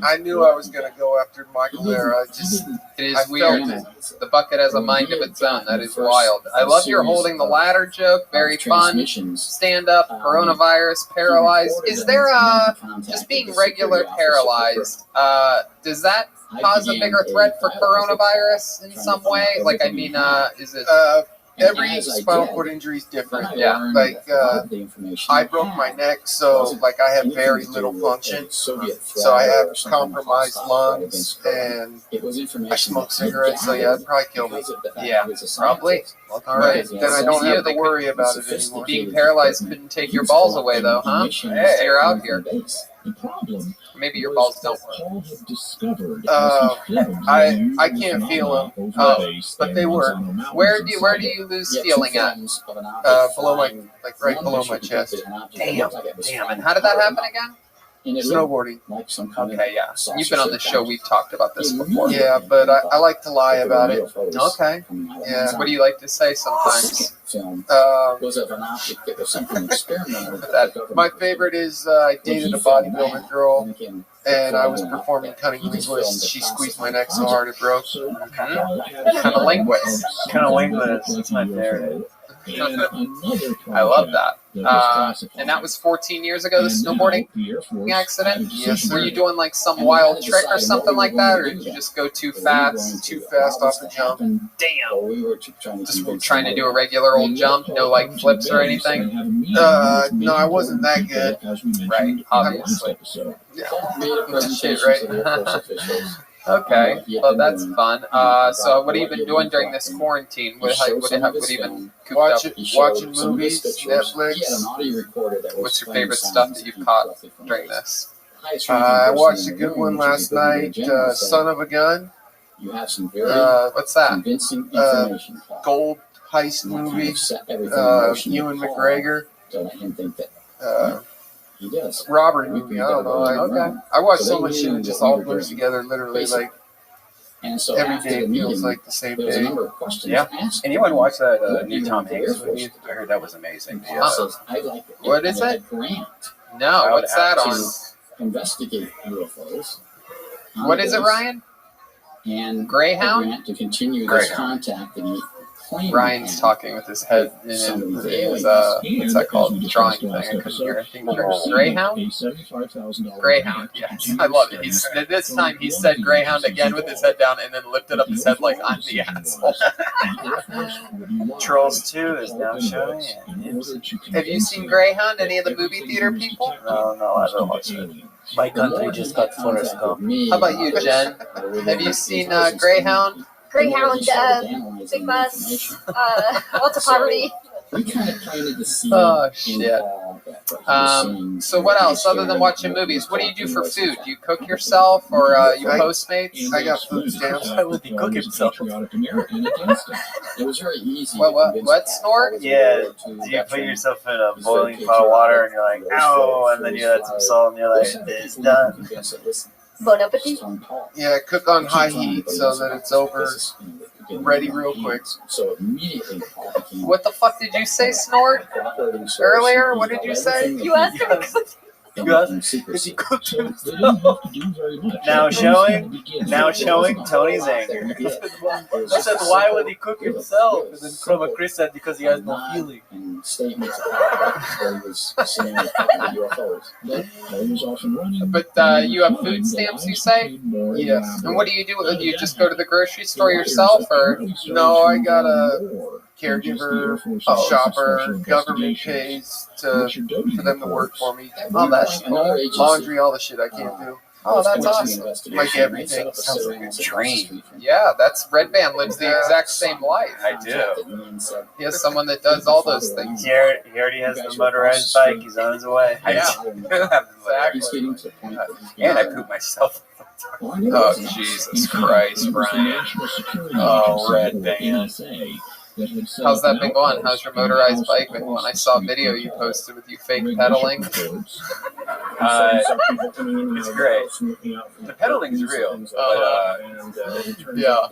I knew I was going to go after Michael there. It is weird. The bucket has a mind of its own. That is wild. I love your holding the ladder joke. Very fun. Stand up, coronavirus, paralyzed. Is there just being regular paralyzed? Does that cause a bigger threat for coronavirus in some way? Like, I mean, is it? Every spinal cord injury is different. Yeah. Like, I broke my neck, so, like, I have very little function. So I have compromised lungs, and I smoke cigarettes, so yeah, it'd probably kill me. Yeah, probably. All right, then I don't have to worry about it anymore. Being paralyzed couldn't take your balls away, though, huh? Hey, you're out here. Maybe your balls don't work. I can't feel them, but they work. Where do you lose feeling at? Below my, like right below my chest. Damn. And how did that happen again? Snowboarding. Okay, yeah. You've been on the show. We've talked about this before. Yeah, but I like to lie about it. Okay. Yeah. What do you like to say sometimes? My favorite is I dated a bodybuilder girl, and I was performing cunnilingus. She squeezed my neck so hard it broke. Cunnilingus. That's my favorite. I love that. And that was 14 years ago, the snowboarding accident? Yes, Were you doing like some wild trick or something like that, or did you just go too fast? Too fast off the jump. Damn. Just trying to do a regular old jump, no like flips or anything? No, I wasn't that good. Right, obviously. Yeah. Shit, right? Okay, well that's fun. So what have you been doing during this quarantine? What have you been cooped up? Watching movies, Netflix. What's your favorite stuff that you've caught during this? I watched a good one last night, Son of a Gun. What's that? Gold heist movie. Ewan McGregor. Robbery movie. I don't know. I watch so much shit and just all blurs together literally like every day feels like the same day. Yeah. Anyone watch that new Tom Hanks movie? I heard that was amazing. What is it? No, what's that on? Investigate UFOs. What is it, Ryan? And Greyhound? To continue this contact that he Ryan's talking with his head in his what's that called? Drawing thing. I couldn't hear. I think Greyhound? Greyhound, yes. I love it. This time he said Greyhound again with his head down and then lifted up his head like I'm the asshole. Trolls 2 is now showing. Have you seen Greyhound? Any of the movie theater people? No, I haven't watched it. My country just got Forrest Gump. How about you, Jen? Have you seen Greyhound? Greyhound, Big Bus, lots of poverty. Oh shit. So what else other than watching movies? What do you do for food? Do you cook yourself or you Postmates? I got food stamps. I would be cooking himself. It was very easy. What snort? Yeah. Do you put yourself in a boiling pot of water and you're like, ow, and then you add some salt and you're like, it's done. Bon appetit. Yeah, cook on high heat so that it's over, ready real quick. So immediately, what the fuck did you say, Snort? Earlier? What did you say? You asked him to cook. Because he cooked himself. Now showing Tony's anger. I said, why would he cook himself? And then Chroma Chris said, because he has no feeling. But you have food stamps, you say? Yes. And what do? Do you just go to the grocery store yourself, or? No, I got a caregiver, a shopper, government pays for them to work for me. Oh, that's cool. Laundry, all the shit I can't do. Oh, that's awesome. Like everything. Sounds like a dream. Yeah, Red Band lives the exact same life. I do. He has someone that does all those things. He already has the motorized bike. He's on his way. Yeah, exactly. And I poop myself. Oh, Jesus Christ, Brian. Oh, Red Band. How's that been going? How's your motorized bike been going? I saw a video you posted with you fake pedaling. It's great. The pedaling's real. Yeah.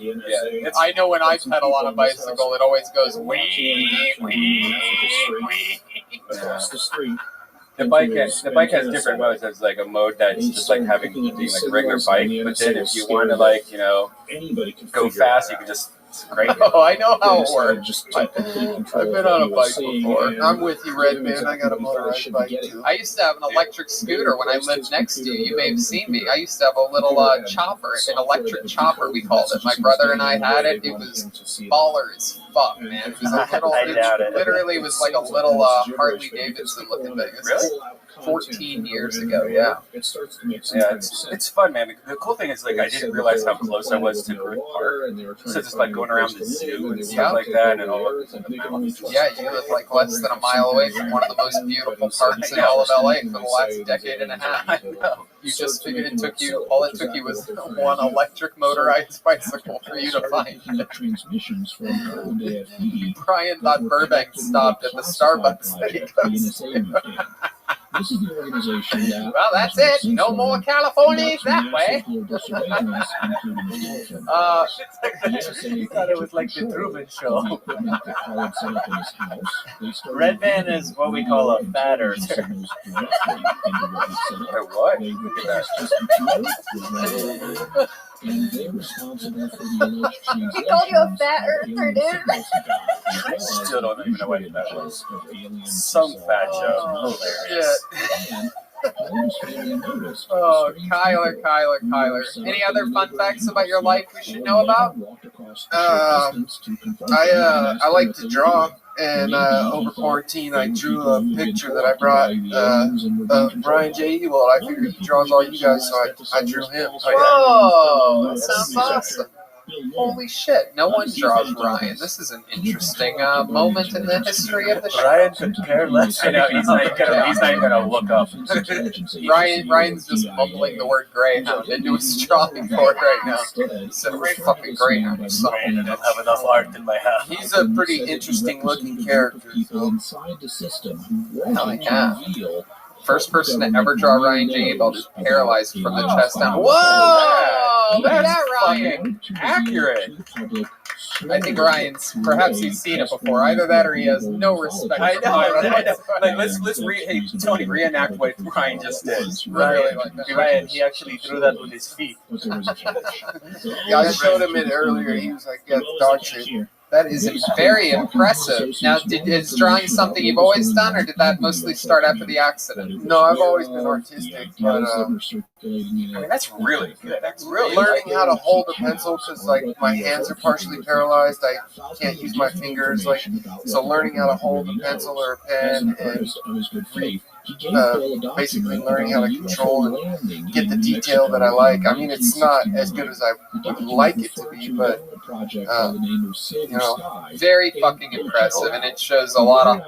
I know when I pedal on a bicycle, it always goes wee, wee, wee. Across the street. the bike has different modes. There's like a mode that's just like having being like a regular bike, but then if you want to like go fast, you can just crank it. Oh, I know how it works. I've been on a bike before. I'm with you, Red Man. I got a motorized bike too. I used to have an electric scooter when I lived next to you. You may have seen me. I used to have a little chopper, an electric chopper, we called it. My brother and I had it. It was baller as fuck, man. It was a little, it literally was like a little Harley Davidson looking thing. Really? 14 years ago, yeah. Yeah, it's fun, man. The cool thing is, like, I didn't realize how close I was to Green Park. So just like going around the zoo and stuff like that, and all of the mountains. Yeah, you live like less than a mile away from one of the most beautiful parks in all of LA for the last decade and a half. I know. You just figured it took you, all it took you was one electric motorized bicycle for you to find it. Brian thought Burbank stopped at the Starbucks that he goes to. This is the organization that well, that's it. No more California that way. You thought it was like the Truman Show. Red Man is what we call a fat earther. What? And they're responsible for the alleged He called you a fat earther, dude. I still don't even know what that was. Some fat joke. Oh, Kyler. Any other fun facts about your life we should know about? I like to draw, and over quarantine I drew a picture that I brought of Brian J. Evil. I figured he draws all you guys, so I drew him. Whoa, that sounds awesome. Holy shit, no one draws Ryan. This is an interesting moment in the history of the show. Ryan could care less. I know, he's not even gonna look up. Ryan's just mumbling the word Greyhound into his drawing board right now. He's a fucking Greyhound. I don't have enough art in my house. He's a pretty interesting looking character. Oh, yeah. First person to ever draw Ryan J. Ebel is paralyzed from the chest down. Whoa! Look at that, Ryan! Accurate! I think Ryan's, perhaps he's seen it before. Either that or he has no respect. I know. Like, let's hey, Tony, reenact what Ryan just did. Ryan, he actually drew that with his feet. Yeah, I showed him it earlier. He was like, yeah, dog shit. That is very impressive. Now, is drawing something you've always done, or did that mostly start after the accident? No, I've always been artistic, but I mean, that's really good. That's really learning how to hold a pencil, because like my hands are partially paralyzed. I can't use my fingers, like, so learning how to hold a pencil or a pen and basically learning how to control and get the detail that I like. I mean, it's not as good as I would like it to be, but very fucking impressive, and it shows a lot of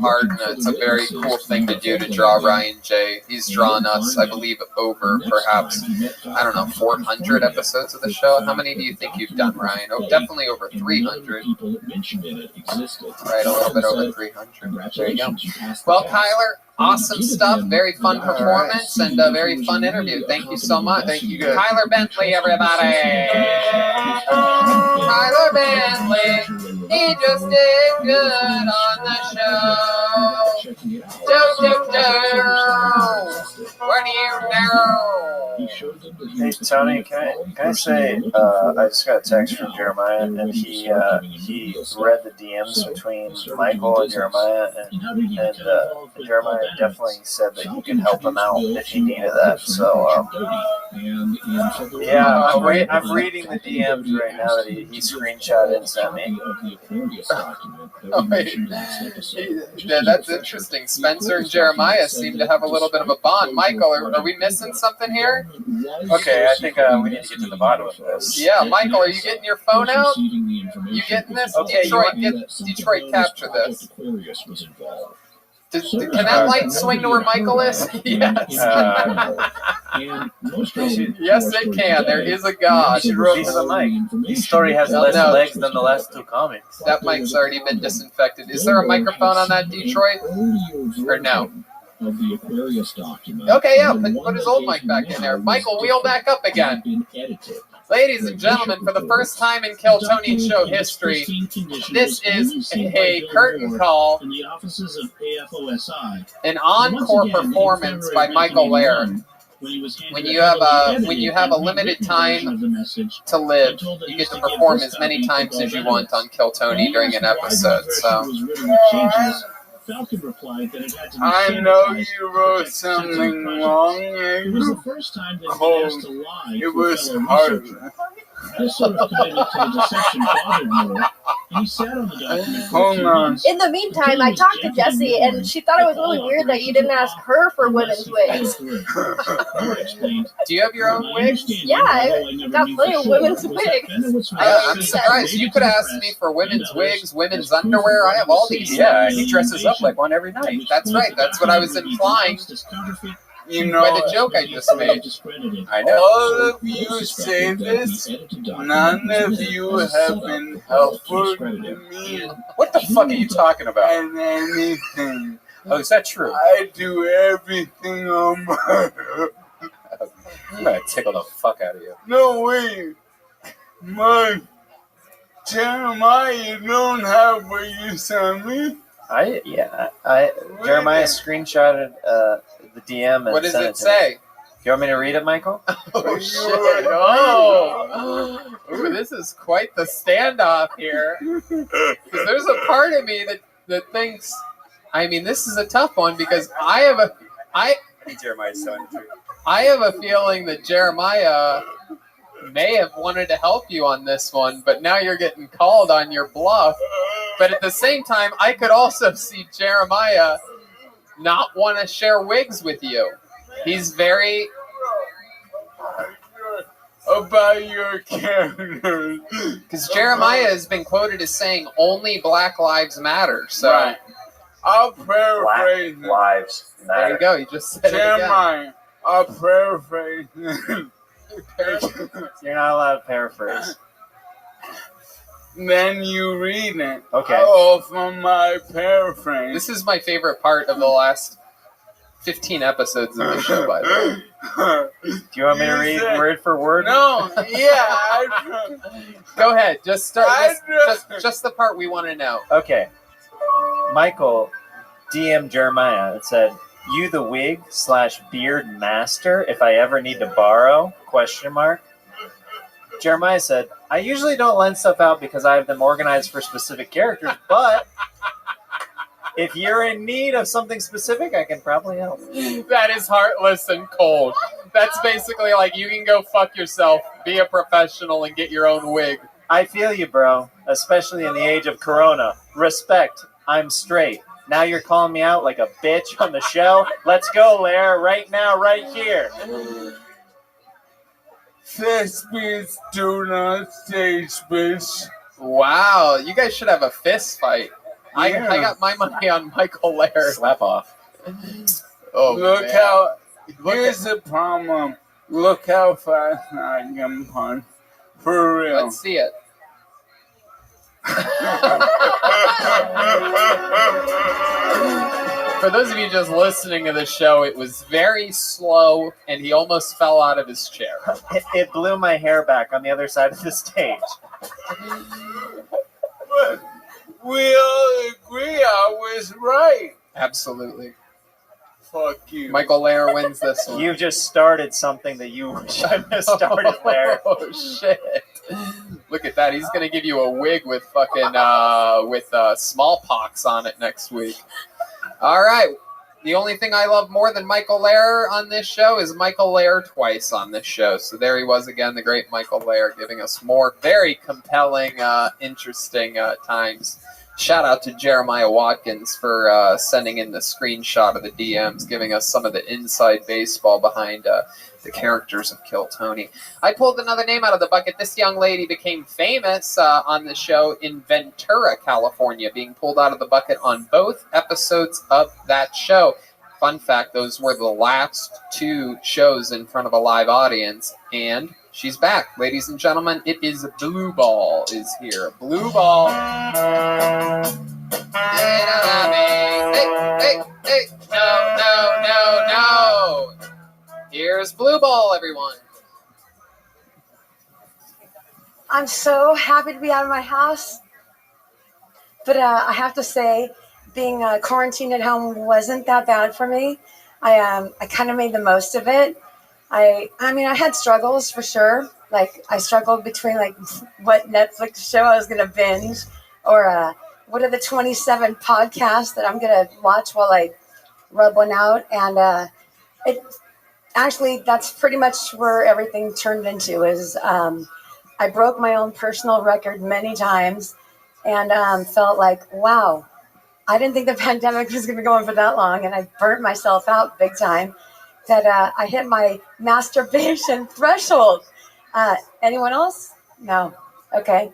heart, and it's a very cool thing to do to draw Ryan J. He's drawn us, I believe, over perhaps, 400 episodes of the show. How many do you think you've done, Ryan? Oh, definitely over 300. Right, a little bit over 300. There you go. Well, Kyler, awesome stuff. Very fun performance and a very fun interview. Thank you so much. Thank you, guys. Kyler Bentley, everybody. Kyler Bentley, he just did good on the show. What do you know? Hey Tony, can I say I just got a text from Jeremiah, and he read the DMs between Michael and Jeremiah, and Jeremiah definitely said that you could help him out if he needed that. So yeah, I'm reading the DMs right now that he screenshotted and sent me. Yeah, that's interesting. Spencer and Jeremiah seem to have a little bit of a bond. Michael, are we missing something here? Okay, I think we need to get to the bottom of this. Yeah, Michael, are you getting your phone out? You getting this? Okay, Detroit, capture this. Can that light swing to where Michael is? Yes. Yes, it can. There is a God. She wrote to the mic. This story has less legs than the last two comics. That mic's already been disinfected. Is there a microphone on that, Detroit? Or no? Of the Aquarius document. Okay, yeah, put his old mic back in there. Michael, wheel back up again. Ladies and gentlemen, for the first time in Kill Tony show history, this is a curtain call, in the offices of AFOSI. An encore performance by Michael Laird. When you have a limited time to live, you get to perform as many times as you want on Kill Tony during an episode. So. Falcon replied that it had to be I know sanitized you to wrote protect sensitive something projects. wrong. It was the first time that he Cold. asked to lie It to a was fellow hard. researcher. This sort of commitment to the deception bothered Moore, and he sat on the document for a few months. In the meantime, I talked to Jessie, and she thought it was really weird that you didn't ask her for women's wigs. Moore explained, Do you have your own wigs? Yeah, I got plenty of women's wigs. I'm surprised. You could ask me for women's wigs, women's underwear. I have all these. Yeah, he dresses up like one every night. That's right. That's what I was implying You by know, the joke I just made. I know. all of you say this, none of you have been helpful to me What the fuck are you talking about? in anything. Oh, is that true? I do everything on my... I'm gonna tickle the fuck out of you. No way. My Jeremiah, you don't have what you sent me. Jeremiah screenshotted the DM and What does sent it it to me. say? You want me to read it, Michael? Oh shit! Oh, ooh, this is quite the standoff here. Because there's a part of me that thinks, I mean, this is a tough one because I think Jeremiah's telling the truth. I have a feeling that Jeremiah may have wanted to help you on this one, but now you're getting called on your bluff. But at the same time, I could also see Jeremiah not want to share wigs with you. He's very... About your characters. Because Jeremiah has been quoted as saying, only Black Lives Matter. So Right. I'll paraphrase Black lives there matter. you go. You just said it again. Jeremiah, I'll paraphrase You're not allowed to paraphrase. Then you read it. Okay. Oh, from my paraphrase. This is my favorite part of the last 15 episodes of the show, by the way. Do you want me to read word for word? No, yeah. Go ahead. Just start. Just the part we want to know. Okay. Michael DM Jeremiah. It said, "You the wig / beard master. If I ever need to borrow?" ? Jeremiah said, "I usually don't lend stuff out because I have them organized for specific characters, but if you're in need of something specific, I can probably help." That is heartless and cold. That's basically like, you can go fuck yourself, be a professional, and get your own wig. I feel you, bro, especially in the age of Corona. Respect. I'm straight. Now you're calling me out like a bitch on the show? Let's go, Lair, right now, right here. Thespians do not stage, bitch. Wow, you guys should have a fist fight. Yeah. I got my money on Michael Laird. Slap off. Oh, Look man. how... Here's the problem. Look how fast I can punch. For real. Let's see it. For those of you just listening to the show, it was very slow, and he almost fell out of his chair. It blew my hair back on the other side of the stage. But we all agree I was right. Absolutely. Fuck you. Michael Lair wins this one. You just started something that you shouldn't have started there. Oh, shit. Look at that. He's going to give you a wig with fucking, smallpox on it next week. All right. The only thing I love more than Michael Lair on this show is Michael Lair twice on this show. So there he was again, the great Michael Lair, giving us more very compelling, interesting times. Shout out to Jeremiah Watkins for sending in the screenshot of the DMs, giving us some of the inside baseball behind the characters of Kill Tony. I pulled another name out of the bucket. This young lady became famous on the show in Ventura, California, being pulled out of the bucket on both episodes of that show. Fun fact, those were the last two shows in front of a live audience, and she's back. Ladies and gentlemen, it is Blue Ball is here. Blue Ball. Hey, no. Here's Blue Ball, everyone. I'm so happy to be out of my house. But I have to say, being quarantined at home wasn't that bad for me. I kind of made the most of it. I mean, I had struggles for sure. Like, I struggled between, like, what Netflix show I was going to binge or what are the 27 podcasts that I'm going to watch while I rub one out. And actually, that's pretty much where everything turned into is I broke my own personal record many times and felt like, wow, I didn't think the pandemic was going to go on for that long, and I burnt myself out big time. That I hit my masturbation threshold. Anyone else? No. Okay.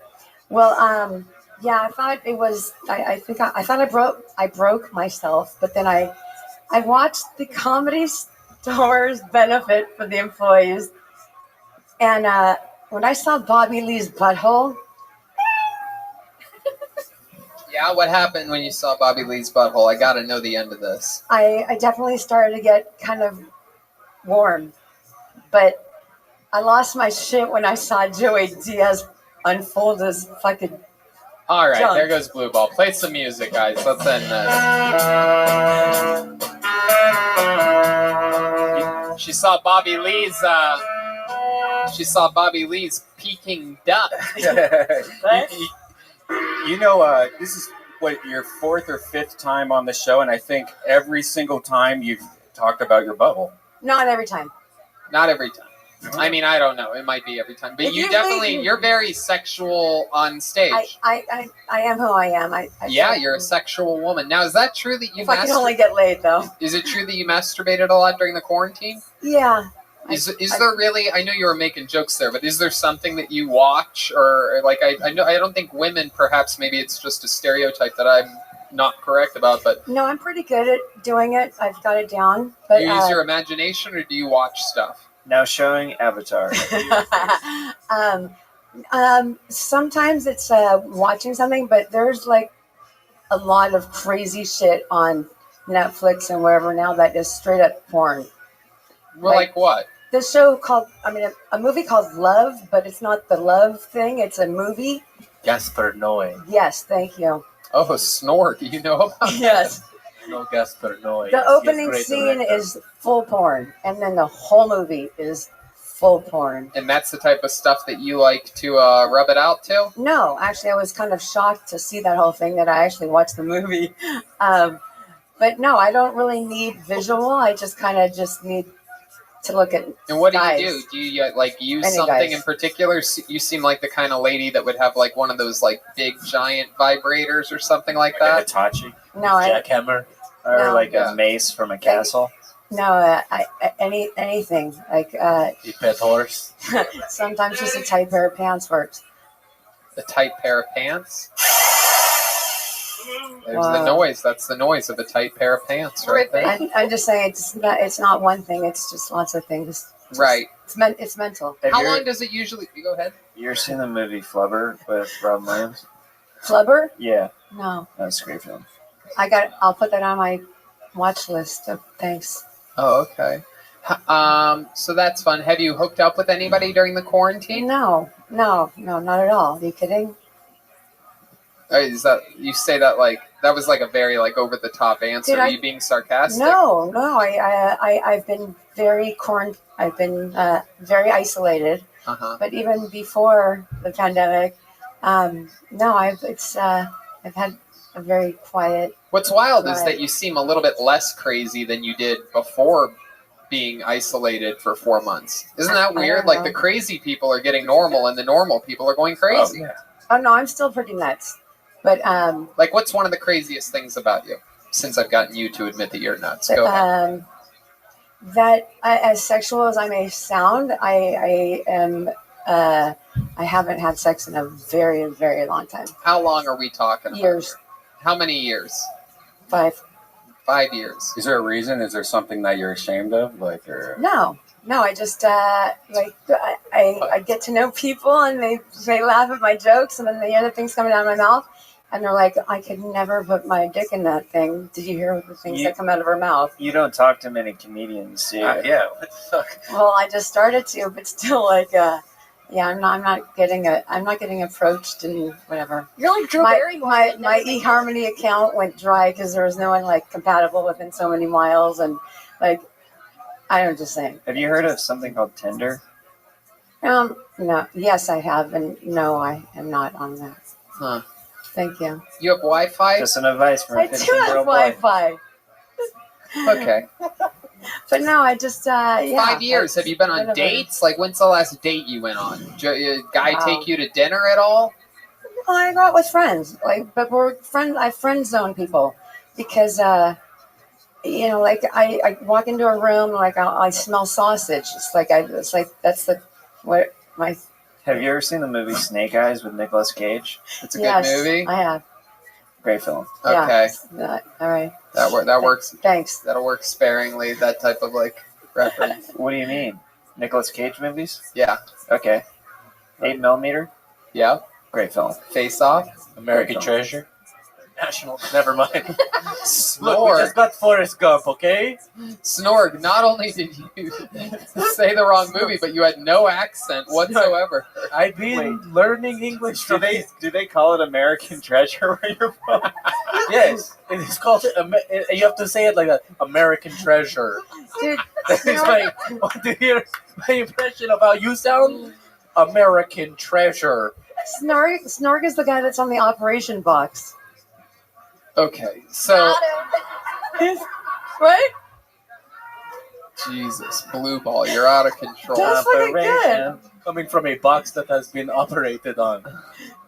Well, yeah, I thought it was. I thought I broke myself, but then I watched the Comedy Stores benefit for the employees, and when I saw Bobby Lee's butthole. Yeah, what happened when you saw Bobby Lee's butthole? I gotta know the end of this. I definitely started to get kind of warm, but I lost my shit when I saw Joey Diaz unfold his fucking All right, junk. there goes Blue Ball. Play some music, guys. Let's end this. She saw Bobby Lee's Peking duck. You know, this is what your 4th or 5th time on the show, and I think every single time you've talked about your butthole. Not every time. Not every time. I mean, I don't know. It might be every time, but you're very sexual on stage. I am who I am. Yeah, you're a sexual woman. Now, is that true that you? If I can only get laid, though. Is it true that you masturbated a lot during the quarantine? Yeah. Is there really? I know you were making jokes there, but is there something that you watch or like? I know I don't think women. Perhaps maybe it's just a stereotype that I'm not correct about. But no, I'm pretty good at doing it. I've got it down. But do you use your imagination or do you watch stuff? Now showing Avatar. Sometimes it's watching something, but there's like a lot of crazy shit on Netflix and wherever now that is straight up porn. Well, like what? This show called, a movie called Love, but it's not the love thing. It's a movie. Gasparnoy. Yes, thank you. Oh, Snort. Do you know about Yes. No Gasparnoy. The opening scene is full porn, and then the whole movie is full porn. And that's the type of stuff that you like to rub it out to? No, actually, I was kind of shocked to see that whole thing that I actually watched the movie. But no, I don't really need visual. I just kind of just need to look at. And what do guys. you do? Do you like use Any something guys. in particular? You seem like the kind of lady that would have like one of those like big giant vibrators or something like that. Hitachi. No, jackhammer, or No. like a mace from a castle. No, anything like. You pet horse. Sometimes just a tight pair of pants works. A tight pair of pants. There's Wow. the noise. That's the noise of a tight pair of pants, right there. I'm just saying it's not one thing. It's just lots of things. Right. It's mental. How long does it usually? You go ahead. You ever seen the movie Flubber with Robin Williams? Flubber? Yeah. No. That's a great film. I'll put that on my watch list. Thanks. Oh, okay. So that's fun. Have you hooked up with anybody during the quarantine? No, not at all. Are you kidding? Is that you say that like that was like a very like over the top answer? Are you being sarcastic? No. I've been very very isolated. Uh-huh. But even before the pandemic, no, I've had a very quiet. What's wild is that you seem a little bit less crazy than you did before being isolated for 4 months. Isn't that weird? Like the crazy people are getting normal and the normal people are going crazy. Oh no, I'm still pretty nuts. But like, what's one of the craziest things about you? Since I've gotten you to admit that you're nuts, go ahead. That as sexual as I may sound, I am. I haven't had sex in a very, very long time. How long are we talking about? Years. How many years? 5. 5 years. Is there a reason? Is there something that you're ashamed of? Like, or No. I just I get to know people and they laugh at my jokes and then they hear the things coming out of my mouth and they're like, I could never put my dick in that thing. Did you hear the things that come out of her mouth? You don't talk to many comedians, do you? yeah. What the fuck? Well, I just started to, but still, like, Yeah, I'm not getting approached and whatever. You're like Drew my Barrymore. my eHarmony account went dry because there was no one like compatible within so many miles, and like I don't just saying. Have you heard of something called Tinder? No. Yes, I have, and no, I am not on that. Huh. Thank you. You have Wi-Fi? Just an advice from a I do 15-year-old have boy. Wi-Fi. Okay. But no, I just yeah. 5 years. Have you been on whatever. dates? Like, when's the last date you went on? Guy Wow. take you to dinner at all? Well, I go out with friends, but we're friends. I friend zone people because like I walk into a room, like I smell sausage. It's like that's what my. Have you ever seen the movie Snake Eyes with Nicolas Cage? It's a good movie. I have. Great film. Okay. Yeah. All right. That works. Thanks. That'll work sparingly. That type of like reference. What do you mean? Nicolas Cage movies? Yeah. Okay. 8mm? Yeah. Great film. Face Off. American Treasure. National. Never mind. Look, we Snorg. just got Forrest Gump, okay? Snorg. Not only did you say the wrong movie, but you had no accent whatsoever. I've been learning English Do from they call it American Treasure where you're from? Yes, it is called. You have to say it like that. American Treasure. Dude, That is want to hear my impression of how you sound? American Treasure. Snorg is the guy that's on the operation box. Okay, so Right? Jesus, blue ball, you're out of control. That's fucking good. Coming from a box that has been operated on.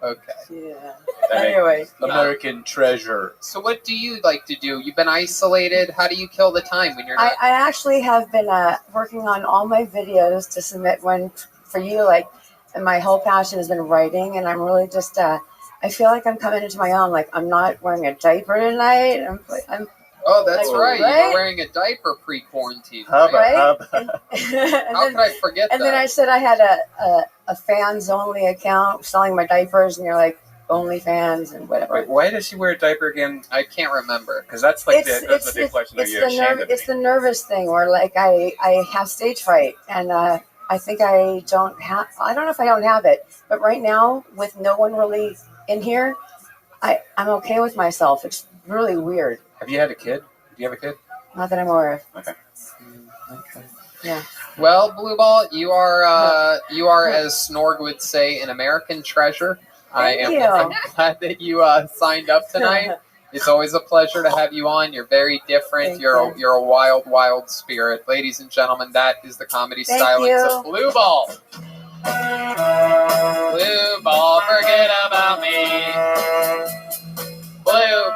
Okay. Yeah. Anyway. American Treasure. So what do you like to do? You've been isolated. How do you kill the time when you're not? I actually have been working on all my videos to submit one for you. Like, and my whole passion has been writing, and I'm really just. I feel like I'm coming into my own. Like, I'm not wearing a diaper tonight. I'm Oh, that's like, right. You right? were wearing a diaper pre-quarantine. Right? How could I forget that? And then I said I had a fans only account selling my diapers, and you're like OnlyFans and whatever. Wait, why does she wear a diaper again? I can't remember. Because that's like that's the big question. Are you ashamed of me? It's the nervous thing where like I have stage fright, and I think I don't know if I don't have it, but right now with no one really in here, I'm okay with myself. It's really weird. Have you had a kid? Do you have a kid? Not that I'm aware of. Okay. Okay. Yeah. Well, Blue Ball, you are as Snorg would say, an American treasure. Thank you. I'm glad that you signed up tonight. It's always a pleasure to have you on. You're very different. You're a wild, wild spirit. Ladies and gentlemen, that is the comedy stylings of Blue Ball. Blue Ball, forget about me. Blue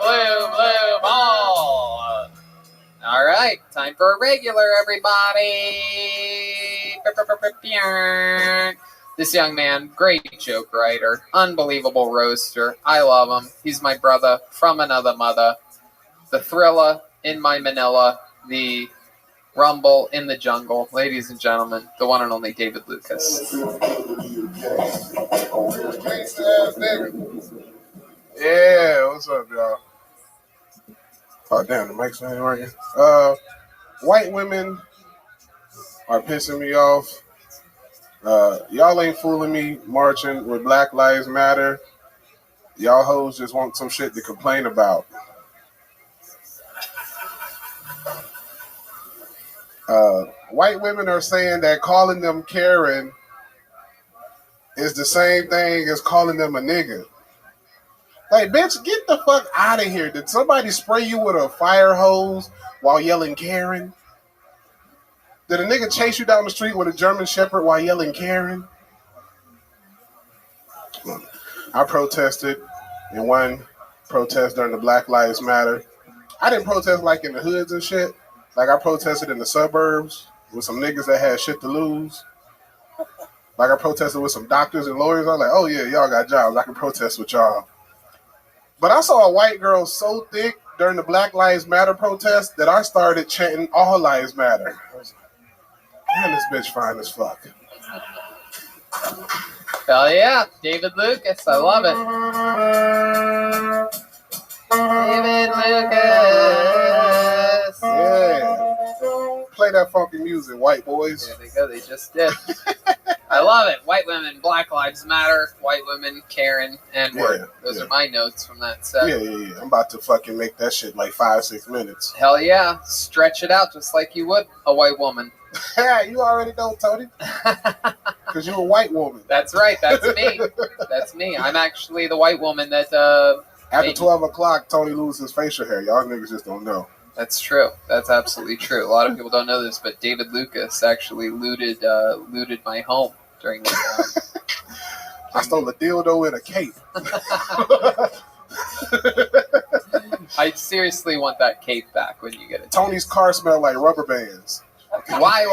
ball. All right, time for a regular, everybody. This young man, great joke writer, unbelievable roaster. I love him. He's my brother from another mother. The thriller in my Manila, the rumble in the jungle. Ladies and gentlemen, the one and only David Lucas. Yeah, what's up, y'all? Oh, damn, the mic's not working. White women are pissing me off. Y'all ain't fooling me marching with Black Lives Matter. Y'all hoes just want some shit to complain about. White women are saying that calling them Karen is the same thing as calling them a nigga. Like, bitch, get the fuck out of here. Did somebody spray you with a fire hose while yelling Karen? Did a nigga chase you down the street with a German Shepherd while yelling Karen? I protested in one protest during the Black Lives Matter. I didn't protest like in the hoods and shit. Like, I protested in the suburbs with some niggas that had shit to lose. Like, I protested with some doctors and lawyers. I was like, oh yeah, y'all got jobs. I can protest with y'all. But I saw a white girl so thick during the Black Lives Matter protest that I started chanting all lives matter. I was like, man, this bitch fine as fuck. Hell yeah, David Lucas. I love it. David Lucas. Yeah. Play that funky music, white boys. There they go. They just did. I I love it. White women, Black Lives Matter, white women, Karen, N-word. Those are my notes from that set. Yeah. I'm about to fucking make that shit like 5-6 minutes. Hell yeah. Stretch it out just like you would a white woman. Yeah, you already know, Tony. Because you're a white woman. That's right. That's me. That's me. I'm actually the white woman that... After 12 o'clock, Tony loses facial hair. Y'all niggas just don't know. That's true. That's absolutely true. A lot of people don't know this, but David Lucas actually looted my home during the I stole a dildo in a cape. I seriously want that cape back when you get it. Tony's car smelled like rubber bands. Why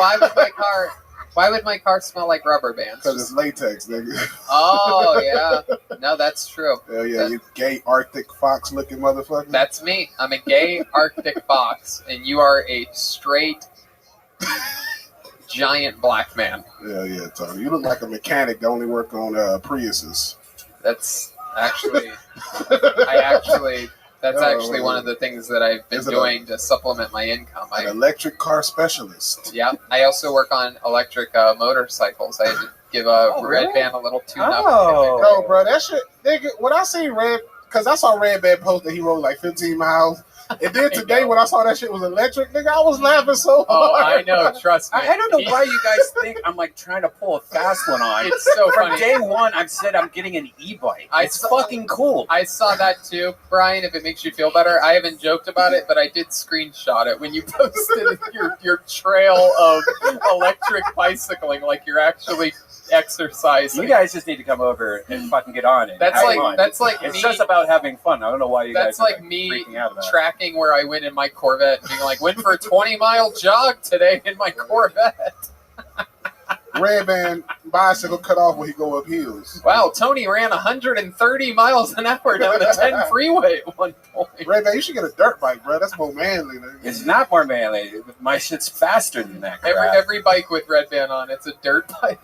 would my car smell like rubber bands? Because it's latex, nigga. Oh, yeah. No, that's true. Hell yeah, you gay Arctic fox looking motherfucker. That's me. I'm a gay Arctic fox, and you are a straight giant black man. Yeah, Tony. You look like a mechanic that only work on Priuses. That's actually... That's actually one of the things that I've been doing to supplement my income. An electric car specialist. Yeah. I also work on electric motorcycles. I had to give Red Band a little tune-up. No, bro, that shit, nigga, when I see Red, because I saw Red Band post that he rode like 15 miles. And then today, when I saw that shit was electric, nigga, I was laughing so hard. Oh, I know. Trust me. I don't know why you guys think I'm like trying to pull a fast one on. It's so funny. From day one, I've said I'm getting an e-bike. It's fucking cool. I saw that too, Brian, if it makes you feel better. I haven't joked about it, but I did screenshot it when you posted your trail of electric bicycling, like you're actually exercising. You guys just need to come over and fucking get on it. That's like it's me, just about having fun. I don't know why you guys. That's like me tracking where I went in my Corvette and being like, went for a 20-mile jog today in my Corvette. Red Band bicycle cut off when he go up hills. Wow, Tony ran 130 miles an hour down the 10 freeway at one point. Red Band, you should get a dirt bike, bro. That's more manly. It's not more manly. My shit's faster than that crap. Every bike with Red Band on, it's a dirt bike.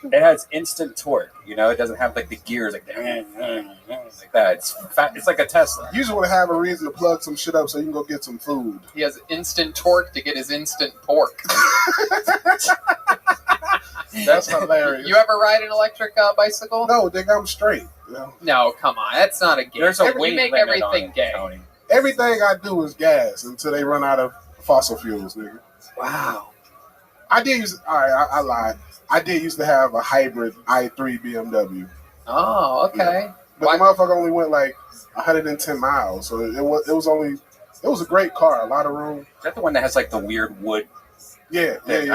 It has instant torque. You know, it doesn't have like the gears like that. It's like a Tesla. You just want to have a reason to plug some shit up so you can go get some food. He has instant torque to get his instant pork. That's hilarious. You ever ride an electric bicycle? No, nigga, I'm straight. You know? No, come on. That's not a game. You make everything gay. Tony. Everything I do is gas until they run out of fossil fuels, nigga. Wow. I lied. I did used to have a hybrid i3 BMW. Oh, okay. Yeah. But the motherfucker only went like 110 miles, so it was a great car, a lot of room. Is that the one that has like the weird wood? Yeah. Yeah,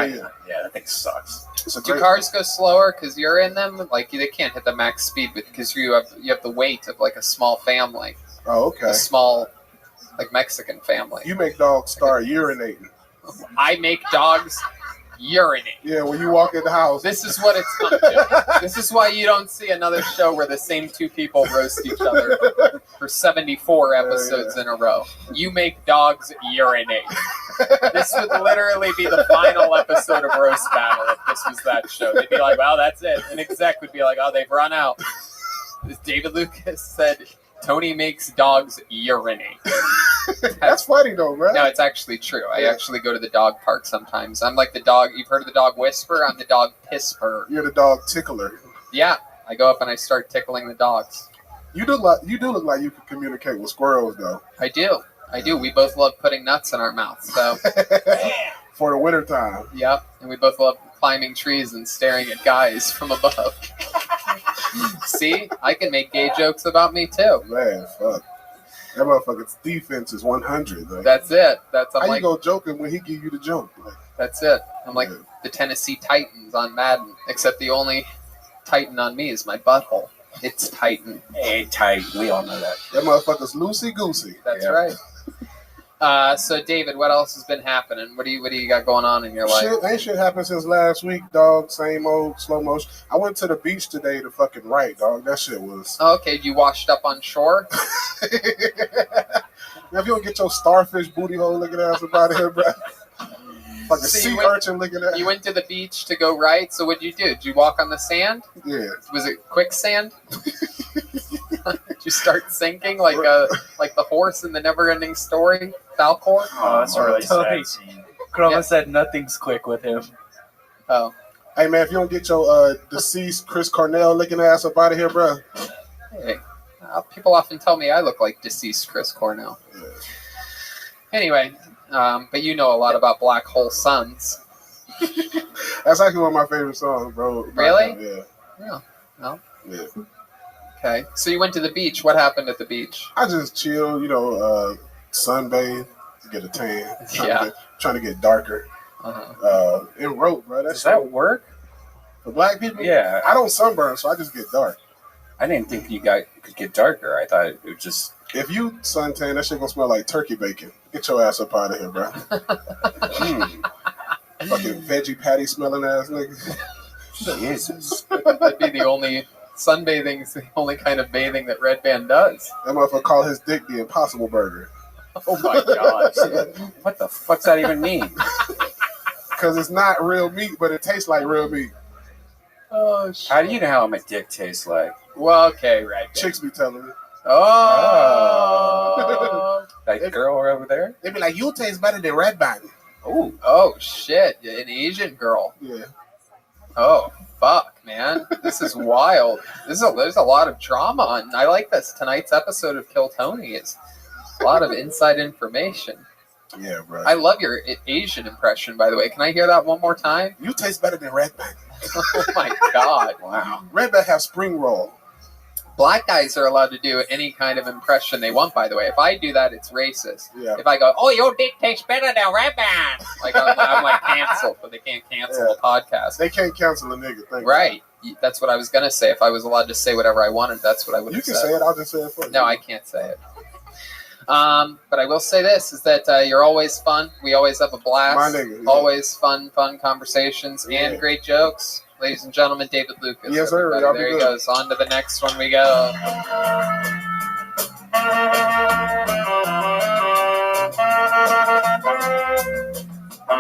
that thing sucks. Do cars go slower because you're in them? Like they can't hit the max speed because you have the weight of like a small family. Oh, okay. A small, like Mexican family. You make dogs start urinating. I make dogs urinate. Yeah, when you walk in the house. This is what it's come to. This is why you don't see another show where the same two people roast each other for 74 episodes in a row. You make dogs urinate. This would literally be the final episode of Roast Battle if this was that show. They'd be like, well, that's it. An exec would be like, oh, they've run out. David Lucas said, Tony makes dogs urinate. That's funny though, man. No, it's actually true. I actually go to the dog park sometimes. I'm like the dog. You've heard of the dog whisperer? I'm the dog pisper. You're the dog tickler. Yeah, I go up and I start tickling the dogs. You do look like you can communicate with squirrels though. I do. We both love putting nuts in our mouths. So for the winter time. Yep, and we both love climbing trees and staring at guys from above. See, I can make gay jokes about me too. Man, fuck. That motherfucker's defense is 100. Like, that's it. How you go joking when he give you the joke? Like, that's it. I'm like the Tennessee Titans on Madden, except the only Titan on me is my butthole. It's Titan. Hey, Titan. We all know that. That motherfucker's loosey-goosey. That's right. So, David, what else has been happening? What do you got going on in your life? Ain't shit happened since last week, dog. Same old slow motion. I went to the beach today to fucking write, dog. That shit was... Oh, okay, you washed up on shore? Now, if you don't get your starfish booty hole looking ass up out of here, bro. Like a sea urchin looking at. You went to the beach to go write, so what'd you do? Did you walk on the sand? Yeah. Was it quicksand? Did you start sinking like the horse in the Never-Ending Story, Falcor? Oh, that's a really sad scene. Chroma said nothing's quick with him. Oh. Hey, man, if you don't get your deceased Chris Cornell looking ass up out of here, bro. Hey, people often tell me I look like deceased Chris Cornell. Yeah. Anyway, but you know a lot about Black Hole Suns. That's actually one of my favorite songs, bro. Really? Yeah. Yeah. No? Yeah. Okay. So you went to the beach. What happened at the beach? I just chill, sunbathe, get a tan. Trying to get darker. And rope, bro. Does that work? For black people? Yeah. I don't sunburn, so I just get dark. I didn't think you could get darker. I thought it would just... If you suntan, that shit gonna smell like turkey bacon. Get your ass up out of here, bro. Fucking veggie patty smelling ass nigga. Jesus. That'd be the only... Sunbathing's the only kind of bathing that Red Band does. That motherfucker call his dick the Impossible Burger. Oh my god. What the fuck's that even mean? Because it's not real meat, but it tastes like real meat. Oh, shit. How do you know how my dick tastes like? Well, okay, right. Chicks be telling me. Oh. That girl over there? They be like, you taste better than Red Band. Oh, shit. An Asian girl. Yeah. Oh, fuck, man. This is wild. There's a lot of drama on. I like this. Tonight's episode of Kill Tony is a lot of inside information. Yeah, bro. I love your Asian impression, by the way. Can I hear that one more time? You taste better than Red Band. Oh, my God. Wow. Red Band have spring roll. Black guys are allowed to do any kind of impression they want, by the way. If I do that, it's racist. Yeah. If I go, oh, your dick tastes better than Red Band. Like, I'm like canceled, but they can't cancel a podcast. They can't cancel a nigga. Right. That's what I was going to say. If I was allowed to say whatever I wanted, that's what I would have said. You can say it. I'll just say it for you. No, I can't say it. But I will say this, is that you're always fun. We always have a blast. My nigga, yeah. Always fun conversations and great jokes. Ladies and gentlemen, David Lucas. Yes, sir. There he goes. On to the next one we go.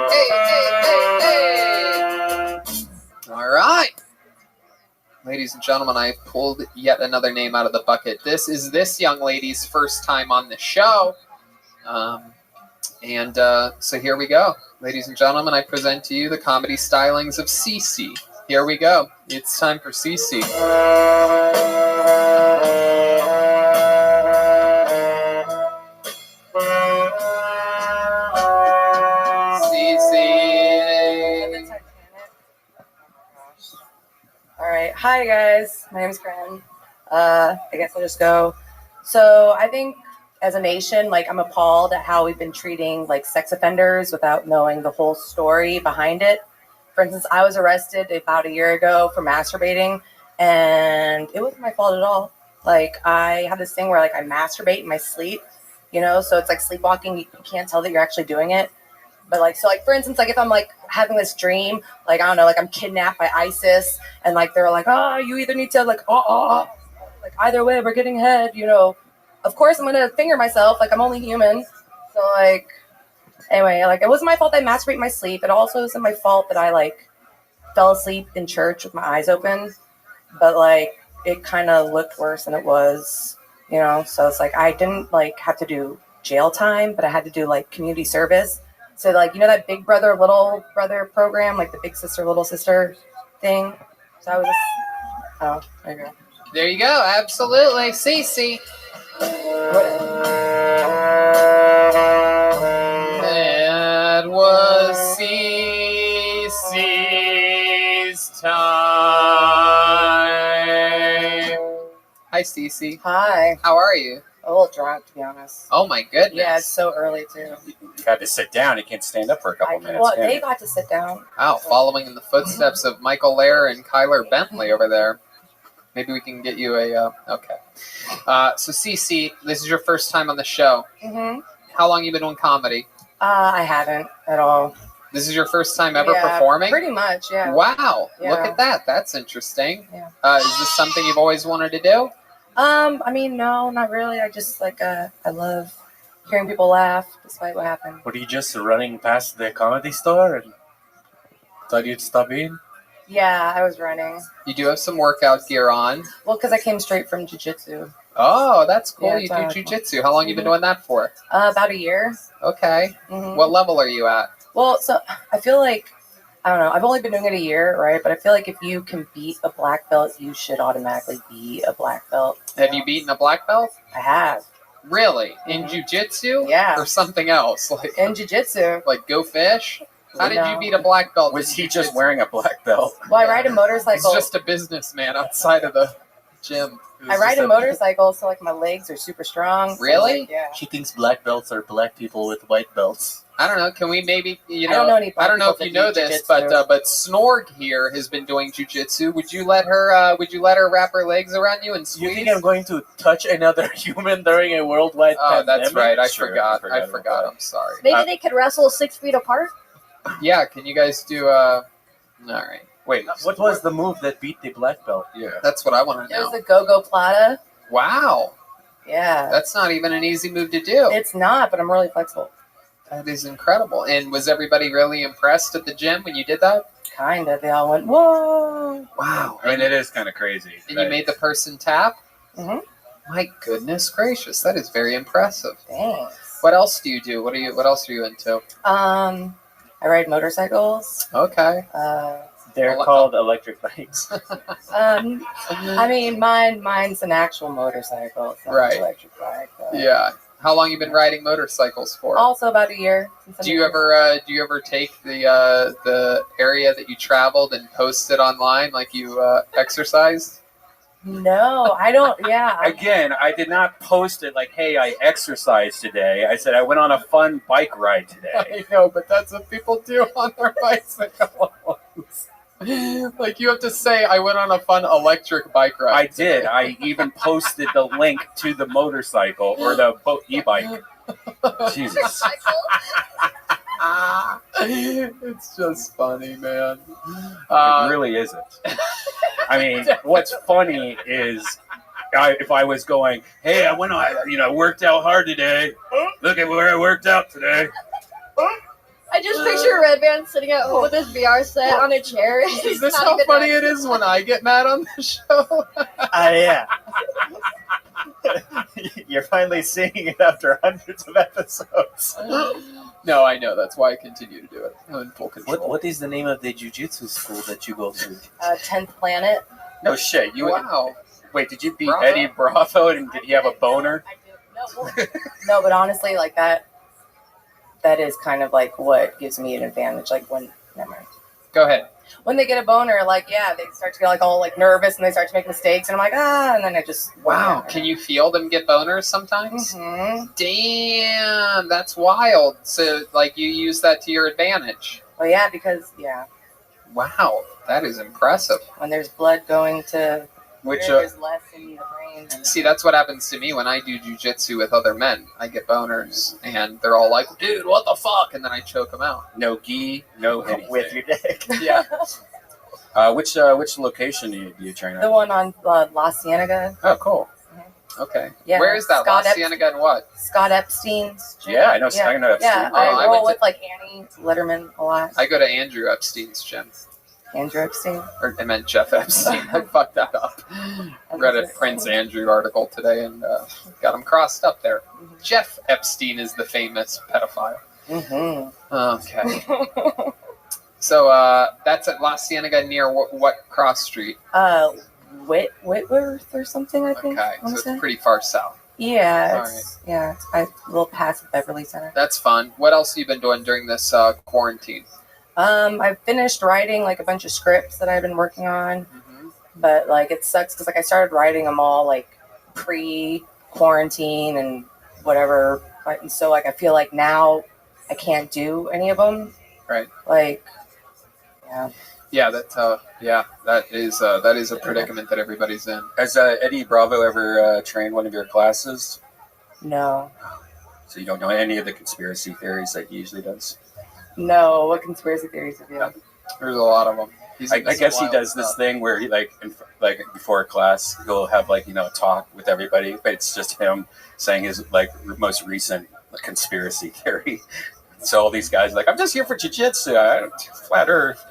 Hey. All right. Ladies and gentlemen, I pulled yet another name out of the bucket. This is this young lady's first time on the show. So here we go. Ladies and gentlemen, I present to you the comedy stylings of Cece. Here we go. It's time for Cece. All right. Hi, guys. My name's Corinne. I guess I'll just go. So I think as a nation, like, I'm appalled at how we've been treating, like, sex offenders without knowing the whole story behind it. For instance, I was arrested about a year ago for masturbating, and it wasn't my fault at all. Like, I have this thing where, like, I masturbate in my sleep, so it's like sleepwalking. You can't tell that you're actually doing it. But, like, so, like, for instance, like, if I'm, like, having this dream, like, I don't know, like, I'm kidnapped by ISIS, and, like, they're like, oh, you either need to, like, like, either way, we're getting head, Of course, I'm going to finger myself. Like, I'm only human. So, like, anyway, like, it wasn't my fault that I masturbate in my sleep. It also isn't my fault that I, like, fell asleep in church with my eyes open. But, like, it kind of looked worse than it was, So, it's like, I didn't, like, have to do jail time, but I had to do, like, community service. So, like, that Big Brother, Little Brother program, like the Big Sister, Little Sister thing. So I was just, there you go. There you go. Absolutely. Cece. That was Cece's time. Hi, Cece. Hi. How are you? A little drunk, to be honest. Oh, my goodness. Yeah, it's so early, too. You got to sit down. You can't stand up for a couple minutes. Well, they got to sit down. Wow, following in the footsteps of Michael Lair and Kyler Bentley over there. Maybe we can get you a... okay. So, Cece, this is your first time on the show. Mm-hmm. How long have you been doing comedy? I haven't at all. This is your first time ever performing? Pretty much, yeah. Wow, Yeah. Look at that. That's interesting. Yeah. Is this something you've always wanted to do? I mean, no, not really. I just, like, I love hearing people laugh despite what happened. Were you just running past the comedy store and thought you'd stop in? Yeah, I was running. You do have some workout gear on. Well, because I came straight from jiu-jitsu. Oh, that's cool. Yeah, You do exactly. jiu-jitsu. How long have you been doing that for? About a year. Okay. Mhm. What level are you at? Well, so I feel like I don't know. I've only been doing it a year, right? But I feel like if you can beat a black belt, you should automatically be a black belt. Have you beaten a black belt? I have. Really? In jiu-jitsu? Yeah. Or something else? Like in jiu-jitsu. Like Go Fish? How did you beat a black belt? Was he just wearing a black belt? Well, I ride a motorcycle. He's just a businessman outside of the gym. I ride a motorcycle, so like my legs are super strong. Really? So, yeah. She thinks black belts are black people with white belts. I don't know. Can we maybe, I don't know any I don't know if people you that know do this, jujitsu. but Snorg here has been doing jujitsu. Would you let her wrap her legs around you and squeeze? You think I'm going to touch another human during a worldwide Oh, pandemic? that's right. I Sure, forgot. I I forgot. I'm sorry. Maybe they could wrestle 6 feet apart. Yeah. Can you guys do? All right. Wait, What was the move that beat the black belt? Yeah. That's what I want to There's know. the go-go plata. Wow. Yeah. That's not even an easy move to do. It's not, but I'm really flexible. That is incredible. And was everybody really impressed at the gym when you did that? Kind of. They all went, whoa. Wow. I mean, it is kind of crazy. And you made the person tap? Mm-hmm. My goodness gracious, that is very impressive. Thanks. What else do you do? What else are you into? I ride motorcycles. Okay. They're called electric bikes. I mean, mine's an actual motorcycle. It's not Right. an electric bike. But Yeah. How long you been riding motorcycles for? Also about a year. Since Do you ever take the area that you traveled and post it online like you exercised? No, I don't. Yeah. Again, I did not post it like, hey, I exercised today. I said I went on a fun bike ride today. I know, but that's what people do on their bicycles. Like you have to say, I went on a fun electric bike ride. I did. I even posted the link to the motorcycle or the e-bike. Jesus. It's just funny, man. It really isn't. I mean, what's funny is if I was going, hey, I went on, worked out hard today. Look at where I worked out today. I just picture Red Band sitting at home with his VR set on a chair. Is this how funny it is when I get mad on the show? Yeah. You're finally seeing it after hundreds of episodes. No, I know. That's why I continue to do it. I'm in full control. What is the name of the jiu-jitsu school that you go to? 10th Planet. No shit. Wow. Wait, did you beat Bravo. Eddie Bravo and did he have a boner? No, but honestly, like that is kind of like what gives me an advantage. Like never mind. Go ahead. When they get a boner, like, yeah, they start to get like all like nervous and they start to make mistakes. And I'm like, and then I just. Wow. Can you feel them get boners sometimes? Mm-hmm. Damn, that's wild. So, like, you use that to your advantage. Well, yeah, because, yeah. Wow, that is impressive. When there's blood going to there's less in the brain. See, that's what happens to me when I do jujitsu with other men. I get boners, and they're all like, dude, what the fuck? And then I choke them out. No gi, no anything. With your dick. Yeah. Which location do you train at? The one on La Cienega. Oh, cool. Okay. Yeah. Where is that? Scott La Cienega and what? Scott Epstein's gym. Yeah, I know. I know Epstein. Yeah, I I roll went with like Annie Letterman a lot. I go to Andrew Epstein's gym. Andrew Epstein. Or I meant Jeff Epstein. I fucked that up. I read a Prince Andrew article today and got him crossed up there. Jeff Epstein is the famous pedophile. Mm-hmm. Okay. So that's at La Cienega near what cross street? Whitworth or something, I think. Okay, so it's pretty far south. Yeah, All it's a little past the Beverly Center. That's fun. What else have you been doing during this quarantine? I've finished writing like a bunch of scripts that I've been working on, but like it sucks because like I started writing them all like pre-quarantine and whatever, and so like I feel like now I can't do any of them. Right. Like, yeah. Yeah, that is a predicament that everybody's in. Has Eddie Bravo ever trained one of your classes? No. So you don't know any of the conspiracy theories that he usually does? No. What conspiracy theories have you? There's a lot of them. I guess he does this thing where he like before a class he'll have like a talk with everybody, but it's just him saying his like most recent conspiracy theory. So all these guys are like, I'm just here for jiu-jitsu. Flat Earth.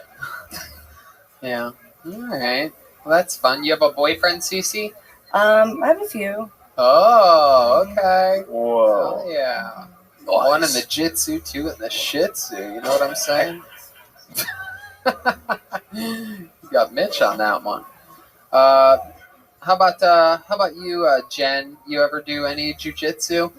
Yeah. All right. Well, that's fun. You have a boyfriend, Cece? I have a few. Oh, okay. Whoa. Oh, yeah. One in the jitsu, two in the shitsu. You know what I'm saying? You got Mitch on that one. How about you, Jen? You ever do any jujitsu?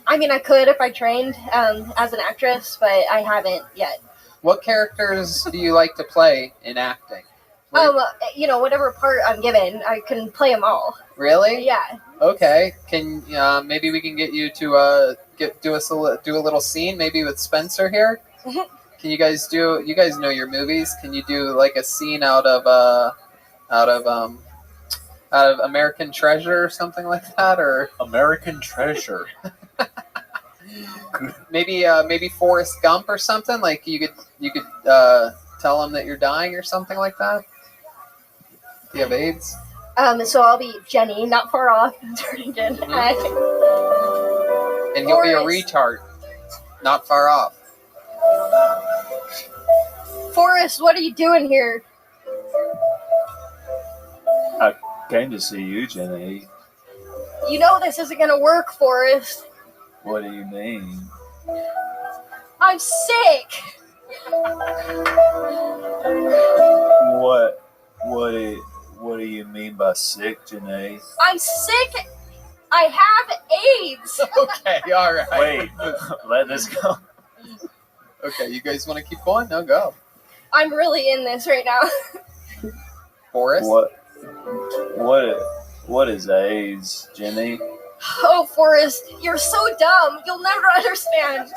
I mean, I could if I trained as an actress, but I haven't yet. What characters do you like to play in acting? Whatever part I'm given, I can play them all. Really? Yeah. Okay. Can maybe we can get you to do a little scene, maybe with Spencer here? Can you guys do? You guys know your movies. Can you do like a scene out of American Treasure or something like that, or American Treasure? maybe Forrest Gump or something. Like you could tell him that you're dying or something like that. Do you have AIDS? So I'll be Jenny, not far off. Turning Jen. And he'll be a retard, not far off. Forrest, what are you doing here? I came to see you, Jenny. You know this isn't gonna work, Forrest. What do you mean? I'm sick. What do you mean by sick, Janae? I'm sick. I have AIDS. Okay, all right. Wait, let this go. Okay, you guys want to keep going? No, go. I'm really in this right now. Forrest? What is AIDS, Jenny? Oh, Forrest, you're so dumb. You'll never understand.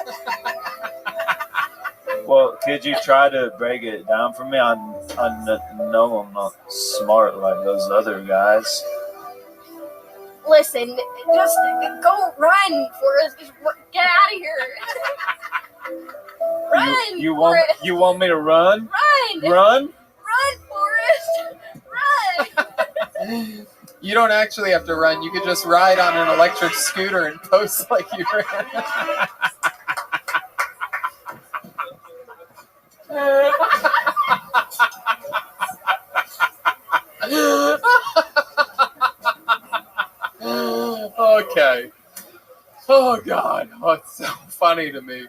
Well, could you try to break it down for me? I know I'm not smart like those other guys. Listen, just go run, Forrest. Just get out of here. Run, You Forrest. want me to run? Run. Run? Run, Forrest. Run. You don't actually have to run. You could just ride on an electric scooter and post like you ran. Okay. Oh, God. Oh, it's so funny to me.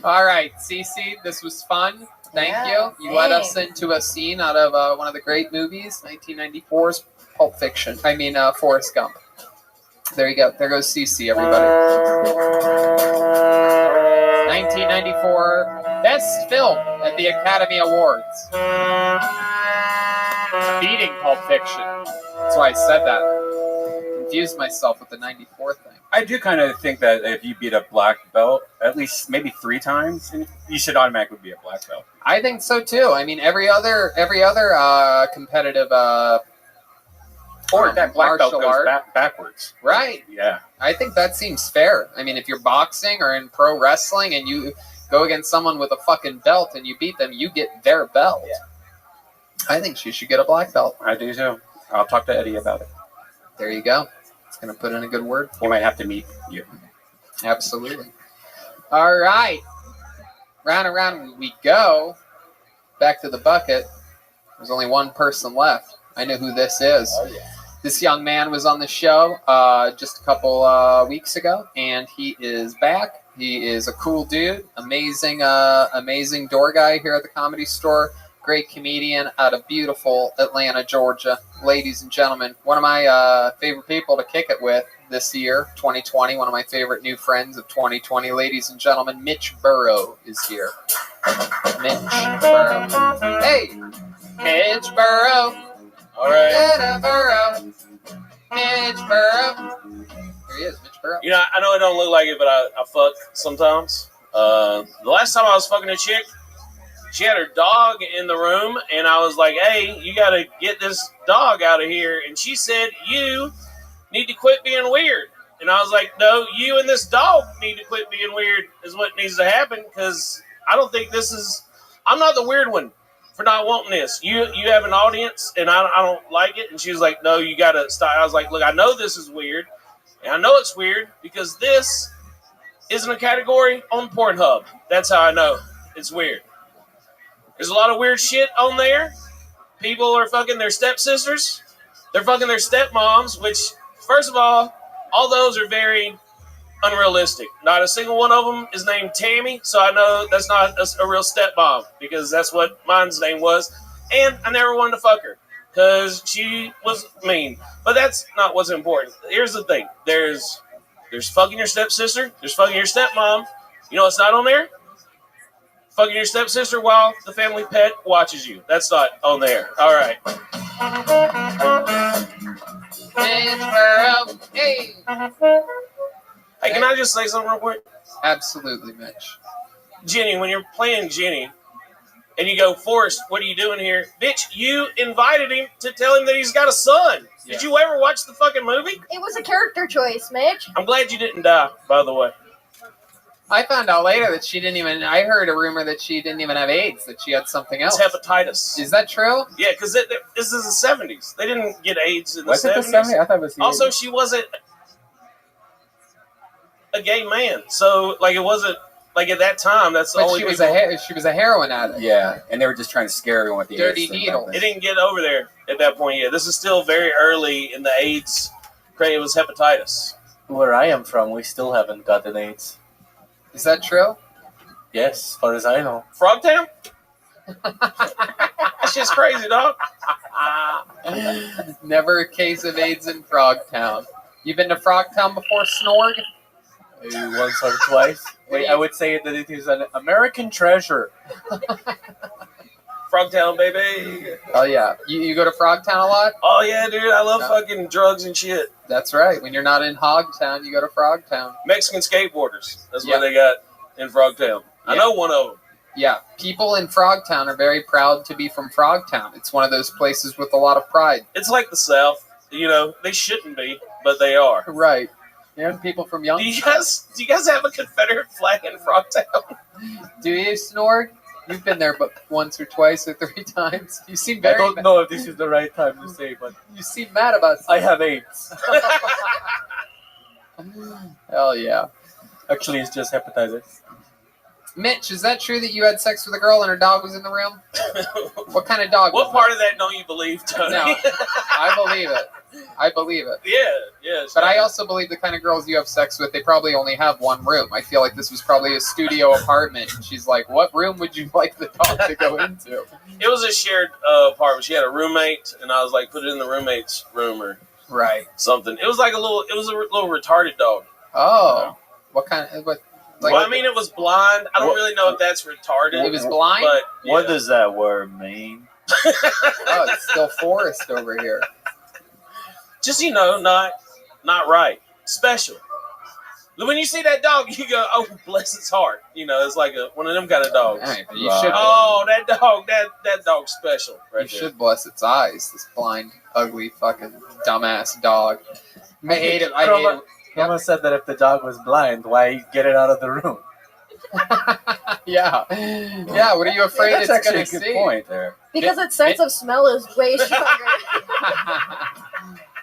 All right, Cece, this was fun. Thank you. You led us into a scene out of one of the great movies, 1994's Pulp Fiction. I mean, Forrest Gump. There you go. There goes Cece, everybody. 1994 Best Film at the Academy Awards. Beating Pulp Fiction. That's why I said that. Confused myself with the 94 thing. I do kind of think that if you beat a black belt at least maybe 3 times, you should automatically be a black belt. I think so too. I mean, every other competitive or that black belt martial goes art backwards. Right. Yeah. I think that seems fair. I mean, if you're boxing or in pro wrestling and you go against someone with a fucking belt and you beat them, you get their belt. Yeah. I think she should get a black belt. I do too. I'll talk to Eddie about it. There you go. It's going to put in a good word. He might have to meet you. Absolutely. All right. Round and round we go. Back to the bucket. There's only one person left. I know who this is. Oh, yeah. This young man was on the show just a couple weeks ago, and he is back. He is a cool dude, amazing door guy here at the Comedy Store. Great comedian out of beautiful Atlanta, Georgia. Ladies and gentlemen, one of my favorite people to kick it with this year, 2020. One of my favorite new friends of 2020. Ladies and gentlemen, Mitch Burrow is here. Mitch Burrow. Hey, Mitch Burrow. All right. Burrow. Mitch Burrow. Here he is, Mitch Burrow. You know, I know it don't look like it, but I fuck sometimes. The last time I was fucking a chick, she had her dog in the room, and I was like, hey, you got to get this dog out of here. And she said, you need to quit being weird. And I was like, no, you and this dog need to quit being weird is what needs to happen, because I don't think this is – I'm not the weird one for not wanting this. You have an audience, and I don't like it. And she was like, no, you got to stop. I was like, look, I know this is weird, and I know it's weird because this isn't a category on Pornhub. That's how I know it's weird. There's a lot of weird shit on there. People are fucking their stepsisters. They're fucking their stepmoms, which, first of all those are very unrealistic. Not a single one of them is named Tammy, so I know that's not a real stepmom because that's what mine's name was. And I never wanted to fuck her because she was mean. But that's not what's important. Here's the thing. There's fucking your stepsister. There's fucking your stepmom. You know what's not on there? Fucking your stepsister while the family pet watches you. That's not on there. All right. Hey. Hey, can I just say something real quick? Absolutely, Mitch. Jenny, when you're playing Jenny and you go, Forrest, what are you doing here? Bitch, you invited him to tell him that he's got a son. Yeah. Did you ever watch the fucking movie? It was a character choice, Mitch. I'm glad you didn't die, by the way. I found out later that she didn't even, I heard a rumor that she didn't even have AIDS, that she had something else. It's hepatitis. Is that true? Yeah, because this is the 70s. They didn't get AIDS in the Was 70s. it the 70s? I thought it was the Also, 80s. she wasn't a gay man. So, like, it wasn't, like, at that time, that's the But only she was a heroin addict. Yeah, and they were just trying to scare everyone with the Dirty AIDS thing needle. back It then. didn't get over there at that point yet. This is still very early in the AIDS craze. It was hepatitis. Where I am from, we still haven't gotten AIDS. Is that true? Yes, as far as I know. Frogtown? That shit's crazy, dog. Never a case of AIDS in Frogtown. You been to Frogtown before, Snorg? Maybe once or twice. Wait, I would say that it is an American treasure. Frogtown, baby. Oh, yeah. You go to Frogtown a lot? Oh, yeah, dude. I love fucking drugs and shit. That's right. When you're not in Hogtown, you go to Frogtown. Mexican skateboarders. That's Yeah. what they got in Frogtown. I Yeah. know one of them. Yeah. People in Frogtown are very proud to be from Frogtown. It's one of those places with a lot of pride. It's like the South. You know, they shouldn't be, but they are. Right. Yeah, people from Young. Do you guys have a Confederate flag in Frogtown? Do you, Snorg? You've been there but once or twice or 3 times. You seem I very don't know if this is the right time to say, but you seem mad about I have AIDS. Hell yeah. Actually, it's just hepatitis. Mitch, is that true that you had sex with a girl and her dog was in the room? What kind of dog? What part of that don't you believe, Tony? No, I believe it. I believe it. Yeah. But I also believe the kind of girls you have sex with, they probably only have one room. I feel like this was probably a studio apartment. And she's like, what room would you like the dog to go into? It was a shared apartment. She had a roommate, and I was like, put it in the roommate's room or something. It was like a little retarded dog. Oh. What kind of... Well, I mean, it was blind. I don't really know if that's retarded. It was blind? But, yeah. What does that word mean? Oh, it's still Forrest over here. Just, not right. Special. When you see that dog, you go, oh, bless its heart. You know, it's like one of them kind of dogs. Right, but you should. Oh, that dog's special right You there. should bless its eyes, this blind, ugly, fucking dumbass dog. I hate it. I hate it. Someone said that if the dog was blind, why get it out of the room? Yeah. Yeah, what are you afraid That's it's actually going a to good see? point there. Because its sense of smell is way stronger.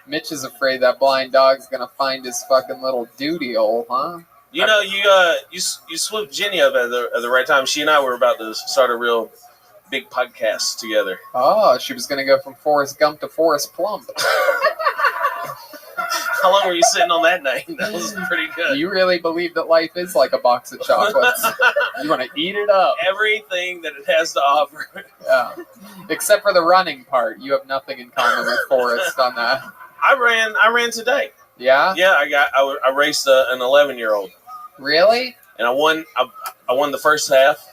Mitch is afraid that blind dog's going to find his fucking little duty hole, huh? You know, you swooped Jenny up at the right time. She and I were about to start a real big podcast together. Oh, she was going to go from Forrest Gump to Forrest Plump. How long were you sitting on that name? That was pretty good. You really believe that life is like a box of chocolates. You want to eat it up. Everything that it has to offer. Yeah. Except for the running part. You have nothing in common with Forrest on that. I ran today. Yeah? Yeah, I raced an 11-year-old. Really? And I won the first half,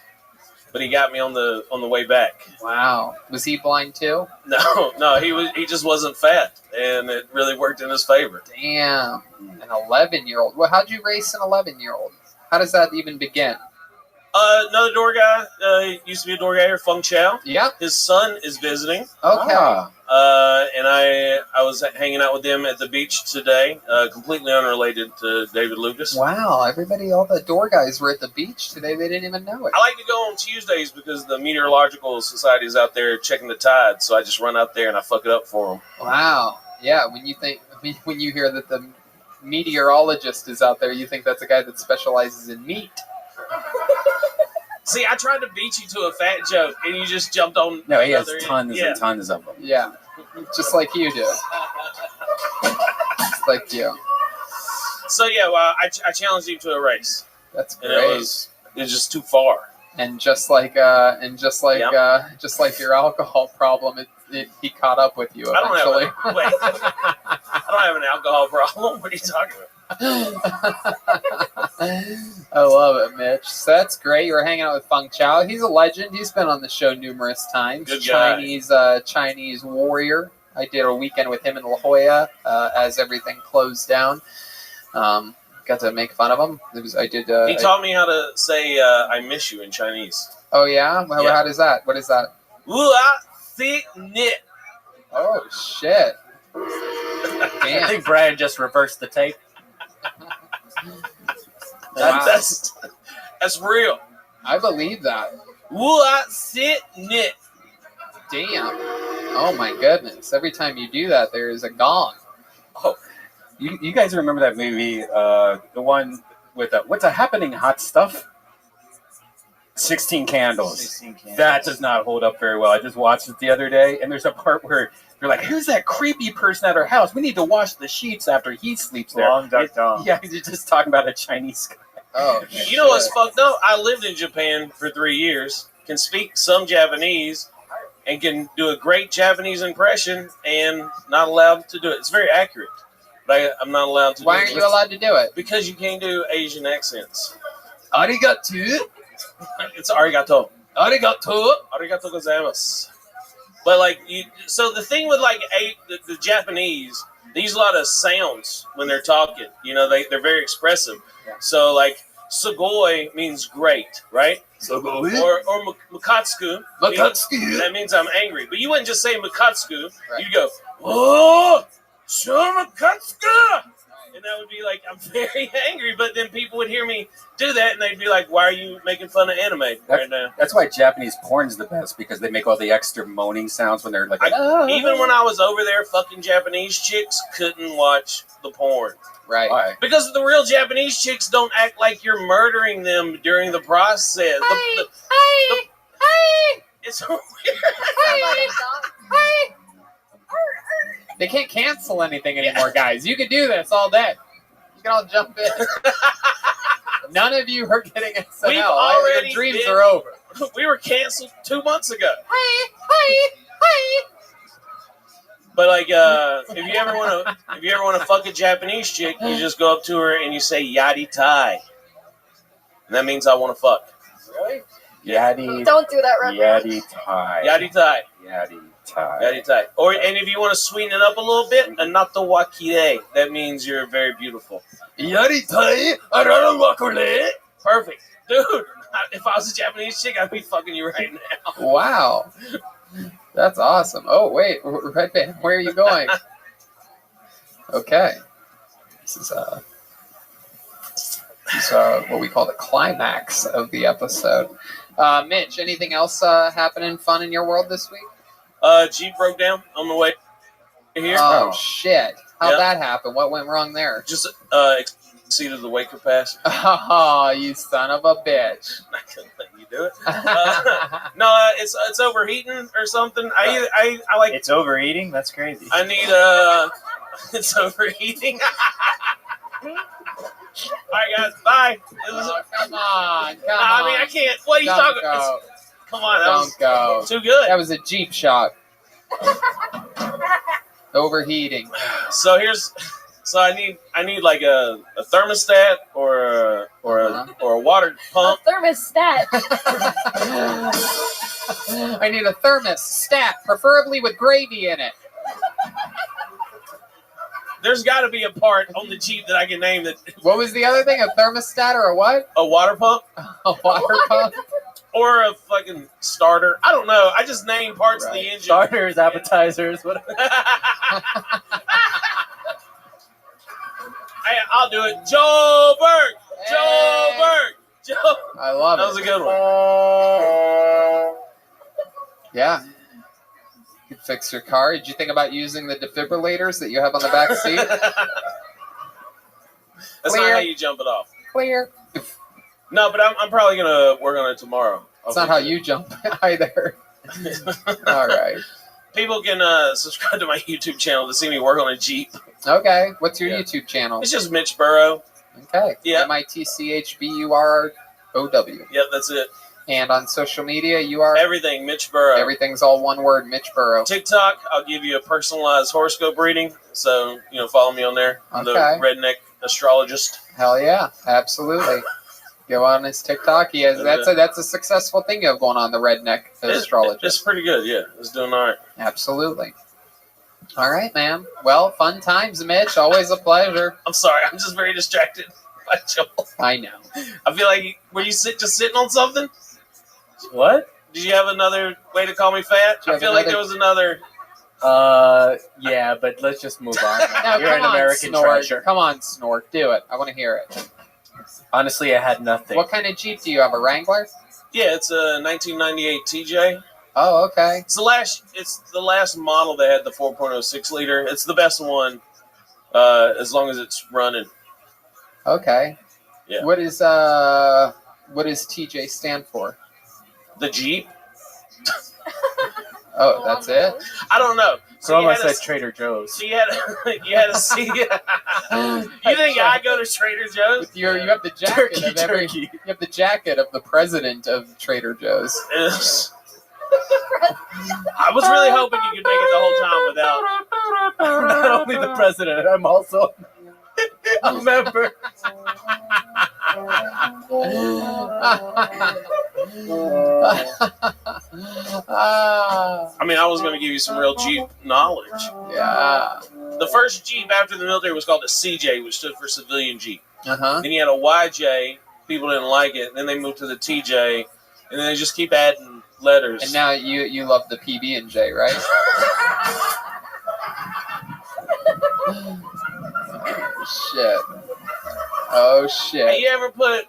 but he got me on the way back. Wow. Was he blind too? No, he just wasn't fat, and it really worked in his favor. Damn. An 11-year-old. Well, how'd you race an 11-year-old? How does that even begin? Another door guy, used to be a door guy here, Feng Chao. Yeah. His son is visiting. Okay. And I was hanging out with them at the beach today, completely unrelated to David Lucas. Wow, all the door guys were at the beach today. They didn't even know it. I like to go on Tuesdays because the Meteorological Society is out there checking the tide, so I just run out there and I fuck it up for them. Wow. Yeah, when you hear that the meteorologist is out there, you think that's a guy that specializes in meat. See, I tried to beat you to a fat joke, and you just jumped on. No, he has another end. tons Yeah. and tons of them. Yeah, just like you do. Just like you. So yeah, well, I challenged him to a race. That's great. And it was just too far. And just like your alcohol problem, he caught up with you eventually. I don't have an alcohol problem. What are you talking about? I love it, Mitch. So that's great. You were hanging out with Feng Chao. He's a legend. He's been on the show numerous times. Good guy. Chinese warrior. I did a weekend with him in La Jolla as everything closed down. Got to make fun of him. He taught me how to say "I miss you" in Chinese. Oh yeah? How does that? What is that? Oh shit! I think Brian just reversed the tape. That's real. I believe that. Damn. Oh my goodness. Every time you do that, there is a gong. Oh, you guys remember that movie, the one with what's a happening hot stuff? 16 Candles. 16 Candles. That does not hold up very well. I just watched it the other day, and there's a part where they're like, "Who's that creepy person at our house? We need to wash the sheets after he sleeps there." Long Duck Dong. Yeah, he's just talking about a Chinese guy. Oh, you know what's fucked up? I lived in Japan for 3 years, can speak some Japanese, and can do a great Japanese impression, and not allowed to do it. It's very accurate, but I'm not allowed to do it. Why aren't you allowed to do it? Because you can't do Asian accents. Arigato. It's arigato. Arigato. Arigato gozaimasu. But so the thing with the Japanese, they use a lot of sounds when they're talking. You know, they're very expressive. So sugoi means great, right? Sugoi. Or mukatsuku. Mukatsuku. That means I'm angry. But you wouldn't just say mukatsuku. Right. You'd go, oh, show mukatsuku. And that would be like, I'm very angry. But then people would hear me do that, and they'd be like, why are you making fun of anime right now? That's why Japanese porn is the best, because they make all the extra moaning sounds when they're like, even when I was over there, fucking Japanese chicks couldn't watch the porn. Right. Why? Because the real Japanese chicks don't act like you're murdering them during the process. It's so weird. They can't cancel anything anymore, guys. You can do this all day. You can all jump in. None of you are getting SNL. We've already the dreams are over. We were canceled 2 months ago. But if you ever want to fuck a Japanese chick, you just go up to her and you say "yadi tai," and that means I want to fuck. Really? Yadi. Don't do that, Rabbi. Yadi tai. Yadi tai. Yadi tai. Yadi tai. And if you want to sweeten it up a little bit, anato wakire. That means you're very beautiful. Yadi tai. Arara wakure. Perfect, dude. If I was a Japanese chick, I'd be fucking you right now. Wow. That's awesome. Oh, wait. Red Band, where are you going? Okay. This is what we call the climax of the episode. Mitch, anything else happening fun in your world this week? Jeep broke down on the way here. Oh, shit. How'd that happen? What went wrong there? Just exceeded the weight capacity. Oh, you son of a bitch. I couldn't let you do it. No, it's overheating or something. I like. It's overeating? That's crazy. I need it's overheating. All right, guys. Bye. Come on. I mean, I can't. What are you talking about? Come on. That was too good. That was a Jeep shot. Overheating. So I need like a thermostat or a water pump. A thermostat. I need a thermostat, preferably with gravy in it. There's got to be a part on the Jeep that I can name that. What was the other thing? A thermostat or a what? A water pump. A water pump. Or a fucking starter. I don't know. I just name parts of the engine. Starters, appetizers, whatever. I'll do it. Joe Berg. Hey. Joe Berg. Joe. I love it. That was a good one. Yeah. You could fix your car. Did you think about using the defibrillators that you have on the back seat? That's not how you jump it off. Clear. No, but I'm probably going to work on it tomorrow. That's not how you jump either. All right. People can subscribe to my YouTube channel to see me work on a Jeep. Okay. What's your YouTube channel? It's just Mitch Burrow. Okay. Yeah. MITCHBURROW. Yep, that's it. And on social media, you are? Everything, Mitch Burrow. Everything's all one word, Mitch Burrow. TikTok, I'll give you a personalized horoscope reading. So, follow me on there. I'm the redneck astrologist. Hell yeah. Absolutely. Go on his TikTok. He has, that's a successful thing you have going on, the redneck astrologist. It's pretty good, yeah. It's doing all right. Absolutely. All right, man. Well, fun times, Mitch. Always a pleasure. I'm sorry. I'm just very distracted by Joel. I know. I feel like, were you just sitting on something? What? Did you have another way to call me fat? I feel like there was another. Yeah, but let's just move on. Now, You're an American Snort. treasure. Come on, Snort. Do it. I want to hear it. Honestly, I had nothing. What kind of Jeep do you have? A Wrangler? Yeah, it's a 1998 TJ. Oh, okay. It's the last model that had the 4.06 liter. It's the best one, as long as it's running. Okay. Yeah. What does TJ stand for? The Jeep. Oh, that's it? I don't know. So almost like Trader Joe's. So you had to see. You think I go to Trader Joe's? You have the jacket of turkey. You have the jacket of the president of Trader Joe's. I was really hoping you could make it the whole time without. Not only the president, I'm also a member. I mean, I was going to give you some real Jeep knowledge. Yeah. The first Jeep after the military was called a CJ, which stood for civilian Jeep. Uh-huh. Then you had a YJ. People didn't like it. Then they moved to the TJ, and then they just keep adding letters. And now you love the PB and J, right? Oh shit. Hey, you ever put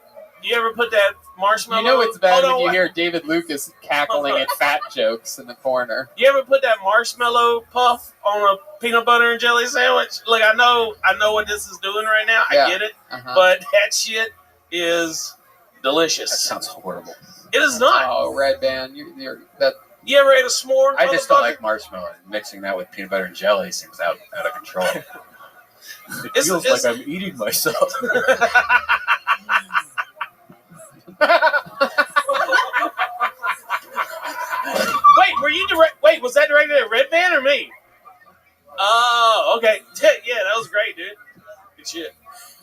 that marshmallow? You know it's bad when you hear David Lucas cackling at fat jokes in the corner. You ever put that marshmallow puff on a peanut butter and jelly sandwich? Look, I know what this is doing right now. Yeah. I get it. Uh-huh. But that shit is delicious. That sounds horrible. It is not. Oh, Red Band, you're that. You ever ate a s'more? I just don't like marshmallow. Mixing that with peanut butter and jelly seems out of control. It feels like I'm eating myself. Wait, was that directed at Red Band or me? Oh, okay. Yeah, that was great, dude. Good shit.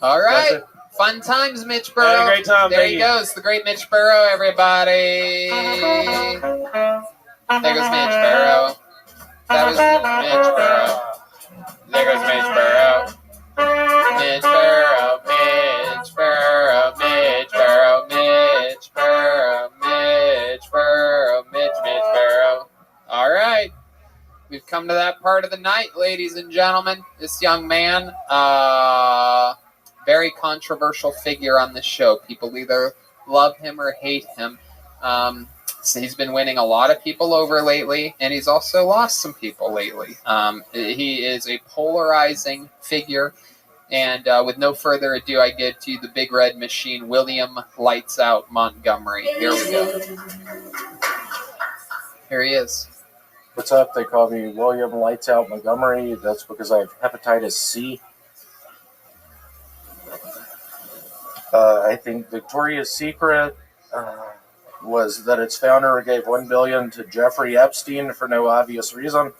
All right. Fun times, Mitch Burrow. Had a great time. There he goes, the great Mitch Burrow, everybody. There goes Mitch Burrow. That was Mitch Burrow. There goes Mitch Burrow. Mitch Burrow, Mitch Burrow, Mitch Burrow, Mitch Burrow, Mitch Burrow, Mitch Burrow. All right. We've come to that part of the night, ladies and gentlemen. This young man, very controversial figure on this show. People either love him or hate him. So he's been winning a lot of people over lately, and he's also lost some people lately. He is a polarizing figure. And with no further ado, I give to you the Big Red Machine, William Lights Out Montgomery. Here we go. Here he is. What's up? They call me William Lights Out Montgomery. That's because I have hepatitis C. I think Victoria's Secret was that its founder gave $1 billion to Jeffrey Epstein for no obvious reason.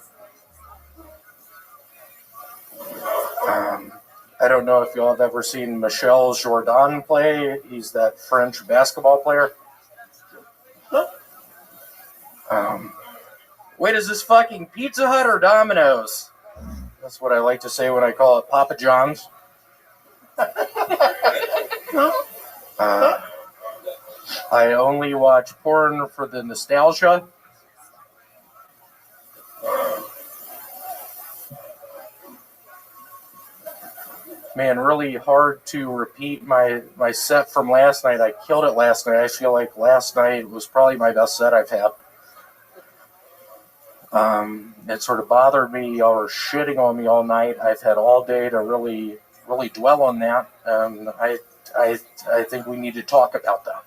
I don't know if y'all have ever seen Michel Jordan play. He's that French basketball player. Wait, is this fucking Pizza Hut or Domino's? That's what I like to say when I call it Papa John's. I only watch porn for the nostalgia. Man, really hard to repeat my set from last night. I killed it last night. I feel like last night was probably my best set I've had. It sort of bothered me. Y'all were shitting on me all night. I've had all day to really dwell on that. I think we need to talk about that.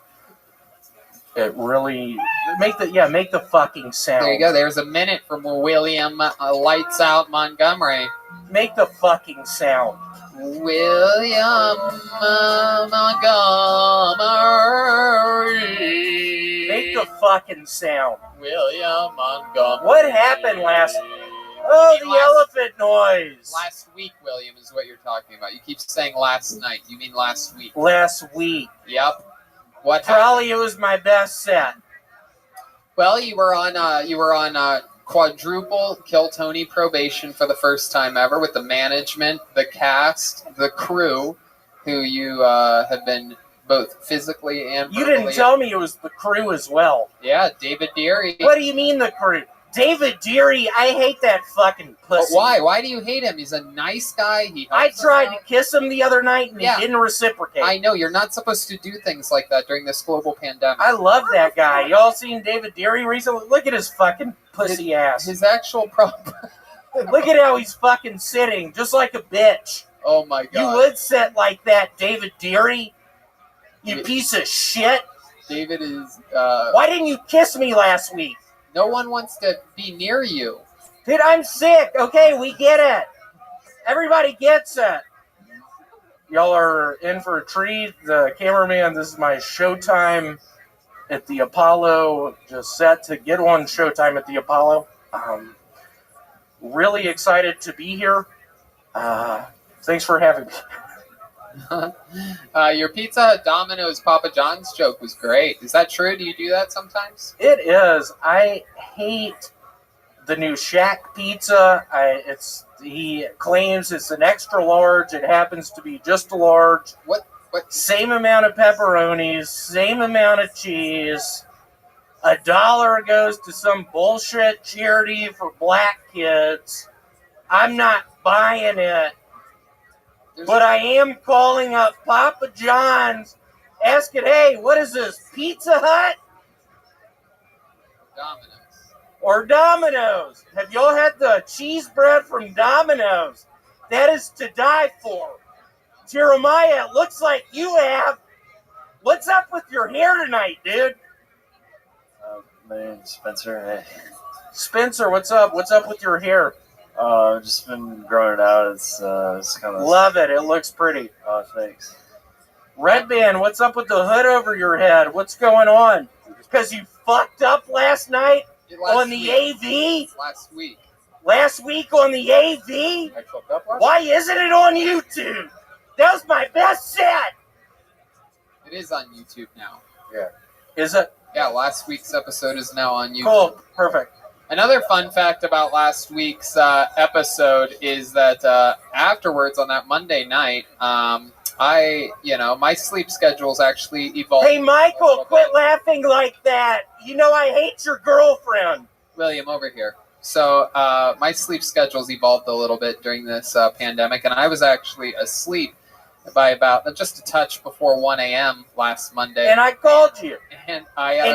It really make the fucking sound. There you go. There's a minute from William Lights Out Montgomery. Make the fucking sound. William Montgomery. Make the fucking sound. William Montgomery. What happened last? Oh, the elephant noise. Last week, William, is what you're talking about. You keep saying last night. You mean last week? Last week. Yep. What? Probably it was my best set. Well, you were on quadruple Kill Tony probation for the first time ever with the management, the cast, the crew, who you have been both physically and You didn't tell me it was the crew as well. Yeah, David Deary. What do you mean the crew? David Deary, I hate that fucking pussy. But why? Why do you hate him? He's a nice guy. I tried to kiss him the other night and he didn't reciprocate. I know, you're not supposed to do things like that during this global pandemic. I love that guy. Y'all seen David Deary recently? Look at his fucking pussy ass. His actual problem. Look at how he's fucking sitting, just like a bitch. Oh my God. You would sit like that, David Deary? You piece of shit. David is... Why didn't you kiss me last week? No one wants to be near you. Dude, I'm sick. Okay, we get it. Everybody gets it. Y'all are in for a treat. The cameraman, this is my showtime at the Apollo. Just set to get on showtime at the Apollo. Really excited to be here. Thanks for having me. Your Pizza Hut Domino's Papa John's joke was great. Is that true? Do you do that sometimes? It is. I hate the new Shack pizza. He claims it's an extra large. It happens to be just a large. What? Same amount of pepperonis, same amount of cheese. $1 goes to some bullshit charity for black kids. I'm not buying it. But I am calling up Papa John's, asking, hey, what is this, Pizza Hut? Or Domino's? Have y'all had the cheese bread from Domino's? That is to die for. Jeremiah, it looks like you have. What's up with your hair tonight, dude? My name's Spencer. Hey. Spencer, what's up? What's up with your hair? I've just been growing it out. It's kind of... Love it. It looks pretty. Oh, thanks. Red Band, what's up with the hood over your head? What's going on? Because you fucked up last night on the AV? Last week. Last week on the AV? I fucked up last Why isn't it on YouTube? That was my best set. It is on YouTube now. Yeah. Is it? Yeah, last week's episode is now on YouTube. Cool. Perfect. Another fun fact about last week's episode is that afterwards on that Monday night, my sleep schedule's actually evolved. Hey, Michael, quit laughing like that. You know I hate your girlfriend. William, over here. So my sleep schedule's evolved a little bit during this pandemic, and I was actually asleep by about just a touch before 1 a.m. last Monday. And I called you. And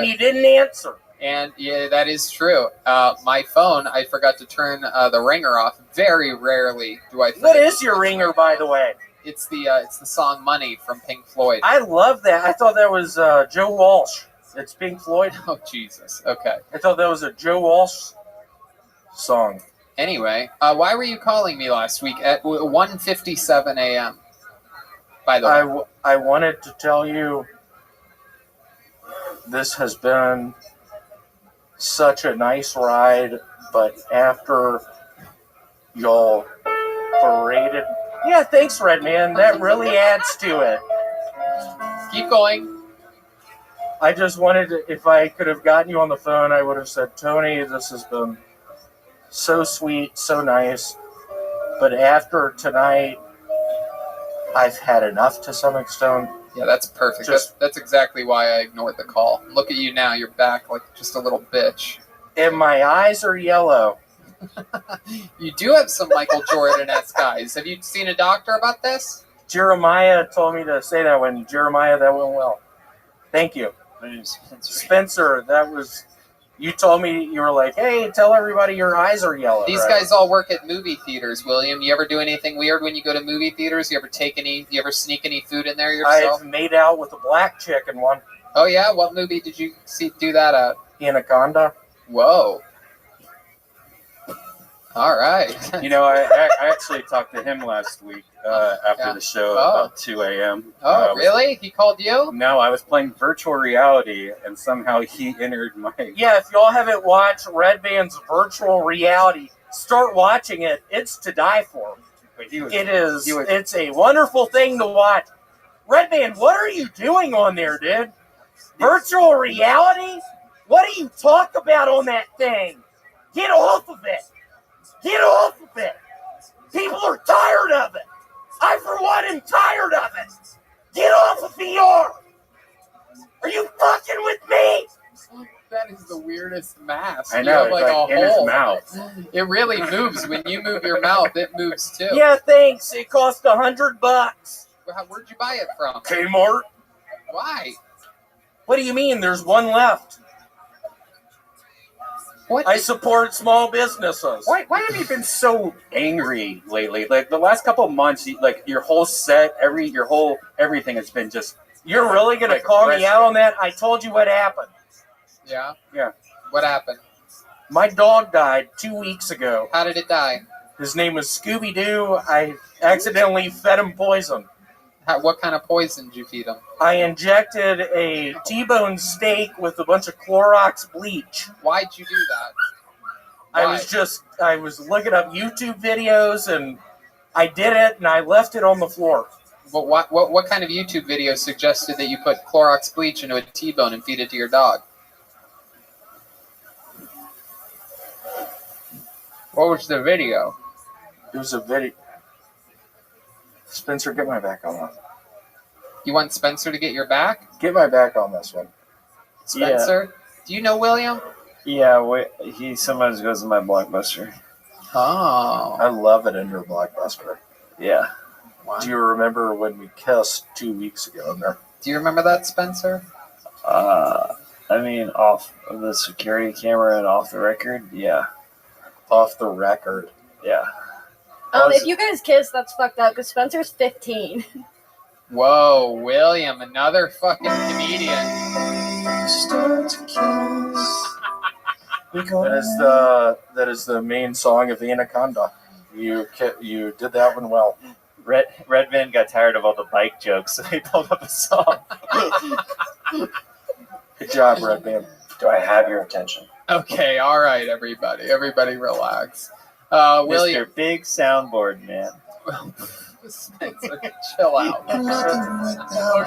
you didn't answer. And yeah, that is true. My phone, I forgot to turn the ringer off. Very rarely do I forget. What is your ringer, by the way? It's the song "Money" from Pink Floyd. I love that. I thought that was Joe Walsh. It's Pink Floyd. Oh, Jesus. Okay. I thought that was a Joe Walsh song. Anyway, why were you calling me last week at 1:57 a.m.? By the way, I wanted to tell you this has been such a nice ride, but after y'all paraded... Yeah, thanks, Red Man. That really adds to it. Keep going. I just wanted to, if I could have gotten you on the phone, I would have said, Tony, this has been so sweet, so nice, but after tonight, I've had enough to some extent. Yeah, that's perfect. That's exactly why I ignored the call. Look at you now. You're back like just a little bitch. And my eyes are yellow. You do have some Michael Jordan-esque eyes. Have you seen a doctor about this? Jeremiah told me to say that one. Jeremiah, that went well. Thank you. My name's Spencer. Spencer, that was... You told me, you were like, hey, tell everybody your eyes are yellow. These guys all work at movie theaters, William. You ever do anything weird when you go to movie theaters? You ever sneak any food in there yourself? I've made out with a black chick in one. Oh yeah, what movie did you do that at? Anaconda. Whoa. All right. You know, I actually talked to him last week after the show at about 2 a.m. Oh, really? He called you? No, I was playing virtual reality, and somehow he entered my... Yeah, if y'all haven't watched Red Band's virtual reality, start watching it. It's to die for. It's a wonderful thing to watch. Red Band, what are you doing on there, dude? Virtual reality? What do you talk about on that thing? Get off of it. Get off of it. People are tired of it. I, for one, am tired of it. Get off of VR. Are you fucking with me? That is the weirdest mask. I know, You have, it's a like in his hole. mouth. It really moves. When you move your mouth, it moves too. Yeah, thanks. It cost $100. Where'd you buy it from? Kmart. Why? What do you mean? There's one left. What? I support small businesses. Why have you been so angry lately? Like the last couple of months, your whole set, everything has been just... You're really going to call me out on that? I told you what happened. Yeah? Yeah. What happened? My dog died 2 weeks ago. How did it die? His name was Scooby-Doo. I accidentally fed him poison. What kind of poison did you feed him? I injected a T-bone steak with a bunch of Clorox bleach. Why'd you do that? I was looking up YouTube videos, and I did it, and I left it on the floor. But what kind of YouTube video suggested that you put Clorox bleach into a T-bone and feed it to your dog? What was the video? It was a video. Spencer, get my back on that. You want Spencer to get your back? Get my back on this one. Spencer? Yeah. Do you know William? Yeah, he sometimes goes to my Blockbuster. Oh. I love it in your Blockbuster. Yeah. Wow. Do you remember when we kissed 2 weeks ago in there? Do you remember that, Spencer? I mean, off of the security camera and off the record, yeah. Off the record. Yeah. If you guys kiss, that's fucked up, because Spencer's 15. Whoa, William, another fucking comedian. Start to kiss. That is the main song of the Anaconda. You did that one well. Red Van got tired of all the bike jokes, so he pulled up a song. Good job, Red Van. Do I have your attention? Okay, all right, everybody. Everybody relax. William. Mr. Big Soundboard Man. Spencer, chill out.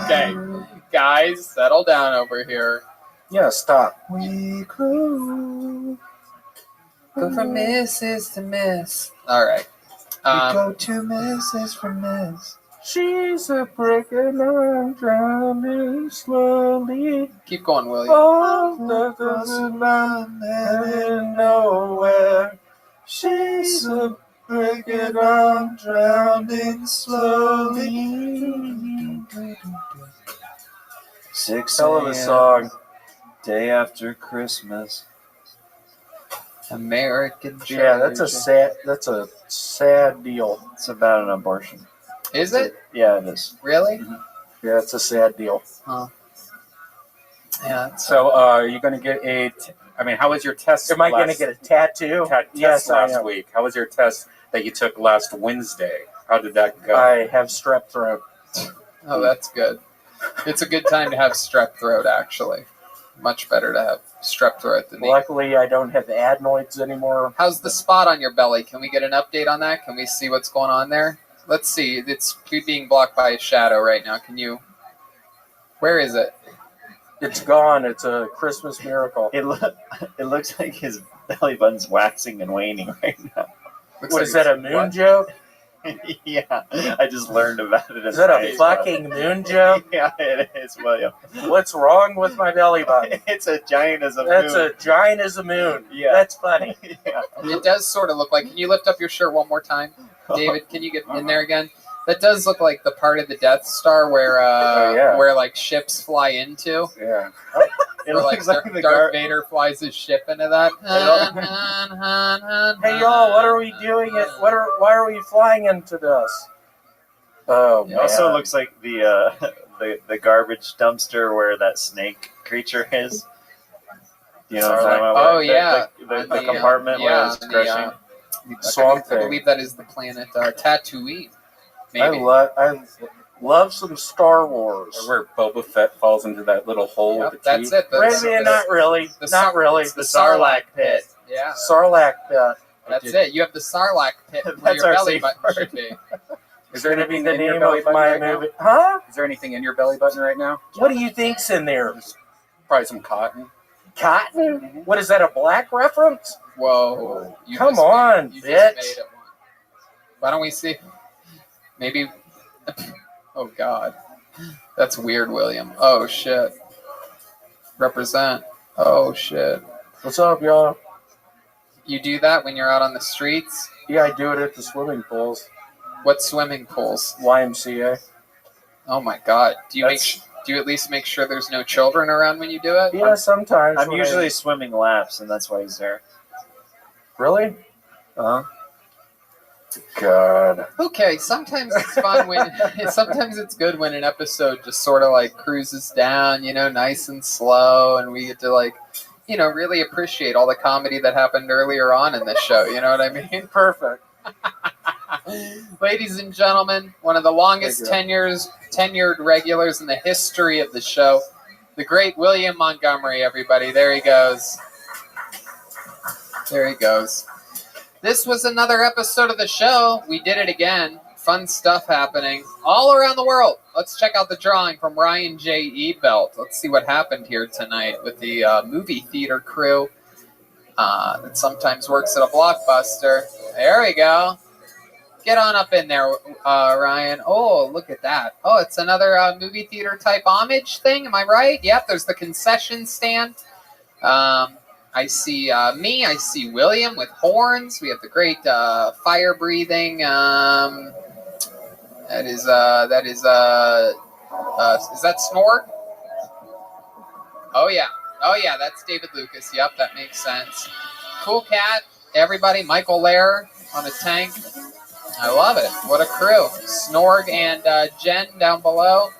Okay, guys, settle down over here. Yeah, stop. We grew. Go from misses to miss. All right. We go to misses from miss. She's a brick and I'm drowning slowly. Keep going, William. Oh, doesn't matter nowhere. She's a brick and I'm drowning slowly. 6 Hell of a a.m. song. Day after Christmas. American Treasure. Yeah, that's a sad deal. It's about an abortion. Is it? Yeah, it is. Really? Mm-hmm. Yeah, it's a sad deal. Huh. Yeah. So, are you going to get how was your test? Am I going to get a tattoo? Yes, I last am. week. How was your test that you took last Wednesday? How did that go? I have strep throat. Oh, that's good. It's a good time to have strep throat, actually. Much better to have strep throat than Luckily, I don't have adenoids anymore. How's the spot on your belly? Can we get an update on that? Can we see what's going on there? Let's see. It's being blocked by a shadow right now. Can you... Where is it? It's gone. It's a Christmas miracle. It looks like his belly button's waxing and waning right now. What is that, a moon joke? Yeah, I just learned about it. Is that a fucking moon joke? Yeah, it is, William. What's wrong with my belly button? It's a giant as a moon. That's a giant as a moon. Yeah. That's funny. Yeah. It does sort of look like... Can you lift up your shirt one more time? David, can you get in there again? That does look like the part of the Death Star where where like ships fly into. Yeah. It Where, like looks like the Darth Vader flies his ship into that. Hey y'all, what are we doing? Why are we flying into this? Oh, It also looks like the the garbage dumpster where that snake creature is. You know what I'm talking about? Oh, Where yeah. the compartment where it's crushing. Swamp I believe that is the planet Tatooine. Maybe. I love some Star Wars. Where Boba Fett falls into that little hole with the That's teeth. it. Not really. Not really. It's the Sarlacc pit. Yeah. Sarlacc pit. That's it. You have the Sarlacc pit where That's your our belly safe button word. should be. Is there anything the in your name belly of button my right now? movie. Huh? Is there anything in your belly button right now? What do you think's in there? Probably some cotton. Cotton? What is that, a black reference? Whoa. Come on, you bitch. just made it one. Why don't we see? Maybe. Oh, God. That's weird, William. Oh, shit. Represent. Oh, shit. What's up, y'all? You do that when you're out on the streets? Yeah, I do it at the swimming pools. What swimming pools? YMCA. Oh, my God. Do you at least make sure there's no children around when you do it? Yeah, sometimes. I'm usually swimming laps, and that's why he's there. Really? Uh-huh. God. Okay, sometimes it's fun when sometimes it's good when an episode just sort of like cruises down, nice and slow, and we get to really appreciate all the comedy that happened earlier on in the show. You know what I mean? Perfect. Ladies and gentlemen, one of the longest tenured regulars in the history of the show, the great William Montgomery, everybody. There he goes. There he goes. This was another episode of the show. We did it again. Fun stuff happening all around the world. Let's check out the drawing from Ryan J. Ebelt. Let's see what happened here tonight with the movie theater crew that sometimes works at a Blockbuster. There we go. Get on up in there, Ryan. Oh, look at that. Oh, it's another movie theater type homage thing. Am I right? Yep, there's the concession stand. I see me. I see William with horns. We have the great fire breathing. Is that Snorg? Oh yeah, that's David Lucas. Yep, that makes sense. Cool cat. Everybody, Michael Lair on a tank. I love it. What a crew. Snorg and Jen down below.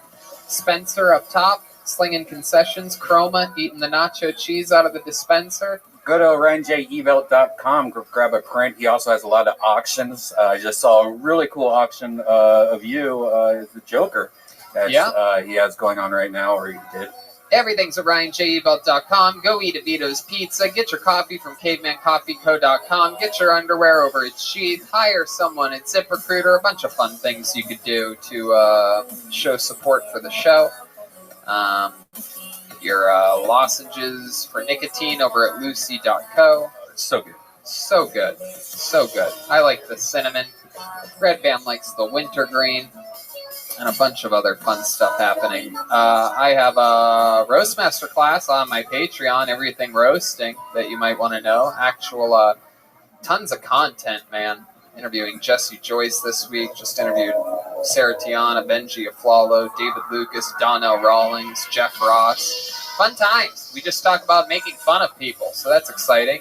Spencer up top. Slinging concessions, Chroma eating the nacho cheese out of the dispenser. Go to RyanJEvelt.com, grab a print. He also has a lot of auctions. I just saw a really cool auction of you as the Joker that he has going on right now, or he did. Everything's at RyanJEvelt.com. Go eat at Vito's Pizza. Get your coffee from CavemanCoffeeCo.com. Get your underwear over at Sheath. Hire someone at ZipRecruiter. A bunch of fun things you could do to show support for the show. Your lozenges for nicotine over at Lucy.co. So good. So good. So good. I like the cinnamon. Red Band likes the wintergreen. And a bunch of other fun stuff happening. I have a roast master class on my Patreon, everything roasting that you might want to know. Actual tons of content, man. Interviewing Jesse Joyce this week. Just interviewed Sarah Tiana, Benji Aflalo, David Lucas, Donnell Rawlings, Jeff Ross. Fun times. We just talk about making fun of people, so that's exciting.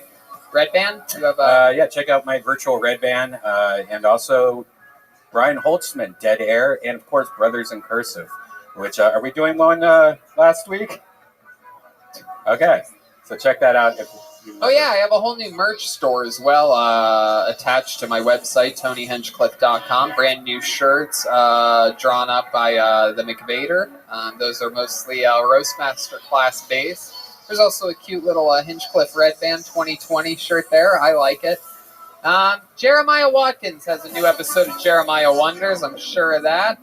Red Band, you have check out my virtual Red Band, and also Brian Holtzman, Dead Air, and of course Brothers in Cursive. Which are we doing one last week? Okay, so check that out. Oh yeah, I have a whole new merch store as well attached to my website, TonyHinchcliffe.com. Brand new shirts drawn up by the McVader. Those are mostly Roastmaster class based. There's also a cute little Hinchcliffe Red Band 2020 shirt there. I like it. Jeremiah Watkins has a new episode of Jeremiah Wonders. I'm sure of that.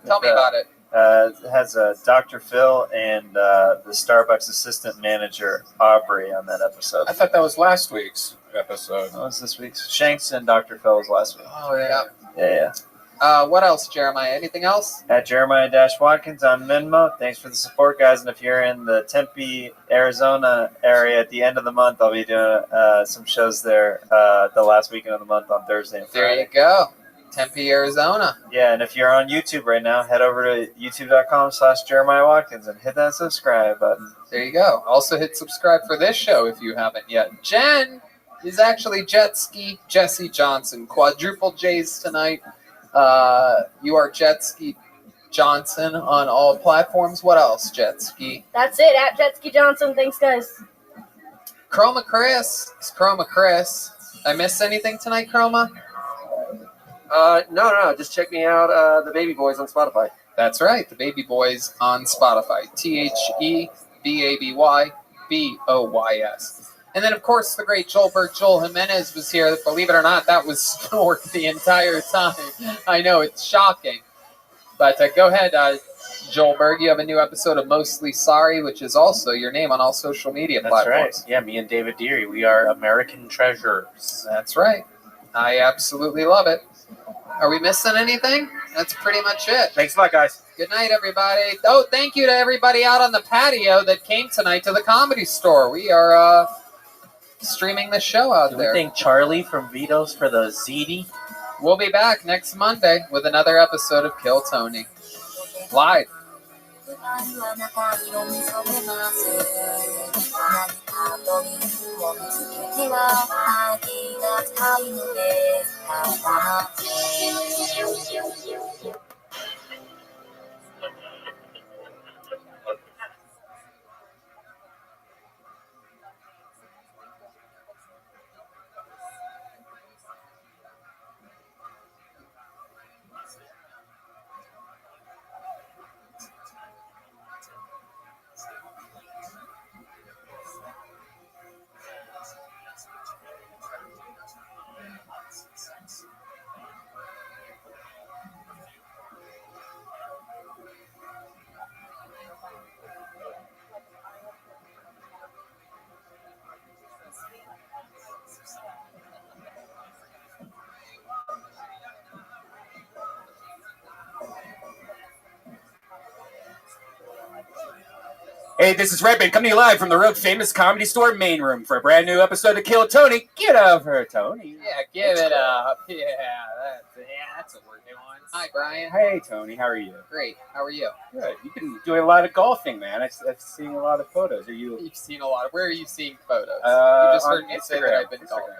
Tell me about it. It has Dr. Phil and the Starbucks assistant manager, Aubrey, on that episode. I thought that was last week's episode. That was this week's. Shanks and Dr. Phil was last week. Oh, yeah. Yeah. What else, Jeremiah? Anything else? At Jeremiah-Watkins on Venmo. Thanks for the support, guys. And if you're in the Tempe, Arizona area at the end of the month, I'll be doing some shows there the last weekend of the month on Thursday and Friday. There you go. Tempe, Arizona. Yeah, and if you're on YouTube right now, head over to youtube.com/Jeremiah Watkins and hit that subscribe button. There you go. Also hit subscribe for this show if you haven't yet. Jen is actually Jet Ski Jesse Johnson. Quadruple J's tonight. You are Jet Ski Johnson on all platforms. What else, Jetski? That's it, at Jetski Johnson. Thanks, guys. Chroma Chris. It's Chroma Chris. I missed anything tonight, Chroma? No. Just check me out, the Baby Boys on Spotify. That's right, the Baby Boys on Spotify. TheBabyBoys. And then, of course, the great Joelberg, Joel Jimenez, was here. Believe it or not, that was snored the entire time. I know, it's shocking. But go ahead, Joelberg. You have a new episode of Mostly Sorry, which is also your name on all social media That's platforms. right. Yeah, me and David Deary, we are American treasures. That's right. I absolutely love it. Are we missing anything? That's pretty much it. Thanks a lot, guys. Good night, everybody. Oh, thank you to everybody out on the patio that came tonight to the Comedy Store. We are streaming the show out there. We thank Charlie from Vito's for the ZD. We'll be back next Monday with another episode of Kill Tony. Live. Hey, this is Rabbi coming to you live from the Rogue Famous Comedy Store main room for a brand new episode of Kill Tony. Get over, Tony. Yeah, give it up. Yeah, that's a working one. Hi, Brian. Hey, Tony. How are you? Great. How are you? Good. You've been doing a lot of golfing, man. I've seen a lot of photos. You've seen a lot of. Where are you seeing photos? You just heard me say that I've been golfing.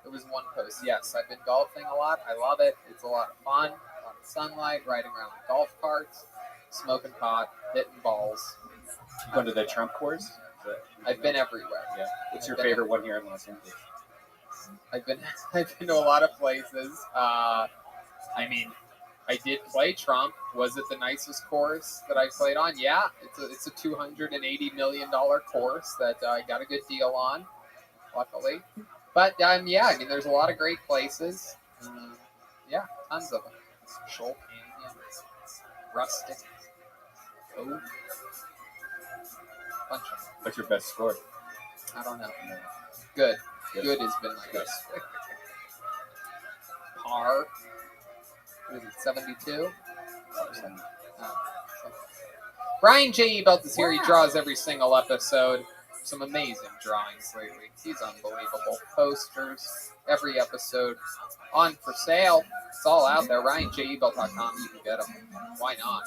It was one post. Yes, I've been golfing a lot. I love it. It's a lot of fun. A lot of sunlight, riding around with golf carts, smoking pot, hitting balls. Going to the Trump course? I've been everywhere. Yeah. What's your favorite one here in Los Angeles? I've been to a lot of places. I did play Trump. Was it the nicest course that I played on? Yeah, it's a $280 million course that I got a good deal on, luckily. But there's a lot of great places. Tons of them. Shoal Canyon, Rustic, Cove. Bunch of them. What's your best score? I don't know. Good. Good has been my best. Par. What is it, 72? Brian J. Ebelt is here. He draws every single episode. Some amazing drawings lately. He's unbelievable. Posters. Every episode. On for sale. It's all out there. RyanJEbelt.com. You can get them. Why not?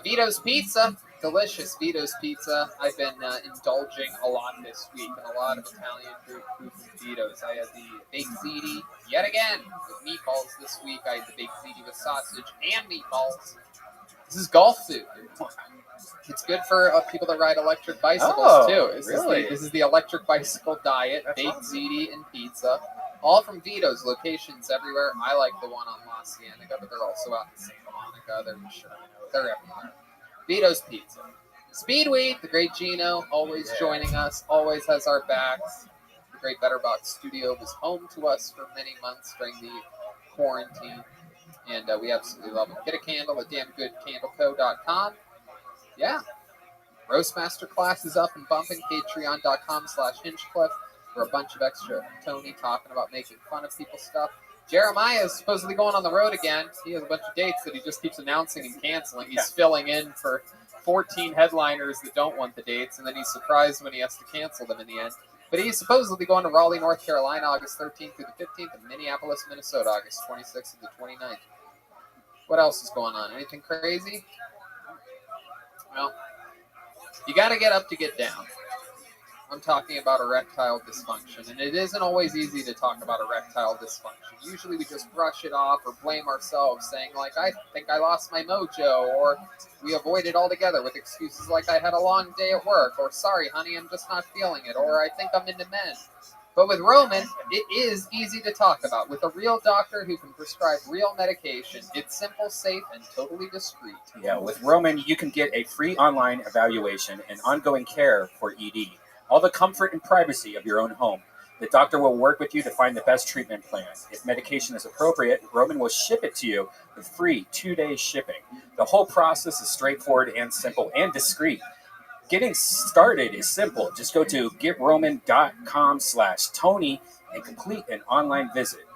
Vito's Pizza. Delicious Vito's Pizza. I've been indulging a lot this week in a lot of Italian food from Vito's. I had the baked ziti yet again with meatballs this week. I had the baked ziti with sausage and meatballs. This is golf food. It's good for people that ride electric bicycles too. This is the electric bicycle diet. That's baked ziti and pizza. All from Vito's, locations everywhere. I like the one on La Cienega, but they're also out in Santa Monica. They're everywhere. Vito's Pizza. Speedweed, the great Gino, always joining us, always has our backs. The great Better Box Studio was home to us for many months during the quarantine, and we absolutely love it. Get a candle at damngoodcandleco.com. Yeah. Roast Master class is up and bumping. Patreon.com/Hinchcliffe for a bunch of extra Tony talking about making fun of people's stuff. Jeremiah is supposedly going on the road again. He has a bunch of dates that he just keeps announcing and canceling. He's filling in for 14 headliners that don't want the dates, and then he's surprised when he has to cancel them in the end. But he's supposedly going to Raleigh, North Carolina, August 13th through the 15th, and Minneapolis, Minnesota, August 26th through the 29th. What else is going on? Anything crazy? Well, you got to get up to get down. I'm talking about erectile dysfunction, and it isn't always easy to talk about erectile dysfunction. Usually we just brush it off or blame ourselves, saying like, I think I lost my mojo, or we avoid it altogether with excuses like I had a long day at work, or sorry honey, I'm just not feeling it, or I think I'm into men. But with Roman, it is easy to talk about. With a real doctor who can prescribe real medication, it's simple, safe, and totally discreet. Yeah, with Roman, you can get a free online evaluation and ongoing care for ED. All the comfort and privacy of your own home. The doctor will work with you to find the best treatment plan. If medication is appropriate, Roman will ship it to you with free 2-day shipping. The whole process is straightforward and simple and discreet. Getting started is simple. Just go to getroman.com/Tony and complete an online visit.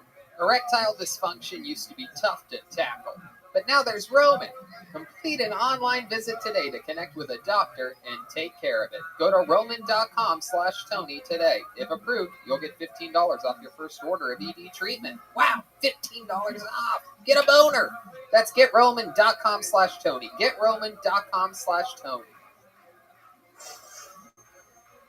Erectile dysfunction used to be tough to tackle, but now there's Roman. Complete an online visit today to connect with a doctor and take care of it. Go to roman.com/Tony today. If approved, you'll get $15 off your first order of ED treatment. Wow, $15 off. Get a boner. That's getroman.com/Tony. Getroman.com/Tony.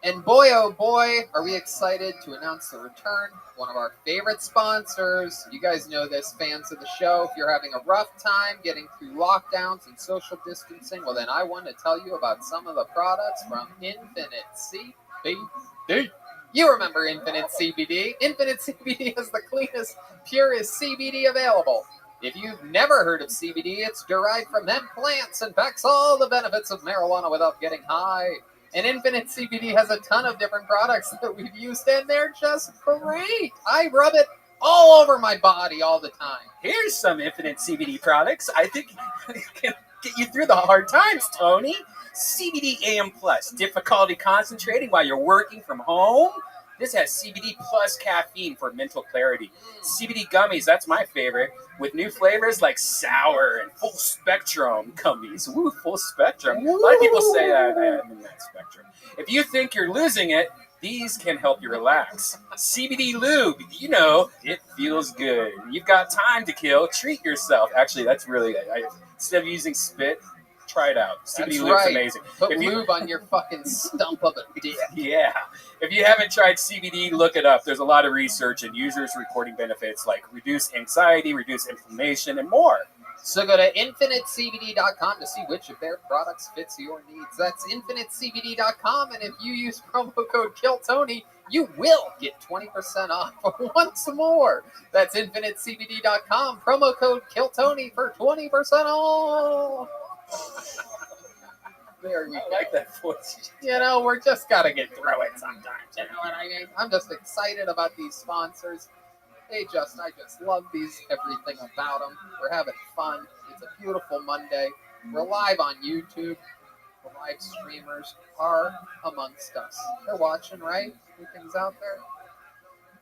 And boy, oh boy, are we excited to announce the return of one of our favorite sponsors. You guys know this, fans of the show. If you're having a rough time getting through lockdowns and social distancing, well then I want to tell you about some of the products from Infinite CBD. You remember Infinite CBD. Infinite CBD is the cleanest, purest CBD available. If you've never heard of CBD, it's derived from hemp plants and packs all the benefits of marijuana without getting high. And Infinite CBD has a ton of different products that we've used, and they're just great. I rub it all over my body all the time. Here's some Infinite CBD products I think can get you through the hard times, Tony. CBD AM Plus, difficulty concentrating while you're working from home. This has CBD plus caffeine for mental clarity. CBD gummies, that's my favorite, with new flavors like sour and full spectrum gummies. Woo, full spectrum. A lot of people say I'm in that spectrum. If you think you're losing it, these can help you relax. CBD lube, you know, it feels good. You've got time to kill, treat yourself. Actually, that's really, instead of using spit, try it out. CBD lube's amazing. Put lube on your fucking stump of a dick. Yeah. If you haven't tried CBD, look it up. There's a lot of research and users reporting benefits like reduced anxiety, reduced inflammation, and more. So go to infinitecbd.com to see which of their products fits your needs. That's infinitecbd.com, and if you use promo code KILLTONY, you will get 20% off once more. That's infinitecbd.com, promo code KILLTONY for 20% off. There you go. I like that voice. You know, we're just gotta get through it sometimes. You know what I mean? I'm just excited about these sponsors. I just love everything about them. We're having fun. It's a beautiful Monday. We're live on YouTube. The live streamers are amongst us. They're watching, right? Everything's out there.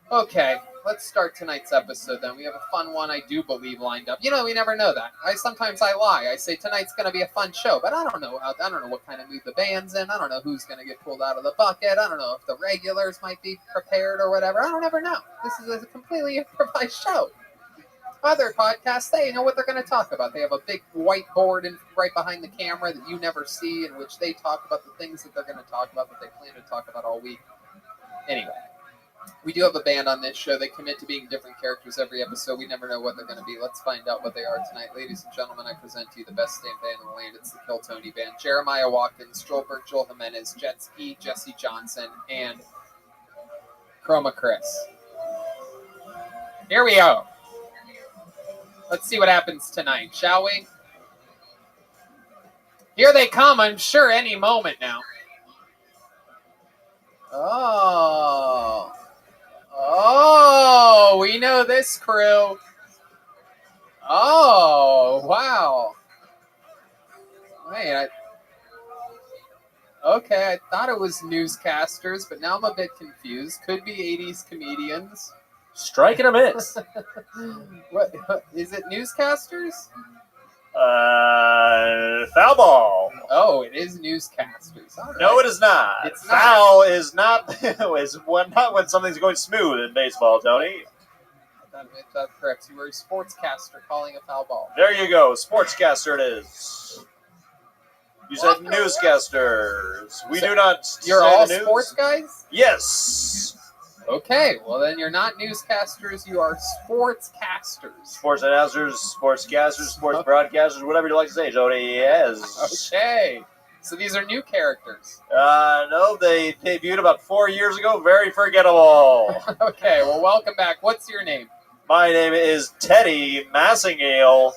Okay, let's start tonight's episode then. We have a fun one, I do believe, lined up. You know, we never know that. Sometimes I lie. I say tonight's going to be a fun show, but I don't know what kind of mood the band's in. I don't know who's going to get pulled out of the bucket. I don't know if the regulars might be prepared or whatever. I don't ever know. This is a completely improvised show. Other podcasts, they know what they're going to talk about. They have a big whiteboard right behind the camera that you never see, in which they talk about the things that they're going to talk about that they plan to talk about all week. Anyway. We do have a band on this show. They commit to being different characters every episode. We never know what they're going to be. Let's find out what they are tonight. Ladies and gentlemen, I present to you the best damn band in the land. It's the Kill Tony Band. Jeremiah Watkins, Joel Burke, Joel Jimenez, Jet Ski, Jesse Johnson, and Chroma Chris. Here we go. Let's see what happens tonight, shall we? Here they come, I'm sure, any moment now. Oh, we know this crew. Oh, wow. Wait, I thought it was newscasters, but now I'm a bit confused. Could be 80s comedians. Strike and a miss. What is it, newscasters? Foul ball. Oh, it is newscasters. All right. No, it is not. It's foul is not not when something's going smooth in baseball, Tony. I thought perhaps you were a sportscaster calling a foul ball. There you go. Sportscaster it is. You said newscasters. We do not. You're say all the news. sports guys? Yes. Okay, well then you're not newscasters, you are sportscasters. Sports announcers, sportscasters, sports broadcasters, whatever you like to say, Jody. Yes. Okay. So these are new characters. No, they debuted about 4 years ago. Very forgettable. Okay, well, welcome back. What's your name? My name is Teddy Massingale.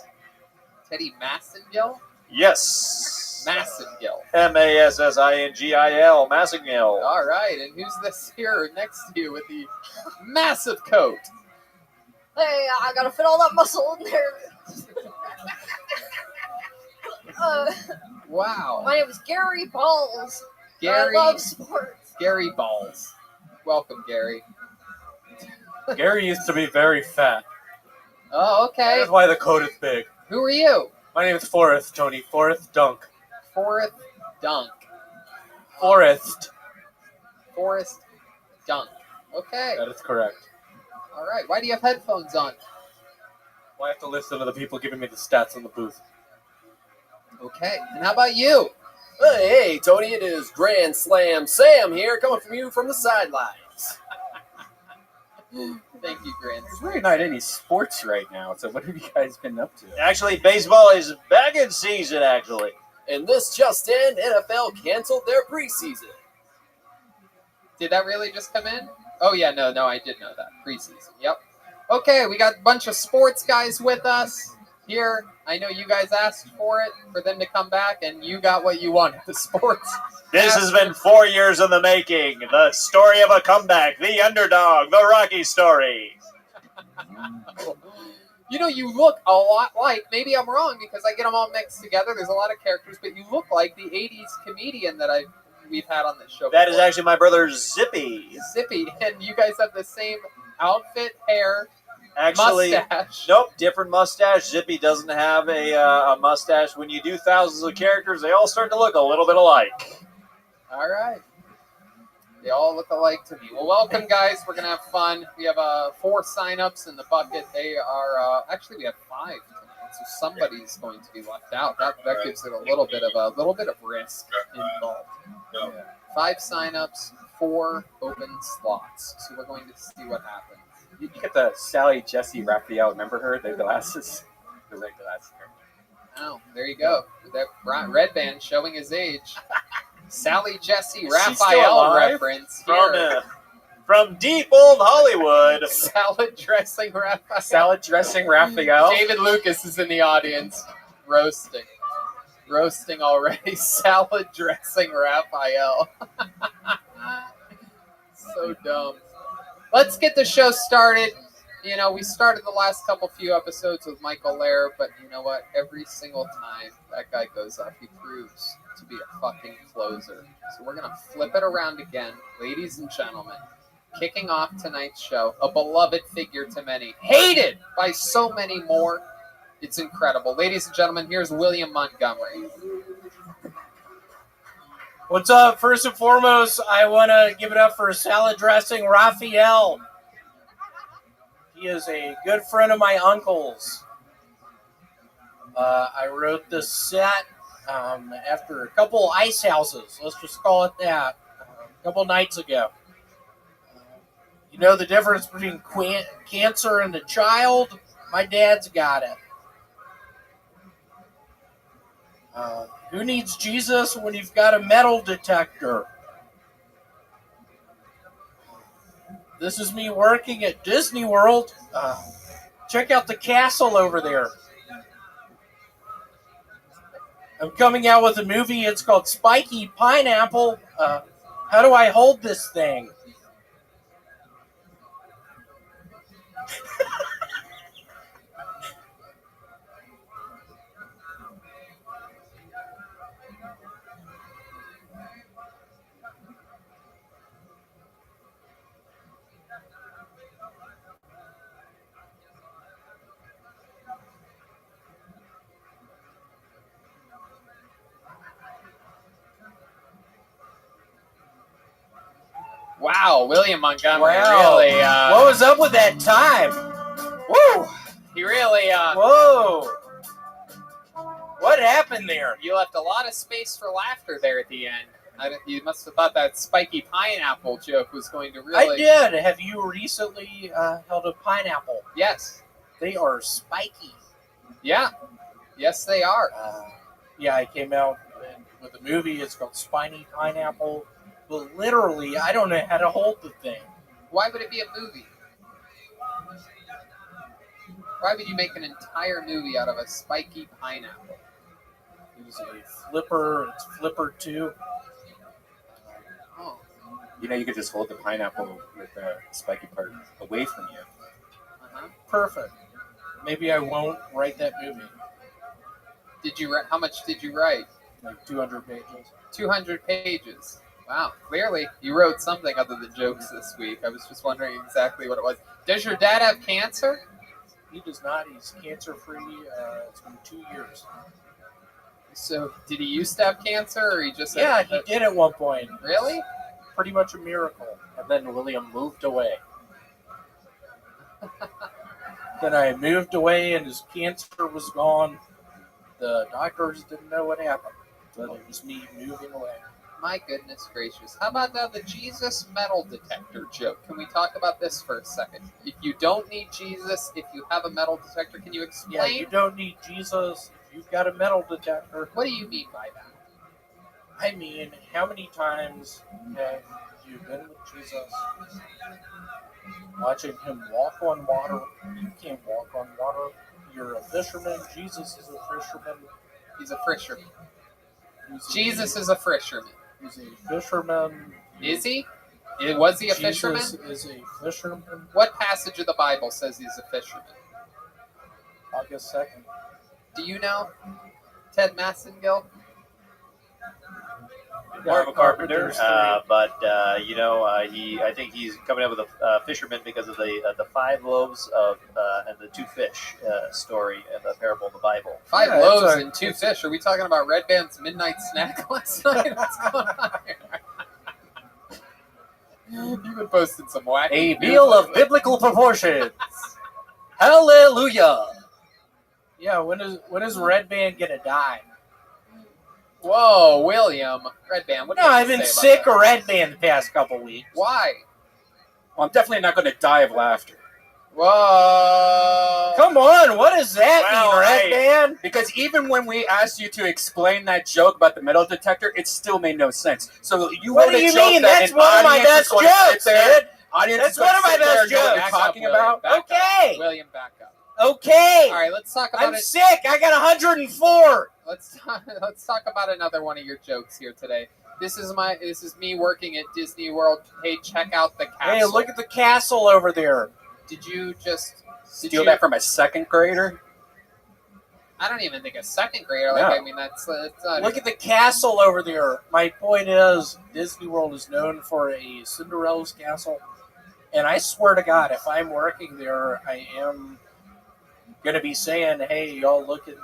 Teddy Massingale? Yes. Massingale. Massingile. Massingale. All right, and who's this here next to you with the massive coat? Hey, I gotta fit all that muscle in there. Wow. My name is Gary Balls. Gary. I love sports. Gary Balls. Welcome, Gary. Gary used to be very fat. Oh, okay. That's why the coat is big. Who are you? My name is Forrest, Tony. Forrest Dunk. Forrest Dunk. Forrest. Forrest Dunk. Okay. That is correct. All right. Why do you have headphones on? Well, I have to listen to the people giving me the stats in the booth. Okay. And how about you? Hey, Tony, it is Grand Slam Sam here, coming from you from the sidelines. Thank you, Grand. There's really not any sports right now, so what have you guys been up to? Actually, baseball is back in season, actually. And this just in, NFL canceled their preseason. Did that really just come in? Oh, yeah, no, I did know that. Preseason, yep. Okay, we got a bunch of sports guys with us here. I know you guys asked for it, for them to come back, and you got what you wanted, the sports. This has been 4 years in the making. The story of a comeback, the underdog, the Rocky story. You know, you look a lot like, maybe I'm wrong because I get them all mixed together. There's a lot of characters, but you look like the 80s comedian that we've had on this show That before. is actually my brother Zippy. Zippy, and you guys have the same outfit, hair, Actually, mustache. Nope, different mustache. Zippy doesn't have a mustache. When you do thousands of characters, they all start to look a little bit alike. All right. They all look alike to me. Well, welcome, guys. We're going to have fun. We have 4 sign-ups in the bucket. They are, actually, we have 5 tonight, so somebody's going to be left out. That gives it a little bit of risk involved. 5 sign-ups, 4 open slots. So we're going to see what happens. You get the Sally Jesse Raphael. Remember her? The glasses. The red glasses. Oh, there you go. That red band showing his age. Sally Jesse Is she still Raphael alive? reference From deep old Hollywood. Salad dressing Raphael. Salad dressing Raphael. David Lucas is in the audience, roasting already. Salad dressing Raphael. So dumb. Let's get the show started. You know, we started the last few episodes with Michael Lair, but you know what? Every single time that guy goes up, he proves to be a fucking closer. So we're going to flip it around again. Ladies and gentlemen, kicking off tonight's show, a beloved figure to many, hated by so many more. It's incredible. Ladies and gentlemen, here's William Montgomery. What's up? First and foremost, I want to give it up for salad dressing Raphael. He is a good friend of my uncle's. I wrote this set after a couple ice houses. Let's just call it that. A couple nights ago. You know the difference between cancer and a child? My dad's got it. Who needs Jesus when you've got a metal detector? This is me working at Disney World. Check out the castle over there. I'm coming out with a movie. It's called Spiky Pineapple. How do I hold this thing? Wow, William Montgomery Wow. really... what was up with that time? Woo! He really... Whoa! What happened there? You left a lot of space for laughter there at the end. You must have thought that spiky pineapple joke was going to really... I did. Have you recently held a pineapple? Yes. They are spiky. Yeah. Yes, they are. Yeah, I came out with a movie. It's called Spiny Pineapple. But literally, I don't know how to hold the thing. Why would it be a movie? Why would you make an entire movie out of a spiky pineapple? It was a flipper. It's flipper 2. Oh. You know, you could just hold the pineapple with the spiky part away from you. Perfect. Maybe I won't write that movie. How much did you write? Like 200 pages. 200 pages. Wow. Clearly, you wrote something other than jokes this week. I was just wondering exactly what it was. Does your dad have cancer? He does not. He's cancer-free. It's been 2 years. So, did he used to have cancer, or he just... Yeah, he did at one point. Really? Pretty much a miracle. And then William moved away. Then I moved away, and his cancer was gone. The doctors didn't know what happened. But it was me moving away. My goodness gracious. How about now the Jesus metal detector joke? Can we talk about this for a second? If you don't need Jesus, if you have a metal detector, can you explain? Yeah, you don't need Jesus if you've got a metal detector. What do you mean by that? I mean, how many times have you been with Jesus, watching him walk on water? You can't walk on water. You're a fisherman. Jesus is a fisherman. He's a fisherman. Jesus is a fisherman. He's a fisherman. Is he? Was he a fisherman? Jesus is a fisherman. What passage of the Bible says he's a fisherman? August 2nd. Do you know? Ted Massengill? More of a carpenter, but I think he's coming up with a fisherman because of the 5 loaves of and the 2 fish story and the parable of the Bible. 5 loaves and 2 fish. Are we talking about Red Band's midnight snack last night? What's going on here? You've been posting some wacky. A meal of biblical proportions. Hallelujah. Yeah, when is Red Band gonna die? Whoa, William. Red Band, what do you No, have I've to been say sick about of Red Band the past couple weeks. Why? Well, I'm definitely not going to die of laughter. Whoa. Come on, what does that mean, Red Band? Because even when we asked you to explain that joke about the metal detector, it still made no sense. So you What wrote do a you joke mean? that That's an one of my audience is best going to sit jokes, there- Ed. Audience That's is going one of to my sit there best and know what jokes. you're Back up, talking William. about. Back up. Okay. William, back up. Okay. All right, let's talk about I'm it. sick. I got 104. Let's talk about another one of your jokes here today. This is me working at Disney World. Hey, check out the castle. Hey, look at the castle over there. Did you just Steal that from a second grader? I don't even think a second grader. No. I mean, that's not Look at the castle over there. My point is, Disney World is known for a Cinderella's castle, and I swear to God, if I'm working there, I am going to be saying, "Hey, y'all look at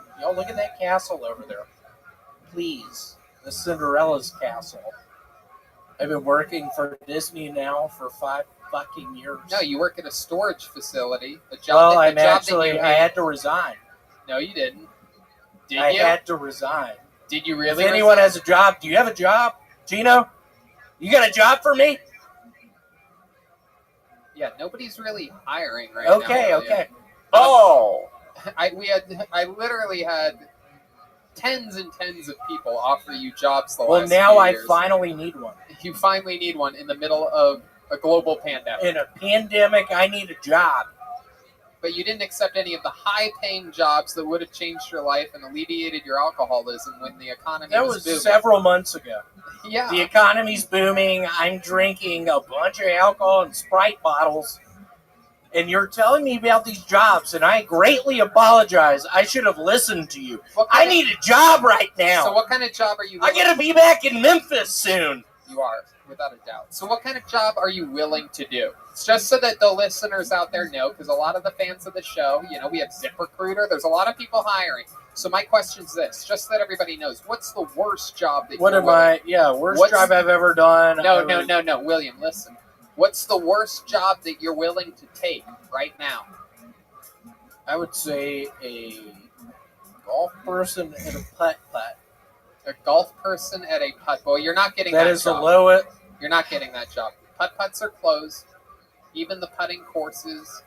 that castle over there, please." The Cinderella's castle. I've been working for Disney now for 5 fucking years. No, you work at a storage facility. A job. Well, I I had to resign. No, you didn't. Did I you? had to resign. Did you really? If anyone has a job, do you have a job, Gino? You got a job for me? Yeah, nobody's really hiring right now. Okay, William. okay. Oh, I literally had tens and tens of people offer you jobs the Well, last now few I years. finally need one. You finally need one in the middle of a global pandemic. In a pandemic, I need a job. But you didn't accept any of the high-paying jobs that would have changed your life and alleviated your alcoholism when the economy That was was booming. several months ago. Yeah. The economy's booming. I'm drinking a bunch of alcohol and Sprite bottles. And you're telling me about these jobs, and I greatly apologize. I should have listened to you. I need a job right now. So what kind of job are you I gotta be back in Memphis soon. You are, without a doubt. So what kind of job are you willing to do? It's just so that the listeners out there know, because a lot of the fans of the show, we have ZipRecruiter. There's a lot of people hiring. So my question is this, just so that everybody knows, what's the worst job that What you're am willing? worst job I've ever done. No, William, listen. What's the worst job that you're willing to take right now? I would say a golf person at a putt-putt. A golf person at a putt. Well, you're not getting That that is the job. lowest. You're not getting that job. Putt-putts are closed. Even the putting courses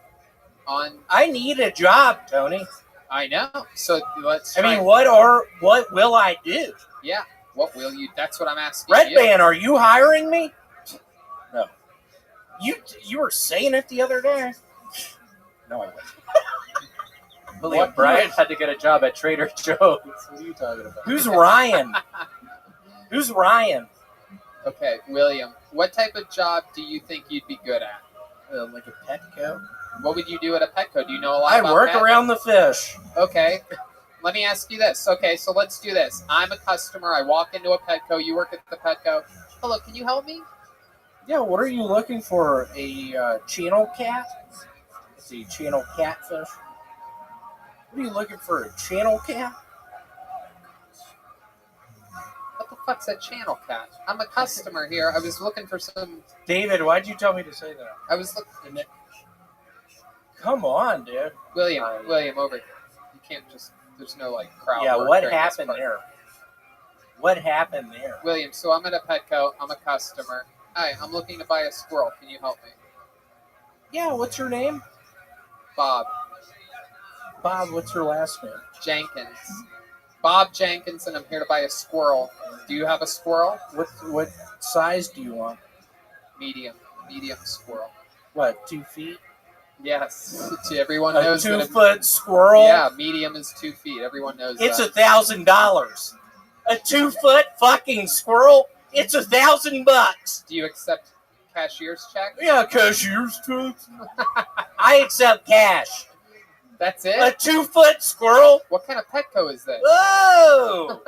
on... I need a job, Tony. I know. So let's I try. mean, what will I do? Yeah. What will you... That's what I'm asking Red you. Band, are you hiring me? No. You were saying it the other day. No, I wasn't. William, Brian had to get a job at Trader Joe's. What are you talking about? Who's Ryan? Who's Ryan? Okay, William, what type of job do you think you'd be good at? Like a Petco? What would you do at a Petco? Do you know a lot I about work pets? around the fish. Okay. Let me ask you this. Okay, so let's do this. I'm a customer. I walk into a Petco. You work at the Petco. Hello, can you help me? Yeah, what are you looking for? A channel cat? It's a channel catfish. What are you looking for? A channel cat? What the fuck's a channel cat? I'm a customer here. I was looking for some... David, why'd you tell me to say that? I was looking... Come on, dude. William, over here. You can't just... There's no, like, crowd Yeah, work what during this happened part. there? What happened there? William, so I'm at a Petco. I'm a customer. Hi, I'm looking to buy a squirrel. Can you help me? Yeah, what's your name? Bob. Bob, what's your last name? Jenkins. Bob Jenkins, and I'm here to buy a squirrel. Do you have a squirrel? What size do you want? Medium squirrel. What, 2 feet? Yes. Everyone A knows 2-foot squirrel? Yeah, medium is 2 feet. Everyone knows It's that. $1,000. A 2-foot fucking squirrel? It's $1,000. Do you accept cashier's check? Yeah, cashier's check. I accept cash. That's it? A 2-foot squirrel? What kind of Petco is this? Whoa!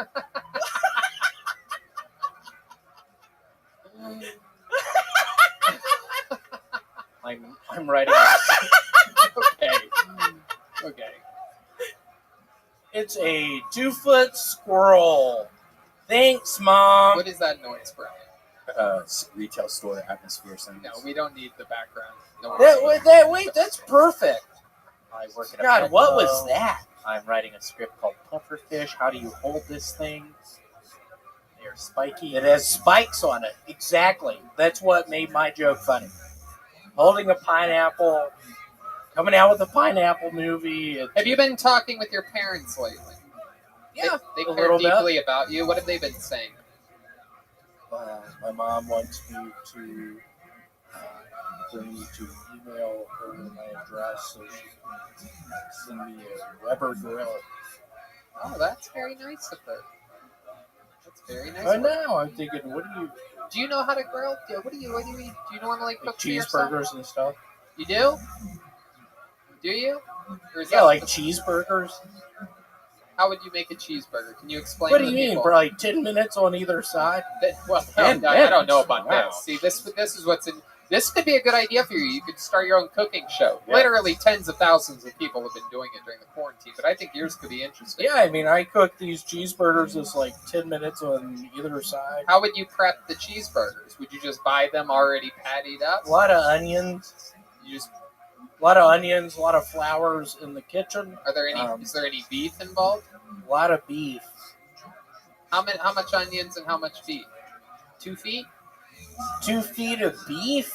I'm writing. Okay. It's a 2-foot squirrel. Thanks, Mom. What is that noise, Brian? Retail store atmosphere. No, we don't need the background. No Wait, that's perfect. I work at a God, Petco. what was that? I'm writing a script called Pufferfish. How do you hold this thing? They're spiky. It has spikes on it. Exactly. That's what made my joke funny. Holding a pineapple, coming out with a pineapple movie. Have you been talking with your parents lately? Yeah, They a care little bit. deeply about you. What have they been saying? My mom wants me to bring me to email her my address so she can send me a Weber grill. Oh, that's very nice of her. That's very nice. I of her. know. I'm thinking, what Do you know how to grill? What do you eat? Do you normally cook for yourself? cheeseburgers and stuff? You do? Do you? Or is Yeah, that like cheeseburgers. How would you make a cheeseburger? Can you explain? What to do the you mean, people? bro? Like 10 minutes on either side? Well, 10 I don't know minutes? about Wow. this. See, this is what's in. This could be a good idea for you. You could start your own cooking show. Yeah. Literally, tens of thousands of people have been doing it during the quarantine, but I think yours could be interesting. Yeah, I mean, I cook these cheeseburgers. It's like 10 minutes on either side. How would you prep the cheeseburgers? Would you just buy them already pattied up? A lot of onions. You just A lot of onions, a lot of flowers in the kitchen. Are there any? Is there any beef involved? A lot of beef. How much onions and how much beef? 2 feet? 2 feet of beef?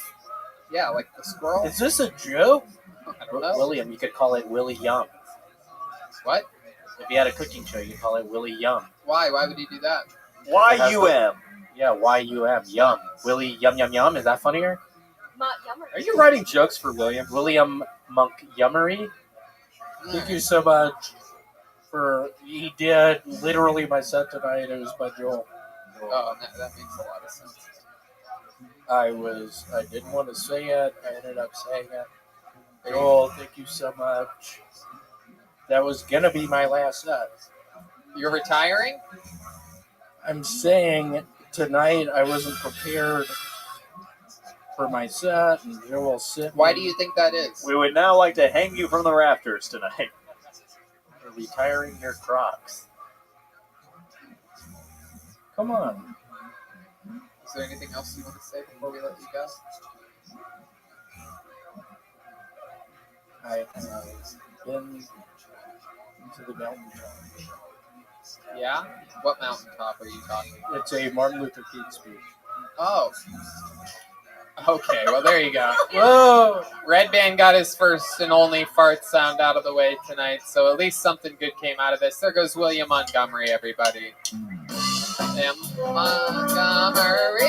Yeah, like the squirrel. Is this a joke? I don't know. William, you could call it Willie Yum. What? If you had a cooking show, you could call it Willie Yum. Why? Why would he do that? Y-U-M. Yeah, Y-U-M. Yum. Willie Yum Yum Yum. Is that funnier? Not yummer. Are you writing jokes for William? William Monk Yummery? Thank you so much for. He did literally my set tonight. It was by Joel. Oh, that makes a lot of sense. I didn't want to say it. I ended up saying it. Joel, thank you so much. That was gonna be my last set. You're retiring? I'm saying tonight I wasn't prepared for my set, and Joel sent me. Why do you think that is? We would now like to hang you from the rafters tonight. You're retiring your Crocs. Come on. Is there anything else you want to say before we let you go? I have been to the mountaintop. Yeah? What mountaintop are you talking about? It's a Martin Luther King speech. Oh. Okay, well, there you go. Whoa! Red Band got his first and only fart sound out of the way tonight, so at least something good came out of this. There goes William Montgomery, everybody. William Montgomery,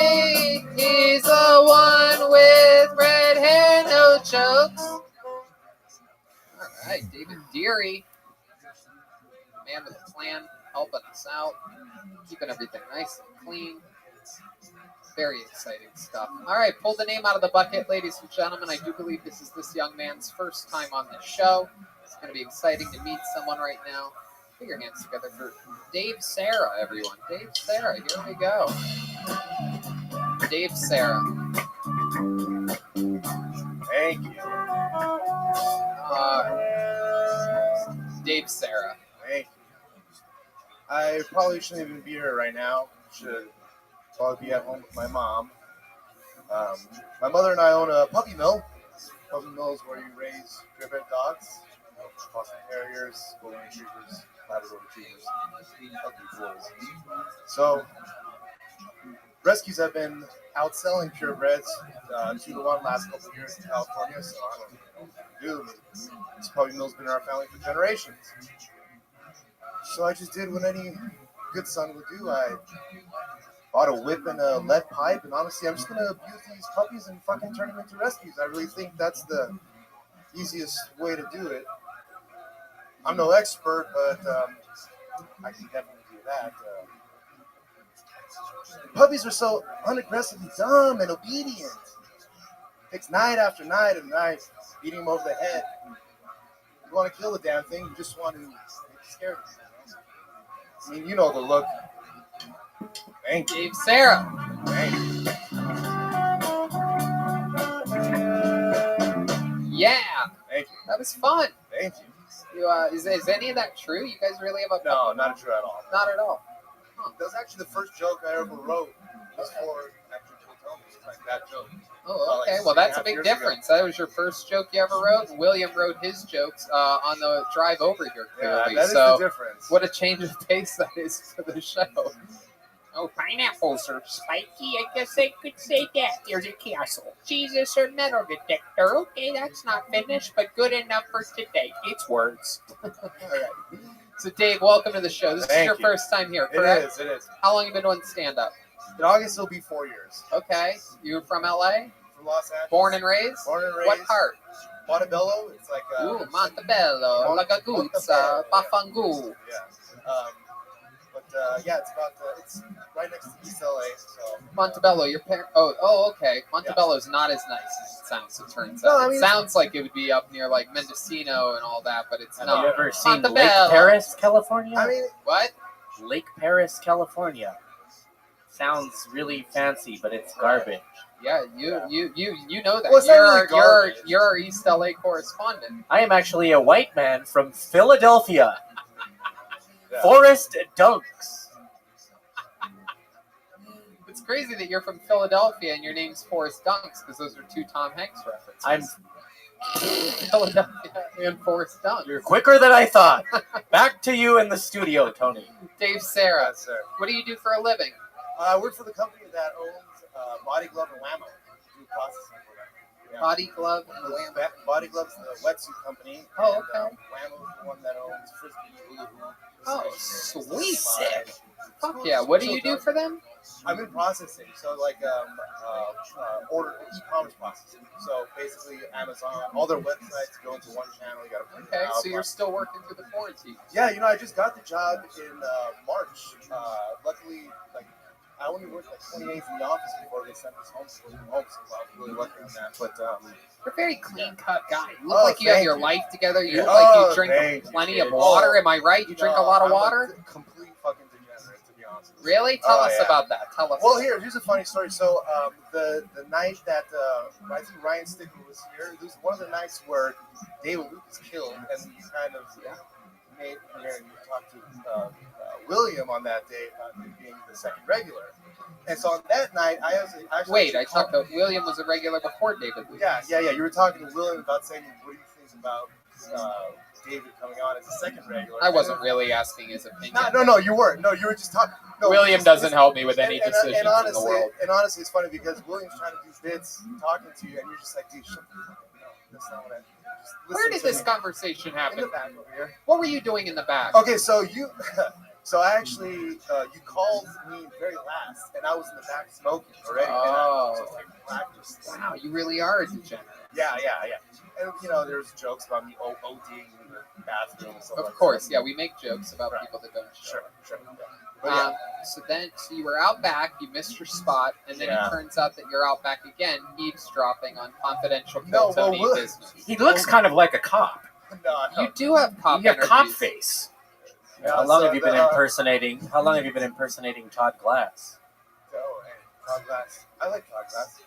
he's the one with red hair, no jokes. All right, David Deary, man with a plan, helping us out, keeping everything nice and clean. Very exciting stuff. All right, pull the name out of the bucket, ladies and gentlemen. I do believe this is this young man's first time on the show. It's going to be exciting to meet someone right now. Put your hands together for Dave Sarah, everyone. Dave Sarah, here we go. Dave Sarah. Thank you. Dave Sarah. Thank you. I probably shouldn't even be here right now. Should probably be at home with my mom. My mother and I own a puppy mill. Puppy mill is where you raise purebred dogs, Boston Terriers, Golden Retrievers, Labrador Retrievers, ugly bulls. So rescues have been outselling purebreds 2-1 last couple of years in California. So I don't know what to do. This puppy mill's been in our family for generations. So I just did what any good son would do. I bought a whip and a lead pipe, and honestly, I'm just going to abuse these puppies and fucking turn them into rescues. I really think that's the easiest way to do it. I'm no expert, but I can definitely do that. Puppies are so unaggressively dumb and obedient. It takes night after night of night beating them over the head. You want to kill the damn thing, you just want to make it scary. I mean, you know the look. Thank you. Dave Sarah. Thank you. Yeah. Thank you. That was fun. Thank you. Is any of that true? You guys really have a No, not true at all. Not at all. Huh. That was actually the first joke I ever wrote before actually told me. Like that joke. Oh, okay. Well, that's a big difference. That was your first joke you ever wrote, and William wrote his jokes on the drive over here, clearly. Yeah, that is so the difference. What a change of pace that is for the show. Oh, pineapples are spiky. I guess I could say that. There's a castle. Jesus or metal detector. Okay, that's not finished, but good enough for today. It's words. All right. So, Dave, welcome to the show. This is your first time here, correct? It is. How long have you been doing stand-up? In August, it'll be 4 years. Okay. You from L.A.? From Los Angeles. Born and raised? Born and raised. What part? Montebello. It's like Ooh, Montebello, Lagaguzza, Pafangu. Yeah. Yeah, it's about it's right next to East LA. So Montebello, your parents. Oh, okay. Montebello's not as nice as it sounds. It turns out. No, I mean, it sounds like it would be up near like Mendocino and all that, but it's not. Have you ever seen Montebello. Lake Paris, California? I mean, what? Lake Paris, California. Sounds really fancy, but it's garbage. Yeah, you know that. Well, it's not really garbage. You're our East LA correspondent. I am actually a white man from Philadelphia. Yeah. Forrest Dunks. It's crazy that you're from Philadelphia and your name's Forrest Dunks because those are two Tom Hanks references. I'm Philadelphia and Forrest Dunks. You're quicker than I thought. Back to you in the studio, Tony. Dave Sarah. Yes, sir. What do you do for a living? I work for the company that owns Body Glove and Whammo. Do processing for them. Yeah. Body Glove and Whammo. Body Glove's the wetsuit company. Oh, and, okay. Whammo's the one that owns Frisbee, Hula Hoop. Oh, sweet. Sick. Fuck yeah. What do you do for them? I'm in processing, so like order e-commerce processing. So basically, Amazon, all their websites go into one channel. You got to Okay, so you're still working through the quarantine. Yeah, I just got the job in March. Luckily, I only worked 20 days in the office before they sent us home. So I was really lucky on that. But you're a very clean-cut guy. You look like you have your life together. You look like you drink plenty of you. water. Am I right? You drink a lot of water? I'm a complete fucking degenerate, to be honest with you. Really? Tell us about that. Tell us. Well, here's a funny story. So the night that I think Ryan Stigler was here, it was one of the nights where David Luke was killed, and you kind of made here and you talked to William on that day about him being the second regular. And so on that night, I talked to William was a regular before David Luke. Yeah. You were talking to William about saying, what do you think about David coming on as a second regular. I wasn't really asking his opinion. No, you weren't. No, you were just talking. No, William doesn't help me with any decisions and honestly, in the world. And honestly, it's funny because William's trying to do bits, talking to you, and you're just like, dude, shut the fuck up. No, that's not what I. Where did this conversation happen? In the back over here. What were you doing in the back? Okay, so so I actually, you called me very last, and I was in the back smoking already. Oh. And I was like, practice. Wow, you really are a degenerate. Yeah. And there's jokes about me ODing in the bathroom and stuff like that. Of course, yeah, we make jokes about people that don't show. Sure. But yeah. So you were out back, you missed your spot, and then it turns out that you're out back again, eavesdropping on confidential Kill Tony business. He looks kind of like a cop. No. You do have cop You got energy. cop face. Yeah, How long so have you been impersonating? How long have you been impersonating Todd Glass? Oh, hey, Todd Glass. I like Todd Glass.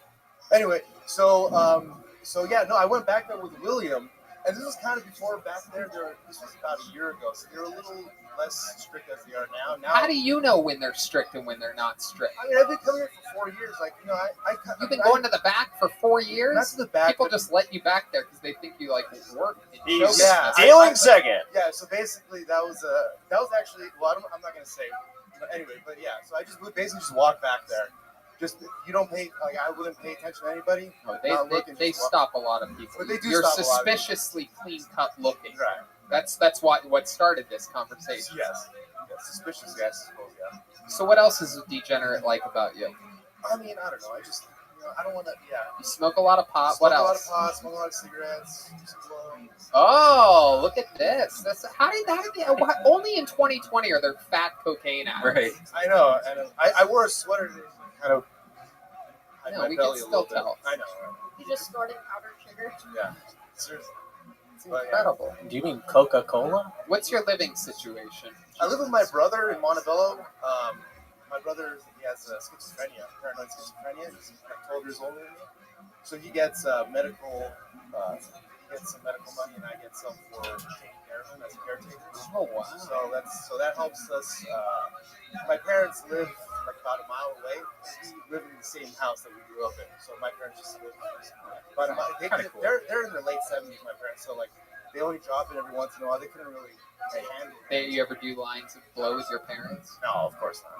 Anyway, I went back there with William, and this was kind of before back there. This was about a year ago, so they're a little less strict as they are now. How do you know when they're strict and when they're not strict? I mean, I've been coming here for 4 years. Like, You've been going to the back for 4 years? Not to the back. People just let you back there because they think you like work. He's stealing second. Yeah, so basically that was actually, well, I'm not going to say, anyway, but yeah, so I just basically just walked back there. Just, you don't pay, like, I wouldn't pay attention to anybody. No, they stop a lot of people. But they do You're stop a lot of people. suspiciously clean-cut looking. Right. That's what started this conversation. Yes. Suspicious guys, I suppose, yeah. So what else is a degenerate like about you? I mean, I don't know. I just, I don't want to, You smoke a lot of pot. What else? Smoke a lot of pot, smoke a lot of cigarettes. Oh, look at this. How did only in 2020 are there fat cocaine addicts? Right. I know. And I wore a sweater to kind of hide my we belly can a still little bit. tell. I know. You just snorted powdered sugar. Yeah. Seriously. It's incredible. Do you mean Coca-Cola? What's your living situation? I live with my brother in Montebello. My brother, he has schizophrenia, paranoid schizophrenia. He's like 12 years older than me. So he gets medical, some medical money, and I get some for taking care of him as a caretaker. Oh wow! So that helps us. My parents live like about a mile away. We live in the same house that we grew up in. So my parents just live about a mile. They're in their late 70s. My parents, so like they only drop it every once in a while. They couldn't really handle it. You ever do lines of blow with your parents? No, of course not.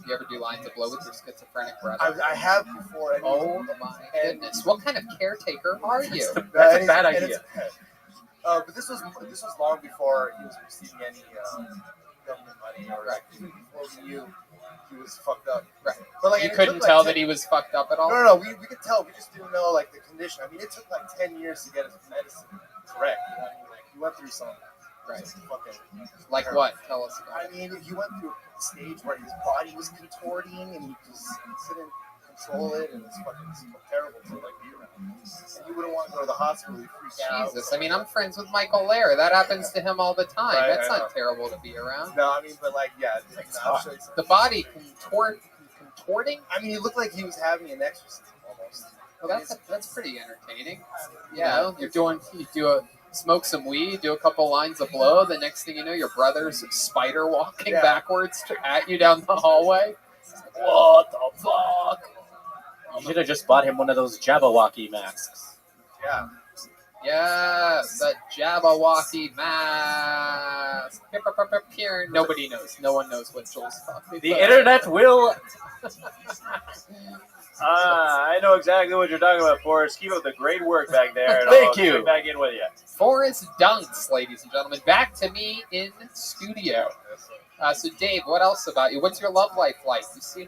You ever do lines of blow with your schizophrenic brother? I have before. Oh my goodness! What kind of caretaker are you? That's a bad idea. But this was long before he was receiving any government money, or like even before we knew he was fucked up. Right. But like you couldn't tell that he was fucked up at all. No. We could tell. We just didn't know like the condition. I mean, it took like 10 years to get his medicine correct. You know what I mean? Like he went through some. Right. Fucking like terrible. What? Tell us about it. I mean, he went through a stage where his body was contorting and he just couldn't control it, and it's fucking terrible to like be around. And you wouldn't want to go to the hospital. You freak out. Jesus, I mean, I'm friends with Michael Lair. That happens to him all the time. Right, That's not terrible to be around. No, I mean, but like, yeah, the body contorting. I mean, he looked like he was having an exorcism almost. Well, that's pretty entertaining. Yeah, you smoke some weed, do a couple lines of blow. The next thing you know, your brother's spider walking backwards at you down the hallway. What the fuck? You should have just bought him one of those Jabberwocky masks. Yeah. Yes, the Jabberwocky mask. Nobody knows. No one knows what Joel's talking about. The internet will. I know exactly what you're talking about, Forrest. Keep up the great work back there. And Thank I'll you. check back in with you. Forrest Dunks, ladies and gentlemen. Back to me in studio. So, Dave, what else about you? What's your love life like? You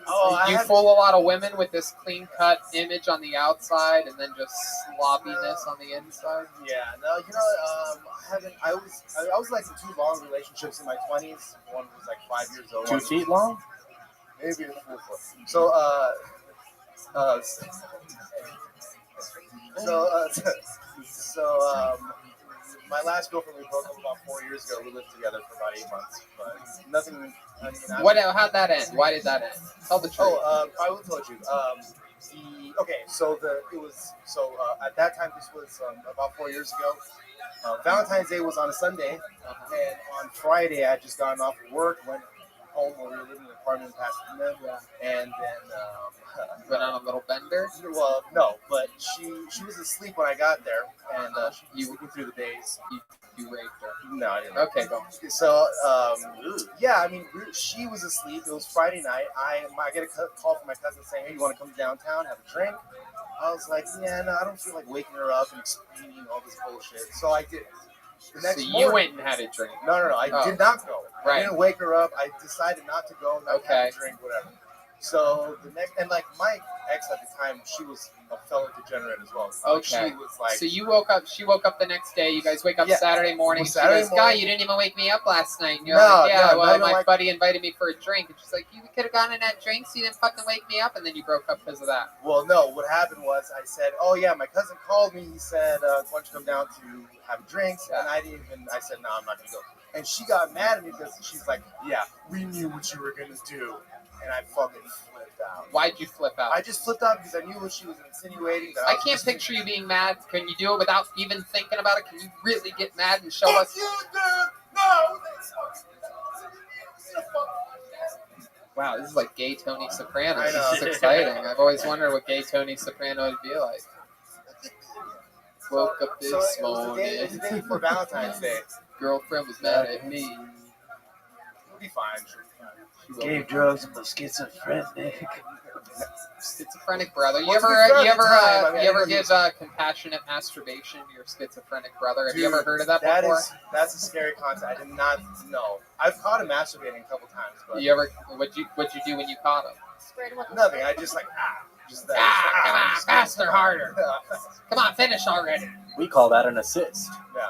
fool a lot of women with this clean-cut image on the outside and then just sloppiness on the inside? Yeah, no, I was like in 2 long relationships in my 20s. One was like 5 years old. 2 feet long? Maybe 4 foot. So, my last girlfriend, we broke up about 4 years ago. We lived together for about 8 months, but nothing. How'd that end? Why did that end? Tell the truth. I will tell you. At that time, this was about 4 years ago. Valentine's Day was on a Sunday, and on Friday, I had just gotten off of work, went home where we were living in an apartment in Pasadena, and then went on a little bender. Well, no, but she was asleep when I got there, and she was looking through the days. you raped her. No, I didn't. Okay, go on. So, yeah, I mean, she was asleep. It was Friday night. I get a call from my cousin saying, "Hey, you want to come downtown, have a drink?" I was like, "Yeah, no, I don't feel like waking her up and explaining all this bullshit." So I did. The next So you morning, went and had a drink. No, I did not go. Right. I didn't wake her up. I decided not to go, not have a drink, whatever. So the next, and like my ex at the time, she was a fellow degenerate as well. So Okay. she was like, so you woke up. She woke up the next day. You guys wake up Saturday morning. Saturday she goes, "Guy, you didn't even wake me up last night." And you're No, like, "Yeah, no, well, not my even like- buddy invited me for a drink." And she's like, "You could have gone and had drinks. You didn't fucking wake me up." And then you broke up because of that. well, no. What happened was I said, "Oh yeah, my cousin called me. He said, why don't you come down to have drinks?" And I said, "No, I'm not gonna go." And she got mad at me because she's like, "Yeah, we knew what you were gonna do," and I fucking flipped out. Why'd you flip out? I just flipped out because I knew what she was insinuating. That I can't picture you being mad. Can you do it without even thinking about it? Can you really get mad and show us? No. Wow, this is like gay Tony Soprano. I know. This is exciting. I've always wondered what gay Tony Soprano would be like. Woke up this morning. It was the day before Valentine's Day. Girlfriend was mad at me. We'll be fine. Gave drugs, I'm a schizophrenic. Schizophrenic brother. You Well, to ever be fair, at the time, I mean, you ever everybody give compassionate masturbation to your schizophrenic brother? Have you ever heard of that before? That's a scary concept. I did not know. I've caught him masturbating a couple times, but You ever? What'd you do when you caught him? nothing. I just like just that. Come on, faster, harder. Come on, finish already. We call that an assist. Yeah.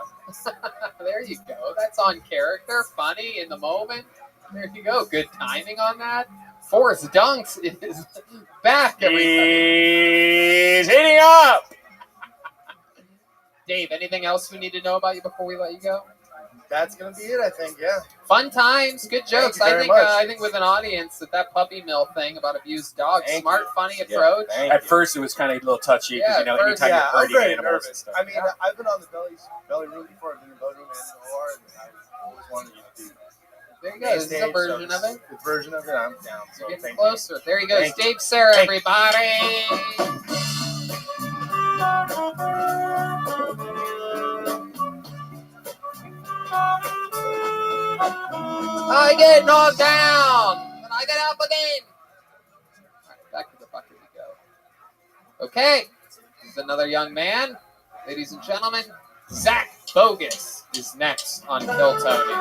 There you go. That's on character, funny in the moment. There you go. Good timing on that. Forrest Dunks is back, everybody. He's hitting up. Dave, anything else we need to know about you before we let you go? That's gonna be it, I think. Yeah. Fun times, good jokes. Thank you very much. I think with an audience that puppy mill thing about abused dogs, smart, funny approach. At first, it was kind of a little touchy because Yeah, anytime Yeah, you're I'm hurting very animals and nervous. stuff. I mean, I've been on the belly room before. I've been in the belly room and in the OR, and I always wanted to do. There you go. This is a version of it. The version of it, I'm down. So Getting thank closer. There he goes. Thank you. Dave Sarah, Thank you. everybody. I get knocked down, but I get up again. All right, back to the bucket we go. Okay, this is another young man. Ladies and gentlemen, Zach Bogus is next on Kill Tony.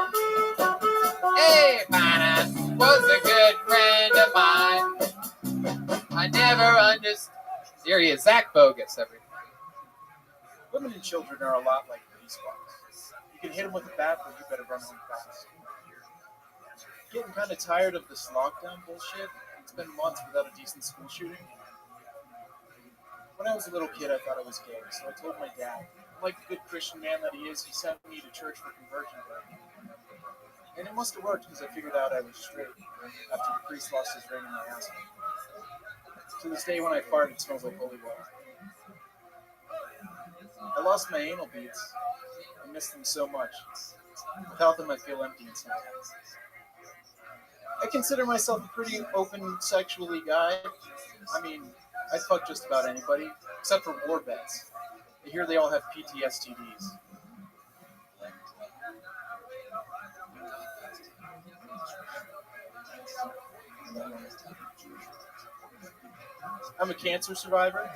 Hey, Finance was a good friend of mine. I never understood. Here he is, Zach Bogus, everybody. Women and children are a lot like baseballs. You can hit them with a bat, but you better run home fast. Getting kind of tired of this lockdown bullshit. It's been months without a decent school shooting. When I was a little kid, I thought I was gay, so I told my dad. Like the good Christian man that he is, he sent me to church for conversion therapy. And it must have worked because I figured out I was straight after the priest lost his ring in my asshole. To this day, when I fart, it smells like holy water. I lost my anal beads. I miss them so much. Without them, I feel empty inside. I consider myself a pretty open sexually guy. I mean, I fuck just about anybody, except for war vets. I hear they all have PTSDs. I'm a cancer survivor.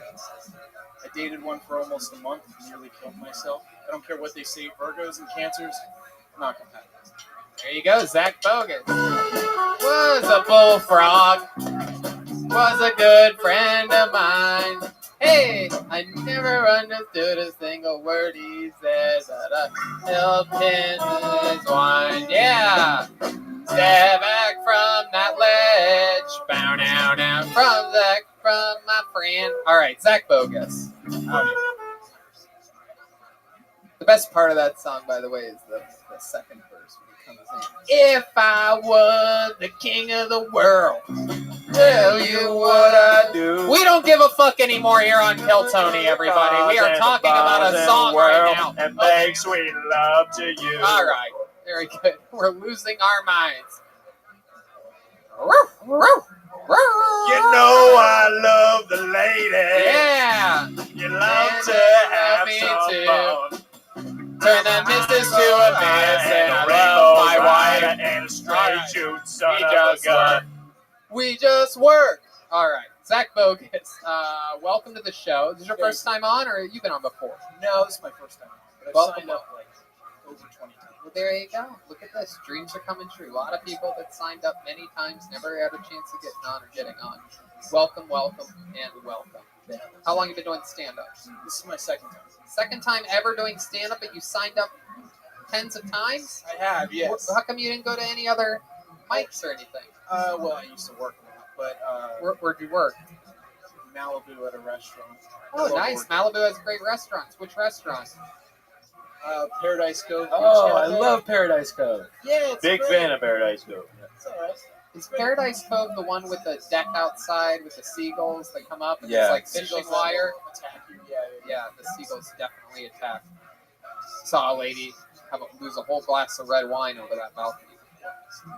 I dated one for almost a month and nearly killed myself. I don't care what they say, Virgos and cancers, not compatible. There you go, Zach Bogus. Was a bullfrog. Was a good friend of mine. Hey, I never understood a single word he said, but I helped him in his wine. Yeah. Step back from that ledge. Bow now, now. From Zach, from my friend. All right, Zach Bogus. The best part of that song, by the way, is the second verse when it comes in. If I was the king of the world, tell you what I do. We don't give a fuck anymore here on Kill Tony, everybody. We are talking about a song right now. And make sweet love to you. All right, very good. We're losing our minds. You know I love the lady. Yeah. You love to have me some too. fun. Turn that missus to miss and I Rainbow love my wife. rider and a straight shoot son We of a just gun. We just work. All right, Zach Bogus, welcome to the show. This is your first time on, or you've been on before? No, this is my first time. But I've Welcome. signed up like over 20 times. Well, there you go. Look at this. Dreams are coming true. A lot of people that signed up many times never had a chance of getting on or getting on. Welcome, welcome, and welcome. How long have you been doing stand-up? This is my second time. Second time ever doing stand-up, but you signed up tens of times? I have, yes. How come you didn't go to any other mics or anything? Well, I used to work a lot, but Where'd you work? Malibu at a restaurant. Oh, nice. Malibu has great restaurants. Which restaurant? Paradise Cove. Oh, I love Paradise Cove. Yeah, it's Big great. fan of Paradise Cove. It's all right. Is Paradise Cove the one with the deck outside with the seagulls that come up and Yeah. it's like fishing Seagulls wire? attack you. Yeah, the seagulls definitely attack. Saw a lady lose a whole glass of red wine over that balcony.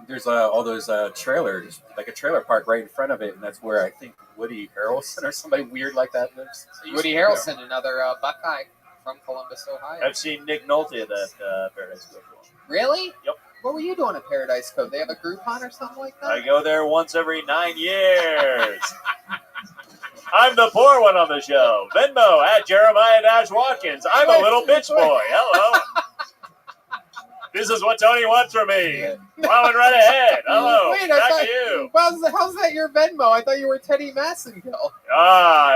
There's all those trailers, like a trailer park right in front of it, and that's where I think Woody Harrelson or somebody weird like that lives. Woody Harrelson, another Buckeye from Columbus, Ohio. I've seen Nick Nolte at that Paradise Cove. Really? Yep. What were you doing at Paradise Cove? They have a Groupon or something like that? I go there once every 9 years. I'm the poor one on the show. Venmo at Jeremiah-Watkins. I'm a little bitch boy. Hello. This is what Tony wants from me. Plowing right ahead. Hello. Wait, Back to you. How's that your Venmo? I thought you were Teddy Massengill.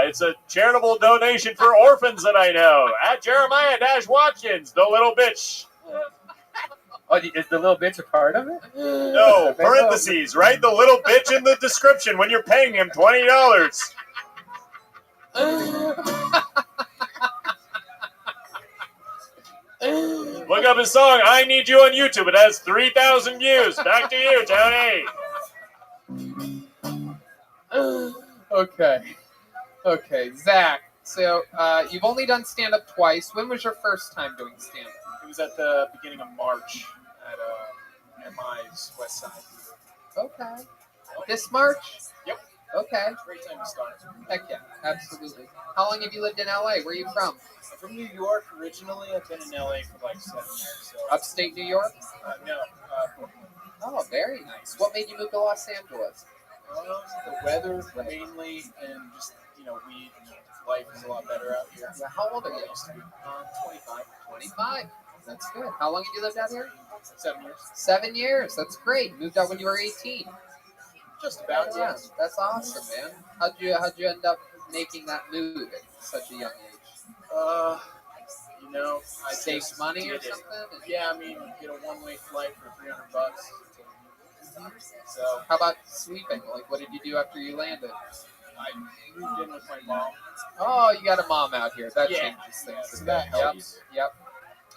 It's a charitable donation for orphans that I know. At Jeremiah-Watkins, the little bitch. Oh, is the little bitch a part of it? No, parentheses. Write the little bitch in the description when you're paying him $20. Look up his song, I Need You on YouTube. It has 3,000 views. Back to you, Tony. Okay, Zach. So you've only done stand-up twice. When was your first time doing stand-up? It was at the beginning of March at MI's West Side. Okay. This March? Yep. Okay. Great time to start. Heck yeah, absolutely. How long have you lived in LA? Where are you from? I'm from New York originally. I've been in LA for like 7 years. So. Upstate New York? No. Oh, very nice. What made you move to Los Angeles? The weather mainly, and just weed. Life is a lot better out here. Yeah, how old are you? 25. 25. That's good. How long have you lived out here? 7 years. 7 years. That's great. Moved out when you were 18. Just about, yeah. That's awesome, man. How'd you end up making that move at such a young age? I saved money or something? Yeah, I mean, you get a one-way flight for $300. So, how about sleeping? Like, what did you do after you landed? I moved in with my mom. Oh, you got a mom out here. That Yeah. changes things. Yeah, so that helps. Yep.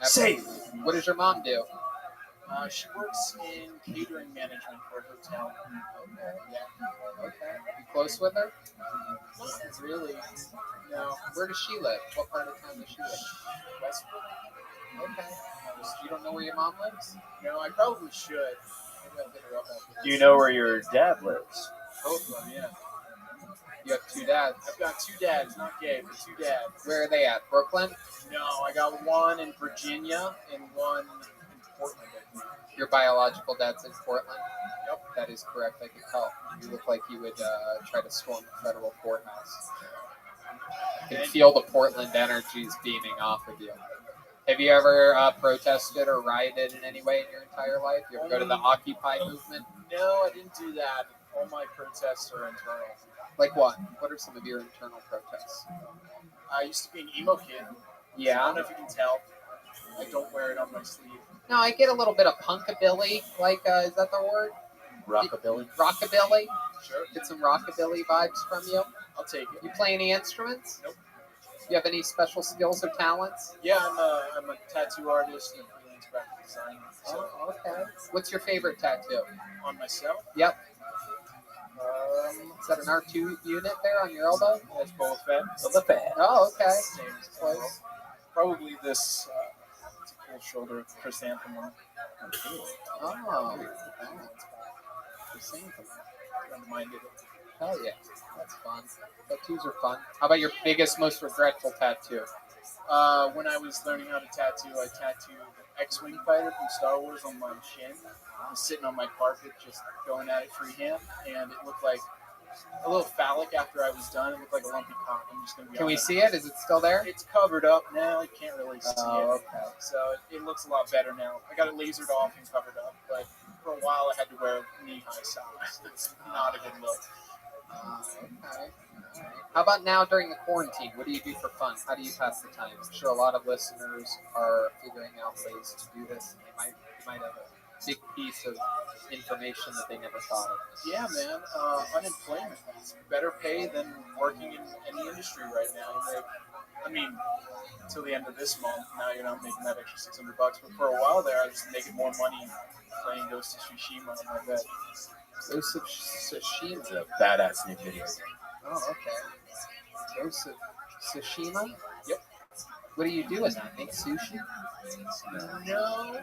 Safe. What does your mom do? She works in catering management for a hotel. Okay. Yeah. Okay. You close with her? Not really. No. Where does she live? What part of town does she live? Westwood. Okay. You don't know where your mom lives? No, I probably should. Maybe I'll hit her up after Do you know where your dad lives? Both of them, yeah. You have two dads? I've got two dads, not gay, but two dads. Where are they at? Brooklyn? No, I got one in Virginia and one in Portland. Your biological dad's in Portland? Yep. That is correct. I can tell. You look like you would try to storm the federal courthouse. I can feel the Portland energies beaming off of you. Have you ever protested or rioted in any way in your entire life? You ever go to the Occupy movement? No, I didn't do that. All my protests are internal. Like what? What are some of your internal protests? I used to be an emo kid. Yeah. I don't know if you can tell. I don't wear it on my sleeve. No, I get a little bit of punkabilly. Like, is that the word? Rockabilly. Rockabilly? Sure. Get some rockabilly vibes from you. I'll take it. You play any instruments? Nope. You have any special skills or talents? Yeah, I'm a tattoo artist and a freelance graphic designer. So. Oh, okay. What's your favorite tattoo? On myself? Yep. Is that an R2 unit there on your elbow? That's Boba Fett. Boba Fett. Oh, okay. Same as close. Probably this it's a cool shoulder chrysanthemum. Oh, chrysanthemum. Reminded it. Hell yeah, that's fun. Tattoos are fun. How about your biggest, most regretful tattoo? When I was learning how to tattoo, I tattooed an X-Wing fighter from Star Wars on my shin. I was sitting on my carpet just going at it freehand, and it looked like a little phallic after I was done. It looked like a lumpy cock. I'm just going to be Can we honest. see it? Is it still there? It's covered up now. I can't really see it. Okay. So it looks a lot better now. I got it lasered off and covered up, but for a while I had to wear knee-high socks. It's not a good look. Okay. All right. How about now during the quarantine? What do you do for fun? How do you pass the time? I'm sure a lot of listeners are figuring out ways to do this. They might have a big piece of information that they never thought of. Yeah, man. Unemployment is better pay than working in any industry right now. I mean, until the end of this month, now you're not making that extra $600. But for a while there, I was making more money playing Ghost of Tsushima on my bed. Ghost of Tsushima? It's a badass new video. Oh, okay. Ghost of Tsushima? Yep. What do you do in that? Make sushi? No.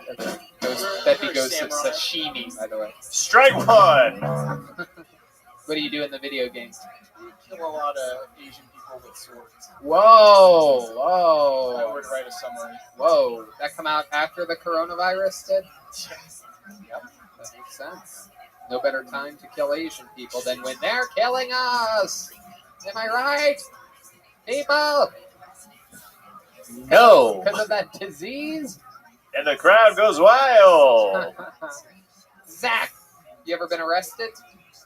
That'd be Ghost of Samurai. Sashimi, by the way. Strike one! What do you do in the video games? Kill a lot of Asian people with swords. Whoa! I Whoa! would write a summary. Whoa! That come out after the coronavirus did? Yes. Yep, that makes sense. No better time to kill Asian people than when they're killing us! Am I right? People! No! Because of that disease? And the crowd goes wild! Zach, you ever been arrested?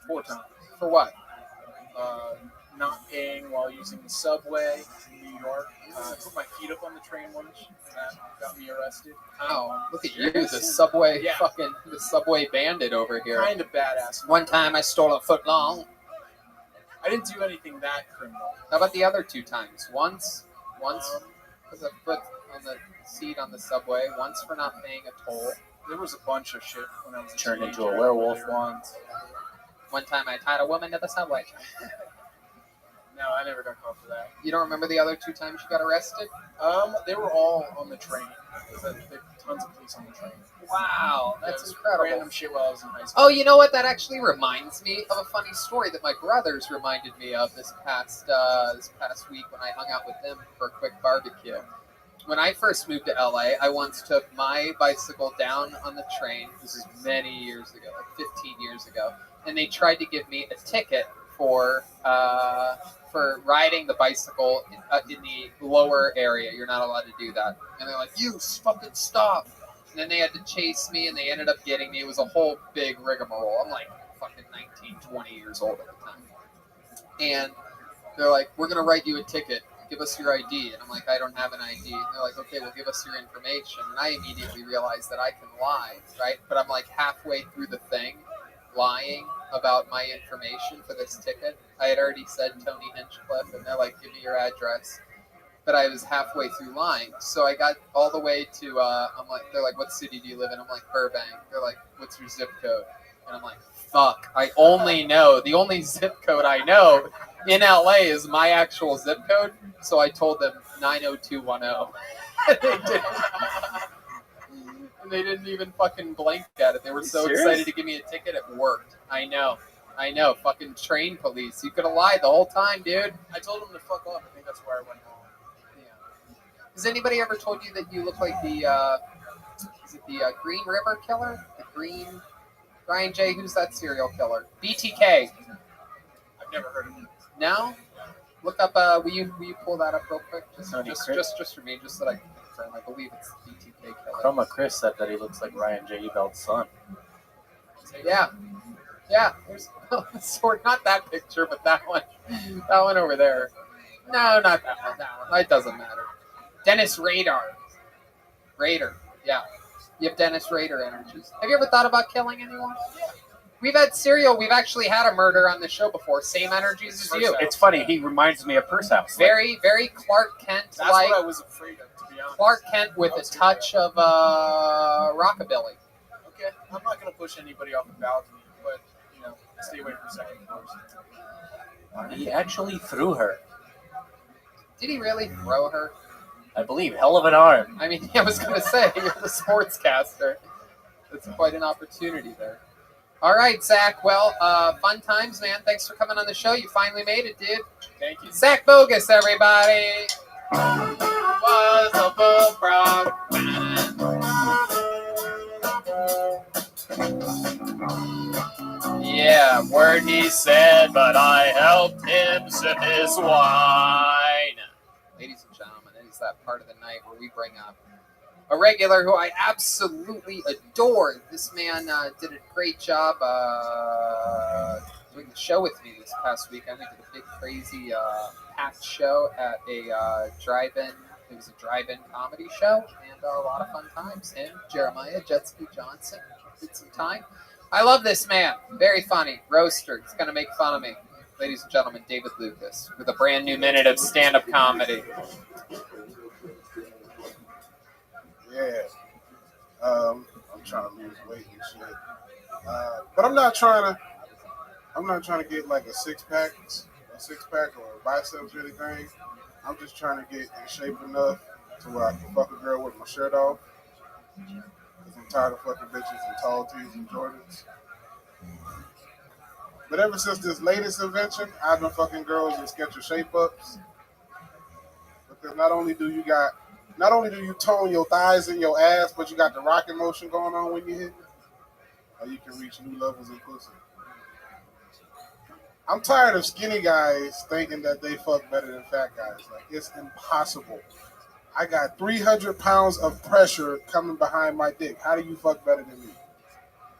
4 times. For what? Not paying while using the subway in New York. I put my feet up on the train once, and that got me arrested. Oh, look at you, the subway Yeah. the subway bandit over here. Kind of badass. One time I stole a foot long. I didn't do anything that criminal. How about the other 2 times? Once with a foot on the seat on the subway, once for not paying a toll. There was a bunch of shit when I was a Turned into teenager. a werewolf once. One time I tied a woman to the subway. No, I never got caught for that. You don't remember the other 2 times you got arrested? They were all on the train. There were tons of police on the train. Wow, that's incredible. Random shit while I was in high school. Oh, you know what? That actually reminds me of a funny story that my brothers reminded me of this past week when I hung out with them for a quick barbecue. When I first moved to LA, I once took my bicycle down on the train. This is many years ago, like 15 years ago, and they tried to give me a ticket for riding the bicycle in the lower area. You're not allowed to do that. And they're like, "You fucking stop!" And then they had to chase me, and they ended up getting me. It was a whole big rigmarole. I'm like fucking 19, 20 years old at the time. And they're like, "We're going to write you a ticket. Give us your ID." And I'm like, "I don't have an ID." And they're like, "Okay, well, give us your information." And I immediately realized that I can lie, right? But I'm like halfway through the thing, lying about my information for this ticket. I had already said Tony Hinchcliffe, and they're like, "Give me your address." But I was halfway through lying. So I got all the way to, they're like, "What city do you live in?" I'm like, "Burbank." They're like, "What's your zip code?" And I'm like, fuck, the only zip code I know in LA is my actual zip code. So I told them 90210. And they didn't even fucking blink at it. They were so excited to give me a ticket, it worked. I know. Fucking train police. You could have lied the whole time, dude. I told them to fuck off. I think that's where I went wrong. Has anybody ever told you that you look like the Green River Killer? The Green... Brian J., who's that serial killer? BTK. I've never heard of him. No? Look up, will you pull that up real quick? Just for me, just so that I can confirm. I believe it's BTK killer. Chroma Chris said that he looks like Ryan J. Eveld's son. Yeah. There's sort not that picture, but that one. That one over there. No, not that one. That one. It doesn't matter. Dennis Rader. Yeah. You have Dennis Rader energies. Have you ever thought about killing anyone? Yeah. We've actually had a murder on the show before. Same energies as you. It's funny, he reminds me of Purse House. Very, very Clark Kent. That's what I was afraid of, to be honest. Clark Kent with a touch of rockabilly. Okay, I'm not going to push anybody off the balcony, but, stay away from second floors. He actually threw her. Did he really throw her? I believe. Hell of an arm. I mean, I was going to say, you're the sportscaster. That's quite an opportunity there. All right, Zach. Well, fun times, man. Thanks for coming on the show. You finally made it, dude. Thank you. Zach Bogus, everybody. Whoa. Yeah, word he said, but I helped him sip his wine. Ladies and gentlemen, it is that part of the night where we bring up a regular who I absolutely adore. This man did a great job doing the show with me this past weekend. We did a big, crazy, packed show at a drive-in. It was a drive-in comedy show, and a lot of fun times. Him, Jeremiah, Jetski Johnson, did some time. I love this man. Very funny. Roaster. He's going to make fun of me. Ladies and gentlemen, David Lucas with a brand new minute of stand-up comedy. Yeah. I'm trying to lose weight and shit. But I'm not trying to get like a six pack or biceps or anything. I'm just trying to get in shape enough to where I can fuck a girl with my shirt off. Because I'm tired of fucking bitches in tall tees and Jordans. But ever since this latest invention, I've been fucking girls in Skechers shape-ups. Because not only do you tone your thighs and your ass, but you got the rocking motion going on when you hit it. Or you can reach new levels in pussy. I'm tired of skinny guys thinking that they fuck better than fat guys. Like, it's impossible. I got 300 pounds of pressure coming behind my dick. How do you fuck better than me?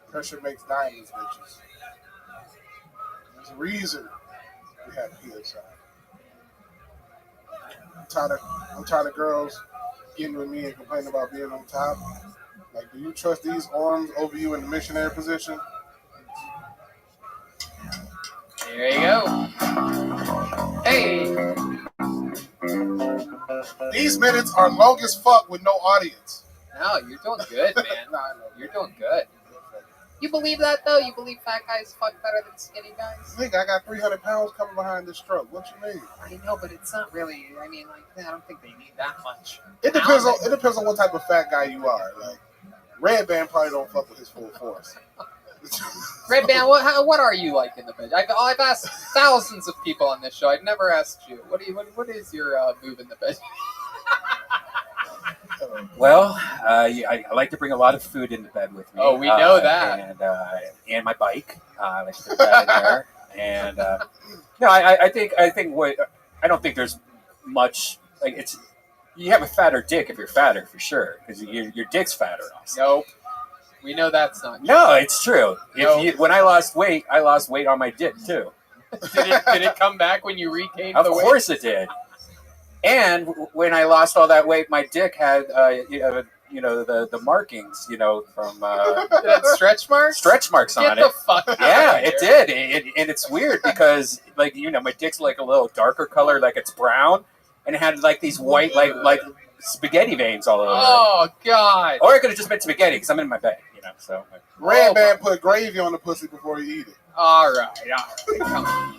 Pressure makes diamonds, bitches. There's a reason we have PSI. I'm tired of girls getting with me and complaining about being on top. Like, do you trust these arms over you in the missionary position? There you go. Hey. These minutes are long as fuck with no audience. No, you're doing good, man. You're doing good. You believe that, though? You believe fat guys fuck better than skinny guys? Nigga, I got 300 pounds coming behind this stroke. What you mean? I know, but it's not really. I mean, like, I don't think they need that much. It depends on what type of fat guy you are. Like, Red Band probably don't fuck with his full force. Red Band, what are you like in the bed? I've asked thousands of people on this show. I've never asked you. What is your move in the bed? Well, I like to bring a lot of food into bed with me. Oh, we know that. And my bike. I like to put that in there. And no, I think I don't think there's much like it's. You have a fatter dick if you're fatter for sure because your dick's fatter. Also. Nope. We know that's not true. No, it's true. When I lost weight on my dick too. Did it come back when you regained the weight? Of course it did. And when I lost all that weight, my dick had the markings, from stretch marks. Stretch marks on it. Get the fuck out Yeah, of here. it did. And it's weird because my dick's like a little darker color, like it's brown, and it had like these white like spaghetti veins all over. Oh God! Or it could have just been spaghetti because I'm in my bed, So Red Band put gravy on the pussy before you eat it. All right. Come on.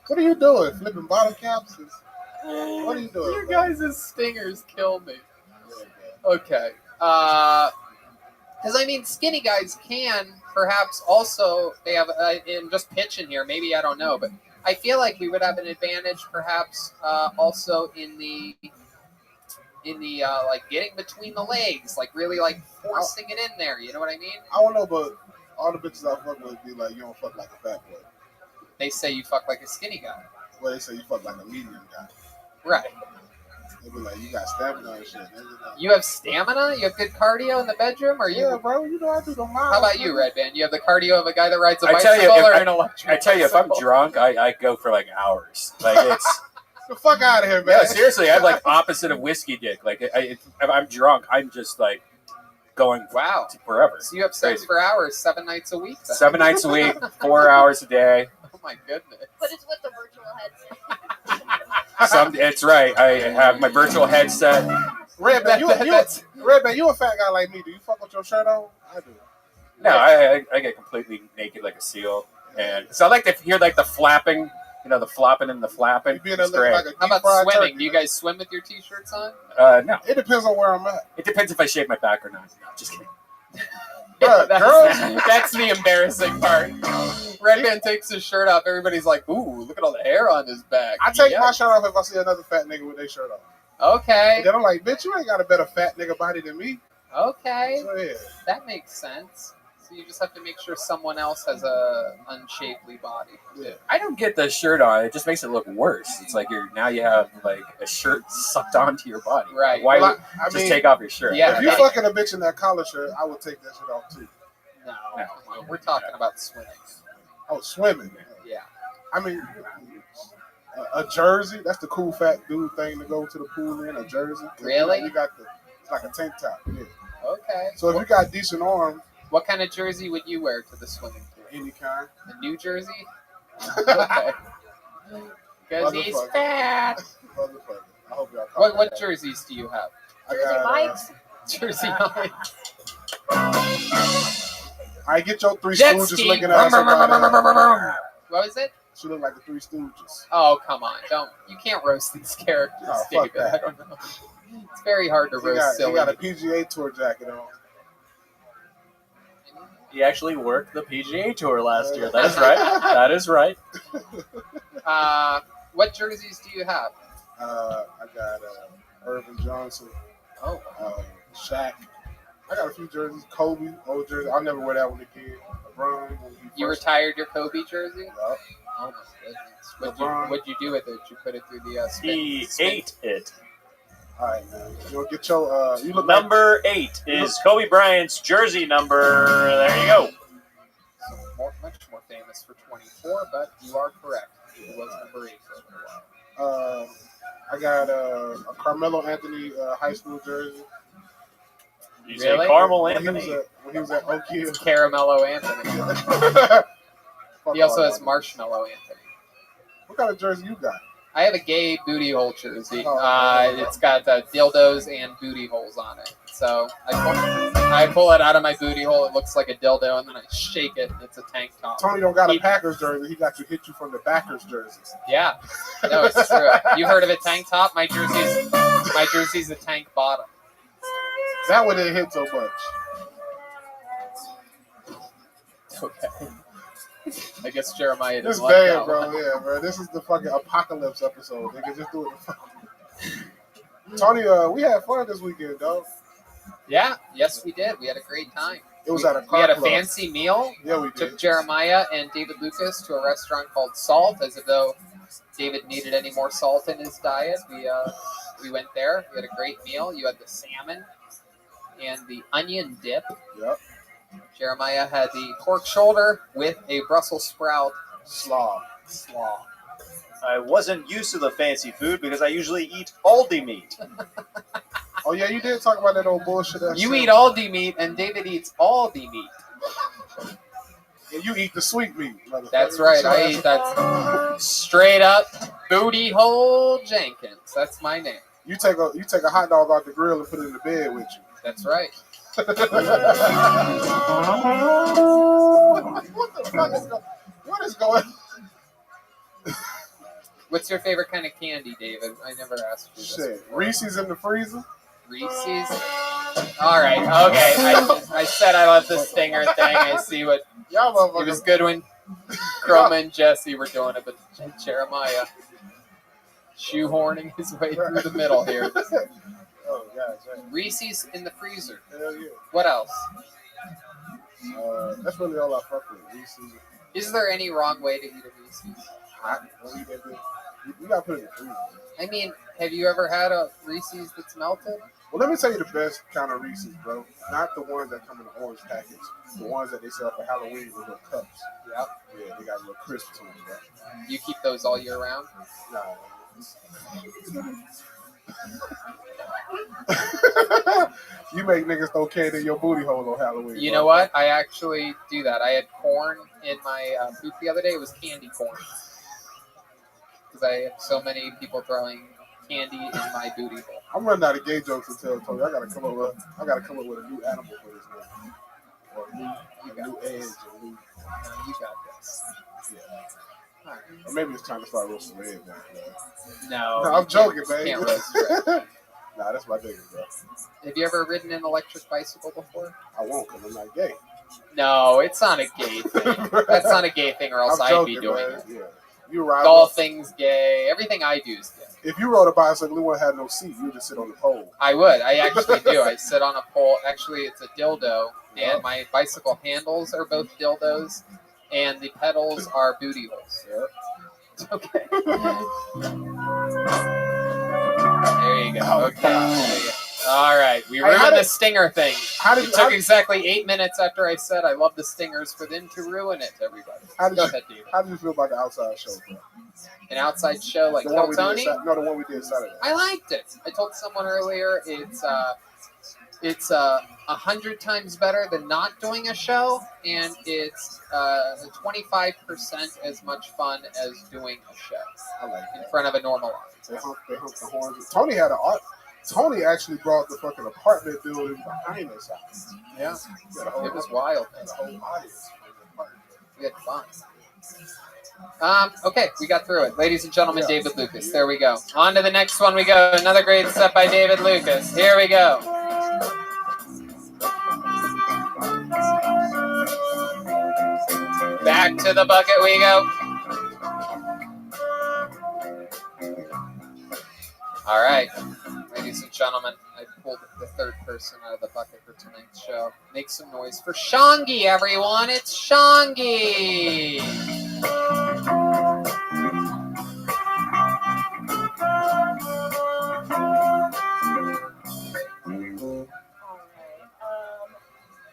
What are you doing? Flipping bottle caps? What are you doing? Your guys' stingers kill me. Okay. Because skinny guys can perhaps also they have in just pitching here. Maybe I don't know, but I feel like we would have an advantage perhaps also in the like getting between the legs, like really like forcing it in there. You know what I mean? I don't know, but all the bitches I fuck with be like, you don't fuck like a fat boy. They say you fuck like a skinny guy. Well, they say you fuck like a medium guy. Right. They be like, you got stamina and shit. You have stamina? You have good cardio in the bedroom? Or you? Yeah, bro. You know I do the miles. How about you, Red Band? You have the cardio of a guy that rides a I bicycle or an electric I tell you, if I'm drunk, I go for like hours. Like it's. The fuck out of here, man. No, seriously, I have like opposite of whiskey dick. Like if I'm drunk, I'm just like going forever. So you have sex for hours 7 nights a week? Then. 7 nights a week, 4 hours a day. Oh my goodness. But it's with the virtual headset. It's right. I have my virtual headset. Red Band, you a fat guy like me. Do you fuck with your shirt on? I do. No, I get completely naked like a seal. And so I like to hear like the flapping. The flopping and the flapping. It's great. How about swimming? Turkey, do you guys swim with your t-shirts on? No. It depends on where I'm at. It depends if I shave my back or not. No, just kidding. That's the embarrassing part. Red Band takes his shirt off. Everybody's like, ooh, look at all the hair on his back. I take my shirt off if I see another fat nigga with their shirt off. Okay. And then I'm like, bitch, you ain't got a better fat nigga body than me. Okay. So, yeah. That makes sense. So you just have to make sure someone else has a unshapely body. Yeah. I don't get the shirt on. It just makes it look worse. It's like now you have like a shirt sucked onto your body. Right. Why Well, would just take off your shirt? Yeah. If you fucking a bitch in that collar shirt, I would take that shit off too. No, come on, we're talking about swimming. Oh, swimming. Yeah. I mean, a jersey. That's the cool fat dude thing to go to the pool in. A jersey. Really? You got it's like a tank top. Yeah. Okay. So if you got decent arms, what kind of jersey would you wear to the swimming pool? any kind. The New Jersey? Okay. Because he's fat. Motherfucker. I hope y'all caught What that. jerseys do you have? I got, Mike's. Jersey Mike's. I get your Three Jet Stooges ski. looking ass up out there. What was it? She look like the Three Stooges. Oh, come on. You can't roast these characters, Oh, fuck David. that. I don't know. It's very hard to roast He silly. got a PGA Tour jacket on. He actually worked the PGA Tour last year. That is right. That is right. What jerseys do you have? I got Irvin Johnson. Oh. Shaq. I got a few jerseys. Kobe, old jersey. I'll never wear that one again. LeBron. You retired your Kobe jersey? Yep. Oh my goodness. What'd you do with it? Did you put it through the He ate it. All right, man. You get your you look Number 8 is Kobe Bryant's jersey number. There you go. Much more famous for 24, but you are correct. It was number 8 for a while. I got a Carmelo Anthony high school jersey. You say Carmel Anthony? When he was at Oak Hill. Caramello Anthony. He also has Marshmallow Anthony. What kind of jersey you got? I have a gay booty hole jersey. Oh. It's got dildos and booty holes on it. So I pull it out of my booty hole. It looks like a dildo, and then I shake it. And it's a tank top. Tony don't got a Packers jersey. He got to hit you from the backers jerseys. Yeah, no, it's true. You heard of a tank top? My jersey's a tank bottom. That one didn't hit so much. Okay. I guess Jeremiah This didn't is like bad, that bro. one. Yeah, bro. This is the fucking apocalypse episode. They can just do it. Tony, we had fun this weekend, dog. Yeah, yes, we did. We had a great time. It was we, at a we car had a club. fancy meal. Yeah, we did. Took Jeremiah and David Lucas to a restaurant called Salt, as though David needed any more salt in his diet. We went there. We had a great meal. You had the salmon and the onion dip. Yep. Jeremiah had the pork shoulder with a Brussels sprout slaw. I wasn't used to the fancy food because I usually eat Aldi meat. Oh, yeah, you did talk about that old bullshit. You eat Aldi meat, and David eats Aldi meat. And you eat the sweet meat, motherfucker. That's right. I eat that straight up booty hole Jenkins. That's my name. You take a hot dog off the grill and put it in the bed with you. That's right. What the fuck is going? What is going? What's your favorite kind of candy, David? I never asked you this. Shit, Reese's in the freezer. Reese's. All right. Okay. I said I love the stinger thing. I see what. Y'all motherfuckers. It was good when Chroma and Jesse were doing it, but Jeremiah shoehorning his way through the middle here. Oh, God. Reese's in the freezer. Hell yeah. What else? That's really all I fuck with. Reese's. Is there any wrong way to eat a Reese's? Hot. You gotta put it in the freezer. I mean, have you ever had a Reese's that's melted? Well, let me tell you the best kind of Reese's, bro. Not the ones that come in the orange package. The ones that they sell for Halloween with little cups. Yep. Yeah, they got a little crisp to them, bro. You keep those all year round? No. You make niggas throw candy in your booty hole on Halloween. You know what? I actually do that. I had corn in my booth the other day. It was candy corn. Because I have so many people throwing candy in my booty hole. I'm running out of gay jokes to tell Tony. I gotta come up with a new animal for this one. Or a new edge. You got this. Yeah. Right. Or maybe it's time to start roasting red now. No, I'm joking, man. Can't roast red. Nah, that's my nigga, bro. Have you ever ridden an electric bicycle before? I won't, because I'm not gay. No, it's not a gay thing. That's not a gay thing, or else I'm I'd joking, be doing man. it. Yeah. You ride all with- things gay. Everything I do is gay. If you rode a bicycle, you wouldn't have no seat. You would just sit on the pole. I would. I actually do. I sit on a pole. Actually, it's a dildo, and my bicycle handles are both dildos, and the pedals are booty holes. Yep. Okay. There you go. Okay. There you go. All right. We Hey, how ruined did- the stinger thing. how did It you- took how- exactly 8 minutes after I said I love the stingers for them to ruin it, everybody. How did Go you, ahead, David. How did you feel about the outside show, bro? An outside show like The Kill one we did Tony? Sa- no, the one we did Saturday. I liked it. I told someone earlier it's 100 times better than not doing a show, and it's 25% as much fun as doing a show I like in front of a normal audience. They humped the horns. Tony had Tony actually brought the fucking apartment building behind us out. Yeah, He had a whole- it was wild. had a whole audience. We had fun. Okay, we got through it. Ladies and gentlemen, David Lucas. There we go. On to the next one we go. Another great set by David Lucas. Here we go. Back to the bucket we go. All right, ladies and gentlemen, I pulled the third person out of the bucket for tonight's show. Make some noise for Shangi, everyone. It's Shangi.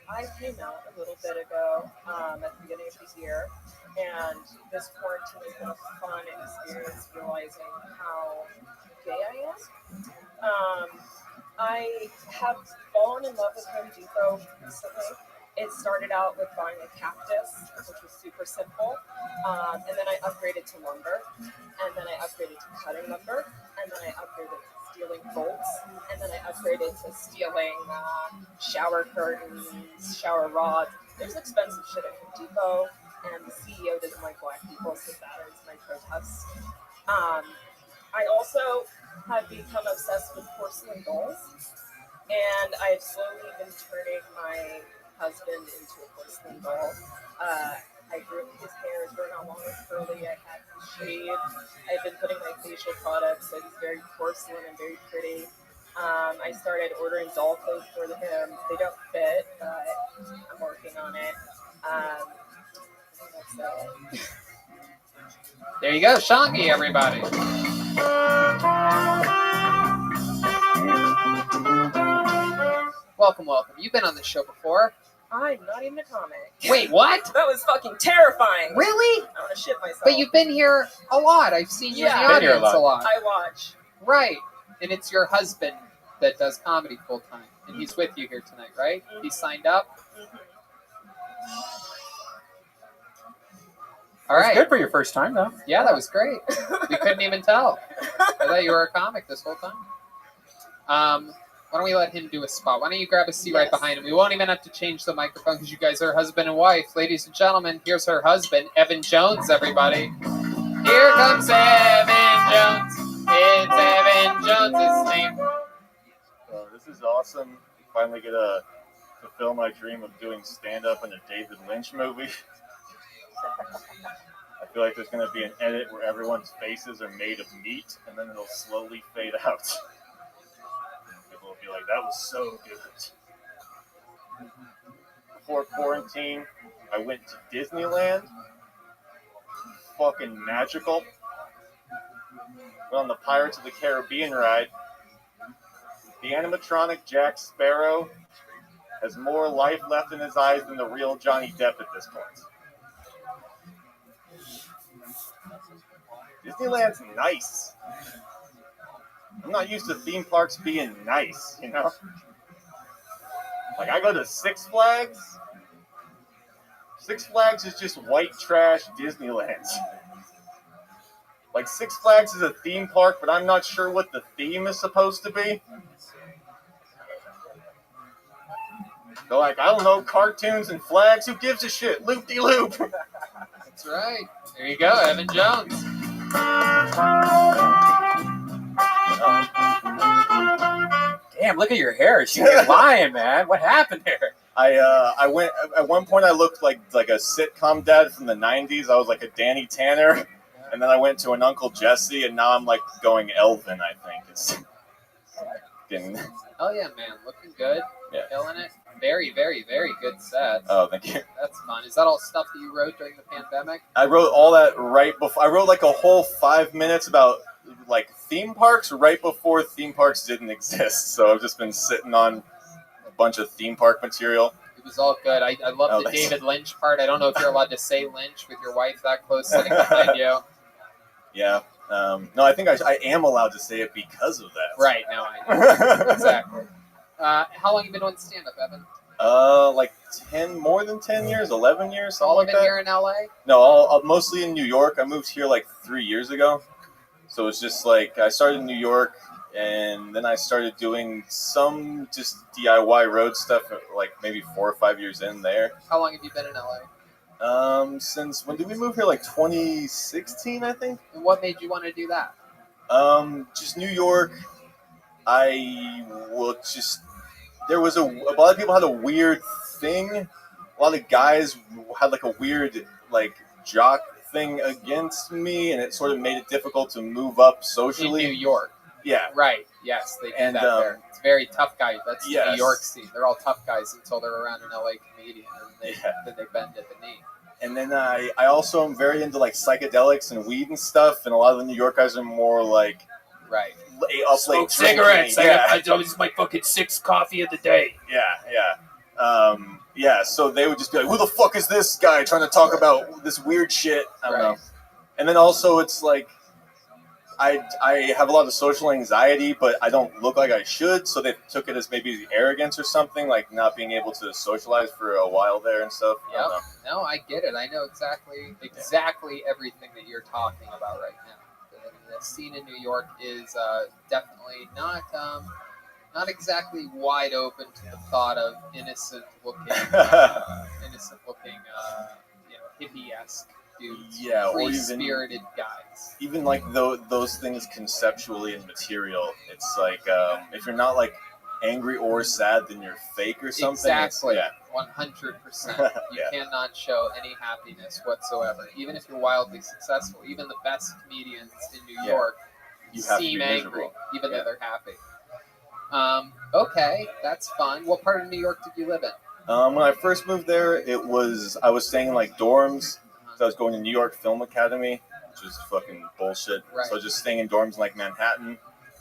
I came out a little bit ago at the beginning of the year, and this quarantine has been a fun experience realizing how gay I am. I have fallen in love with Home Depot recently. It started out with buying a cactus, which was super simple, and then I upgraded to lumber, and then I upgraded to cutting lumber, and then I upgraded to stealing bolts, and then I upgraded to stealing shower curtains, shower rods. There's expensive shit at Home Depot, and the CEO doesn't like black people, so that is my protest. I also have become obsessed with porcelain dolls, and I've slowly been turning my husband into a porcelain doll. I grew his hair is growing out long and curly. I had him shaved. I've been putting my facial products, so he's very porcelain and very pretty. I started ordering doll clothes for him. They don't fit, but I'm working on it. That's it. There you go, Shangi, everybody. Welcome, welcome. You've been on the show before. I'm not even a comic. Wait, what? That was fucking terrifying. Really? I want to shit myself. But you've been here a lot. I've seen you in the audience a lot. I watch. Right. And it's your husband that does comedy full time. And he's with you here tonight, right? He signed up? All right. Good for your first time, though. Yeah, that was great. We couldn't even tell. I thought you were a comic this whole time. Why don't we let him do a spot? Why don't you grab a seat right behind him? We won't even have to change the microphone because you guys are husband and wife. Ladies and gentlemen, here's her husband, Evan Jones, everybody. Here comes Evan Jones. It's Evan Jones' name. This is awesome. Finally get to fulfill my dream of doing stand-up in a David Lynch movie. I feel like there's going to be an edit where everyone's faces are made of meat, and then it'll slowly fade out. People will be like, that was so good. Before quarantine, I went to Disneyland. Fucking magical. Went on the Pirates of the Caribbean ride. The animatronic Jack Sparrow has more life left in his eyes than the real Johnny Depp at this point. Disneyland's nice. I'm not used to theme parks being nice, you know? Like, I go to Six Flags. Six Flags is just white trash Disneyland. Like, Six Flags is a theme park, but I'm not sure what the theme is supposed to be. They're like, I don't know, cartoons and flags, who gives a shit? Loop-de-loop. That's right. There you go, Evan Jones. Damn, look at your hair. She's lying, man. What happened there? I went, at one point I looked like a sitcom dad from the 90s. I was like a Danny Tanner. And then I went to an Uncle Jesse, and now I'm like going Elvin. I think it's getting. Oh yeah, man, looking good. Yeah. Killing it. Very, very, very good set. Oh, thank you. That's fun. Is that all stuff that you wrote during the pandemic? I wrote all that right before. I wrote like a whole 5 minutes about like theme parks right before theme parks didn't exist. So I've just been sitting on a bunch of theme park material. It was all good. I love the thanks. David Lynch part. I don't know if you're allowed to say Lynch with your wife that close sitting behind you. Yeah. No, I think I am allowed to say it because of that. Right. No, I know. Exactly. How long have you been doing stand-up, Evan? Like 10, more than 10 years, 11 years, something All like of it that. here in LA? No, all mostly in New York. I moved here like 3 years ago. So it's just like I started in New York, and then I started doing some just DIY road stuff like maybe 4 or 5 years in there. How long have you been in LA? Since when did we move here? Like 2016, I think. And what made you want to do that? Just New York. There was a lot of people had a weird thing. A lot of guys had like a weird like jock thing against me, and it sort of made it difficult to move up socially. In New York. Yeah. Right. Yes, they do And, that there. It's very tough guy. That's the yes. New York scene. They're all tough guys until they're around an LA comedian, and then they bend at the knee. And then I also am very into like psychedelics and weed and stuff, and a lot of the New York guys are more like right up Smoke late cigarettes. drinking. I always my fucking 6th coffee of the day. Yeah. So they would just be like, "Who the fuck is this guy trying to talk about this weird shit?" I don't know. And then also it's like I have a lot of social anxiety, but I don't look like I should, so they took it as maybe arrogance or something, like not being able to socialize for a while there and stuff. I don't know. No, I get it. I know exactly everything that you're talking about right now. The scene in New York is definitely not exactly wide open to the thought of innocent looking, hippie-esque dudes, Yeah, or even free-spirited guys. Even like those things conceptually and material, it's like if you're not like angry or sad, then you're fake or something. Exactly. Yeah. 100%. You Yeah. cannot show any happiness whatsoever. Even if you're wildly successful, even the best comedians in New Yeah. You You have to seem be angry, miserable. even though they're happy. Okay, that's fun. What part of New York did you live in? When I first moved there, I was staying in like dorms. So I was going to New York Film Academy, which was fucking bullshit. Right. So I was just staying in dorms in like Manhattan.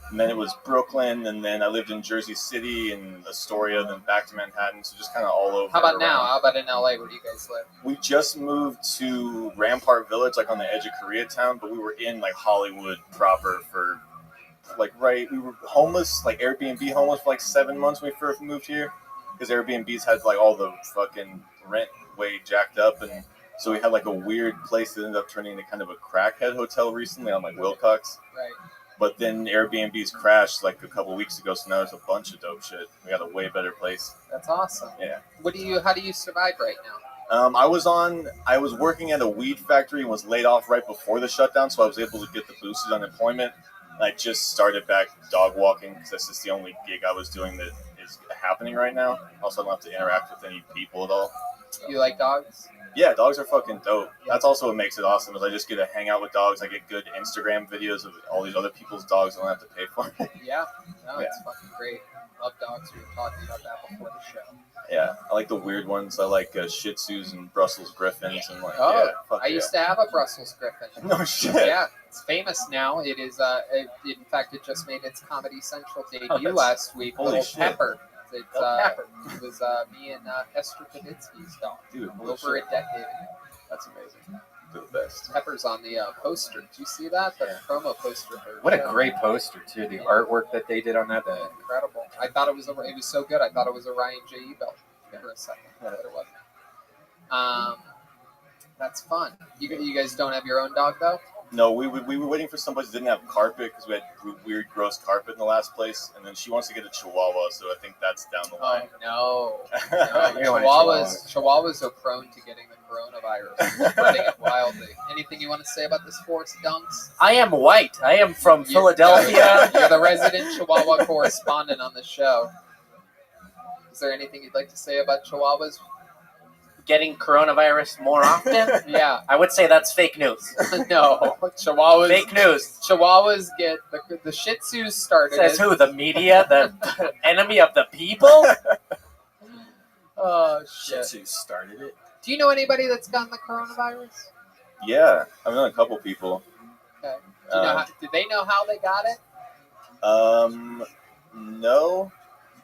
And then it was Brooklyn, and then I lived in Jersey City and Astoria, then back to Manhattan. So just kind of all over. How about around. now? How about in LA? Where do you guys live? We just moved to Rampart Village, like on the edge of Koreatown, but we were in like Hollywood proper for like we were homeless, like Airbnb homeless for like 7 months when we first moved here, because Airbnbs had like all the fucking rent way jacked up, and so we had like a weird place that ended up turning into kind of a crackhead hotel recently on like Wilcox. Right. But then Airbnbs crashed like a couple weeks ago, so now there's a bunch of dope shit. We got a way better place. That's awesome. Yeah. How do you survive right now? I was working at a weed factory and was laid off right before the shutdown, so I was able to get the boosted unemployment. And I just started back dog walking because that's just the only gig I was doing that is happening right now. Also, I don't have to interact with any people at all. So. You like dogs? Yeah, dogs are fucking dope. That's also what makes it awesome is I just get to hang out with dogs. I get good Instagram videos of all these other people's dogs. I don't have to pay for it. Yeah. No, it's fucking great. Love dogs. We were talking about that before the show. Yeah, I like the weird ones. I like Shih Tzus and Brussels Griffins and like. Oh, yeah, fuck I used to have a Brussels Griffin. No shit. Yeah, it's famous now. It is. In fact, it just made its Comedy Central debut last week. Holy Little shit. Pepper. It Pepper. was me and Esther Panitsky's dog. Dude, over a decade ago. That's amazing. They're the best. Pepper's on the poster. Did you see that? The promo poster. For What a the show. great poster too. The artwork that they did on that. Incredible. I thought it was so good. I thought it was a Ryan J.E. belt for a second, but it wasn't. That's fun. You guys don't have your own dog though? No, we were waiting for somebody who didn't have carpet because we had weird, gross carpet in the last place, and then she wants to get a Chihuahua, so I think that's down the line. No. You don't want a Chihuahuas are prone to getting the coronavirus, spreading it wildly. Anything you want to say about the sports dunks? I am white. I am from Philadelphia. You're the resident Chihuahua correspondent on the show. Is there anything you'd like to say about Chihuahuas? getting coronavirus more often. Yeah. I would say that's fake news. No, Chihuahuas. Fake news. Chihuahuas get the Shih Tzus started. Says who? The media, the enemy of the people. Oh shit! Shih Tzus started it. Do you know anybody that's gotten the coronavirus? Yeah, I've known a couple people. Okay. Do they know how they got it? No.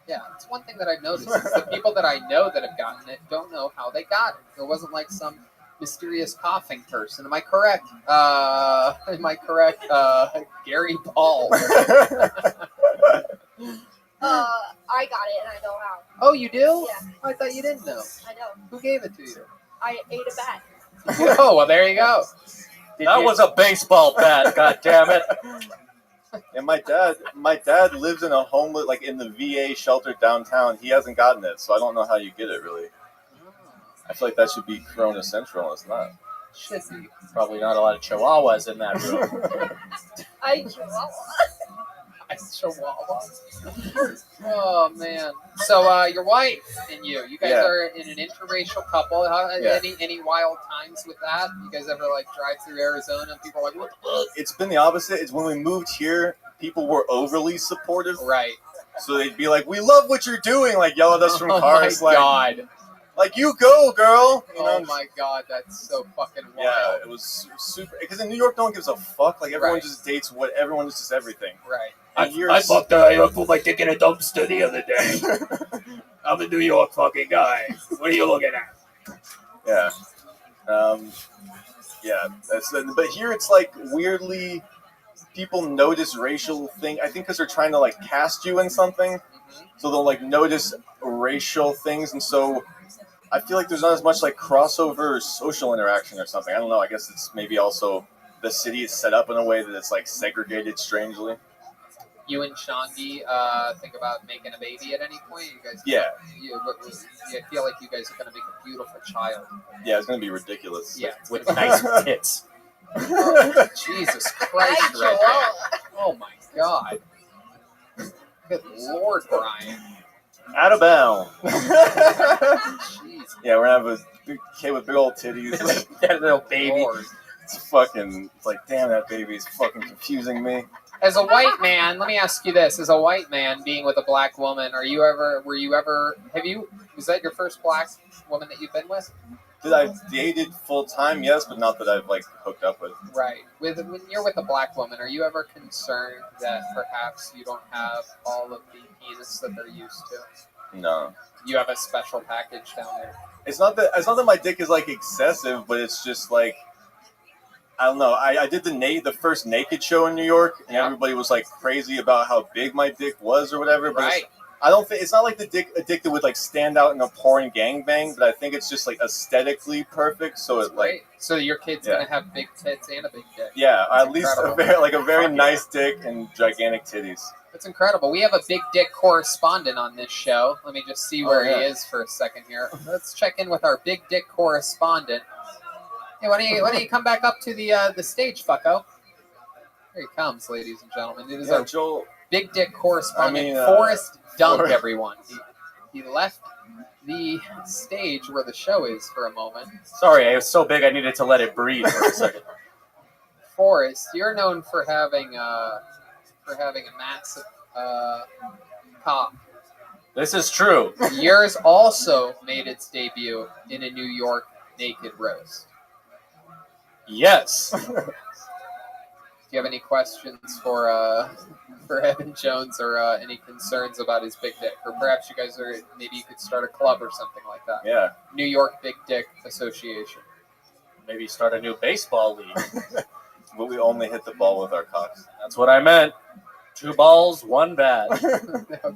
Yeah, it's one thing that I've noticed. Is the people that I know that have gotten it don't know how they got it. It wasn't like some mysterious coughing person. Am I correct? Gary Paul. I got it and I know how. Oh, you do? Yeah. I thought you didn't know. I know. Who gave it to you? I ate a bat. Oh, well, there you go. That was a baseball bat. God damn it. And my dad lives in a homeless, like in the VA shelter downtown. He hasn't gotten it, so I don't know how you get it really. I feel like that should be Corona Central, and it's not. Should be. Probably not a lot of chihuahuas in that room. I chihuahua. Chihuahua. Oh man. So your wife and you guys are in an interracial couple. Any wild times with that? You guys ever like drive through Arizona and people are like, what the fuck? It's been the opposite. It's when we moved here, people were overly supportive. Right. So they'd be like, "We love what you're doing," like yell at us from cars. Oh my god. Like, you go, girl. You know? Oh my god, that's so fucking wild. Yeah, it was super. Because in New York, no one gives a fuck. Like everyone just dates everyone just does everything. Right. I put my dick in a dumpster the other day. I'm a New York fucking guy. What are you looking at? Yeah. But here it's like weirdly people notice racial thing. I think because they're trying to like cast you in something, so they'll like notice racial things, and so I feel like there's not as much like crossover social interaction or something. I don't know. I guess it's maybe also the city is set up in a way that it's like segregated strangely. You and Shangi think about making a baby at any point? You guys? Yeah. I feel like you guys are going to make a beautiful child. Yeah, it's going to be ridiculous. Yeah, with nice tits. Oh, Jesus Christ, Red Man. Oh my God. Good Lord, Brian. Out of bounds. Jeez. Yeah, we're going to have a big kid with big old titties. That little baby. Lord. It's like, damn, that baby is fucking confusing me. As a white man, let me ask you this: as a white man being with a black woman, was that your first black woman that you've been with? Did I dated full time? Yes, but not that I've like hooked up with. Right. When you're with a black woman, are you ever concerned that perhaps you don't have all of the penis that they're used to? No. You have a special package down there. It's not that my dick is like excessive, but it's just like, I don't know. I did the first naked show in New York, and everybody was like crazy about how big my dick was or whatever. But right. I don't think it's not like the dick addicted would like stand out in a porn gangbang, but I think it's just like aesthetically perfect. So it like so your kid's gonna have big tits and a big dick. Yeah, That's at least incredible. a very nice dick and gigantic titties. That's incredible. We have a big dick correspondent on this show. Let me just see where he is for a second here. Let's check in with our big dick correspondent. Hey, why don't you come back up to the stage, fucko? Here he comes, ladies and gentlemen. It is our Joel, big dick correspondent, I mean, Forrest Dunk, Forrest. everyone. He left the stage where the show is for a moment. Sorry, I was so big I needed to let it breathe for a second. Forrest, you're known for having a massive cock. This is true. Yours also made its debut in a New York naked roast. Yes. Do you have any questions for Evan Jones or any concerns about his big dick? Or perhaps maybe you could start a club or something like that. Yeah. New York Big Dick Association. Maybe start a new baseball league. But we only hit the ball with our cocks. That's what I meant. 2 balls, 1 bat. Okay. All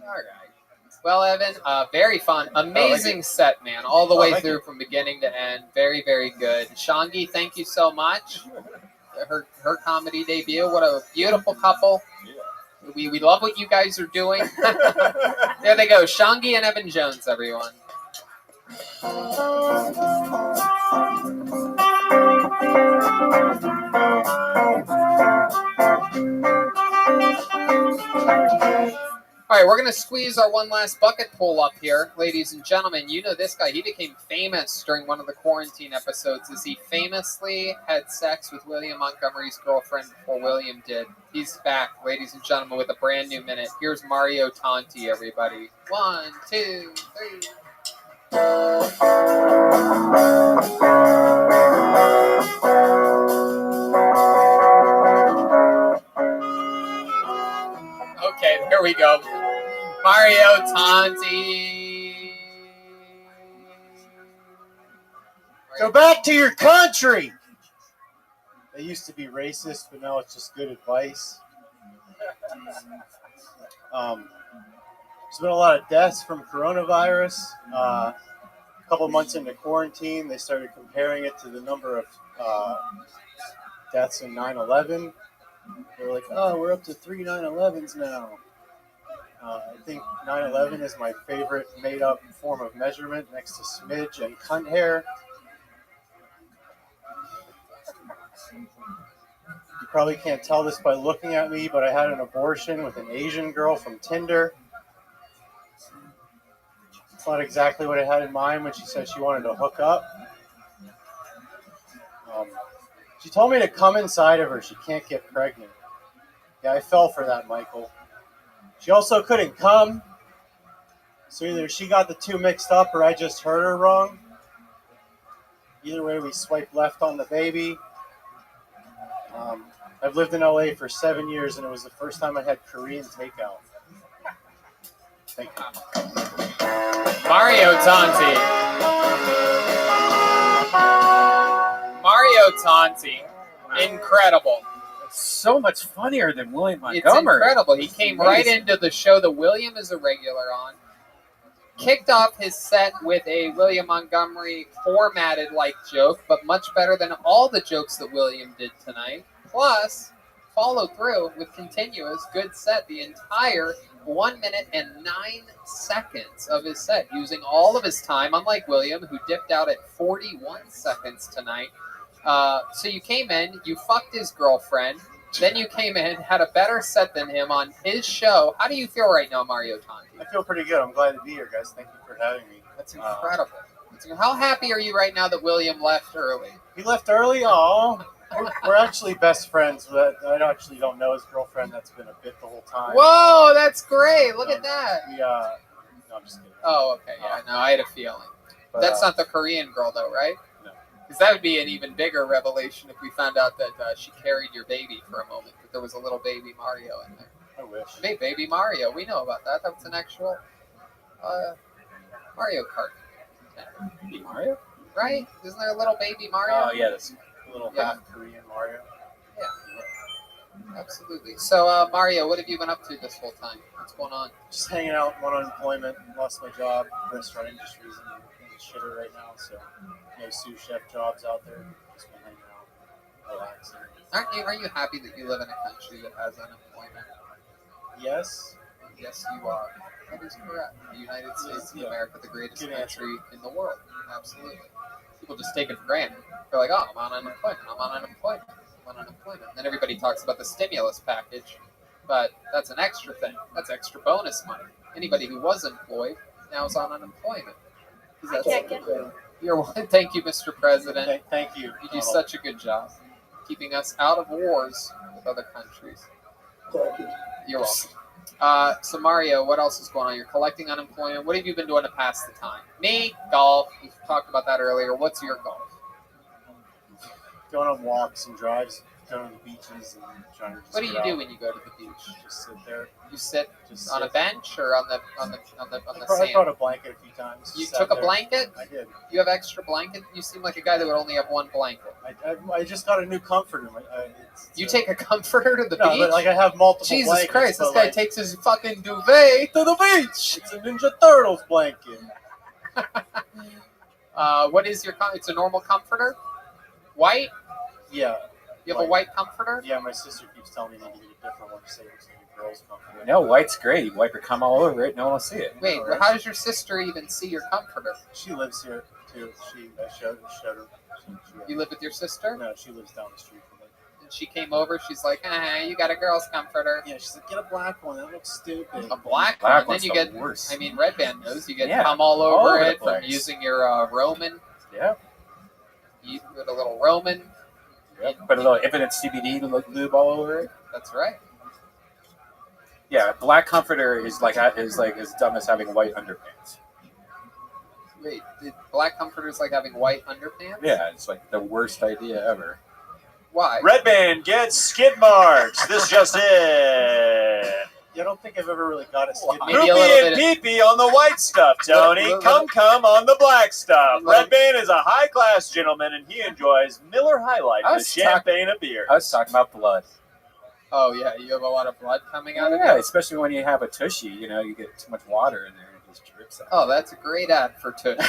right. Well, Evan, very fun. Amazing set, man. All the way through from beginning to end. Very, very good. Shangi, thank you so much. Her comedy debut. What a beautiful couple. Yeah. We love what you guys are doing. There they go. Shangi and Evan Jones, everyone. All right, we're going to squeeze our one last bucket pull up here. Ladies and gentlemen, you know this guy. He became famous during one of the quarantine episodes as he famously had sex with William Montgomery's girlfriend before William did. He's back, ladies and gentlemen, with a brand new minute. Here's Mario Tonti, everybody. 1, 2, 3. Okay, there we go. Mario Tonti. Go back to your country. They used to be racist, but now it's just good advice. There's been a lot of deaths from coronavirus. A couple months into quarantine, they started comparing it to the number of deaths in 9/11. They're like, oh, we're up to 3 9/11s now. I think 9/11 is my favorite made-up form of measurement next to smidge and cunt hair. You probably can't tell this by looking at me, but I had an abortion with an Asian girl from Tinder. It's not exactly what I had in mind when she said she wanted to hook up. She told me to come inside of her. She can't get pregnant. Yeah, I fell for that, Michael. She also couldn't come. So either she got the two mixed up or I just heard her wrong. Either way, we swiped left on the baby. I've lived in LA for 7 years, and it was the first time I had Korean takeout. Thank you. Mario Tonti. Mario Tonti. Incredible. It's so much funnier than William It's Montgomery. incredible. He came right into the show that William is a regular on. Kicked off his set with a William Montgomery formatted-like joke, but much better than all the jokes that William did tonight. Plus, followed through with continuous good set the entire 1 minute and 9 seconds of his set, using all of his time, unlike William, who dipped out at 41 seconds tonight. So you came in, you fucked his girlfriend, then you came in, had a better set than him on his show. How do you feel right now, Mario Tonti? I feel pretty good. I'm glad to be here, guys. Thank you for having me. That's incredible. How happy are you right now that William left early? He left early? Oh, we're actually best friends. But I actually don't know his girlfriend. That's been a bit the whole time. Whoa, that's great. Look at that. No, I'm just kidding. Oh, okay. Yeah, no, I had a feeling. But, That's not the Korean girl, though, right? No. Because that would be an even bigger revelation if we found out that she carried your baby for a moment, that there was a little baby Mario in there. I wish. Hey, baby Mario. We know about that. That's an actual Mario Kart. Baby Mario? Right? Isn't there a little baby Mario? Oh, yeah, that's a little half Korean Mario. Yeah. Absolutely. So, Mario, what have you been up to this whole time? What's going on? Just hanging out on unemployment. Lost my job. Restaurant industry is in the shitter right now, so no sous chef jobs out there. Just been hanging out, relaxing. Are you happy that you live in a country that has unemployment? Yes. Yes, you are. That is correct. The United States of America, the greatest country in the world. Absolutely. People just take it for granted. They're like, oh, I'm on unemployment. I'm on unemployment. I'm on unemployment. Then everybody talks about the stimulus package, but that's an extra thing. That's extra bonus money. Anybody who was employed now is on unemployment. I can't get it. You're one. Thank you, Mr. President. Thank you. You do such a good job keeping us out of wars with other countries. You're welcome. So Mario, what else is going on? You're collecting unemployment. What have you been doing to pass the time? Me, golf. We talked about that earlier. What's your golf? Going on walks and drives, going to the beaches and trying to just What do get you out. do when you go to the beach? Just sit there. You sit Just on a sit. bench or on the I sand? brought a blanket a few times. You Sat took a there. blanket? I did. You have extra blanket? You seem like a guy that would only have one blanket. I just got a new comforter. You take a comforter to the No, beach? but like I have multiple Jesus blankets. Christ, this but, guy like, takes his fucking duvet to the beach. It's a Ninja Turtles blanket. What is your? It's a normal comforter. White. Yeah. You have a white comforter. Yeah, my sister keeps telling me to get a different one to say it's like a girl's comforter. No, white's great. You wipe your cum all over it, no one will see it. Wait, well, how does your sister even see your comforter? She lives here too. I showed her. You live with your sister? No, she lives down the street from me. And she came over. She's like, you got a girl's comforter. Yeah, she's like, get a black one. That looks stupid. A black one. Then you get worse. I mean, Red Band knows you get cum all over it from using your Roman. Yeah. You put a little Roman. Yep. Put a little Infinite CBD lube all over it. That's right. Yeah, black comforter is like as dumb as having white underpants. Wait, black comforters like having white underpants? Yeah, it's like the worst idea ever. Why? Red Band gets skid marks. This just in. Yeah, I don't think I've ever really got a skid mark. Poopy and pee-pee on the white stuff, Tony. Come on the black stuff. Red Band is a high-class gentleman, and he enjoys Miller High Life, the champagne of beer. I was talking about blood. Oh, yeah, you have a lot of blood coming out of Yeah, it? especially when you have a tushy, you get too much water in there and it just drips out. Oh, that's a great ad for Tushy.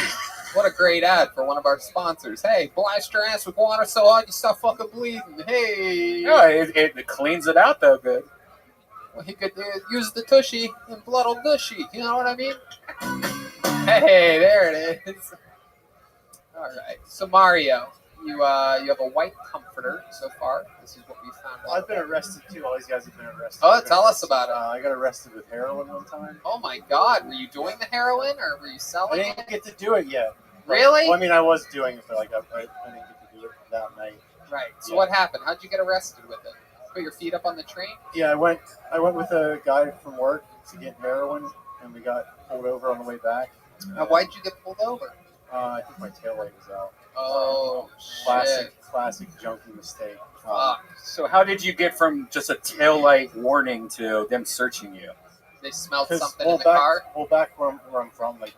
What a great ad for one of our sponsors. Hey, blast your ass with water so hard you stop fucking bleeding. Hey. Yeah, it cleans it out, though, good. Well, he could use the Tushy and blood'll gushy. You know what I mean? Hey, there it is. All right. So, Mario, you have a white comforter so far. This is what we found out. I've been arrested too. All these guys have been arrested. Oh, tell us about it. I got arrested with heroin one time. Oh my God! Were you doing the heroin or were you I selling didn't it? get to do it yet. Really? Well, I mean, I was doing it, but I didn't get to do it that night. Right. So Yeah. what happened? How'd you get arrested with it? Put your feet up on the train? Yeah, I went with a guy from work to get heroin, and we got pulled over on the way back. Now, why'd you get pulled over? I think my taillight was out. Oh, Classic junkie mistake. So how did you get from just a taillight warning to them searching you? They smelled 'Cause, something well, in the back, car? Well, back where I'm from, like,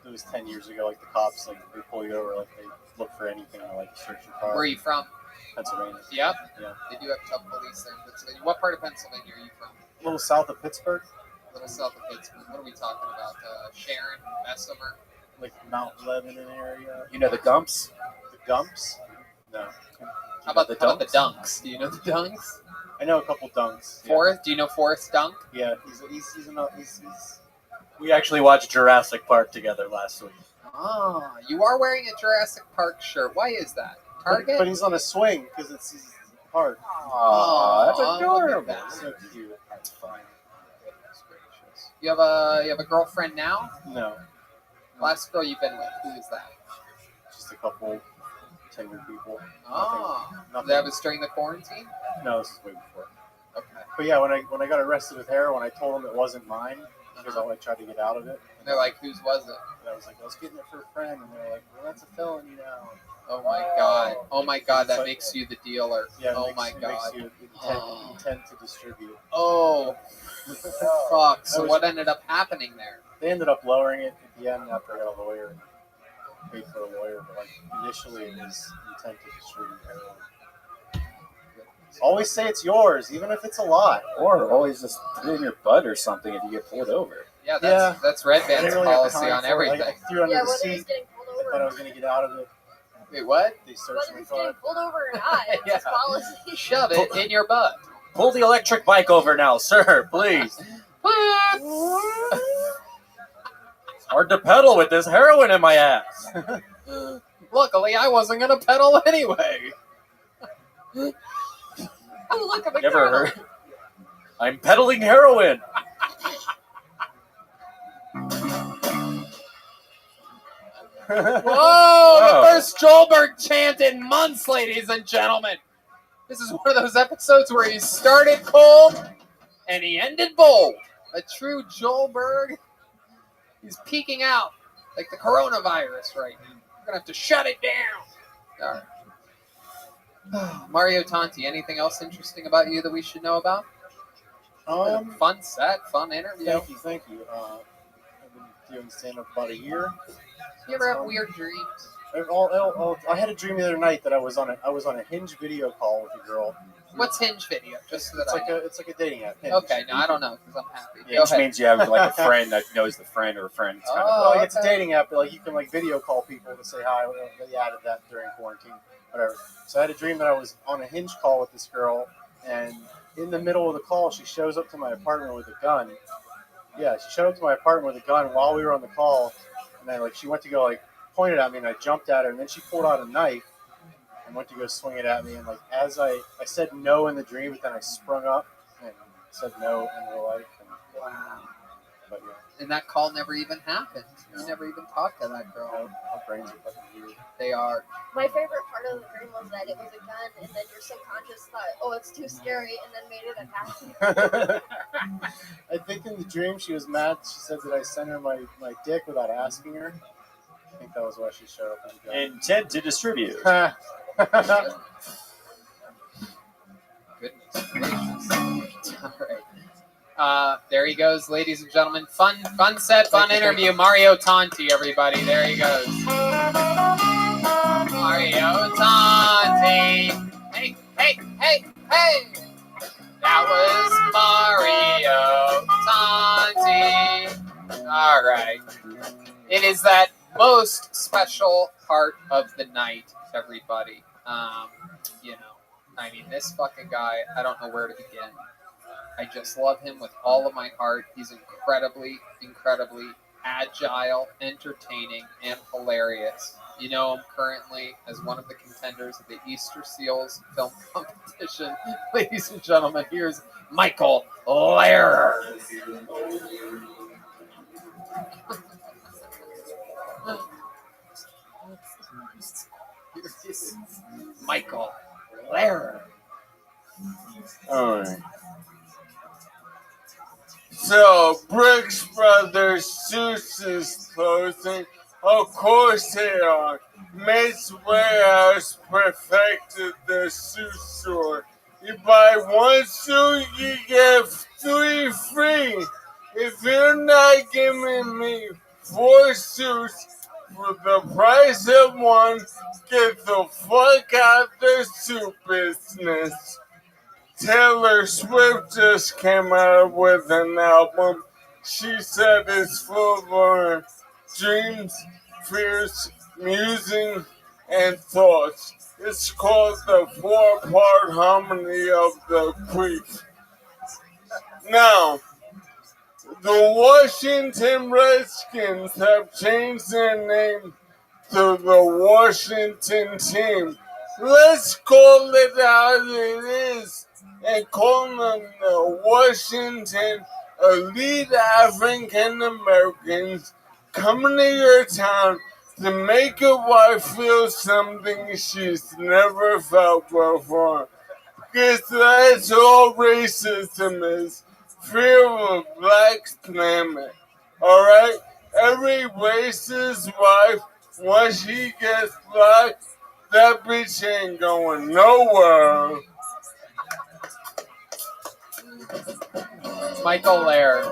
it was 10 years ago, like, the cops, like, they pull you over, like, they look for anything to, like, search your car. Where are you from? Pennsylvania. Yep. Yeah. They do have tough police there in Pennsylvania. What part of Pennsylvania are you from? A little south of Pittsburgh. A little south of Pittsburgh. What are we talking about? Sharon, Bessemer? Like Mount Lebanon area. You know the Gumps? The Gumps? No. How about the Dunks? Do you know the Dunks? I know a couple Dunks. Forrest? Do you know Forrest Dunk? Yeah, he's We actually watched Jurassic Park together last week. Ah, you are wearing a Jurassic Park shirt. Why is that? Target? But he's on a swing because he's hard. Oh, that's adorable. So cute. That's fine. Goodness gracious. You have a girlfriend now? No, Last girl you've been with, who is that? just a couple tender people. Oh, Nothing. that was during the quarantine? No, this is way before. Okay. But yeah, when I got arrested with heroin, I told them it wasn't mine because I tried to get out of it. And they're like, whose was it? And I was like, I was getting it for a friend, and they're like, well, that's a felony now. Oh my God! Oh my God! That But- makes you the dealer. Yeah. Oh it my makes God! you intend to distribute. Oh, fuck! So what ended up happening there? They ended up lowering it at the end after I got a lawyer and paid for a lawyer. But like initially, it was intent to distribute heroin. Always say it's yours, even if it's a lot. Or always just put it in your butt or something if you get pulled over. Yeah, that's Red I Band's didn't really have policy time on for it. everything. Like, I threw it under Yeah, the whether he's seat. getting pulled I over thought I was going to get out of it. Wait, what? They searched Whether my he's car. getting pulled over or not, it's his policy. Shove it in your butt. Pull the electric bike over now, sir, please. It's hard to pedal with this heroin in my ass. Luckily, I wasn't gonna pedal anyway. Look at the Never girl. heard. I'm peddling heroin. Whoa! The first Joelberg chant in months, ladies and gentlemen. This is one of those episodes where he started cold and he ended bold. A true Joelberg. He's peeking out like the coronavirus right now. We're gonna have to shut it down. All right. Mario Tanti, anything else interesting about you that we should know about? Fun set, fun interview. Thank you. I've been doing stand-up about a year. You ever have weird dreams? I had a dream the other night that I was on a Hinge video call with a girl. What's Hinge video? Just so that It's like a dating app. Hinge. Okay, no, I don't know because I'm happy. Yeah, which means you have like a friend that knows the friend or a friend. It's kind of Well, like, it's a dating app, but like you can like video call people to say hi. They added that during quarantine, whatever. So I had a dream that I was on a Hinge call with this girl, and in the middle of the call, she shows up to my apartment with a gun. Yeah, she showed up to my apartment with a gun while we were on the call, and then like she went to go like point it at me, and I jumped at her, and then she pulled out a knife, and went to go swing it at me. And like as I said no in the dream, but then I sprung up and said no in real life. And, Wow. but yeah, And that call never even happened. You never even talked to that girl. our brains are fucking weird. They are. My favorite part of the dream was that it was a gun, and then your subconscious thought, "Oh, it's too scary," and then made it a happen. I think in the dream she was mad. She said that I sent her my dick without asking her. I think that was why she showed up. Intent to distribute. Goodness gracious. All right. There he goes, ladies and gentlemen. Fun set, fun interview. Mario Tonti, everybody. There he goes. Mario Tonti. Hey, hey, hey, hey. That was Mario Tonti. All right. It is that most special part of the night, everybody. You know, I mean, this fucking guy, I don't know where to begin. I just love him with all of my heart. He's incredibly, incredibly agile, entertaining, and hilarious. You know him currently as one of the contenders of the Easter Seals film competition. Ladies and gentlemen, here's Michael Lehrer. Here's Michael Lehrer. Alright. So, Brooks Brothers suits is closing. Of course they are. Mace Warehouse perfected the suit store. You buy one suit, you get 3 free. If you're not giving me 4 suits for the price of one, get the fuck out the suit business. Taylor Swift just came out with an album. She said it's full of her dreams, fears, musing, and thoughts. It's called the 4-part harmony of the creek. Now, the Washington Redskins have changed their name to the Washington Team. Let's call it how it is and call them the Washington Elite African Americans coming to your town to make a wife feel something she's never felt before. Because that's all racism is. Fear of a black planet. Alright? Every racist wife, once she gets black, that bitch ain't going nowhere. Michael Lehrer.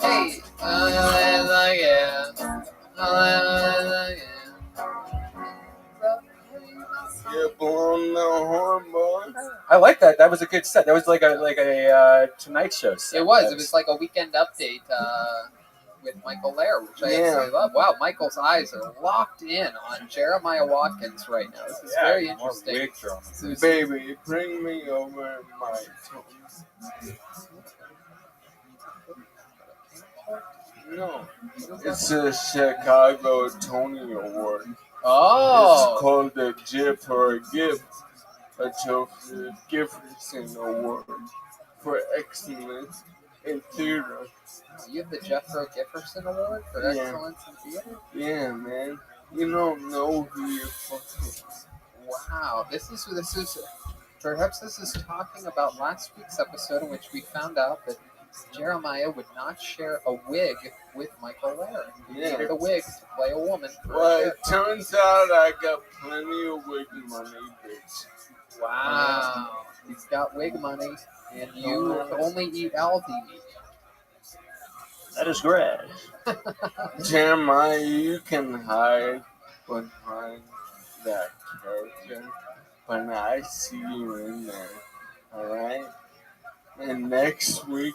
Hey, I like that. That was a good set. That was like a Tonight Show set. It was like a weekend update with Michael Lehrer, which I absolutely love. Wow, Michael's eyes are locked in on Jeremiah Watkins right now. This is very interesting. Baby, bring me over my toes. No, it's a Chicago Tony Award. Oh. It's called the Jip for a Gift, a Joseph Gifferson Award for excellence in theater. You have the Jeffro Gifferson Award for excellence in theater? Yeah, man. You don't know who you're fucking. Wow, this is perhaps this is talking about last week's episode in which we found out that Jeremiah would not share a wig with Michael Lehrer. He needed a wig to play a woman. Well, it turns out I got plenty of wig money, bitch. Wow, he's got wig money, and you only eat Aldi meat. That is great. Jeremiah, you can hide behind that character when I see you in there, alright? And next week...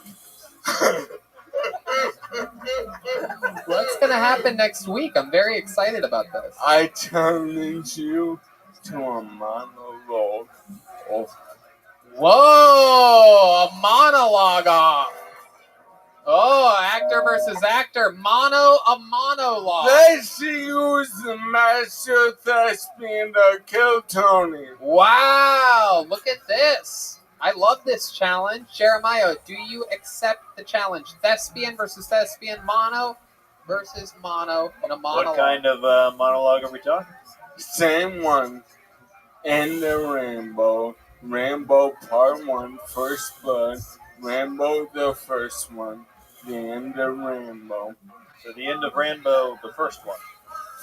What's going to happen next week? I'm very excited about this. I challenge you to a monologue of... Whoa! A monologue off! Oh, Act Actor versus actor. Mono a monologue. Let's use the master thespian to kill Tony. Wow, look at this. I love this challenge. Jeremiah, do you accept the challenge? Thespian versus thespian, mono versus mono in a monologue. What kind of monologue are we talking? Same one. In the Rainbow. Rainbow Part 1, First Blood. Rainbow the first one. The end of Rainbow. So the end of Rainbow, the first one.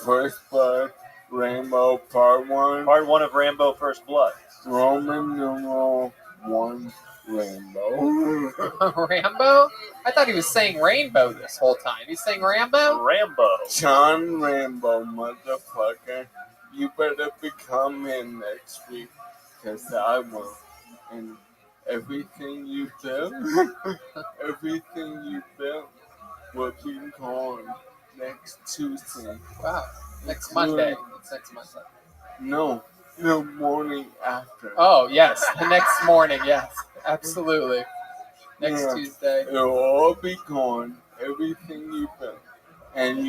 First Blood. Rainbow Part 1. Part 1 of Rainbow First Blood. Roman numeral 1. Rainbow. Rambo? I thought he was saying rainbow this whole time. He's saying Rambo? Rambo. John Rambo, motherfucker. You better become him next week, because I will. And everything you built, will be gone next Tuesday. Wow. Next Monday. It's next Monday. No, the morning after. Oh, yes. The next morning, yes. Absolutely. Next Tuesday. It'll all be gone. Everything you built. And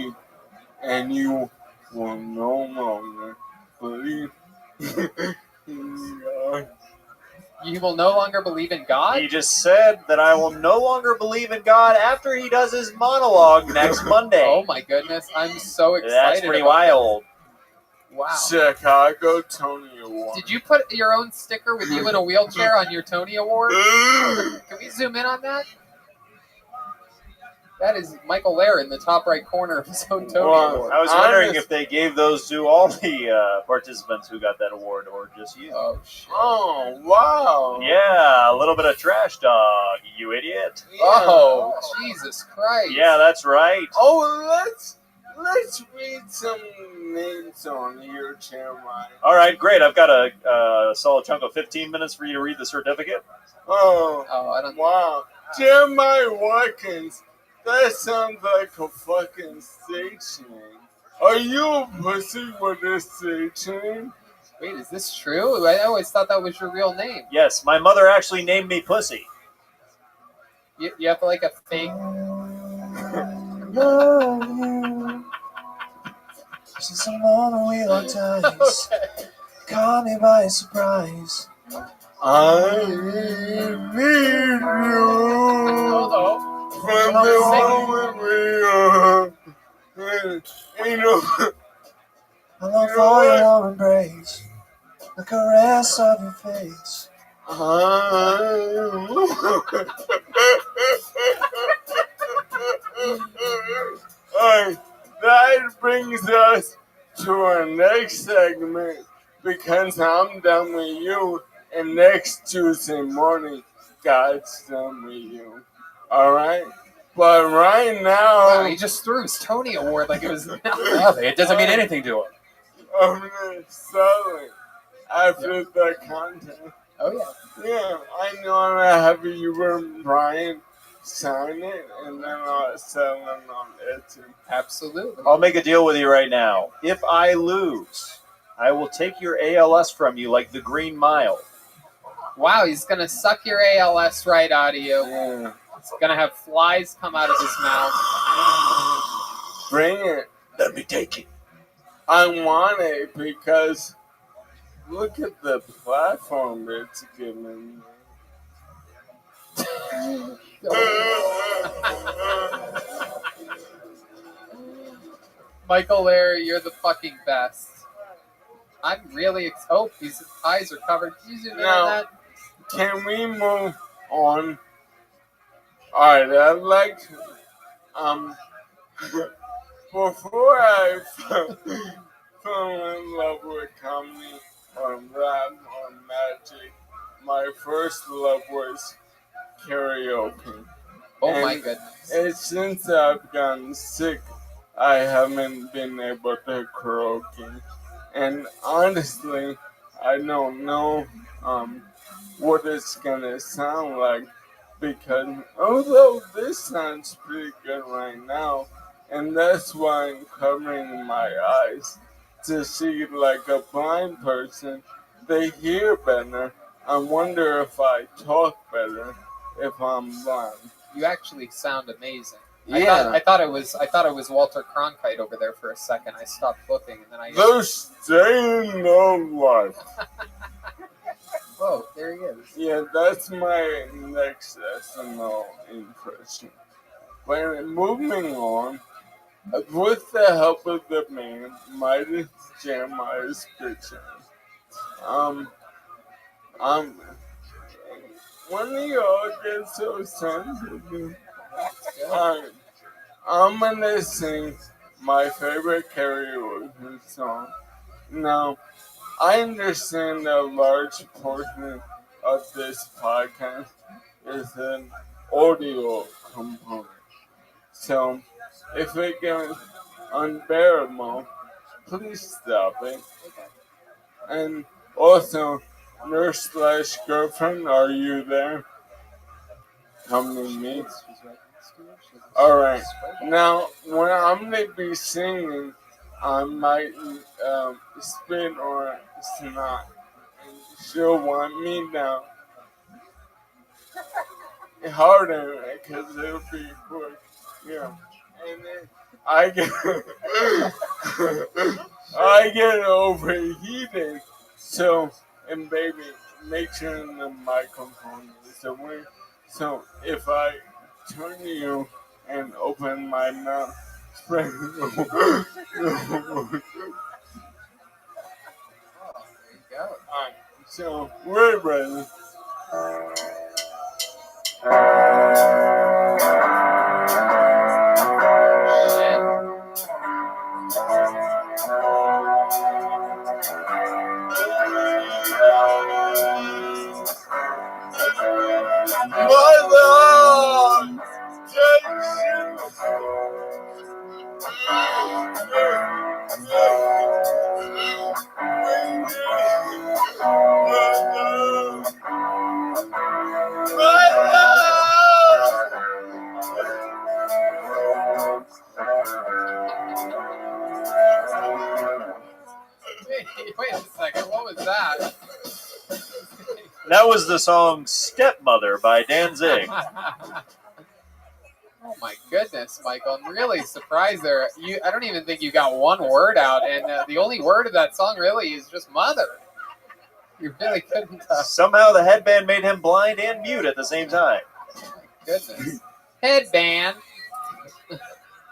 you will no longer believe in God. You will no longer believe in God? He just said that I will no longer believe in God after he does his monologue next Monday. Oh my goodness. I'm so excited. That's pretty wild. Wow. Chicago Tony Award. Did you put your own sticker with you in a wheelchair on your Tony Award? Can we zoom in on that? That is Michael Lair in the top right corner of his own Tony Award. I was wondering if they gave those to all the participants who got that award, or just you. Oh, shit. Oh, wow. Yeah, a little bit of trash dog, you idiot. Yeah. Oh, Jesus Christ. Yeah, that's right. Oh, let's read some names on here, Jeremiah. All right, great. I've got a solid chunk of 15 minutes for you to read the certificate. Oh, I don't. Wow. Jeremiah Watkins. That sounds like a fucking stage name. Are you a pussy with a stage name? Wait, is this true? I always thought that was your real name. Yes, my mother actually named me Pussy. You have like a fake. Since I'm on the wheel of times, caught me by surprise. I need you. From the moment I long for your warm embrace, the caress of your face. That brings us to our next segment, because I'm done with you, and next Tuesday morning, God's done with you. All right, but right now, Wow, he just threw his Tony Award like it was nothing. It doesn't mean anything to him. I'm gonna sell it after the content. Oh yeah. Yeah, I know I'm gonna have you and Brian sign it, and then I'll sell it on Etsy. Absolutely. I'll make a deal with you right now. If I lose, I will take your ALS from you like the Green Mile. Wow, he's gonna suck your ALS right out of you. Yeah. He's gonna have flies come out of his mouth. Bring it. Let me take it. I want it because look at the platform it's giving me. Michael Larry, you're the fucking best. I'm really oh, these eyes are covered. Can you zoom in on that? Can we move on? Alright, I'd like to, before I fell in love with comedy or rap or magic, my first love was karaoke. Oh my goodness. And since I've gotten sick, I haven't been able to karaoke. And honestly, I don't know what it's gonna sound like, because although this sounds pretty good right now, and that's why I'm covering my eyes to see like a blind person, they hear better. I wonder if I talk better if I'm blind. You actually sound amazing. I thought it was Walter Cronkite over there for a second. I stopped looking, and then I. The staying alive. Whoa, there he is. Yeah, that's my next SNL impression. But moving on, with the help of the man, Mighty Jeremiah's picture. When you all get so sensitive, I'm gonna sing my favorite karaoke song. Now, I understand a large portion of this podcast is an audio component. So, if it gets unbearable, please stop it. And also, nurse/girlfriend, are you there? Come to me. Alright, now when I'm going to be singing, I might spit or snot. And she'll want me down harder because it'll be quick. Yeah. And then I get overheated. So, and baby, make sure the microphone is away. So if I turn to you and open my mouth, spread Alright, so we're ready. Wait a second, what was that? That was the song Stepmother by Danzig. Oh my goodness, Michael! I'm really surprised there. I don't even think you got one word out, and the only word of that song really is just "mother." You really couldn't. Somehow the headband made him blind and mute at the same time. Goodness, headband.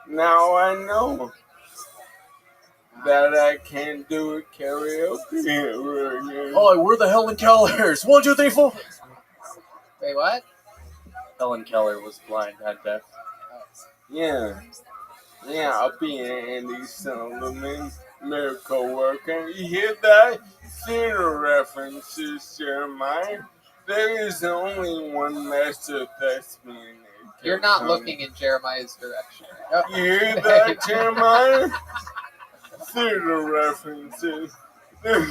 Now I know that I can't do karaoke ever again. Oh, we're the Helen Kellers. 1, 2, 3, 4. Wait, what? Helen Keller was blind and deaf. Yeah, I'll be Andy Solomon, miracle worker. You hear that? Theater references, Jeremiah. There is only one master thespian. You're not looking in Jeremiah's direction. Oh. You hear that, Jeremiah? Theater references. You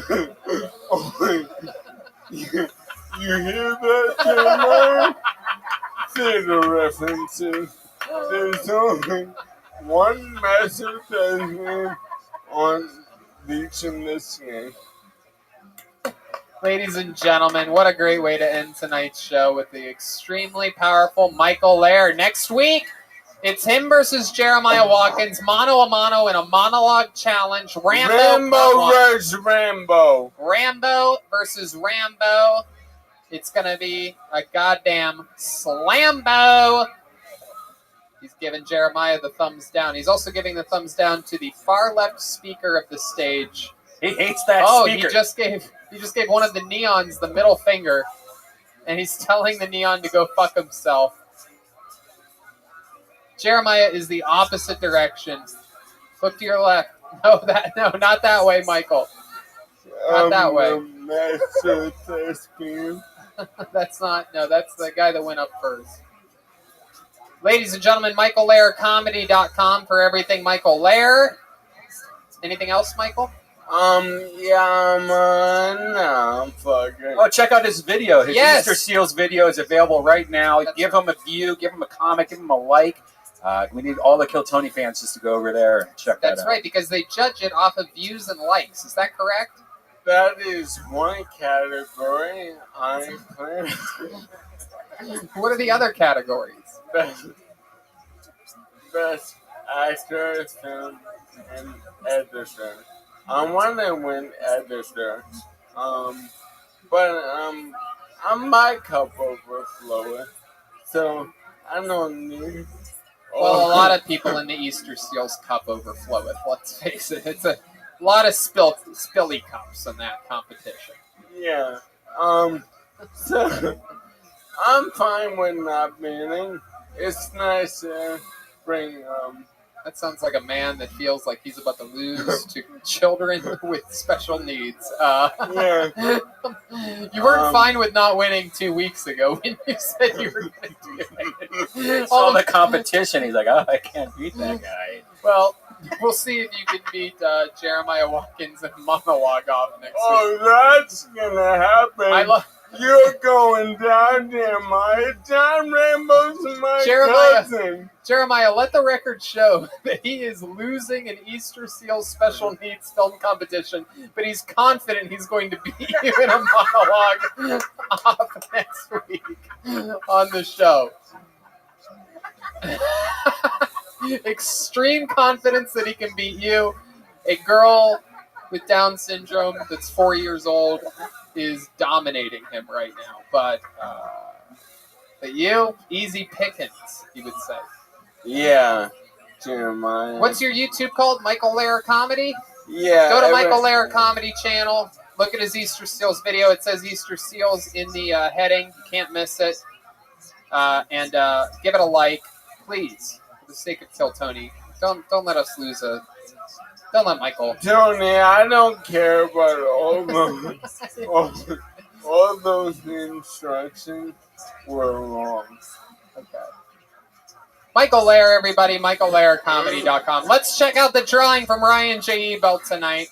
hear that, Jeremiah? Theater references. There's only one master thespian on each in this game. Ladies and gentlemen, what a great way to end tonight's show with the extremely powerful Michael Lair. Next week, it's him versus Jeremiah Watkins, mano a mano in a monologue challenge. Rambo versus Rambo. Rambo versus Rambo. It's going to be a goddamn slambo. He's giving Jeremiah the thumbs down. He's also giving the thumbs down to the far left speaker of the stage. He hates that speaker. He just gave one of the neons the middle finger, and he's telling the neon to go fuck himself. Jeremiah is the opposite direction. Look to your left. No, not that way, Michael. Not that way. Master thespian. That's the guy that went up first. Ladies and gentlemen, MichaelLairComedy.com for everything Michael Lair. Anything else, Michael? I'm fucking. Oh, check out his video. His Easter Seals video is available right now. Give him a view, give him a comment, give him a like. We need all the Kill Tony fans just to go over there and check that out. That's right, because they judge it off of views and likes. Is that correct? That is one category I'm playing. What are the other categories? Best Actor Film and Editor. I want to win Editor. But I might cup overflowing, so I don't need. Well, a lot of people in the Easter Seals cup overfloweth. Let's face it; it's a lot of spilly cups in that competition. Yeah. So I'm fine with not winning. It's nice to bring. That sounds like a man that feels like he's about to lose to children with special needs. Yeah. You weren't fine with not winning 2 weeks ago when you said you were going to do it. All the competition. He's like, oh, I can't beat that guy. Well, we'll see if you can beat Jeremiah Watkins and monologue off next week. Oh, that's gonna happen. You're going down there, my John Rainbow's my cousin. Jeremiah, let the record show that he is losing an Easter Seals special needs film competition, but he's confident he's going to beat you in a monologue off next week on the show. Extreme confidence that he can beat you. A girl with Down syndrome that's 4 years old is dominating him right now. But you, easy pickings, he would say. Yeah, Jeremiah. What's your YouTube called? Michael Lehrer Comedy? Yeah. Go to Michael Lehrer Comedy channel. Look at his Easter Seals video. It says Easter Seals in the heading. You can't miss it. And give it a like, please, for the sake of Kill Tony. Don't let us lose a. Don't let Michael. Tony, I don't care about all those instructions were wrong. Okay. Michael Lehrer, everybody, MichaelLehrerComedy.com. Let's check out the drawing from Ryan J. Ebelt tonight.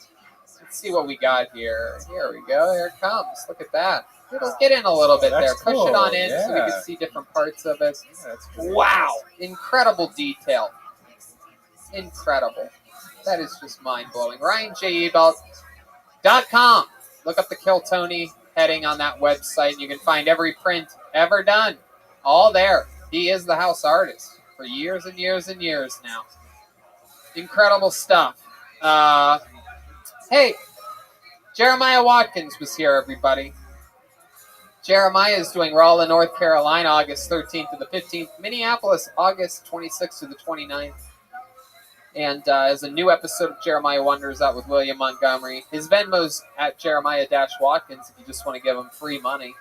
Let's see what we got here. Here we go. Here it comes. Look at that. It'll get in a little bit there. Push it on in so we can see different parts of it. Wow. Incredible detail. Incredible. That is just mind-blowing. RyanJEbelt.com. Look up the Kill Tony heading on that website. You can find every print ever done. All there. He is the house artist for years and years and years now. Incredible stuff. Hey, Jeremiah Watkins was here, everybody. Jeremiah is doing Raleigh, North Carolina, August 13th to the 15th. Minneapolis, August 26th to the 29th. And as a new episode of Jeremiah Wonders out with William Montgomery. His Venmo's at Jeremiah-Watkins if you just want to give him free money.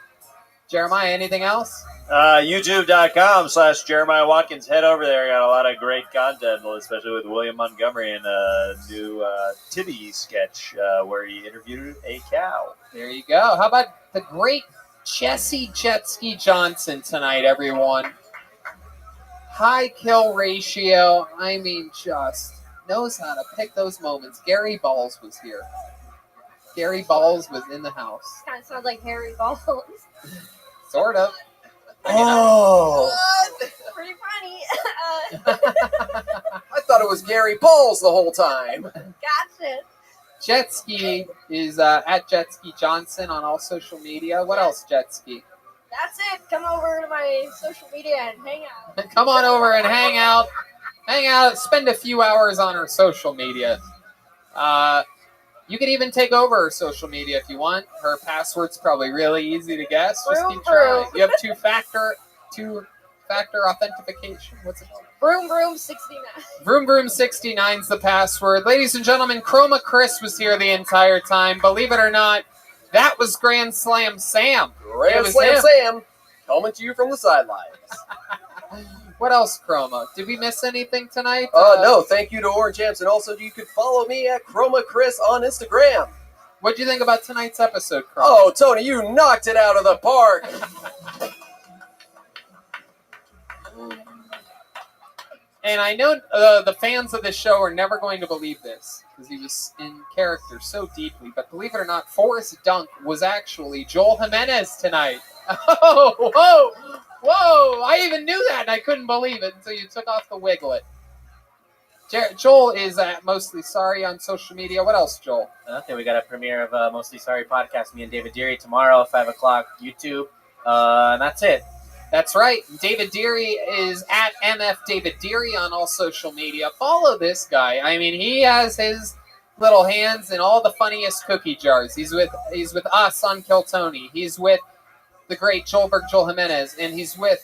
Jeremiah, anything else? YouTube.com/Jeremiah Watkins. Head over there. Got a lot of great content, especially with William Montgomery and a new Tibby sketch where he interviewed a cow. There you go. How about the great Jesse Jetski Johnson tonight, everyone? High kill ratio. I mean, just knows how to pick those moments. Gary Balls was here. Gary Balls was in the house. Kind of sounds like Harry Balls. Sort of. Oh. Pretty funny. I thought it was Gary Balls the whole time. Gotcha. Jetski is at Jetski Johnson on all social media. What else, Jetski? That's it. Come over to my social media and hang out. Come on over and hang out. Hang out. Spend a few hours on our social media. You can even take over her social media if you want. Her password's probably really easy to guess. Just keep trying. You have two-factor authentication. What's it called? Vroom Vroom 69. Vroom Vroom 69 is the password. Ladies and gentlemen, Chroma Chris was here the entire time. Believe it or not, that was Grand Slam Sam. Grand Slam Sam, coming to you from the sidelines. What else, Chroma? Did we miss anything tonight? No, thank you to Orange Amps, and also you could follow me at Chroma Chris on Instagram. What'd you think about tonight's episode, Chroma? Oh, Tony, you knocked it out of the park. And I know the fans of this show are never going to believe this, because he was in character so deeply. But believe it or not, Forrest Dunk was actually Joel Jimenez tonight. Oh, whoa, whoa! I even knew that, and I couldn't believe it until you took off the wiglet. Joel is at Mostly Sorry on social media. What else, Joel? Okay, we got a premiere of Mostly Sorry podcast, me and David Deary, tomorrow, 5 o'clock, YouTube. And that's it. That's right. David Deary is at MF David Deary on all social media. Follow this guy. I mean, he has his little hands in all the funniest cookie jars. He's with us on Kill Tony. He's with the great Joel Jimenez, and he's with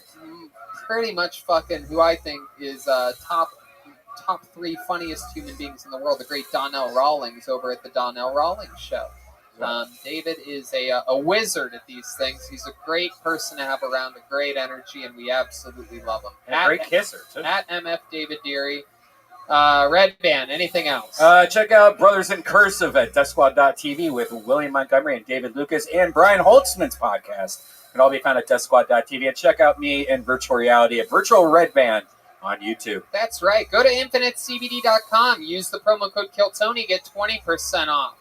pretty much fucking who I think is top 3 funniest human beings in the world, the great Donnell Rawlings over at the Donnell Rawlings Show. David is a wizard at these things. He's a great person to have around, a great energy, and we absolutely love him. And a great kisser, too. At MF David Deary. Red Band, anything else? Check out Brothers in Cursive at DeathSquad.tv with William Montgomery and David Lucas and Brian Holtzman's podcast. It can all be found at DeathSquad.tv. And check out me in virtual reality at Virtual Red Band on YouTube. That's right. Go to InfiniteCBD.com. Use the promo code KillTony. Get 20% off.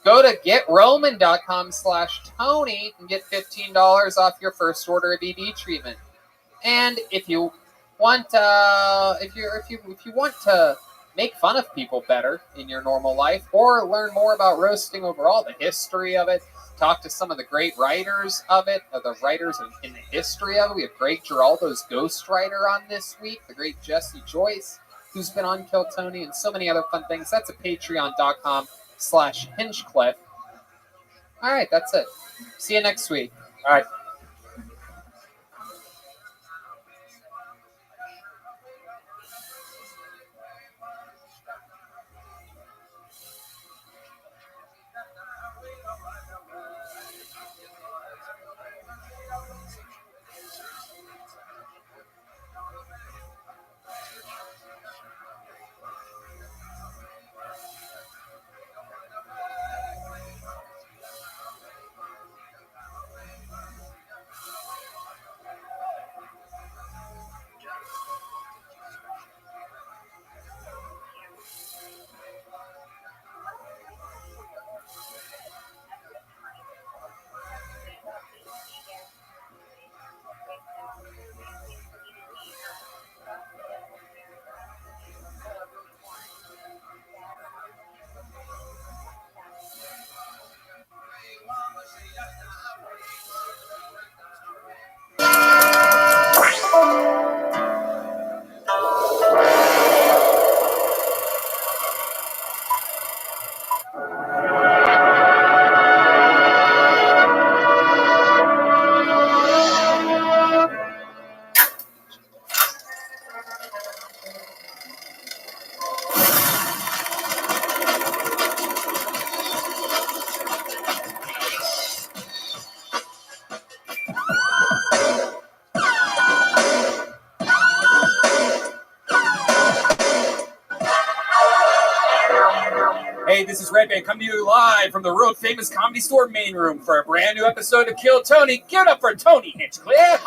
Go to GetRoman.com/Tony and get $15 off your first order of ED treatment. And if you want, if you want to make fun of people better in your normal life, or learn more about roasting overall, the history of it, talk to some of the great writers of it, the writers in the history of it. We have Greg Giraldo's ghostwriter on this week, the great Jesse Joyce, who's been on Kill Tony, and so many other fun things. That's at patreon.com/Hinchcliffe. All right, that's it. See you next week. All right. Hey, this is Red Band coming to you live from the world famous Comedy Store main room for a brand new episode of Kill Tony. Give it up for Tony Hinchcliffe.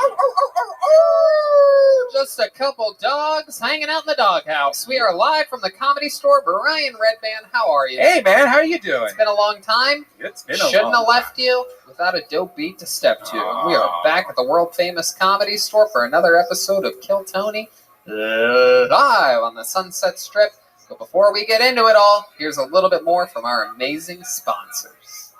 Just a couple dogs hanging out in the doghouse. We are live from the Comedy Store. Brian Red Band, how are you? Hey, man, how are you doing? It's been a long time. It's been a Shouldn't long have left you without a dope beat to step to. We are back at the world famous Comedy Store for another episode of Kill Tony live on the Sunset Strip. But before we get into it all, here's a little bit more from our amazing sponsors.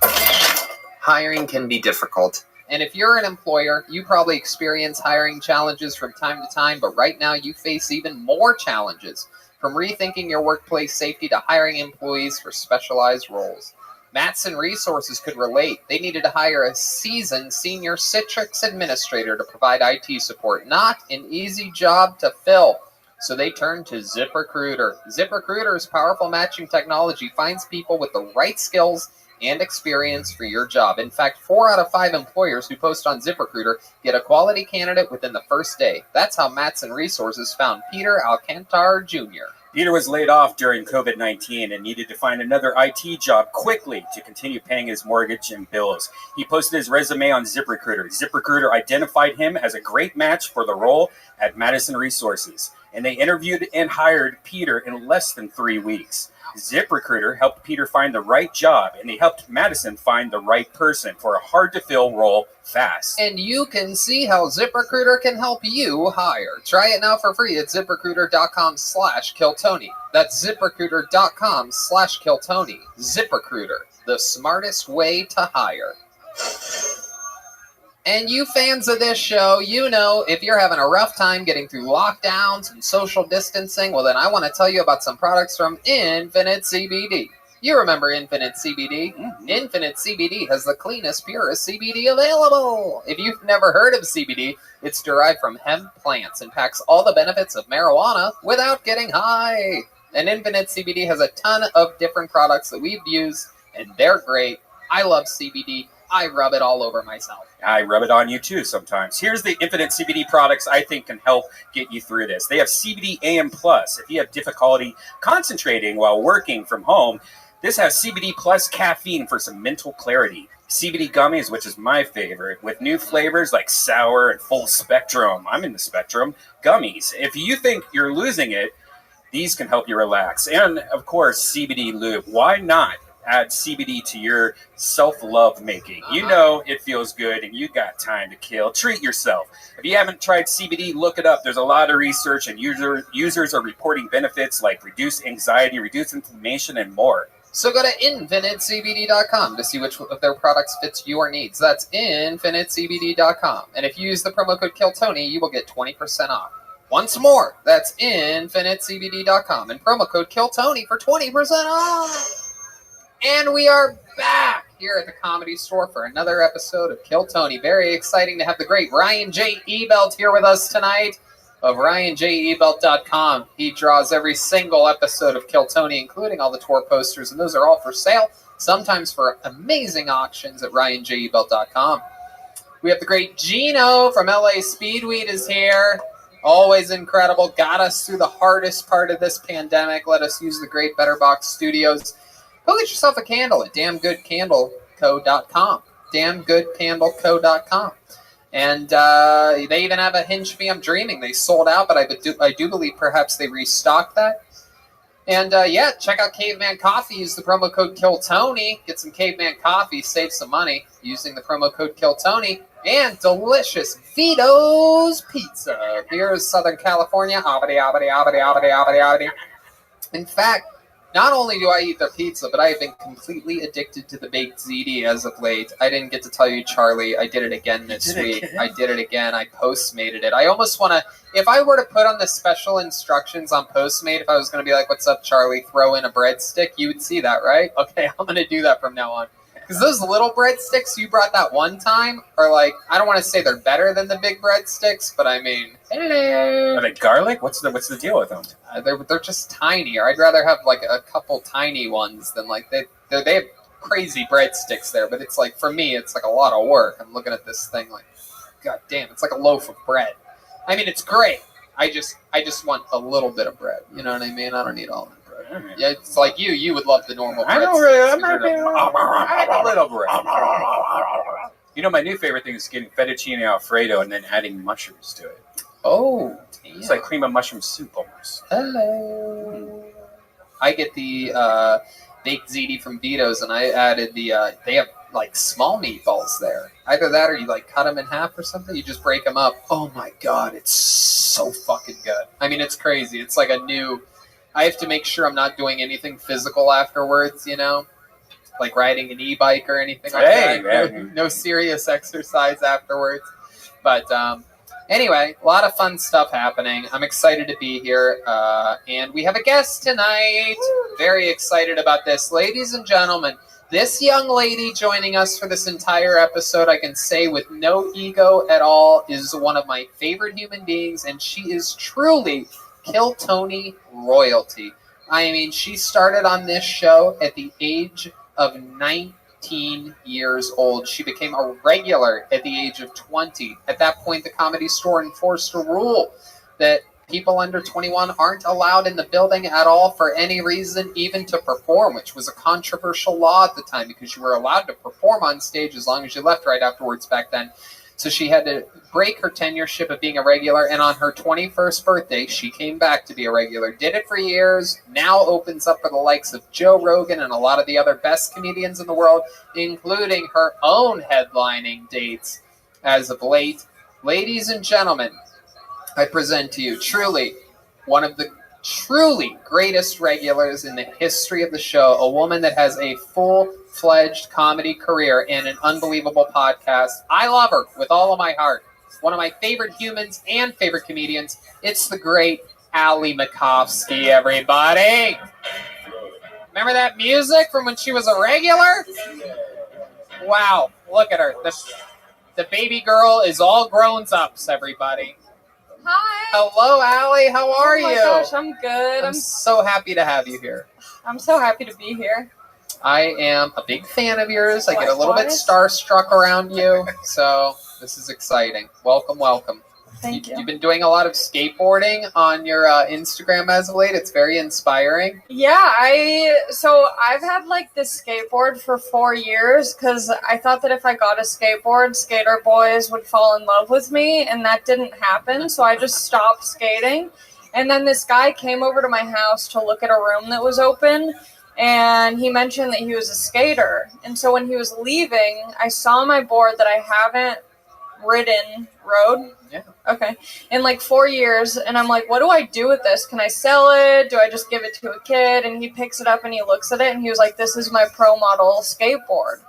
Hiring can be difficult. And if you're an employer, you probably experience hiring challenges from time to time, but right now you face even more challenges, from rethinking your workplace safety to hiring employees for specialized roles. Matson Resources could relate. They needed to hire a seasoned senior Citrix administrator to provide IT support. Not an easy job to fill. So they turned to ZipRecruiter. ZipRecruiter's powerful matching technology finds people with the right skills and experience for your job. In fact, 4 out of 5 employers who post on ZipRecruiter get a quality candidate within the first day. That's how Matson Resources found Peter Alcantar Jr. Peter was laid off during COVID-19 and needed to find another IT job quickly to continue paying his mortgage and bills. He posted his resume on ZipRecruiter. ZipRecruiter identified him as a great match for the role at Madison Resources, and they interviewed and hired Peter in less than 3 weeks. ZipRecruiter helped Peter find the right job, and they helped Madison find the right person for a hard-to-fill role fast. And you can see how ZipRecruiter can help you hire. Try it now for free at ZipRecruiter.com/KillTony. That's ZipRecruiter.com/KillTony. ZipRecruiter, the smartest way to hire. And you fans of this show, you know if you're having a rough time getting through lockdowns and social distancing, well then I want to tell you about some products from Infinite CBD. You remember Infinite CBD? Infinite CBD has the cleanest, purest CBD available. If you've never heard of CBD, it's derived from hemp plants and packs all the benefits of marijuana without getting high. And Infinite CBD has a ton of different products that we've used, and they're great. I love CBD. I rub it all over myself. I rub it on you too sometimes. Here's the Infinite CBD products I think can help get you through this. They have CBD AM Plus. If you have difficulty concentrating while working from home, this has CBD Plus caffeine for some mental clarity. CBD gummies, which is my favorite, with new flavors like sour and full spectrum. I'm in the spectrum. Gummies. If you think you're losing it, these can help you relax. And of course, CBD lube. Why not add CBD to your self-love making? You know it feels good and you got time to kill. Treat yourself. If you haven't tried CBD, look it up. There's a lot of research and users are reporting benefits like reduced anxiety, reduced inflammation, and more. So go to infinitecbd.com to see which of their products fits your needs. That's infinitecbd.com. And if you use the promo code KILLTONY, you will get 20% off. Once more, that's infinitecbd.com and promo code KILLTONY for 20% off. And we are back here at the Comedy Store for another episode of Kill Tony. Very exciting to have the great Ryan J. Ebelt here with us tonight of RyanJEbelt.com. He draws every single episode of Kill Tony, including all the tour posters, and those are all for sale, sometimes for amazing auctions at RyanJEbelt.com. We have the great Gino from LA Speedweed is here. Always incredible. Got us through the hardest part of this pandemic. Let us use the great Better Box Studios. Go get yourself a candle at damngoodcandleco.com. Damngoodcandleco.com. And they even have a Hinge Me I'm Dreaming. They sold out, but I do believe perhaps they restocked that. And yeah, check out Caveman Coffee. Use the promo code KILLTONY. Get some Caveman Coffee. Save some money using the promo code KILLTONY. And delicious Vito's Pizza. Here is Southern California. Abadi, abadi, abadi, abadi, abadi, abadi. In fact, not only do I eat their pizza, but I have been completely addicted to the baked ziti as of late. I didn't get to tell you, Charlie. I did it again this week. I did it again. I Postmated it. I almost want to, if I were to put on the special instructions on Postmate, if I was going to be like, what's up, Charlie, throw in a breadstick, you would see that, right? Okay, I'm going to do that from now on. Because those little breadsticks you brought that one time are like, I don't want to say they're better than the big breadsticks, but I mean, hello. Are they garlic? What's the deal with them? They're just tinier. I'd rather have like a couple tiny ones than like they have crazy breadsticks there. But it's like, for me, it's like a lot of work. I'm looking at this thing like, god damn, it's like a loaf of bread. I mean, it's great. I just want a little bit of bread. You know what I mean? I don't need all that bread. Yeah, it's like you would love the normal bread. I don't really. I'm not a little bread. You know, my new favorite thing is getting fettuccine Alfredo and then adding mushrooms to it. Oh, damn. It's like cream of mushroom soup almost. Hello. I get the baked ziti from Vito's, and I added the. They have like small meatballs there. Either that, or you like cut them in half or something. You just break them up. Oh my god, it's so fucking good. I mean, it's crazy. It's like a new. I have to make sure I'm not doing anything physical afterwards, you know? Like riding an e-bike or anything like that. No serious exercise afterwards. But anyway, a lot of fun stuff happening. I'm excited to be here. And we have a guest tonight. Very excited about this. Ladies and gentlemen, this young lady joining us for this entire episode, I can say with no ego at all, is one of my favorite human beings. And she is truly Kill Tony royalty. I mean, she started on this show at the age of 19 years old. She became a regular at the age of 20. At that point, the Comedy Store enforced a rule that people under 21 aren't allowed in the building at all for any reason, even to perform, which was a controversial law at the time because you were allowed to perform on stage as long as you left right afterwards back then. So she had to break her tenureship of being a regular, and on her 21st birthday, she came back to be a regular. Did it for years, now opens up for the likes of Joe Rogan and a lot of the other best comedians in the world, including her own headlining dates as of late. Ladies and gentlemen, I present to you truly one of the truly greatest regulars in the history of the show, a woman that has a full full-fledged comedy career and an unbelievable podcast. I love her with all of my heart. One of my favorite humans and favorite comedians. It's the great Ali Makovsky, everybody. Remember that music from when she was a regular? Wow, look at her. The baby girl is all grown-ups, everybody. Hi. Hello, Ali. How are you? Oh my gosh, I'm good. I'm so happy to have you here. I'm so happy to be here. I am a big fan of yours. I get a little bit Likewise. starstruck around you, so this is exciting. Welcome, welcome. Thank you. You've been doing a lot of skateboarding on your Instagram as of late. It's very inspiring. Yeah, I've had like this skateboard for 4 years because I thought that if I got a skateboard, skater boys would fall in love with me, and that didn't happen. So I just stopped skating. And then this guy came over to my house to look at a room that was open, and he mentioned that he was a skater. And so when he was leaving, I saw my board that I haven't rode. Yeah. Okay. In like 4 years, and I'm like, what do I do with this? Can I sell it? Do I just give it to a kid? And he picks it up and he looks at it and he was like, this is my pro model skateboard.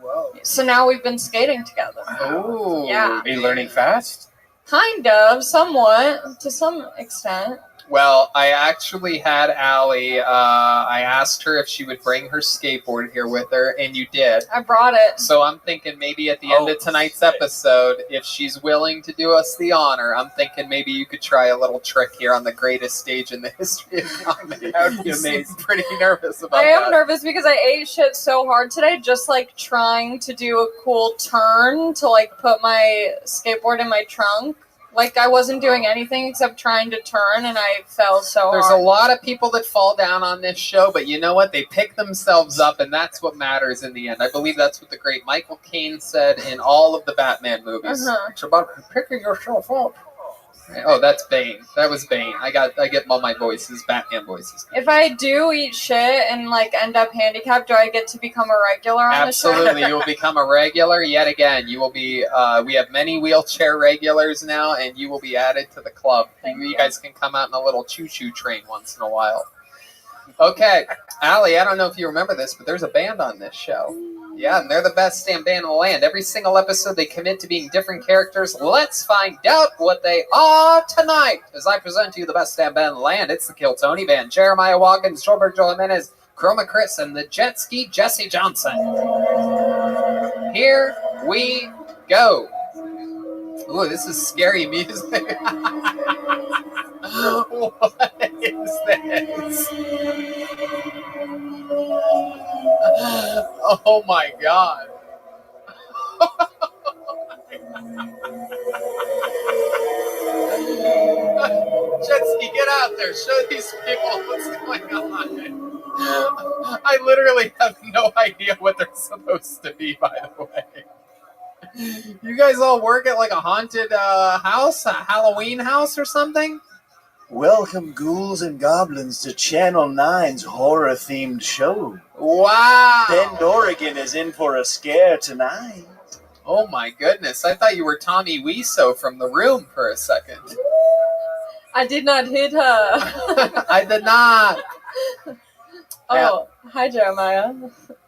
Whoa. So now we've been skating together. Oh. Yeah. Are you learning fast? Kind of, somewhat, to some extent. Well, I actually had Ali. I asked her if she would bring her skateboard here with her, and you did. I brought it. So I'm thinking maybe at the end of tonight's episode, if she's willing to do us the honor, I'm thinking maybe you could try a little trick here on the greatest stage in the history of comedy. That would be amazing. Pretty nervous about I that. am nervous because I ate shit so hard today, just like trying to do a cool turn to like put my skateboard in my trunk. Like I wasn't doing anything except trying to turn, and I fell so There's hard. a lot of people that fall down on this show, but you know what? They pick themselves up, and that's what matters in the end. I believe that's what the great Michael Caine said in all of the Batman movies. Uh-huh. It's about picking yourself up. Oh, that's Bane. That was Bane. I get all my voices, Batman voices. If I do eat shit and like end up handicapped, do I get to become a regular on the Absolutely, show? you will become a regular yet again. You will be. We have many wheelchair regulars now, and you will be added to the club. You guys can come out in a little choo-choo train once in a while. Okay, Ali, I don't know if you remember this, but there's a band on this show. Yeah, and they're the best damn band in the land. Every single episode, they commit to being different characters. Let's find out what they are tonight. As I present to you the best damn band in the land, it's the Kill Tony Band. Jeremiah Watkins, Jorbert Joel Jimenez, Chroma Chris, and the Jet Ski Jesse Johnson. Here we go. Ooh, this is scary music. What is this? Oh my god. Jetski, get out there. Show these people what's going on. I literally have no idea what they're supposed to be, by the way. You guys all work at like a haunted house, a Halloween house or something? Welcome, ghouls and goblins, to Channel 9's horror-themed show. Wow! Bend, Oregon is in for a scare tonight. Oh my goodness, I thought you were Tommy Wiseau from The Room for a second. I did not hit her. I did not. Oh, hi, Jeremiah.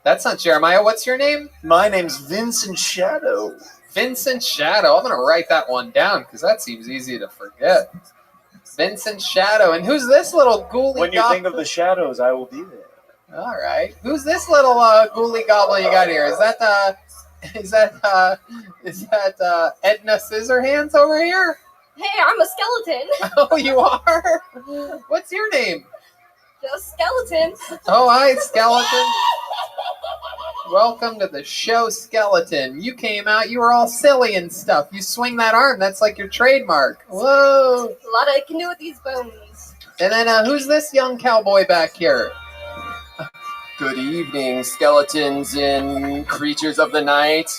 That's not Jeremiah. What's your name? My name's Vincent Shadow. Vincent Shadow. I'm going to write that one down because that seems easy to forget. Vincent Shadow. And who's this little ghouly When you think of the shadows, I will be there. All right. Who's this little ghouly goblin you got here? Is that Edna Scissorhands over here? Hey, I'm a skeleton. Oh, you are? What's your name? Just skeleton. Oh, hi, Skeleton. Welcome to the show, Skeleton. You came out, you were all silly and stuff. You swing that arm, that's like your trademark. Whoa. A lot I can do with these bones. And then who's this young cowboy back here? Good evening, skeletons and creatures of the night.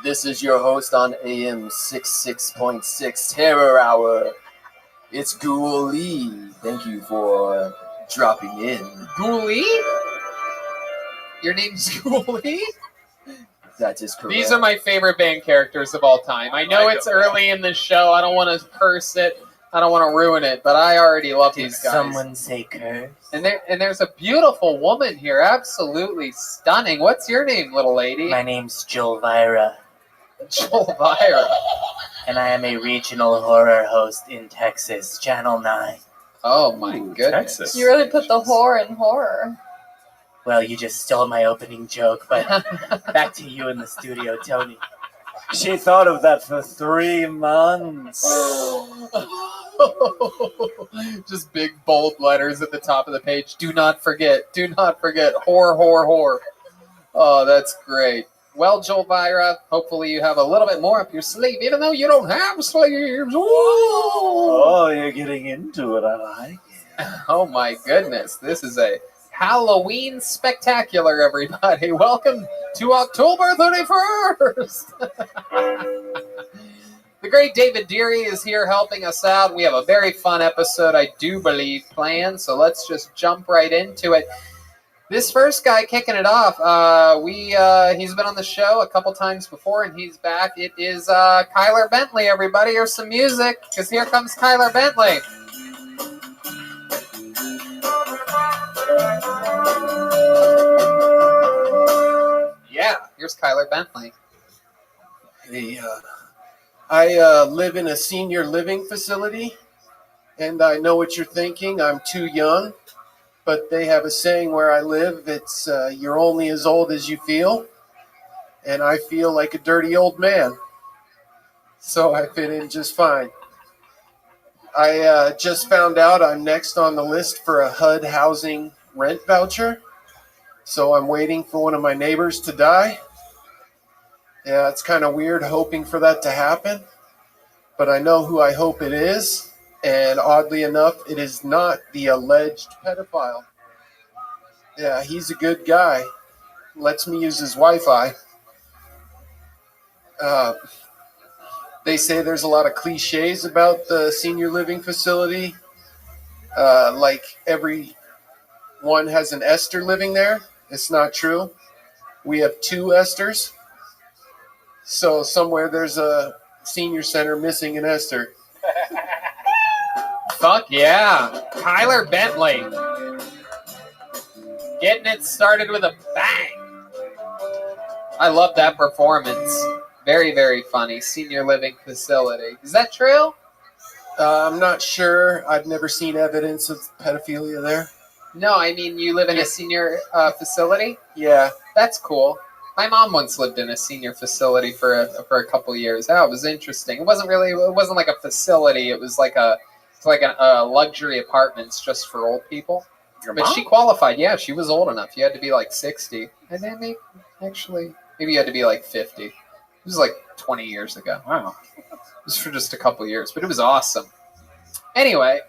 This is your host on AM 66.6 Terror Hour. It's Ghoul Lee. Thank you for dropping in. Ghoulie? Your name's Ghoulie? That is correct. These are my favorite band characters of all time. I know it's early in the show. I don't want to curse it, I don't want to ruin it, but I already love these guys. Someone say curse. And there's a beautiful woman here, absolutely stunning. What's your name, little lady? My name's Jolvira. Jolvira. And I am a regional horror host in Texas, Channel 9. Oh my goodness. You really put the whore in horror. Well, you just stole my opening joke, but back to you in the studio, Tony. She thought of that for 3 months. Just big bold letters at the top of the page. Do not forget. Whore, whore, whore. Oh, that's great. Well, Jolvira, hopefully you have a little bit more up your sleeve, even though you don't have sleeves. Ooh. Oh, you're getting into it. I like it. Oh my goodness. This is a Halloween spectacular, everybody. Welcome to October 31st. The great David Deary is here helping us out. We have a very fun episode, I do believe, planned, so let's just jump right into it. This first guy kicking it off, he's been on the show a couple times before, and he's back. It is Kyler Bentley, everybody. Here's some music, because here comes Kyler Bentley. Yeah, here's Kyler Bentley. Hey, I live in a senior living facility, and I know what you're thinking. I'm too young, but they have a saying where I live. It's you're only as old as you feel, and I feel like a dirty old man, so I fit in just fine. I just found out I'm next on the list for a HUD housing rent voucher, so I'm waiting for one of my neighbors to die. Yeah, it's kind of weird hoping for that to happen, but I know who I hope it is, and oddly enough, it is not the alleged pedophile. Yeah, he's a good guy. Lets me use his Wi-Fi. They say there's a lot of cliches about the senior living facility, like everyone has an Esther living there. It's not true. We have 2 Esthers. So somewhere there's a senior center missing an Esther. Fuck yeah. Kyler Bentley. Getting it started with a bang. I love that performance. Very, very funny. Senior living facility. Is that true? I'm not sure. I've never seen evidence of pedophilia there. No, I mean you live in a senior facility? Yeah. That's cool. My mom once lived in a senior facility for a couple years. That was interesting. It wasn't like a facility. It was like a luxury apartments just for old people. But she qualified. Yeah, she was old enough. You had to be like 60. And then maybe you had to be like 50. It was like 20 years ago. Wow. It was for just a couple years, but it was awesome. Anyway,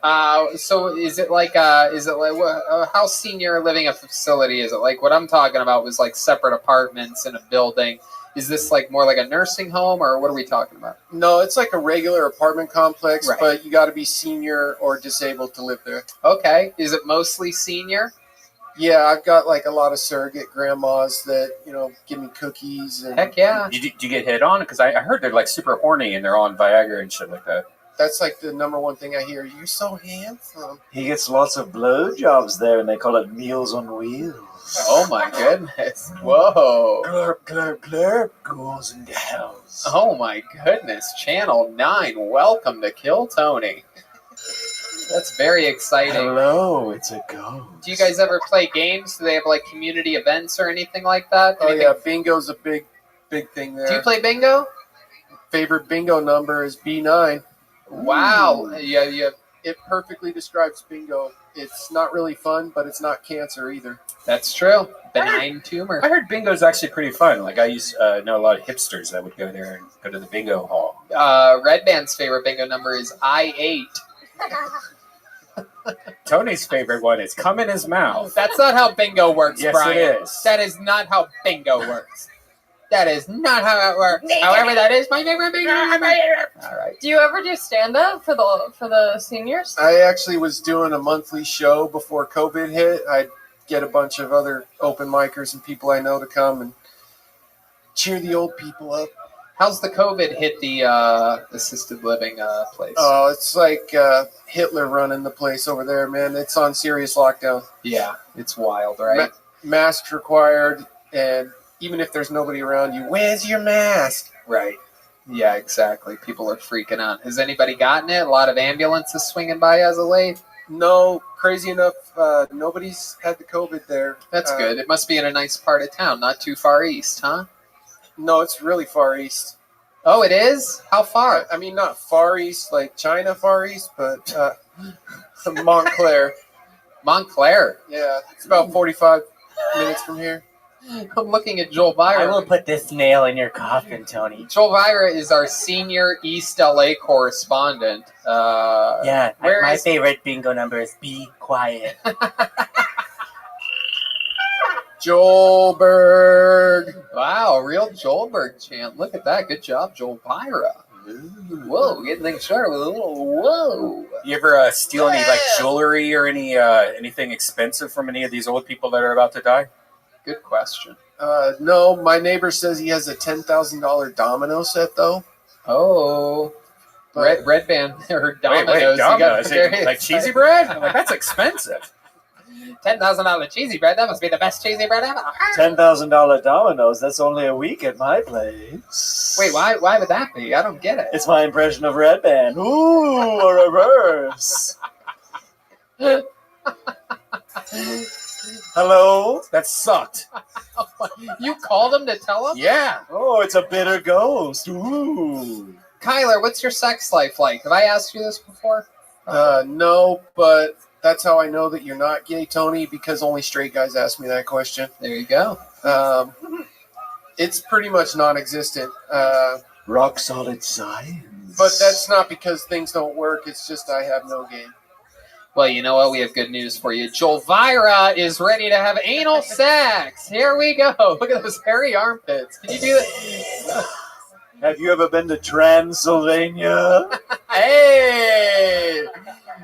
so is it like how senior living a facility is it? Like what I'm talking about was like separate apartments in a building. Is this like more like a nursing home, or what are we talking about? No, it's like a regular apartment complex, Right. But you got to be senior or disabled to live there. Okay. Is it mostly senior? Yeah, I've got like a lot of surrogate grandmas that, give me cookies. And Heck yeah. Did you get hit on? Because I heard they're like super horny and they're on Viagra and shit like that. That's like the number one thing I hear. You're so handsome. He gets lots of blowjobs there, and they call it Meals on Wheels. Oh my goodness. Whoa. Glurp, glurp, glurp goes in the house. Oh my goodness. Channel 9. Welcome to Kill Tony. That's very exciting. Hello, it's a ghost. Do you guys ever play games? Do they have like community events or anything like that? Oh yeah, bingo's a big thing there. Do you play bingo? Favorite bingo number is B9. Wow. Yeah. It perfectly describes bingo. It's not really fun, but it's not cancer either. That's true. Benign tumor. I heard bingo's actually pretty fun. Like I used know a lot of hipsters that would go there and go to the bingo hall. Red Band's favorite bingo number is I8. Tony's favorite one is come in his mouth. That's not how bingo works, Yes, Brian. it is. That is not how bingo works. That is not how it works. However, that is my favorite bingo number. All right. Do you ever do stand up for the seniors? I actually was doing a monthly show before COVID hit. I'd get a bunch of other open micers and people I know to come and cheer the old people up. How's the COVID hit the assisted living place? Oh, it's like Hitler running the place over there, man. It's on serious lockdown. Yeah, it's wild, right? Mask required, and even if there's nobody around you, where's your mask? Right. Yeah, exactly. People are freaking out. Has anybody gotten it? A lot of ambulances swinging by as of late? No, crazy enough, nobody's had the COVID there. That's good. It must be in a nice part of town, not too far east, huh? No, it's really far east. Oh, it is? How far? I mean, not far east like China far east, but Montclair. Montclair? Yeah, it's about 45 minutes from here. I'm looking at Joel Vira. I will put this nail in your coffin, Tony. Joel Vira is our senior East LA correspondent. Yeah, my favorite bingo number is Be Quiet. Joelberg. Wow, real Joelberg chant. Look at that. Good job, Joel Vira. Whoa, getting things started with a little whoa. You ever steal any like jewelry or anything expensive from any of these old people that are about to die? Good question. No, my neighbor says he has a $10,000 domino set, though. Oh. Red band or dominoes. Wait, dominoes? Like cheesy bread? I'm like, that's expensive. $10,000 cheesy bread. That must be the best cheesy bread ever. $10,000 dominoes. That's only a week at my place. Wait, why would that be? I don't get it. It's my impression of Red Band. Ooh, a reverse. Hello? That sucked. You called him to tell him? Yeah. Oh, it's a bitter ghost. Ooh. Kyler, what's your sex life like? Have I asked you this before? No, but that's how I know that you're not gay, Tony, because only straight guys ask me that question. There you go. It's pretty much non-existent. Rock solid science. But that's not because things don't work. It's just I have no game. Well, you know what? We have good news for you. Joel Vira is ready to have anal sex. Here we go. Look at those hairy armpits. Can you do that? Have you ever been to Transylvania? Hey!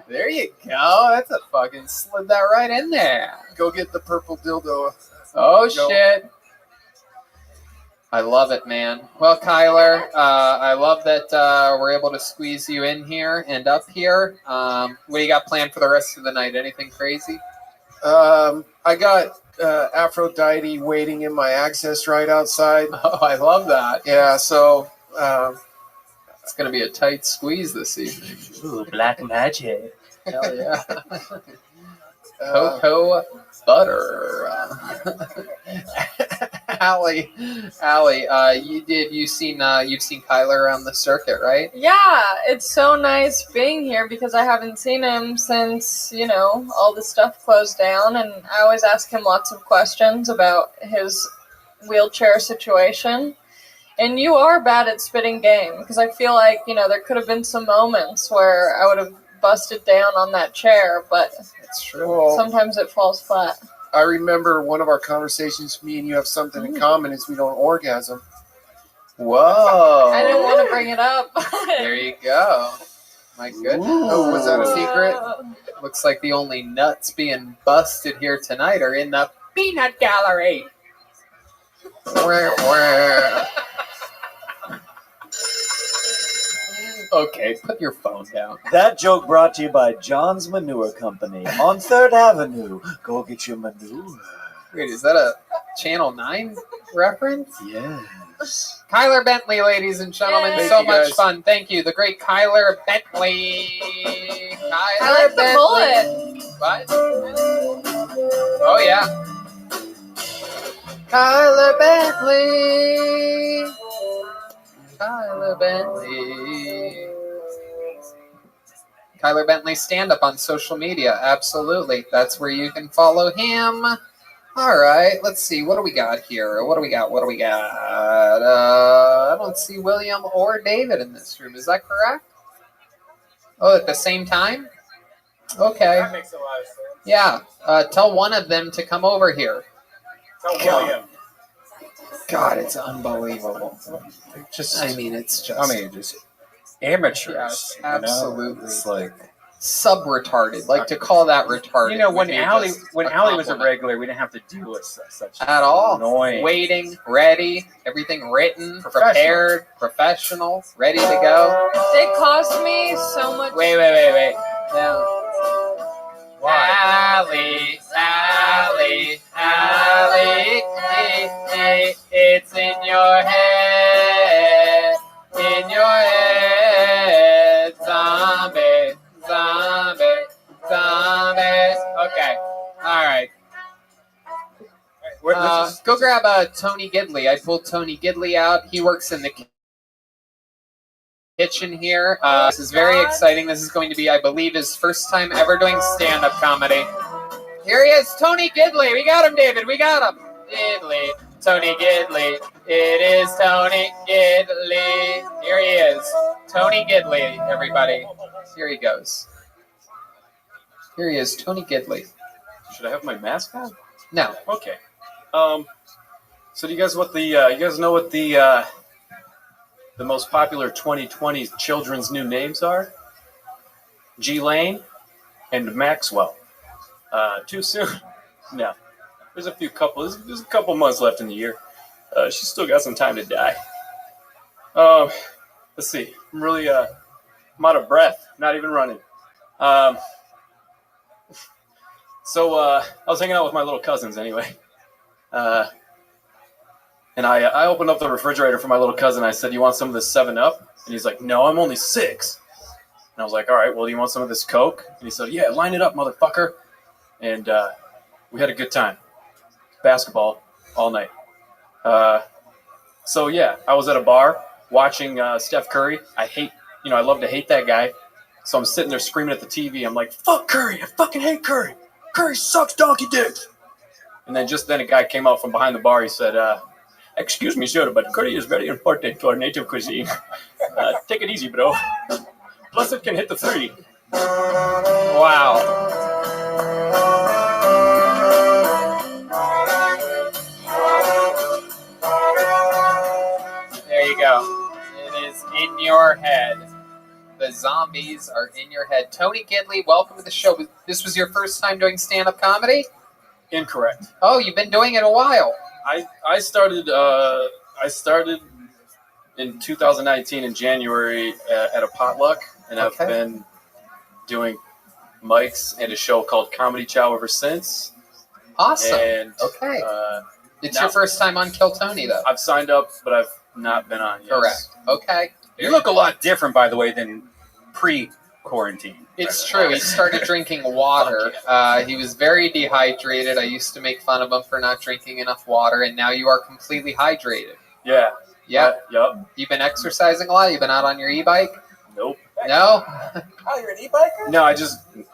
There you go. That's a fucking slid that right in there. Go get the purple dildo. Oh, shit. I love it, man. Well, Kyler, I love that we're able to squeeze you in here and up here. What do you got planned for the rest of the night? Anything crazy? I got Aphrodite waiting in my access right outside. Oh, I love that. Yeah, so it's going to be a tight squeeze this evening. Ooh, black magic. Hell yeah. Cocoa butter. Allie, you've seen Kyler around the circuit, right? Yeah, it's so nice being here because I haven't seen him since, all the stuff closed down, and I always ask him lots of questions about his wheelchair situation. And you are bad at spitting game because I feel like, there could have been some moments where I would have busted down on that chair, but it's true. Sometimes it falls flat. I remember one of our conversations, me and you have something in common, is we don't orgasm. Whoa. I didn't want to bring it up. There you go. My goodness. Oh, was that a secret? Looks like the only nuts being busted here tonight are in the peanut gallery. Okay, put your phone down. That joke brought to you by John's Manure Company on 3rd Avenue. Go get your manure. Wait, is that a Channel 9 reference? Yes. Kyler Bentley, ladies and gentlemen. Yay. So Thank you, much guys. fun. Thank you. The great Kyler Bentley. I like the bullet. What? Oh, yeah. Kyler Bentley. Kyler Bentley. Kyler Bentley stand-up on social media. Absolutely. That's where you can follow him. All right. Let's see. What do we got here? What do we got? I don't see William or David in this room. Is that correct? Oh, at the same time? Okay. That makes a lot of sense. Yeah. Tell one of them to come over here. Tell William. God, it's unbelievable. Just I mean, it's just... just amateurs. Yes, you know? absolutely. It's like sub-retarded. Like to call that retarded. You know, would when be Allie just when a Allie was a compliment. regular, we didn't have to deal with such At all. annoying. Waiting, ready, everything written, Professional. prepared, professional, ready to go. They cost me so much. Wait. Now, Allie, it's in your head, zombie. Okay, all right. Go grab Tony Gidley. I pulled Tony Gidley out. He works in the kitchen here. This is very exciting. This is going to be, I believe, his first time ever doing stand-up comedy. Here he is, Tony Gidley. We got him, David. We got him. Tony Gidley. It is Tony Gidley. Here he is. Tony Gidley, everybody. Here he goes. Here he is, Tony Gidley. Should I have my mask on? No. Okay. So do you guys know what the most popular 2020 children's new names are? G-Lane and Maxwell. Too soon? No. There's a couple months left in the year. She's still got some time to die. Let's see. I'm out of breath. Not even running. So I was hanging out with my little cousins anyway. And I opened up the refrigerator for my little cousin. I said, "You want some of this 7-Up?" And he's like, "No, I'm only 6." And I was like, "All right, well, do you want some of this Coke?" And he said, "Yeah, line it up, motherfucker." And we had a good time. Basketball all night. So yeah, I was at a bar watching Steph Curry. I love to hate that guy. So I'm sitting there screaming at the TV. I'm like, "Fuck Curry! I fucking hate Curry! Curry sucks donkey dicks!" And then just then a guy came out from behind the bar. He said, "Excuse me, sir, but curry is very important to our native cuisine. Take it easy, bro. Plus it can hit the 3." Wow. There you go. It is in your head. The zombies are in your head. Tony Gidley, welcome to the show. This was your first time doing stand-up comedy? Incorrect. Oh, you've been doing it a while. I started in 2019 in January at a potluck, and I've been doing mics and a show called Comedy Chow ever since. Awesome. And, okay. It's your first time on Kill Tony, though. I've signed up, but I've not been on yet. Correct. Okay. You look a lot different, by the way, than pre-quarantine. It's true. He started drinking water. He was very dehydrated. I used to make fun of him for not drinking enough water, and now you are completely hydrated. Yeah. Yeah. Yup. You've been exercising a lot? You've been out on your e-bike? Nope. No? Oh, you're an e-biker? No, I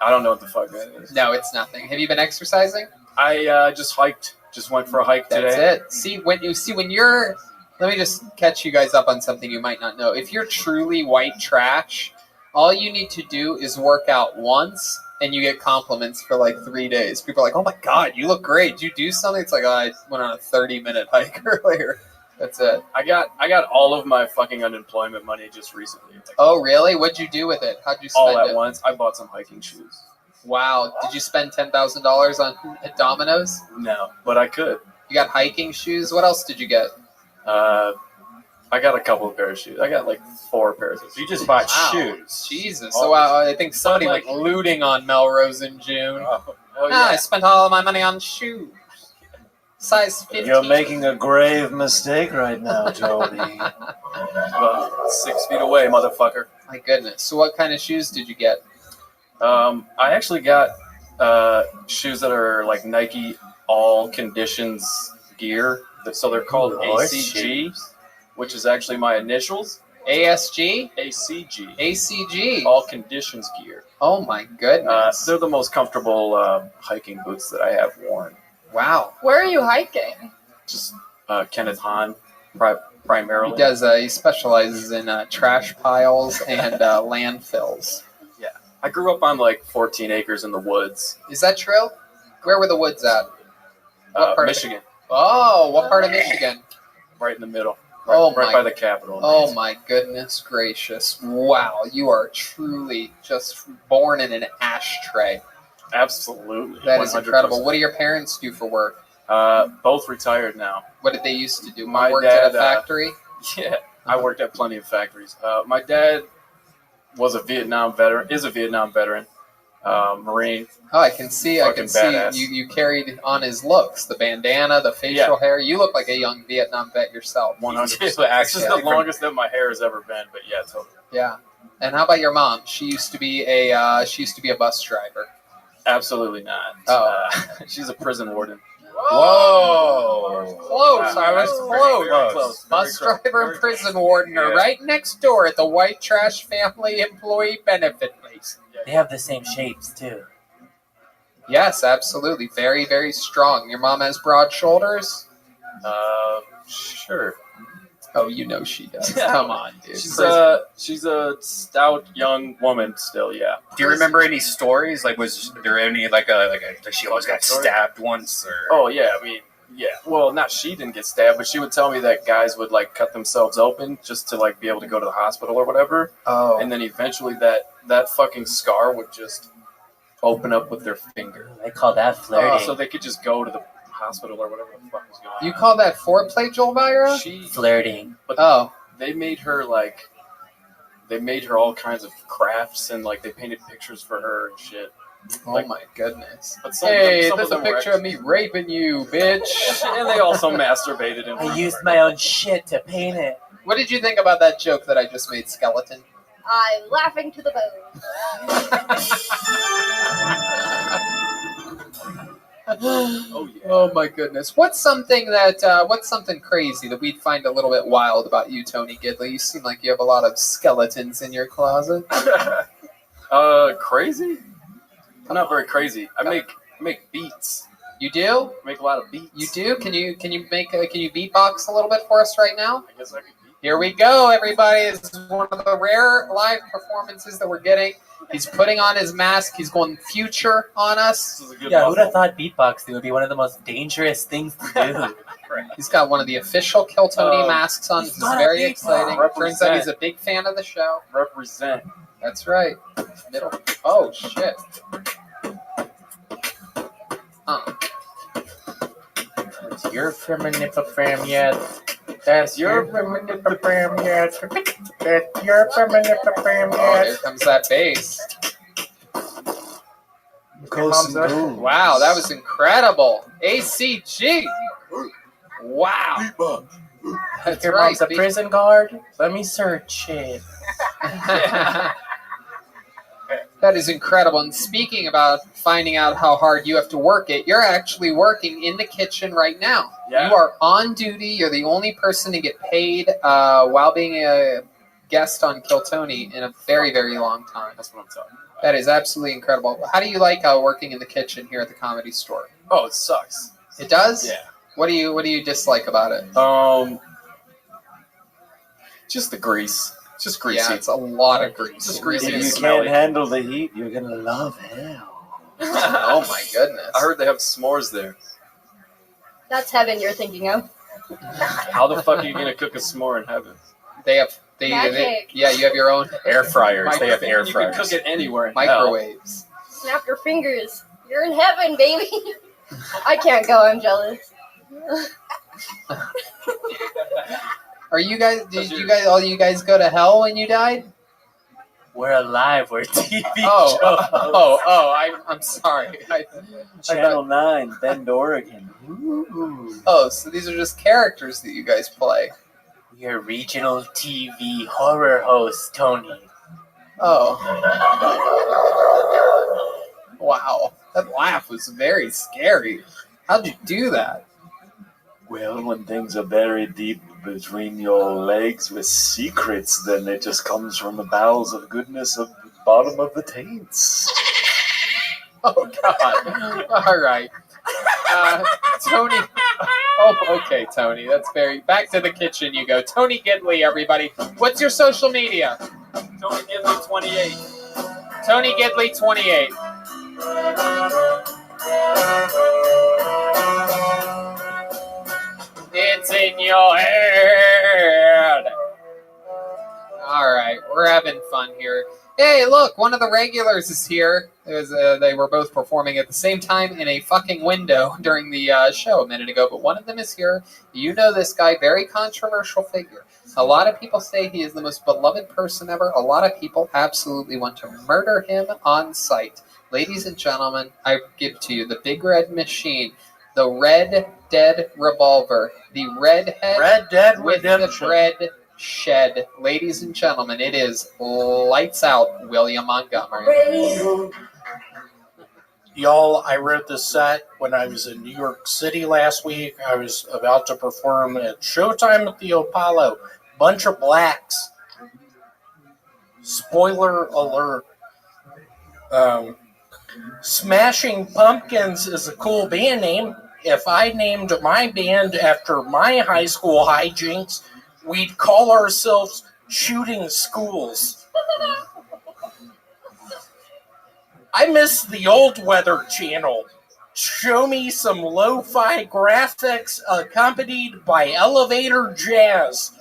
don't know what the fuck that is. No, it's nothing. Have you been exercising? I just hiked. Just went for a hike today. That's it. When you're... Let me just catch you guys up on something you might not know. If you're truly white trash, all you need to do is work out once, and you get compliments for like 3 days. People are like, "Oh my God, you look great. Did you do something?" It's like, "Oh, I went on a 30-minute hike earlier." That's it. I got all of my fucking unemployment money just recently. Oh, really? What'd you do with it? How'd you spend it? All at once. I bought some hiking shoes. Wow. Did you spend $10,000 on Domino's? No, but I could. You got hiking shoes? What else did you get? I got a couple of pairs of shoes. I got like 4 pairs of shoes. You just bought shoes. Jesus. So I think somebody went looting on Melrose in June. I spent all of my money on shoes. Size 15. You're making a grave mistake right now, Jody. 6 feet away, motherfucker. My goodness. So what kind of shoes did you get? I actually got shoes that are like Nike All Conditions gear. So they're called ACG, which is actually my initials. ASG? ACG. ACG. All Conditions gear. Oh my goodness. They're the most comfortable hiking boots that I have worn. Wow. Where are you hiking? Just Kenneth Hahn, primarily. He does. He specializes in trash piles and landfills. Yeah. I grew up on like 14 acres in the woods. Is that true? Where were the woods at? What part Michigan. Oh, what part of Michigan? Right in the middle. Right by the Capitol. Oh my goodness gracious! Wow, you are truly just born in an ashtray. Absolutely. That is 100%. incredible. What do your parents do for work? Both retired now. What did they used to do? My Worked dad at a factory? Yeah, I worked at plenty of factories. My dad was a Vietnam veteran. Is a Vietnam veteran. Marine. Oh, I can see. Fucking badass. You carried on his looks, the bandana, the facial hair. You look like a young Vietnam vet yourself. 100%. This is the longest that my hair has ever been. But yeah, totally. Yeah. And how about your mom? She used to be a bus driver. Absolutely not. Oh, she's a prison warden. Whoa! Close. I was Very close. close. Bus driver and prison warden are right next door at the White Trash Family Employee Benefit Place. They have the same shapes too. Yes, absolutely. Very, very strong. Your mom has broad shoulders? Sure. Oh, you know she does. Come on, dude. She's a stout young woman still. Yeah. Do you remember any stories? Like, was there any like she almost got stabbed once? Or Oh yeah, I mean, yeah. Well, not she didn't get stabbed, but she would tell me that guys would like cut themselves open just to like be able to go to the hospital or whatever. Oh. And then eventually that fucking scar would just open up with their finger. They call that flirting. So they could just go to the hospital or whatever the fuck was going on. You call that foreplay, Joel Byra? Flirting. But they made her all kinds of crafts and like they painted pictures for her and shit. Oh Like, my goodness. But Hey, some there's of a them were picture of me raping you, bitch. and they also masturbated. And I used my own shit to paint it. What did you think about that joke that I just made, Skeleton? I'm laughing to the bone. Oh yeah. Oh my goodness. What's something crazy that we'd find a little bit wild about you, Tony Gidley? You seem like you have a lot of skeletons in your closet. Crazy? I'm not very crazy. I make beats. You do? I make a lot of beats. You do? Can you beatbox a little bit for us right now? I guess I could beat. Here we go, everybody. This is one of the rare live performances that we're getting. He's putting on his mask. He's going future on us. Yeah, who'd have thought beatboxing would be one of the most dangerous things to do? He's got one of the official Kill Tony masks on. This is very exciting. Turns out he's a big fan of the show. Represent. That's right. Middle. Oh, shit. That's your feminipafram yet. That's your feminipafram yet. That's your feminipafram Oh, yet. here comes that bass. Wow, that was incredible. ACG. Wow. That's Your right. mom's a prison guard? Let me search it. That is incredible. And speaking about finding out how hard you have to work it, you're actually working in the kitchen right now. Yeah. You are on duty. You're the only person to get paid while being a guest on Kill Tony in a very, very long time. That's what I'm talking about. That is absolutely incredible. How do you like working in the kitchen here at the Comedy Store? Oh, it sucks. It does? Yeah. What do you dislike about it? Just the grease. Just greasy. Yeah, it's a lot of grease. Just greasy If and you smelly. can't handle the heat, you're gonna love hell. Oh my goodness. I heard they have s'mores there. That's heaven you're thinking of. How the fuck are you gonna cook a s'more in heaven? Magic. Yeah, you have your own air fryers. They have air You fryers. can cook it anywhere in microwaves. Snap your fingers. You're in heaven, baby. I can't go. I'm jealous. Are you guys? All you guys go to hell when you died? We're alive. We're TV I'm sorry. Channel 9, Bend, Oregon. Ooh. Oh, so these are just characters that you guys play. We're regional TV horror host, Tony. Oh. Wow. That laugh was very scary. How'd you do that? Well, when things are buried deep between your legs with secrets, then it just comes from the bowels of goodness of the bottom of the taints. Oh, God. All right. Tony. Oh, okay, Tony. That's very... Back to the kitchen you go. Tony Gidley, everybody. What's your social media? Tony Gidley 28. Tony Gidley 28. It's in your hair. We're having fun here. Hey, look, one of the regulars is here. They were both performing at the same time in a fucking window during the show a minute ago, but one of them is here. You know this guy, very controversial figure. A lot of people say he is the most beloved person ever. A lot of people absolutely want to murder him on sight. Ladies and gentlemen, I give to you the Big Red Machine, the Red Dead Revolver, the redhead Red Dead with Redemption. the bread shed. Ladies and gentlemen, it is lights out, William Montgomery. Y'all, I wrote this set when I was in New York City last week. I was about to perform at Showtime at the Apollo. Bunch of blacks. Spoiler alert. Smashing Pumpkins is a cool band name. If I named my band after my high school hijinks, we'd call ourselves Shooting Schools. I miss the old Weather Channel. Show me some lo-fi graphics accompanied by elevator jazz.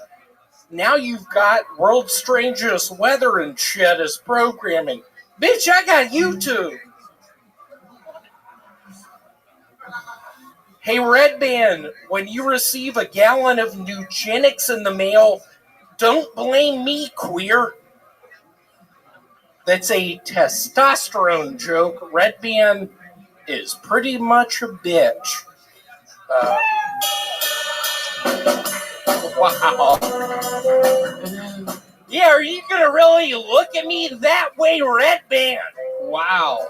Now you've got World's Strangest Weather and shit as programming. Bitch, I got YouTube. Hey, Red Band, when you receive a gallon of Nugenics in the mail, don't blame me, queer. That's a testosterone joke. Red Band is pretty much a bitch. Wow. Yeah, are you gonna really look at me that way, Red Band? Wow.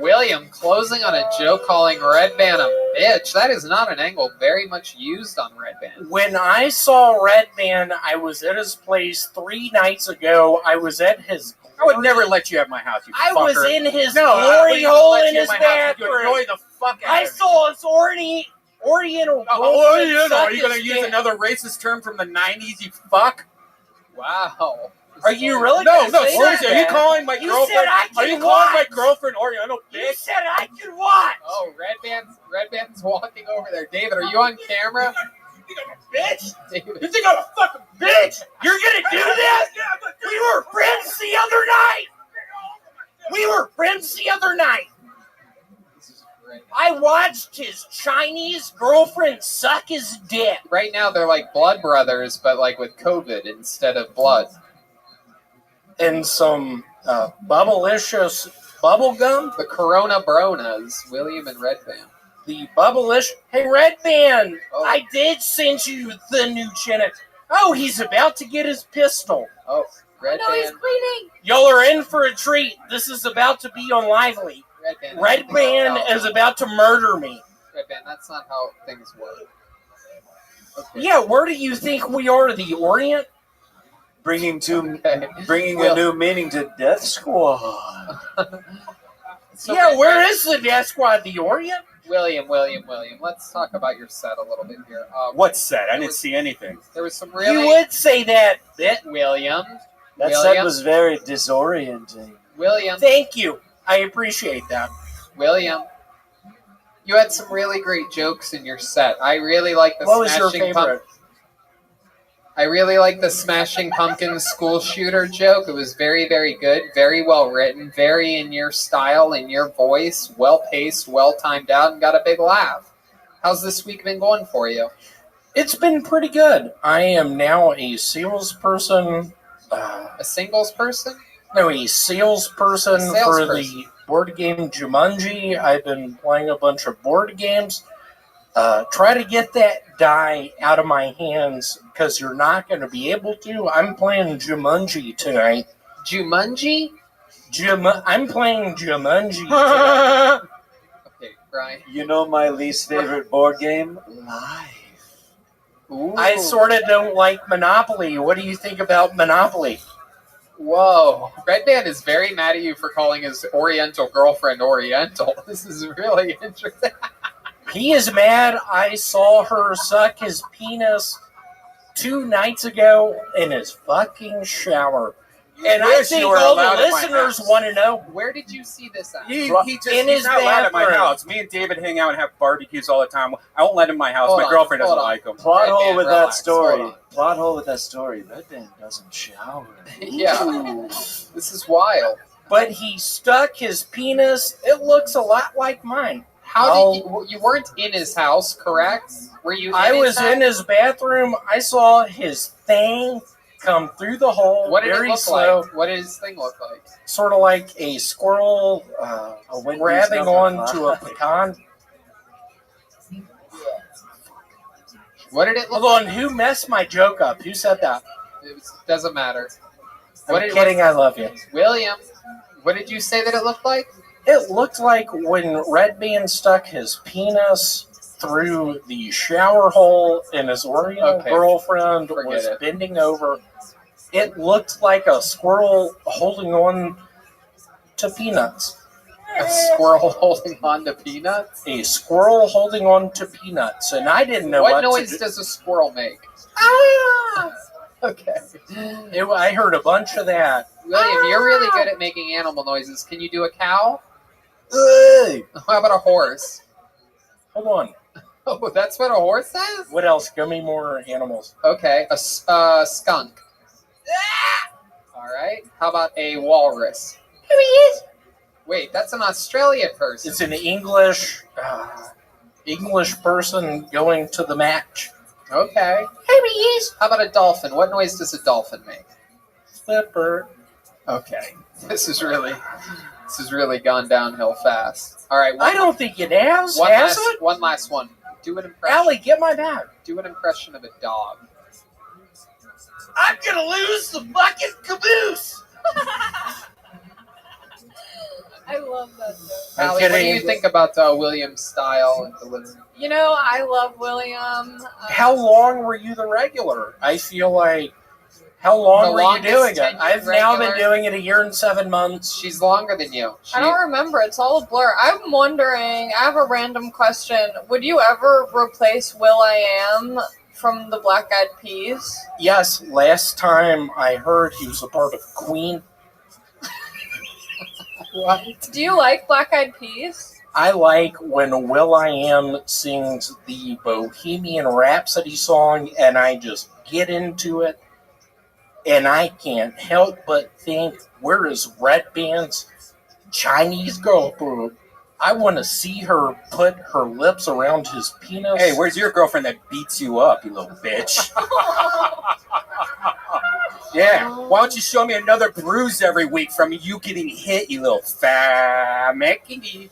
William closing on a joke calling Red Band a bitch. That is not an angle very much used on Red Band. When I saw Red Band, I was at his place 3 nights ago. I was at his... I would never let you have my house, you I fucker. was in his No, glory hole in his You bathroom. annoy the fuck out I of me. saw his Oriental Oriental. Are suck you going to his use dick. another racist term from the 90s, you fuck? Wow. Are you really No, gonna no, say seriously, that? are you calling my You girlfriend? said I Are you can calling my watch. girlfriend Oriental, bitch? You said I could watch. Oh, Red Band's walking over there. David, are you on camera? Bitch! David. You think I'm a fucking bitch? You're gonna do this? We were friends the other night. We were friends the other night. I watched his Chinese girlfriend suck his dick. Right now, they're like blood brothers, but like with COVID instead of blood. And some bubblicious bubble gum. The Corona Bronas, William and Red Band. The bubblicious. Hey, Red Band, I did send you the new Chinook. Oh, he's about to get his pistol. Oh, Red No, he's Band. cleaning. Y'all are in for a treat. This is about to be on Lively. Red Band is about to murder me. Red Band, that's not how things work. Okay. Yeah, where do you think we are? The Orient? Bringing a new meaning to Death Squad. Yeah, where is the Death Squad? The Orient? William, let's talk about your set a little bit here. What set? I didn't see anything. There was some really... You would say that, bit. William. That set was very disorienting. William. Thank you. I appreciate that. William. You had some really great jokes in your set. I really like the What was your Smashing favorite? I really like the Smashing Pumpkins school shooter joke. It was very, very good, very well written, very in your style, in your voice, well paced, well timed out, and got a big laugh. How's this week been going for you? It's been pretty good. I am now a salesperson. A singles person? No, a salesperson for the board game Jumanji. I've been playing a bunch of board games. Try to get that die out of my hands because you're not going to be able to. I'm playing Jumanji tonight. Jumanji? I'm playing Jumanji tonight. Okay, Brian. You know my least favorite board game? Life. Ooh. I sort of don't like Monopoly. What do you think about Monopoly? Whoa. Red Band is very mad at you for calling his Oriental girlfriend Oriental. This is really interesting. He is mad I saw her suck his penis 2 nights ago in his fucking shower. And I wish think you were all the allowed at my listeners house. want to know. Where did you see this at? He just In he's his not allowed at my bathroom. house. Me and David hang out and have barbecues all the time. I won't let him in my house. Hold My on, girlfriend doesn't hold on. like him. Plot Red hole Band, with relax, that story. hold on. Plot hole with that story. Red Band doesn't shower. Yeah, this is wild. But he stuck his penis. It looks a lot like mine. How did you weren't in his house, correct? Were you? I was in his bathroom. I saw his thing come through the hole. What did very it look slow. like? What did his thing look like? Sort of like a squirrel grabbing onto a pecan. What did it look Hold on, who messed my joke up? Who said that? Doesn't matter. I'm kidding, I love you. William, what did you say that it looked like? It looked like when Red Band stuck his penis through the shower hole and his Oriental girlfriend was bending over. It looked like a squirrel holding on to peanuts. A squirrel holding on to peanuts? A squirrel holding on to peanuts. And I didn't know what what noise to do. does a squirrel make? Ah! Okay. I heard a bunch of that. William, you're really good at making animal noises. Can you do a cow? Hey! How about a horse? Hold on. Oh, that's what a horse says? What else? Give me more animals. Okay, a skunk. All right. How about a walrus? Here he is. Wait, that's an Australian person. It's an English person going to the match. Okay. Here he is. How about a dolphin? What noise does a dolphin make? Flipper. Okay. This has really gone downhill fast. All right. I don't think it has. One last one. Do an impression. Allie, get my bag. Do an impression of a dog. I'm gonna lose the fucking caboose. I love that joke. Allie, what do you think about William's style and delivery? You know, I love William. How long were you the regular? I feel like. How long were you doing it? I've now been doing it 1 year and 7 months. She's longer than you. I don't remember. It's all a blur. I'm wondering, I have a random question. Would you ever replace Will.i.am from the Black Eyed Peas? Yes, last time I heard he was a part of Queen. What? Do you like Black Eyed Peas? I like when Will.i.am sings the Bohemian Rhapsody song and I just get into it. And I can't help but think, where is Red Band's Chinese girl group? I want to see her put her lips around his penis. Hey, where's your girlfriend that beats you up, you little bitch? Yeah, why don't you show me another bruise every week from you getting hit, you little famicky?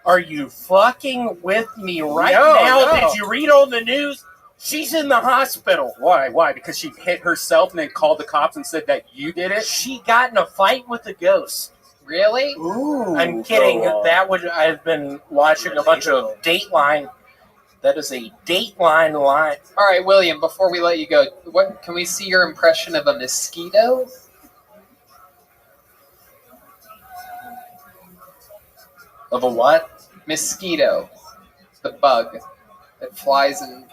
Are you fucking with me right No, now? no. Did you read on the news? She's in the hospital. Why? Why? Because she hit herself and then called the cops and said that you did it? She got in a fight with a ghost. Really? Ooh. I'm kidding. I've been watching a bunch of Dateline. That is a Dateline line. All right, William, before we let you go, what can we see your impression of a mosquito? Of a what? Mosquito. The bug that flies and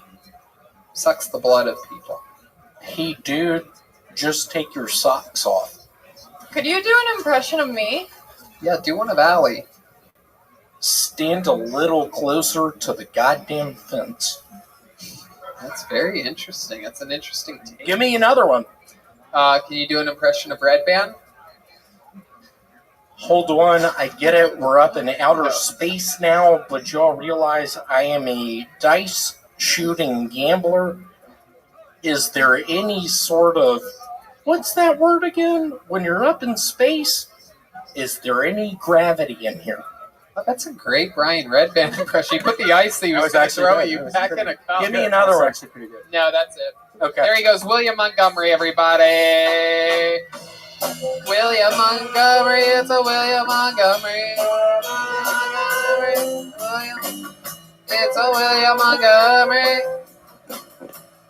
sucks the blood of people. Hey, dude, just take your socks off. Could you do an impression of me? Yeah, do one of Allie. Stand a little closer to the goddamn fence. That's very interesting. That's an interesting take. Give me another one. Can you do an impression of Red Band? Hold on, I get it. We're up in outer space now, but y'all realize I am a dice shooting gambler. Is there any sort of, what's that word again? When you're up in space, is there any gravity in here? Oh, that's a great Brian Red Band impression. You put the ice that you was going to throw at you back in a cup. Give me another one. No, that's it. Okay. There he goes. William Montgomery, everybody. William Montgomery. It's a William Montgomery. It's a William Montgomery.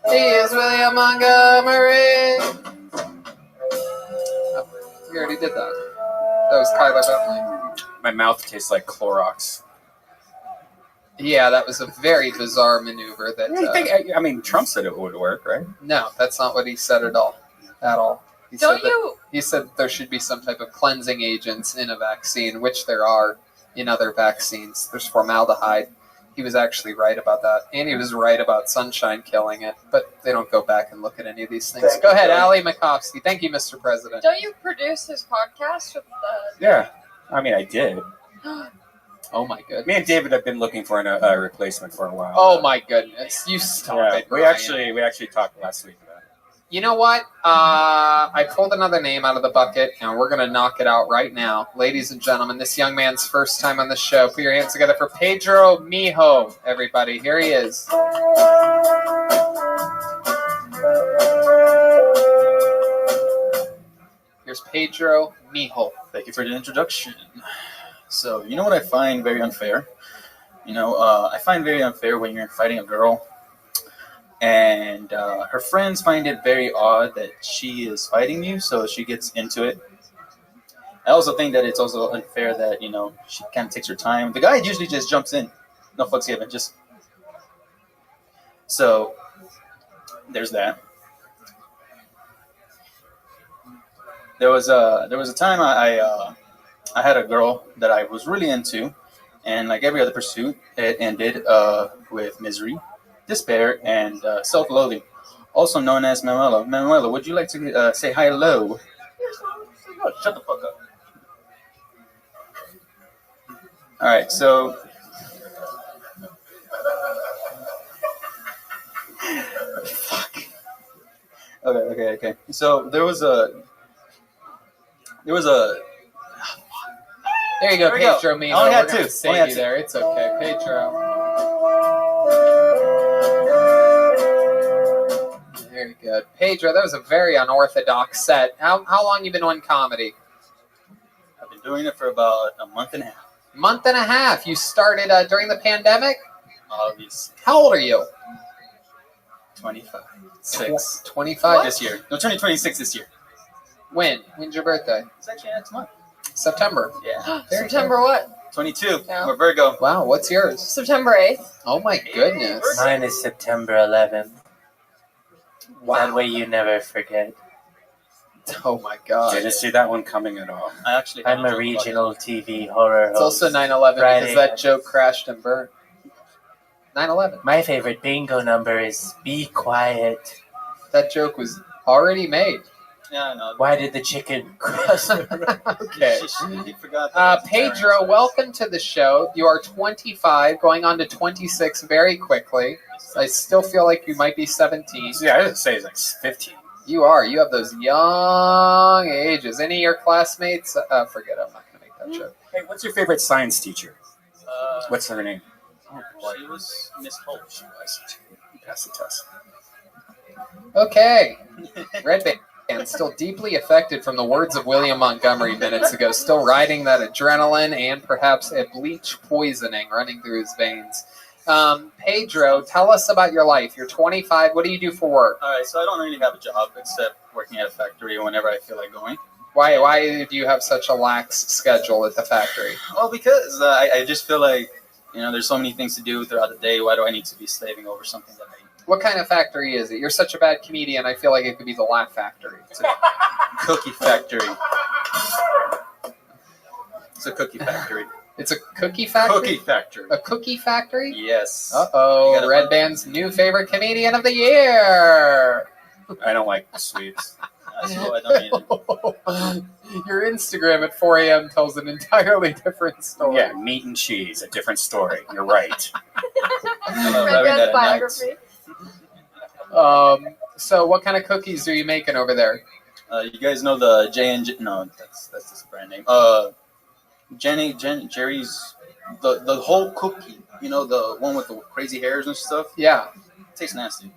He is William Montgomery. Oh, we already did that. That was Kyler Bentley. My mouth tastes like Clorox. Yeah, that was a very bizarre maneuver. That I mean, Trump said it would work, right? No, that's not what he said at all. At all. He said there should be some type of cleansing agents in a vaccine, which there are in other vaccines. There's formaldehyde. He was actually right about that. And he was right about sunshine killing it. But they don't go back and look at any of these things. Go ahead, Ali Makovsky. Thank you, Mr. President. Don't you produce his podcast with the? Yeah, I mean, I did. Oh my goodness. Me and David have been looking for a replacement for a while. Oh my goodness. You stop it, We Brian. actually talked last week about it. You know what? I pulled another name out of the bucket, and we're going to knock it out right now. Ladies and gentlemen, this young man's first time on the show. Put your hands together for Pedro Mijo, everybody. Here he is. Here's Pedro Mijo. Thank you for the introduction. So, you know what I find very unfair? I find very unfair when you're fighting a girl and her friends find it very odd that she is fighting you, so she gets into it. I also think that it's also unfair that, she kind of takes her time. The guy usually just jumps in. No fucks given. So, there's that. There was a time I had a girl that I was really into, and like every other pursuit, it ended with misery, despair, and self-loathing, also known as Manuela. Manuela, would you like to say hello? Oh, shut the fuck up. All right, so fuck. Okay. So there was a. There you go, Pedro Mijo. I only had We're gonna two. save Only had you two. there. It's okay, Pedro. Very good. Pedro, that was a very unorthodox set. How long you been on comedy? I've been doing it for about a month and a half. Month and a half. You started during the pandemic? Obviously. How old are you? 25. 25? This year. No, turning 26 this year. When? When's your birthday? It's actually next month. September. Yeah. September what? 22. Yeah. We're Virgo. Wow, what's yours? September 8th. Oh my goodness. Mine is September 11th. Wow. That way you never forget. Oh my god. Didn't see that one coming at all. I'm a regional TV horror It's host. also 9/11 Friday because that at- joke crashed and burned. 9/11. My favorite bingo number is Be Quiet. That joke was already made. Yeah, I know. Why did the chicken cross the road? Okay. He forgot that. Pedro, welcome to the show. You are 25, going on to 26 very quickly. I still feel like you might be 17. Yeah, I didn't say he's like 15. You are. You have those young ages. Any of your classmates? Forget it. I'm not going to make that joke. Hey, what's your favorite science teacher? What's her name? She was Miss Holt. She was. Pass the test. Okay. Red Band, still deeply affected from the words of William Montgomery minutes ago, still riding that adrenaline and perhaps a bleach poisoning running through his veins. Pedro, tell us about your life. You're 25. What do you do for work? All right, so I don't really have a job except working at a factory whenever I feel like going. Why do you have such a lax schedule at the factory? Well, because I just feel like, there's so many things to do throughout the day. Why do I need to be slaving over something that What kind of factory is it? You're such a bad comedian, I feel like it could be the Laugh Factory. It's a cookie factory. It's a cookie factory. It's a cookie factory? Cookie factory. A cookie factory? Yes. Uh-oh, Red Band's new favorite comedian of the year. I don't like sweets. So I don't either. Your Instagram at 4 a.m. tells an entirely different story. Yeah, meat and cheese, a different story. You're right. Red Band's biography. So what kind of cookies are you making over there? You guys know the J&J? No, that's the brand name. Jerry's, the whole cookie. The one with the crazy hairs and stuff? Yeah. Tastes nasty.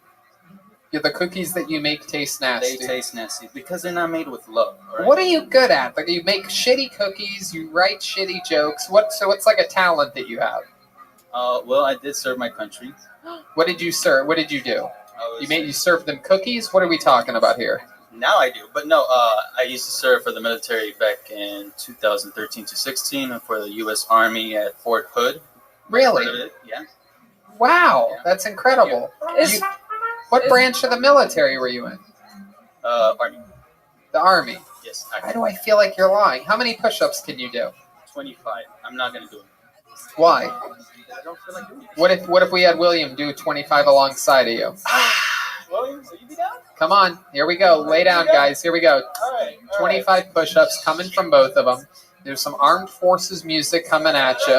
Yeah, the cookies that you make taste nasty. They taste nasty because they're not made with love. Right? What are you good at? Like, you make shitty cookies, you write shitty jokes. What's like a talent that you have? Well, I did serve my country. What did you serve? What did you do? You served them cookies? What are we talking about here? Now I do, but no. I used to serve for the military back in 2013 to 16 for the U.S. Army at Fort Hood. Really? Yeah. Wow, that's incredible. What branch of the military were you in? Army. The Army. Yes. Why do I feel like you're lying? How many push-ups can you do? 25. I'm not gonna do it. Why? I don't feel like doing it. What if we had William do 25 alongside of you? William, so you be down? Come on, here we go. Lay down, guys. Here we go. All right. 25 push-ups coming from both of them. There's some armed forces music coming at you.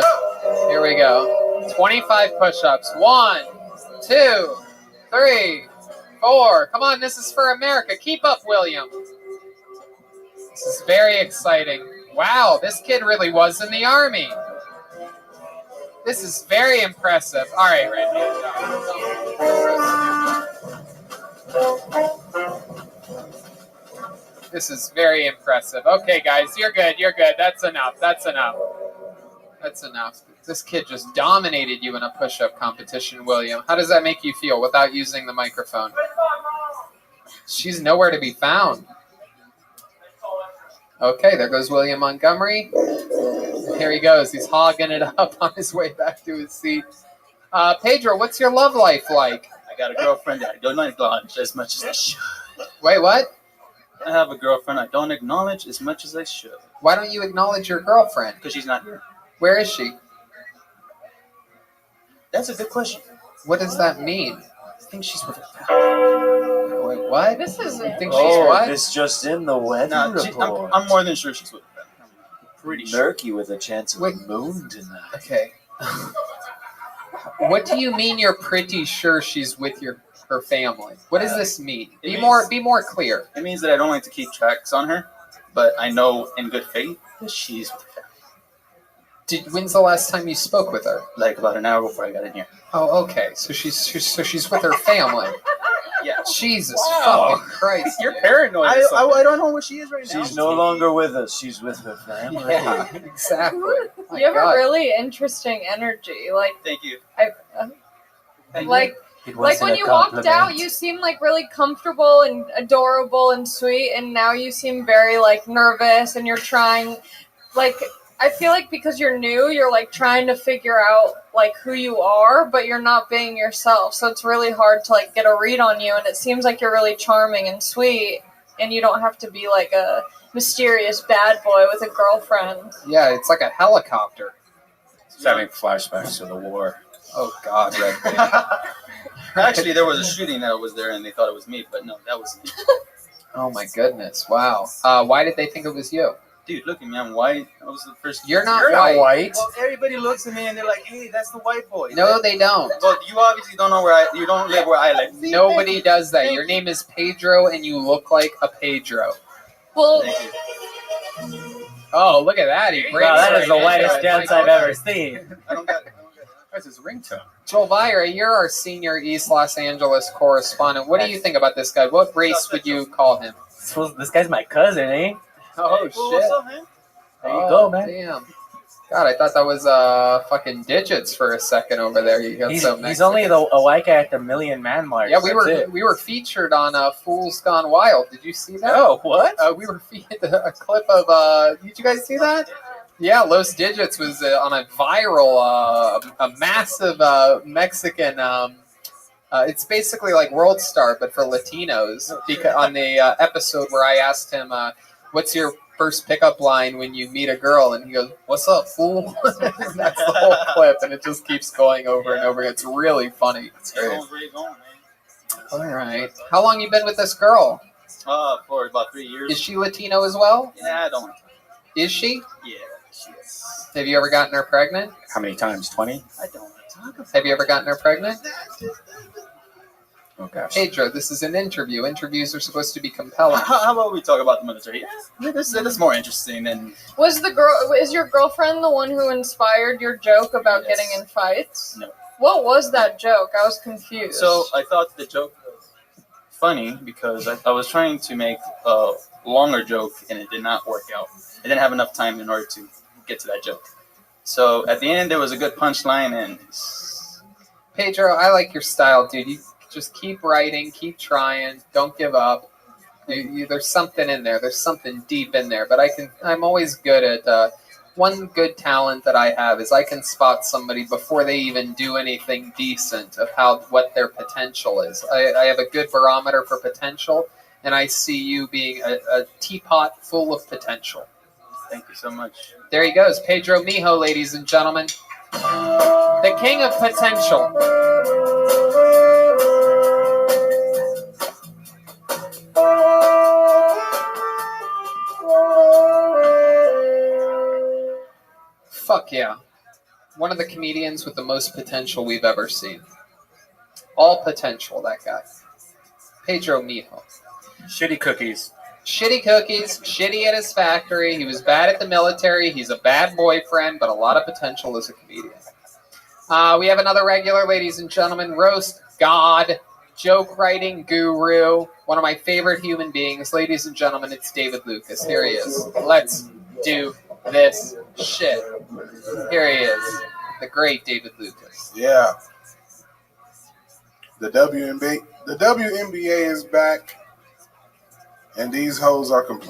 Here we go. 25 push-ups. 1, 2, 3, 4. Come on, this is for America. Keep up, William. This is very exciting. Wow, this kid really was in the Army. This is very impressive. All right, Randy. This is very impressive. Okay, guys, you're good. You're good. That's enough. That's enough. That's enough. This kid just dominated you in a push-up competition, William. How does that make you feel without using the microphone? She's nowhere to be found. Okay, there goes William Montgomery. Here he goes. He's hogging it up on his way back to his seat. Pedro, what's your love life like? I got a girlfriend that I don't acknowledge as much as I should. Wait, what? I have a girlfriend I don't acknowledge as much as I should. Why don't you acknowledge your girlfriend? Because she's not here. Where is she? That's a good question. What does that mean? I think she's with her family. Wait, what? This is You think she's what? It's just in the weather Nah, report. I'm more than sure she's with her family. I'm pretty sure. Murky with a chance of the moon tonight. Okay. What do you mean you're pretty sure she's with her family? What does this mean? Be more clear. It means that I don't like to keep tracks on her, but I know in good faith that she's with her family. When's the last time you spoke with her? Like about an hour before I got in here. Oh, okay. So she's with her family. Yeah. Jesus fucking Christ. You're paranoid. I don't know where she is right now. She's no longer with us. She's with her family. Yeah, exactly. You have a really interesting energy. Like, thank you. Like when you walked out, you seemed like really comfortable and adorable and sweet, and now you seem very like nervous, and you're trying, like, I feel like because you're new, you're like trying to figure out like who you are, but you're not being yourself. So it's really hard to like get a read on you, and it seems like you're really charming and sweet, and you don't have to be like a mysterious bad boy with a girlfriend. Yeah, it's like a helicopter. He's having flashbacks to the war. Oh God, Red. Actually, there was a shooting that was there, and they thought it was me, but no, that was me. Oh my goodness! Wow. Why did they think it was you? Dude, look at me. I'm white. I was the first. You're not white. Well, everybody looks at me and they're like, "Hey, that's the white boy." No, they don't. Well, you obviously don't know you don't live where I live. Nobody does that. Your name is Pedro, and you look like a Pedro. Well. Oh, look at that! Wow, that is the whitest dance I've ever seen. I don't got. That's his ringtone. Joel Vira, you're our senior East Los Angeles correspondent. What do you think about this guy? What race would you call him? This guy's my cousin, eh? Oh, Hey, fool, shit. what's up, man? There you go, man. Damn. God, I thought that was fucking digits for a second over there. You got He's only a white guy at the million man mark. Yeah, we were featured on Fools Gone Wild. Did you see that? Oh, what? We were featured a clip of. Did you guys see that? Yeah, Los Digits was on a viral, a massive Mexican. It's basically like World Star, but for Latinos. Because on the episode where I asked him, "What's your first pickup line when you meet a girl?" and he goes, "What's up, fool?" That's the whole clip, and it just keeps going over and over. It's really funny. It's great. All right. How long you been with this girl? For about 3 years. Is she Latino as well? Yeah, I don't. Is she? Yeah, she is. Have you ever gotten her pregnant? How many times? 20? I don't want to talk about. Have you ever gotten her pregnant? Oh gosh. Pedro, this is an interview. Interviews are supposed to be compelling. How about we talk about the military? Yeah, this is more interesting than. Is your girlfriend the one who inspired your joke about getting in fights? No. What was that joke? I was confused. So I thought the joke was funny because I was trying to make a longer joke and it did not work out. I didn't have enough time in order to get to that joke. So at the end, there was a good punchline and. Pedro, I like your style, dude. You just keep writing, keep trying, don't give up. There's something in there. There's something deep in there. But I'm always good at one good talent that I have is I can spot somebody before they even do anything decent of what their potential is. I have a good barometer for potential, and I see you being a teapot full of potential. Thank you so much. There he goes, Pedro Mijo, ladies and gentlemen. The king of potential. Fuck yeah. One of the comedians with the most potential we've ever seen. All potential, that guy. Pedro Mijo. Shitty cookies. Shitty cookies, shitty at his factory. He was bad at the military. He's a bad boyfriend, but a lot of potential as a comedian. We have another regular, ladies and gentlemen. Roast God, joke writing guru, one of my favorite human beings. Ladies and gentlemen, it's David Lucas. Here he is. Let's do this shit. Here he is. The great David Lucas. Yeah. The WNBA is back, and these hoes are complaining.